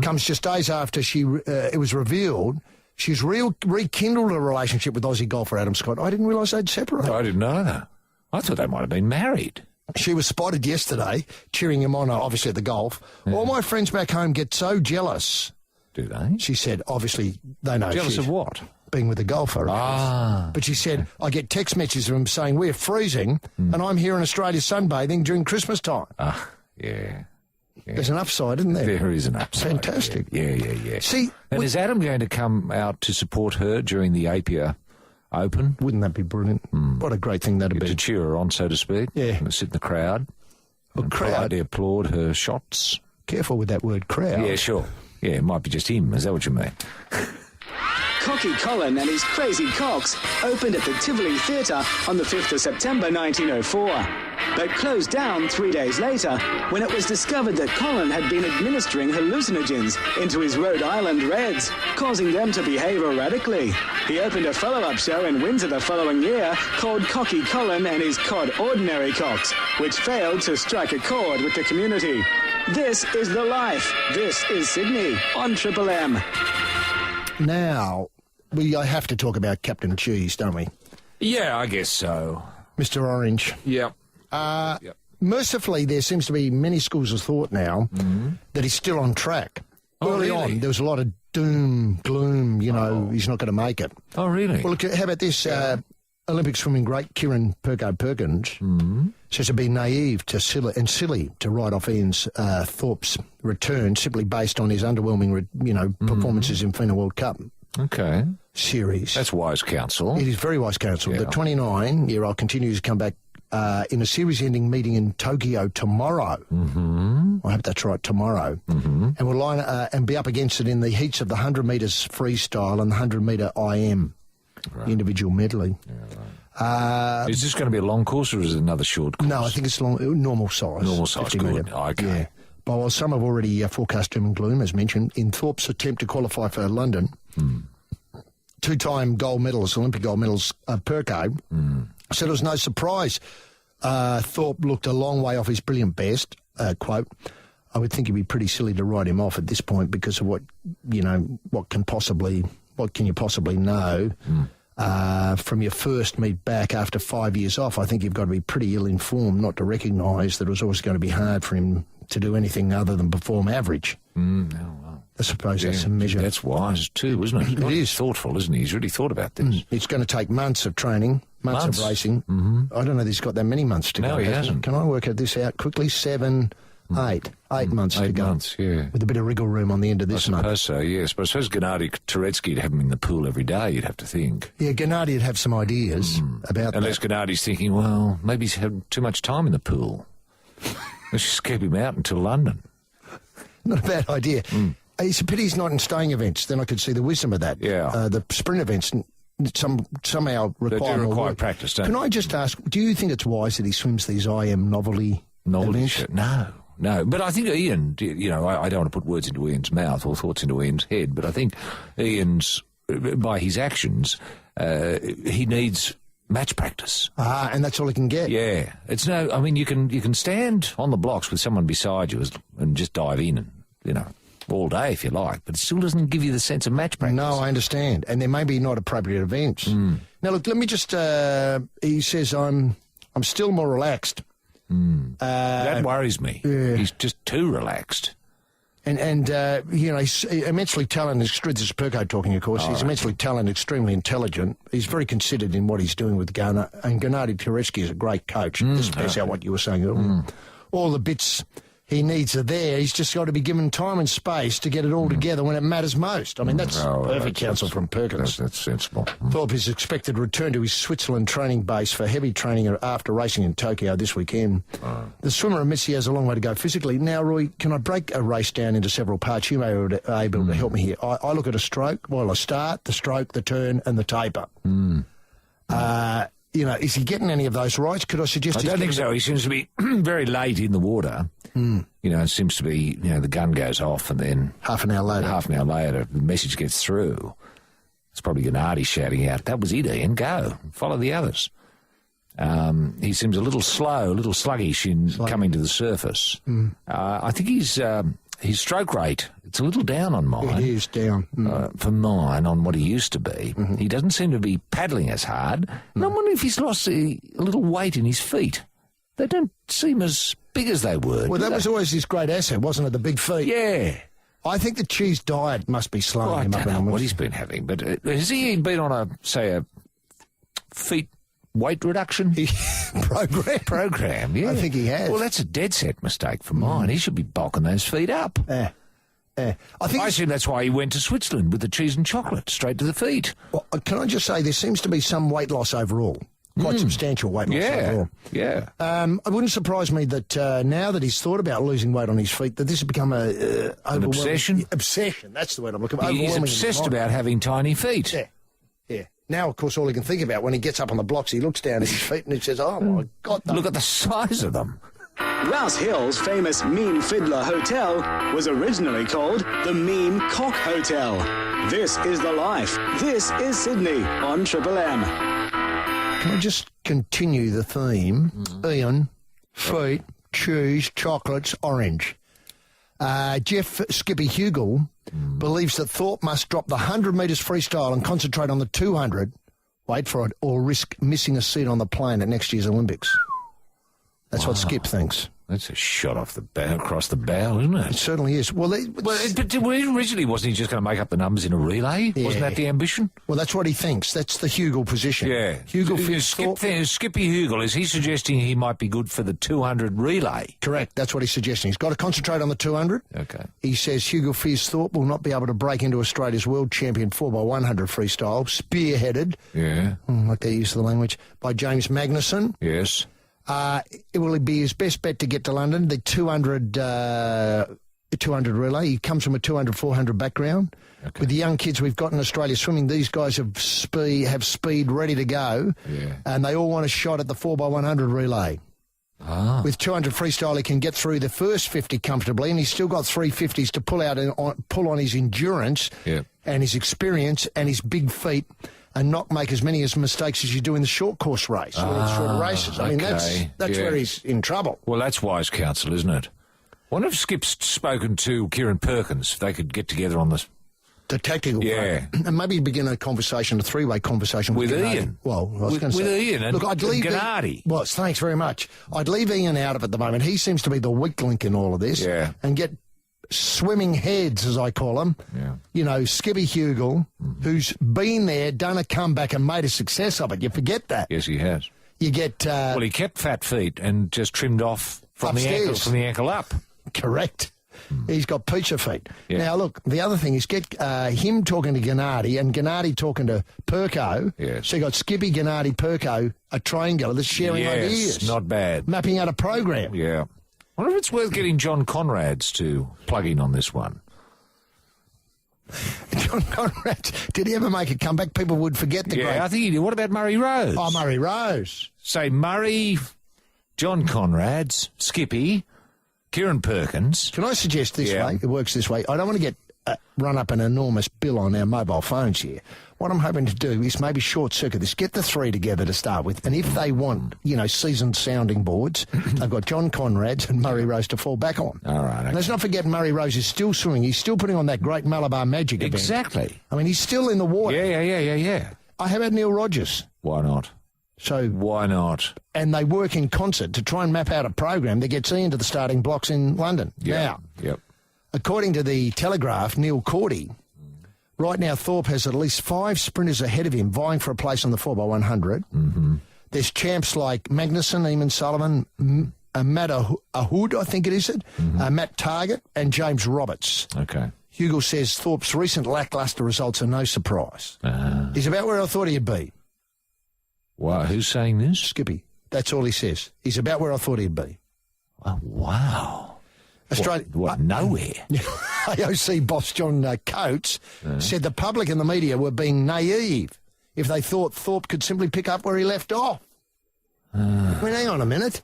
comes just days after it was revealed she's rekindled a relationship with Aussie golfer Adam Scott. I didn't realise they'd separated. I didn't know that. I thought they might have been married. She was spotted yesterday, cheering him on, obviously, at the golf. Yeah. All my friends back home get so jealous. Do they? She said, obviously, they know. Jealous of what? Being with a golfer. But she said, I get text messages from them saying, we're freezing, and I'm here in Australia sunbathing during Christmas time. Yeah. There's an upside, isn't there? There is an upside. Fantastic. Yeah. See, and is Adam going to come out to support her during the Apia Open? Wouldn't that be brilliant? What a great thing that'd be. To cheer her on, so to speak. Yeah. And sit in the crowd. Well, Proudly applaud her shots. Careful with that word crowd. Yeah, sure. Yeah, it might be just him. Is that what you mean? Cocky Colin and his Crazy Cocks opened at the Tivoli Theatre on the 5th of September 1904, but closed down 3 days later when it was discovered that Colin had been administering hallucinogens into his Rhode Island Reds, causing them to behave erratically. He opened a follow-up show in Windsor the following year called Cocky Colin and his Cod Ordinary Cocks, which failed to strike a chord with the community. This is The Life. This is Sydney on Triple M. Now, we have to talk about Captain Cheese, don't we? Yeah, I guess so. Mr. Orange. Yeah. Mercifully, there seems to be many schools of thought now that he's still on track. Early on, there was a lot of doom, gloom, he's not going to make it. Oh, really? Well, look, how about this? Olympic swimming great Kieran Perkins says it'd be naive and silly to write off Ian Thorpe's return simply based on his underwhelming, performances in FINA World Cup. Okay. Series. That's wise counsel. It is very wise counsel. Yeah. The 29-year-old continues to come back in a series-ending meeting in Tokyo tomorrow. I hope that's right, tomorrow. And will line and be up against it in the heats of the 100 metres freestyle and the 100-metre IM, the individual medley. Is this going to be a long course or is it another short course? No, I think it's normal size. Normal size, 50 good. metre. Okay. Yeah. But while some have already forecast doom and gloom, as mentioned, in Thorpe's attempt to qualify for London, two-time Olympic gold medalist Perko, said it was no surprise Thorpe looked a long way off his brilliant best, quote, I would think it'd be pretty silly to write him off at this point because of what can you possibly know from your first meet back after 5 years off. I think you've got to be pretty ill-informed not to recognise that it was always going to be hard for him to do anything other than perform average. I suppose that's a measure. That's wise too, isn't it? It is. Thoughtful, isn't he? He's really thought about this. It's going to take months of training, months of racing. I don't know that he's got that many months to go. No, he hasn't. Can I work this out quickly? 7, 8 months to go. 8 months, yeah. With a bit of wriggle room on the end of this month. I suppose so, yes. But I suppose Gennady Turetsky'd have him in the pool every day, you'd have to think. Yeah, Gennady would have some ideas about that. Unless Gennady's thinking, well, maybe he's had too much time in the pool. Let's just keep him out until London. Not a bad idea. It's a pity he's not in staying events. Then I could see the wisdom of that. Yeah. The sprint events somehow require more work. Practice, don't Can I just ask, do you think it's wise that he swims these IM novelty events? No. But I think Ian, I don't want to put words into Ian's mouth or thoughts into Ian's head, but I think Ian's, by his actions, he needs match practice. And that's all he can get. Yeah. You can stand on the blocks with someone beside you and just dive in and, all day if you like, but it still doesn't give you the sense of match practice. No, I understand. And there may be not appropriate events. Now, look, let me just, he says, I'm still more relaxed. That worries me. Yeah. He's just too relaxed. And he's immensely talented. This is Perko talking, of course. He's immensely talented, extremely intelligent. He's very considered in what he's doing with Ghana. And Gennady Turetsky is a great coach. This depends on what you were saying earlier. All the bits he needs are there. He's just got to be given time and space to get it all together when it matters most. I mean, that's perfect counsel from Perkins. That's sensible. Thorpe is expected to return to his Switzerland training base for heavy training after racing in Tokyo this weekend. The swimmer admits he has a long way to go physically. Now, Roy, can I break a race down into several parts? You may be able to help me here. I look at a stroke, a start, the stroke, the turn, and the taper. is he getting any of those rights? Could I suggest? I don't think so. He seems to be very late in the water. It seems to be, the gun goes off and then... Half an hour later, the message gets through. It's probably Gennady shouting out, "That was it, Ian, go. Follow the others." He seems a little slow, a little sluggish in coming to the surface. I think his stroke rate, it's a little down on mine. It is down. For mine, on what he used to be. He doesn't seem to be paddling as hard. And I'm wondering if he's lost a little weight in his feet. They don't seem as big as they were. Well, that was always his great asset, wasn't it? The big feet. Yeah. I think the cheese diet must be slowing him up. I don't know what he's been having, but has he been on a feet weight reduction program? Yeah. I think he has. Well, that's a dead set mistake for mine. He should be bulking those feet up. I assume that's why he went to Switzerland with the cheese and chocolate, straight to the feet. Well, can I just say there seems to be some weight loss overall. Quite substantial weight loss overall. Yeah. It wouldn't surprise me that now that he's thought about losing weight on his feet, that this has become an obsession? Obsession, that's the word I'm looking for. He's obsessed about having tiny feet. Yeah. Now, of course, all he can think about when he gets up on the blocks, he looks down at his feet and he says, "Oh, my God." Look at the size of them. Rouse Hill's famous Mean Fiddler Hotel was originally called the Mean Cock Hotel. This is the life. This is Sydney on Triple M. Can I just continue the theme? Ian, feet, cheese, chocolates, orange. Jeff Skippy Hugel believes that Thorpe must drop the 100 metres freestyle and concentrate on the 200, wait for it, or risk missing a seat on the plane at next year's Olympics. That's what Skip thinks. That's a shot off the bow, across the bow, isn't it? It certainly is. But originally, wasn't he just going to make up the numbers in a relay? Yeah. Wasn't that the ambition? Well, that's what he thinks. That's the Hugel position. Yeah. Skippy Hugel, is he suggesting he might be good for the 200 relay? Correct. That's what he's suggesting. He's got to concentrate on the 200. Okay. He says Hugel fears Thorpe will not be able to break into Australia's world champion 4x100 freestyle, spearheaded. Yeah. Like they use the language, by James Magnuson. Yes. It will be his best bet to get to London. The 200 relay. He comes from a 200, 400 background. Okay. With the young kids we've got in Australia swimming, these guys have speed ready to go. Yeah. And they all want a shot at the 4x100 relay. With 200 freestyle, he can get through the first 50 comfortably, and he's still got 350s to pull on his endurance and his experience and his big feet, and not make as many mistakes as you do in the short course race or the shorter races. I mean, that's where he's in trouble. Well, that's wise counsel, isn't it? Wonder if Skip's spoken to Kieran Perkins, if they could get together on the tactical front. And maybe begin a conversation, a three-way conversation with Ian. Well, I was going to say... Ian and Gennady. Well, thanks very much. I'd leave Ian out of it at the moment. He seems to be the weak link in all of this. Yeah. And get swimming heads, as I call them. Yeah. Skippy Hugel, who's been there, done a comeback and made a success of it. You forget that. Yes, he has. You get... well, he kept fat feet and just trimmed off from the ankle up. Correct. He's got pizza feet. Yeah. Now, look, the other thing is get him talking to Gennady and Gennady talking to Perko. Yes. So you got Skippy, Gennady, Perko, a triangular that's sharing ideas. Yes, not bad. Mapping out a program. Yeah. I wonder if it's worth getting John Conrads to plug in on this one. John Conrads, did he ever make a comeback? People would forget the great... I think he did. What about Murray Rose? Oh, Murray Rose. Say Murray, John Conrads, Skippy, Kieran Perkins. Can I suggest this way? It works this way. I don't want to get run up an enormous bill on our mobile phones here. What I'm hoping to do is maybe short-circuit this, get the three together to start with, and if they want, seasoned sounding boards, they've got John Conrads and Murray Rose to fall back on. All right. Okay. Let's not forget Murray Rose is still swimming. He's still putting on that great Malabar Magic event. Exactly. I mean, he's still in the water. Yeah. How about Neil Rogers? Why not? So why not? And they work in concert to try and map out a program that gets Ian to the starting blocks in London. Yep. Now, according to the Telegraph, Neil Cordy, right now Thorpe has at least 5 sprinters ahead of him vying for a place on the 4x100. Mm-hmm. There's champs like Magnuson, Eamon Sullivan, Matt Ahoud, I think it is, Matt Target, and James Roberts. Okay. Hugel says Thorpe's recent lacklustre results are no surprise. He's about where I thought he'd be. Wow, who's saying this? Skippy. That's all he says. He's about where I thought he'd be. Oh, wow. Australia, nowhere? AOC boss John Coates said the public and the media were being naive if they thought Thorpe could simply pick up where he left off. I mean, hang on a minute.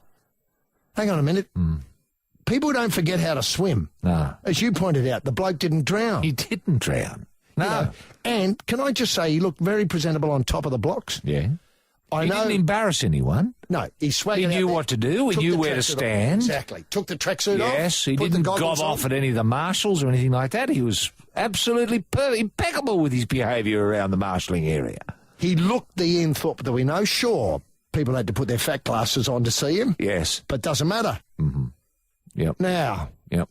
People don't forget how to swim. No. As you pointed out, the bloke didn't drown. He didn't drown. No. You know, and can I just say, he looked very presentable on top of the blocks. Yeah. I He know. didn't embarrass anyone. No, he swaggered He out knew there, what to do. He took knew the where to tracksuit off. stand. Exactly. Took the tracksuit off. Yes, he put the didn't goggles gob on. off at any of the marshals or anything like that. He was absolutely impeccable with his behaviour around the marshalling area. He looked the Ian Thorpe that we know. Sure, people had to put their fat glasses on to see him. Yes. But doesn't matter. Mm-hmm. Yep. Now, Yep.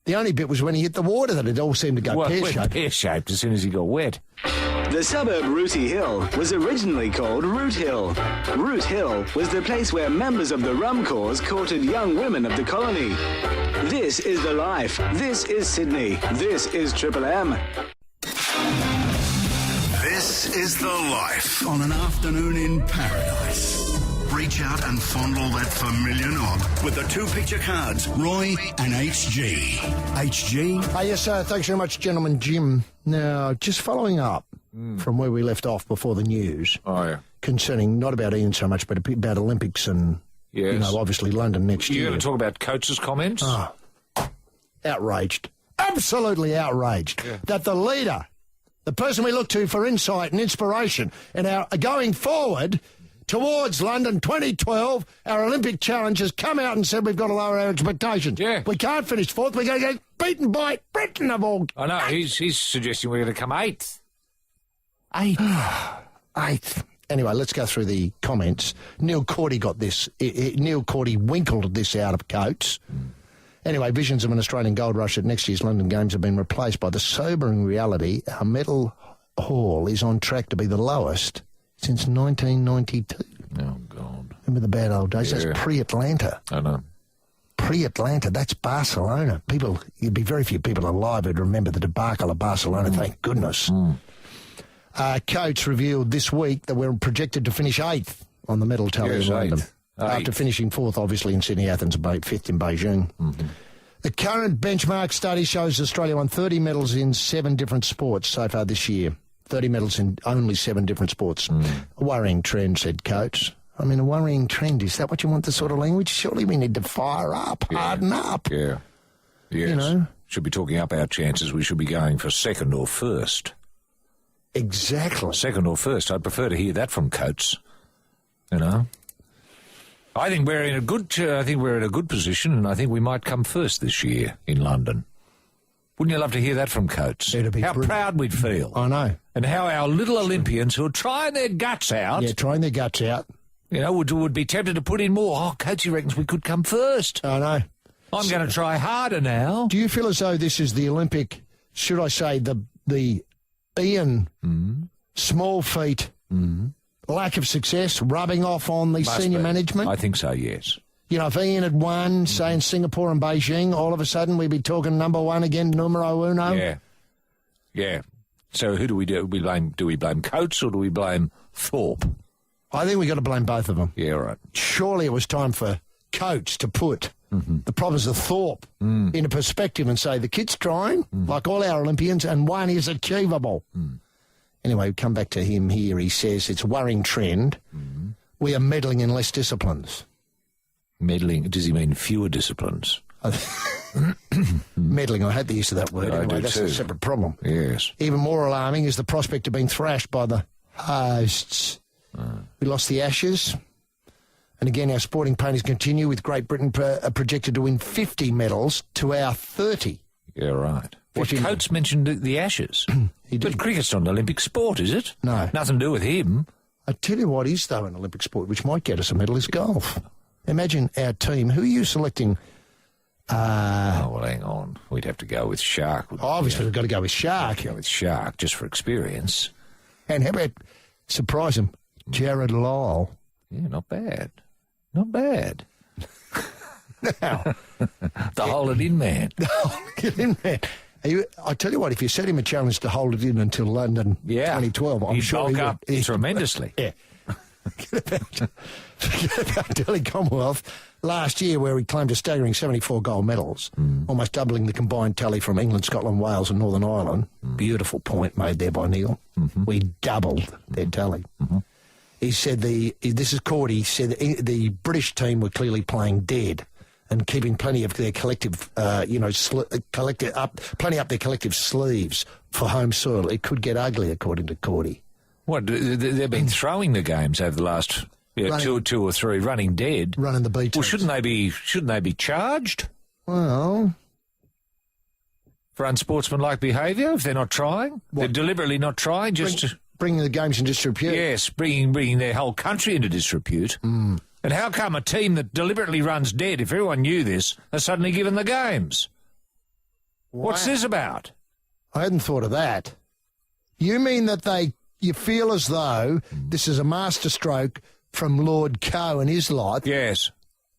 the only bit was when he hit the water that it all seemed to go Well, pear-shaped. pear-shaped as soon as he got wet. The suburb Rooty Hill was originally called Root Hill. Root Hill was the place where members of the Rum Corps courted young women of the colony. This is the life. This is Sydney. This is Triple M. This is the life on an afternoon in paradise. Reach out and fondle that familiar knob with the two picture cards, Roy and HG. HG? Yes, thanks very much, gentleman Jim. Now, just following up from where we left off before the news. Oh, yeah. Concerning, not about Ian so much, but about Olympics and, Yes. you know, obviously London next year. You're going to talk about Coates' comments? Oh, outraged. Absolutely outraged that the leader, the person we look to for insight and inspiration in our going forward towards London 2012, our Olympic challenge, has come out and said we've got to lower our expectations. Yeah. We can't finish fourth. We're going to get beaten by Britain of all. I know. He's suggesting we're going to come eighth. Eighth. Anyway, let's go through the comments. Neil Cordy got this. Neil Cordy winkled this out of Coates. Anyway, visions of an Australian gold rush at next year's London Games have been replaced by the sobering reality our medal haul is on track to be the lowest since 1992. Oh, God. Remember the bad old days? Yeah. That's pre-Atlanta. I know. Pre-Atlanta, that's Barcelona. You'd be very few people alive who'd remember the debacle of Barcelona, thank goodness. Coates revealed this week that we're projected to finish 8th on the medal tally Yes, in London. eighth. After finishing 4th, obviously, in Sydney, Athens, and 5th in Beijing. The current benchmark study shows Australia won 30 medals in 7 different sports so far this year. 30 medals in only 7 different sports. A worrying trend, said Coates. I mean, a worrying trend. Is that what you want, the sort of language? Surely we need to fire up, harden up. Yeah. Yes. You know? Should be talking up our chances. We should be going for second or first. Exactly. Second or first. I'd prefer to hear that from Coates. You know? I think we're in a good position, and I think we might come first this year in London. Wouldn't you love to hear that from Coates? It'd be how brilliant. proud we'd feel. I know. And how our little Olympians who are trying their guts out, Yeah, trying their guts out. you know, would be tempted to put in more. Oh, Coatesy reckons we could come first. I know. I'm going to try harder now. Do you feel as though this is the Olympic, should I say, the Ian small feet lack of success rubbing off on the Must senior be. management? I think so, yes. You know, if Ian had won, say, in Singapore and Beijing, all of a sudden we'd be talking number one again, numero uno. Yeah. Yeah. So who do we do? Do we blame Coates or do we blame Thorpe? I think we've got to blame both of them. Yeah, right. Surely it was time for Coates to put the problems of Thorpe into perspective and say the kid's trying, like all our Olympians, and one is achievable. Anyway, come back to him here. He says it's a worrying trend. We are meddling in less disciplines. Meddling, does he mean fewer disciplines? Meddling, I hate the use of that word. I Anyway, do that's too. a separate problem. Yes. Even more alarming is the prospect of being thrashed by the hosts. We lost the Ashes. And again, our sporting paintings continue with Great Britain projected to win 50 medals to our 30. Yeah, right. Well, 50 Coates mentioned the Ashes. But cricket's not an Olympic sport, is it? No. Nothing to do with him. I tell you what is, though, an Olympic sport, which might get us a medal, is golf. Imagine our team. Who are you selecting? Oh, well, hang on. We'd have to go with Shark. Obviously, we've got to go with Shark. Go with Shark, just for experience. And how about, surprise him, Jared Lyle. Yeah, not bad. Not bad. Now, The hold-it-in man. get in there. I tell you what, if you set him a challenge to hold it in until London 2012, I'm He'd sure he bulk up would. tremendously. Yeah. Forget about Delhi Commonwealth last year, where he claimed a staggering 74 gold medals, almost doubling the combined tally from England, Scotland, Wales and Northern Ireland. Beautiful point made there by Neil. We doubled their tally. He said this is Cordy, said the British team were clearly playing dead and keeping plenty of their collective, plenty up their collective sleeves for home soil. It could get ugly, according to Cordy. What, they've been throwing the games over the last two or three, running dead. Running the B teams. Well, shouldn't they be charged? Well, for unsportsmanlike behaviour, if they're not trying? They're deliberately not trying, bringing the games in disrepute. Yes, bringing their whole country into disrepute. And how come a team that deliberately runs dead, if everyone knew this, are suddenly given the games? Wow. What's this about? I hadn't thought of that. You mean that you feel as though this is a masterstroke from Lord Coe and his lot? Yes.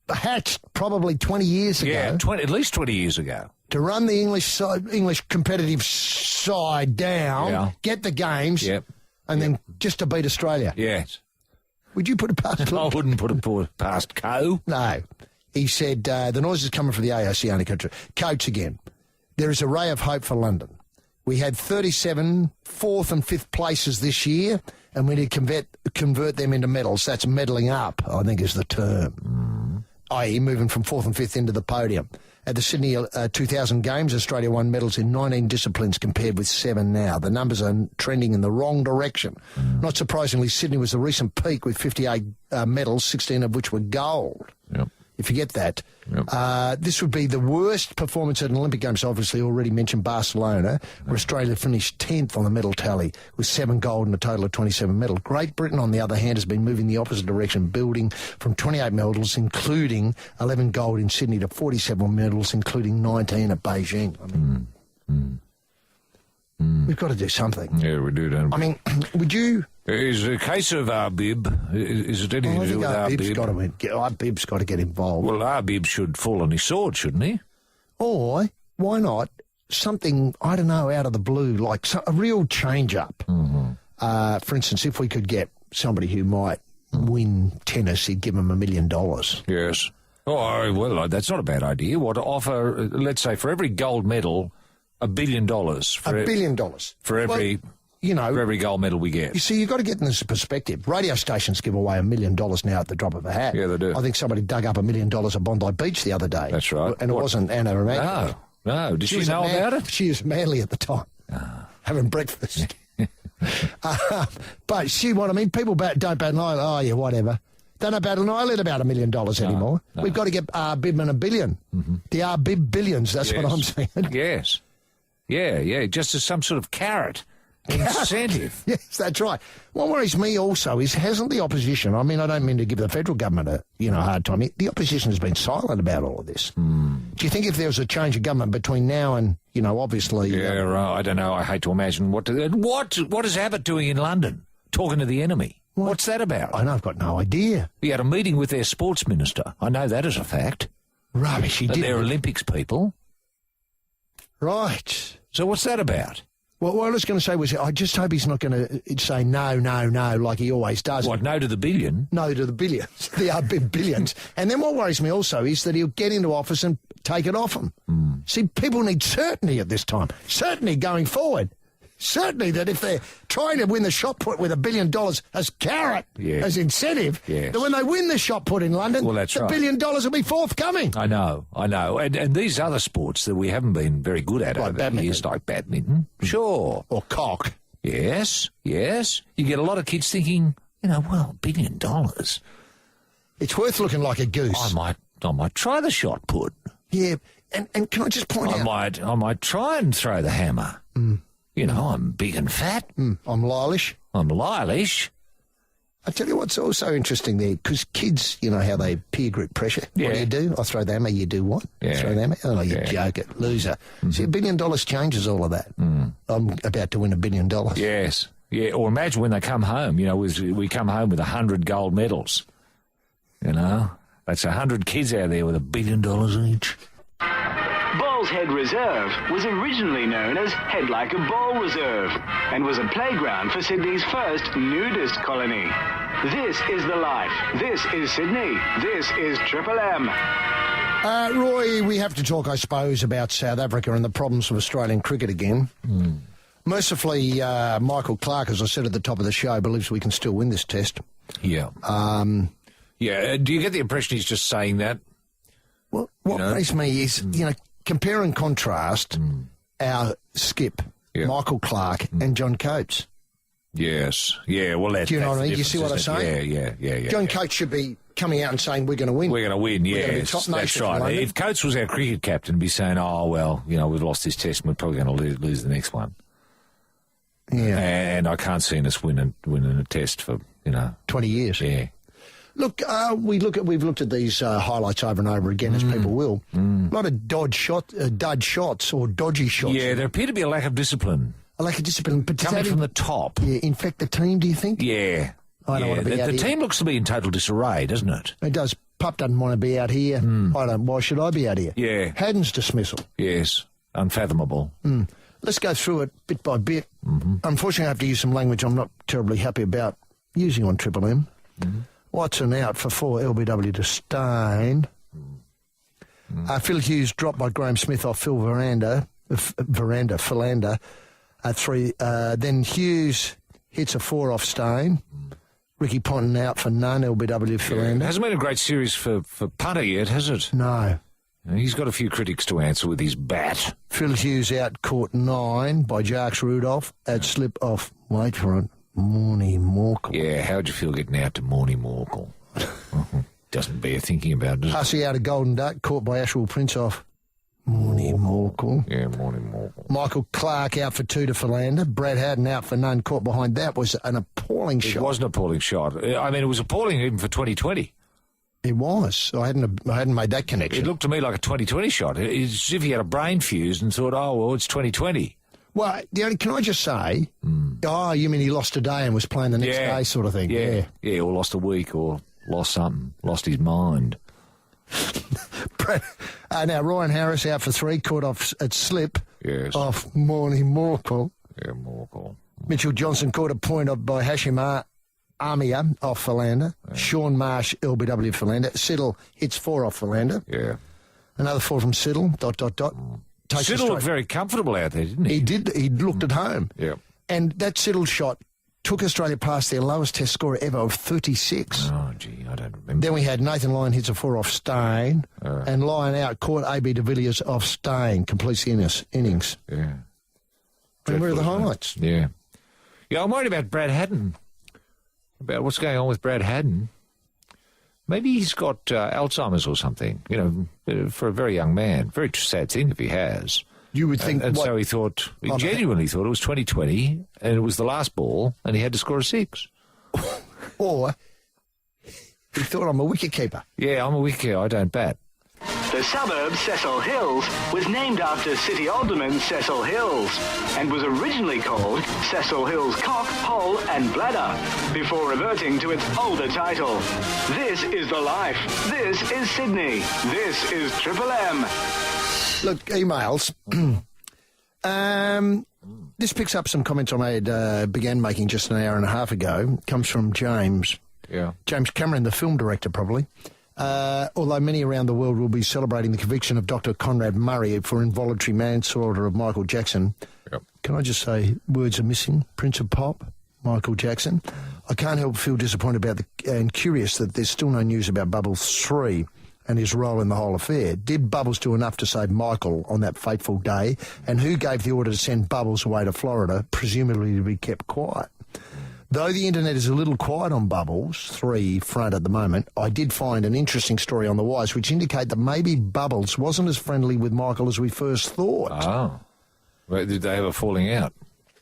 Hatched probably 20 years ago. Yeah, at least 20 years ago. To run the English competitive side down, get the games, and then just to beat Australia. Yes. Would you put it past I wouldn't put it past Coe. No. He said, the noise is coming from the AOC only country. Coates again. There is a ray of hope for London. We had 37 fourth and fifth places this year, and we need to convert them into medals. That's medalling up, I think is the term, i.e. moving from fourth and fifth into the podium. At the Sydney 2000 Games, Australia won medals in 19 disciplines compared with 7 now. The numbers are trending in the wrong direction. Not surprisingly, Sydney was the recent peak with 58 medals, 16 of which were gold. Yep. You forget that. Yep. This would be the worst performance at an Olympic Games. Obviously, already mentioned Barcelona, where Australia finished 10th on the medal tally with 7 gold and a total of 27 medals. Great Britain, on the other hand, has been moving the opposite direction, building from 28 medals, including 11 gold in Sydney, to 47 medals, including 19 at Beijing. I mean, we've got to do something. Yeah, we do, don't we? I mean, would you... Is it a case of Arbib? Is it anything to do with Arbib? Arbib's got to get involved. Well, Arbib should fall on his sword, shouldn't he? Or, why not, something, I don't know, out of the blue, like a real change-up. For instance, if we could get somebody who might win tennis, he'd give him $1 million. Yes. Oh, well, that's not a bad idea. What, offer, let's say, for every gold medal, $1 billion. $1 billion. For every... Well, you know, for every gold medal we get. You see, you've got to get in this perspective. Radio stations give away $1 million now at the drop of a hat. Yeah, they do. I think somebody dug up $1 million at Bondi Beach the other day. That's right. And it wasn't Anna Ramakko. No. Did she know about it? She was Manly at the time, having breakfast. But see what I mean? People don't bat an eyelid. Oh, yeah, whatever. They don't bat an eyelid about $1 million anymore. No. We've got to get Arbib $1 billion. The Arbib billions, that's what I'm saying. Yes. Yeah, just as some sort of carrot. Incentive. Yes, that's right. What worries me also is, hasn't the opposition, I mean, I don't mean to give the federal government a hard time, the opposition has been silent about all of this. Do you think if there was a change of government between now and, obviously... Yeah, right. I don't know. I hate to imagine what is Abbott doing in London, talking to the enemy? What's that about? I know, I've got no idea. He had a meeting with their sports minister. I know that as a fact. Rubbish, he did. They're Olympics people. Right. So what's that about? Well, what I was going to say was, I just hope he's not going to say no, like he always does. What, no to the billion? No to the billions. They are big billions. And then what worries me also is that he'll get into office and take it off them. See, people need certainty at this time. Certainty going forward. Certainly that if they're trying to win the shot put with $1 billion as carrot, as incentive, that when they win the shot put in London, the $1 billion will be forthcoming. I know. And these other sports that we haven't been very good at over the years, like badminton, sure. Or cock. Yes. You get a lot of kids thinking, $1 billion. It's worth looking like a goose. I might try the shot put. Yeah, and can I just point out... I might try and throw the hammer. I'm big and fat. I'm Lilish. I tell you what's also interesting there, because kids, how they peer group pressure. Yeah. What do? I throw the hammer, you do what? Yeah. Throw the hammer? Oh, you joke it, loser. See, $1 billion changes all of that. I'm about to win $1 billion. Yes. Yeah, or imagine when they come home, we come home with 100 gold medals. That's 100 kids out there with $1 billion each. Ball's Head Reserve was originally known as Head Like a Ball Reserve and was a playground for Sydney's first nudist colony. This is The Life. This is Sydney. This is Triple M. Roy, we have to talk, I suppose, about South Africa and the problems of Australian cricket again. Mercifully, Michael Clarke, as I said at the top of the show, believes we can still win this test. Yeah. Do you get the impression he's just saying that? Well, what worries me is, compare and contrast our skip, Michael Clarke, and John Coates. Yes. Yeah, well, that's... Do you know what I mean? the You see what I'm difference, saying? isn't it? Yeah. John Coates should be coming out and saying, we're going to win. We're going to win, We're gonna be yes. top That's nation right. for London. If Coates was our cricket captain, he'd be saying, we've lost this test and we're probably going to lose the next one. Yeah. And I can't see us winning a test for, 20 years. Yeah. Look, we've looked at these highlights over and over again, as people will. A lot of dud shots or dodgy shots. Yeah, there appeared to be a lack of discipline. A lack of discipline. But coming from the top. Yeah, infect the team, do you think? Yeah. I don't want to be out the here. team looks to be in total disarray, doesn't it? It does. Pup doesn't want to be out here. Why should I be out here? Yeah. Haddon's dismissal. Yes. Unfathomable. Let's go through it bit by bit. Unfortunately, I have to use some language I'm not terribly happy about using on Triple M. Watson out for 4, LBW to Stein. Phil Hughes dropped by Graham Smith off Phil Philander at 3. Then Hughes hits a 4 off Stein. Ricky Ponton out for none, LBW Philander. Hasn't been a great series for punter yet, has it? No. He's got a few critics to answer with his bat. Phil Hughes out, caught 9 by Jarks Rudolph at slip off, wait for it, Morny Morkel. Yeah, how'd you feel getting out to Morny Morkel? Doesn't bear thinking about, does it? Hussey out of Golden Duck, caught by Ashwell Prince off Morny Morkel. Yeah, Morny Morkel. Michael Clarke out for 2 to Philander. Brad Haddon out for none, caught behind. That was an appalling shot. It was an appalling shot. I mean, it was appalling even for 2020. It was. I hadn't made that connection. It looked to me like a 2020 shot. It's as if he had a brain fuse and thought, it's 2020. Well, can I just say, you mean he lost a day and was playing the next day sort of thing? Yeah, or lost a week or lost something, lost his mind. Now, Ryan Harris out for 3, caught off at slip off Morny Morkel. Yeah, Morkel. Mitchell Johnson caught a point up by Hashim Armia off Philander. Sean Marsh, LBW Philander. Siddle hits 4 off Philander. Yeah. Another 4 from Siddle, ... Siddle looked very comfortable out there, didn't he? He did. He looked at home. Yeah. And that Siddle shot took Australia past their lowest test score ever of 36. Oh, gee, I don't remember. Then we had Nathan Lyon hits a 4 off Stein, and Lyon out, caught AB de Villiers off Stein, completes the innings. Yeah. And where are the highlights? Yeah. Yeah, I'm worried about Brad Haddon, about what's going on with Brad Haddon. Maybe he's got Alzheimer's or something, for a very young man. Very sad thing if he has. You would think... And so he thought, he genuinely thought it was 2020, and it was the last ball, and he had to score a 6. Or he thought, I'm a wicketkeeper. Yeah, I'm a wicketkeeper, I don't bat. The suburb Cecil Hills was named after City Alderman Cecil Hills and was originally called Cecil Hills Cock, Hole and Bladder before reverting to its older title. This is The Life. This is Sydney. This is Triple M. Look, emails. This picks up some comments I began making just an hour and a half ago. Comes from James. Yeah. James Cameron, the film director, probably. Although many around the world will be celebrating the conviction of Dr. Conrad Murray for involuntary manslaughter of Michael Jackson. Yep. Can I just say, words are missing? Prince of Pop, Michael Jackson. I can't help but feel disappointed about and curious that there's still no news about Bubbles 3 and his role in the whole affair. Did Bubbles do enough to save Michael on that fateful day? And who gave the order to send Bubbles away to Florida, presumably to be kept quiet? Though the internet is a little quiet on Bubbles 3 front at the moment, I did find an interesting story on The Wise which indicate that maybe Bubbles wasn't as friendly with Michael as we first thought. Oh. Well, did they have a falling out?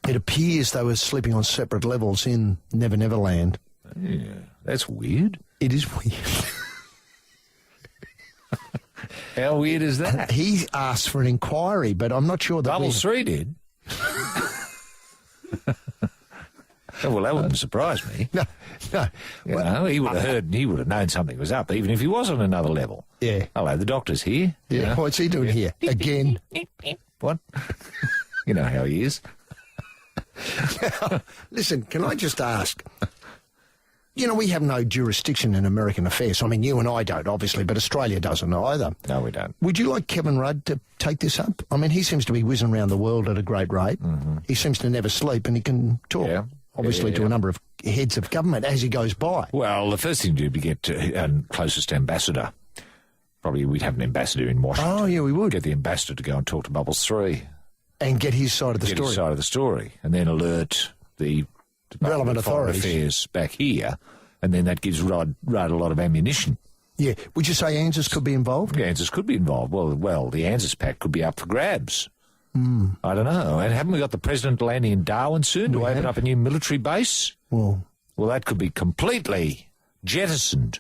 It appears they were sleeping on separate levels in Never Never Land. Yeah, that's weird. It is weird. How weird is that? He asked for an inquiry, but I'm not sure that... Bubbles 3 did. Oh, well, that wouldn't surprise me. No. He would have heard, he would have known something was up, even if he was on another level. Yeah. Hello, the doctor's here. Yeah, what's he doing here? Again? What? You know how he is. Now, listen, can I just ask, you know, we have no jurisdiction in American affairs. I mean, you and I don't, obviously, but Australia doesn't either. No, we don't. Would you like Kevin Rudd to take this up? I mean, he seems to be whizzing around the world at a great rate. Mm-hmm. He seems to never sleep, and he can talk, obviously, to a number of heads of government as he goes by. Well, the first thing to do would be get closest ambassador. Probably we'd have an ambassador in Washington. Oh, yeah, we would. Get the ambassador to go and talk to Bubbles 3. And get his side of the story. Get his side of the story. And then alert the relevant Foreign authorities. Affairs back here. And then that gives Rudd a lot of ammunition. Yeah. Would you say ANZUS could be involved? Yeah, ANZUS could be involved. Well, the ANZUS pact could be up for grabs. Mm. I don't know. And haven't we got the president landing in Darwin soon to open up a new military base? Well, that could be completely jettisoned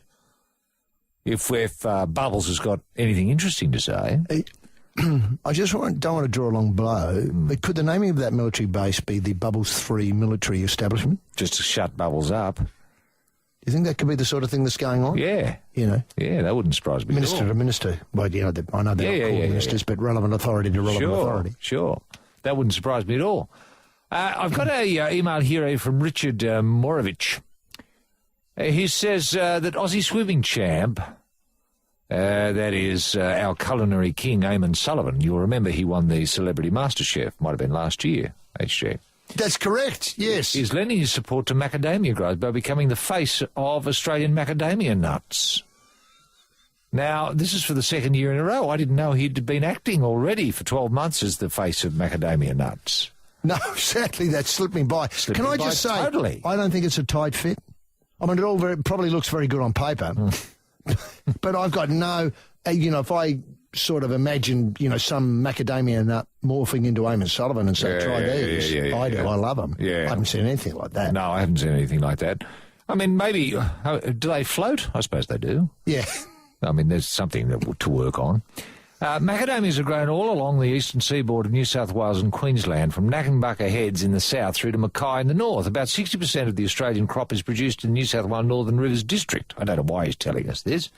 if Bubbles has got anything interesting to say. I just don't want to draw a long blow, but could the naming of that military base be the Bubbles 3 military establishment? Just to shut Bubbles up. Do you think that could be the sort of thing that's going on? Yeah. You know? Yeah, that wouldn't surprise me Minister at all. to minister. Well, you know, I know they're not called ministers, but relevant authority to relevant authority. Sure. That wouldn't surprise me at all. I've got a email here from Richard Morovich. He says that Aussie swimming champ, that is our culinary king, Eamon Sullivan. You'll remember he won the Celebrity MasterChef, might have been last year, HJ. That's correct, yes. Is lending his support to macadamia growers by becoming the face of Australian macadamia nuts. Now, this is for the second year in a row. I didn't know he'd been acting already for 12 months as the face of macadamia nuts. No, sadly, that slipped me by. Can I just say, totally. I don't think it's a tight fit. I mean, it probably looks very good on paper, but I've got no, if I sort of imagine, some macadamia nut morphing into Eamon Sullivan and say, try these. I do. I love them. Yeah. I haven't seen anything like that. No, I haven't seen anything like that. I mean, maybe, do they float? I suppose they do. Yeah. I mean, there's something to work on. Macadamias are grown all along the eastern seaboard of New South Wales and Queensland, from Knackenbucka Heads in the south through to Mackay in the north. About 60% of the Australian crop is produced in the New South Wales Northern Rivers District. I don't know why he's telling us this.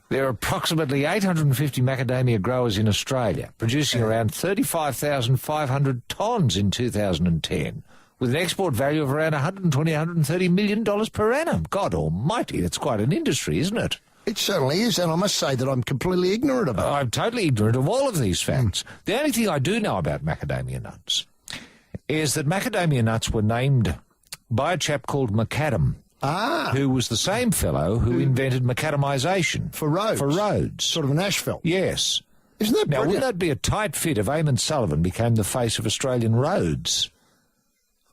There are approximately 850 macadamia growers in Australia, producing around 35,500 tonnes in 2010, with an export value of around $120, $130 million per annum. God almighty, that's quite an industry, isn't it? It certainly is, and I must say that I'm completely ignorant of it. I'm totally ignorant of all of these facts. The only thing I do know about macadamia nuts is that macadamia nuts were named by a chap called McAdam, who was the same fellow who invented macadamisation. For roads. Sort of an asphalt. Yes. Isn't that Now, brilliant? wouldn't that be a tight fit if Eamon Sullivan became the face of Australian roads?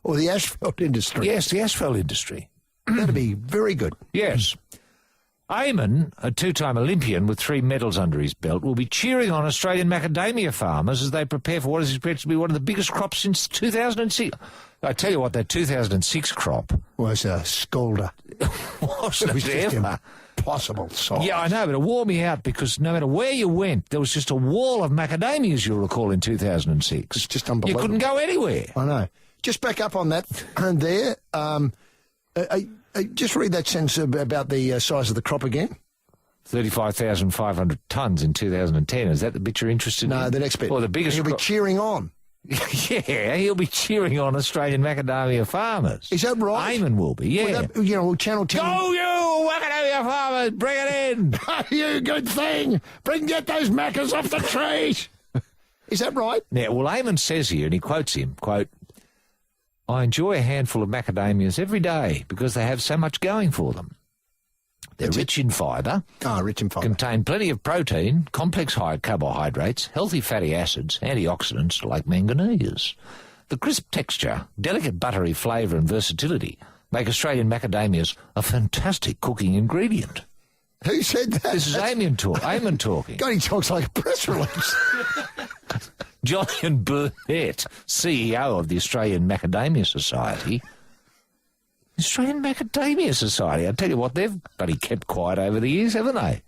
Or the asphalt industry. Yes, the asphalt industry. That'd be very good. Yes. Eamon, a two-time Olympian with 3 medals under his belt, will be cheering on Australian macadamia farmers as they prepare for what is expected to be one of the biggest crops since 2006. I tell you what, that 2006 crop was a scalder. Wasn't It was just ever. impossible size. Yeah, I know, but it wore me out because no matter where you went, there was just a wall of macadamias, you'll recall, in 2006. It's just unbelievable. You couldn't go anywhere. I know. Just back up on that there. Just read that sentence about the size of the crop again. 35,500 tonnes in 2010. Is that the bit you're interested in? No, the next bit. Or the biggest He'll be cheering on. Yeah, he'll be cheering on Australian macadamia farmers. Is that right? Eamon will be, yeah. Well, Channel 10... Go you, macadamia farmers, bring it in! You good thing! Get those macas off the trees! Is that right? Now, well, Eamon says here, and he quotes him, quote, I enjoy a handful of macadamias every day because they have so much going for them. They're rich in fibre. Rich in fibre. Contain plenty of protein, complex high carbohydrates, healthy fatty acids, antioxidants like manganese. The crisp texture, delicate buttery flavour and versatility make Australian macadamias a fantastic cooking ingredient. Who said that? This is Eamon talking. God, he talks like a press release. Jolyon Burnett, CEO of the Australian Macadamia Society. Australian Macadamia Society, I tell you what, they've bloody kept quiet over the years, haven't they?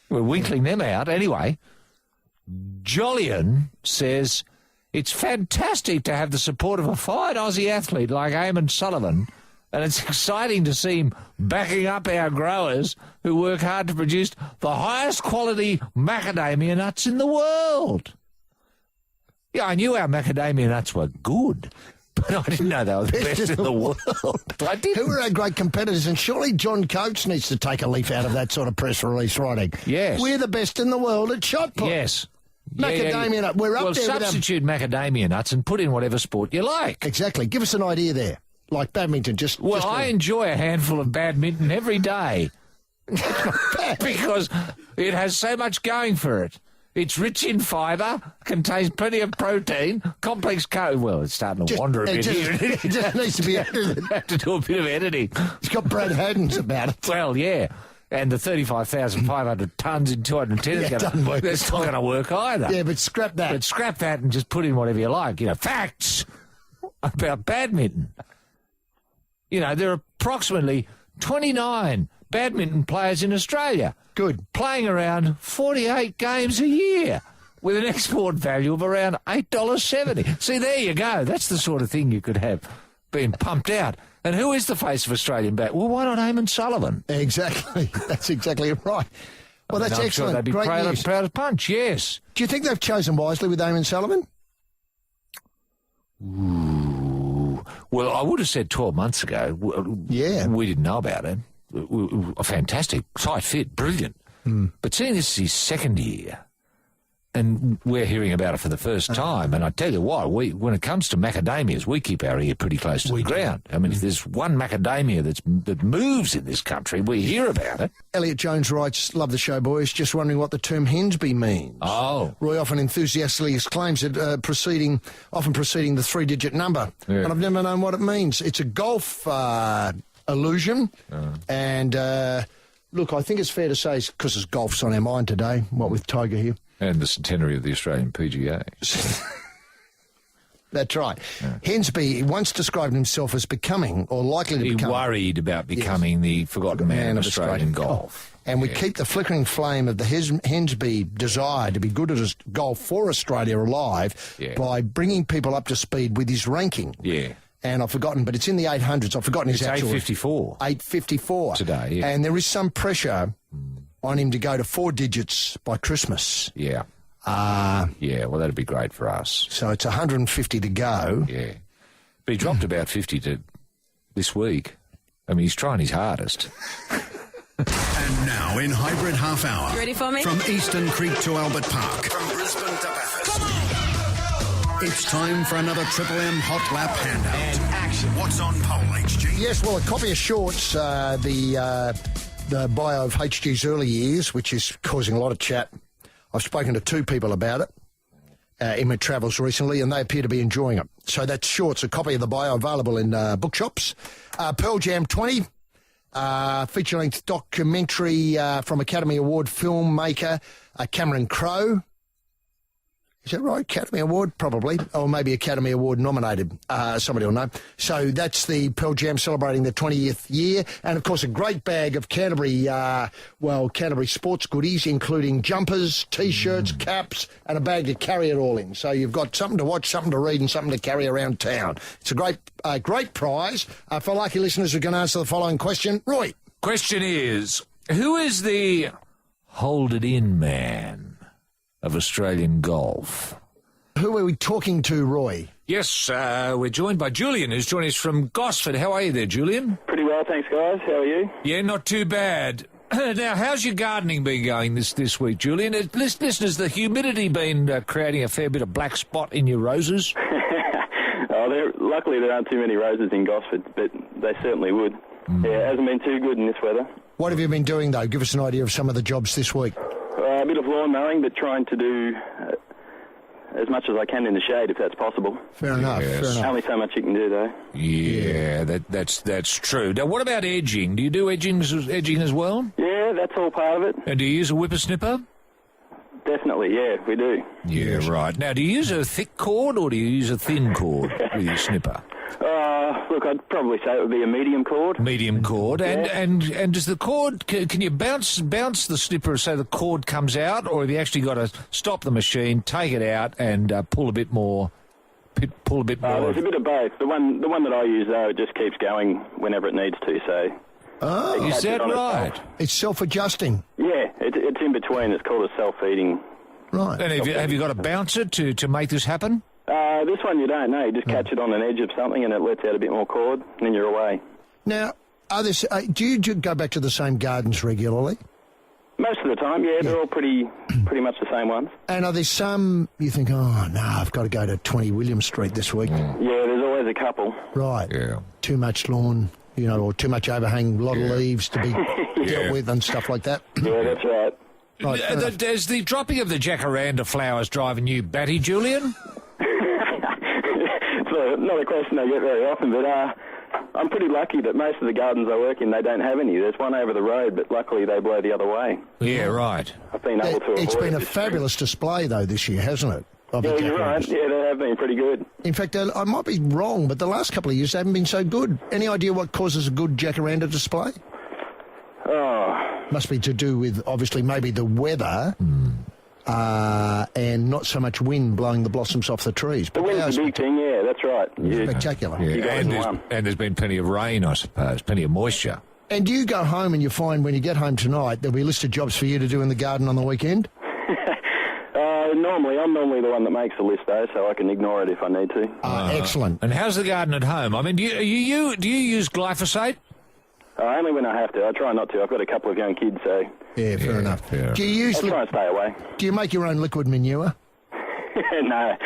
We're winkling them out. Anyway, Jolyon says it's fantastic to have the support of a fine Aussie athlete like Eamon Sullivan, and it's exciting to see him backing up our growers who work hard to produce the highest quality macadamia nuts in the world. Yeah, I knew our macadamia nuts were good, But I didn't know they were the best in the world. I didn't. Who are our great competitors? And surely John Coates needs to take a leaf out of that sort of press release writing. Yes. We're the best in the world at shot put. Yes. Macadamia nut. We're up there with substitute macadamia nuts and put in whatever sport you like. Exactly. Give us an idea there. Like badminton, I enjoy a handful of badminton every day. Because it has so much going for it. It's rich in fibre, contains plenty of protein, complex well, it's starting to wander a bit here. It just needs to be edited. Have to do a bit of editing. It's got Brad Haddon's about it. Well, yeah. And the 35,500 tonnes in 210 that's not going to work either. Yeah, but scrap that. But scrap that and just put in whatever you like. Facts about badminton. There are approximately 29 badminton players in Australia. Good. Playing around 48 games a year with an export value of around $8.70. See, there you go. That's the sort of thing you could have being pumped out. And who is the face of Australian bat? Well, why not Eamon Sullivan? Exactly. That's exactly right. Well, that's I'm excellent. Sure they'd be Great proud news. Of punch, yes. Do you think they've chosen wisely with Eamon Sullivan? Ooh. Well, I would have said 12 months ago. Yeah. We didn't know about it. A fantastic, tight fit, brilliant. But seeing this is his second year, and we're hearing about it for the first time, and I tell you what, when it comes to macadamias, we keep our ear pretty close to the ground. I mean, if there's one macadamia that moves in this country, we hear about it. Elliot Jones writes, love the show, boys. Just wondering what the term Hensby means. Oh. Roy often enthusiastically exclaims it, often preceding the three-digit number. Yeah. And I've never known what it means. It's a golf illusion. And, look, I think it's fair to say, because it's golf's on our mind today, what with Tiger here. And the centenary of the Australian PGA. That's right. Yeah. Hensby once described himself as becoming, or likely to become... He worried about becoming the forgotten man of Australian golf. And we keep the flickering flame of the Hensby desire to be good at golf for Australia alive by bringing people up to speed with his ranking. Yeah. And I've forgotten, but it's in the 800s. I've forgotten his actual... 854. 854. Today, yeah. And there is some pressure on him to go to 4 digits by Christmas. Yeah. Well, that'd be great for us. So it's 150 to go. Yeah. But he dropped about 50 this week. I mean, he's trying his hardest. And now in Hybrid Half Hour. You ready for me? From Eastern Creek to Albert Park. From Brisbane to Bathurst. It's time for another Triple M Hot Lap handout. And action. What's on poll, HG? Yes, well, a copy of Shorts, the bio of HG's early years, which is causing a lot of chat. I've spoken to 2 people about it in my travels recently, and they appear to be enjoying it. So that's Shorts, a copy of the bio available in bookshops. Pearl Jam 20, feature-length documentary from Academy Award filmmaker Cameron Crowe. Is that right? Academy Award? Probably. Or maybe Academy Award nominated. Somebody will know. So that's the Pearl Jam celebrating their 20th year. And, of course, a great bag of Canterbury sports goodies, including jumpers, T-shirts, caps, and a bag to carry it all in. So you've got something to watch, something to read, and something to carry around town. It's a great prize. For lucky listeners who can answer the following question. Roy. Question is, who is the hold-it-in man of Australian golf? Who are we talking to, Roy? Yes, we're joined by Julian, who's joining us from Gosford. How are you there, Julian? Pretty well, thanks, guys. How are you? Yeah, not too bad. Now, how's your gardening been going this week, Julian? Listeners, the humidity been creating a fair bit of black spot in your roses? Luckily, there aren't too many roses in Gosford, but they certainly would. Yeah, it hasn't been too good in this weather. What have you been doing, though? Give us an idea of some of the jobs this week. A bit of lawn mowing, but trying to do as much as I can in the shade, if that's possible. Fair enough. Only so much you can do, though. Yeah, that's true. Now, what about edging? Do you do edging as well? Yeah, that's all part of it. And do you use a whippersnipper? Definitely, yeah, we do. Yeah, right. Now, do you use a thick cord or do you use a thin cord with your snipper? Look, I'd probably say it would be a medium cord. Medium cord. Yeah. And does the cord, can you bounce the snipper so the cord comes out, or have you actually got to stop the machine, take it out, and pull a bit more? There's a bit of both. The one that I use, though, it just keeps going whenever it needs to, so... Oh, is that right? It's self-adjusting. Yeah, it's in between. It's called a self-feeding. Right. And have you got a bouncer to make this happen? This one you don't know. You just catch it on an edge of something and it lets out a bit more cord, and then you're away. Now, do you go back to the same gardens regularly? Most of the time, yeah. They're all pretty much the same ones. And are there some you think, oh, no, I've got to go to 20 William Street this week? Yeah, there's always a couple. Right. Yeah. Too much lawn, or too much overhang, a lot of leaves to be dealt with and stuff like that. Yeah, that's right. Is the dropping of the jacaranda flowers driving you batty, Julian? It's not a question I get very often, but I'm pretty lucky that most of the gardens I work in, they don't have any. There's one over the road, but luckily they blow the other way. Yeah, right. I've been able to avoid It's been a fabulous display, though, this year, hasn't it? Yeah, you're right. Yeah, they have been pretty good. In fact, I might be wrong, but the last couple of years they haven't been so good. Any idea what causes a good jacaranda display? Oh. Must be to do with, obviously, maybe the weather and not so much wind blowing the blossoms off the trees. The wind's a big thing, yeah, that's right. Spectacular. Yeah. And there's been plenty of rain, I suppose, plenty of moisture. And do you go home and you find when you get home tonight there'll be a list of jobs for you to do in the garden on the weekend? I'm normally the one that makes the list, though, so I can ignore it if I need to. Excellent. And how's the garden at home? I mean, do you use glyphosate? Only when I have to. I try not to. I've got a couple of young kids, so... Yeah, fair enough. Fair. Do you I'll try and stay away. Do you make your own liquid manure? No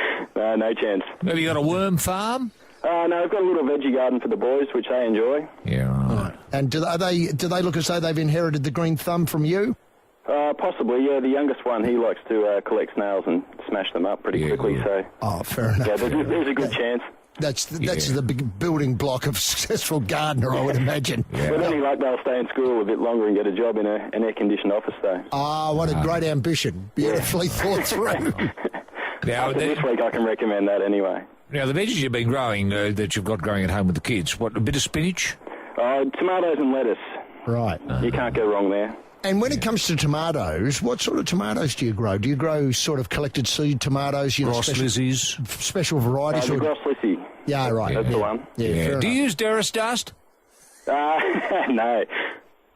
chance. Have you got a worm farm? No, I've got a little veggie garden for the boys, which they enjoy. Yeah, right. And do they look as though they've inherited the green thumb from you? Possibly, yeah. The youngest one, he likes to collect snails and smash them up pretty quickly, so... Oh, fair enough. Yeah, there's a good chance. That's the big building block of a successful gardener, I would imagine. But then they'll stay in school a bit longer and get a job in an air-conditioned office, though. What a great ambition. Beautifully thought through. Now, this week I can recommend that anyway. Now, the veggies you've been growing, that you've got growing at home with the kids, what, a bit of spinach? Tomatoes and lettuce. Right. You can't go wrong there. And when it comes to tomatoes, what sort of tomatoes do you grow? Do you grow sort of collected seed tomatoes? Special varieties? The Grosslisi. Yeah, right. That's the one. Yeah. Do you use Derris dust? No.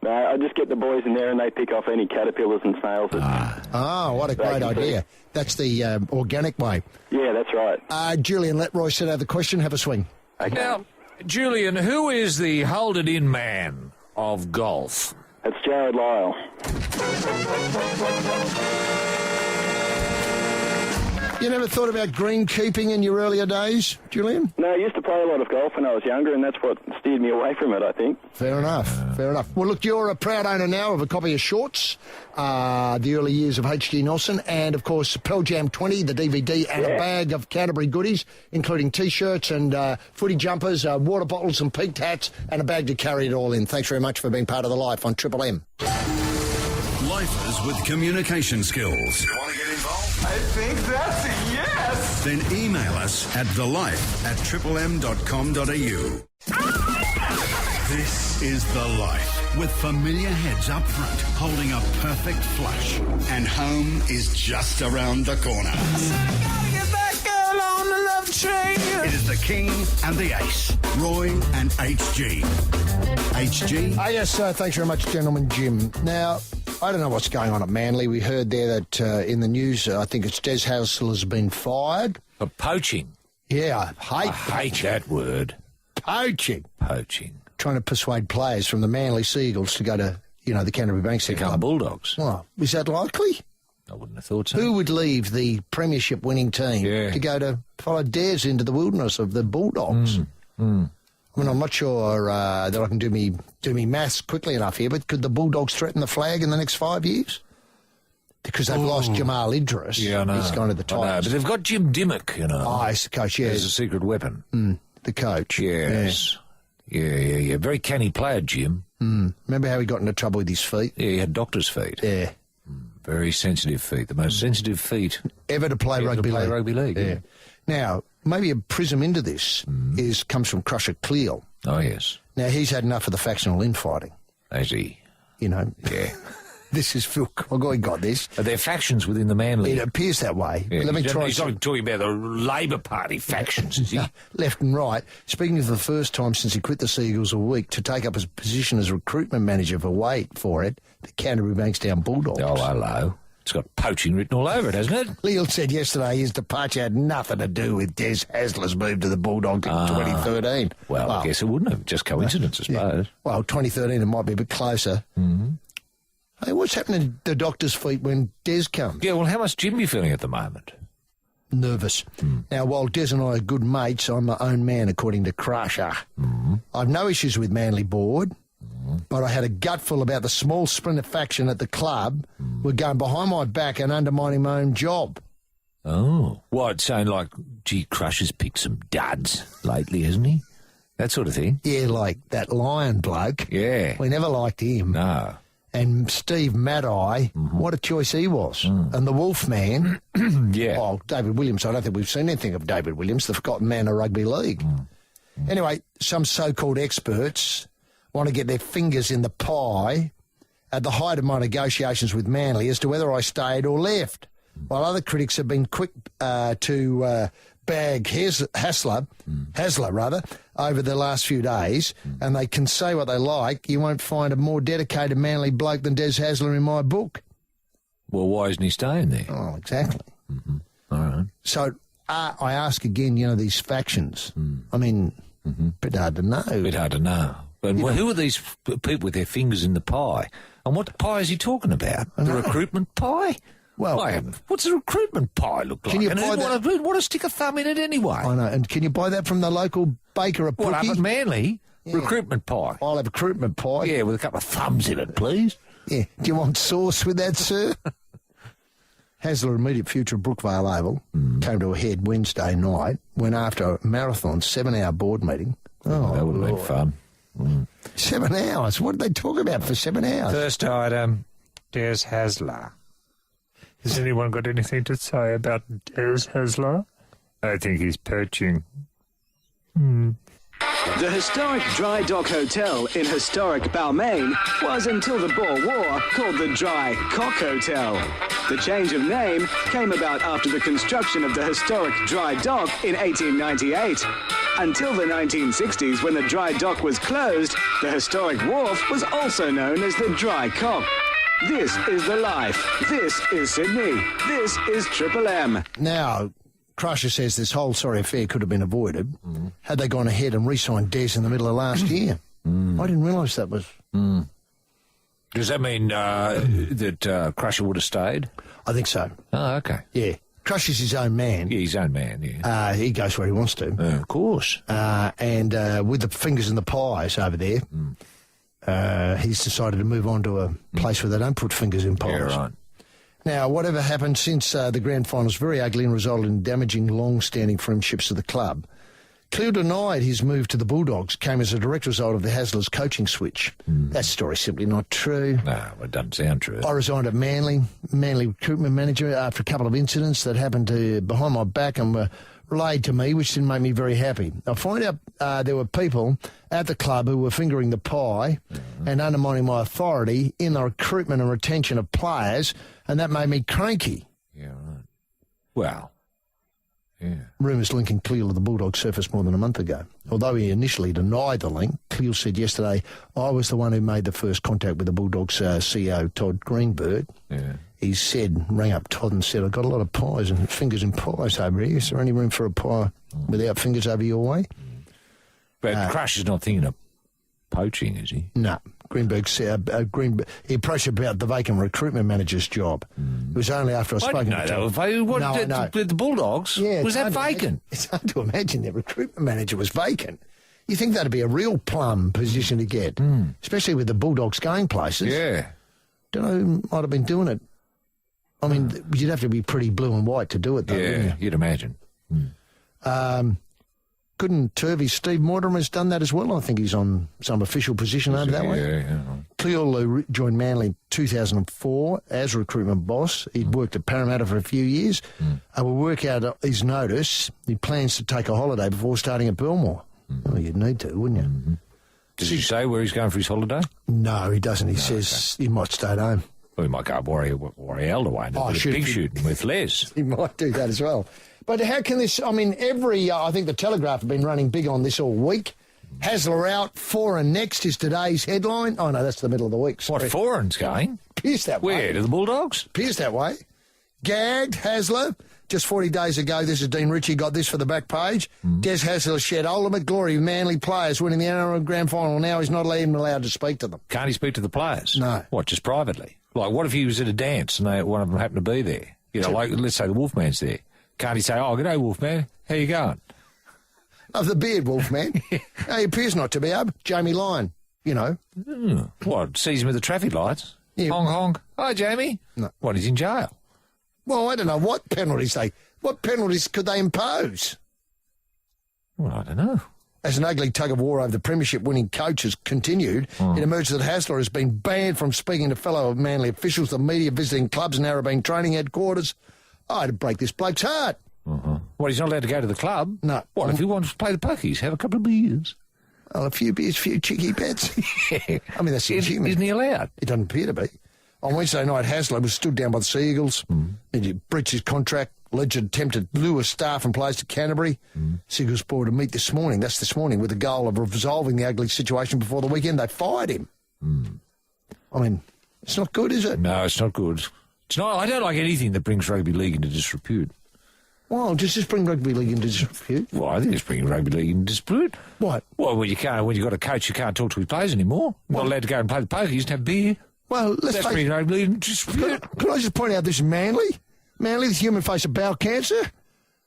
No, I just get the boys in there and they pick off any caterpillars and snails. What a great idea. That's the organic way. Yeah, that's right. Julian, let Roy set out the question. Have a swing. Okay. Now, Julian, who is the hold-it-in man of golf? It's Jared Lyle. You never thought about greenkeeping in your earlier days, Julian? No, I used to play a lot of golf when I was younger, and that's what steered me away from it, I think. Fair enough. Well, look, you're a proud owner now of a copy of Shorts, the early years of H.G. Nelson, and, of course, Pearl Jam 20, the DVD, and a bag of Canterbury goodies, including T-shirts and footy jumpers, water bottles and peaked hats, and a bag to carry it all in. Thanks very much for being part of the Life on Triple M. Lifers with communication skills. You want to get involved? I think that's a yes. Then email us at thelife@triplem.com.au. This is The Life, with familiar heads up front, holding a perfect flush. And home is just around the corner. Gotta get that girl on the love train. It is the King and the Ace, Roy and HG. HG? Yes, thanks very much, Gentleman Jim. Now, I don't know what's going on at Manly. We heard there that in the news, I think it's Des Hasler has been fired. For poaching? Yeah, I hate that word. Poaching. Trying to persuade players from the Manly Seagulls to go to, the Canterbury Bankstown Club. Bulldogs. Well, is that likely? I wouldn't have thought so. Who would leave the premiership winning team to go to follow Des into the wilderness of the Bulldogs? I mean, I'm not sure that I can do me maths quickly enough here, but could the Bulldogs threaten the flag in the next 5 years? Because they've lost Jamal Idris. Yeah, I know. He's gone to the Tigers. But they've got Jim Dimmock, Oh, he's the coach, yeah. He's a secret weapon. The coach. Yes. Yeah. Very canny player, Jim. Remember how he got into trouble with his feet? Yeah, he had doctor's feet. Yeah. Very sensitive feet. The most sensitive feet ever to play rugby league. Yeah. Now, maybe a prism into this comes from Crusher Cleal. Oh, yes. Now, he's had enough of the factional infighting. Has he? Yeah. This is Phil Coggoy got this. Are there factions within the Manly? It appears that way. Yeah, Let me try. He's not talking about the Labor Party factions, is he? Left and right. Speaking of the first time since he quit the Seagulls a week to take up his position as recruitment manager for the Canterbury Bankstown Bulldogs. Oh, hello. It's got poaching written all over it, hasn't it? Leal said yesterday his departure had nothing to do with Des Hasler's move to the Bulldogs in 2013. Well, I guess it wouldn't have. Just coincidence, I suppose. Well, 2013 it might be a bit closer. Mm-hmm. Hey, what's happening to the doctor's feet when Des comes? Yeah, well, how must Jim be feeling at the moment? Nervous. Now, while Des and I are good mates, I'm my own man, according to Crusher. I've no issues with Manly board, but I had a gutful about the small splinter faction at the club were going behind my back and undermining my own job. Oh. What, saying like, gee, Crusher's picked some duds lately, hasn't he? That sort of thing? Yeah, like that Lion bloke. Yeah. We never liked him. No. And Steve Maddie, what a choice he was. And the Wolfman, yeah. Oh, David Williams, I don't think we've seen anything of David Williams, the forgotten man of rugby league. Anyway, some so-called experts want to get their fingers in the pie at the height of my negotiations with Manly as to whether I stayed or left, while other critics have been quick to bag Hasler, over the last few days, and they can say what they like. You won't find a more dedicated Manly bloke than Des Hasler in my book. Well, why isn't he staying there? Oh, exactly. All right. So I ask again, these factions. I mean, bit hard to know. Bit hard to know. But who are these people with their fingers in the pie? And what pie is he talking about? The recruitment pie? Well, what's a recruitment pie look like? Can you and buy that? Who'd want to stick a thumb in it anyway? I know. And can you buy that from the local baker at What, up Brookie? at Manly? Yeah. Recruitment pie. I'll have a recruitment pie. Yeah, with a couple of thumbs in it, please. Yeah. Do you want sauce with that, sir? Hasler, immediate future of Brookvale Oval, came to a head Wednesday night when, after a marathon 7-hour board meeting... Oh, that would have been fun. 7 hours? What did they talk about for 7 hours? First item, Des Hasler. Has anyone got anything to say about Des Hasler? I think he's poaching. The historic Dry Dock Hotel in historic Balmain was, until the Boer War, called the Dry Cock Hotel. The change of name came about after the construction of the historic Dry Dock in 1898. Until the 1960s, when the Dry Dock was closed, the historic wharf was also known as the Dry Cock. This is the life. This is Sydney. This is Triple M. Now, Crusher says this whole sorry affair could have been avoided had they gone ahead and re-signed Des in the middle of last year. I didn't realise that was... Does that mean that Crusher would have stayed? I think so. Oh, okay. Yeah. Crusher's his own man. Yeah, his own man, yeah. He goes where he wants to. Of course. And with the fingers in the pies over there, he's decided to move on to a place where they don't put fingers in pies. Yeah, right. Now, whatever happened since the grand final was very ugly and resulted in damaging long-standing friendships of the club, Clear denied his move to the Bulldogs came as a direct result of the Haslers coaching switch. That story's simply not true. No, it doesn't sound true. I resigned at Manly recruitment manager, after a couple of incidents that happened behind my back and were relayed to me, which didn't make me very happy. I find out there were people at the club who were fingering the pie and undermining my authority in the recruitment and retention of players, and that made me cranky. Yeah, right. Well, yeah. Rumours linking Cleal to the Bulldogs surfaced more than a month ago. Although he initially denied the link, Cleal said yesterday, I was the one who made the first contact with the Bulldogs CEO, Todd Greenberg. Yeah. He rang up Todd and said, I've got a lot of pies and fingers in pies over here. Is there any room for a pie without fingers over your way? But Crush is not thinking of poaching, is he? No. Greenberg said, he approached about the vacant recruitment manager's job. It was only after I spoke to him. I didn't know that. The Bulldogs? Yeah, was that vacant? It's hard to imagine their recruitment manager was vacant. You think that'd be a real plum position to get, especially with the Bulldogs going places. Yeah. Don't know who might have been doing it. I mean, you'd have to be pretty blue and white to do it, though, wouldn't you? You'd imagine. Couldn't Turvey Steve Mortimer's done that as well? I think he's on some official position over that way. Yeah. Cleal joined Manly in 2004 as recruitment boss. He'd worked at Parramatta for a few years. We'll work out his notice. He plans to take a holiday before starting at Belmore. Well, you'd need to, wouldn't you? Does he say where he's going for his holiday? No, he doesn't. He says he might stay at home. Well, he might go Warrior away and do a big shooting with Les. He might do that as well. But how can this... I mean, I think the Telegraph have been running big on this all week. Hasler out. Foreign next is today's headline. Oh, no, that's the middle of the week. What, Foreign's going? Appears that way. Where, to the Bulldogs? Appears that way. Gagged, Hasler. Just 40 days ago, this is Dean Ritchie, got this for the back page. Des Hasler shed ultimate glory of Manly players winning the NRL Grand Final. Now he's not even allowed to speak to them. Can't he speak to the players? No. What, just privately? Like, what if he was at a dance and one of them happened to be there? You know, like, let's say the Wolfman's there. Can't he say, oh, g'day, Wolfman, how you going? Of the beard, Wolfman. No, he appears not to be able. Jamie Lyon, you know. What, sees him with the traffic lights? Yeah. Honk, honk. Hi, Jamie. No. What, he's in jail? Well, I don't know what penalties could they impose? Well, I don't know. As an ugly tug-of-war over the premiership-winning coach has continued, it emerged that Hasler has been banned from speaking to fellow Manly officials, the media, visiting clubs and Narrabeen training headquarters. I had to break this bloke's heart. Well, he's not allowed to go to the club. No. What, if he wants to play the Puckies, have a couple of beers? Well, a few beers, few cheeky bets. I mean, that's human. Isn't he allowed? It doesn't appear to be. On Wednesday night, Hasler was stood down by the Sea Eagles. He breached his contract. Alleged attempt to lure staff and players to Canterbury. Sea Eagles board to meet this morning. That's this morning with the goal of resolving the ugly situation before the weekend. They fired him. I mean, it's not good, is it? No, it's not good. It's not. I don't like anything that brings rugby league into disrepute. Well, does this bring rugby league into disrepute? Well, I think it's bringing rugby league into disrepute. What? Well, when you've got a coach, you can't talk to his players anymore. Not allowed to go and play the Pokies and have beer. Well, That's bringing rugby league into disrepute. Can I just point out this is Manly? Manly, the human face of bowel cancer?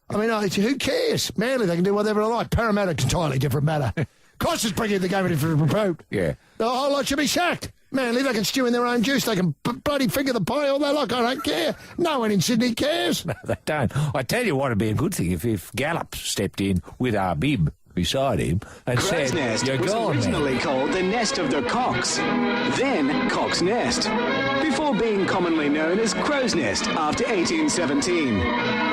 I mean, who cares? Manly, they can do whatever they like. Parramatta's an entirely different matter. Costa's bringing the game into disrepute. Yeah. The whole lot should be sacked. Manly, they can stew in their own juice. They can bloody finger the pie all they like. I don't care. No one in Sydney cares. No, they don't. I tell you what would be a good thing if Gallup stepped in with our bib beside him and Crow's said, Nest "You're was gone, originally man." called the Nest of the Cocks, then Cock's Nest, before being commonly known as Crow's Nest after 1817.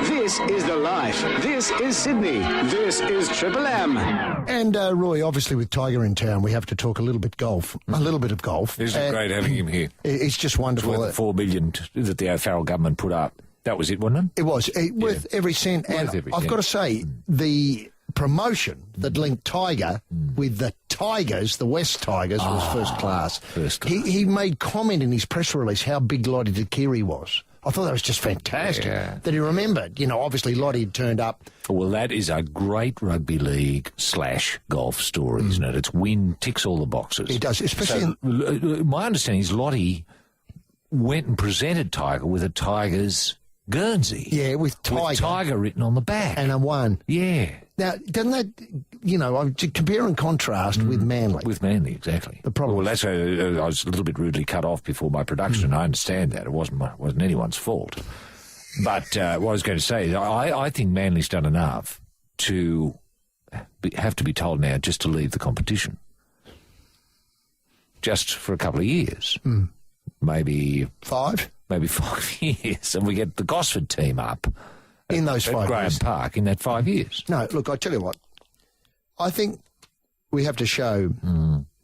This is the life. This is Sydney. This is Triple M. And, Roy, obviously with Tiger in town, we have to talk a little bit golf. A little bit of golf. Isn't it great having him here? It's just wonderful. It's worth the $4 billion that the O'Farrell government put up. That was it, wasn't it? It was. Worth every cent. And I've got to say, the promotion that linked Tiger with the Tigers, the West Tigers, was first class. He made comment in his press release how big Lottie Dakiri was. I thought that was just fantastic. That he remembered. You know, obviously Lottie had turned up. Well, that is a great rugby league / golf story, isn't it? It's win, ticks all the boxes. It does, especially my understanding is Lottie went and presented Tiger with a Tiger's Guernsey. Yeah, with Tiger written on the back. And a one. Yeah. Now, doesn't that, you know, to compare and contrast with Manly? With Manly, exactly. The problem. Well, that's I was a little bit rudely cut off before my production. I understand that. It wasn't anyone's fault. But what I was going to say is I think Manly's done enough to have to be told now just to leave the competition. Just for a couple of years. Maybe 5? Maybe 5 years. And we get the Gosford team up. In those 5 Graham years. Park in that 5 years. No, look, I tell you what. I think we have to show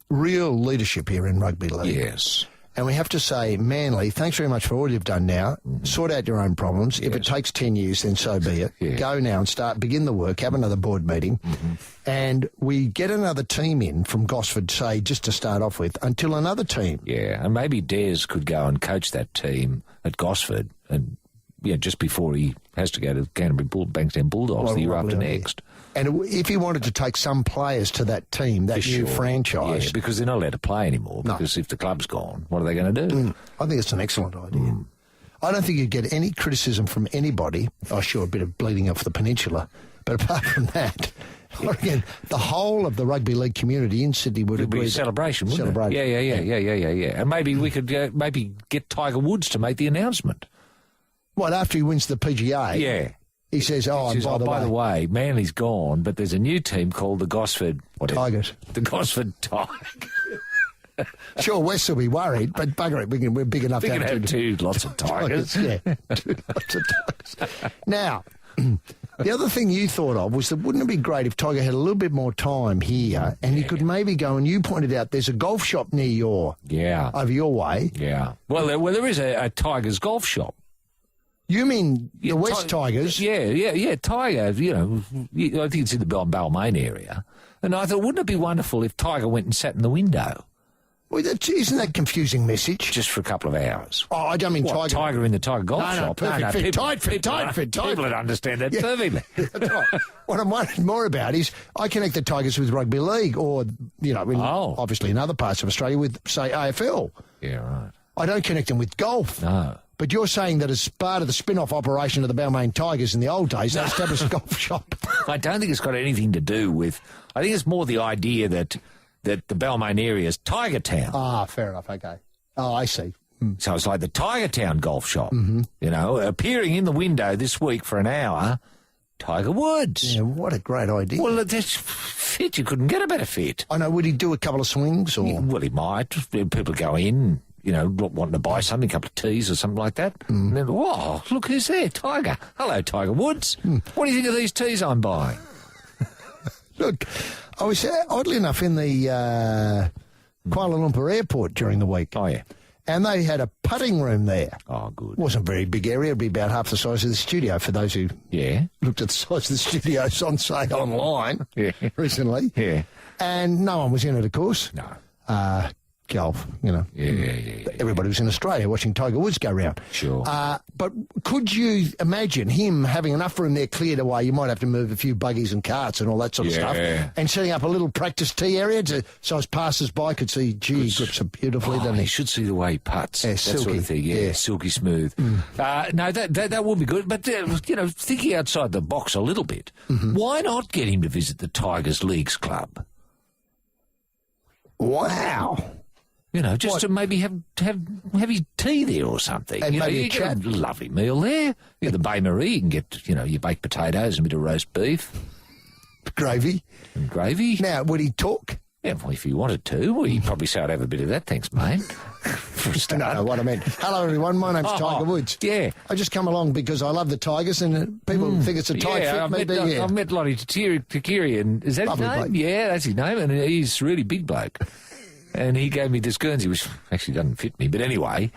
real leadership here in rugby league. Yes. And we have to say, Manly, thanks very much for all you've done now. Sort out your own problems. If it takes 10 years, then so be it. Go now and begin the work, have another board meeting. And we get another team in from Gosford, say, just to start off with, until another team. Yeah, and maybe Des could go and coach that team at Gosford and just before he has to go to Canterbury Bankstown Bulldogs the year after next. And if he wanted to take some players to that team, that new franchise. Yeah, because they're not allowed to play anymore. Because if the club's gone, what are they going to do? I think it's an excellent idea. I don't think you'd get any criticism from anybody. Oh, sure, a bit of bleeding off the peninsula. But apart from that, again, the whole of the rugby league community in Sydney would agree. It'd be a celebration, wouldn't it? Yeah. And maybe we could maybe get Tiger Woods to make the announcement. What, after he wins the PGA? Yeah. He says, by the way, Manly's gone, but there's a new team called the Gosford... Tigers. The Gosford Tigers. Sure, West will be worried, but bugger it, we're big enough we to can have lots of Tigers. Yeah, 2 lots of Tigers. Now, the other thing you thought of was that wouldn't it be great if Tiger had a little bit more time here and he could maybe go, and you pointed out there's a golf shop near over your way. Yeah. Well, there is a Tigers golf shop. You mean the West Tigers? Yeah, Tiger, you know, I think it's in the Balmain area. And I thought, wouldn't it be wonderful if Tiger went and sat in the window? Well, isn't that a confusing message? Just for a couple of hours. Oh, I don't mean what, Tiger in the Tiger golf shop. Perfect fit, tight fit. People that understand that perfectly. That's right. What I'm worried more about is I connect the Tigers with rugby league or, you know, obviously in other parts of Australia with, say, AFL. Yeah, right. I don't connect them with golf. No. But you're saying that as part of the spin-off operation of the Balmain Tigers in the old days, they established a golf shop. I don't think it's got anything to do with... I think it's more the idea that the Balmain area is Tiger Town. Ah, fair enough, okay. Oh, I see. So it's like the Tiger Town golf shop, you know, appearing in the window this week for an hour, Tiger Woods. Yeah, what a great idea. Well, that's fit. You couldn't get a better fit. I know. Would he do a couple of swings? Or? Well, he might. People go in, you know, wanting to buy something, a couple of teas or something like that. And then, whoa, look who's there, Tiger. Hello, Tiger Woods. What do you think of these teas I'm buying? Look, I was oddly enough in the Kuala Lumpur airport during the week. Oh, yeah. And they had a putting room there. Oh, good. It wasn't a very big area. It'd be about half the size of the studio for those who looked at the size of the studios on, say, online recently. Yeah. And no one was in it, of course. No. Golf, you know. Yeah. Everybody was in Australia watching Tiger Woods go round. Sure. But could you imagine him having enough room there cleared away? You might have to move a few buggies and carts and all that sort of stuff. And setting up a little practice tee area so as passers-by could see, gee, he grips it beautifully, doesn't he? You should see the way he putts. Yeah, that silky. sort of thing. Yeah, silky smooth. No, that would be good. But, you know, thinking outside the box a little bit, why not get him to visit the Tigers Leagues Club? Wow. You know, just to maybe have his tea there or something. And you maybe you get a lovely meal there. You get the Bain Marie, you can get, you know, your baked potatoes and a bit of roast beef. Gravy. And gravy. Now, would he talk? Yeah, well, if he wanted to, well, he'd probably say, I'd have a bit of that, thanks, mate. For a start. No, what I meant. Hello, everyone. My name's Tiger Woods. Yeah. I just come along because I love the Tigers and people think it's a tight fit. I've met Lottie Takiri, and is that Lovely his name? bloke. Yeah, that's his name, and he's a really big bloke. And he gave me this Guernsey, which actually doesn't fit me. But anyway,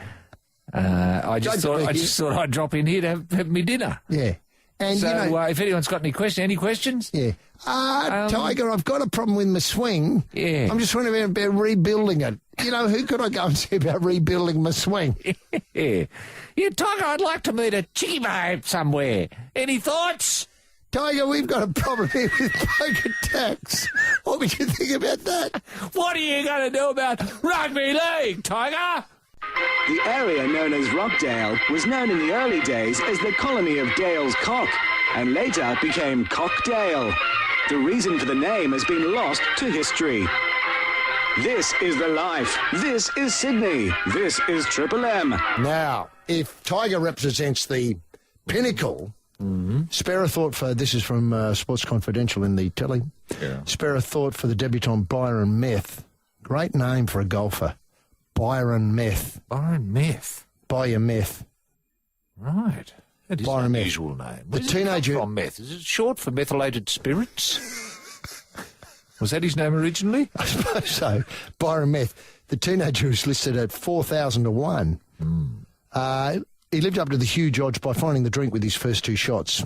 I just thought I'd drop in here to have me dinner. Yeah. And so, you know, if anyone's got any questions? Yeah. Tiger, I've got a problem with my swing. Yeah. I'm just wondering about rebuilding it. You know, who could I go and see about rebuilding my swing? Yeah, Tiger, I'd like to meet a chickie babe somewhere. Any thoughts? Tiger, we've got a problem here with poker tax. What would you think about that? What are you going to do about rugby league, Tiger? The area known as Rockdale was known in the early days as the colony of Dale's Cock, and later became Cockdale. The reason for the name has been lost to history. This is the life. This is Sydney. This is Triple M. Now, if Tiger represents the pinnacle, spare a thought for, this is from Sports Confidential in the telly, spare a thought for the debutant Byron Meth. Great name for a golfer. Byron Meth. Byron Meth? Buy your meth. Right. That is Byron an Meth. unusual name. The teenager... from meth? Is it short for methylated spirits? Was that his name originally? I suppose so. Byron Meth. The teenager was listed at 4,000 to 1. He lived up to the huge odds by finding the drink with his first two shots.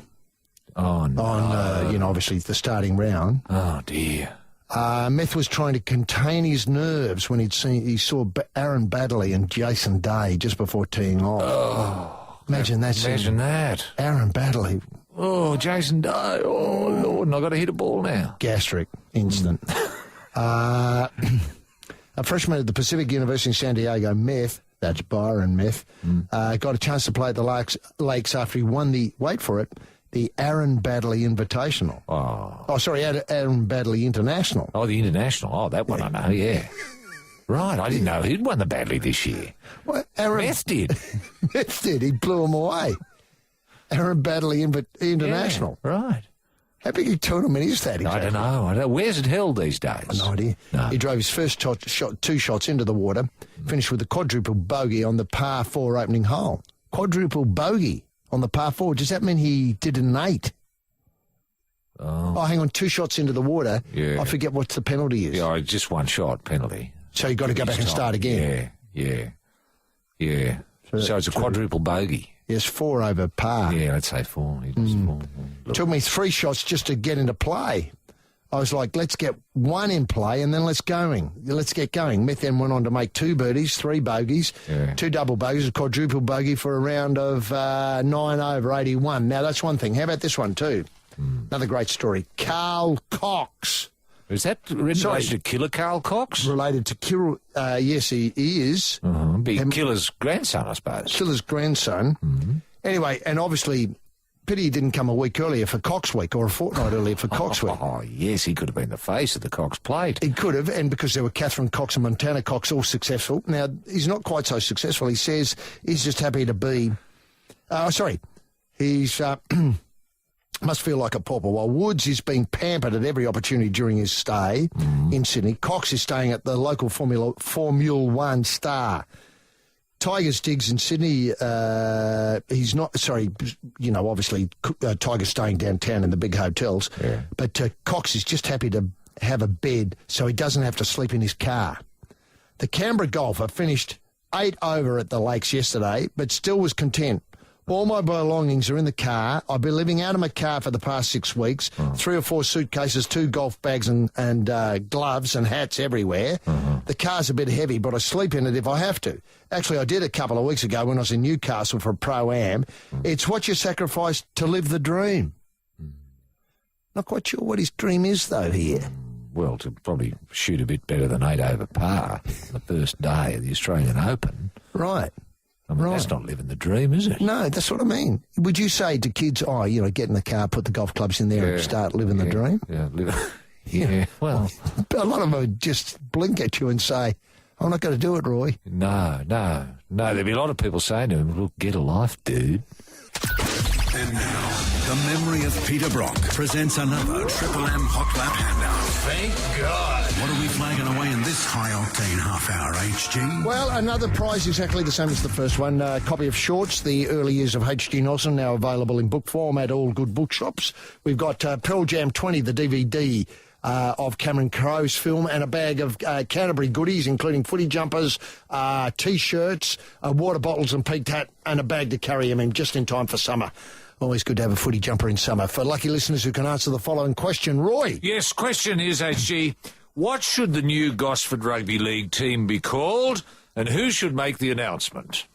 Oh, no. On, obviously the starting round. Oh, dear. Meth was trying to contain his nerves when he saw Aaron Baddeley and Jason Day just before teeing off. Oh, imagine that. Aaron Baddeley. Oh, Jason Day. Oh, Lord, and I've got to hit a ball now. Gastric. Instant. A freshman at the Pacific University in San Diego, Meth, that's Byron Meth, got a chance to play at the Lakes after he won the, wait for it, the Aaron Baddeley Invitational. Oh, sorry, Aaron Baddeley International. Oh, the International. Oh, that one I know, yeah. Right, I didn't know he'd won the Baddeley this year. Well, Aaron Meth did. Meth did. He blew him away. Aaron Baddeley International. Yeah, right. How big a tournament is that exactly? I don't know. Where's it held these days? No idea. No. He drove his first two shots into the water, finished with a quadruple bogey on the par 4 opening hole. Quadruple bogey on the par 4. Does that mean he did an 8? Oh, hang on. 2 shots into the water. Yeah. I forget what the penalty is. Yeah, just 1 shot penalty. So you've got to go back and start again. Yeah. So it's a quadruple bogey. He has 4 over par. Yeah, I'd say 4. He does 4. Took me 3 shots just to get into play. I was like, let's get 1 in play and then let's get going. Meth then went on to make 2 birdies, 3 bogeys, 2 double bogeys, a quadruple bogey for a round of 9 over 81. Now, that's one thing. How about this one too? Another great story. Carl Cox. Is that related to Killer Carl Cox? Related to Killer, yes, he is. Be Killer's grandson, I suppose. Killer's grandson. Anyway, and obviously, pity he didn't come a week earlier for Cox Week or a fortnight earlier for Cox Week. Oh, yes, he could have been the face of the Cox plate. He could have, and because there were Catherine Cox and Montana Cox all successful. Now, he's not quite so successful. He says he's just happy to be... he's... must feel like a pauper. While Woods is being pampered at every opportunity during his stay in Sydney, Cox is staying at the local Formula 1 Star. Tiger's digs in Sydney, he's not, obviously Tiger's staying downtown in the big hotels, but Cox is just happy to have a bed so he doesn't have to sleep in his car. The Canberra golfer finished 8 over at the Lakes yesterday, but still was content. All my belongings are in the car. I've been living out of my car for the past 6 weeks. 3 or 4 suitcases, 2 golf bags and gloves and hats everywhere. The car's a bit heavy, but I sleep in it if I have to. Actually, I did a couple of weeks ago when I was in Newcastle for a Pro-Am. It's what you sacrifice to live the dream. Not quite sure what his dream is, though, here. Well, to probably shoot a bit better than 8 over par the first day of the Australian Open. Right. I mean, that's not living the dream, is it? No, that's what I mean. Would you say to kids, get in the car, put the golf clubs in there and start living the dream? Yeah, well... A lot of them would just blink at you and say, I'm not going to do it, Roy. No. There'd be a lot of people saying to him, look, get a life, dude. And now, the memory of Peter Brock presents another Triple M Hot Lap handout. Thank God. What are we flagging away in this high-octane half-hour, HG? Well, another prize exactly the same as the first one. A copy of Shorts, The Early Years of H.G. Nelson, now available in book form at all good bookshops. We've got Pearl Jam 20, the DVD of Cameron Crowe's film, and a bag of Canterbury goodies, including footy jumpers, T-shirts, water bottles and peaked hat, and a bag to carry him in just in time for summer. Always good to have a footy jumper in summer. For lucky listeners who can answer the following question, Roy. Yes, question is, HG, what should the new Gosford Rugby League team be called, and who should make the announcement?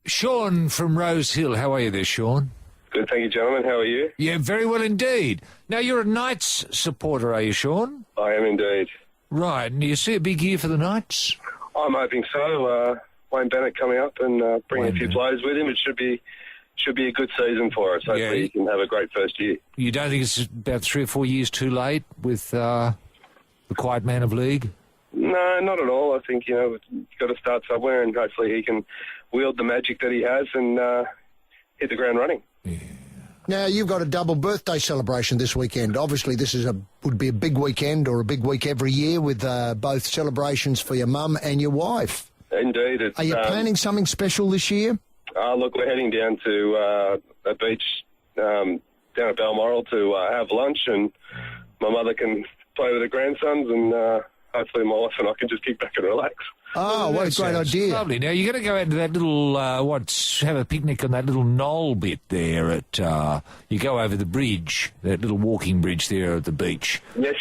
Sean from Rose Hill. How are you there, Sean? Good, thank you, gentlemen. How are you? Yeah, very well indeed. Now, you're a Knights supporter, are you, Sean? I am indeed. Right, and do you see a big year for the Knights? I'm hoping so. Wayne Bennett coming up and bringing a few players with him. It should be a good season for us. Hopefully he can have a great first year. You don't think it's about 3 or 4 years too late with the quiet man of league? No, not at all. I think, you've got to start somewhere, and hopefully he can wield the magic that he has and hit the ground running. Yeah. Now, you've got a double birthday celebration this weekend. Obviously, this would be a big weekend or a big week every year with both celebrations for your mum and your wife. Indeed. Are you planning something special this year? Look, we're heading down to a beach down at Balmoral to have lunch, and my mother can play with her grandsons, and hopefully my wife and I can just kick back and relax. Oh, what a great idea. Lovely. Now, you're going to go out to that little, have a picnic on that little knoll bit there at, you go over the bridge, that little walking bridge there at the beach. Yes,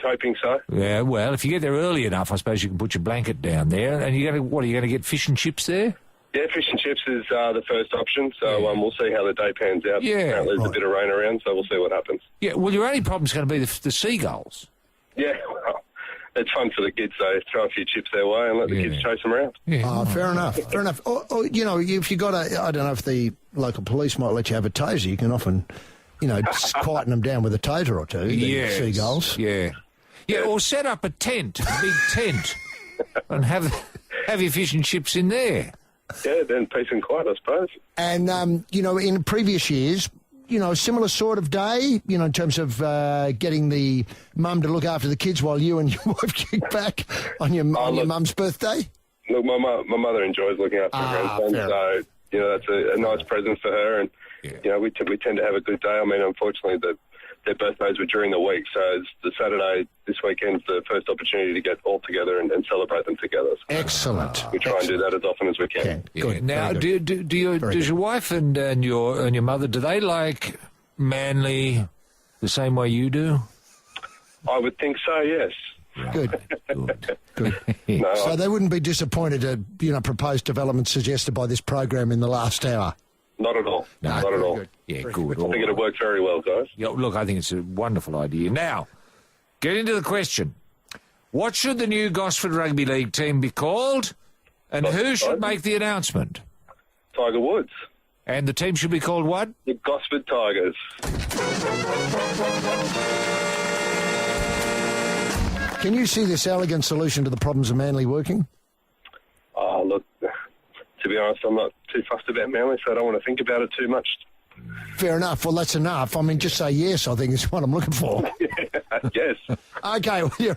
hoping so. Yeah, well, if you get there early enough, I suppose you can put your blanket down there, and are you going to get fish and chips there? Yeah, fish and chips is the first option, so we'll see how the day pans out. Yeah, apparently there's a bit of rain around, so we'll see what happens. Yeah, well, your only problem's going to be the seagulls. Yeah, well, it's fun for the kids, so throw a few chips their way and let the kids chase them around. Yeah. Fair enough. Or, if you got I don't know if the local police might let you have a taser, you can often, just quieten them down with a taser or two, the seagulls. Yeah, or set up a tent, a big tent, and have your fish and chips in there. Yeah, then peace and quiet, I suppose. And, in previous years, a similar sort of day, in terms of getting the mum to look after the kids while you and your wife kick back on your mum's birthday? Look, my mother enjoys looking after her grandson, so, that's a nice present for her, and, we tend to have a good day. I mean, unfortunately, their birthdays were during the week, so it's the Saturday this weekend's the first opportunity to get all together and celebrate them together. So excellent. we try and do that as often as we can. Yeah. Good. Now, does your wife and your mother, do they like Manly the same way you do? I would think so, yes. Good. Good. No, So they wouldn't be disappointed at, proposed developments suggested by this program in the last hour? not at all. No, not at all. good. Yeah, good. I think it'll work very well, guys. Yeah, look, I think it's a wonderful idea. Now, get into the question. What should the new Gosford Rugby League team be called? And who should make the announcement? Tiger Woods. And the team should be called what? The Gosford Tigers. Can you see this elegant solution to the problems of Manly working? Oh, look, to be honest, I'm not too fussed about Manly, so I don't want to think about it too much. Fair enough. Well, that's enough. I mean, just say yes, I think is what I'm looking for. Yes. Okay, well,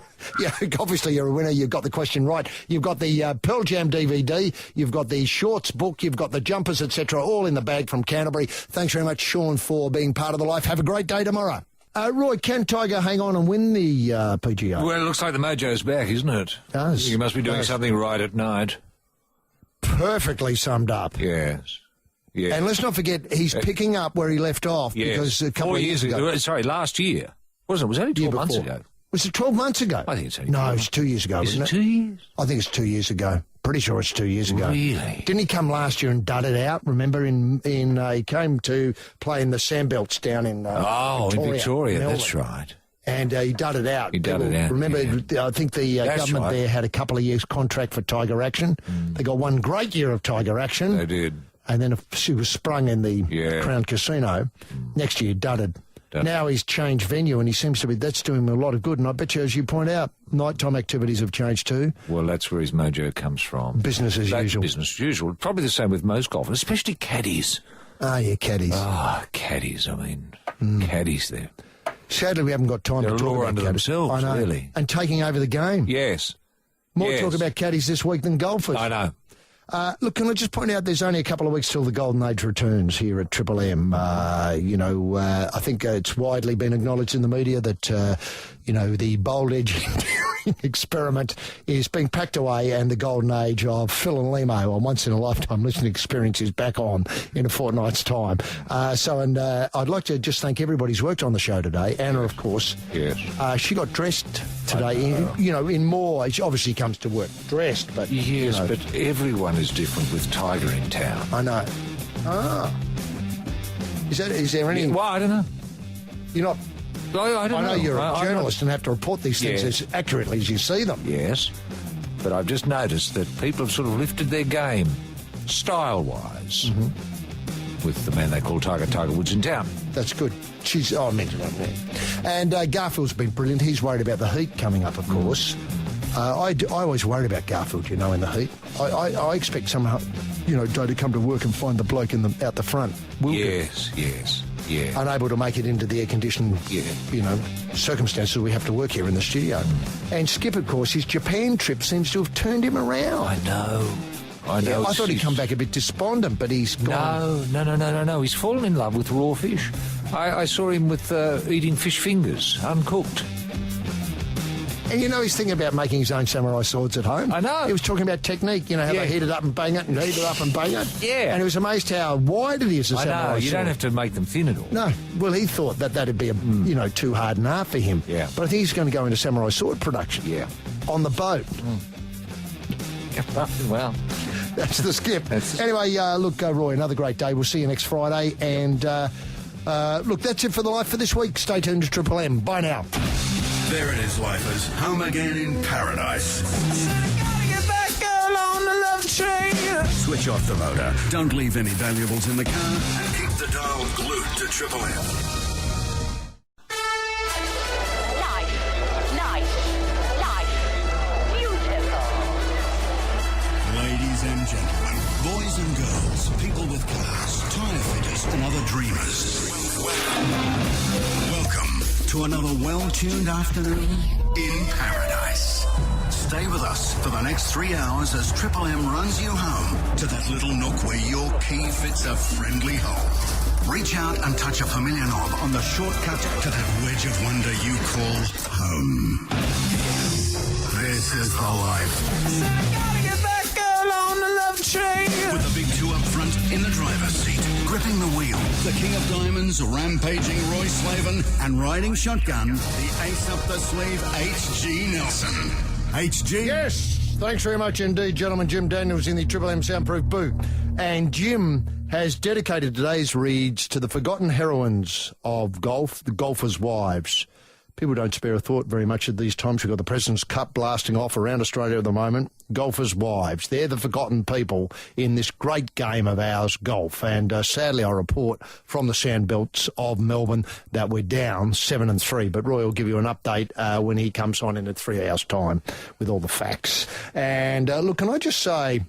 obviously you're a winner. You've got the question right. You've got the Pearl Jam DVD. You've got the shorts book. You've got the jumpers, etc., all in the bag from Canterbury. Thanks very much, Sean, for being part of the life. Have a great day tomorrow. Roy, can Tiger hang on and win the PGA? Well, it looks like the mojo's back, isn't it? Does. You must be doing something right at night. Perfectly summed up. Yes. Yeah. And let's not forget, he's picking up where he left off because a couple of years ago. Sorry, last year. Wasn't it? Was it only 12 months ago? Was it 12 months ago? I think it's only No, it's 2 years ago, Is isn't it 2 years? I think it's 2 years ago. Pretty sure it's 2 years ago. Really? Didn't he come last year and dud it out? Remember, he came to play in the Sandbelts down in Victoria, Melbourne. that's right. And he dud it out. He dud it out. Remember, I think the government there had a couple of years contract for Tiger Action. They got one great year of Tiger Action. They did. And then she was sprung in the Crown Casino. Next year, dudded. Now he's changed venue, and he seems to be, that's doing him a lot of good. And I bet you, as you point out, nighttime activities have changed too. Well, that's where his mojo comes from. Business as usual. Business as usual. Probably the same with most golfers, especially caddies. Ah, yeah, caddies. Caddies, I mean, caddies there. Sadly, we haven't got time to talk about under caddies. themselves, I know. really. And taking over the game. Yes. More talk about caddies this week than golfers. I know. Look, can I just point out there's only a couple of weeks till the Golden Age returns here at Triple M. I think it's widely been acknowledged in the media that, the Bold Edge experiment is being packed away and the Golden Age of Phil and Limo, a once-in-a-lifetime listening experience, is back on in a fortnight's time. I'd like to just thank everybody who's worked on the show today. Anna, of course. Yes. She got dressed today, in more. She obviously comes to work dressed, but... Yes, but everyone is different with Tiger in town. I know. Is there any... Well, I don't know. You're not... I don't know. I know you're a journalist and have to report these things as accurately as you see them. Yes. But I've just noticed that people have sort of lifted their game, style-wise, with the man they call Tiger Woods in town. That's good. I mentioned it. And Garfield's been brilliant. He's worried about the heat coming up, of course. I always worry about Garfield, in the heat. I expect somehow, Joe to come to work and find the bloke out the front. Yes. Unable to make it into the air-conditioned, circumstances we have to work here in the studio. And Skip, of course, his Japan trip seems to have turned him around. I know. Yeah, I thought he'd come back a bit despondent, but he's gone. No. He's fallen in love with raw fish. I saw him with eating fish fingers, uncooked. And he's thinking about making his own samurai swords at home. I know. He was talking about technique, how they heat it up and bang it, and heat it up and bang it. Yeah. And he was amazed how wide it is, a samurai sword. You don't have to make them thin at all. No. Well, he thought that'd be, too hard and hard for him. Yeah. But I think he's going to go into samurai sword production. Yeah. On the boat. Well. That's the Skip. Anyway, Roy, another great day. We'll see you next Friday. And, that's it for the life for this week. Stay tuned to Triple M. Bye now. There it is, lifers. Home again in paradise. Gotta get back, girl, on the love train. Switch off the motor. Don't leave any valuables in the car. And keep the dial glued to Triple M. Beautiful. Ladies and gentlemen, boys and girls, people with cars, tyre fitters and other dreamers. Welcome to another well-tuned afternoon in paradise. Stay with us for the next 3 hours as Triple M runs you home to that little nook where your key fits a friendly hole. Reach out and touch a familiar knob on the shortcut to that wedge of wonder you call home. This is the life. Gotta get that girl on the love train. With the big two up front in the driver's seat, gripping the wheel, the King of Diamonds, rampaging Roy Slavin, and riding shotgun, the ace up the sleeve, H.G. Nelson. H.G. Yes, thanks very much indeed, gentlemen. Jim Daniels in the Triple M Soundproof booth. And Jim has dedicated today's reads to the forgotten heroines of golf, the golfers' wives. People don't spare a thought very much at these times. We've got the President's Cup blasting off around Australia at the moment. Golfers' wives, they're the forgotten people in this great game of ours, golf. And sadly, I report from the sandbelts of Melbourne that we're down 7-3. But Roy will give you an update when he comes on in 3 hours' time with all the facts. And look, can I just say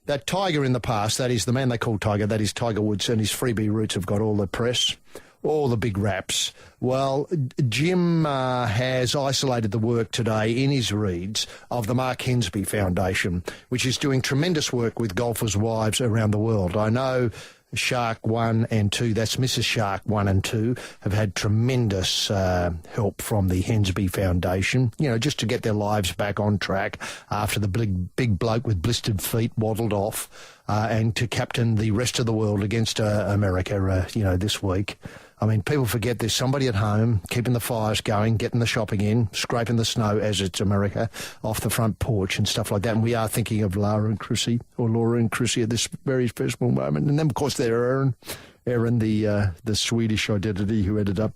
that Tiger in the past, that is the man they call Tiger, that is Tiger Woods, and his freebie roots have got all the press, all the big raps. Well, Jim has isolated the work today in his reads of the Mark Hensby Foundation, which is doing tremendous work with golfers' wives around the world. I know Shark 1 and 2, that's Mrs. Shark 1 and 2, have had tremendous help from the Hensby Foundation, you know, just to get their lives back on track after the big bloke with blistered feet waddled off and to captain the rest of the world against America, this week. I mean, people forget there's somebody at home keeping the fires going, getting the shopping in, scraping the snow as it's America off the front porch and stuff like that. And we are thinking of Laura and Chrissy at this very special moment. And then, of course, there's Erin, the Swedish identity who ended up,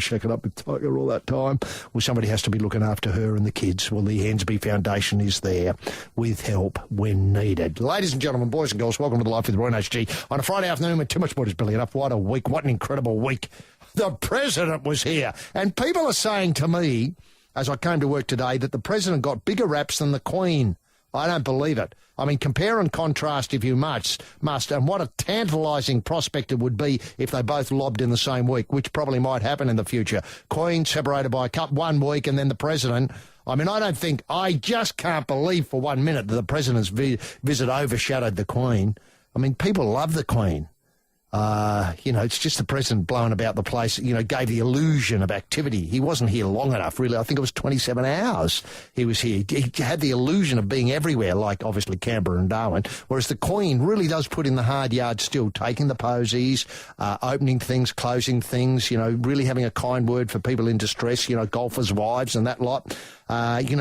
shaking up with Tiger all that time. Well, somebody has to be looking after her and the kids. Well, the Hensby Foundation is there with help when needed. Ladies and gentlemen, boys and girls, welcome to the Life with Roy and HG on a Friday afternoon with too much more is Billy enough. What a week. What an incredible week. The President was here. And people are saying to me, as I came to work today, that the President got bigger raps than the Queen. I don't believe it. I mean, compare and contrast if you must, and what a tantalising prospect it would be if they both lobbed in the same week, which probably might happen in the future. Queen separated by a cup 1 week and then the President. I mean, I just can't believe for 1 minute that the President's visit overshadowed the Queen. I mean, people love the Queen. It's just the President blowing about the place, gave the illusion of activity. He wasn't here long enough, really. I think it was 27 hours he was here. He had the illusion of being everywhere, like obviously Canberra and Darwin, whereas the Queen really does put in the hard yard still, taking the posies, opening things, closing things, really having a kind word for people in distress, golfers' wives and that lot.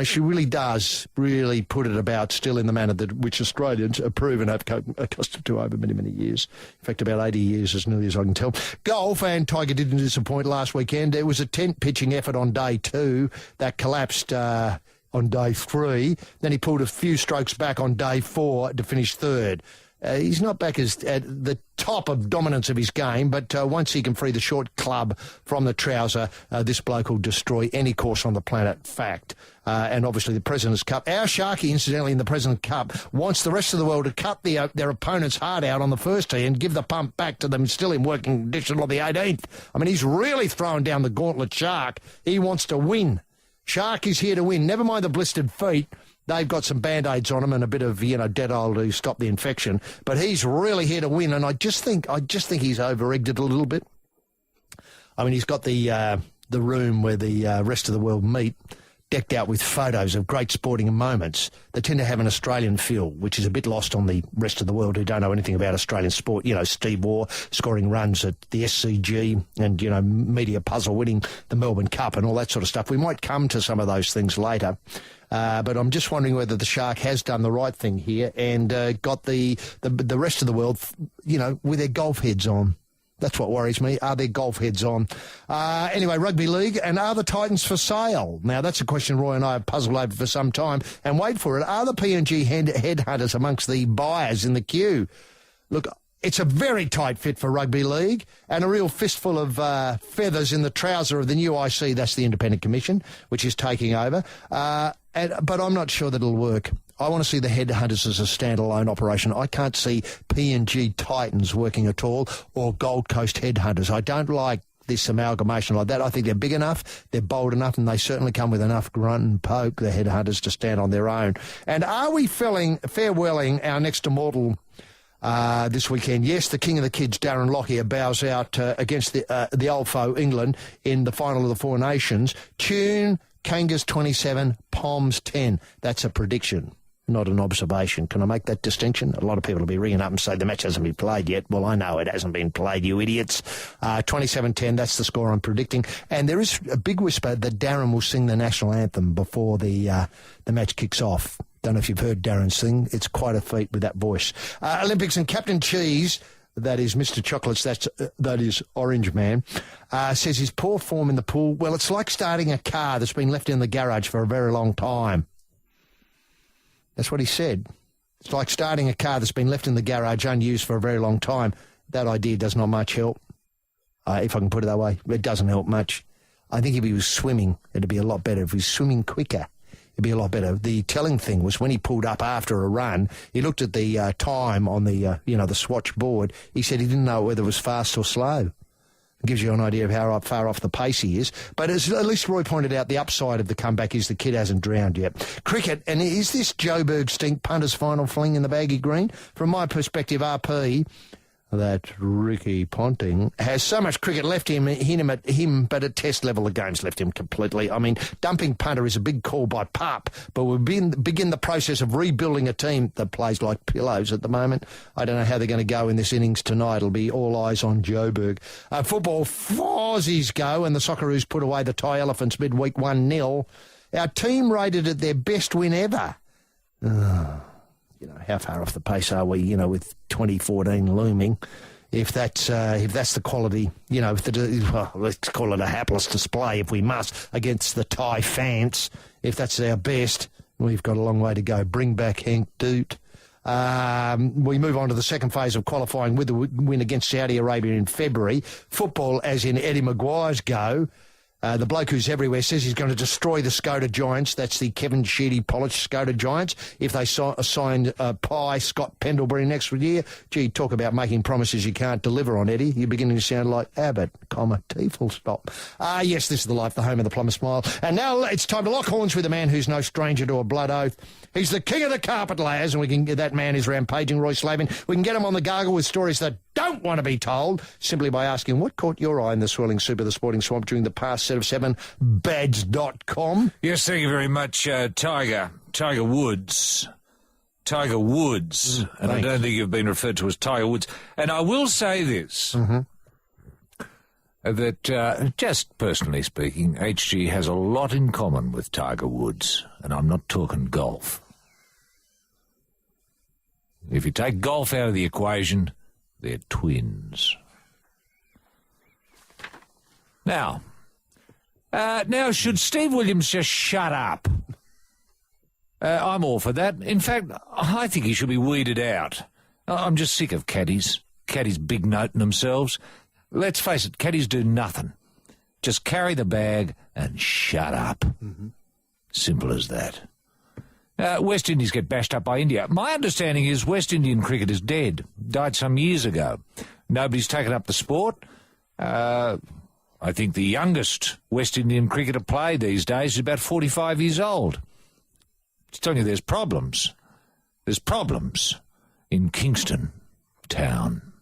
She really does put it about still in the manner that which Australians are proven have accustomed to over many, many years. In fact, about 80 years as nearly as I can tell. Golf, and Tiger didn't disappoint last weekend. It was a tent pitching effort on day 2 that collapsed on day 3. Then he pulled a few strokes back on day 4 to finish 3rd. He's not back at the top of dominance of his game, but once he can free the short club from the trouser, this bloke will destroy any course on the planet. Fact. And obviously the President's Cup. Our Sharky, incidentally, in the President's Cup, wants the rest of the world to cut their opponent's heart out on the first tee and give the pump back to them still in working condition on the 18th. I mean, he's really throwing down the gauntlet, Shark. He wants to win. Shark is here to win. Never mind the blistered feet. They've got some Band-Aids on him and a bit of, Dettol to stop the infection. But he's really here to win, and I just think he's over-egged it a little bit. I mean, he's got the room where the rest of the world meet, decked out with photos of great sporting moments that tend to have an Australian feel, which is a bit lost on the rest of the world who don't know anything about Australian sport. Steve Waugh scoring runs at the SCG and, Media Puzzle winning the Melbourne Cup and all that sort of stuff. We might come to some of those things later. But I'm just wondering whether the Shark has done the right thing here and got the rest of the world, with their golf heads on. That's what worries me. Are there golf heads on? Anyway, rugby league, and are the Titans for sale? Now, that's a question Roy and I have puzzled over for some time. And wait for it, are the PNG headhunters amongst the buyers in the queue? Look, it's a very tight fit for rugby league and a real fistful of feathers in the trouser of the new IC, that's the Independent Commission, which is taking over. But I'm not sure that it'll work. I want to see the headhunters as a standalone operation. I can't see PNG Titans working at all, or Gold Coast headhunters. I don't like this amalgamation like that. I think they're big enough, they're bold enough, and they certainly come with enough grunt and poke, the headhunters, to stand on their own. And are we farewelling our next immortal this weekend. Yes, the king of the kids, Darren Lockyer, bows out against the old foe, England, in the final of the Four Nations. Tune, Kangas 27, Poms 10. That's a prediction, not an observation. Can I make that distinction? A lot of people will be ringing up and say the match hasn't been played yet. Well, I know it hasn't been played, you idiots. 27-10, that's the score I'm predicting. And there is a big whisper that Darren will sing the national anthem before the match kicks off. Don't know if you've heard Darren sing. It's quite a feat with that voice. Olympics and Captain Cheese, that is Mr. Chocolates, that is Orange Man, says his poor form in the pool, well, it's like starting a car that's been left in the garage for a very long time. That's what he said. It's like starting a car that's been left in the garage unused for a very long time. That idea does not much help, if I can put it that way. It doesn't help much. I think if he was swimming, it'd be a lot better. If he was swimming quicker, it'd be a lot better. The telling thing was when he pulled up after a run, he looked at the time on the the swatch board. He said he didn't know whether it was fast or slow. It gives you an idea of how far off the pace he is. But as at least Roy pointed out, the upside of the comeback is the kid hasn't drowned yet. Cricket, and is this Joburg stink punter's final fling in the baggy green? From my perspective, RP, that Ricky Ponting, has so much cricket left him, but at test level the game's left him completely. I mean, dumping punter is a big call by Pup, but we'll begin the process of rebuilding a team that plays like pillows at the moment. I don't know how they're going to go in this innings tonight. It'll be all eyes on Joburg. Football, Aussies go, and the Socceroos put away the Thai Elephants midweek 1-0. Our team rated it their best win ever. How far off the pace are we, with 2014 looming? If that's the quality, let's call it a hapless display if we must, against the Thai fans. If that's our best, we've got a long way to go. Bring back Hank Doot. We move on to the second phase of qualifying with the win against Saudi Arabia in February. Football, as in Eddie Maguire's go. The bloke who's everywhere says he's going to destroy the Skoda Giants. That's the Kevin Sheedy polished Skoda Giants. If they signed Pye, Scott Pendlebury next year, gee, talk about making promises you can't deliver on, Eddie. You're beginning to sound like Abbott, T full stop. Yes, this is the life, the home of the plumber smile. And now it's time to lock horns with a man who's no stranger to a blood oath. He's the king of the carpet layers, and we can. That man is rampaging Roy Slavin. We can get him on the gargle with stories that don't want to be told, simply by asking what caught your eye in the swirling soup of the sporting swamp during the past set of 7, Bads.com. Yes, thank you very much, Tiger Woods. Tiger Woods. And I don't think you've been referred to as Tiger Woods. And I will say this, that just personally speaking, HG has a lot in common with Tiger Woods, and I'm not talking golf. If you take golf out of the equation, they're twins. Now, should Steve Williams just shut up? I'm all for that. In fact, I think he should be weeded out. I'm just sick of caddies. Caddies big-noting themselves. Let's face it, caddies do nothing. Just carry the bag and shut up. Simple as that. West Indies get bashed up by India. My understanding is West Indian cricket is dead. Died some years ago. Nobody's taken up the sport. I think the youngest West Indian cricketer played these days is about 45 years old. Just telling you there's problems. There's problems in Kingston Town.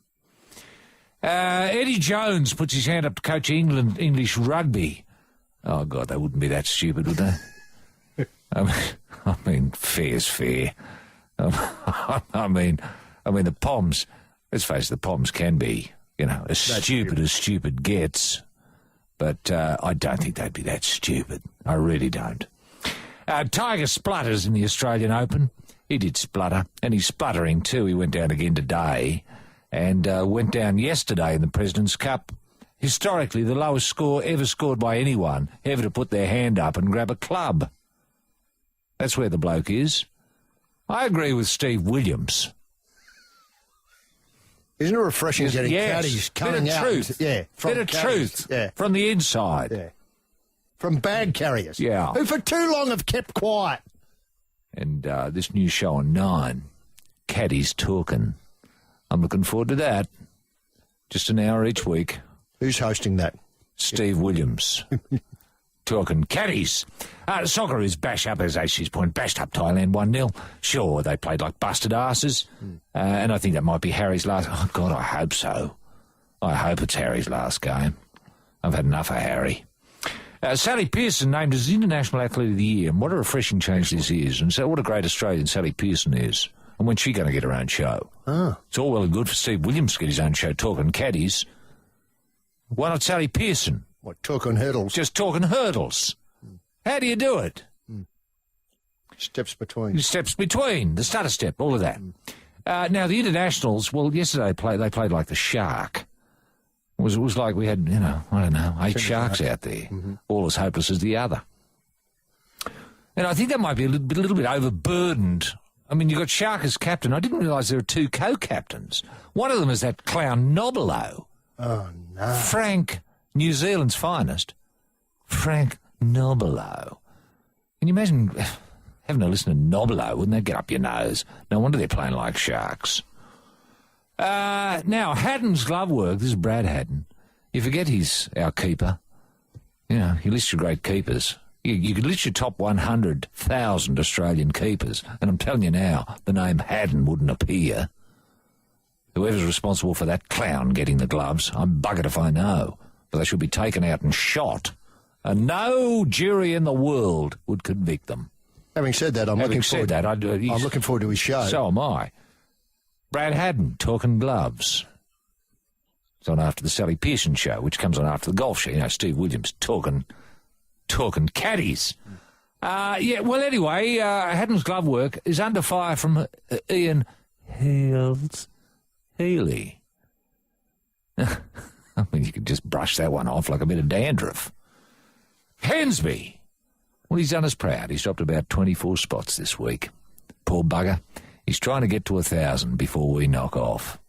Eddie Jones puts his hand up to coach English rugby. Oh, God, they wouldn't be that stupid, would they? I mean, fair's fair. I mean, the Poms, let's face it, the Poms can be, as stupid as stupid gets. But I don't think they'd be that stupid. I really don't. Tiger splutters in the Australian Open. He did splutter, and he's spluttering too. He went down again today, and went down yesterday in the President's Cup. Historically, the lowest score ever scored by anyone ever to put their hand up and grab a club. That's where the bloke is. I agree with Steve Williams. Isn't it refreshing getting caddies coming out? Truth. Yeah, bit of truth. Yeah. From the inside. Yeah. From bag carriers. Yeah. Who for too long have kept quiet. And this new show on 9, Caddies Talking. I'm looking forward to that. Just an hour each week. Who's hosting that? Steve Williams. Talking caddies. Socceroos bash up, as Ashes Point bashed up Thailand 1-0. Sure, they played like busted asses. And I think that might be Harry's last... Oh, God, I hope so. I hope it's Harry's last game. I've had enough of Harry. Sally Pearson named as International Athlete of the Year. And what a refreshing change this is. And so what a great Australian Sally Pearson is. And when's she going to get her own show? It's all well and good for Steve Williams to get his own show talking caddies. Why not Sally Pearson? What, talking hurdles? Just talking hurdles. How do you do it? Steps between. Steps between. The stutter step, all of that. Now, the internationals, well, yesterday they played like the shark. It was like we had, 8 sharks out there, all as hopeless as the other. And I think that might be a little bit overburdened. I mean, you've got Shark as captain. I didn't realise there are 2 co-captains. One of them is that clown Nobilo. Oh, no. Frank, New Zealand's finest. Frank Nobilo. Can you imagine having to listen to Nobilo? Wouldn't that get up your nose? No wonder they're playing like sharks. Now, Haddon's glove work, this is Brad Haddon. You forget he's our keeper. You list your great keepers. You could list your top 100,000 Australian keepers, and I'm telling you now, the name Haddon wouldn't appear. Whoever's responsible for that clown getting the gloves, I'm buggered if I know, but they should be taken out and shot, and no jury in the world would convict them. Having said that, I'm looking forward to his show. So am I. Brad Haddon, talking gloves. It's on after the Sally Pearson show, which comes on after the golf show. Steve Williams talking caddies. Anyway, Haddon's glove work is under fire from Ian Healy. I mean, you could just brush that one off like a bit of dandruff. Hensby. Well, he's done us proud. He's dropped about 24 spots this week. Poor bugger. He's trying to get to 1,000 before we knock off.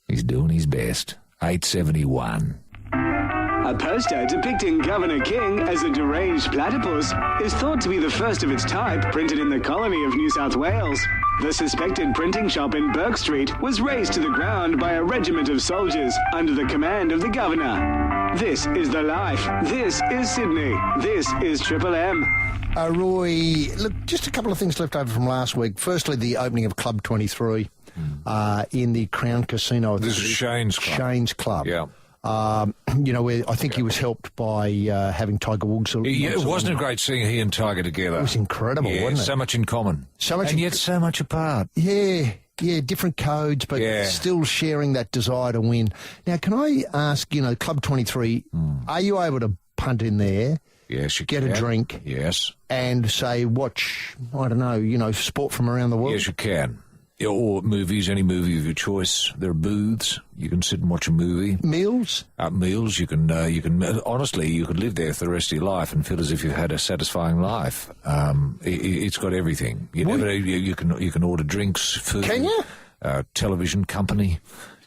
He's doing his best. 871. A poster depicting Governor King as a deranged platypus is thought to be the first of its type printed in the colony of New South Wales. The suspected printing shop in Burke Street was razed to the ground by a regiment of soldiers under the command of the governor. This is The Life. This is Sydney. This is Triple M. Roy, look, just a couple of things left over from last week. Firstly, the opening of Club 23 in the Crown Casino. This is Shane's Club. Shane's Club. Yeah. Where I think he was helped by having Tiger Woods. It wasn't great seeing he and Tiger together. It was incredible, wasn't it? So much in common. And yet so much apart. Yeah, different codes, but still sharing that desire to win. Now, can I ask, Club 23, are you able to punt in there? Yes, you get can. a drink. Yes. And say, watch, I don't know, sport from around the world? Yes, you can. Or movies, any movie of your choice. There are booths. You can sit and watch a movie. Meals? Meals. You can, honestly, you could live there for the rest of your life and feel as if you've had a satisfying life. It's got everything. You can order drinks, food. Can you? Television company.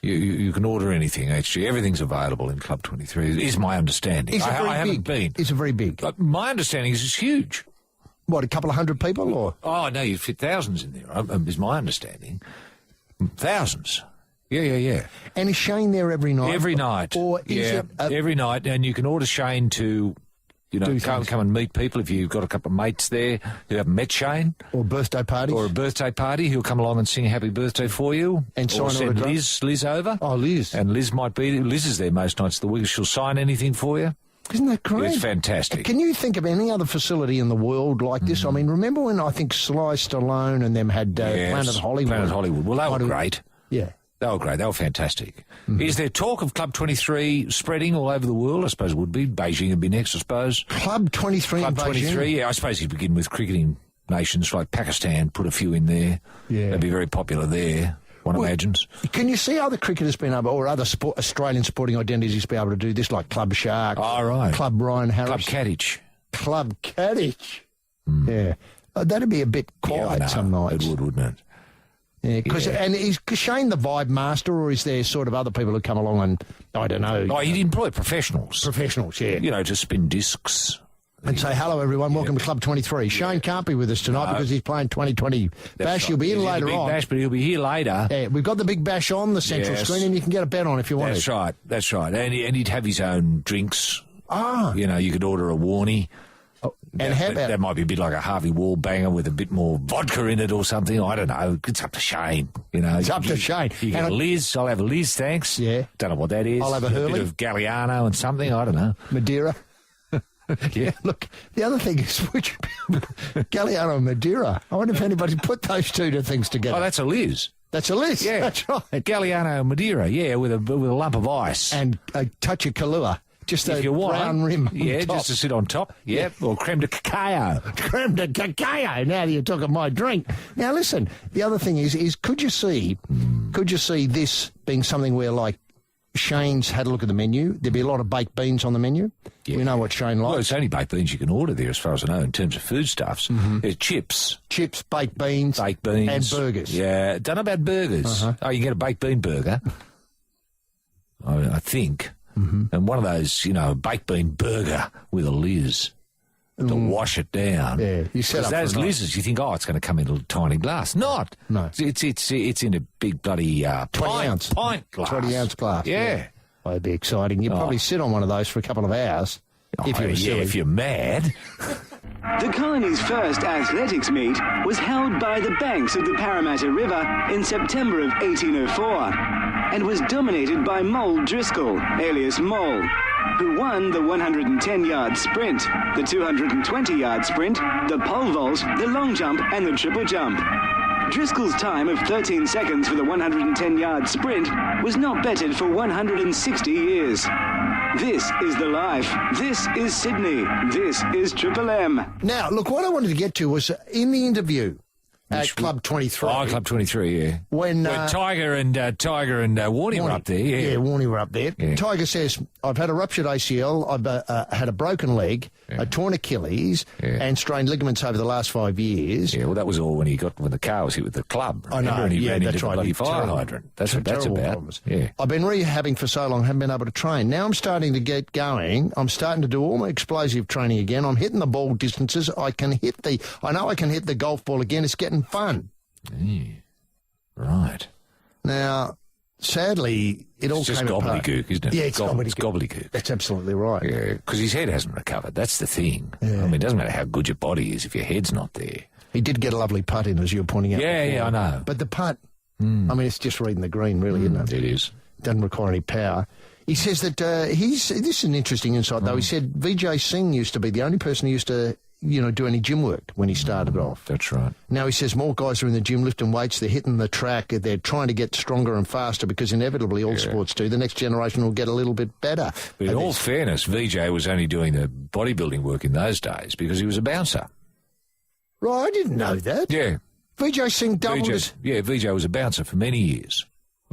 You can order anything, HG. Everything's available in Club 23, is my understanding. I haven't been. Is it very big? My understanding is it's huge. What, a couple of hundred people, or? Oh, no, you'd fit thousands in there, is my understanding. Thousands. Yeah. And is Shane there every night? Every night. Or is it every night, and you can order Shane to... come and meet people if you've got a couple of mates there who haven't met Shane. Or birthday parties. Or a birthday party. He'll come along and sing happy birthday for you. And sign or send Liz over. Oh, Liz. And Liz is there most nights of the week. She'll sign anything for you. Isn't that great? It's fantastic. Can you think of any other facility in the world like this? I mean, remember when I think Sly Stallone and them had Planet Hollywood? Planet Hollywood. Well, they were great. Yeah. They were great. They were fantastic. Is there talk of Club 23 spreading all over the world? I suppose it would be. Beijing would be next, I suppose. Club 23 Club 23, yeah. I suppose you'd begin with cricketing nations like Pakistan, put a few in there. Yeah. They'd be very popular there, one imagines. Can you see other cricketers being able, or other Australian sporting identities be able to do this, like Club Shark? Oh, right. Club Ryan Harris. Club Cadditch. Club Cadditch. Yeah. That'd be a bit quiet some nights. It would, wouldn't it? Yeah, and is Shane the vibe master, or is there sort of other people who come along and, I don't know... Oh, he'd employ professionals. Professionals, yeah. To spin discs. And say, hello, everyone, welcome to Club 23. Shane can't be with us tonight because he's playing 2020 Bash. He'll be in later on. Bash, but he'll be here later. Yeah, we've got the big Bash on the central screen, and you can get a bet on if you want That's right. And he'd have his own drinks. Ah. You know, you could order a Warnie. And how about... That might be a bit like a Harvey Wallbanger with a bit more vodka in it or something. I don't know. It's up to Shane. You know, It's up to Shane. You get a Liz. I'll have a Liz, thanks. Yeah. Don't know what that is. I'll have a Hurley. bit of Galliano and something. I don't know. Madeira. Yeah. Look, the other thing is, Galliano and Madeira. I wonder if anybody put those two things together. Oh, that's a Liz. That's a Liz. Yeah. That's right. Galliano and Madeira, yeah, with a lump of ice. And a touch of Kahlua. Just if a you want, brown rim on yeah, top. just to sit on top. Yeah, or creme de cacao. Creme de cacao. Now you're talking my drink. Now listen, the other thing is could you see this being something where like Shane's had a look at the menu? There'd be a lot of baked beans on the menu. Yeah. We know what Shane likes. Well, it's only baked beans you can order there, as far as I know, in terms of foodstuffs. There's chips, baked beans, and burgers. Yeah, don't know about burgers. Oh, you get a baked bean burger. I think. And one of those, you know, baked bean burger with a Liz to wash it down. Yeah, you set up for those a night. Liz's, you think, oh, it's going to come in a little tiny glass. Not. No. It's in a big bloody 20-ounce pint glass. 20-ounce glass. Yeah. Oh, it'd be exciting. You'd probably sit on one of those for a couple of hours. If you were silly. If you're mad. The colony's first athletics meet was held by the banks of the Parramatta River in September of 1804 and was dominated by Mole Driscoll, alias Mole, who won the 110-yard sprint, the 220-yard sprint, the pole vault, the long jump and the triple jump. Driscoll's time of 13 seconds for the 110-yard sprint was not bettered for 160 years. This is the life. This is Sydney. This is Triple M. Now, look, what I wanted to get to was in the interview at Club 23. Oh, Club 23, yeah. When Tiger and Warnie were up there, yeah. Yeah, Warnie were up there. Yeah. Tiger says, I've had a ruptured ACL, I've had a broken leg, a torn Achilles, and strained ligaments over the last 5 years. Yeah, well, that was all when the car was hit with the club. I know, and he ran into that's the right. bloody fire Terrible. hydrant. That's what that's Terrible about. problems. Yeah. I've been rehabbing for so long, haven't been able to train. Now I'm starting to get going. I'm starting to do all my explosive training again. I'm hitting the ball distances. I know I can hit the golf ball again. It's getting fun. Right. Now, sadly, it all It's just came apart. gobbledygook, isn't it? Yeah, it's gobbledygook. That's absolutely right. Yeah, because his head hasn't recovered. That's the thing. Yeah. I mean, it doesn't matter how good your body is if your head's not there. He did get a lovely putt in, as you were pointing out. Yeah, before. yeah, I know. But the putt, I mean, it's just reading the green, really, isn't it? It is. Doesn't require any power. He says that this is an interesting insight, though. He said Vijay Singh used to be the only person who used to, do any gym work when he started off. That's right. Now he says more guys are in the gym lifting weights, they're hitting the track, they're trying to get stronger and faster because inevitably all sports do. The next generation will get a little bit better. But in all fairness, Vijay was only doing the bodybuilding work in those days because he was a bouncer. Right, I didn't know that. Yeah. Vijay Singh doubled his... Yeah, Vijay was a bouncer for many years.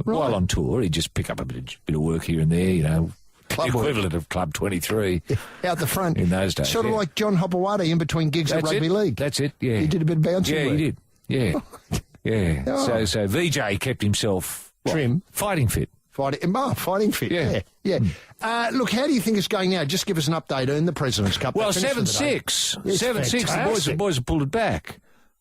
Right. While on tour, he'd just pick up a bit of work here and there, Club the work. equivalent of Club 23. Out the front. In those days, Sort of like John Hopewadi in between gigs at Rugby League. That's it, yeah. He did a bit of bouncing Yeah, work. he did. Yeah. Yeah. Oh. So Vijay kept himself... Trim. Fighting fit. Fighting fit, yeah. Look, how do you think it's going now? Just give us an update in the President's Cup. Well, They finished for the day. 7-6. It's 7-6. The boys have pulled it back.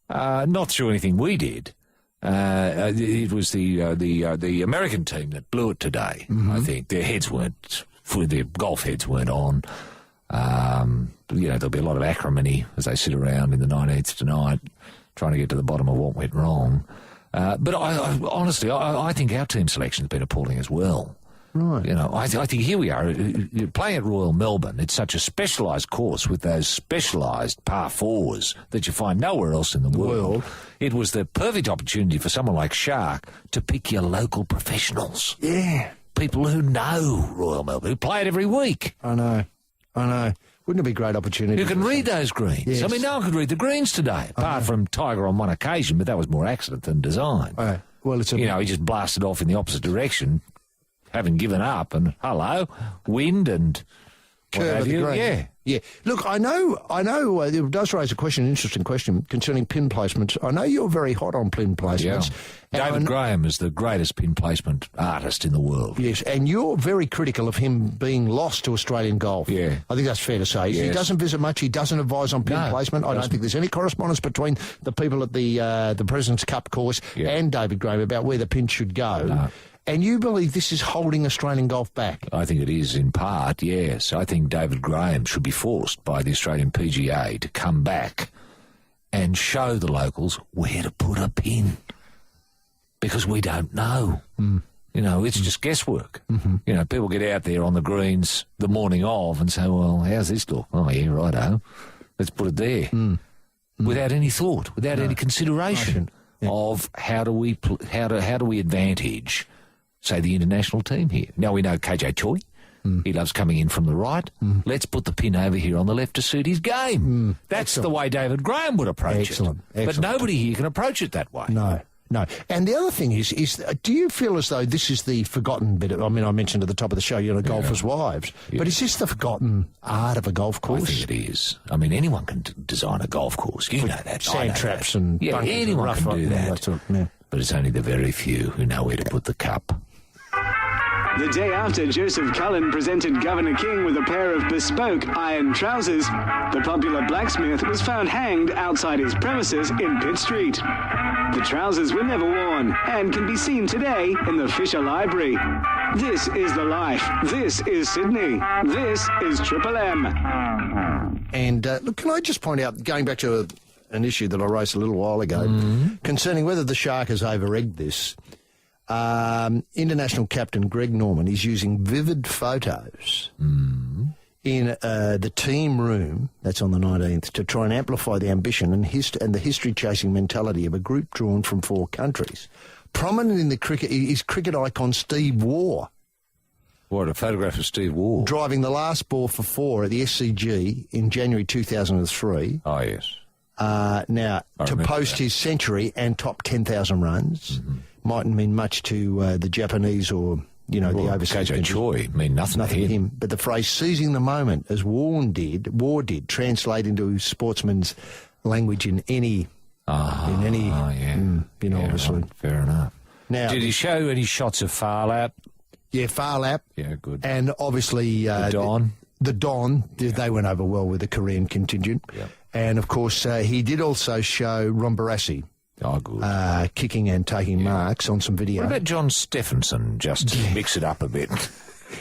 Not through anything we did. It was the American team that blew it today. I think their golf heads weren't on. There'll be a lot of acrimony as they sit around in the 19th tonight, trying to get to the bottom of what went wrong. But honestly, I think our team selection has been appalling as well. Right. I think here we are, you're playing at Royal Melbourne. It's such a specialised course with those specialised par fours that you find nowhere else in the world. It was the perfect opportunity for someone like Shark to pick your local professionals. Yeah. People who know Royal Melbourne, who play it every week. I know. Wouldn't it be a great opportunity? You can read those greens. Yes. I mean, no one could read the greens today, apart from Tiger on one occasion, but that was more accident than design. Well, it's he just blasted off in the opposite direction, having given up, and wind and what curve have of the you. green. Yeah. Look, I know. It does raise an interesting question concerning pin placements. I know you're very hot on pin placements. Yeah. David Graham is the greatest pin placement artist in the world. Yes, and you're very critical of him being lost to Australian golf. Yeah. I think that's fair to say. Yes. He doesn't visit much. He doesn't advise on pin placement. I don't think there's any correspondence between the people at the President's Cup course and David Graham about where the pin should go. No. And you believe this is holding Australian golf back? I think it is in part, yes. I think David Graham should be forced by the Australian PGA to come back and show the locals where to put a pin. Because we don't know. You know, it's just guesswork. You know, people get out there on the greens the morning of and say, well, how's this look? Oh, yeah, righto. Let's put it there. Without any thought, without any consideration of how do we advantage, say, the international team here. Now we know KJ Choi. He loves coming in from the right. Let's put the pin over here on the left to suit his game. That's the way David Graham would approach it. But nobody here can approach it that way. No. And the other thing is do you feel as though this is the forgotten bit of, I mean, I mentioned at the top of the show, you know, golfers' wives, but is this the forgotten art of a golf course? I think it is. I mean, anyone can design a golf course. You know that. Sand traps and bunkers anyone and can do that. Yeah. But it's only the very few who know where to put the cup. The day after Joseph Cullen presented Governor King with a pair of bespoke iron trousers, the popular blacksmith was found hanged outside his premises in Pitt Street. The trousers were never worn and can be seen today in the Fisher Library. This is the life. This is Sydney. This is Triple M. And look, can I just point out, going back to an issue that I raised a little while ago, concerning whether the Shark has over-egged this, international captain Greg Norman is using vivid photos in the team room, that's on the 19th, to try and amplify the ambition and the history-chasing mentality of a group drawn from 4 countries. Prominent in the cricket is cricket icon Steve Waugh. What, a photograph of Steve Waugh? Driving the last ball for 4 at the SCG in January 2003. Oh, yes. Now, to post his century and top 10,000 runs mightn't mean much to the Japanese or, you know, the overseas KJ Choi mean nothing to him. But the phrase seizing the moment, as Waugh did, translate into sportsman's language in any, obviously. Right, fair enough. Now, did he show any shots of Far Lap? Yeah, Far Lap. Yeah, good. And obviously the Don. The Don, they went over well with the Korean contingent. Yep. And, of course, he did also show Ron Barassi. Oh, good. Kicking and taking marks on some video. What about John Stephenson, just to mix it up a bit?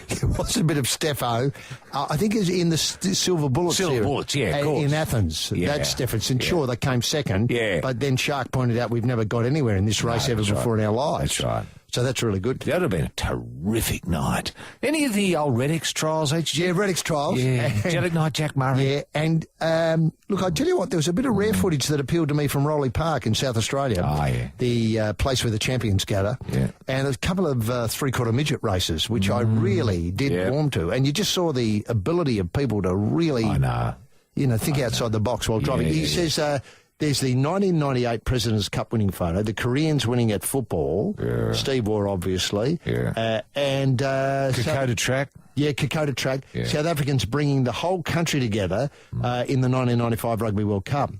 It was a bit of Steffo. I think it's in the Silver Bullets. Silver Bullets, yeah, of course. In Athens. Yeah. That's Stephenson. Sure, they came second. Yeah. But then Shark pointed out we've never got anywhere in this race ever before in our lives. That's right. So that's really good. That would have been a terrific night. Any of the old Redx trials, HG? Yeah, Redx trials. Yeah, Angelic Night, Jack Murray. Yeah, and look, I tell you what, there was a bit of rare footage that appealed to me from Rowley Park in South Australia. Oh, yeah. The place where the champions gather. Yeah. And a couple of three-quarter midget races, which I really did warm to. And you just saw the ability of people to really, think outside the box while driving. He says there's the 1998 President's Cup winning photo, the Koreans winning at football, Steve Waugh, obviously, and Kokoda Track. Yeah, Kokoda Track. Yeah. South Africans bringing the whole country together in the 1995 Rugby World Cup.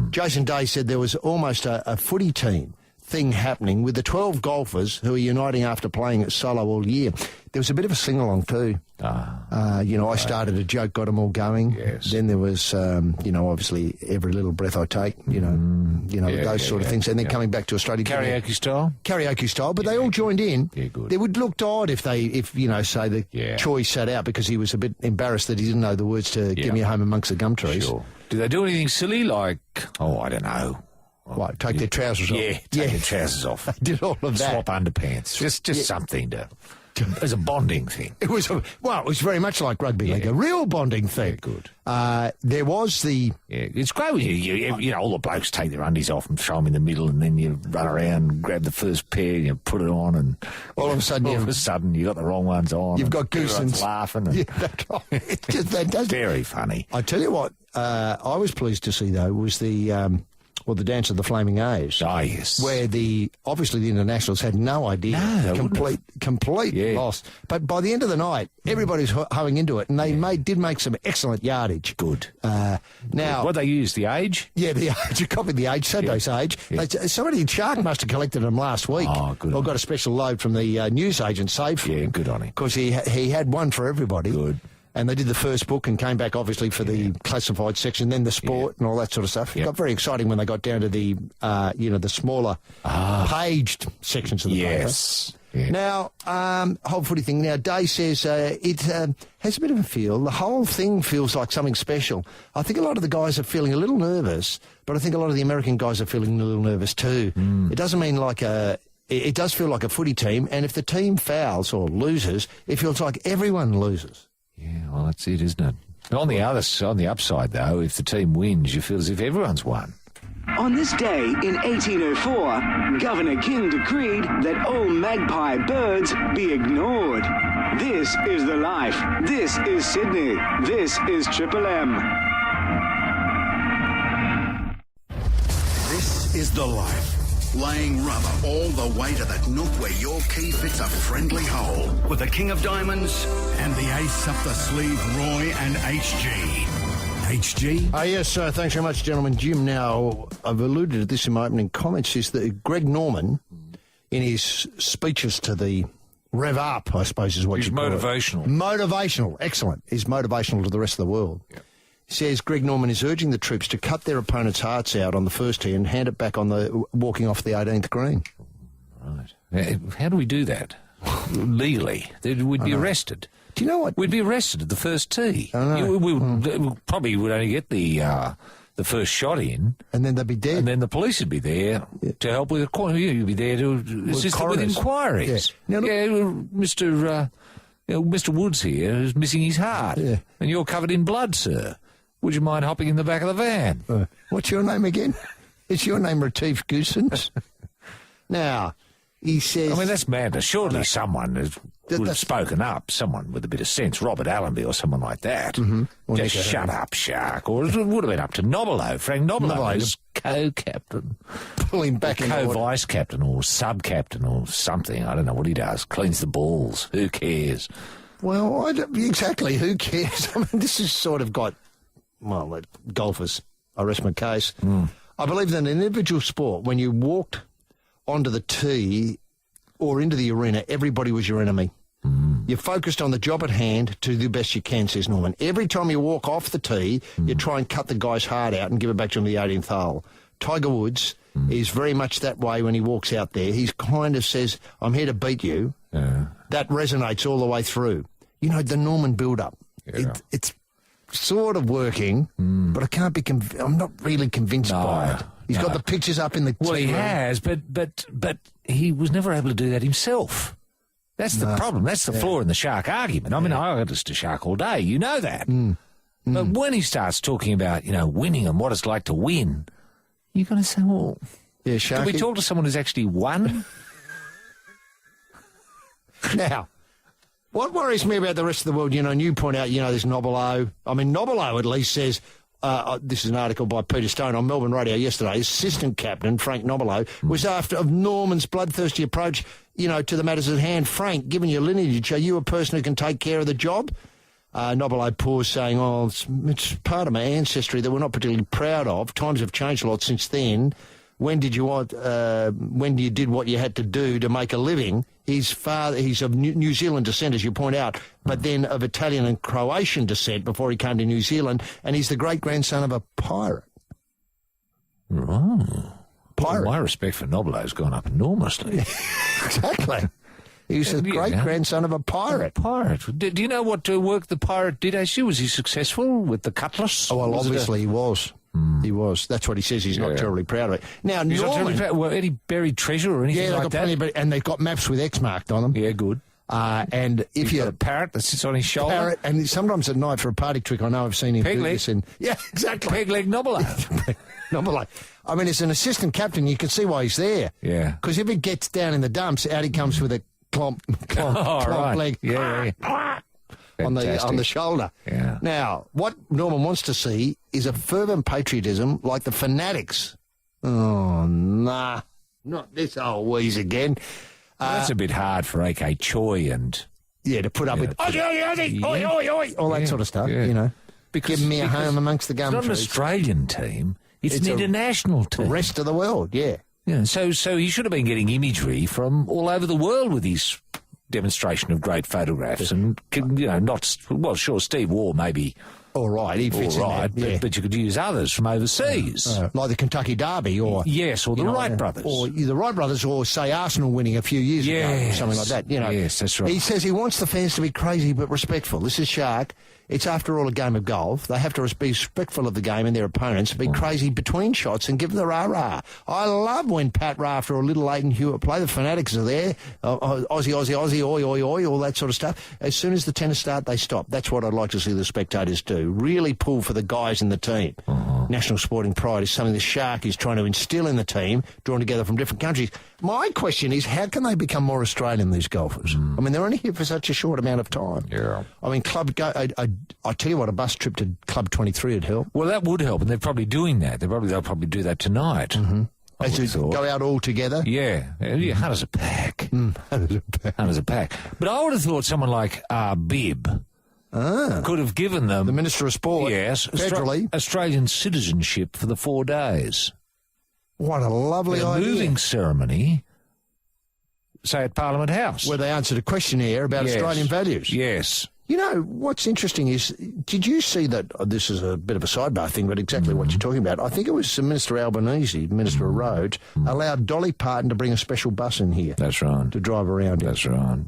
Jason Day said there was almost a footy team thing happening with the 12 golfers who are uniting after playing at solo all year. There was a bit of a sing-along too. I started a joke, got them all going. Yes. Then there was, obviously every little breath I take, those sort of things. And then coming back to Australia. Karaoke style? Karaoke style, but they all joined in. Yeah, good. It would look odd if say the Choi sat out because he was a bit embarrassed that he didn't know the words to Get Me Home Amongst the Gum Trees. Sure. Did they do anything silly like, I don't know. What, take their trousers off? Yeah, take their trousers off. They did all of that. Swap underpants. Just something as a bonding thing. It was very much like rugby league, a real bonding thing. Yeah, good. There was the... Yeah, it's great when you all the blokes take their undies off and throw them in the middle, and then you run around and grab the first pair, you put it on, and all of a sudden you got the wrong ones on. You've got goosens laughing. And that's right. It's just fantastic. Very funny. I tell you what, I was pleased to see though was the Dance of the Flaming A's. Ah, yes. Where obviously the internationals had no idea. No, complete loss. But by the end of the night, everybody's hoeing into it, and they did make some excellent yardage. Good. Now, what they used, the Age? Yeah, the Age. You copied the Age, Saturday's Age. Yeah. Somebody in Shark must have collected them last week. Oh, good. Or got a special load from the news agent saved for him. Good on him. Because he had one for everybody. Good. And they did the first book and came back, obviously, for the classified section, then the sport and all that sort of stuff. It got very exciting when they got down to the, the smaller paged sections of the paper. Yeah. Now, whole footy thing. Now, Day says it has a bit of a feel. The whole thing feels like something special. I think a lot of the guys are feeling a little nervous, but I think a lot of the American guys are feeling a little nervous too. It doesn't mean like it does feel like a footy team, and if the team fouls or loses, it feels like everyone loses. Yeah, well, that's it, isn't it? On the upside, though, if the team wins, you feel as if everyone's won. On this day in 1804, Governor King decreed that all magpie birds be ignored. This is the life. This is Sydney. This is Triple M. This is the life. Laying rubber all the way to that nook where your key fits a friendly hole. With the King of Diamonds and the ace up the sleeve, Roy and HG. HG? Yes, thanks very much, gentlemen. Jim, now, I've alluded to this in my opening comments, is that Greg Norman, in his speeches to the Rev Up, I suppose is what you call it. He's motivational. Motivational, excellent. He's motivational to the rest of the world. Yep. Says Greg Norman is urging the troops to cut their opponents' hearts out on the first tee and hand it back on the walking off the 18th green. Right. How do we do that? Legally. We'd be arrested. Do you know what? We'd be arrested at the first tee. We probably would only get the first shot in. And then they'd be dead. And then the police would be there to help with you'd be there to assist with inquiries. Yeah. Now, Mr. Woods here is missing his heart. Yeah. And you're covered in blood, sir. Would you mind hopping in the back of the van? What's your name again? Is your name Retief Goosens? Now, he says... I mean, that's madness. Surely someone would have spoken up, someone with a bit of sense, Robert Allenby or someone like that. Mm-hmm. Just shut up, Shark. Or it would have been up to Nobilo, Frank Nobilo, as co-captain. Pull him back in co-vice captain or sub-captain or something. I don't know what he does. Cleans the balls. Who cares? Well, exactly. Who cares? I mean, this has sort of got... Well, golfers, I rest my case. I believe that in an individual sport, when you walked onto the tee or into the arena, everybody was your enemy. You focused on the job at hand to do the best you can, says Norman. Every time you walk off the tee, you try and cut the guy's heart out and give it back to him the 18th hole. Tiger Woods is very much that way when he walks out there. He kind of says, I'm here to beat you. That resonates all the way through. You know, the Norman build-up. It's sort of working, but I can't be. I'm not really convinced by it. He's got the pictures up in the. Well, he has, but he was never able to do that himself. That's the problem. That's the flaw in the Shark argument. I mean, I listen to Shark all day. You know that. But when he starts talking about winning and what it's like to win, you're going to say, well, Shark. Can we talk to someone who's actually won? Now. What worries me about the rest of the world, and you point out, there's Nobilo. I mean, Nobilo at least says, this is an article by Peter Stone on Melbourne Radio yesterday, assistant captain Frank Nobilo was after of Norman's bloodthirsty approach, to the matters at hand. Frank, given your lineage, are you a person who can take care of the job? Nobilo paused, saying, it's part of my ancestry that we're not particularly proud of. Times have changed a lot since then. When you did what you had to do to make a living? His father, he's of New Zealand descent, as you point out, but then of Italian and Croatian descent before he came to New Zealand, and he's the great-grandson of a pirate. Oh. Pirate. Well, my respect for Nobilo's gone up enormously. Exactly. He was the great-grandson of a pirate. Do you know what work the pirate did, actually? Was he successful with the cutlass? Oh, well, obviously he was. He was. That's what he says. He's not terribly proud of it. Now, he's Norman... Well, any buried treasure or anything like that? And they've got maps with X marked on them. Yeah, good. And if you've got a parrot that sits on his shoulder. Parrot, and sometimes at night for a party trick, I know I've seen him do this. Yeah, exactly. Peg-leg Nobilo. Nobilo. I mean, as an assistant captain, you can see why he's there. Yeah. Because if it gets down in the dumps, out he comes with a clomp leg. Yeah. On the shoulder. Yeah. Now, what Norman wants to see is a fervent patriotism like the Fanatics. Oh, nah. Not this old wheeze again. That's a bit hard for AK Choi and... Yeah, to put up with... Oi, all that sort of stuff, Give me a home amongst the gum trees. It's not an Australian team. It's an international team. The rest of the world, yeah. So he should have been getting imagery from all over the world with his demonstration of great photographs, and sure, Steve Waugh maybe. All right, he fits in there, yeah. but you could use others from overseas. Like the Kentucky Derby or... Yes, or the Wright brothers. Or the Wright brothers, or, say, Arsenal winning a few years ago, or something like that. Yes, that's right. He says he wants the fans to be crazy but respectful. This is Shark. It's, after all, a game of golf. They have to be respectful of the game and their opponents, be crazy between shots and give them the rah-rah. I love when Pat Rafter or Little Leighton Hewitt play. The fanatics are there. Aussie, oi, oi, oi, all that sort of stuff. As soon as the tennis start, they stop. That's what I'd like to see the spectators do. Really pull for the guys in the team. National sporting pride is something the Shark is trying to instill in the team, drawn together from different countries. My question is, how can they become more Australian, these golfers? I mean, they're only here for such a short amount of time. Yeah. I mean, I tell you what, a bus trip to Club 23 would help. Well, that would help, and they're probably doing that. They'll probably do that tonight. Mm-hmm. Go out all together? Yeah, hunt as a pack. Hunt as a pack. But I would have thought someone like Bib could have given them... The Minister of Sport. Yes. Federally. Australian citizenship for the 4 days. What a lovely idea. Moving ceremony, say at Parliament House. Where they answered a questionnaire about Australian values. Yes. You know, what's interesting is, did you see that, this is a bit of a sidebar thing, but exactly what you're talking about. I think it was Minister Albanese, Minister of Roads, allowed Dolly Parton to bring a special bus in here. That's right. To drive around in. That's right.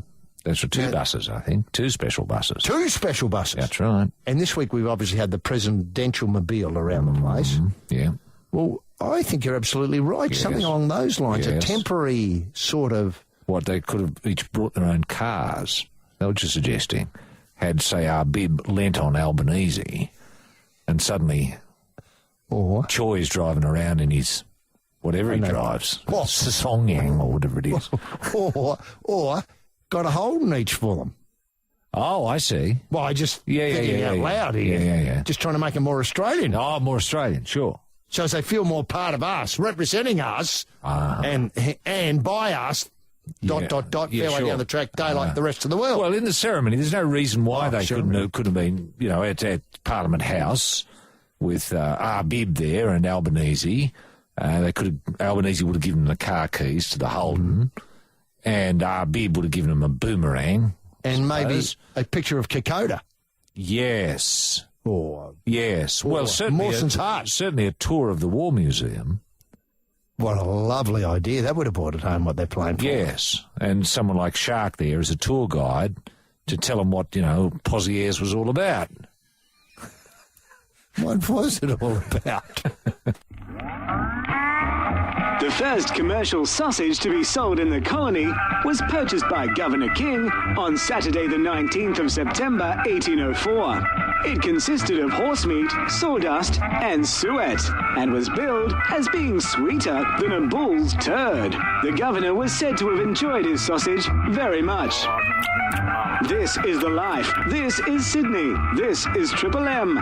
That's for two buses, I think. 2 special buses. 2 special buses? That's right. And this week we've obviously had the presidential mobile around the place. Yeah. Well, I think you're absolutely right. Yes. Something along those lines. Yes. A temporary sort of... What, they could have each brought their own cars. They were just suggesting. Had, say, our Bib lent on Albanese, and suddenly Choi's driving around in his whatever he drives. Songyang or whatever it is. Or got a hole in each for them. Oh, I see. Well, I just thinking out loud here. Yeah. Just trying to make them more Australian. Oh, more Australian, sure. So as they feel more part of us, representing us, and by us, fairway down the track, day like the rest of the world. Well, in the ceremony, there's no reason why they couldn't have been, at Parliament House with Bib there and Albanese. Albanese would have given them the car keys to the Holden, and Bib would have given them a boomerang. And maybe a picture of Kokoda. Yes. Yes. Well, certainly a tour of the War Museum. What a lovely idea. That would have brought it home what they're playing for. Yes, and someone like Shark there as a tour guide to tell them what, Pozieres was all about. What was it all about? The first commercial sausage to be sold in the colony was purchased by Governor King on Saturday the 19th of September 1804. It consisted of horse meat, sawdust and suet, and was billed as being sweeter than a bull's turd. The governor was said to have enjoyed his sausage very much. This is the life. This is Sydney. This is Triple M.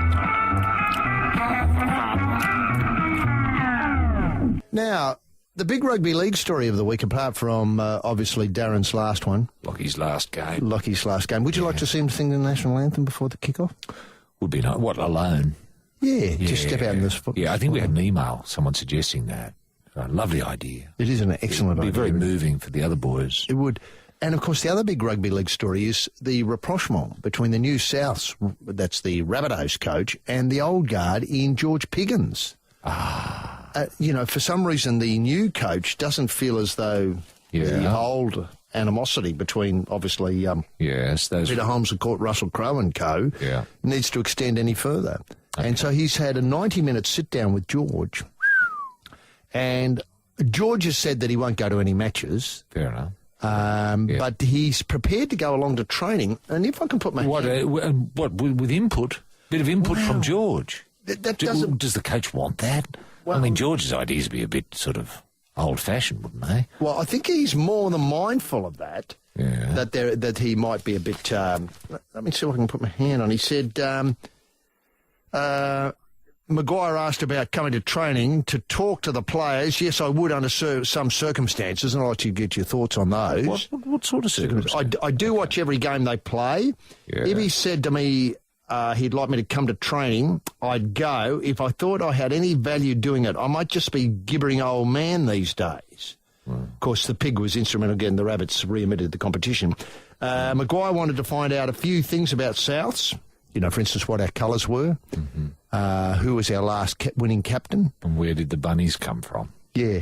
Now, the big rugby league story of the week, apart from obviously Darren's last one. Lockie's last game. Would you like to see him sing the national anthem before the kick-off? Would be nice. What, alone? Yeah, just step out in this football. Yeah, I think we had an email, someone suggesting that. A lovely idea. It is an excellent idea. It would be very moving for the other boys. It would. And, of course, the other big rugby league story is the rapprochement between the New Souths, that's the Rabbitohs coach, and the old guard in George Piggins. For some reason, the new coach doesn't feel as though the old animosity between, obviously, Peter Holmes and Russell Crowe and co. Needs to extend any further. Okay. And so he's had a 90-minute sit-down with George, and George has said that he won't go to any matches. Fair enough. But he's prepared to go along to training, and if I can put my with input? Bit of input from George. Does the coach want that? Well, I mean, George's ideas would be a bit sort of old-fashioned, wouldn't they? Well, I think he's more than mindful of that. Yeah. That he might be a bit. Let me see if I can put my hand on. He said, Maguire asked about coming to training to talk to the players. Yes, I would under some circumstances, and I'd like to get your thoughts on those. What sort of circumstances? I do watch every game they play. Yeah. If he said to me he'd like me to come to training, I'd go. If I thought I had any value doing it, I might just be gibbering old man these days. Of course, the pig was instrumental in getting the Rabbits re-admitted the competition. Maguire wanted to find out a few things about Souths. You know, for instance, what our colours were. Who was our last winning captain. And where did the bunnies come from? Yeah.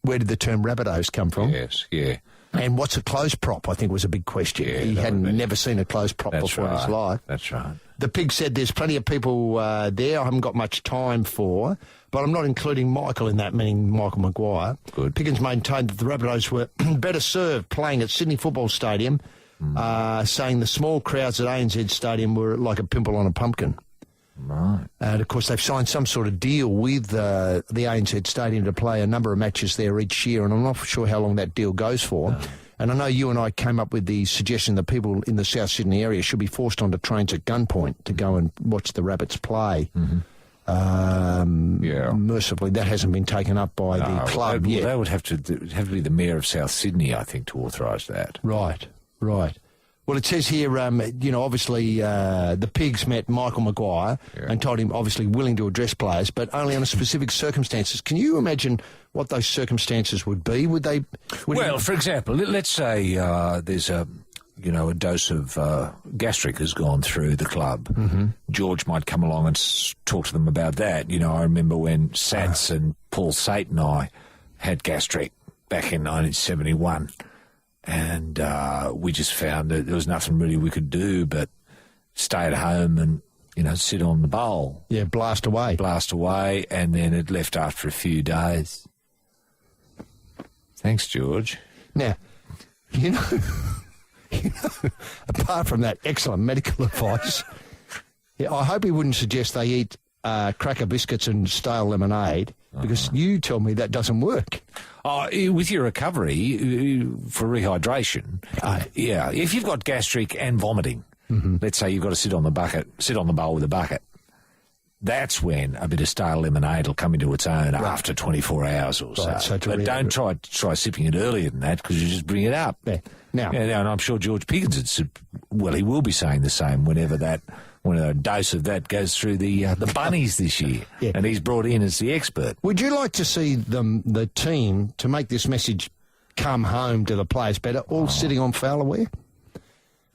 Where did the term Rabbitohs come from? Yes, yeah. And what's a closed prop, I think, was a big question. Yeah, he hadn't never seen a closed prop before in his life. That's right. The pig said there's plenty of people there I haven't got much time for, but I'm not including Michael in that, meaning Michael Maguire. Good. Piggins maintained that the Rabbitohs were better served playing at Sydney Football Stadium, saying the small crowds at ANZ Stadium were like a pimple on a pumpkin. Right. And, of course, they've signed some sort of deal with the ANZ Stadium to play a number of matches there each year, and I'm not sure how long that deal goes for. No. And I know you and I came up with the suggestion that people in the South Sydney area should be forced onto trains at gunpoint to go and watch the Rabbits play. Mercifully, that hasn't been taken up by the club yet. That would have to be the Mayor of South Sydney, I think, to authorise that. Right. Well, it says here, obviously the Pigs met Michael Maguire and told him, obviously, willing to address players, but only under specific circumstances. Can you imagine what those circumstances would be? For example, let's say there's a dose of gastric has gone through the club. George might come along and talk to them about that. You know, I remember when Sats and Paul Sate and I had gastric back in 1971. And we just found that there was nothing really we could do but stay at home and, sit on the bowl. Yeah, blast away, and then it left after a few days. Thanks, George. Now, apart from that excellent medical advice, I hope he wouldn't suggest they eat cracker biscuits and stale lemonade, because you tell me that doesn't work. With your recovery for rehydration, if you've got gastric and vomiting, let's say you've got to sit on the bowl with a bucket, that's when a bit of stale lemonade will come into its own after 24 hours or so. But don't try sipping it earlier than that, because you just bring it up. Yeah. Now, and I'm sure George Piggins he will be saying the same whenever a dose of that goes through the bunnies this year, and he's brought in as the expert. Would you like to see the team, to make this message come home to the players better, all sitting on Fowlerware?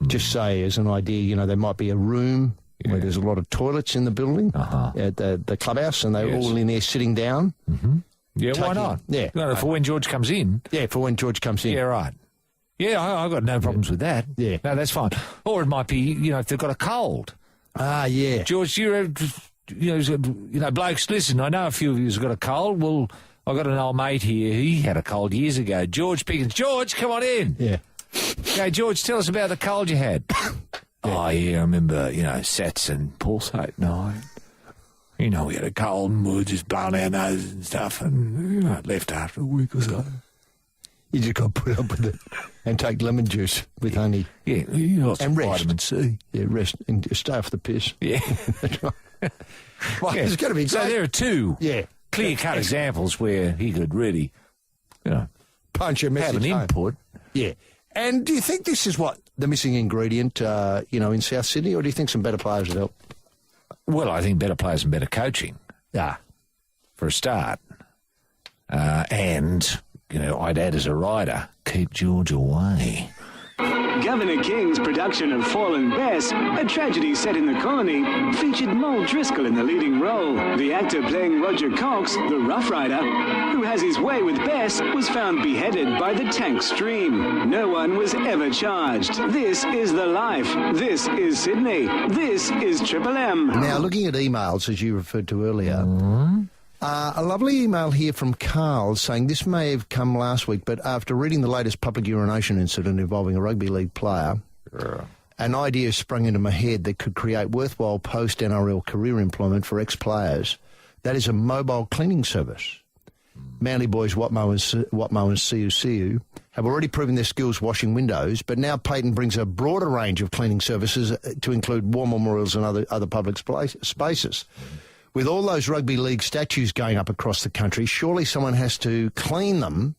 Just say, as an idea, there might be a room where there's a lot of toilets in the building at the clubhouse, and they're all in there sitting down. Yeah, why not? Yeah. For when George comes in. Yeah, for when George comes in. Yeah, right. Yeah, I've got no problems with that. Yeah. No, that's fine. Or it might be, if they've got a cold. Yeah. George, blokes, listen, I know a few of you have got a cold. Well, I've got an old mate here. He had a cold years ago. George Piggins. George, come on in. Yeah. Okay, George, tell us about the cold you had. I remember, Sats and Paul Sate and I. We had a cold and we were just blowing our noses and stuff, and it left after a week or so. You just got to put up with it and take lemon juice with honey. Yeah, and rest. Vitamin C. Yeah, rest and stay off the piss. Yeah. There's got to be. So there are two clear-cut examples where he could really, punch a message have an input. Yeah. And do you think this is what the missing ingredient, in South Sydney, or do you think some better players would help? Well, I think better players and better coaching. Yeah. For a start. And, I'd add as a rider, keep George away. Governor King's production of Fallen Bess, a tragedy set in the colony, featured Noel Driscoll in the leading role. The actor playing Roger Cox, the Rough Rider, who has his way with Bess, was found beheaded by the tank stream. No one was ever charged. This is the life. This is Sydney. This is Triple M. Now, looking at emails, as you referred to earlier, a lovely email here from Carl saying this may have come last week, but after reading the latest public urination incident involving a rugby league player, an idea sprung into my head that could create worthwhile post-NRL career employment for ex-players. That is a mobile cleaning service. Manly boys Watmo and Siu have already proven their skills washing windows, but now Peyton brings a broader range of cleaning services to include war memorials and other public spaces. With all those rugby league statues going up across the country, surely someone has to clean them,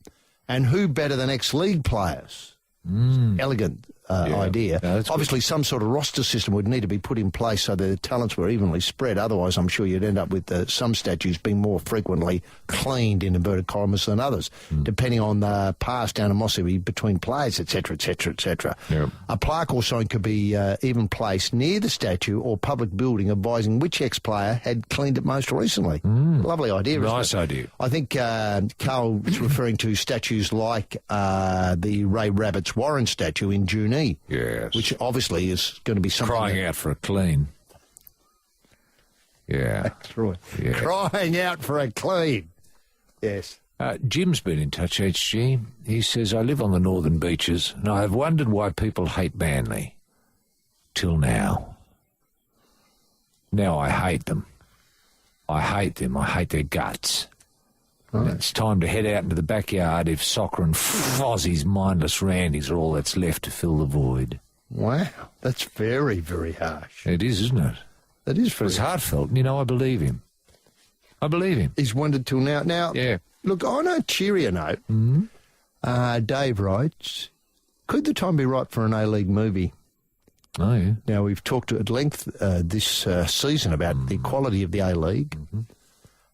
and who better than ex-league players? Elegant. idea. No, that's Obviously, some sort of roster system would need to be put in place so the talents were evenly spread. Otherwise, I'm sure you'd end up with some statues being more frequently cleaned in inverted commas than others, depending on the past animosity between players, etc., etc., etc. Yep. A plaque or sign could be even placed near the statue or public building advising which ex-player had cleaned it most recently. Lovely idea, isn't Nice it? idea. I think Carl is referring to statues like the Ray Rabbits Warren statue in Junee. Yes. Which obviously is going to be something... Crying out for a clean. Yeah. That's right. Yeah. Crying out for a clean. Yes. Jim's been in touch, HG. He says, I live on the northern beaches, and I have wondered why people hate Manly. Till now. Now I hate them. I hate them. I hate their guts. Right. It's time to head out into the backyard if soccer and Fozzie's mindless randies are all that's left to fill the void. Wow. That's very, very harsh. It is, isn't it? That is very It's heartfelt. You know, I believe him. I believe him. He's wondered till now. Now, yeah. Look, on a cheerier note, Dave writes, could the time be right for an A-League movie? Oh, yeah. Now, we've talked at length this season about the quality of the A-League.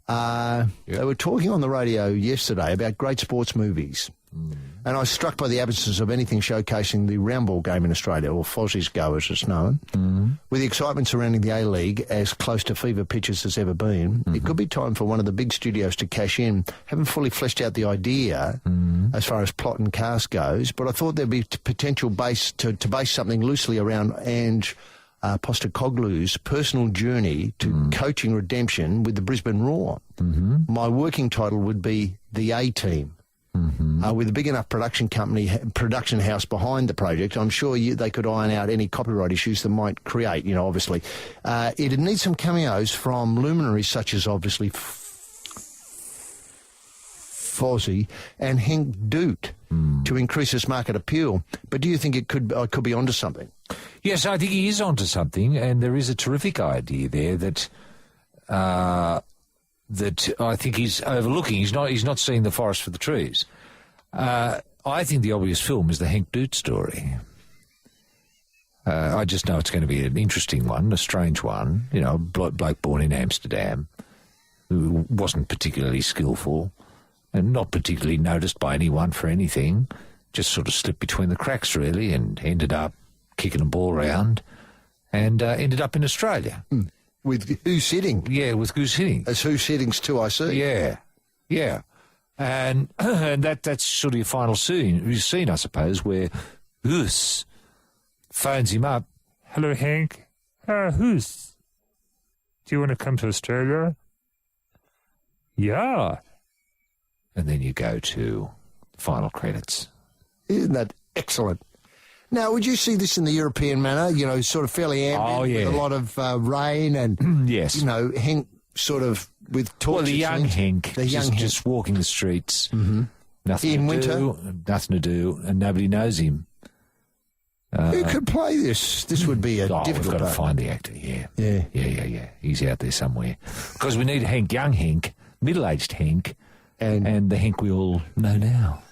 They were talking on the radio yesterday about great sports movies. And I was struck by the absence of anything showcasing the round ball game in Australia, or Fozzie's Go as it's known. With the excitement surrounding the A-League as close to fever pitch as has ever been, it could be time for one of the big studios to cash in. Haven't fully fleshed out the idea as far as plot and cast goes, but I thought there'd be potential base to base something loosely around Ange Postecoglou's personal journey to coaching redemption with the Brisbane Roar. My working title would be The A-Team. With a big enough production house behind the project, I'm sure they could iron out any copyright issues that might create, obviously. It'd need some cameos from luminaries such as, obviously, Fozzie and Henk Doot to increase its market appeal. But do you think it could be onto something? Yes, I think he is onto something, and there is a terrific idea there that I think he's overlooking. He's not seeing the forest for the trees. I think the obvious film is the Henk Doot story. I just know it's going to be an interesting one, a strange one. A bloke born in Amsterdam who wasn't particularly skillful and not particularly noticed by anyone for anything, just sort of slipped between the cracks, really, and ended up kicking a ball around and ended up in Australia. With Goose Hitting? Yeah, with Goose Hitting. As Goose Hitting's 2IC? Yeah. And that's sort of your final scene, I suppose, where Goose phones him up. Hello, Hank. Goose. Do you want to come to Australia? Yeah. And then you go to final credits. Isn't that excellent? Now, would you see this in the European manner, sort of fairly ambient, with a lot of rain and, yes. Henk sort of with torches? Well, the young Henk, just walking the streets, nothing to do, and nobody knows him. Who could play this? This would be a difficult we've got to part. find the actor, Yeah. He's out there somewhere. Because we need young Henk, middle-aged Henk, and the Henk we all know now.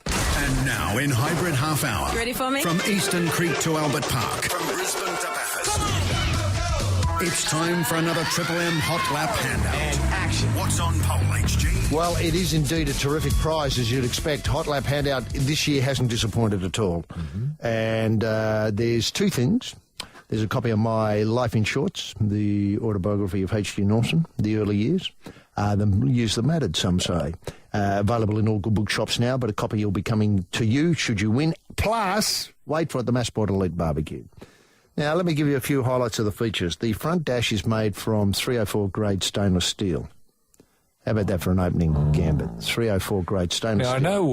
And now in Hybrid Half Hour. You ready for me? From Eastern Creek to Albert Park. From Brisbane to Bathurst. It's time for another Triple M Hot Lap handout. And action. What's on pole, HG? Well, it is indeed a terrific prize, as you'd expect. Hot Lap handout this year hasn't disappointed at all. And there's two things. There's a copy of my Life in Shorts, the autobiography of H.G. Norton, the early years. The years that mattered, some say. Available in all good bookshops now, but a copy will be coming to you should you win. Plus, wait for it, the Massport Elite Barbecue. Now, let me give you a few highlights of the features. The front dash is made from 304 grade stainless steel. How about that for an opening gambit? 304 grade stainless steel. I know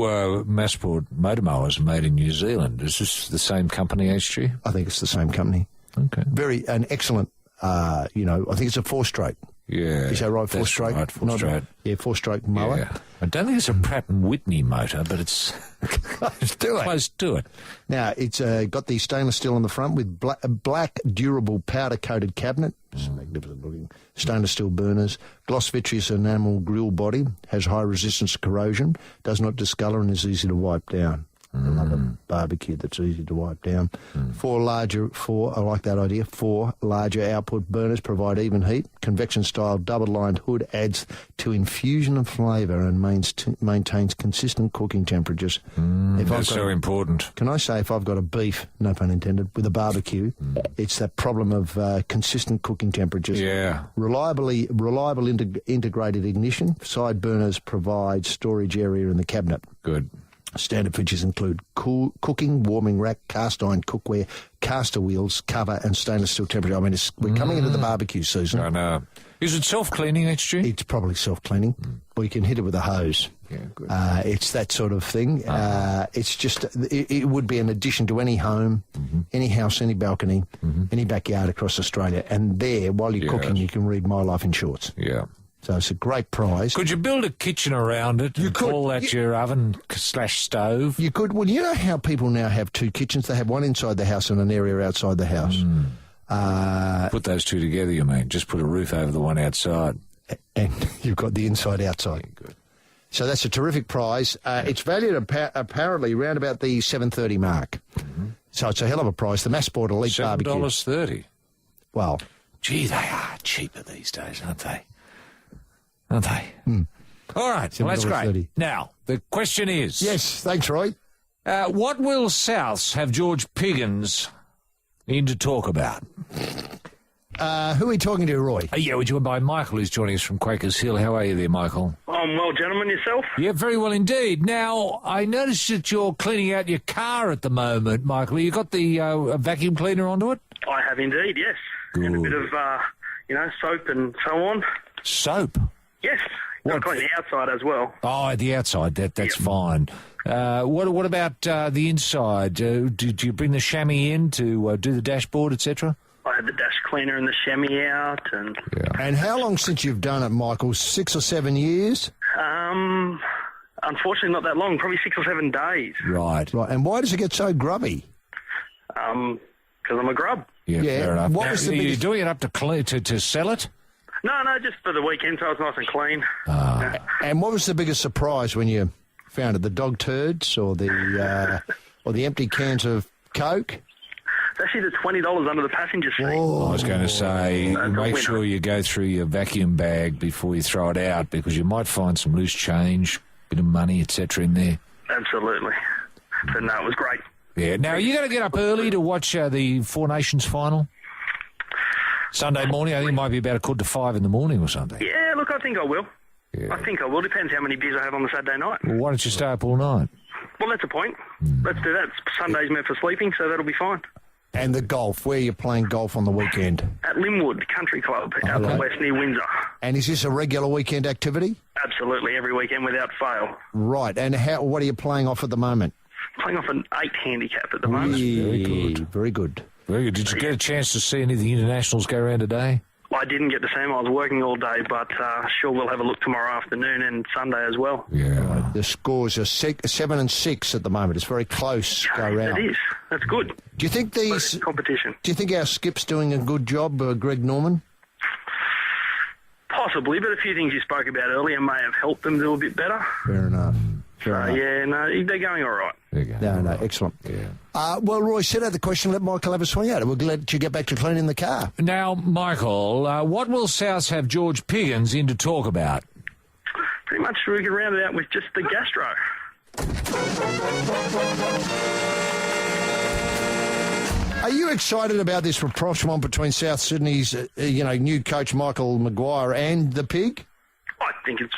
Massport motor mowers are made in New Zealand. Is this the same company, HG? I think it's the same company. Okay. An excellent, I think it's a four-stroke. Yeah. Is that right? Four-stroke? Right, four-stroke. Four-stroke mower. Yeah. I don't think it's a Pratt & Whitney motor, but it's close to it. Now, it's got the stainless steel on the front with black durable powder-coated cabinet. It's magnificent looking. Stainless steel burners. Gloss vitreous enamel grille body. Has high resistance to corrosion. Does not discolour and is easy to wipe down. I love a barbecue that's easy to wipe down. I like that idea. 4 larger output burners provide even heat. Convection-style double-lined hood adds to infusion of flavour and maintains consistent cooking temperatures. That's so important. Can I say, if I've got a beef, no pun intended, with a barbecue, it's that problem of consistent cooking temperatures. Yeah. Reliable integrated ignition. Side burners provide storage area in the cabinet. Good. Standard features include cooking, warming rack, cast iron cookware, caster wheels, cover, and stainless steel temperature. I mean, we're coming into the barbecue season. I know. Is it self-cleaning, HG? It's probably self-cleaning, but you can hit it with a hose. Yeah, good. It's that sort of thing. It's just, it would be an addition to any home, any house, any balcony, any backyard across Australia. And there, while you're cooking, you can read My Life in Shorts. Yeah. So it's a great prize. Could you build a kitchen around it and call that your oven/stove? You could. Well, you know how people now have 2 kitchens? They have one inside the house and an area outside the house. Put those 2 together, you mean? Just put a roof over the one outside. And you've got the inside-outside. Yeah, good. So that's a terrific prize. It's valued apparently around about the $7.30 mark. So it's a hell of a price. The Massport Elite Barbecue. $7.30. Well, gee, they are cheaper these days, aren't they? All right, well, that's great. Now, the question is... Yes, thanks, Roy. What will Souths have George Piggins in to talk about? Who are we talking to, Roy? Yeah, we're joined by Michael, who's joining us from Quakers Hill. How are you there, Michael? I'm well, gentlemen. Yourself? Yeah, very well indeed. Now, I noticed that you're cleaning out your car at the moment, Michael. You got the vacuum cleaner onto it? I have indeed, yes. Good. And a bit of, soap and so on. Soap? Yes. Got to clean the outside as well. Oh, the outside, that's fine. What about the inside? Do you bring the chamois in to do the dashboard, etc.? I had the dash cleaner and the chamois out. And And how long since you've done it, Michael? 6 or 7 years? Unfortunately, not that long. Probably 6 or 7 days. Right. And why does it get so grubby? Because I'm a grub. Yeah, fair enough. What was the are you biggest... doing it up to sell it? No, just for the weekend, so it's nice and clean. And what was the biggest surprise when you found it? The dog turds or the empty cans of Coke? It's actually the $20 under the passenger seat. I was going to say, make sure you go through your vacuum bag before you throw it out, because you might find some loose change, bit of money, etc. in there. Absolutely. But no, it was great. Yeah. Now, are you going to get up early to watch the Four Nations final? Sunday morning, I think it might be about 4:45 in the morning or something. Yeah, look, I think I will. Yeah. I think I will. Depends how many beers I have on the Saturday night. Well, why don't you stay up all night? Well, that's the point. Let's do that. Sunday's meant for sleeping, so that'll be fine. And the golf, where are you playing golf on the weekend? At Linwood Country Club, out the west near Windsor. And is this a regular weekend activity? Absolutely, every weekend without fail. Right, and what are you playing off at the moment? Playing off an 8 handicap at the moment. Very good. Very good. Very good. Did you get a chance to see any of the internationals go around today? I didn't get to see them. I was working all day, but sure we'll have a look tomorrow afternoon and Sunday as well. Yeah. Right. The scores are 7 and 6 at the moment. It's very close. Go round. It is. That's good. Do you think competition? Do you think our skip's doing a good job, Greg Norman? Possibly, but a few things you spoke about earlier may have helped them do a bit better. Fair enough. Yeah, no, they're going all right. No, excellent. Yeah. Well, Roy, set out the question, let Michael have a swing at it. We'll let you get back to cleaning the car. Now, Michael, what will Souths have George Piggins in to talk about? Pretty much we can round it out with just the gastro. Are you excited about this rapprochement between South Sydney's, new coach Michael Maguire and the Pig? I think it's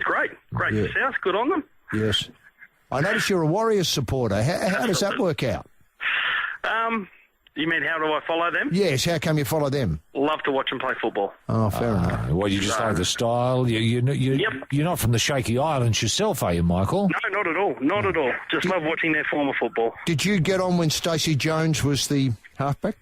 great. Great for South. Good on them. Yes. I notice you're a Warriors supporter. How does that work out? You mean how do I follow them? Yes, how come you follow them? Love to watch them play football. Oh, fair enough. Well, you just like the style. You're not from the Shaky Islands yourself, are you, Michael? No, not at all. Not at all. Just love watching their form of football. Did you get on when Stacey Jones was the halfback?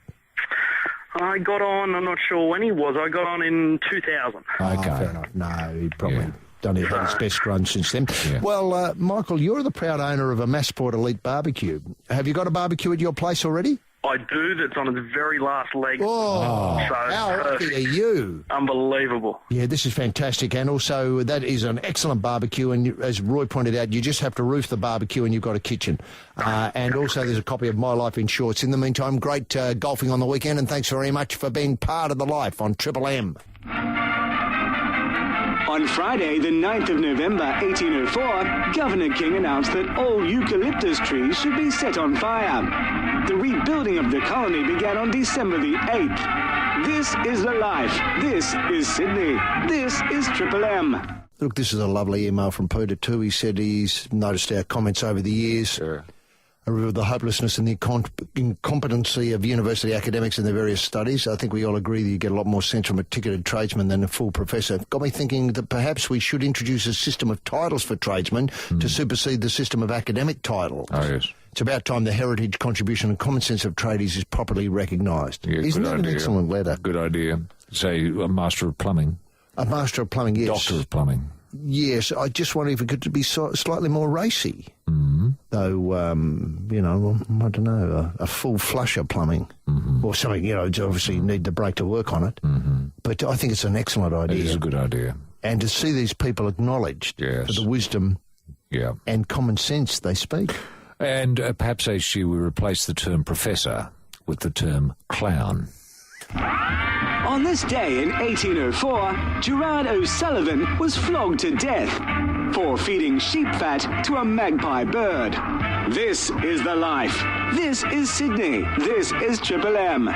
I got on, I'm not sure when he was. I got on in 2000. Okay. Fair enough. No, he probably done his best run since then. Yeah. Well, Michael, you're the proud owner of a Massport Elite Barbecue. Have you got a barbecue at your place already? I do. That's on its very last leg. Oh, so lucky are you? Unbelievable. Yeah, this is fantastic. And also, that is an excellent barbecue. And as Roy pointed out, you just have to roof the barbecue and you've got a kitchen. And also, there's a copy of My Life in Shorts. In the meantime, great golfing on the weekend. And thanks very much for being part of the life on Triple M. On Friday, the 9th of November, 1804, Governor King announced that all eucalyptus trees should be set on fire. The rebuilding of the colony began on December the 8th. This is the life. This is Sydney. This is Triple M. Look, this is a lovely email from Peter too. He said he's noticed our comments over the years. Sure. The hopelessness and the incompetency of university academics in their various studies. I think we all agree that you get a lot more sense from a ticketed tradesman than a full professor. Got me thinking that perhaps we should introduce a system of titles for tradesmen to supersede the system of academic titles. Oh, yes. It's about time the heritage, contribution and common sense of tradies is properly recognised. Yeah, Isn't that an excellent letter? Good idea. Say a Master of Plumbing. A Master of Plumbing, yes. Doctor of Plumbing. Yes, I just wonder if it could be slightly more racy. Though, I don't know, a full flusher plumbing or something, obviously you need the break to work on it. But I think it's an excellent idea. It is a good idea. And to see these people acknowledged for the wisdom and common sense they speak. And perhaps HG will replace the term professor with the term clown. On this day in 1804, Gerard O'Sullivan was flogged to death for feeding sheep fat to a magpie bird. This is the life. This is Sydney. This is Triple M.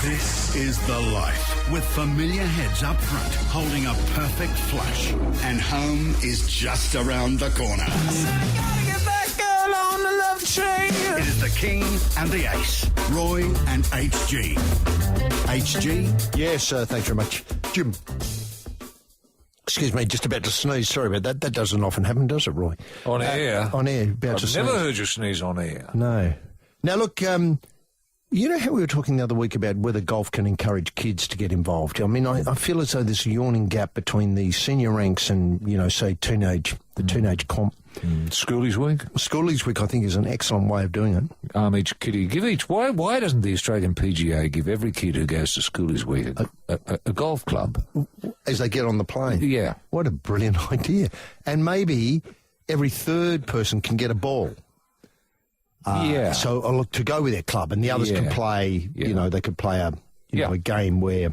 This is the life, with familiar heads up front, holding a perfect flush, and home is just around the corner. Gotta get that girl on the love train. It is the King and the Ace, Roy and HG. HG? Yes, thanks very much. Jim. Excuse me, just about to sneeze. Sorry about that. That doesn't often happen, does it, Roy? On air? On air, about to I've sneeze. never heard you sneeze on air. No. Now, look, you know how we were talking the other week about whether golf can encourage kids to get involved? I mean, I feel as though there's a yawning gap between the senior ranks and, say, teenage comp. Schoolies Week? Schoolies Week, I think, is an excellent way of doing it. Each kiddie, give each. Why doesn't the Australian PGA give every kid who goes to Schoolies Week a golf club? As they get on the plane? Yeah. What a brilliant idea. And maybe every third person can get a ball. So look, to go with their club, and the others can play. They could play a game where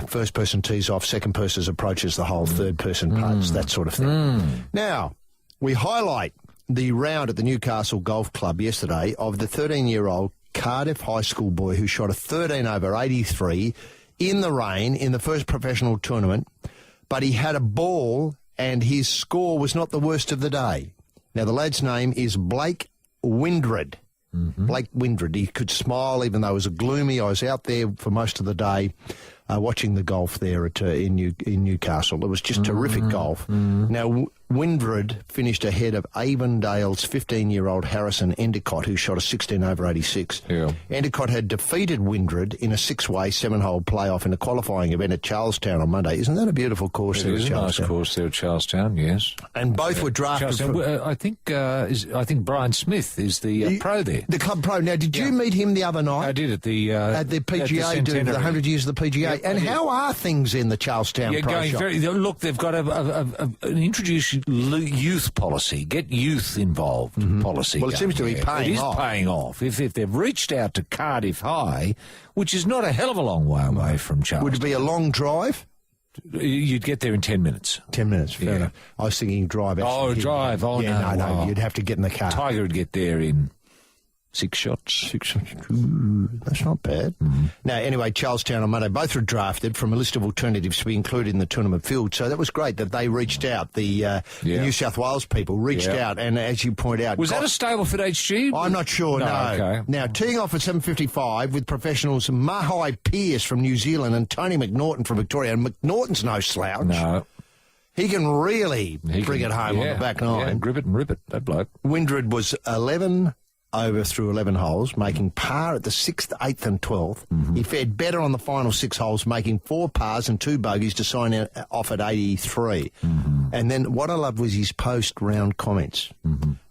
first person tees off, second person approaches the hole, third person putts, that sort of thing. Now, we highlight the round at the Newcastle Golf Club yesterday of the 13-year-old Cardiff High School boy who shot a 13 over 83 in the rain in the first professional tournament, but he had a ball and his score was not the worst of the day. Now, the lad's name is Blake Windred. Blake Windred. He could smile even though it was gloomy. I was out there for most of the day watching the golf there in Newcastle. It was just terrific golf. Now, Windred finished ahead of Avondale's 15-year-old Harrison Endicott, who shot a 16 over 86. Endicott had defeated Windred in a six-way, seven-hole playoff in a qualifying event at Charlestown on Monday. Isn't that a beautiful course there at Charlestown? It is a nice course there at Charlestown, yes. And both were drafted I think Brian Smith is the pro there. The club pro. Now, did you meet him the other night? I did at the PGA, doing the 100 years of the PGA. And how are things in the Charlestown pro shop? Look, they've got an introduce youth policy, get youth involved policy. Well, it seems to be paying off. It is paying off. If they've reached out to Cardiff High, which is not a hell of a long way away from Charlestown. Would it be a long drive? You'd get there in 10 minutes. 10 minutes, fair enough. I was thinking drive. Drive. No, you'd have to get in the car. Tiger would get there in 6 shots. 6 shots. Ooh, that's not bad. Now, anyway, Charlestown on Monday, both were drafted from a list of alternatives to be included in the tournament field. So that was great that they reached out. The New South Wales people reached out, and as you point out... Was that a Stableford HG? I'm not sure, no. Okay. Now, teeing off at 7:55 with professionals Mahai Pearce from New Zealand and Tony McNaughton from Victoria. And McNaughton's no slouch. No. He can really bring it home on the back nine. Yeah, grip it and rip it, that bloke. Windred was 11 over through 11 holes, making par at the 6th, 8th and 12th. He fared better on the final 6 holes, making 4 pars and 2 bogeys to sign off at 83. And then what I loved was his post-round comments.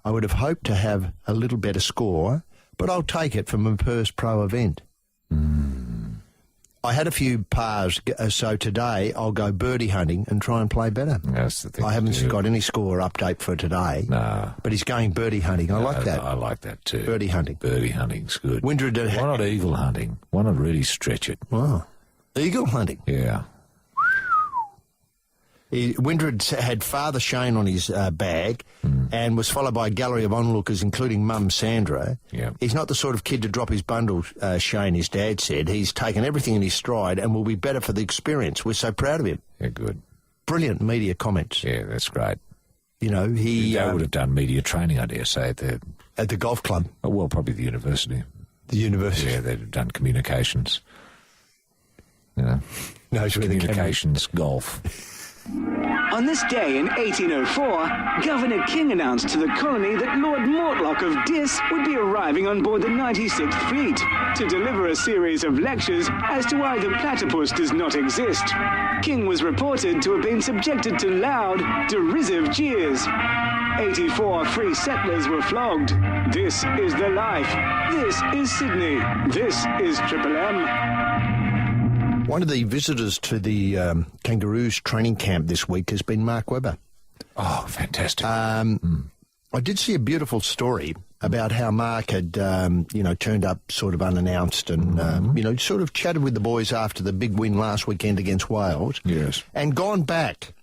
I would have hoped to have a little better score, but I'll take it from a Perth Pro event. I had a few pars, so today I'll go birdie hunting and try and play better. That's the thing. I haven't got any score update for today. No. But he's going birdie hunting. I like that. I like that too. Birdie hunting. Birdie hunting's good. Windred Why not eagle hunting? Why not really stretch it? Wow. Eagle hunting? Yeah. Windred had Father Shane on his bag and was followed by a gallery of onlookers, including Mum Sandra. Yeah. He's not the sort of kid to drop his bundle, Shane, his dad said. He's taken everything in his stride and will be better for the experience. We're so proud of him. Yeah, good. Brilliant media comments. Yeah, that's great. You know, he... They would have done media training, I dare say, at the golf club. Oh, well, probably the university. The university. Yeah, they'd have done communications. You know, communications, golf. On this day in 1804, Governor King announced to the colony that Lord Mortlock of Diss would be arriving on board the 96th Fleet to deliver a series of lectures as to why the platypus does not exist. King was reported to have been subjected to loud, derisive jeers. 84 free settlers were flogged. This is the life. This is Sydney. This is Triple M. One of the visitors to the Kangaroos training camp this week has been Mark Webber. Oh, fantastic. I did see a beautiful story about how Mark had, turned up sort of unannounced and, sort of chatted with the boys after the big win last weekend against Wales. Yes. And gone back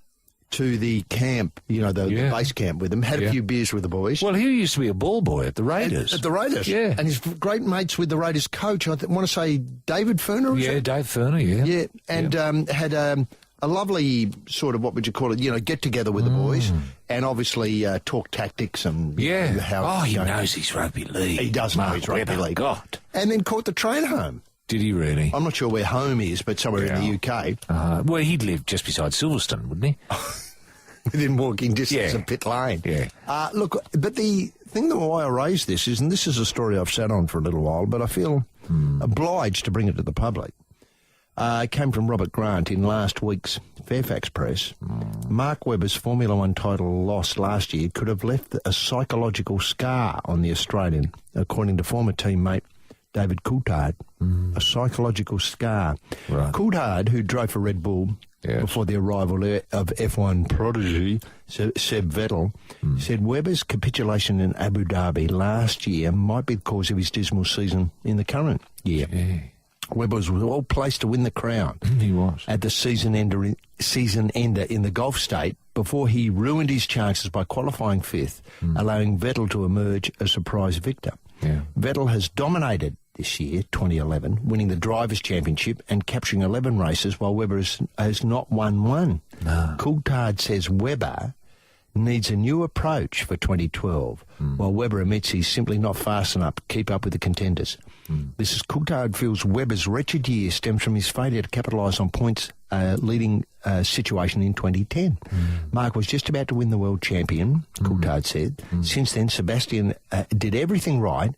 to the camp, the base camp with them, had a few beers with the boys. Well, he used to be a ball boy at the Raiders. At the Raiders? Yeah. And he's great mates with the Raiders coach. I want to say David Ferner? Yeah, Dave Ferner, yeah. Yeah, and had a lovely sort of, what would you call it, get-together with the boys and obviously talk tactics and how... he knows his rugby league. He does know his rugby league. God. And then caught the train home. Did he really? I'm not sure where home is, but somewhere in the UK. Well, he'd live just beside Silverstone, wouldn't he? Within walking distance of Pit Lane. Yeah. Look, but the thing that why I raised this is, and this is a story I've sat on for a little while, but I feel obliged to bring it to the public. It came from Robert Grant in last week's Fairfax Press. Mark Webber's Formula One title loss last year could have left a psychological scar on the Australian, according to former teammate David Coulthard. A psychological scar. Right. Coulthard, who drove for Red Bull before the arrival of F1 prodigy Seb Vettel, said Webber's capitulation in Abu Dhabi last year might be the cause of his dismal season in the current year. Yeah. Webber was well placed to win the crown. He was. At the season ender in the Gulf state before he ruined his chances by qualifying fifth, allowing Vettel to emerge a surprise victor. Yeah. Vettel has dominated this year, 2011, winning the Drivers' Championship and capturing 11 races while Webber has not won one. No. Coulthard says Webber needs a new approach for 2012, while Webber admits he's simply not fast enough to keep up with the contenders. This is Coulthard feels Webber's wretched year stems from his failure to capitalise on points leading situation in 2010. Mark was just about to win the world champion, Coulthard said. Since then, Sebastian did everything right,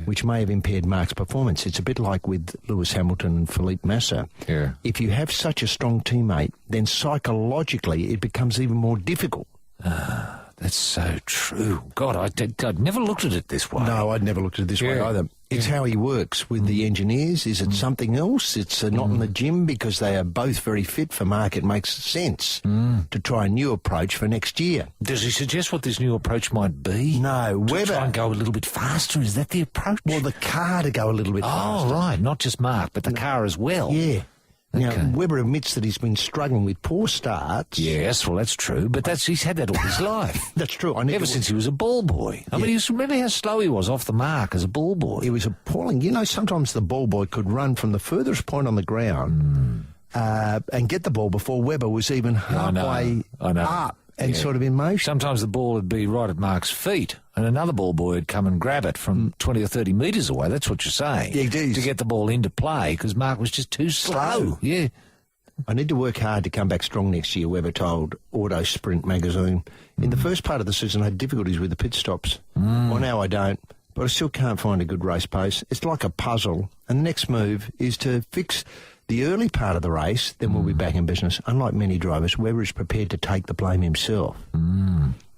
which may have impaired Mark's performance. It's a bit like with Lewis Hamilton and Felipe Massa. Yeah. If you have such a strong teammate, then psychologically it becomes even more difficult. That's so true. God, I'd never looked at it this way. No, I'd never looked at it this way either. It's how he works with the engineers. Is it something else? It's not in the gym because they are both very fit for Mark. It makes sense to try a new approach for next year. Does he suggest what this new approach might be? No, Webber... try and go a little bit faster, is that the approach? Well, the car to go a little bit faster. Oh, right, not just Mark, but the car as well. Yeah. Now, Okay. Webber admits that he's been struggling with poor starts. Yes, well, that's true, but he's had that all his life. That's true. Ever since he was a ball boy. I mean, remember how slow he was off the mark as a ball boy? He was appalling. You know, sometimes the ball boy could run from the furthest point on the ground and get the ball before Webber was even halfway up and sort of in motion. Sometimes the ball would be right at Mark's feet, and another ball boy would come and grab it from 20 or 30 metres away. That's what you're saying. Yeah, it is. To get the ball into play, because Mark was just too slow. Yeah. I need to work hard to come back strong next year, Webber told Auto Sprint magazine. In the first part of the season, I had difficulties with the pit stops. Well, now I don't, but I still can't find a good race pace. It's like a puzzle, and the next move is to fix the early part of the race, then we'll be back in business. Unlike many drivers, Webber is prepared to take the blame himself.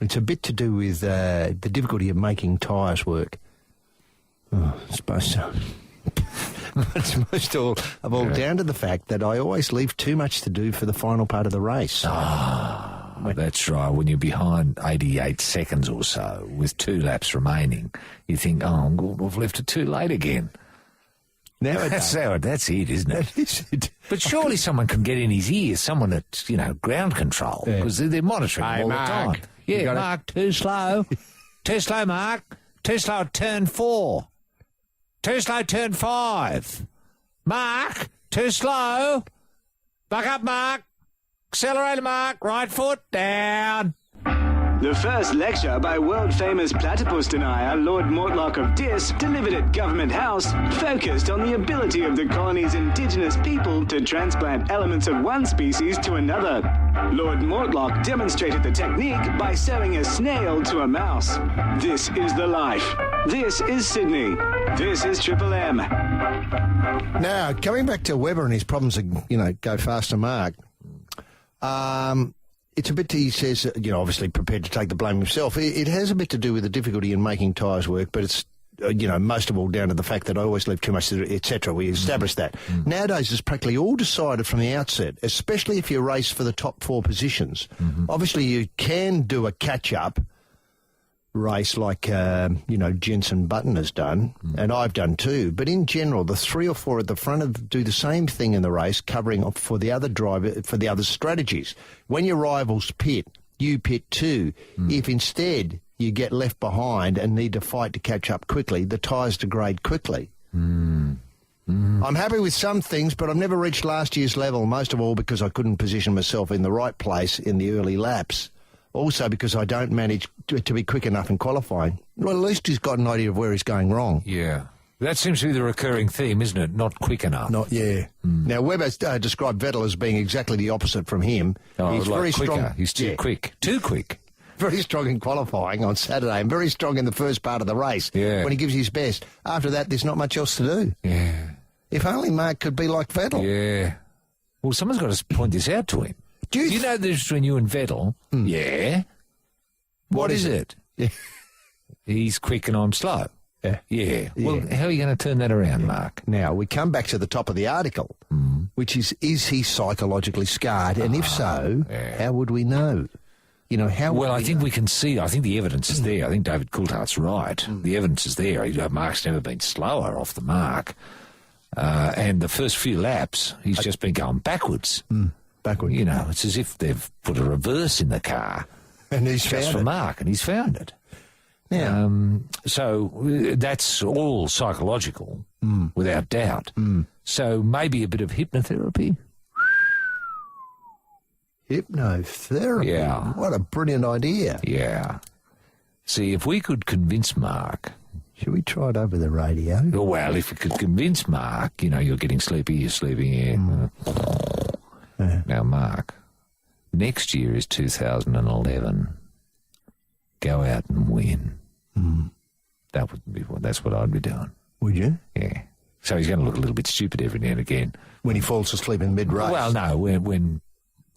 It's a bit to do with the difficulty of making tyres work. Oh, I suppose so. But it's most of all down to the fact that I always leave too much to do for the final part of the race. That's right. When you're behind 88 seconds or so with 2 laps remaining, you think, we've left it too late again. That's it, isn't it? That is it. But surely someone can get in his ear, someone at, ground control, because they're monitoring him all the time. Yeah, Mark, too slow. Too slow, Mark. Too slow at turn 4. Too slow, turn 5. Mark, too slow. Back up, Mark. Accelerator, Mark. Right foot down. The first lecture by world-famous platypus denier Lord Mortlock of Dis, delivered at Government House, focused on the ability of the colony's indigenous people to transplant elements of one species to another. Lord Mortlock demonstrated the technique by sewing a snail to a mouse. This is the life. This is Sydney. This is Triple M. Now, coming back to Webber and his problems of, go faster, Mark. It's a bit, he says, obviously prepared to take the blame himself. It has a bit to do with the difficulty in making tyres work, but it's, most of all down to the fact that I always leave too much to do, etc. We established that. Nowadays, it's practically all decided from the outset, especially if you race for the top 4 positions. Obviously, you can do a catch-up race like, Jenson Button has done, and I've done too. But in general, the 3 or 4 at the front do the same thing in the race, covering off for the other driver, for the other strategies. When your rivals pit, you pit too. If instead you get left behind and need to fight to catch up quickly, the tyres degrade quickly. I'm happy with some things, but I've never reached last year's level, most of all because I couldn't position myself in the right place in the early laps. Also because I don't manage to be quick enough in qualifying. Well, at least he's got an idea of where he's going wrong. Yeah. That seems to be the recurring theme, isn't it? Not quick enough. Now, Webber's described Vettel as being exactly the opposite from him. He's very strong. He's too quick. Too quick. Very strong in qualifying on Saturday and very strong in the first part of the race when he gives his best. After that, there's not much else to do. Yeah. If only Mark could be like Vettel. Yeah. Well, someone's got to point this out to him. Do you know the difference between you and Vettel? Yeah. What is it? Yeah. He's quick and I'm slow. Yeah. Well, how are you going to turn that around, Mark? Now, we come back to the top of the article, which is he psychologically scarred? And if so, how would we know? How well, I think we can see. I think the evidence is there. I think David Coulthardt's right. The evidence is there. Mark's never been slower off the mark. And the first few laps, he's just been going backwards. Backward. It's as if they've put a reverse in the car. And he's just found for it. Mark, and he's found it. Yeah. So that's all psychological, without doubt. So maybe a bit of hypnotherapy. Hypnotherapy? Yeah. What a brilliant idea. Yeah. See, if we could convince Mark... Should we try it over the radio? Well, if we could convince Mark, you're getting sleepy, you're sleeping, Now, Mark, next year is 2011. Go out and win. That's what I'd be doing. Would you? Yeah. So he's going to look a little bit stupid every now and again. When he falls asleep in mid-race? Well, no, when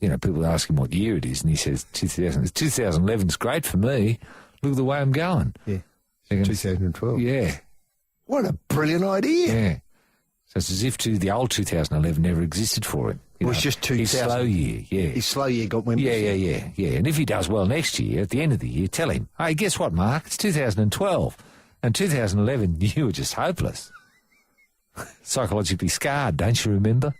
people ask him what year it is, and he says 2011's great for me. Look at the way I'm going. Yeah. 2012. Yeah. What a brilliant idea. Yeah. So it's as if the old 2011 never existed for him. It was just 2000. His slow year, yeah. His slow year got winners. Yeah. And if he does well next year, at the end of the year, tell him, hey, guess what, Mark? It's 2012. And 2011, you were just hopeless. Psychologically scarred, don't you remember?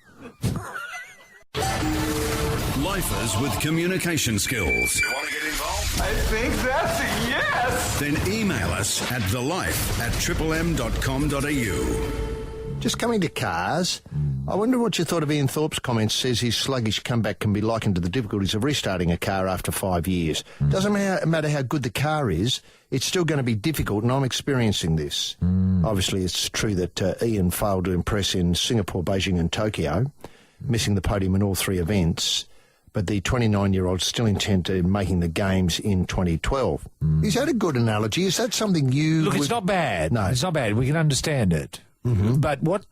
Lifers with communication skills. You want to get involved? I think that's a yes. Then email us at thelife@triplem.com.au. Just coming to cars, I wonder what you thought of Ian Thorpe's comments. Says his sluggish comeback can be likened to the difficulties of restarting a car after 5 years. Doesn't matter how good the car is, it's still going to be difficult, and I'm experiencing this. Obviously, it's true that Ian failed to impress in Singapore, Beijing and Tokyo, missing the podium in all 3 events. But the 29-year-old's still intent on making the games in 2012. Is that a good analogy? Is that something you... Look, it's not bad. No. It's not bad. We can understand it. But what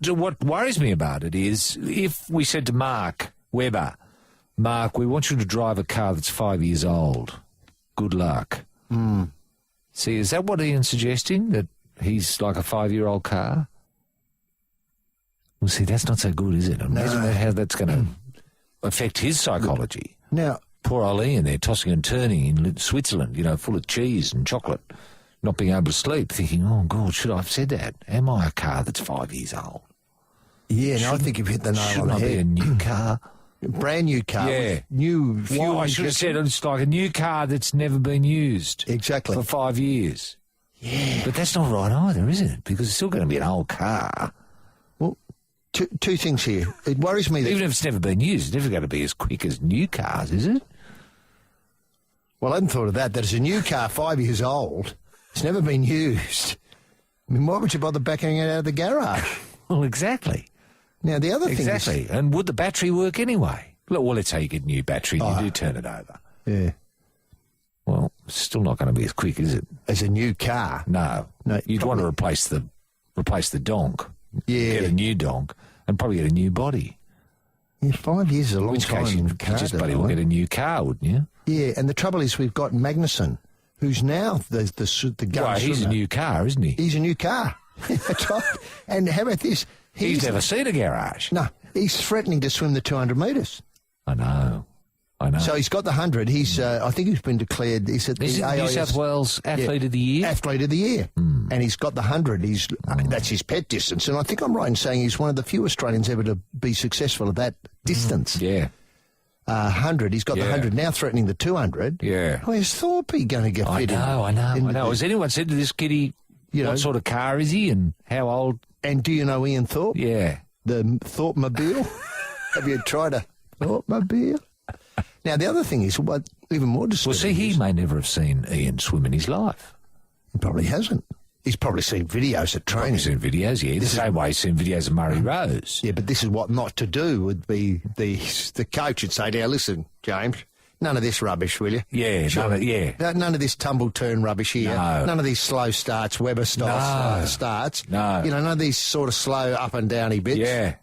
worries me about it is if we said to Mark Webber, Mark, we want you to drive a car that's 5 years old. Good luck. See, is that what Ian's suggesting? That he's like a 5-year-old car. Well, see, that's not so good, is it? Imagine how that's going to affect his psychology. Now, poor old Ian there, tossing and turning in Switzerland, full of cheese and chocolate, not being able to sleep, thinking, oh, God, should I have said that? Am I a car that's 5 years old? Yeah, no, I think you've hit the nail on the head. Shouldn't I be a new car? Brand new car. Yeah. With new fuel. Well, I should have said it's like a new car that's never been used. Exactly. For 5 years. Yeah. But that's not right either, is it? Because it's still going to be an old car. Well, two things here. It worries me that... Even if it's never been used, it's never going to be as quick as new cars, is it? Well, I hadn't thought of that. That it's a new car, 5 years old. It's never been used. I mean, why would you bother backing it out of the garage? Well, exactly. Now, the other thing Exactly. And would the battery work anyway? Look, well, let's say you get a new battery and you do turn it over. Yeah. Well, it's still not going to be as quick, is it? As a new car? No. You'd want to replace the donk. Yeah. Get a new donk and probably get a new body. Yeah, 5 years is a long In which time. case, you'd just bloody well get a new car, wouldn't you? Yeah, and the trouble is we've got Magnussen, who's now the gun Well, he's a new car, isn't he? He's a new car. That's right. And how about this? He's never seen a garage. No, he's threatening to swim the 200 metres. I know. So he's got the 100. He's, I think he's been declared. He's at the New South Wales Athlete of the Year. Athlete of the Year, and he's got the 100. That's his pet distance, and I think I'm right in saying he's one of the few Australians ever to be successful at that distance. Yeah. 100. He's got the 100 now, threatening the 200. Yeah. Where's Thorpe going to get fit in? I know. Has anyone said to this kiddie, what sort of car is he and how old? And do you know Ian Thorpe? Yeah. The Thorpe-mobile? Have you tried a Thorpe-mobile? Now, the other thing is, what even more disturbing. Well, see, he may never have seen Ian swim in his life. He probably hasn't. He's probably seen videos at training. He's seen videos, yeah. The same way he's seen videos of Murray Rose. Yeah, but this is what not to do would be the coach would say, now, listen, James, none of this rubbish, will you? Yeah, None of this tumble turn rubbish here. No. None of these slow starts, Weber style starts. No. None of these sort of slow up and downy bits. Yeah.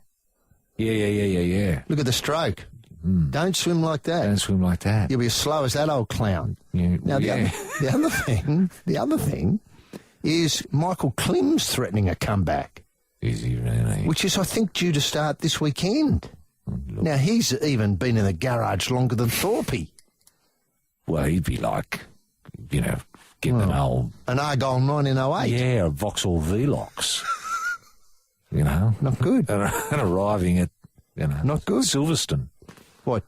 Yeah. Look at the stroke. Don't swim like that. Don't swim like that. You'll be as slow as that old clown. Yeah. Now, the other thing is Michael Klim's threatening a comeback. Is he really? Which is, I think, due to start this weekend. Now, he's even been in the garage longer than Thorpe. Well, he'd be like, getting an old... An Argyle 1908. Yeah, a Vauxhall Velox. Not good. And arriving at, not good. Silverstone. What?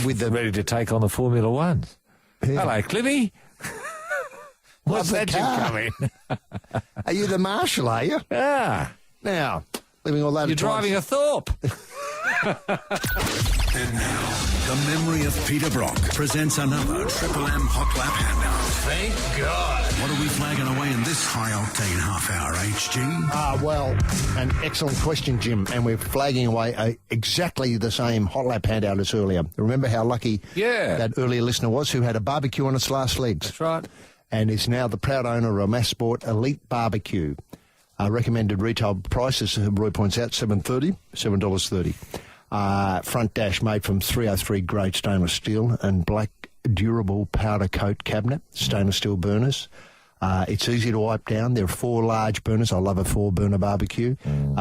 With the ready to take on the Formula Ones. Yeah. Hello, Clivy. What's Love that the you car. coming? Are you the marshal, are you? Ah. Now, leaving all that You're driving a Thorpe. And now, the memory of Peter Brock presents another Triple M Hot Lap handout. Thank God. What are we flagging away in this high-octane half-hour, HG? Well, an excellent question, Jim, and we're flagging away exactly the same Hot Lap handout as earlier. Remember how lucky that earlier listener was who had a barbecue on its last legs? That's right. And is now the proud owner of Mass Sport Elite Barbecue. Recommended retail prices, Roy points out, $7.30. Front dash made from 303 grade stainless steel and black durable powder coat cabinet, stainless steel burners. It's easy to wipe down. There are 4 large burners. I love a 4-burner barbecue.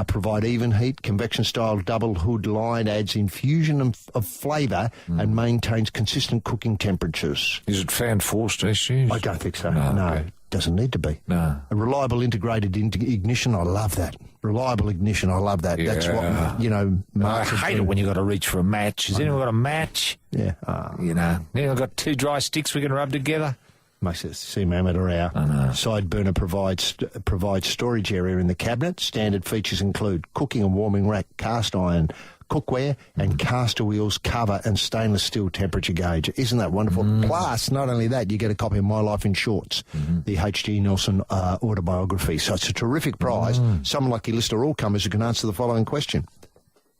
Provide even heat. Convection-style double hood line adds infusion of flavour and maintains consistent cooking temperatures. Is it fan forced, SG? I don't think so. No. Okay. Doesn't need to be. No. A reliable integrated ignition. I love that. Reliable ignition. I love that. Yeah. That's what, I hate it when you got to reach for a match. Has anyone got a match? Yeah. Anyone got 2 dry sticks we can rub together? Makes it seem amateur hour. I know. Side burner provides storage area in the cabinet. Standard features include cooking and warming rack, cast iron, cookware, and caster wheels, cover, and stainless steel temperature gauge. Isn't that wonderful? Plus, not only that, you get a copy of My Life in Shorts, the H.G. Nelson autobiography. So it's a terrific prize. Some lucky listener all comers who can answer the following question.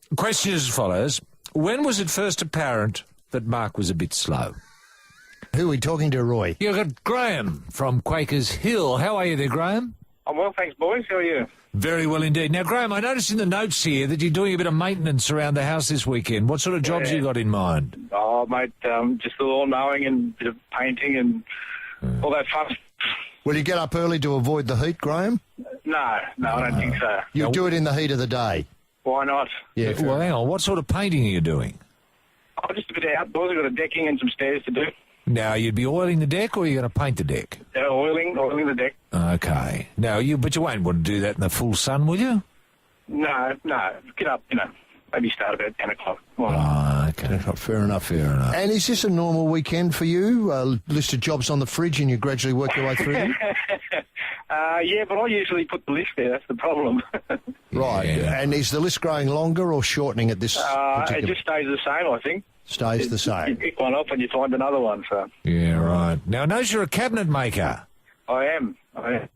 The question is as follows. When was it first apparent that Mark was a bit slow? Who are we talking to, Roy? You've got Graham from Quakers Hill. How are you there, Graham? I'm well, thanks, boys. How are you? Very well indeed. Now, Graham, I noticed in the notes here that you're doing a bit of maintenance around the house this weekend. What sort of jobs you got in mind? Oh, mate, just the all-knowing and a bit of painting and all that fun. Will you get up early to avoid the heat, Graham? No, I don't think so. You'll do it in the heat of the day. Why not? Yeah. Well, hang on. What sort of painting are you doing? Oh, just a bit outdoors. I've got a decking and some stairs to do. Now, you'd be oiling the deck, or are you going to paint the deck? Oiling the deck. Okay. Now, but you won't want to do that in the full sun, will you? No. Get up, maybe start about 10 o'clock. Okay. Fair enough. And is this a normal weekend for you? List of jobs on the fridge and you gradually work your way through them? Yeah, but I usually put the list there. That's the problem. Right. Yeah. And is the list growing longer or shortening at this particular... It just stays the same, I think. Stays the same. You pick one up and you find another one, so... Yeah, right. Now, I notice you're a cabinet maker. I am.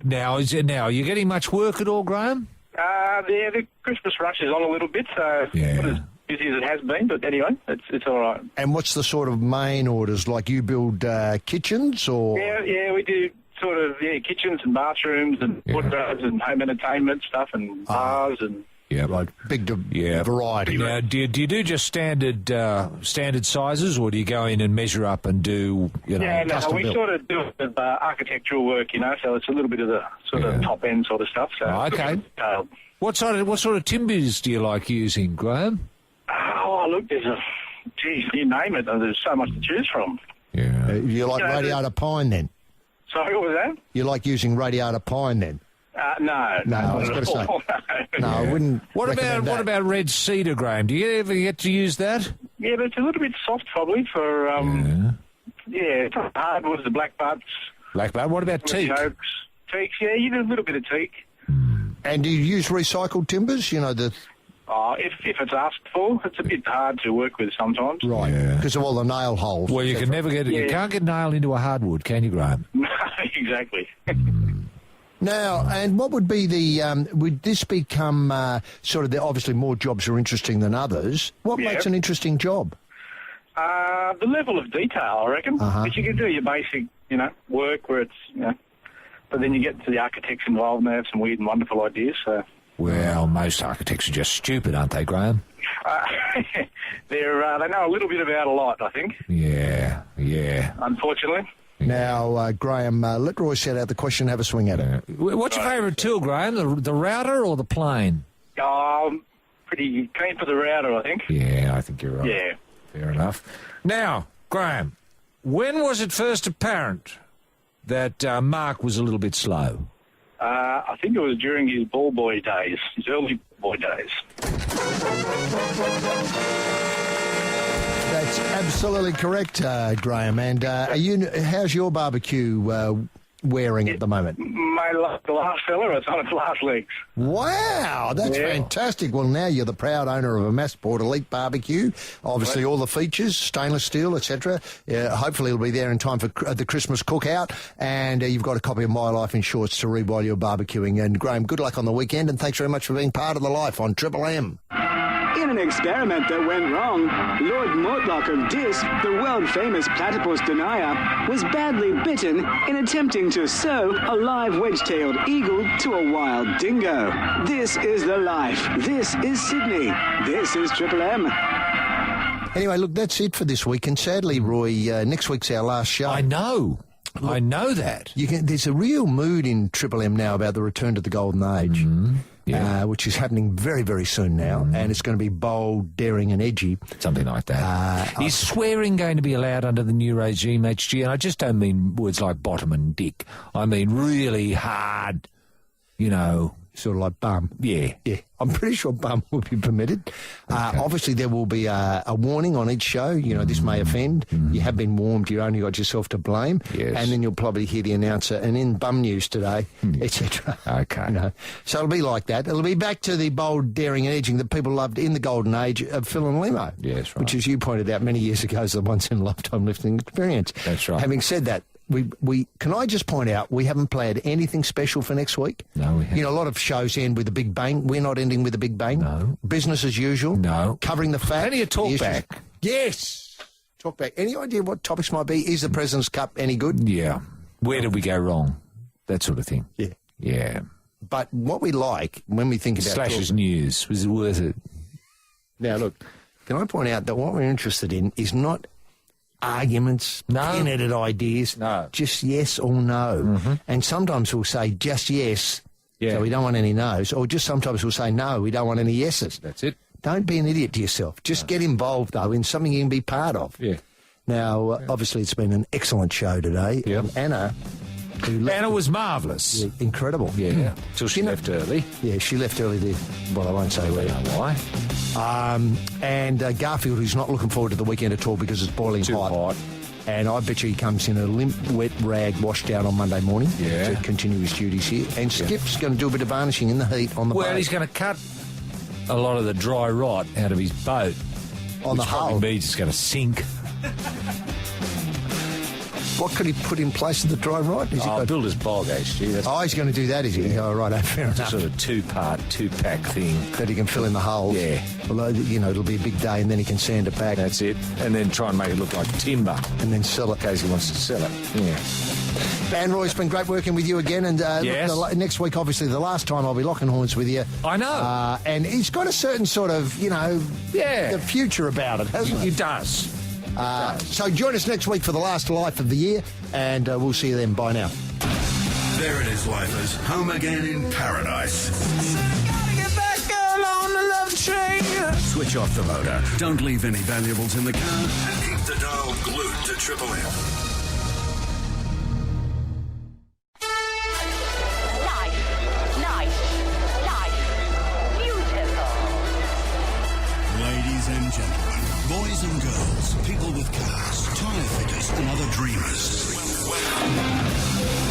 Now, are you getting much work at all, Graham? The Christmas rush is on a little bit, so not as busy as it has been, but anyway, it's all right. And what's the sort of main orders? Like you build kitchens or...? Yeah, we do sort of kitchens and bathrooms and wardrobes and home entertainment stuff and bars and... Yeah, right. Big variety. Now, do you do just standard sizes, or do you go in and measure up and do, custom we built? Sort of do architectural work, so it's a little bit of the sort of top end sort of stuff. So okay. What sort of timbers do you like using, Graham? Oh, look, you name it. There's so much to choose from. Yeah. You like radiata pine then? Sorry, what was that? You like using radiata pine then? No, I was going to say. No, I wouldn't. What about red cedar, Graham? Do you ever get to use that? Yeah, but it's a little bit soft probably for hardwoods, the black buds. Black bud. What about teak? Oaks, teak. Yeah, you do a little bit of teak. And do you use recycled timbers? If it's asked for, it's a bit hard to work with sometimes. Right, because of all the nail holes. Well, you can never get it. You can't get nailed into a hardwood, can you, Graham? No, exactly. Now, and what would be would this become obviously more jobs are interesting than others. What makes an interesting job? The level of detail, I reckon. But you can do your basic, work where it's, but then you get to the architects involved and they have some weird and wonderful ideas, so... Well, most architects are just stupid, aren't they, Graham? They know a little bit about a lot, I think. Yeah. Unfortunately. Now, Graham, let Roy set out the question and have a swing at it. What's your favourite tool, Graham? The router or the plane? I'm pretty keen for the router, I think. Yeah, I think you're right. Yeah. Fair enough. Now, Graham, when was it first apparent that Mark was a little bit slow? I think it was during his ball boy days, his early ball boy days. That's absolutely correct, Graham. And how's your barbecue wearing at the moment? The last fella, it's on its last legs. Wow, that's fantastic. Well, now you're the proud owner of a Massport Elite Barbecue. Obviously, all the features, stainless steel, etc. Hopefully, it'll be there in time for the Christmas cookout. And you've got a copy of My Life in Shorts to read while you're barbecuing. And Graham, good luck on the weekend, and thanks very much for being part of the life on Triple M. In an experiment that went wrong, Lord Mortlock of Dis, the world-famous platypus denier, was badly bitten in attempting to sew a live wedge-tailed eagle to a wild dingo. This is the life. This is Sydney. This is Triple M. Anyway, look, that's it for this week. And sadly, Roy, next week's our last show. I know. Look, I know that. There's a real mood in Triple M now about the return to the golden age. Which is happening very, very soon now, and it's going to be bold, daring and edgy. Something like that. Is swearing going to be allowed under the new regime, HG? And I just don't mean words like bottom and dick. I mean really hard, Sort of like bum. Yeah. I'm pretty sure bum will be permitted. Obviously, there will be a warning on each show. This may offend. You have been warned. You only got yourself to blame. Yes. And then you'll probably hear the announcer, and in bum news today, etc. Okay. So it'll be like that. It'll be back to the bold, daring and edging that people loved in the golden age of Phil and Limo. Yes, right. Which, as you pointed out many years ago, is the once-in-a-lifetime lifting experience. That's right. Having said that, we can I just point out we haven't planned anything special for next week? No, we haven't. A lot of shows end with a big bang. We're not ending with a big bang. No. Business as usual. No. Covering the facts. Plenty of talk back. Yes. Talk back. Any idea what topics might be? Is the President's Cup any good? Yeah. Where did we go wrong? That sort of thing. Yeah. Yeah. But what we like when we think about... Slash's news. Was it worth it? Now, look, can I point out that what we're interested in is not arguments, pinheaded ideas. No. Just yes or no. Mm-hmm. And sometimes we'll say just yes, so we don't want any no's, or just sometimes we'll say no, we don't want any yeses. That's it. Don't be an idiot to yourself. Just get involved, though, in something you can be part of. Yeah. Now, obviously, it's been an excellent show today. Yep. Anna... Anna was marvellous. Yeah, incredible. Yeah, till she left early. Yeah, she left early. Well, I won't say where. Why? And Garfield, who's not looking forward to the weekend at all because it's boiling hot. And I bet you he comes in a limp, wet rag washed down on Monday morning to continue his duties here. And Skip's going to do a bit of varnishing in the heat on the boat. Well, he's going to cut a lot of the dry rot out of his boat. On the hull. Which means it's going to sink. What could he put in place of the dry rot? Builder's bog, HG. He's going to do that, is he? Yeah. Oh, right, fair enough. It's a sort of two-pack thing. That he can fill in the holes. Yeah. Although, it'll be a big day and then he can sand it back. That's it. And then try and make it look like timber. And then sell it. In case he wants to sell it. Yeah. And Roy, it's been great working with you again. And yes. Next week, obviously, the last time I'll be locking horns with you. I know. And he's got a certain sort of, the future about it, hasn't it? It does. So join us next week for the last Life of the Year, and we'll see you then. Bye now. There it is, lifers. Home again in paradise. Gotta get back, girl, on the love train. Switch off the motor. Don't leave any valuables in the car, and keep the dial glued to Triple M. Ladies and gentlemen, boys and girls, people with cars, tyre fitters and other dreamers.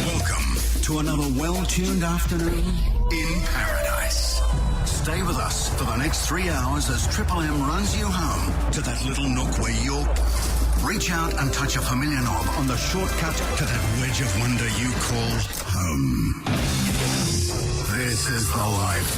Welcome to another well-tuned afternoon in paradise. Stay with us for the next 3 hours as Triple M runs you home to that little nook where you'll reach out and touch a familiar knob on the shortcut to that wedge of wonder you call home. This is the life.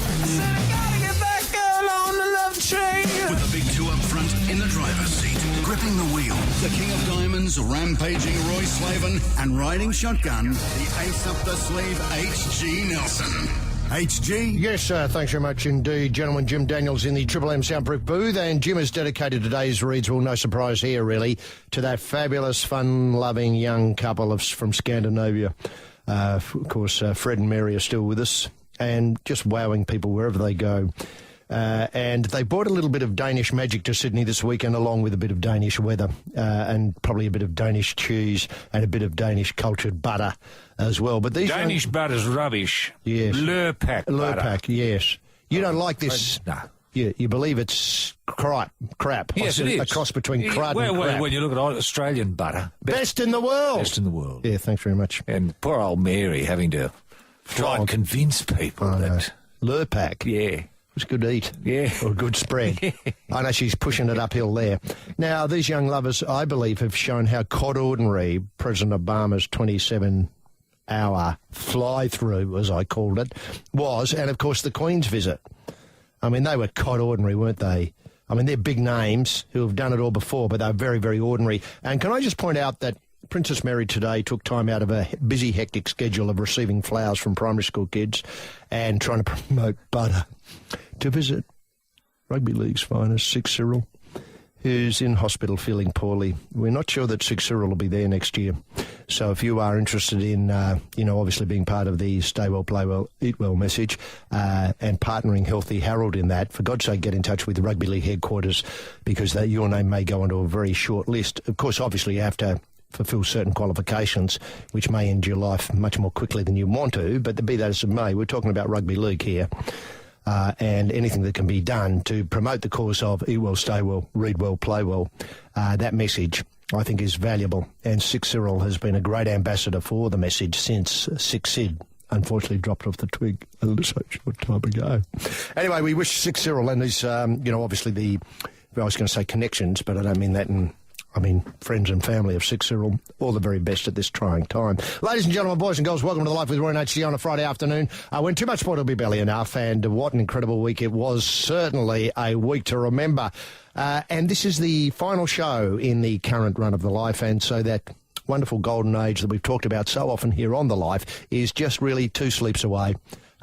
Gotta get back, girl, on the love train. With the big two up front in the driver's seat, gripping the wheel, the king of diamonds, rampaging Roy Slavin, and riding shotgun, the ace up the sleeve, H.G. Nelson. HG? Yes, thanks very much indeed, gentlemen. Jim Daniels in the Triple M Soundproof booth, and Jim has dedicated today's reads, well, no surprise here, really, to that fabulous, fun-loving young couple from Scandinavia. Of course, Fred and Mary are still with us, and just wowing people wherever they go. And they brought a little bit of Danish magic to Sydney this weekend, along with a bit of Danish weather, and probably a bit of Danish cheese and a bit of Danish cultured butter as well. But these Danish butter's rubbish. Yes. Lurpak butter. Lurpak, yes. You don't like this? No. You believe it's crap. Yes, it is. A cross between crud and crap. Well, when you look at Australian butter. Best in the world. Best in the world. Yeah, thanks very much. And poor old Mary having to try and convince people that... Lurpak. Yeah. It was good to eat. Yeah. Or a good spread. I know she's pushing it uphill there. Now, these young lovers, I believe, have shown how cod ordinary President Obama's 27-hour fly-through, as I called it, was, and, of course, the Queen's visit. I mean, they were cod ordinary, weren't they? I mean, they're big names who have done it all before, but they're very, very ordinary. And can I just point out that Princess Mary today took time out of a busy, hectic schedule of receiving flowers from primary school kids and trying to promote butter to visit Rugby League's finest, Six Cyril, who's in hospital feeling poorly. We're not sure that Six Cyril will be there next year. So if you are interested in, obviously being part of the Stay Well, Play Well, Eat Well message and partnering Healthy Harold in that, for God's sake, get in touch with the Rugby League headquarters because your name may go onto a very short list. Of course, obviously, you have to fulfil certain qualifications, which may end your life much more quickly than you want to, but be that as it may, we're talking about rugby league here, and anything that can be done to promote the cause of eat well, stay well, read well, play well, that message, I think, is valuable. And Six Cyril has been a great ambassador for the message since Six Sid unfortunately dropped off the twig a little short time ago. Anyway, we wish Six Cyril and his, obviously I was going to say connections, but I don't mean that friends and family of Six Cyril, all the very best at this trying time. Ladies and gentlemen, boys and girls, welcome to the Life with Roy and HG on a Friday afternoon. When too much sport will be barely enough, and what an incredible week it was. Certainly a week to remember. And this is the final show in the current run of the Life, and so that wonderful golden age that we've talked about so often here on the Life is just really 2 sleeps away.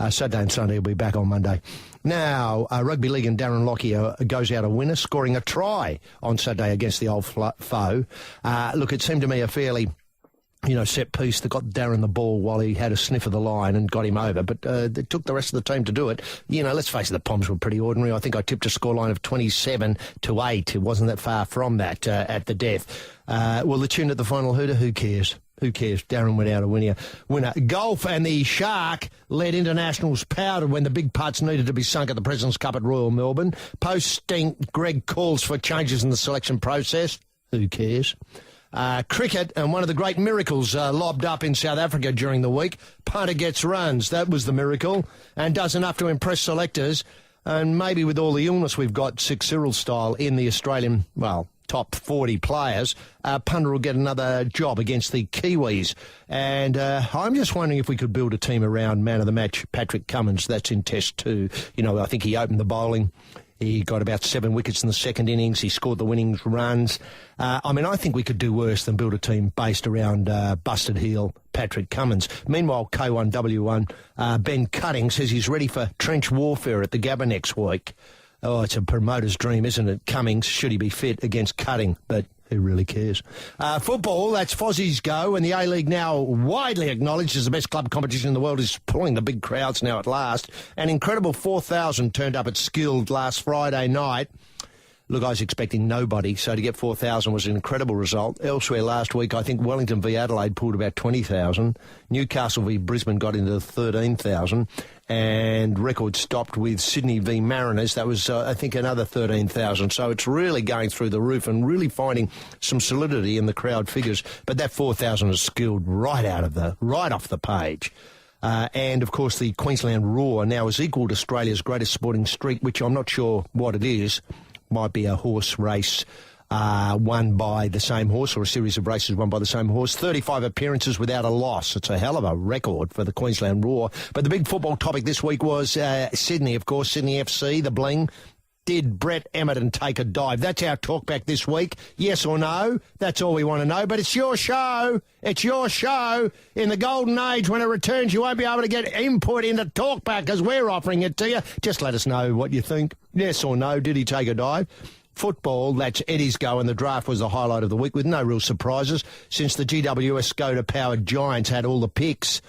Saturday and Sunday will be back on Monday. Now, Rugby League and Darren Lockyer goes out a winner, scoring a try on Saturday against the old foe. Look, it seemed to me a fairly set piece that got Darren the ball while he had a sniff of the line and got him over. But it took the rest of the team to do it. Let's face it, the Poms were pretty ordinary. I think I tipped a scoreline of 27-8. It wasn't that far from that at the death. Well, the tune at the final hooter, who cares? Who cares? Darren went out a winner. Golf and the Shark led internationals powdered when the big putts needed to be sunk at the President's Cup at Royal Melbourne. Post-stink, Greg calls for changes in the selection process. Who cares? Cricket, and one of the great miracles lobbed up in South Africa during the week. Punter gets runs. That was the miracle, and does enough to impress selectors. And maybe with all the illness we've got, Six Cyril style, in the Australian, top 40 players, Punter will get another job against the Kiwis. And I'm just wondering if we could build a team around man of the match, Patrick Cummins. That's in Test 2. I think he opened the bowling. He got about 7 wickets in the second innings. He scored the winning runs. I think we could do worse than build a team based around busted heel Patrick Cummins. Meanwhile, K1W1, Ben Cutting says he's ready for trench warfare at the Gabba next week. Oh, it's a promoter's dream, isn't it? Cummings, should he be fit against Cutting, but who really cares? Football, that's Fozzie's go, and the A-League, now widely acknowledged as the best club competition in the world, is pulling the big crowds now at last. An incredible 4,000 turned up at Skilled last Friday night. Look, I was expecting nobody, so to get 4,000 was an incredible result. Elsewhere last week, I think Wellington v Adelaide pulled about 20,000. Newcastle v Brisbane got into 13,000. And record stopped with Sydney v Mariners. That was, I think, another 13,000. So it's really going through the roof and really finding some solidity in the crowd figures. But that 4,000 is Skilled right off the page. And, of course, the Queensland Roar now has equalled Australia's greatest sporting streak, which I'm not sure what it is. Might be a horse race won by the same horse, or a series of races won by the same horse. 35 appearances without a loss. It's a hell of a record for the Queensland Roar. But the big football topic this week was Sydney, of course, Sydney FC, the bling. Did Brett Emerton take a dive? That's our talkback this week. Yes or no? That's all we want to know. But it's your show. It's your show. In the golden age, when it returns, you won't be able to get input into talkback because we're offering it to you. Just let us know what you think. Yes or no? Did he take a dive? Football, that's Eddie's go, and the draft was the highlight of the week with no real surprises since the GWS Skoda-powered Giants had all the picks.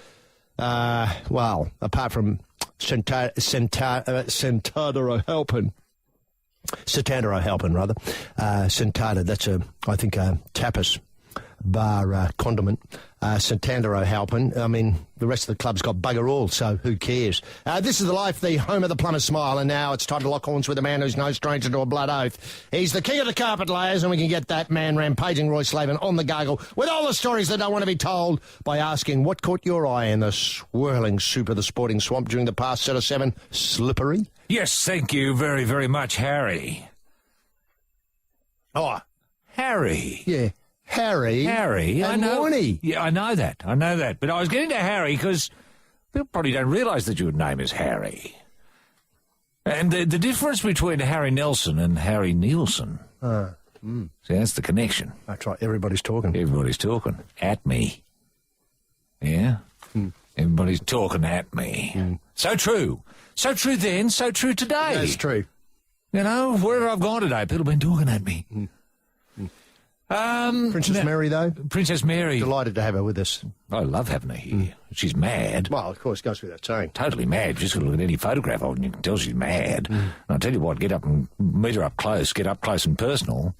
Apart from Santana O'Halpin. Satandro Halpin, rather. Sentada, that's a tapas bar condiment. Santandro Halpin. The rest of the club's got bugger all, so who cares? This is The Life, the home of the plumber's smile, and now it's time to lock horns with a man who's no stranger to a blood oath. He's the king of the carpet layers, and we can get that man rampaging Roy Slaven on the gargle with all the stories that don't want to be told by asking what caught your eye in the swirling soup of the sporting swamp during the past set of 7. Slippery? Yes, thank you very, very much, Harry. Oh. Harry. Yeah. Harry. I know. Warnie. Yeah, I know that. But I was getting to Harry because people probably don't realise that your name is Harry. And the difference between Harry Nelson and Harry Nielsen. See, that's the connection. That's right. Everybody's talking. At me. Yeah? Everybody's talking at me. So true. So true then, so true today. That's true. Wherever I've gone today, people have been talking at me. Princess Mary, though? Princess Mary. Delighted to have her with us. I love having her here. She's mad. Well, of course, goes without saying. Totally mad. Just look at any photograph of her and you can tell she's mad. And I'll tell you what, get up and meet her up close, get up close and personal.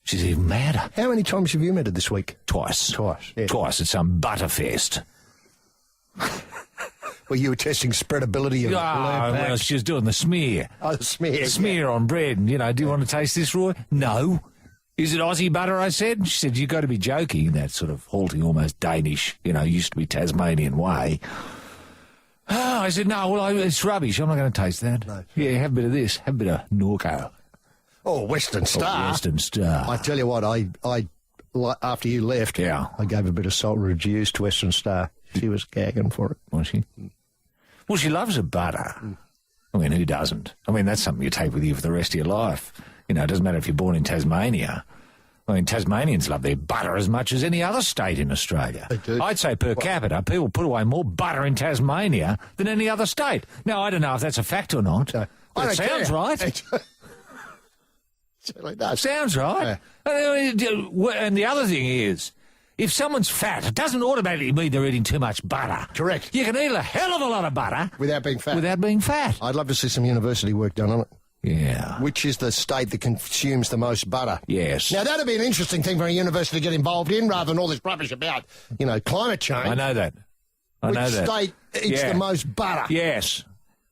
She's even madder. How many times have you met her this week? Twice. Yeah. Twice at some butterfest. Well, you were testing spreadability of well, she was doing the smear. Oh, the smear. Smear on bread. And, do you want to taste this, Roy? No. Is it Aussie butter, I said? She said, you've got to be joking, that sort of halting, almost Danish, used to be Tasmanian way. I said, no, well, it's rubbish. I'm not going to taste that. No. Yeah, have a bit of this. Have a bit of Norco. Oh, Western Star. Western Star. I tell you what, I after you left, I gave a bit of salt reduced to Western Star. She was gagging for it. Was she? Well, she loves her butter. Who doesn't? That's something you take with you for the rest of your life. It doesn't matter if you're born in Tasmania I mean, Tasmanians love their butter as much as any other state in Australia. They do. I'd say per capita, people put away more butter in Tasmania than any other state. Now, I don't know if that's a fact or not. I But don't it sounds care. right. Certainly does. Sounds right. And the other thing is, if someone's fat, it doesn't automatically mean they're eating too much butter. Correct. You can eat a hell of a lot of butter Without being fat. without being fat. I'd love to see some university work done on it. Yeah. Which is the state that consumes the most butter? Yes. Now, that'd be an interesting thing for a university to get involved in, rather than all this rubbish about, climate change. I know that. Which state eats the most butter? Yes.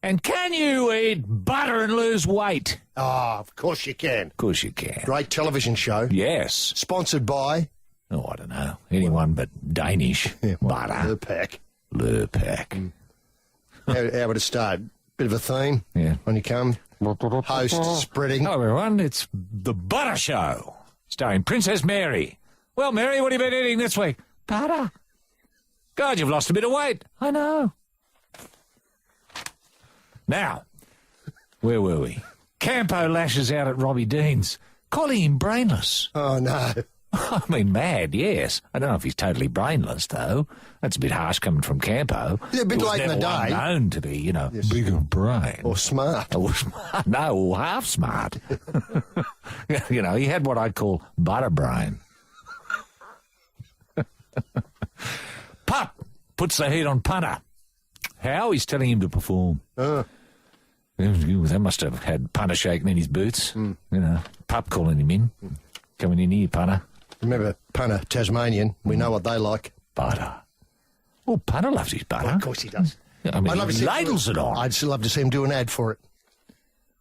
And can you eat butter and lose weight? Oh, of course you can. Of course you can. Great television show. Yes. Sponsored by... Oh, I don't know. Anyone but Danish butter. Lurpak. Lurpak. How would it start? Bit of a theme? Yeah. When you come... Host spreading. Hello, everyone. It's The Butter Show, starring Princess Mary. Well, Mary, what have you been eating this week? Butter. God, you've lost a bit of weight. I know. Now, where were we? Campo lashes out at Robbie Deans, calling him brainless. Oh, no. I mean, mad, yes. I don't know if he's totally brainless, though. That's a bit harsh coming from Campo. Yeah, a bit late in the day. Known to be, big of brain. Or smart. Or smart. No, or half smart. He had what I'd call butter brain. Pup puts the heat on punter. How? He's telling him to perform. They must have had punter shaking in his boots. Pup calling him in. Coming in here, punter. Remember, punter, Tasmanian, we know what they like. Butter. Well, punter loves his butter. Well, of course he does. I mean, he ladles it on. I'd still love to see him do an ad for it.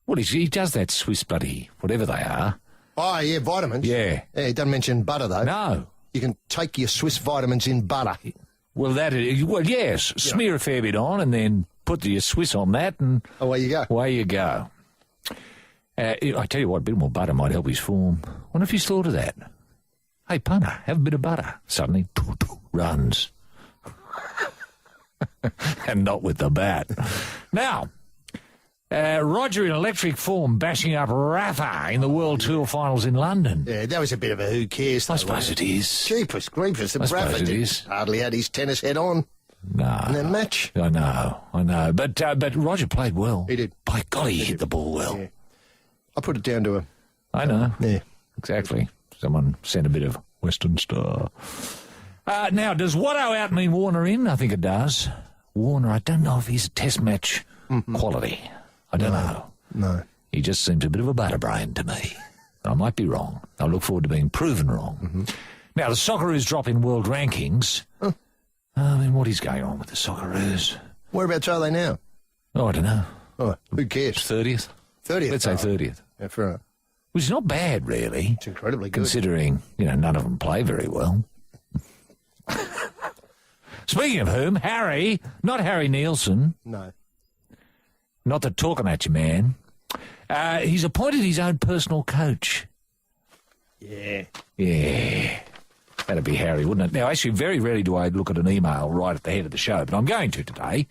Well, he does that Swiss bloody, whatever they are. Oh, yeah, vitamins. Yeah. He doesn't mention butter, though. No. You can take your Swiss vitamins in butter. Well, yes. Smear a fair bit on and then put your Swiss on that and... Away you go. Away you go. I tell you what, a bit more butter might help his form. Wonder if he's thought of that. Hey, punter, have a bit of butter. Suddenly, runs. And not with the bat. Now, Roger in electric form bashing up Rafa in the World Tour Finals in London. Yeah, that was a bit of a who cares, though. I suppose it is. Jeepers creepers. Rafa hardly had his tennis head on. No. In that match. I know. But Roger played well. He did. By golly, he hit the ball well. Yeah. I put it down to him. I know. Yeah. Exactly. Someone sent a bit of Western Star. Now, does Watto out mean Warner in? I think it does. Warner, I don't know if he's a test match quality. I don't know. No. He just seems a bit of a butterbrain to me. I might be wrong. I look forward to being proven wrong. Now, the Socceroos drop in world rankings. I mean, what is going on with the Socceroos? Whereabouts are they now? Oh, I don't know. Oh, who cares? 30th. 30th? Let's say 30th. Yeah, fair enough. Which is not bad, really. It's incredibly good. Considering, none of them play very well. Speaking of whom, Harry, not Harry Nielsen. No. Not the talking at you, man. He's appointed his own personal coach. Yeah. Yeah. That'd be Harry, wouldn't it? Now, actually, very rarely do I look at an email right at the head of the show, but I'm going to today.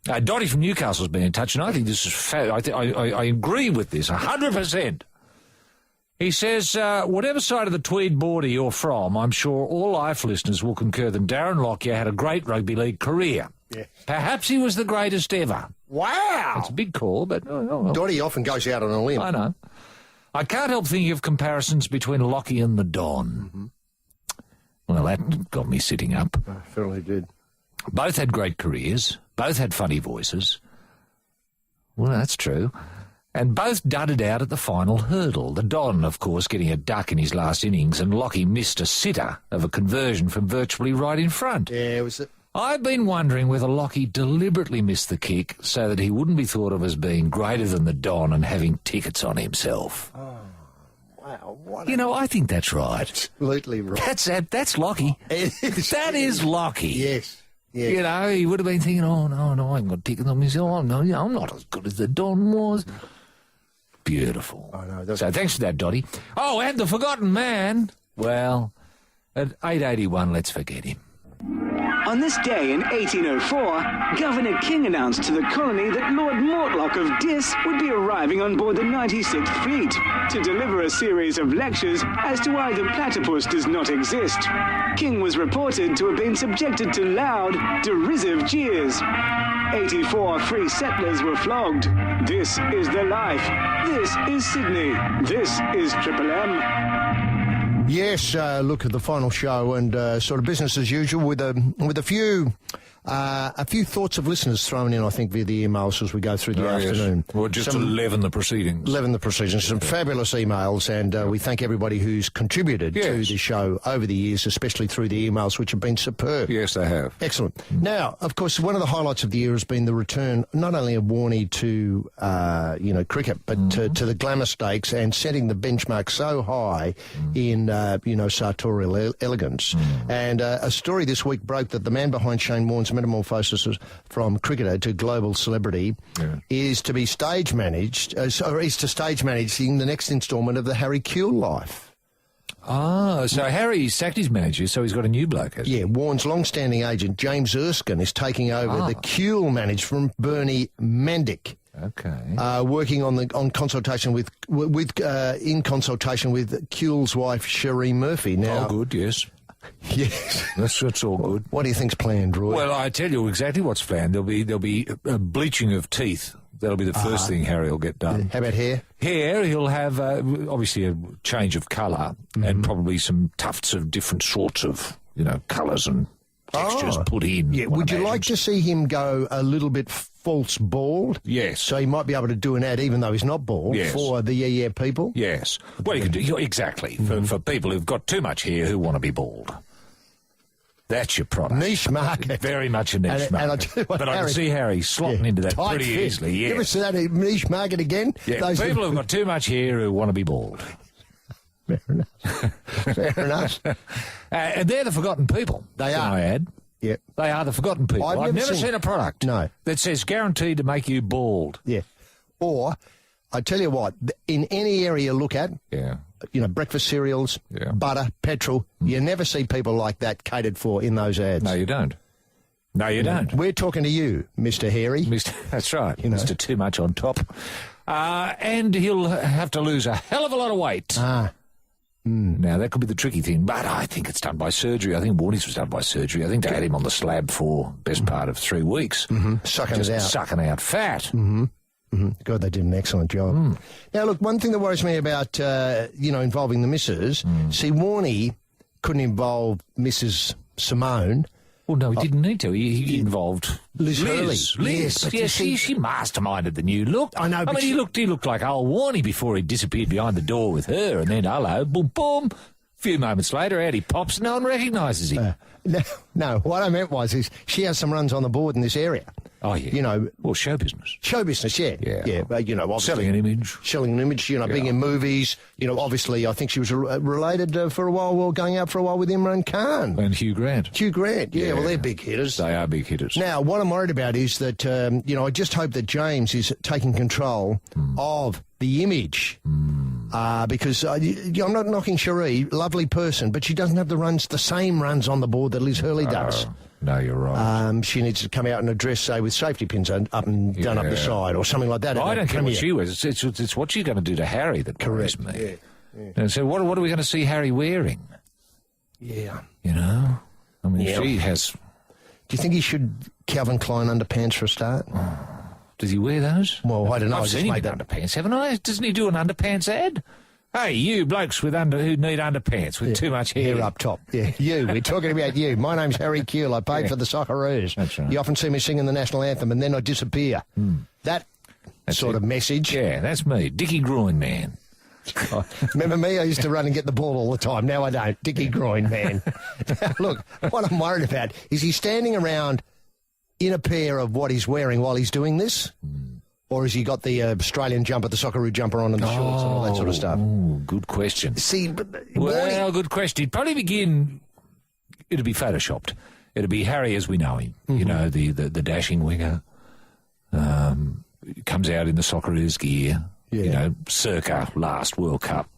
Dottie from Newcastle's been in touch, and I think this is I agree with this 100%. He says, whatever side of the Tweed border you're from, I'm sure all Life listeners will concur that Darren Lockyer had a great rugby league career. Yeah. Perhaps he was the greatest ever. Wow! It's a big call, but... Dottie often goes out on a limb. I know. I can't help thinking of comparisons between Lockie and the Don. Well, that got me sitting up. I certainly did. Both had great careers. Both had funny voices. Well, that's true. And both dudded out at the final hurdle. The Don, of course, getting a duck in his last innings, and Lockie missed a sitter of a conversion from virtually right in front. Yeah, it was... I've been wondering whether Lockie deliberately missed the kick so that he wouldn't be thought of as being greater than the Don and having tickets on himself. Oh, wow. What I think that's right. Absolutely right. That's Lockie. That is Lockie. Yes. Yeah. He would have been thinking, oh, no, I haven't got tickets on myself. Oh, no, I'm not as good as the Don was. Beautiful. I know. So thanks for that, Dottie. Oh, and the forgotten man. Well, at 8:81, let's forget him. On On this day in 1804, Governor King announced to the colony that Lord Mortlock of Diss would be arriving on board the 96th Fleet to deliver a series of lectures as to why the platypus does not exist. King was reported to have been subjected to loud, derisive jeers. 84 free settlers were flogged. This is the life. This is Sydney. This is Triple M. Yes, look at the final show and sort of business as usual with a few thoughts of listeners thrown in, I think, via the emails as we go through the afternoon. Yes. Well, just to leaven the proceedings. Some fabulous emails, and we thank everybody who's contributed to the show over the years, especially through the emails, which have been superb. Yes, they have. Excellent. Now, of course, one of the highlights of the year has been the return not only of Warnie to, cricket, but to the Glamour Stakes and setting the benchmark so high in, sartorial elegance. And a story this week broke that the man behind Shane Warne's metamorphosis from cricketer to global celebrity is to be stage managed, is to stage managing the next instalment of the Harry Kewell life. Ah, so Harry sacked his manager, so he's got a new bloke, has he? Yeah, Warne's long-standing agent, James Erskine, is taking over the Kewell managed from Bernie Mandic. Okay. Working in consultation with Kewell's wife, Cherie Murphy. Now, good, yes. Yes, that's all good. What do you think's planned, Roy? Well, I tell you exactly what's planned. There'll be a bleaching of teeth. That'll be the first thing Harry will get done. How about hair? Hair, he'll have obviously a change of colour and probably some tufts of different sorts of colours and textures put in. Yeah, would you like to see him go a little bit false bald? Yes. So he might be able to do an ad, even though he's not bald, for the people? Yes. Well, you could do, exactly, for people who've got too much hair who want to be bald. That's your product. Niche market. Very much a niche market. And I'll tell you what, but I can see Harry slotting into that pretty easily, yes. You ever see that niche market again? Yeah, those people who've got too much hair who want to be bald. Fair enough. Fair enough. And they're the forgotten people. They are. I add. Yep. They are the forgotten people. I've never seen a product that says guaranteed to make you bald. Yeah. Or, I tell you what, in any area you look at, breakfast cereals, butter, petrol, you never see people like that catered for in those ads. No, you don't. No, you don't. We're talking to you, Mr. Hairy. That's right. Mr. Too Much on top. And he'll have to lose a hell of a lot of weight. Now, that could be the tricky thing, but I think it's done by surgery. I think Warnie's was done by surgery. I think they had him on the slab for best part of 3 weeks. Sucking it out. Sucking out fat. God, they did an excellent job. Now, look, one thing that worries me about, involving the missus, see, Warnie couldn't involve Mrs. Simone. Well, no, he didn't need to. He involved Liz Hurley. Liz. Yes, she masterminded the new look. I know, but he looked like old Warnie before he disappeared behind the door with her, and then, hello, boom, boom. A few moments later, out he pops, and no one recognises him. No, what I meant is she has some runs on the board in this area. Oh, yeah. Well, show business. Show business, yeah. Yeah. Obviously. Selling an image. Being in movies. Obviously, I think she was related for a while, going out for a while with Imran Khan. And Hugh Grant. Yeah, well, they're big hitters. They are big hitters. Now, what I'm worried about is that, I just hope that James is taking control of the image. Because I'm not knocking Cherie, lovely person, but she doesn't have the same runs on the board that Liz Hurley does. No, you're right. She needs to come out and address, say, with safety pins done up the side or something like that. I don't care what she wears. It's what she's going to do to Harry that worries me. Yeah. And so what are we going to see Harry wearing? Yeah. I mean, she has... Do you think he should Calvin Klein underpants for a start? Does he wear those? Well, I don't know. I've seen him in underpants, haven't I? Doesn't he do an underpants ad? Hey, you blokes who need underpants with too much hair. Up top. Yeah, we're talking about you. My name's Harry Kewell. I played for the Socceroos. That's right. You often see me singing the national anthem and then I disappear. That's sort of message. Yeah, that's me. Dickie Groin Man. Remember me? I used to run and get the ball all the time. Now I don't. Dickie Groin Man. Look, what I'm worried about is he standing around in a pair of what he's wearing while he's doing this? Or has he got the Australian jumper, the Socceroo jumper on and the shorts and all that sort of stuff? Good question. See, good question. He'd probably begin... It'd be photoshopped. It'd be Harry as we know him. The dashing winger. Comes out in the Socceroos gear. Circa last World Cup.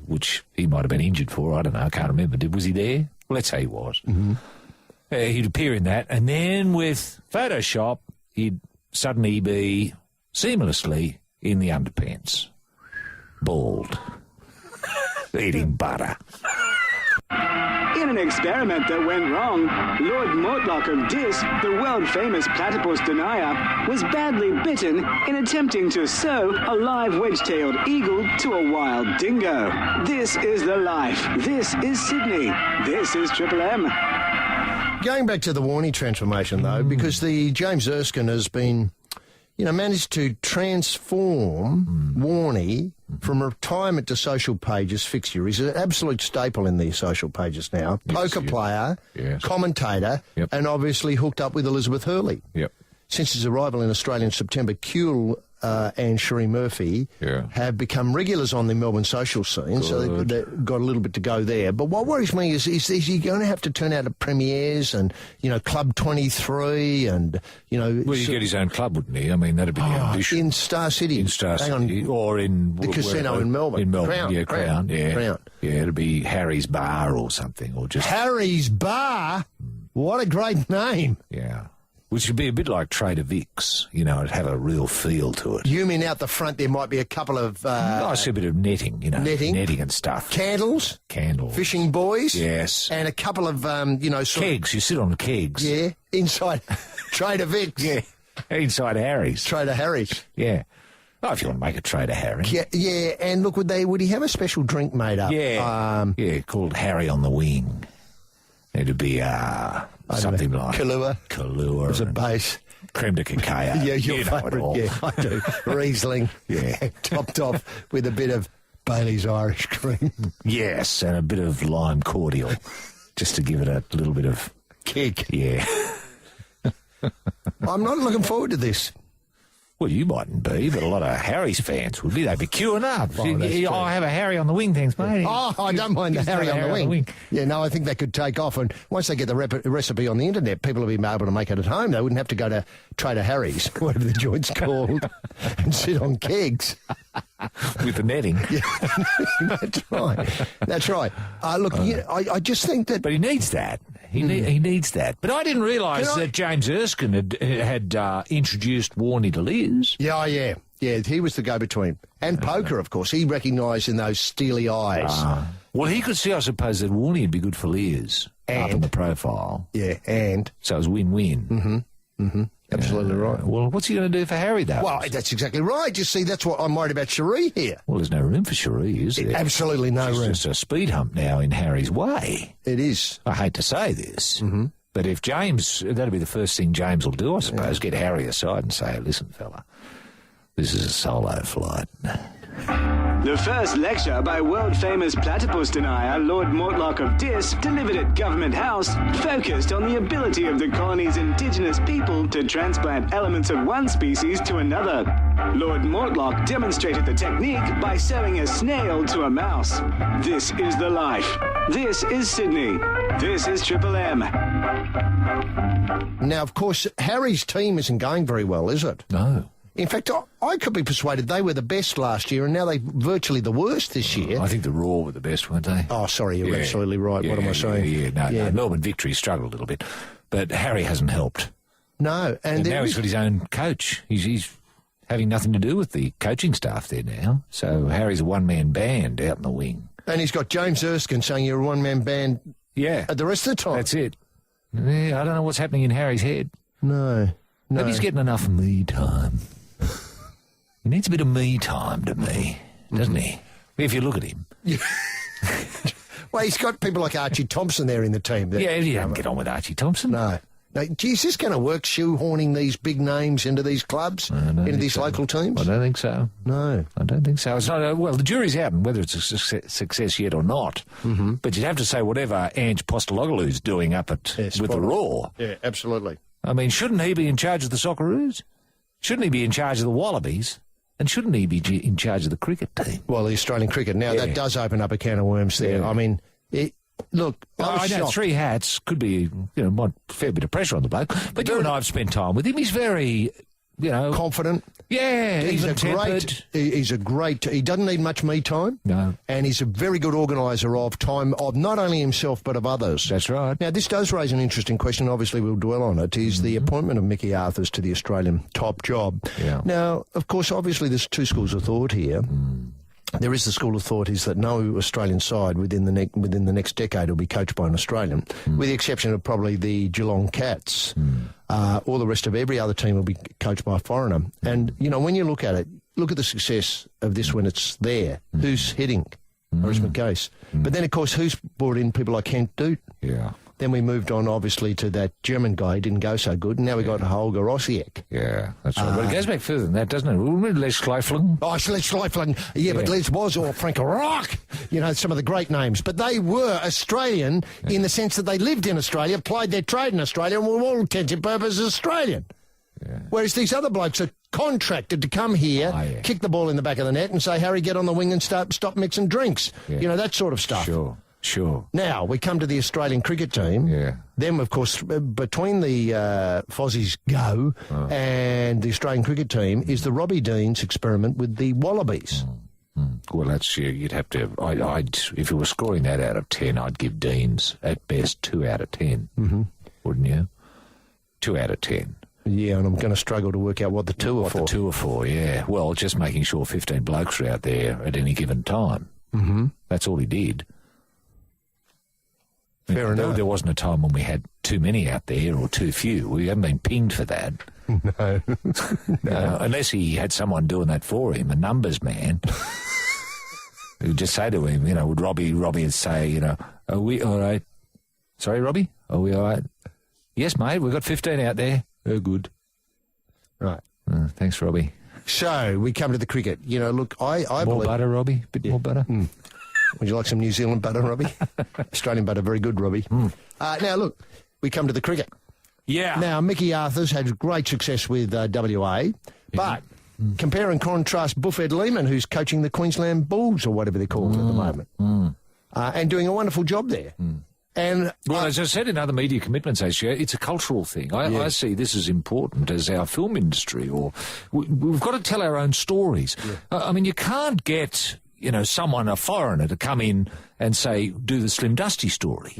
Which he might have been injured for. I don't know. I can't remember. Was he there? Well, let's say he was. He'd appear in that, and then with Photoshop, he'd suddenly be seamlessly in the underpants. Bald. Eating butter. In an experiment that went wrong, Lord Mortlock of Dis, the world-famous platypus denier, was badly bitten in attempting to sew a live wedge-tailed eagle to a wild dingo. This is the life. This is Sydney. This is Triple M. Going back to the Warney transformation, though, because the James Erskine has been, managed to transform Warney from retirement to social pages fixture. He's an absolute staple in the social pages now. Poker player, commentator, and obviously hooked up with Elizabeth Hurley. Yep. Since his arrival in Australia in September, Kuehl and Sheree Murphy have become regulars on the Melbourne social scene, so they've got a little bit to go there. But what worries me is he going to have to turn out at premieres and, Club 23 and, Well, he'd get his own club, wouldn't he? I mean, that'd be the ambition. In Star City. In Star City. Or in... The casino in Melbourne. In Melbourne, Crown. Crown. Yeah, it'd be Harry's Bar or something, or just... Harry's Bar? What a great name. Yeah. Which would be a bit like Trader Vic's, it'd have a real feel to it. You mean out the front there might be a couple of... I see a bit of netting, Netting and stuff. Candles. Fishing buoys. Yes. And a couple of, kegs. You sit on kegs. Yeah. Inside Trader Vic's. Yeah. Inside Harry's. Trader Harry's. Yeah. Oh, if you want to make a Trader Harry. Yeah, and look, would he have a special drink made up? Yeah. Called Harry on the Wing. It'd be something like Kahlua. As a base. Creme de cacao. Yeah, your favourite. Yeah, I do. Riesling. Yeah. Topped off with a bit of Bailey's Irish cream. Yes, and a bit of lime cordial, just to give it a little bit of kick. Yeah. I'm not looking forward to this. Well, you mightn't be, but a lot of Harry's fans would be. They'd be queuing up. I have a Harry on the Wing, thanks, mate. Oh, I don't mind the Harry on the wing. Yeah, no, I think they could take off. And once they get the recipe on the internet, people will be able to make it at home. They wouldn't have to go to Trader Harry's, whatever the joint's called, and sit on kegs. With the netting. Yeah, that's right. Look, I just think that... But he needs that. He needs that. But I didn't realise that James Erskine had introduced Warney to Liz. Yeah, he was the go-between. And poker, of course. He recognised in those steely eyes. Well, he could see, I suppose, that Warney would be good for Liz up in the profile. Yeah, and... So it was win-win. Absolutely right. Well, what's he going to do for Harry, though? Well, that's exactly right. You see, that's what I'm worried about Sheree here. Well, there's no room for Sheree, is there? Absolutely no room. It's just a speed hump now in Harry's way. It is. I hate to say this, but if James, that'll be the first thing James will do, I suppose, get Harry aside and say, listen, fella, this is a solo flight. The first lecture by world-famous platypus denier Lord Mortlock of Dis, delivered at Government House, focused on the ability of the colony's indigenous people to transplant elements of one species to another. Lord Mortlock demonstrated the technique by sewing a snail to a mouse. This is the life. This is Sydney. This is Triple M. Now, of course, Harry's team isn't going very well, is it? No. In fact, I could be persuaded they were the best last year, and now they're virtually the worst this year. I think the Raw were the best, weren't they? Oh, sorry, you're absolutely right. What am I saying? No, Melbourne Victory struggled a little bit, but Harry hasn't helped. No, and now he's got his own coach. He's having nothing to do with the coaching staff there now. So Harry's a one-man band out in the wing. And he's got James Erskine saying you're a one-man band at the rest of the time. That's it. Yeah, I don't know what's happening in Harry's head. No. Maybe he's getting enough me time. He needs a bit of me time to me, doesn't he? If you look at him. Well, he's got people like Archie Thompson there in the team. Yeah, he doesn't get on with Archie Thompson. No. Is this going to work, shoehorning these big names into these clubs, into these local teams? I don't think so. No. I don't think so. It's not, well, the jury's out on whether it's a success yet or not. But you'd have to say whatever Ange Posteloglou's doing up with the Raw. Yeah, absolutely. I mean, shouldn't he be in charge of the Socceroos? Shouldn't he be in charge of the Wallabies? And shouldn't he be in charge of the cricket team? Well, the Australian cricket. Now, that does open up a can of worms there. Yeah. I mean, look, I know 3 hats could be, might a fair bit of pressure on the bloke. But you and I have spent time with him. He's very confident. Yeah, He's a even-tempered. he doesn't need much me time. No. And he's a very good organiser of time of not only himself but of others. That's right. Now, this does raise an interesting question. Obviously, we'll dwell on it. Is the appointment of Mickey Arthurs to the Australian top job. Yeah. Now, of course, obviously, there's two schools of thought here. There is the school of thought is that no Australian side within the next decade will be coached by an Australian, with the exception of probably the Geelong Cats. All the rest of every other team will be coached by a foreigner. And, when you look at it, look at the success of this when it's there. Who's hitting? Horace McCase. But then, of course, who's brought in people like Kent Doot? Yeah. Then we moved on, obviously, to that German guy. He didn't go so good. And now we got Holger Osiek. Yeah, that's right. But it goes back further than that, doesn't it? Les Schleifling. Oh, Les Schleifling. Yeah, but Les was, or Frank Rock, some of the great names. But they were Australian in the sense that they lived in Australia, plied their trade in Australia, and were all intents and purposes Australian. Yeah. Whereas these other blokes are contracted to come here, kick the ball in the back of the net and say, Harry, get on the wing and stop mixing drinks. Yeah. That sort of stuff. Sure. Now, we come to the Australian cricket team. Yeah. Then, of course, between the Fozzie's go and the Australian cricket team is the Robbie Deans experiment with the Wallabies. Well, that's you'd have to. I'd if you were scoring that out of 10, I'd give Deans at best 2 out of 10, wouldn't you? 2 out of 10. Yeah, and I'm going to struggle to work out what the two are for. What the 2 are for? Yeah. Well, just making sure 15 blokes are out there at any given time. That's all he did. Fair enough. There wasn't a time when we had too many out there or too few. We haven't been pinged for that. No. No. Unless he had someone doing that for him, a numbers man. Who'd just say to him, would Robbie would say, are we all right? Sorry, Robbie? Are we all right? Yes, mate, we've got 15 out there. Oh, good. Right. Thanks, Robbie. So, we come to the cricket. Look, I more believe... butter, Robbie? Bit more butter? Would you like some New Zealand butter, Robbie? Australian butter, very good, Robbie. Now, look, we come to the cricket. Yeah. Now, Mickey Arthurs had great success with WA, but compare and contrast Buffett Lehman, who's coaching the Queensland Bulls, or whatever they're called at the moment, and doing a wonderful job there. And well, as I said in other media commitments, actually, it's a cultural thing. I see this as important as our film industry, or we've got to tell our own stories. I mean, you can't get... someone, a foreigner, to come in and say, do the Slim Dusty story,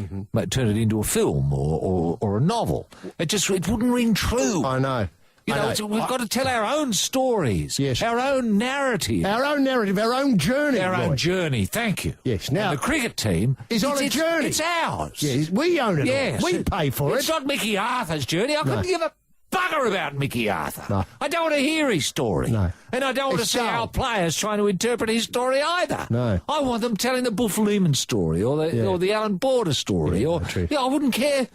turn it into a film or a novel. It wouldn't ring true. I know. We've got to tell our own stories. Yes. Our own narrative. Our own narrative, our own journey. Our own journey, thank you. Yes. Now, and the cricket team is on a journey. It's ours. Yes, we own it. Yes. We pay for it. It's not Mickey Arthur's journey. I couldn't give a bugger about Mickey Arthur. No. I don't want to hear his story. No. And I don't want to see our players trying to interpret his story either. No. I want them telling the Buff Lehman story or the Alan Border story. I wouldn't care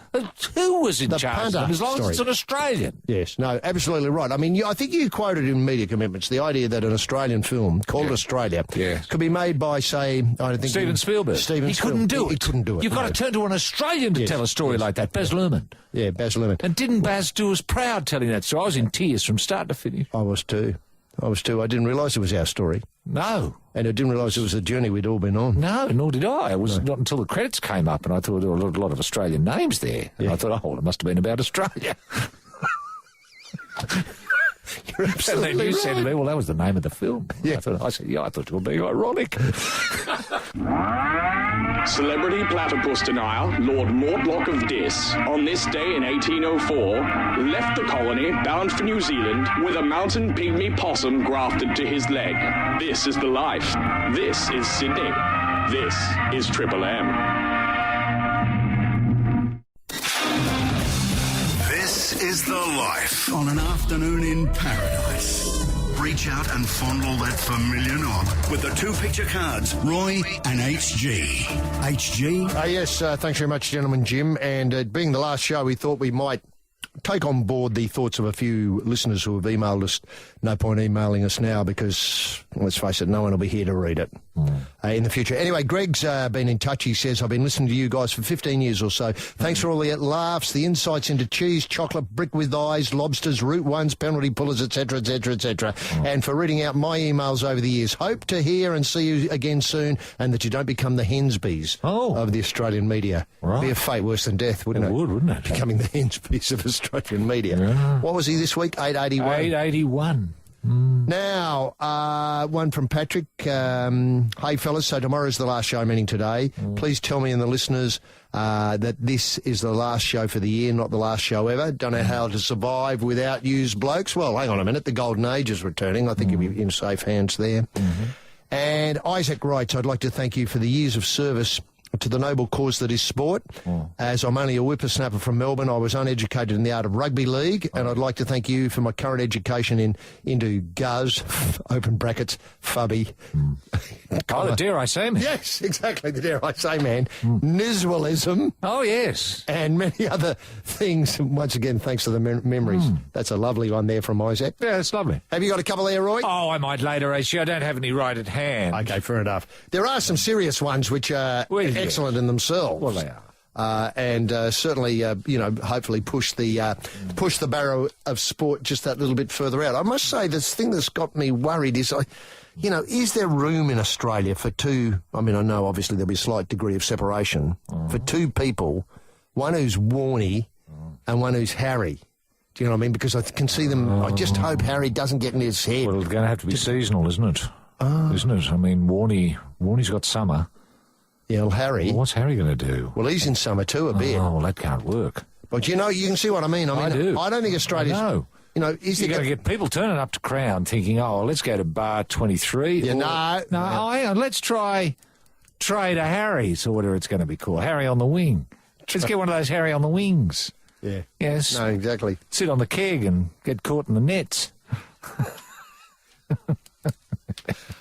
who was in charge of them as long as it's an Australian. Yes, no, absolutely right. I mean, I think you quoted in media commitments the idea that an Australian film called Australia could be made by, say, I don't think... Steven Spielberg. He couldn't do it. He couldn't do it. You've got to turn to an Australian to tell a story like that. Baz Luhrmann. Yeah, Baz Luhrmann. And didn't Baz do us proud telling that story? I was in tears from start to finish. I was too. I didn't realise it was our story. No. And I didn't realise it was the journey we'd all been on. No, nor did I. It was not until the credits came up and I thought there were a lot of Australian names there. And I thought, it must have been about Australia. You're absolutely and then you right. said to me, well, that was the name of the film. Yeah. I said, I thought it would be ironic. Celebrity platypus denier Lord Mortlock of Dis, on this day in 1804, left the colony bound for New Zealand with a mountain pygmy possum grafted to his leg. This is the life. This is Sydney. This is Triple M. This is the life on an afternoon in paradise. Reach out and fondle that familiar knob with the two picture cards, Roy and HG. HG? Yes, thanks very much, gentlemen, Jim. And being the last show, we thought we might take on board the thoughts of a few listeners who have emailed us no point emailing us now because, let's face it, no one will be here to read it in the future. Anyway, Greg's been in touch. He says, I've been listening to you guys for 15 years or so. Thanks for all the laughs, the insights into cheese, chocolate, brick with eyes, lobsters, root ones, penalty pullers, etc., etc., etc., and for reading out my emails over the years. Hope to hear and see you again soon, and that you don't become the Hensbys of the Australian media. Right. Be a fate worse than death, wouldn't it? It would, wouldn't it? Becoming the Hensbys of Australian media. Yeah. What was he this week? 881. 881. Now, one from Patrick. Hey, fellas, so tomorrow's the last show, meaning today. Please tell me and the listeners that this is the last show for the year, not the last show ever. Don't know how to survive without yous blokes. Well, hang on a minute. The golden age is returning. I think you'll be in safe hands there. And Isaac writes, I'd like to thank you for the years of service to the noble cause that is sport. As I'm only a whippersnapper from Melbourne, I was uneducated in the art of rugby league, and I'd like to thank you for my current education into Guz, open brackets, fubby. Oh, the dare I say, man. Yes, exactly, the dare I say, man. Niswellism. Oh, yes. And many other things. Once again, thanks for the memories. That's a lovely one there from Isaac. Yeah, it's lovely. Have you got a couple there, Roy? Oh, I might later, AC. I don't have any right at hand. Okay, fair enough. There are some serious ones which are excellent in themselves. Well, they are. And certainly, hopefully push the barrow of sport just that little bit further out. I must say, this thing that's got me worried is, is there room in Australia for two? I mean, I know obviously there'll be a slight degree of separation for two people, one who's Warnie and one who's Harry. Do you know what I mean? Because I can see them. I just hope Harry doesn't get in his head. Well, it's going to have to be seasonal, isn't it? Isn't it? I mean, Warnie's got summer. Yeah, well, Harry. Well, what's Harry going to do? Well, he's in summer too a bit. Oh, well, that can't work. But you can see what I mean. I do. I don't think Australia's. No. Is you're going to get people turning up to Crown thinking, let's go to bar 23. Yeah, hang on, let's try Trader Harry's or whatever it's going to be called. Harry on the wing. Let's get one of those Harry on the wings. Yeah. Yes. No, exactly. Sit on the keg and get caught in the nets.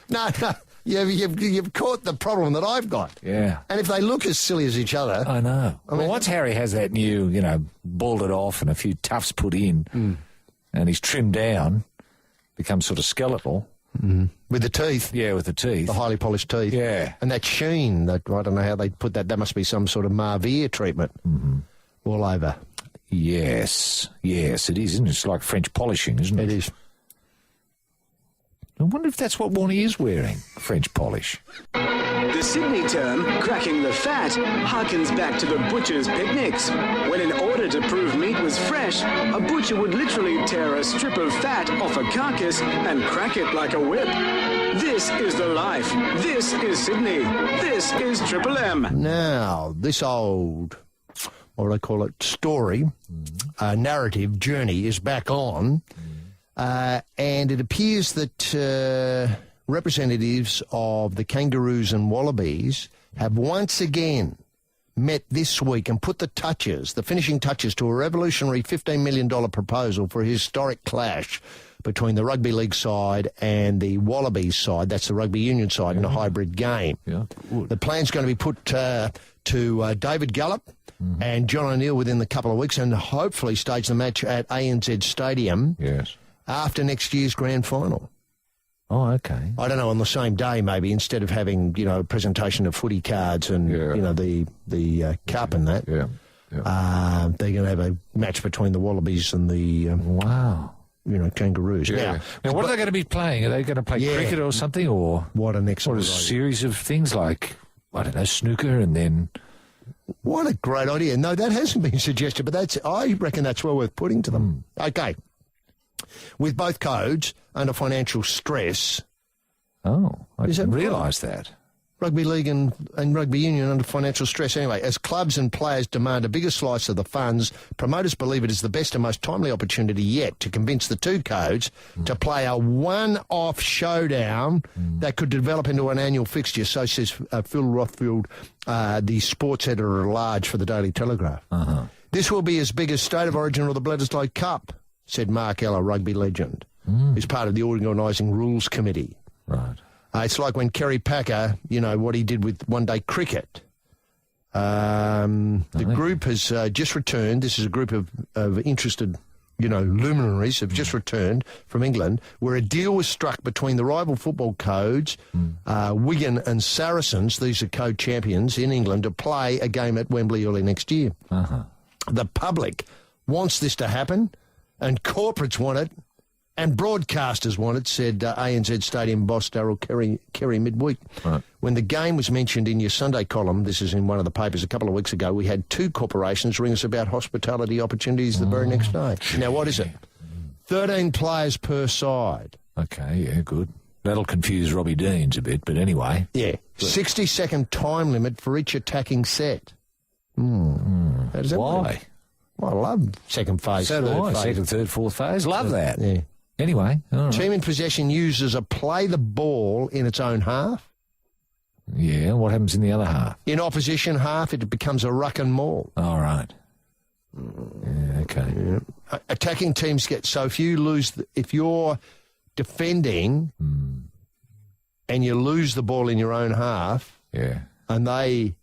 No. You've caught the problem that I've got. Yeah. And if they look as silly as each other... I know. Well, once Harry has that new, balled it off and a few tufts put in, and he's trimmed down, becomes sort of skeletal. With the teeth. Yeah, with the teeth. The highly polished teeth. Yeah. And that sheen, I don't know how they put that. That must be some sort of Marvier treatment all over. Yes, it is, isn't it? It's like French polishing, isn't it? It is. I wonder if that's what Warnie is wearing, French polish. The Sydney term, cracking the fat, harkens back to the butcher's picnics, when in order to prove meat was fresh, a butcher would literally tear a strip of fat off a carcass and crack it like a whip. This is the life. This is Sydney. This is Triple M. Now, this old, what do I call it, story, narrative, journey is back on. And it appears that representatives of the kangaroos and wallabies have once again met this week and put the finishing touches to a revolutionary $15 million proposal for a historic clash between the rugby league side and the wallabies side. That's the rugby union side in a hybrid game. Yeah, the plan's going to be put to David Gallop and John O'Neill within a couple of weeks, and hopefully stage the match at ANZ Stadium. Yes. After next year's grand final. Oh, okay. I don't know, on the same day maybe, instead of having, a presentation of footy cards and, the cup and that. Yeah. They're going to have a match between the wallabies and the... kangaroos. Yeah. Now, what are they going to be playing? Are they going to play cricket or something? Or what an excellent idea. Series of things like, I don't know, snooker and then... What a great idea. No, that hasn't been suggested, but I reckon that's well worth putting to them. Okay. With both codes under financial stress. Oh, I didn't realise that. Rugby league and rugby union under financial stress. Anyway, as clubs and players demand a bigger slice of the funds, promoters believe it is the best and most timely opportunity yet to convince the two codes to play a one-off showdown that could develop into an annual fixture. So says Phil Rothfield, the sports editor-at-large for the Daily Telegraph. This will be as big as State of Origin or the Bledisloe Cup, said Mark Ella, rugby legend, who's part of the organising rules committee. Right. It's like when Kerry Packer, what he did with one-day cricket. The group has just returned. This is a group of interested, luminaries have just returned from England, where a deal was struck between the rival football codes, Wigan and Saracens, these are co-champions in England, to play a game at Wembley early next year. Uh-huh. The public wants this to happen, and corporates want it, and broadcasters want it, said ANZ Stadium boss Daryl Kerry midweek. Right. When the game was mentioned in your Sunday column, this is in one of the papers a couple of weeks ago, we had 2 corporations ring us about hospitality opportunities the very next day. Now, what is it? 13 players per side. Okay, yeah, good. That'll confuse Robbie Deans a bit, but anyway. Yeah. 60-second time limit for each attacking set. How does that Why? work? Well, I love second phase, So do third I. phase. Second, third, fourth phase. Love that. Yeah. Anyway, all right. Team in possession uses a play the ball in its own half. Yeah, what happens in the other half? In opposition half, it becomes a ruck and maul. All right. Yeah, okay. Attacking teams get, so if you're defending and you lose the ball in your own half, and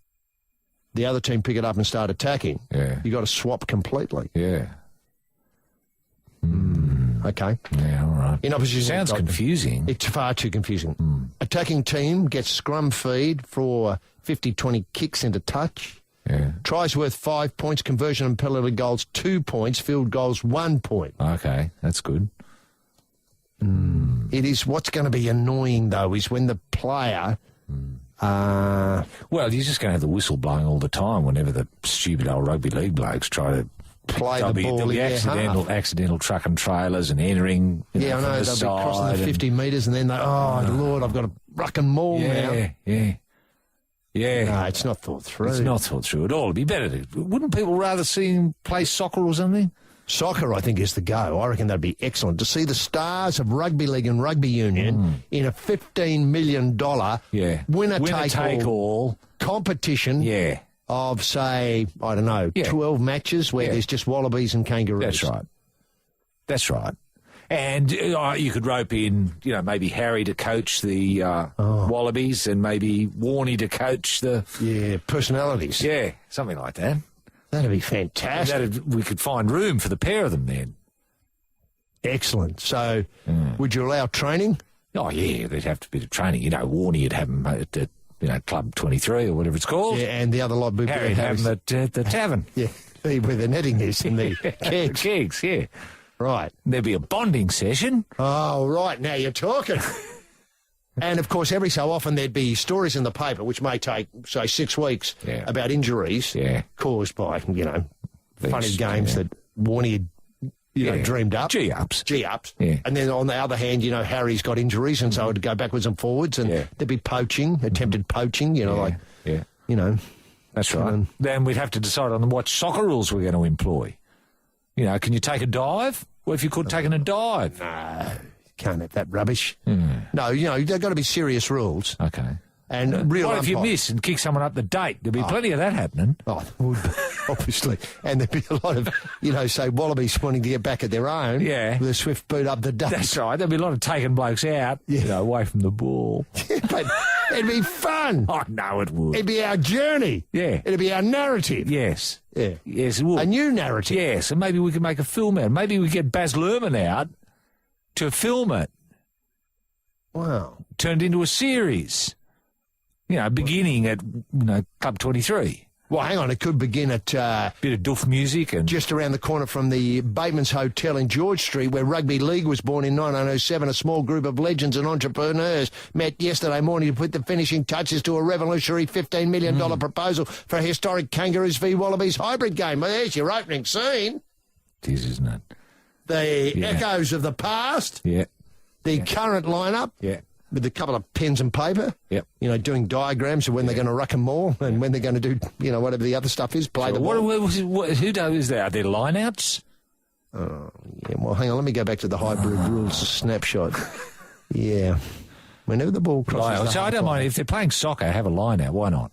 the other team pick it up and start attacking, you got to swap completely. Yeah. Okay. Yeah, all right. In opposition, Sounds confusing. It's far too confusing. Attacking team gets scrum feed for 50-20 kicks into touch. Yeah. Tries worth 5 points, conversion and penalty goals 2 points, field goals 1 point. Okay, that's good. It is what's going to be annoying though is when the player. Well, you're just going to have the whistle blowing all the time whenever the stupid old rugby league blokes try to play the ball there'll in be their half. accidental truck and trailers and entering. Yeah, I know. They'll be crossing the 50 metres and then they, Lord, I've got a ruck and maul now. Yeah. No, it's not thought through. It's not thought through at all. It'd be better wouldn't people rather see him play soccer or something? Soccer, I think, is the go. I reckon that'd be excellent to see the stars of rugby league and rugby union in a $15 million winner-take-all competition of, say, I don't know, 12 matches where there's just wallabies and kangaroos. That's right. And you could rope in, maybe Harry to coach the wallabies and maybe Warney to coach the... Yeah, personalities. Yeah, something like that. That'd be fantastic. We could find room for the pair of them then. Excellent. So, would you allow training? Oh, yeah, there'd have to be training. Warney would have them at Club 23 or whatever it's called. Yeah, and the other lot would be... Harry'd have them at the tavern. Yeah, where the netting is and the kegs. Kegs, yeah. Right. There'd be a bonding session. Oh, right. Now you're talking. And, of course, every so often there'd be stories in the paper, which may take, say, 6 weeks, about injuries caused by, funny games that Warney had, dreamed up. G-ups. Yeah. And then on the other hand, Harry's got injuries, and so it'd go backwards and forwards, and there'd be poaching, attempted poaching, That's right. Then we'd have to decide on what soccer rules we're going to employ. Can you take a dive? What if you could taken a dive? No. Can't have that rubbish. No, there've got to be serious rules. Okay. And real what if you umpire. miss and kick someone up the date? There'd be plenty of that happening. Oh, there would be, obviously. And there'd be a lot of, say, wallabies wanting to get back at their own. Yeah. With a swift boot up the date. That's right. There'd be a lot of taking blokes out, away from the ball. Yeah, but it'd be fun. Oh, no, it would. It'd be our journey. Yeah. It'd be our narrative. Yes. Yeah. Yes, it would. A new narrative. Yes, and maybe we could make a film out. Maybe we get Baz Luhrmann out to film it. Wow. Turned into a series. Beginning at, Club 23. Well, hang on, it could begin at... bit of duff music and... Just around the corner from the Bateman's Hotel in George Street, where rugby league was born in 1907. A small group of legends and entrepreneurs met yesterday morning to put the finishing touches to a revolutionary $15 million proposal for a historic Kangaroos v Wallabies hybrid game. Well, there's your opening scene. It is, isn't it? The echoes of the past. Yeah. The current lineup. Yeah. With a couple of pens and paper. Yep. Doing diagrams of when they're going to ruck and maul and when they're going to do, whatever the other stuff is, play the ball. Who is there? Are there lineouts? Oh, yeah. Well, hang on. Let me go back to the hybrid rules snapshot. Yeah. Whenever the ball crosses So I don't mind. If they're playing soccer, have a lineout. Why not?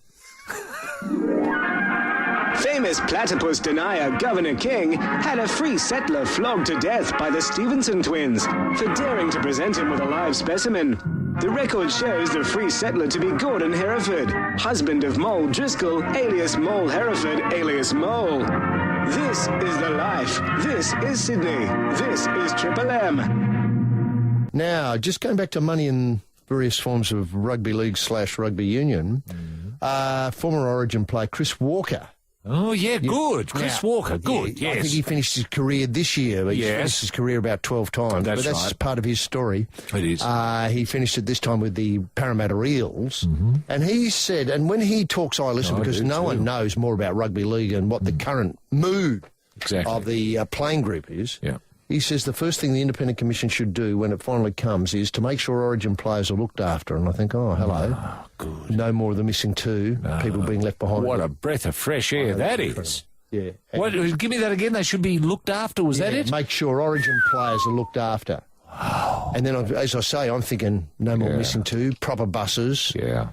Famous platypus denier Governor King had a free settler flogged to death by the Stevenson twins for daring to present him with a live specimen. The record shows the free settler to be Gordon Hereford, husband of Mole Driscoll, alias Mole Hereford, alias Mole. This is the life. This is Sydney. This is Triple M. Now, just going back to money in various forms of rugby league / rugby union, former Origin player Chris Walker. Oh, yeah, good. Chris Walker, good, I think he finished his career this year, but he's finished his career about 12 times. That's but that's right. part of his story. It is. He finished it this time with the Parramatta Eels. And he said, and when he talks, I listen, because no one knows more about rugby league and what the current mood of the playing group is. Yeah. He says the first thing the Independent Commission should do when it finally comes is to make sure Origin players are looked after. And I think, oh, hello. Good. No more of the missing two, people being left behind. What a breath of fresh air that is. Yeah. What, give me that again. They should be looked after. Was that it? Make sure Origin players are looked after. Wow. And then, as I say, I'm thinking no more missing two, proper buses. Yeah.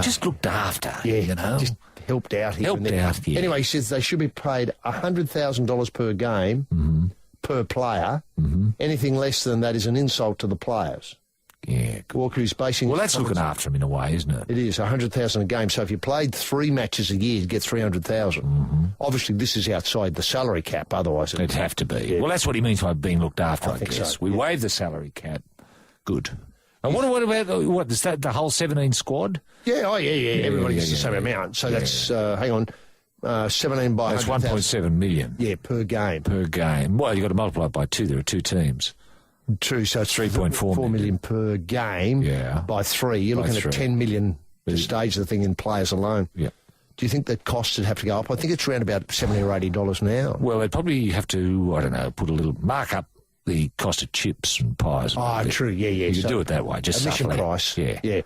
Just looked after. Yeah, you know. just helped out here. Helped out, yeah. Anyway, he says they should be paid $100,000 per game, per player. Anything less than that is an insult to the players. Yeah. Walker is basing... Well, that's looking after him in a way, isn't it? It is, $100,000 a game. So if you played 3 matches a year, you'd get $300,000. Obviously, this is outside the salary cap, otherwise... It'd have to be. Yeah. Well, that's what he means by being looked after, I think guess. so, We waived the salary cap. Good. And what about, is that the whole 17 squad? Yeah, everybody gets the same amount. So that's, hang on, 17 by... That's 1.7 million. Yeah, per game. Per game. Well, you've got to multiply it by 2. There are 2 teams. True, so it's 3.4 million per game. Yeah. By 3. You're looking at 10 million to stage the thing in players alone. Yeah. Do you think that costs would have to go up? I think it's around about $70 or $80 now. Well, they'd probably have to, I don't know, put a little mark up the cost of chips and pies. True, yeah. You could do it that way, just admission subtly. price. Yeah.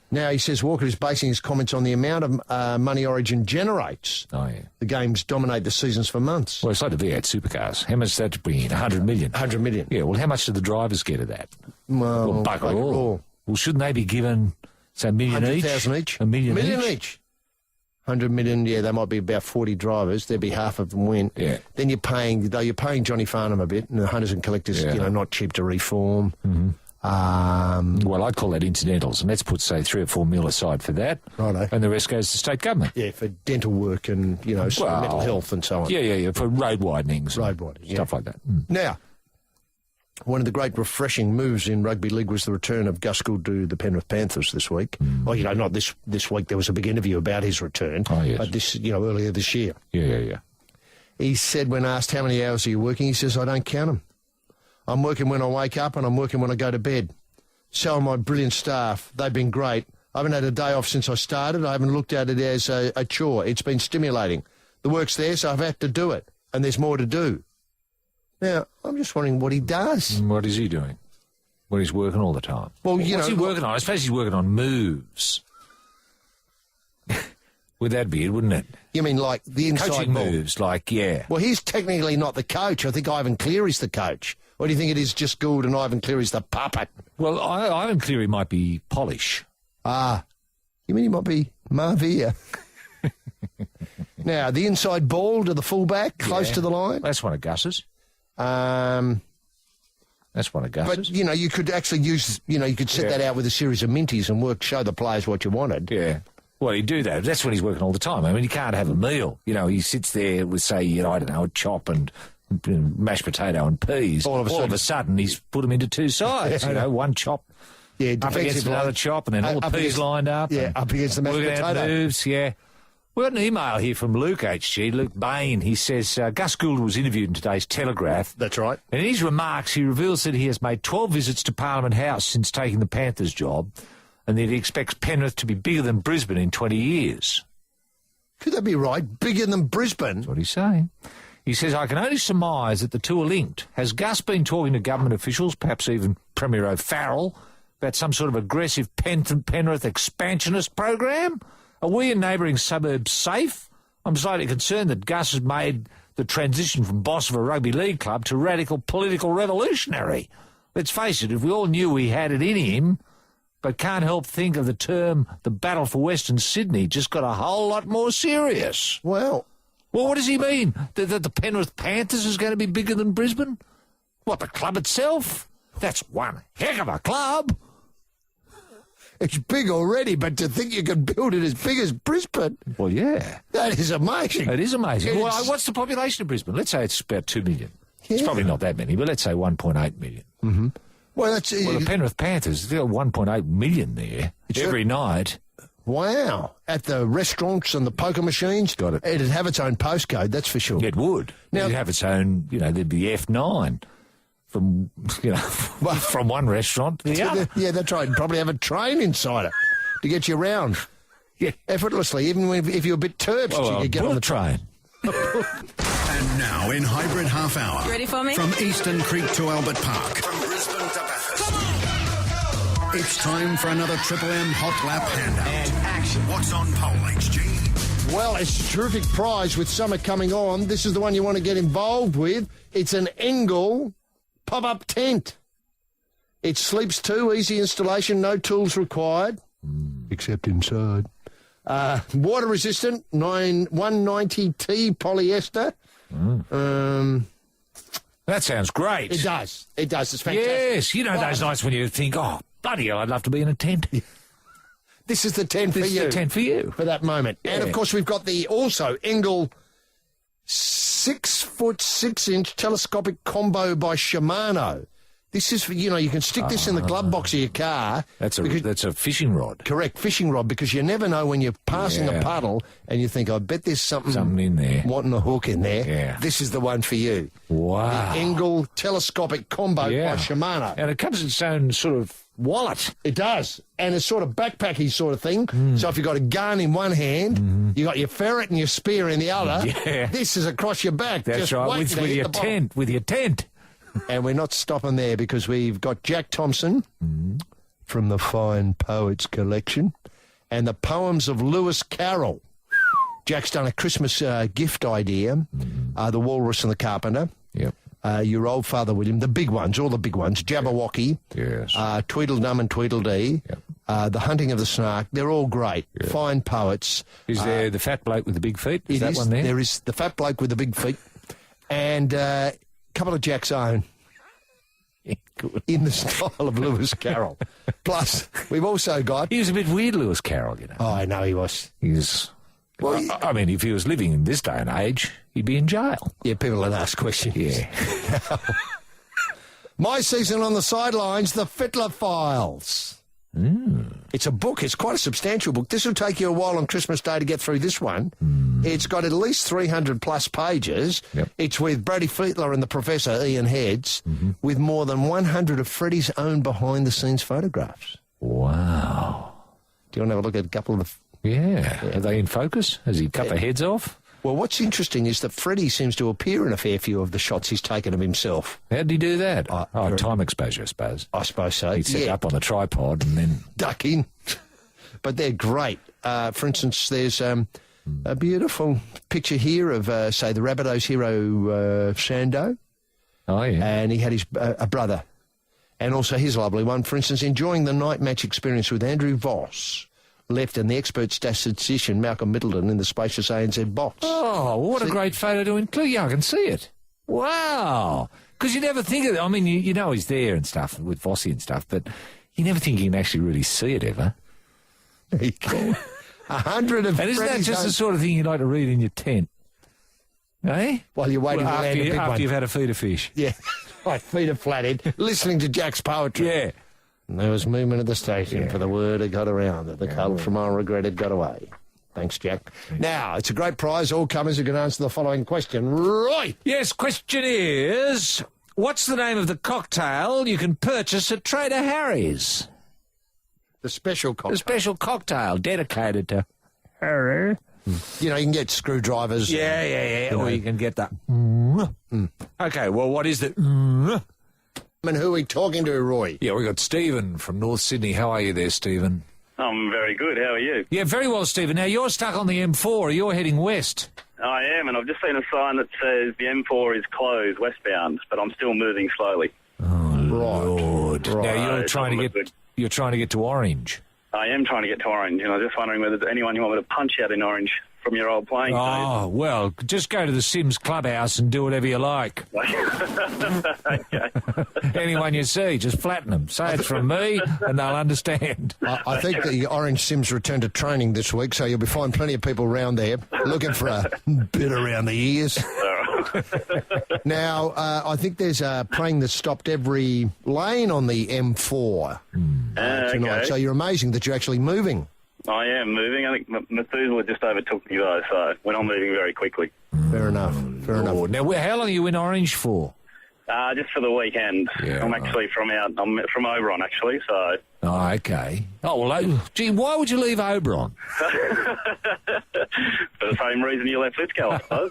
Now, he says Walker is basing his comments on the amount of money Origin generates. Oh, yeah. The games dominate the seasons for months. Well, it's like the V8 supercars. How much does that bring in? 100 million? 100 million. Yeah, well, how much do the drivers get of that? Well, bugger all. Well, shouldn't they be given, say, $1 million each? 100,000 each. $1 million each. 100 million, yeah, they might be about 40 drivers. There'd be half of them win. Yeah. Then you're paying Johnny Farnham a bit, and the hunters and collectors, not cheap to reform. Well, I'd call that incidentals, and let's put, say, 3 or 4 mil aside for that. Righto. And the rest goes to state government. Yeah, for dental work and, mental health and so on. Yeah, for road widenings. Stuff like that. Now, one of the great refreshing moves in rugby league was the return of Gus Gould to the Penrith Panthers this week. Well, not this week. There was a big interview about his return. Oh, yes. But this, earlier this year. Yeah. He said when asked how many hours are you working, he says, I don't count them. I'm working when I wake up and I'm working when I go to bed. So are my brilliant staff. They've been great. I haven't had a day off since I started. I haven't looked at it as a chore. It's been stimulating. The work's there, so I've had to do it. And there's more to do. Now, I'm just wondering what he does. What is he doing? Well, he's working all the time. Well, what's he working on? I suppose he's working on moves. Would that be it, wouldn't it? You mean like the inside coaching ball? Moves, Well, he's technically not the coach. I think Ivan Cleary's the coach. Or do you think it is just Gould and Ivan Cleary's the puppet? Well, Ivan Cleary might be Polish. You mean he might be Marvia? Now, the inside ball to the fullback, close to the line. That's one of Gus's. That's one of Gus's. But, you could actually use, you could set that out with a series of minties and show the players what you wanted. Yeah. Well, he'd do that. That's when he's working all the time. I mean, he can't have a meal. He sits there with, say, I don't know, a chop and mashed potato and peas. All of a sudden, he's put them into 2 sides. One chop up against another chop, and then all the peas lined up. Yeah, up against the mashed potato. Moves, yeah. We got an email here from Luke Bain. He says, Gus Gould was interviewed in today's Telegraph. That's right. And in his remarks, he reveals that he has made 12 visits to Parliament House since taking the Panthers job, and that he expects Penrith to be bigger than Brisbane in 20 years. Could that be right? Bigger than Brisbane? That's what he's saying. He says, I can only surmise that the two are linked. Has Gus been talking to government officials, perhaps even Premier O'Farrell, about some sort of aggressive Penrith expansionist program? Are we in neighbouring suburbs safe? I'm slightly concerned that Gus has made the transition from boss of a rugby league club to radical political revolutionary. Let's face it, if we all knew he had it in him, but can't help think of the term the battle for Western Sydney just got a whole lot more serious. Well, what does he mean? That the Penrith Panthers is going to be bigger than Brisbane? What, the club itself? That's one heck of a club. It's big already, but to think you can build it as big as Brisbane, Well, yeah. that is amazing. It is amazing. Well, It's- what's the population of Brisbane? Let's say it's about 2 million. It's probably not that many, but let's say 1.8 million. Mm-hmm. Well, that's... Well, the Penrith Panthers, they've got 1.8 million there every night. Wow. At the restaurants and the poker machines, it'd have its own postcode, that's for sure. It would. Now- It'd have its own, there'd be F9 from, from one restaurant to the other. Yeah, that's right. Probably have a train inside it to get you around. Yeah, effortlessly. Even if you're a bit terped, you could get on the train. And now in Hybrid Half Hour. Ready for me? From Eastern Creek to Albert Park. From Brisbane to Bathurst. It's time for another Triple M Hot Lap handout. And action. What's on pole, HG? Well, it's a terrific prize with summer coming on. This is the one you want to get involved with. It's an Engel pop-up tent. It sleeps too, easy installation, no tools required. Except inside. Water resistant, 190T polyester. That sounds great. It does. It does. It's fantastic. Yes, those nights when you think, oh, bloody hell, I'd love to be in a tent. This is the tent for you. This is the tent for you. For that moment. Yeah. And, of course, we've got the also Engel 6'6" telescopic combo by Shimano. This is for, you can stick this in the glove box of your car. That's a fishing rod. Correct, fishing rod, because you never know when you're passing a puddle and you think, I bet there's something in there. Wanting a hook in there. Yeah. This is the one for you. Wow. The Engel telescopic combo by Shimano. And it comes in its own sort of wallet. It does. And it's sort of backpacky sort of thing. So if you've got a gun in one hand, you got your ferret and your spear in the other. Yeah. This is across your back. That's just right, waiting to with hit your the bottom. tent. With your tent. And we're not stopping there because we've got Jack Thompson from the Fine Poets collection and the poems of Lewis Carroll. Jack's done a Christmas gift idea, The Walrus and the Carpenter. Yep. Your Old Father William, the big ones, all the big ones, Jabberwocky, yes. Tweedledum and Tweedledee, The Hunting of the Snark, they're all great. Yep. Fine poets. Is there the fat bloke with the big feet? Is that one there? There is the fat bloke with the big feet and a couple of Jack's own. In the style of Lewis Carroll. Plus, we've also got... He was a bit weird, Lewis Carroll, Oh, I know he was. Well, I mean, if he was living in this day and age, he'd be in jail. Yeah, people would ask questions. Yeah. My Season on the Sidelines, The Fittler Files. It's a book. It's quite a substantial book. This will take you a while on Christmas Day to get through this one. It's got at least 300-plus pages. Yep. It's with Brady Fittler and the Professor, Ian Heads, with more than 100 of Freddie's own behind-the-scenes photographs. Wow. Do you want to have a look at a couple of the... Yeah. Are they in focus? Has he cut the heads off? Well, what's interesting is that Freddie seems to appear in a fair few of the shots he's taken of himself. How did he do that? Time exposure, I suppose. I suppose so. He'd set it up on the tripod and then... Duck in. But they're great. For instance, there's a beautiful picture here of, say, the Rabbitohs hero Sando. Oh, yeah. And he had his a brother. And also his lovely one, for instance, enjoying the night match experience with Andrew Voss. Left and the expert statistician Malcolm Middleton in the spacious ANZ box. Oh, what a great photo to include. Yeah, I can see it. Wow. Because you never think of it. I mean, you know he's there and stuff with Vossi and stuff, but you never think you can actually really see it ever. You can. 100 of And isn't that Freddie's just own- the sort of thing you like to read in your tent? Eh? While you're waiting to land a big after one. you've had a feed of fish. Yeah. Right, feet are flatted, listening to Jack's poetry. Yeah. And there was movement at the station, for the word had got around that the cuddle from our regret had got away. Thanks, Jack. Now, it's a great prize. All comers who can answer the following question. Right. Yes, question is, what's the name of the cocktail you can purchase at Trader Harry's? The special cocktail. The special cocktail dedicated to Harry. You know, you can get screwdrivers. Yeah. You know. Or you can get that. Okay, well, what is the... And who are we talking to, Roy? Yeah, we got Stephen from North Sydney. How are you there, Stephen? I'm very good. How are you? Yeah, very well, Stephen. Now, you're stuck on the M4. You're heading west. I am, and I've just seen a sign that says the M4 is closed westbound, but I'm still moving slowly. Lord. Right. Now, It's not good. you're trying to get to Orange. I am trying to get to Orange, and I was just wondering whether there's anyone you want me to punch out in Orange from your old playing days. Oh, well, just go to the Sims clubhouse and do whatever you like. Okay. Anyone you see, just flatten them. Say it's from me, and they'll understand. I think the Orange Sims return to training this week, so you'll be finding plenty of people around there looking for a bit around the ears. Now, I think there's a train that stopped every lane on the M4 tonight. Okay. So you're amazing that you're actually moving. I am moving. I think Methuselah just overtook me, though, so we're not moving very quickly. Fair enough. Fair enough. Now, how long are you in Orange for? Just for the weekend. Yeah, I'm actually from Oberon, actually, so... Oh, okay. Oh, well, gee, why would you leave Oberon? For the same reason you left Lithgow, I suppose.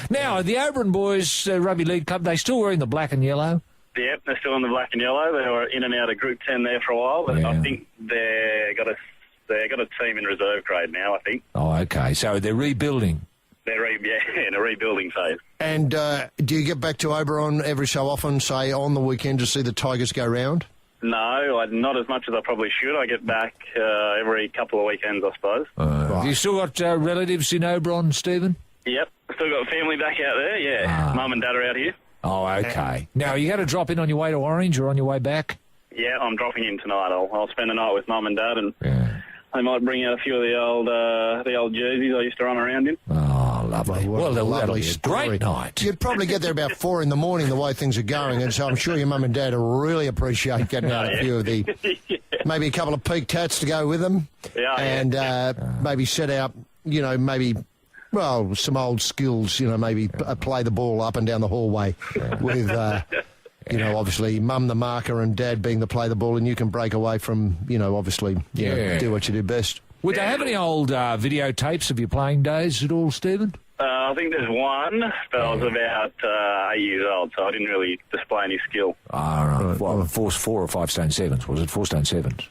Now, the Oberon Boys Rugby League Club, they still wearing the black and yellow? Yep, they're still in the black and yellow. They were in and out of Group 10 there for a while, but I think they've got a team in reserve grade now, I think. Oh, okay. So they're rebuilding. They're in a rebuilding phase. And do you get back to Oberon every so often, say, on the weekend to see the Tigers go round? No, not as much as I probably should. I get back every couple of weekends, I suppose. Have you still got relatives in Oberon, Stephen? Yep, still got family back out there, yeah. Mum and Dad are out here. Oh, okay. Now, are you going to drop in on your way to Orange or on your way back? Yeah, I'm dropping in tonight. I'll spend the night with Mum and Dad, and I might bring out a few of the old jerseys I used to run around in. Oh, lovely. Well, that'll be a story. great night. You'd probably get there about 4 in the morning the way things are going, and so I'm sure your mum and dad will really appreciate getting out a few of the, maybe a couple of peaked hats to go with them, and maybe set out, maybe... Well, some old skills, maybe play the ball up and down the hallway with, obviously mum the marker and dad being the play the ball, and you can break away from, obviously, do what you do best. Would they have any old videotapes of your playing days at all, Stephen? I think there's one, but I was about 8 years old, so I didn't really display any skill. Right. Well, 4 or 5 stone 7s, was it? 4 stone 7s?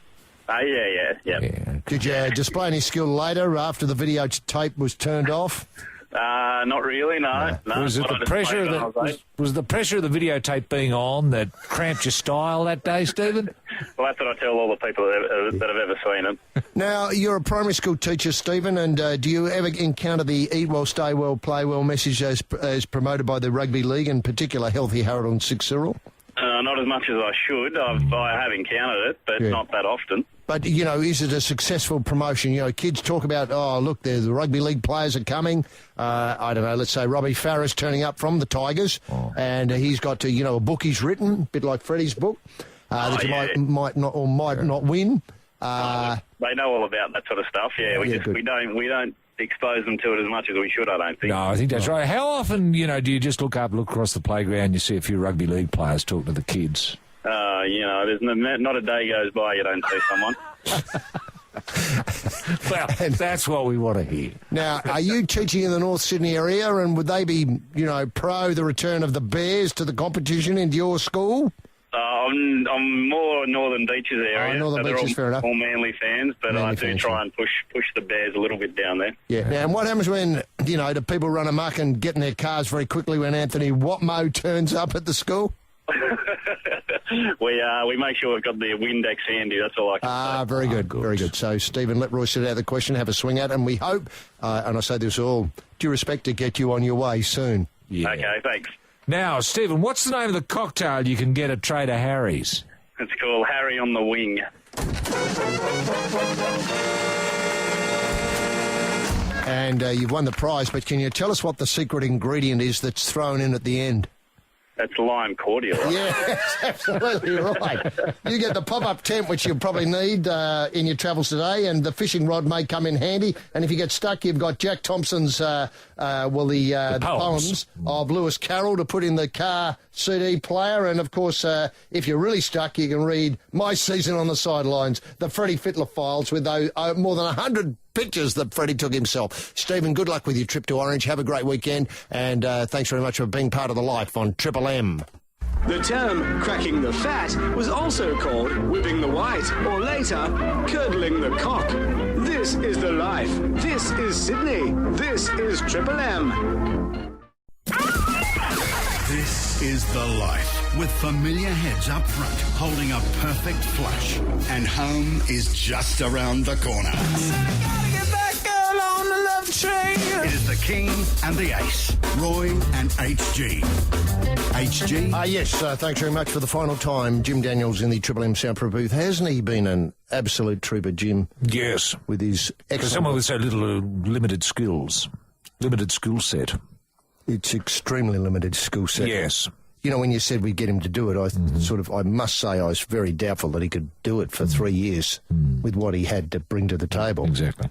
Yeah. Did you display any skill later after the videotape was turned off? Not really, no. Was it the pressure was the pressure of the videotape being on that cramped your style that day, Stephen? Well, that's what I tell all the people that have ever seen it. Now, you're a primary school teacher, Stephen, and do you ever encounter the eat well, stay well, play well message as promoted by the Rugby League, in particular Healthy Harold and Six Cyril? Not as much as I should. I have encountered it, but not that often. But, is it a successful promotion? Kids talk about, look, the rugby league players are coming. I don't know, let's say Robbie Farah's turning up from the Tigers, and he's got to, a book he's written, a bit like Freddie's book, that you might not win. They know all about that sort of stuff, we don't expose them to it as much as we should, I don't think. No, I think that's right. How often, do you just look across the playground, you see a few rugby league players talking to the kids? There's not a day goes by you don't see someone. Well, that's what we want to hear. Now, are you teaching in the North Sydney area, and would they be, pro the return of the Bears to the competition into your school? I'm more Northern Beaches area. Northern Beaches, fair enough. All Manly fans, but I do try and push the Bears a little bit down there. Yeah. Now, and what happens when, the people run amok and get in their cars very quickly when Anthony Watmo turns up at the school? We make sure we've got the Windex handy, that's all I can say. Very good, very good. So, Stephen, let Roy sit out the question, have a swing at it, and we hope, and I say this all due respect, to get you on your way soon. Yeah. Okay, thanks. Now, Stephen, what's the name of the cocktail you can get at Trader Harry's? It's called Harry on the Wing. And you've won the prize, but can you tell us what the secret ingredient is that's thrown in at the end? That's lime cordial. Yes, absolutely right. You get the pop-up tent, which you'll probably need in your travels today, and the fishing rod may come in handy. And if you get stuck, you've got Jack Thompson's, the poems of Lewis Carroll to put in the car CD player. And, of course, if you're really stuck, you can read My Season on the Sidelines, the Freddie Fittler files with those, more than 100 pictures that Freddie took himself. Stephen, good luck with your trip to Orange. Have a great weekend, and thanks very much for being part of the life on Triple M. The term cracking the fat was also called whipping the white, or later, curdling the cock. This is the life. This is Sydney. This is Triple M. This is the life, with familiar heads up front, holding a perfect flush, and home is just around the corner. Gotta get that girl on the love train. King and the Ace, Roy and HG. HG? Yes, thanks very much for the final time. Jim Daniels in the Triple M Soundproof booth. Hasn't he been an absolute trooper, Jim? Yes. With his excellent... For someone with so little limited skills, limited skill set. It's extremely limited skill set. Yes. You know, when you said we'd get him to do it, I must say I was very doubtful that he could do it for 3 years with what he had to bring to the table. Exactly.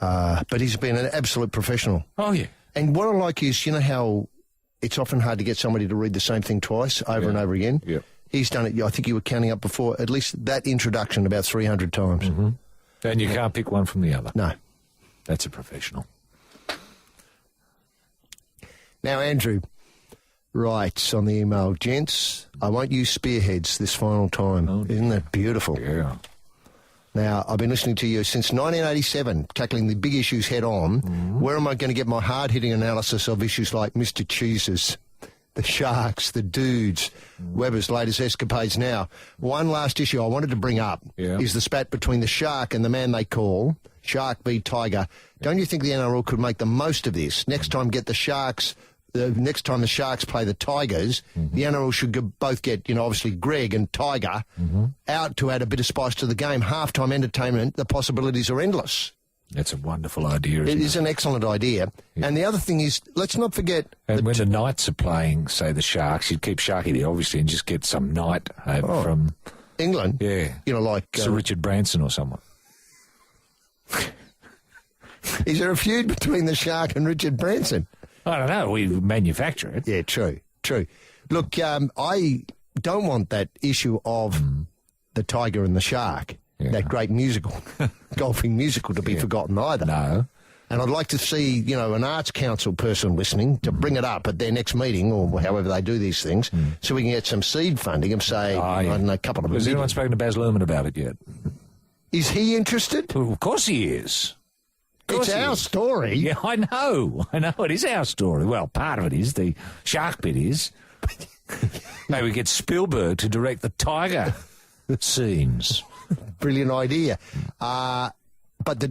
But he's been an absolute professional. Oh, yeah. And what I like is, you know how it's often hard to get somebody to read the same thing twice, over and over again? Yeah. He's done it, I think you were counting up before, at least that introduction about 300 times. Mm-hmm. And you can't pick one from the other. No. That's a professional. Now, Andrew writes on the email, gents, I won't use spearheads this final time. Oh, isn't that beautiful? Yeah. Now, I've been listening to you since 1987, tackling the big issues head on. Where am I going to get my hard-hitting analysis of issues like Mr. Cheeses, the Sharks, the Dudes, Webber's latest escapades now? One last issue I wanted to bring up is the spat between the Shark and the man they call Shark v Tiger. Don't you think the NRL could make the most of this? Next time, get the Sharks... next time the Sharks play the Tigers, the NRL should both get, obviously Greg and Tiger out to add a bit of spice to the game. Halftime entertainment, the possibilities are endless. That's a wonderful idea, It is an excellent idea. Yeah. And the other thing is, let's not forget... And when the Knights are playing, say, the Sharks, you'd keep Sharky there, obviously, and just get some Knight over from... England? Yeah. Like... Sir Richard Branson or someone. Is there a feud between the Shark and Richard Branson? I don't know. We manufacture it. Yeah, true. Look, I don't want that issue of the Tiger and the Shark, that great musical, golfing musical, to be forgotten either. No. And I'd like to see, an Arts Council person listening to bring it up at their next meeting or however they do these things so we can get some seed funding of, say, I don't know, a couple of... Has anyone spoken to Baz Luhrmann about it yet? Is he interested? Well, of course he is. It's our story. Yeah, I know. It is our story. Well, part of it is. The Shark bit is. Maybe we get Spielberg to direct the Tiger scenes. Brilliant idea. But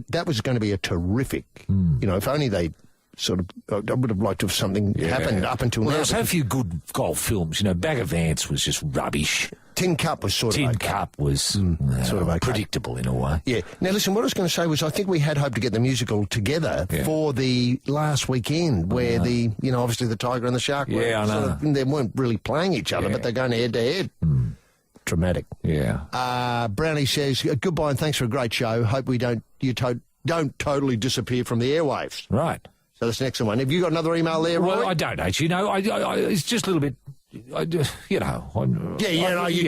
that was going to be a terrific, if only they sort of, I would have liked to have something happened up until now. There were so few good golf films. Bag of Ants was just rubbish. Tin Cup was sort of okay. Tin Cup was sort of okay. Predictable in a way. Yeah. Now, listen, what I was going to say was I think we had hoped to get the musical together for the last weekend where obviously the Tiger and the Shark were they weren't really playing each other, but they're going head-to-head. Dramatic. Yeah. Brownie says, goodbye and thanks for a great show. Hope you don't totally disappear from the airwaves. Right. So that's the next one. Have you got another email there, Roy? Well, I don't, actually. It's just a little bit... you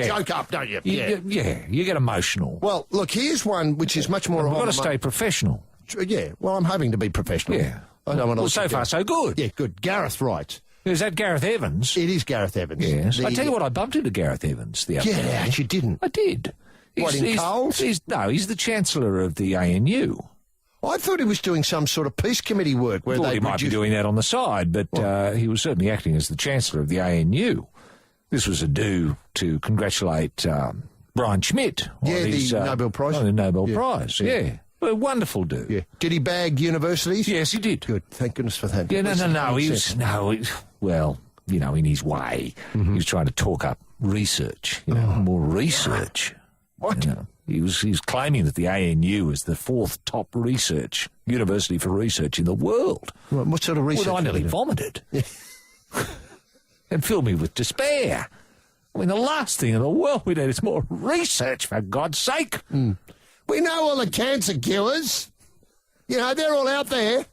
joke up, don't you? You get emotional. Well, look, here's one which is much more... I've got to stay professional. Yeah, well, I'm hoping to be professional. Yeah. I don't want to so far, so good. Yeah, good. Gareth writes. Is that Gareth Evans? It is Gareth Evans. Yes. I tell you what, I bumped into Gareth Evans the other day. Yeah, you didn't. I did. In Coles? He's the Chancellor of the ANU. I thought he was doing some sort of peace committee work where he might be doing that on the side, but he was certainly acting as the Chancellor of the ANU. This was a do to congratulate Brian Schmidt on his Nobel Prize. On the Nobel Prize, yeah. Well, a wonderful do. Yeah. Did he bag universities? Yes, he did. Good. Thank goodness for that. Yeah, no. In his way, he was trying to talk up research. More research. What? He was claiming that the ANU is the fourth top university for research in the world. Right, what sort of research? Well, I nearly vomited. And filled me with despair. I mean, the last thing in the world we need is more research, for God's sake. We know all the cancer cures. They're all out there.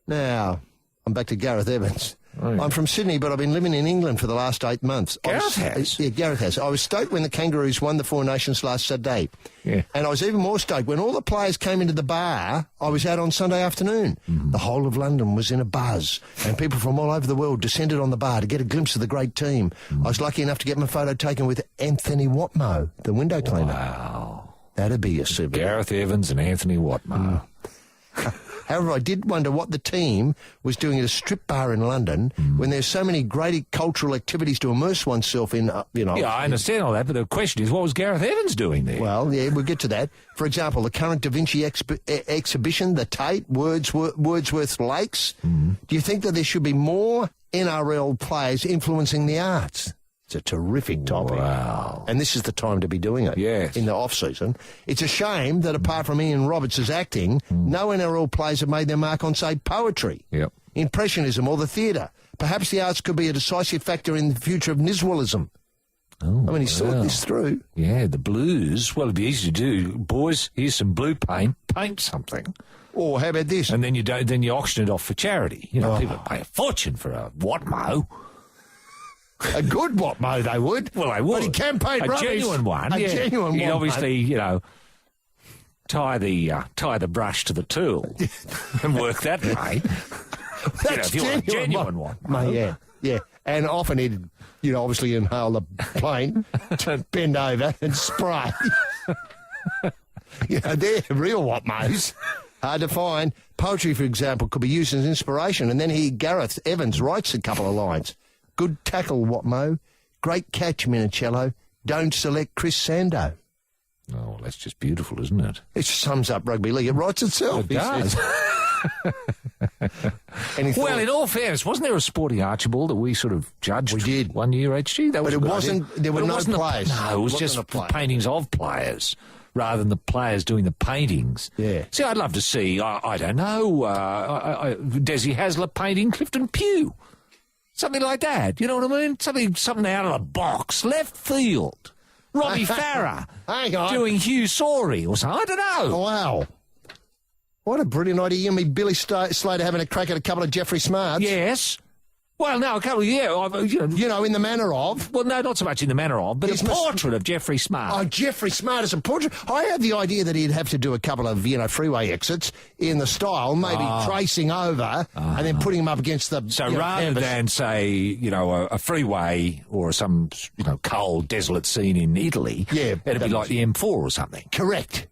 Now, I'm back to Gareth Evans. I'm from Sydney, but I've been living in England for the last 8 months. Gareth has? Yeah, Gareth has. I was stoked when the Kangaroos won the Four Nations last Saturday. Yeah. And I was even more stoked when all the players came into the bar I was out on Sunday afternoon. The whole of London was in a buzz, and people from all over the world descended on the bar to get a glimpse of the great team. I was lucky enough to get my photo taken with Anthony Watmoe, the window cleaner. Wow. That'd be a souvenir. Gareth Evans and Anthony Watmoe. However, I did wonder what the team was doing at a strip bar in London when there's so many great cultural activities to immerse oneself in, Yeah, I understand all that, but the question is, what was Gareth Evans doing there? Well, yeah, we'll get to that. For example, the current Da Vinci exhibition, the Tate, Wordsworth Lakes. Do you think that there should be more NRL players influencing the arts? It's a terrific topic. Wow. And this is the time to be doing it. Yes. In the off-season. It's a shame that apart from Ian Roberts' acting, no NRL players have made their mark on, say, poetry, impressionism or the theatre. Perhaps the arts could be a decisive factor in the future of Niswellism. Oh, I mean, he's thought this through. Yeah, the blues. Well, it'd be easy to do. Boys, here's some blue paint. Paint something. Or how about this? And then you auction it off for charity. You know, people pay a fortune for a Watmo. A good Watmo, they would. Well, they would. But he can paint rubbish. A genuine one. A genuine You'd one. obviously, tie the brush to the tool and work that way. That's if you want a genuine one. Mate, yeah. And often he'd, obviously inhale the plane, bend over and spray. They're real Watmos. Hard to find. Poetry, for example, could be used as inspiration. And then Gareth Evans writes a couple of lines. Good tackle, Watmo. Great catch, Minicello. Don't select Chris Sando. Oh, well, that's just beautiful, isn't it? It sums up rugby league. It writes itself. It does. Well, in all fairness, wasn't there a Sporting Archibald that we sort of judged? We did. One year, HG? That was but it wasn't, there were no players. No, it was just paintings of players rather than the players doing the paintings. Yeah. See, I'd love to see, I don't know, Desi Hasler painting Clifton Pugh. Something like that, you know what I mean? Something out of the box, left field. Robbie Farah doing Hugh Sawrey or something. I don't know. Wow. What a brilliant idea. You and me, Billy Slater, having a crack at a couple of Jeffrey Smarts. Yes. Well, no, a couple of, in the manner of. Well, no, not so much in the manner of, but a portrait of Jeffrey Smart. Oh, Jeffrey Smart as a portrait. I had the idea that he'd have to do a couple of, freeway exits in the style, maybe tracing over and then putting him up against the. So rather than, say, a freeway or some, cold, desolate scene in Italy, it'd be like the M4 or something. Correct.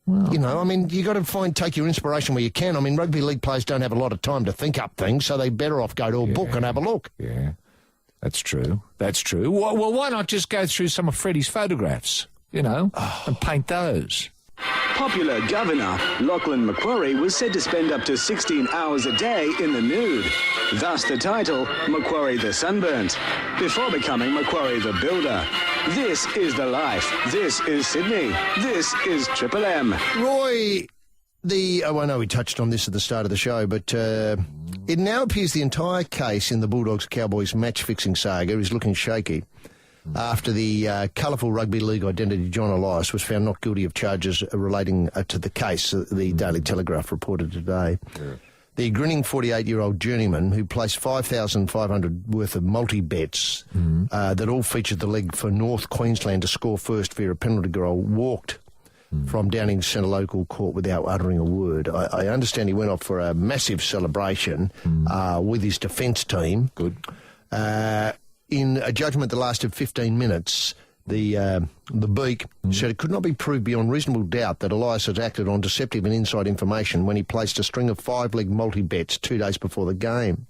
Well, you got to take your inspiration where you can. Rugby league players don't have a lot of time to think up things, so they better off go to a book and have a look. Yeah, that's true. Well, why not just go through some of Freddie's photographs, and paint those? Popular governor Lachlan Macquarie was said to spend up to 16 hours a day in the nude. Thus the title, Macquarie the Sunburnt, before becoming Macquarie the Builder. This is the life. This is Sydney. This is Triple M. Roy, I know we touched on this at the start of the show, but it now appears the entire case in the Bulldogs-Cowboys match-fixing saga is looking shaky after the colourful rugby league identity John Elias was found not guilty of charges relating to the case, the Daily Telegraph reported today. Yeah. The grinning 48-year-old journeyman who placed $5,500 worth of multi-bets that all featured the leg for North Queensland to score first via a penalty goal walked from Downing Centre local court without uttering a word. I understand he went off for a massive celebration with his defence team. Good. In a judgment that lasted 15 minutes, the Beak said it could not be proved beyond reasonable doubt that Elias had acted on deceptive and inside information when he placed a string of 5-leg multi-bets 2 days before the game.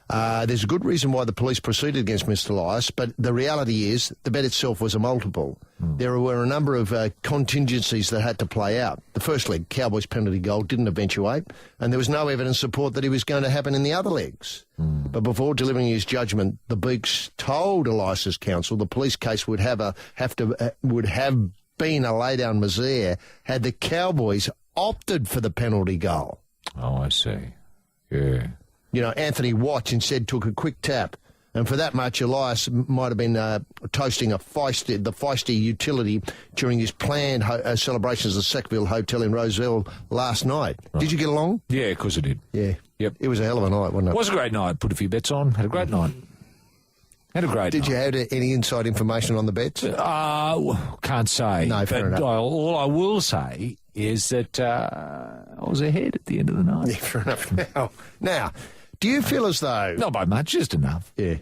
There's a good reason why the police proceeded against Mr. Elias, but the reality is the bet itself was a multiple. There were a number of contingencies that had to play out. The first leg, Cowboys penalty goal, didn't eventuate, and there was no evidence support that it was going to happen in the other legs. But before delivering his judgment, the Beaks told Elias's counsel the police case would have been a lay-down misere had the Cowboys opted for the penalty goal. Oh, I see. Yeah. Anthony Watts instead took a quick tap. And for that much, Elias might have been toasting the feisty utility during his planned celebrations at the Sackville Hotel in Roselle last night. Right. Did you get along? Yeah, of course I did. Yeah. Yep. It was a hell of a night, wasn't it? It was a great night. Put a few bets on. Had a great night. Did you have any inside information on the bets? Can't say. No, fair enough. All I will say is that I was ahead at the end of the night. Yeah, fair enough. Now, do you feel as though... Not by much, just enough. Yeah.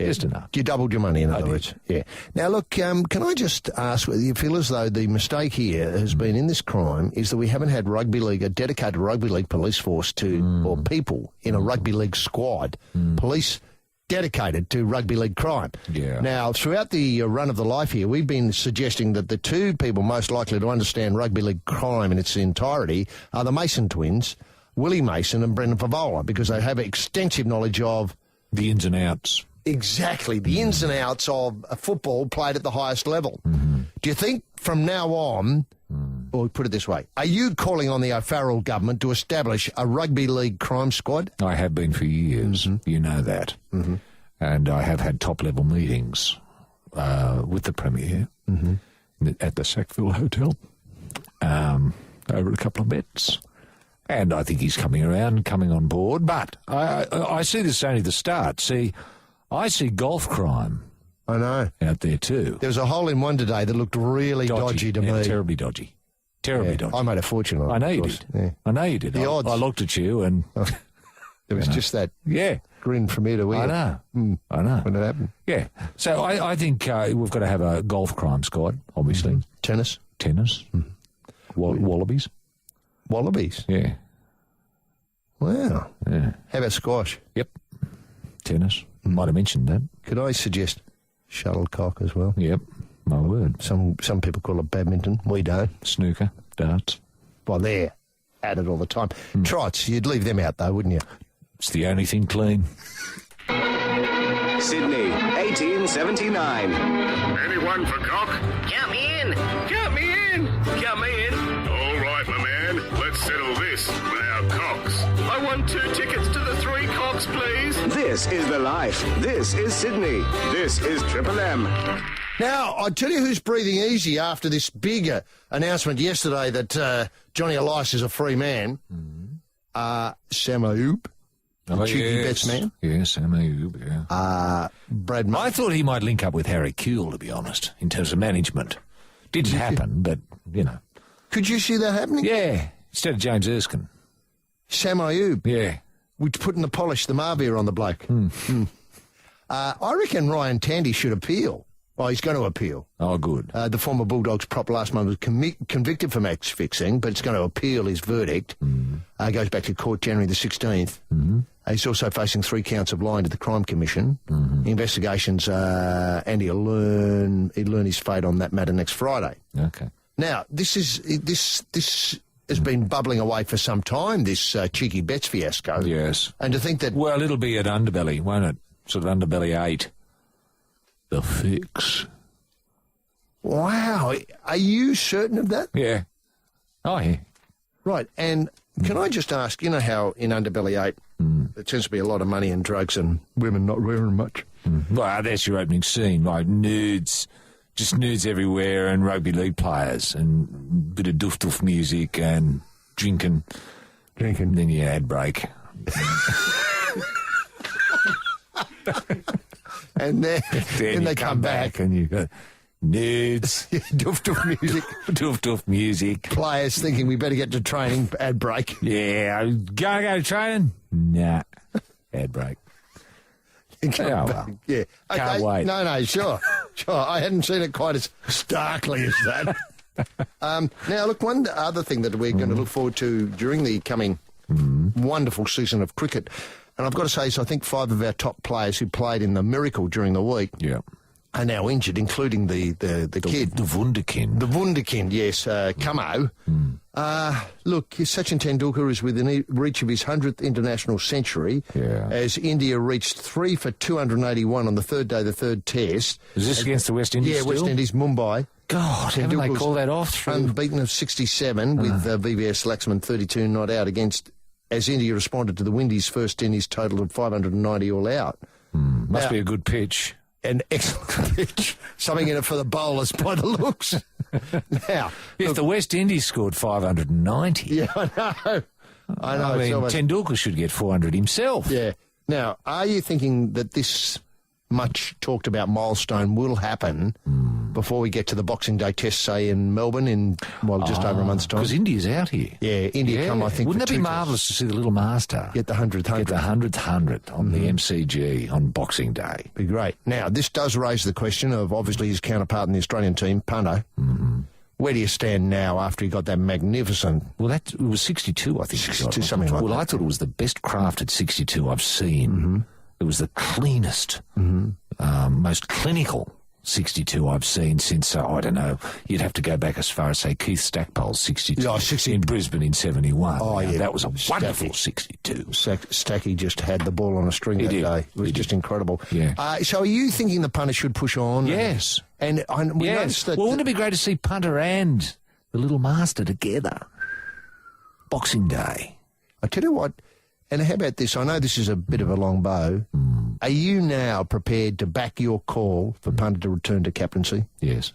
Just enough. You doubled your money, in other words. Yeah. Now, look, can I just ask whether you feel as though the mistake here has been in this crime is that we haven't had a dedicated rugby league police force or people in a rugby league squad, police dedicated to rugby league crime. Yeah. Now, throughout the run of the life here, we've been suggesting that the two people most likely to understand rugby league crime in its entirety are the Mason twins, Willie Mason and Brendan Favola, because they have extensive knowledge of the ins and outs. Exactly, the ins and outs of a football played at the highest level. Do you think from now on, or put it this way, are you calling on the O'Farrell government to establish a rugby league crime squad? I have been for years. You know that. And I have had top-level meetings with the Premier at the Sackville Hotel over a couple of bets. And I think he's coming around, coming on board. But I see this only the start. See, I see golf crime. I know. Out there too. There was a hole-in-one today that looked really dodgy to me. Terribly dodgy. Terribly dodgy. I made a fortune on it. I know you did. Yeah. I know you did. The odds. I looked at you and... There was just that grin from ear to ear. I know. I know. When it happened. Yeah. So I think we've got to have a golf crime squad, obviously. Tennis. Wallabies. Wallabies? Yeah. Wow. Yeah. How about squash? Yep. Tennis. Might have mentioned that. Could I suggest shuttlecock as well? Yep. My word. Some people call it badminton. We don't. Snooker. Darts. Well, they're at it all the time. Trots, you'd leave them out though, wouldn't you? It's the only thing clean. Sydney, 1879. Anyone for cock? Count me in. Count me in. Count me in. All right, my man. Let's settle this with our cocks. I want 2 tickets to the 3 cocks, please. This is the life. This is Sydney. This is Triple M. Now, I'll tell you who's breathing easy after this big announcement yesterday that Johnny Elias is a free man. Sam Ayoub, the cheeky bets man. Yeah, Sam Ayoub, yeah. Brad May. I thought he might link up with Harry Kuehl, to be honest, in terms of management. Didn't happen, but, you know. Could you see that happening? Yeah, instead of James Erskine. Sam Ayoub. Yeah. Which putting the polish, the Marvia on the bloke. I reckon Ryan Tandy should appeal. Well, he's going to appeal. Oh, good. The former Bulldogs prop last month was convicted for match fixing, but it's going to appeal his verdict. Goes back to court January the 16th. He's also facing 3 counts of lying to the Crime Commission. Investigations, and he'll learn his fate on that matter next Friday. Okay. Now, this has been bubbling away for some time, this cheeky bets fiasco. Yes. And to think that... Well, it'll be at Underbelly, won't it? Sort of Underbelly 8. The Fix. Wow. Are you certain of that? Yeah. Oh, yeah. Right. And can I just ask, you know how in Underbelly 8 there tends to be a lot of money and drugs and women not wearing much? Well, that's your opening scene, like nudes. Just nudes everywhere and rugby league players and a bit of doof-doof music and drinking. Then you ad break. And then they come back. And you go, nudes. Doof-doof music. Doof-doof music. Players thinking we better get to training, ad break. Yeah, gotta go to training? Nah, ad break. Well. Yeah. Okay. Can't wait. No, sure. I hadn't seen it quite as starkly as that. Now, look, one other thing that we're going to look forward to during the coming wonderful season of cricket, and I've got to say, so I think 5 of our top players who played in the Miracle during the week are now injured, including the kid. The Wunderkind. The Wunderkind, yes, Camo. Look, Sachin Tendulkar is within reach of his 100th international century as India reached 3 for 281 on the third day of the third test. Is this against the West Indies? Yeah, West Indies, Mumbai. God, haven't they called that off through? Unbeaten of 67 with VVS Laxman 32 not out against, as India responded to the Windies' first innings total of 590 all out. Must be a good pitch. An excellent pitch. Something in it for the bowlers by the looks. Now, if the West Indies scored 590. Yeah, I know. I mean, Tendulkar should get 400 himself. Yeah. Now, are you thinking that this much talked about milestone will happen before we get to the Boxing Day test, say, in Melbourne in, just over a month's time. Because India's out here. Yeah, India come, I think, Wouldn't for that be 2 marvellous to see the little master get the 100th 100? Get the 100th 100 on the MCG on Boxing Day. Be great. Now, this does raise the question of, obviously, his counterpart in the Australian team, Punter. Where do you stand now after he got that magnificent... Well, it was 62, I think. 62, something like that. Well, I thought it was the best crafted 62 I've seen. It was the cleanest, most clinical 62 I've seen since, I don't know, you'd have to go back as far as, say, Keith Stackpole's 62 in Brisbane in 71. Oh, yeah. That was a wonderful 62. Stacky just had the ball on a string that day. It was just incredible. Yeah. So are you thinking the punter should push on? Yes. And we noticed that... Well, wouldn't it be great to see punter and the little master together? Boxing Day. I tell you what, and how about this? I know this is a bit of a long bow. Are you now prepared to back your call for punter to return to captaincy? Yes.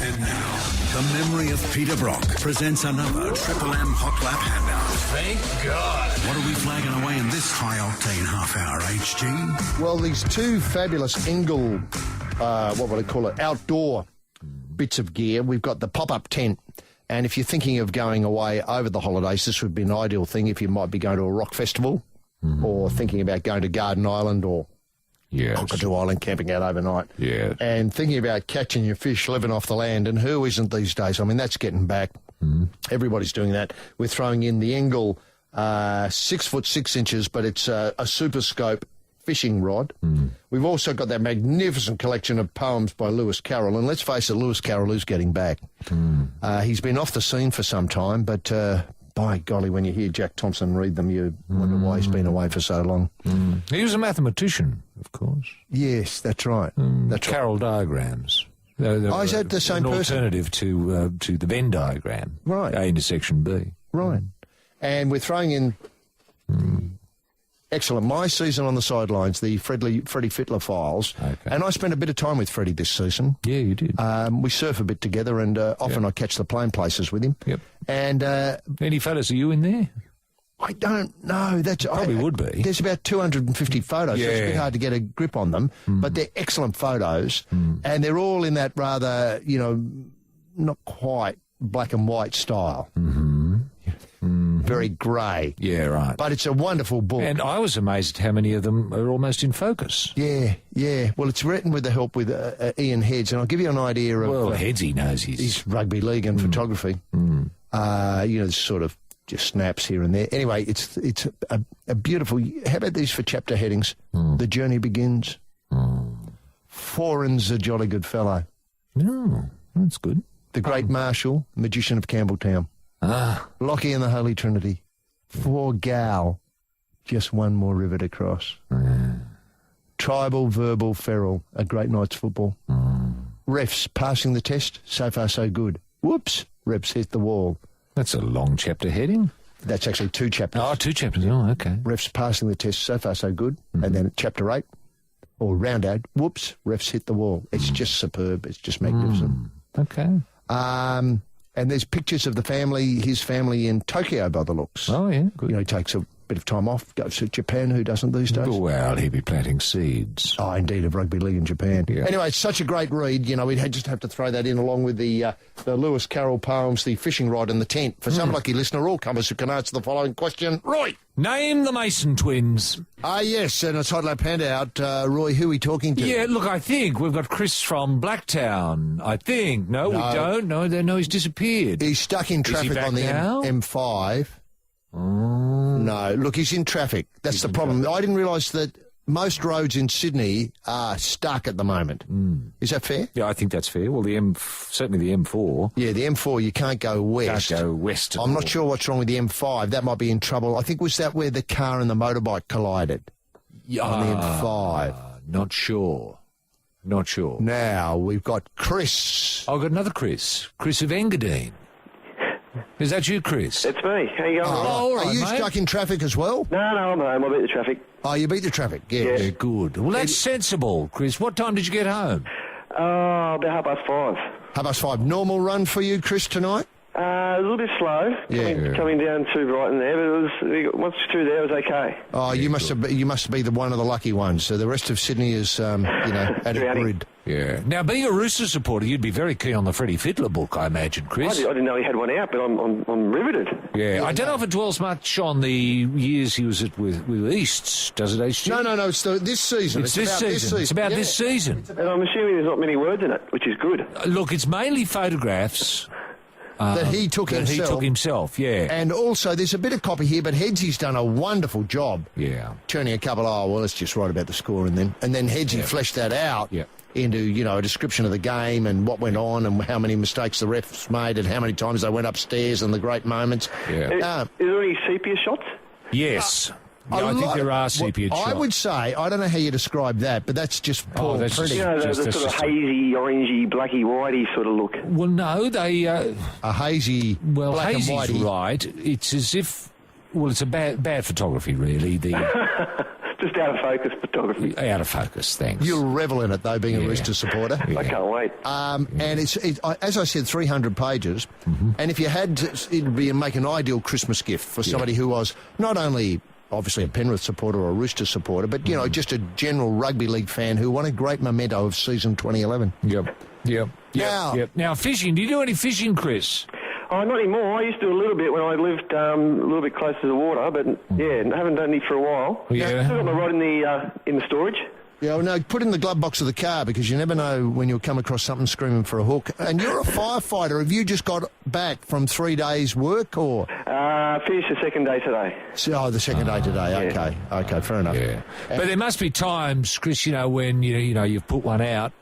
And now, the memory of Peter Brock presents another Triple M Hot Lap handout. Thank God. What are we flagging away in this high-octane half-hour, HG? Well, these two fabulous Engel, what would I call it, outdoor bits of gear. We've got the pop-up tent. And if you're thinking of going away over the holidays, this would be an ideal thing if you might be going to a rock festival or thinking about going to Garden Island or Cockatoo Island, camping out overnight. Yeah. And thinking about catching your fish, living off the land. And who isn't these days? I mean, that's getting back. Everybody's doing that. We're throwing in the Engel 6 foot 6 inches, but it's a Super Scope fishing rod. We've also got that magnificent collection of poems by Lewis Carroll. And let's face it, Lewis Carroll is getting back. He's been off the scene for some time, but by golly, when you hear Jack Thompson read them, you wonder why he's been away for so long. He was a mathematician, of course. Yes, that's right. That's Carroll diagrams. Is that the same an person? Alternative to the Venn diagram. Right. A intersection B. Right. And we're throwing in... Excellent. My season on the sidelines, the Freddie Fittler files. Okay. And I spent a bit of time with Freddie this season. Yeah, you did. We surf a bit together, and often I catch the plane places with him. Yep. And any photos of you in there? I don't know. Probably would be. There's about 250 photos. Yeah. So it's a bit hard to get a grip on them. But they're excellent photos. And they're all in that rather, not quite black and white style. Very grey. Yeah, right. But it's a wonderful book. And I was amazed at how many of them are almost in focus. Yeah. Well, it's written with the help with Ian Heads, and I'll give you an idea of... Well, Headsy knows his rugby league and photography. Sort of just snaps here and there. Anyway, it's a beautiful... How about these for chapter headings? The Journey Begins. Foreign's a jolly good fellow. No, that's good. The Great Marshal, Magician of Campbelltown. Lockie and the Holy Trinity. For Gal, just one more river to cross. Tribal, verbal, feral, a great night's football. Refs passing the test, so far so good. Whoops, reps hit the wall. That's a long chapter heading. That's actually 2 chapters. Oh, 2 chapters. Oh, okay. Refs passing the test, so far so good. And then chapter 8, or round 8, whoops, refs hit the wall. It's just superb. It's just magnificent. Okay. And there's pictures of the family, his family in Tokyo by the looks. Oh, yeah, good. He takes a bit of time off, goes to Japan, who doesn't these days? Well, he'd be planting seeds. Oh, indeed, of rugby league in Japan. Yeah. Anyway, it's such a great read. We'd just have to throw that in along with the Lewis Carroll poems, the fishing rod and the tent. For some lucky listener, all comers who can answer the following question. Roy! Name the Mason twins. Yes, and it's Hot Lap handout. Roy, who are we talking to? Yeah, look, I think we've got Chris from Blacktown. I think. No, we don't. No, he's disappeared. He's stuck in traffic on the M5. No, look, he's in traffic. That's the problem. I didn't realise that most roads in Sydney are stuck at the moment. Is that fair? Yeah, I think that's fair. Well, certainly the M4. Yeah, the M4, you can't go west. Can't go west at I'm all. not sure what's wrong with the M5. That might be in trouble. I think, was that where the car and the motorbike collided? On the M5. Not sure. Now, we've got Chris. I've got another Chris. Chris of Engadine. Is that you, Chris? It's me. How you going? All right, are you stuck in traffic as well? No, I'm home. I beat the traffic. Oh, you beat the traffic? Yes. Yeah, good. Well, that's sensible, Chris. What time did you get home? About 5:30. 5:30. Normal run for you, Chris, tonight? A little bit slow coming down to Brighton there, but it was once through there it was okay. Oh, you must be the one of the lucky ones. So the rest of Sydney is, at a grid. Yeah. Now, being a Roosters supporter, you'd be very keen on the Freddie Fittler book, I imagine, Chris. I didn't know he had one out, but I'm riveted. Yeah, I don't know if it dwells much on the years he was with Easts, does it, H.G.? No, it's this season. It's this season. It's about this season. And I'm assuming there's not many words in it, which is good. Look, it's mainly photographs. That he took himself, yeah. And also, there's a bit of copy here, but Hedgie's done a wonderful job. Yeah. Turning a couple, let's just write about the score, and then Hedgie fleshed that out into, a description of the game and what went on and how many mistakes the refs made and how many times they went upstairs and the great moments. Yeah. Is there any sepia shots? Yes. I think there are sepia shots. I would say, I don't know how you describe that, but that's just poor pretty. The sort of hazy, orangey, blacky, whitey sort of look. Well, no, they... a hazy, black and hazy's whitey. Right. It's as if... Well, it's a bad photography, really. Just out of focus photography. Out of focus, thanks. You'll revel in it, though, being a Roosters supporter. I can't wait. And it's as I said, 300 pages. And if you had to, it'd be make an ideal Christmas gift for somebody who was not only... obviously a Penrith supporter or a Roosters supporter, but, just a general rugby league fan who wanted great memento of season 2011. Yep. Now, fishing. Do you do any fishing, Chris? Oh, not anymore. I used to do a little bit when I lived a little bit closer to the water, but, I haven't done any for a while. Yeah. Still got my rod in the storage. Yeah, well, no, put it in the glove box of the car because you never know when you'll come across something screaming for a hook. And you're a firefighter. Have you just got back from 3 days' work or...? Finished the second day today. The second day today. Okay, fair enough. Yeah. But there must be times, Chris, when you've put one out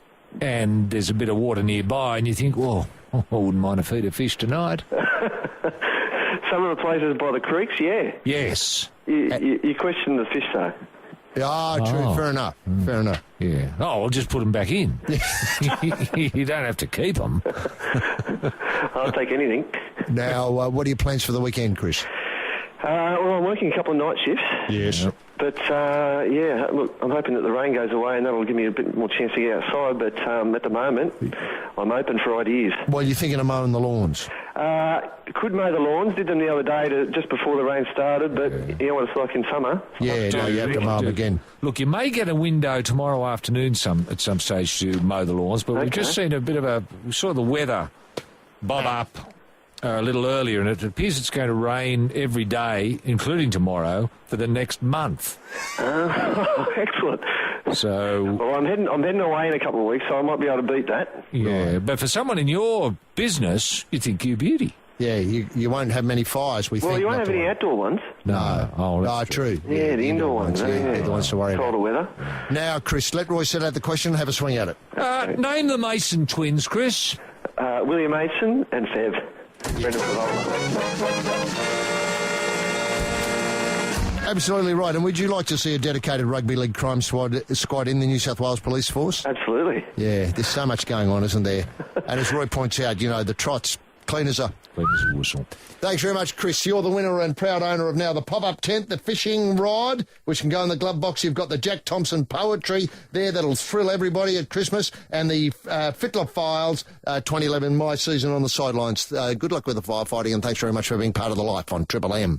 and there's a bit of water nearby and you think, well, I wouldn't mind if I feed a fish tonight. Some of the places by the creeks, yeah. Yes. You question the fish, though. True. Fair enough. Yeah. Oh, we'll just put them back in. You don't have to keep them. I'll take anything. Now, what are your plans for the weekend, Chris? Well, I'm working a couple of night shifts. Yes. But, look, I'm hoping that the rain goes away and that'll give me a bit more chance to get outside. But at the moment, I'm open for ideas. Well, you're thinking of mowing the lawns? Could mow the lawns. Did them the other day just before the rain started. But you know what it's like in summer. Yeah, you have to mow them again. Look, you may get a window tomorrow afternoon at some stage to mow the lawns, but we've just seen a bit of the weather bob up a little earlier, and it appears it's going to rain every day, including tomorrow, for the next month. Excellent. So, well, I'm heading away in a couple of weeks, so I might be able to beat that. Yeah, but for someone in your business, you think you're beauty. Yeah, you won't have many fires, we think. Well, you won't have any outdoor ones. No. True. Yeah, the indoor ones. The ones to worry about. Colder weather. Now, Chris, let Roy set out the question and have a swing at it. Name the Mason twins, Chris. William Mason and Fev. Absolutely right. And would you like to see a dedicated rugby league crime squad in the New South Wales Police Force? Absolutely. Yeah, there's so much going on, isn't there? And as Roy points out, the trots, clean as a whistle. Thanks very much, Chris. You're the winner and proud owner of now the pop-up tent, the fishing rod, which can go in the glove box. You've got the Jack Thompson poetry there that'll thrill everybody at Christmas, and the Fittler Files 2011 My Season on the sidelines. Good luck with the firefighting, and thanks very much for being part of the life on Triple M.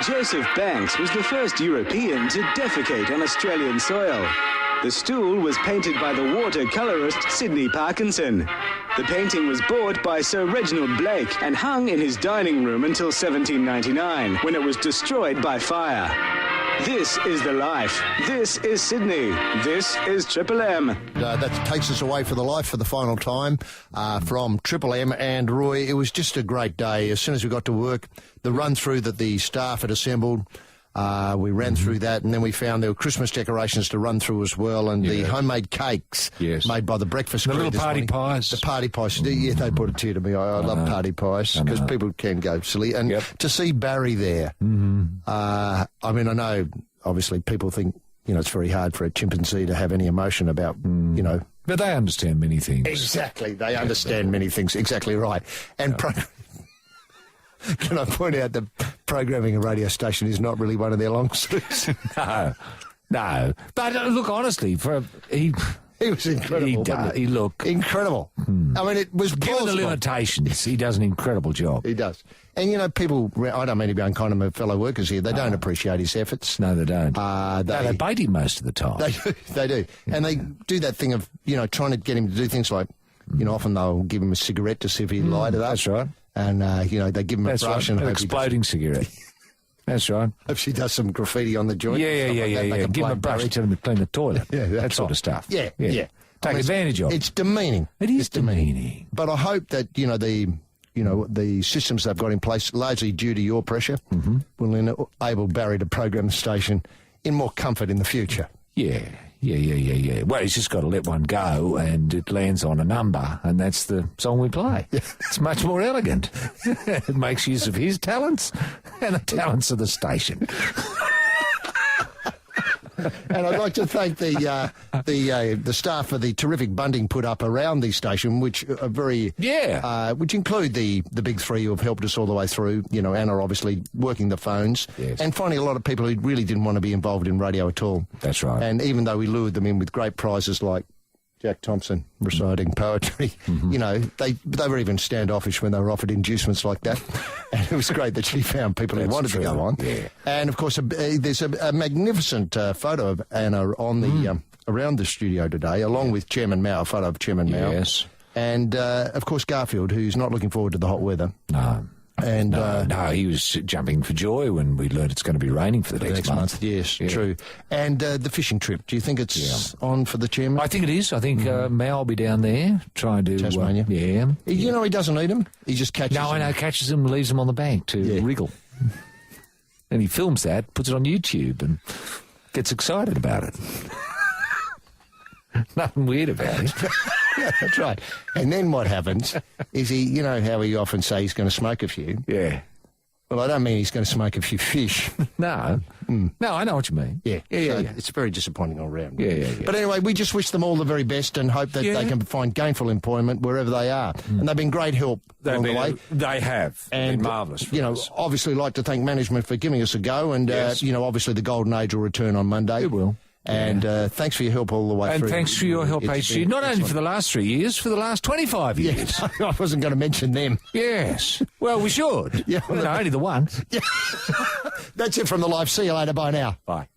Joseph Banks was the first European to defecate on Australian soil. The stool was painted by the watercolourist Sidney Parkinson. The painting was bought by Sir Reginald Blake and hung in his dining room until 1799, when it was destroyed by fire. This is the life. This is Sydney. This is Triple M. That takes us away for the life for the final time from Triple M and Roy. It was just a great day. As soon as we got to work, the run-through that the staff had assembled, we ran through that, and then we found there were Christmas decorations to run through as well, and the homemade cakes made by the breakfast crew. The little party pies. The party pies. Yeah, they brought a tear to me. I love party pies because people can go silly. And to see Barry there, I mean, I know, obviously, people think, it's very hard for a chimpanzee to have any emotion about, But they understand many things. Exactly. They understand many things. Exactly right. And can I point out that programming a radio station is not really one of their long suits? No. But look, honestly, He was incredible. He look incredible. I mean, it was given the plausible. limitations. He does an incredible job. He does. And, you know, people, I don't mean to be unkind to my fellow workers here, they don't appreciate his efforts. No, they don't. They bait him most of the time. They do. And they do that thing of, you know, trying to get him to do things like, you know, often they'll give him a cigarette to see if he'd light it up. That's right. And, you know, they give him a brush and an hope he exploding cigarette. That's right. Hope she does some graffiti on the joint. Yeah. Give him a brush, tell him to clean the toilet. Yeah, that sort of stuff. Yeah. Take advantage of it. It's demeaning. It is demeaning. But I hope that, the systems they've got in place, largely due to your pressure, will enable Barry to program the station in more comfort in the future. Yeah. Well, he's just got to let one go and it lands on a number and that's the song we play. It's much more elegant. It makes use of his talents and the talents of the station. And I'd like to thank the staff for the terrific bunding put up around the station, which are which include the big three who have helped us all the way through. You know, Anna obviously working the phones, and finding a lot of people who really didn't want to be involved in radio at all. That's right. And even though we lured them in with great prizes like Jack Thompson reciting poetry, you know, they were even standoffish when they were offered inducements like that. And it was great that she found people who wanted to go on. Yeah. And, of course, there's a magnificent photo of Anna on the around the studio today, along with Chairman Mao, a photo of Chairman Mao. Yes. And, of course, Garfield, who's not looking forward to the hot weather. No. And no, he was jumping for joy when we learned it's going to be raining for the next month. Yes, true. And the fishing trip, do you think it's on for the chairman? I think it is. I think Mao will be down there trying to... Tasmania? You know he doesn't eat them? He just catches them. No, I know, catches them and leaves them on the bank to wriggle. And he films that, puts it on YouTube and gets excited about it. Nothing weird about it. Yeah, that's right. And then what happens is he, you know how he often say he's going to smoke a few? Yeah. Well, I don't mean he's going to smoke a few fish. No. No, I know what you mean. Yeah. It's very disappointing all round. Yeah. But anyway, we just wish them all the very best and hope that they can find gainful employment wherever they are. And they've been great help along the way. They have. And, marvellous. You know, obviously like to thank management for giving us a go. And, you know, obviously the Golden Age will return on Monday. It will. And thanks for your help all the way through. And thanks for your help, HG, not only for the last 3 years, for the last 25 years. Yes, I wasn't going to mention them. Yes. Well, we should. Yeah. Well, no, only the one. Yeah. That's it from the live. See you later. Bye now. Bye.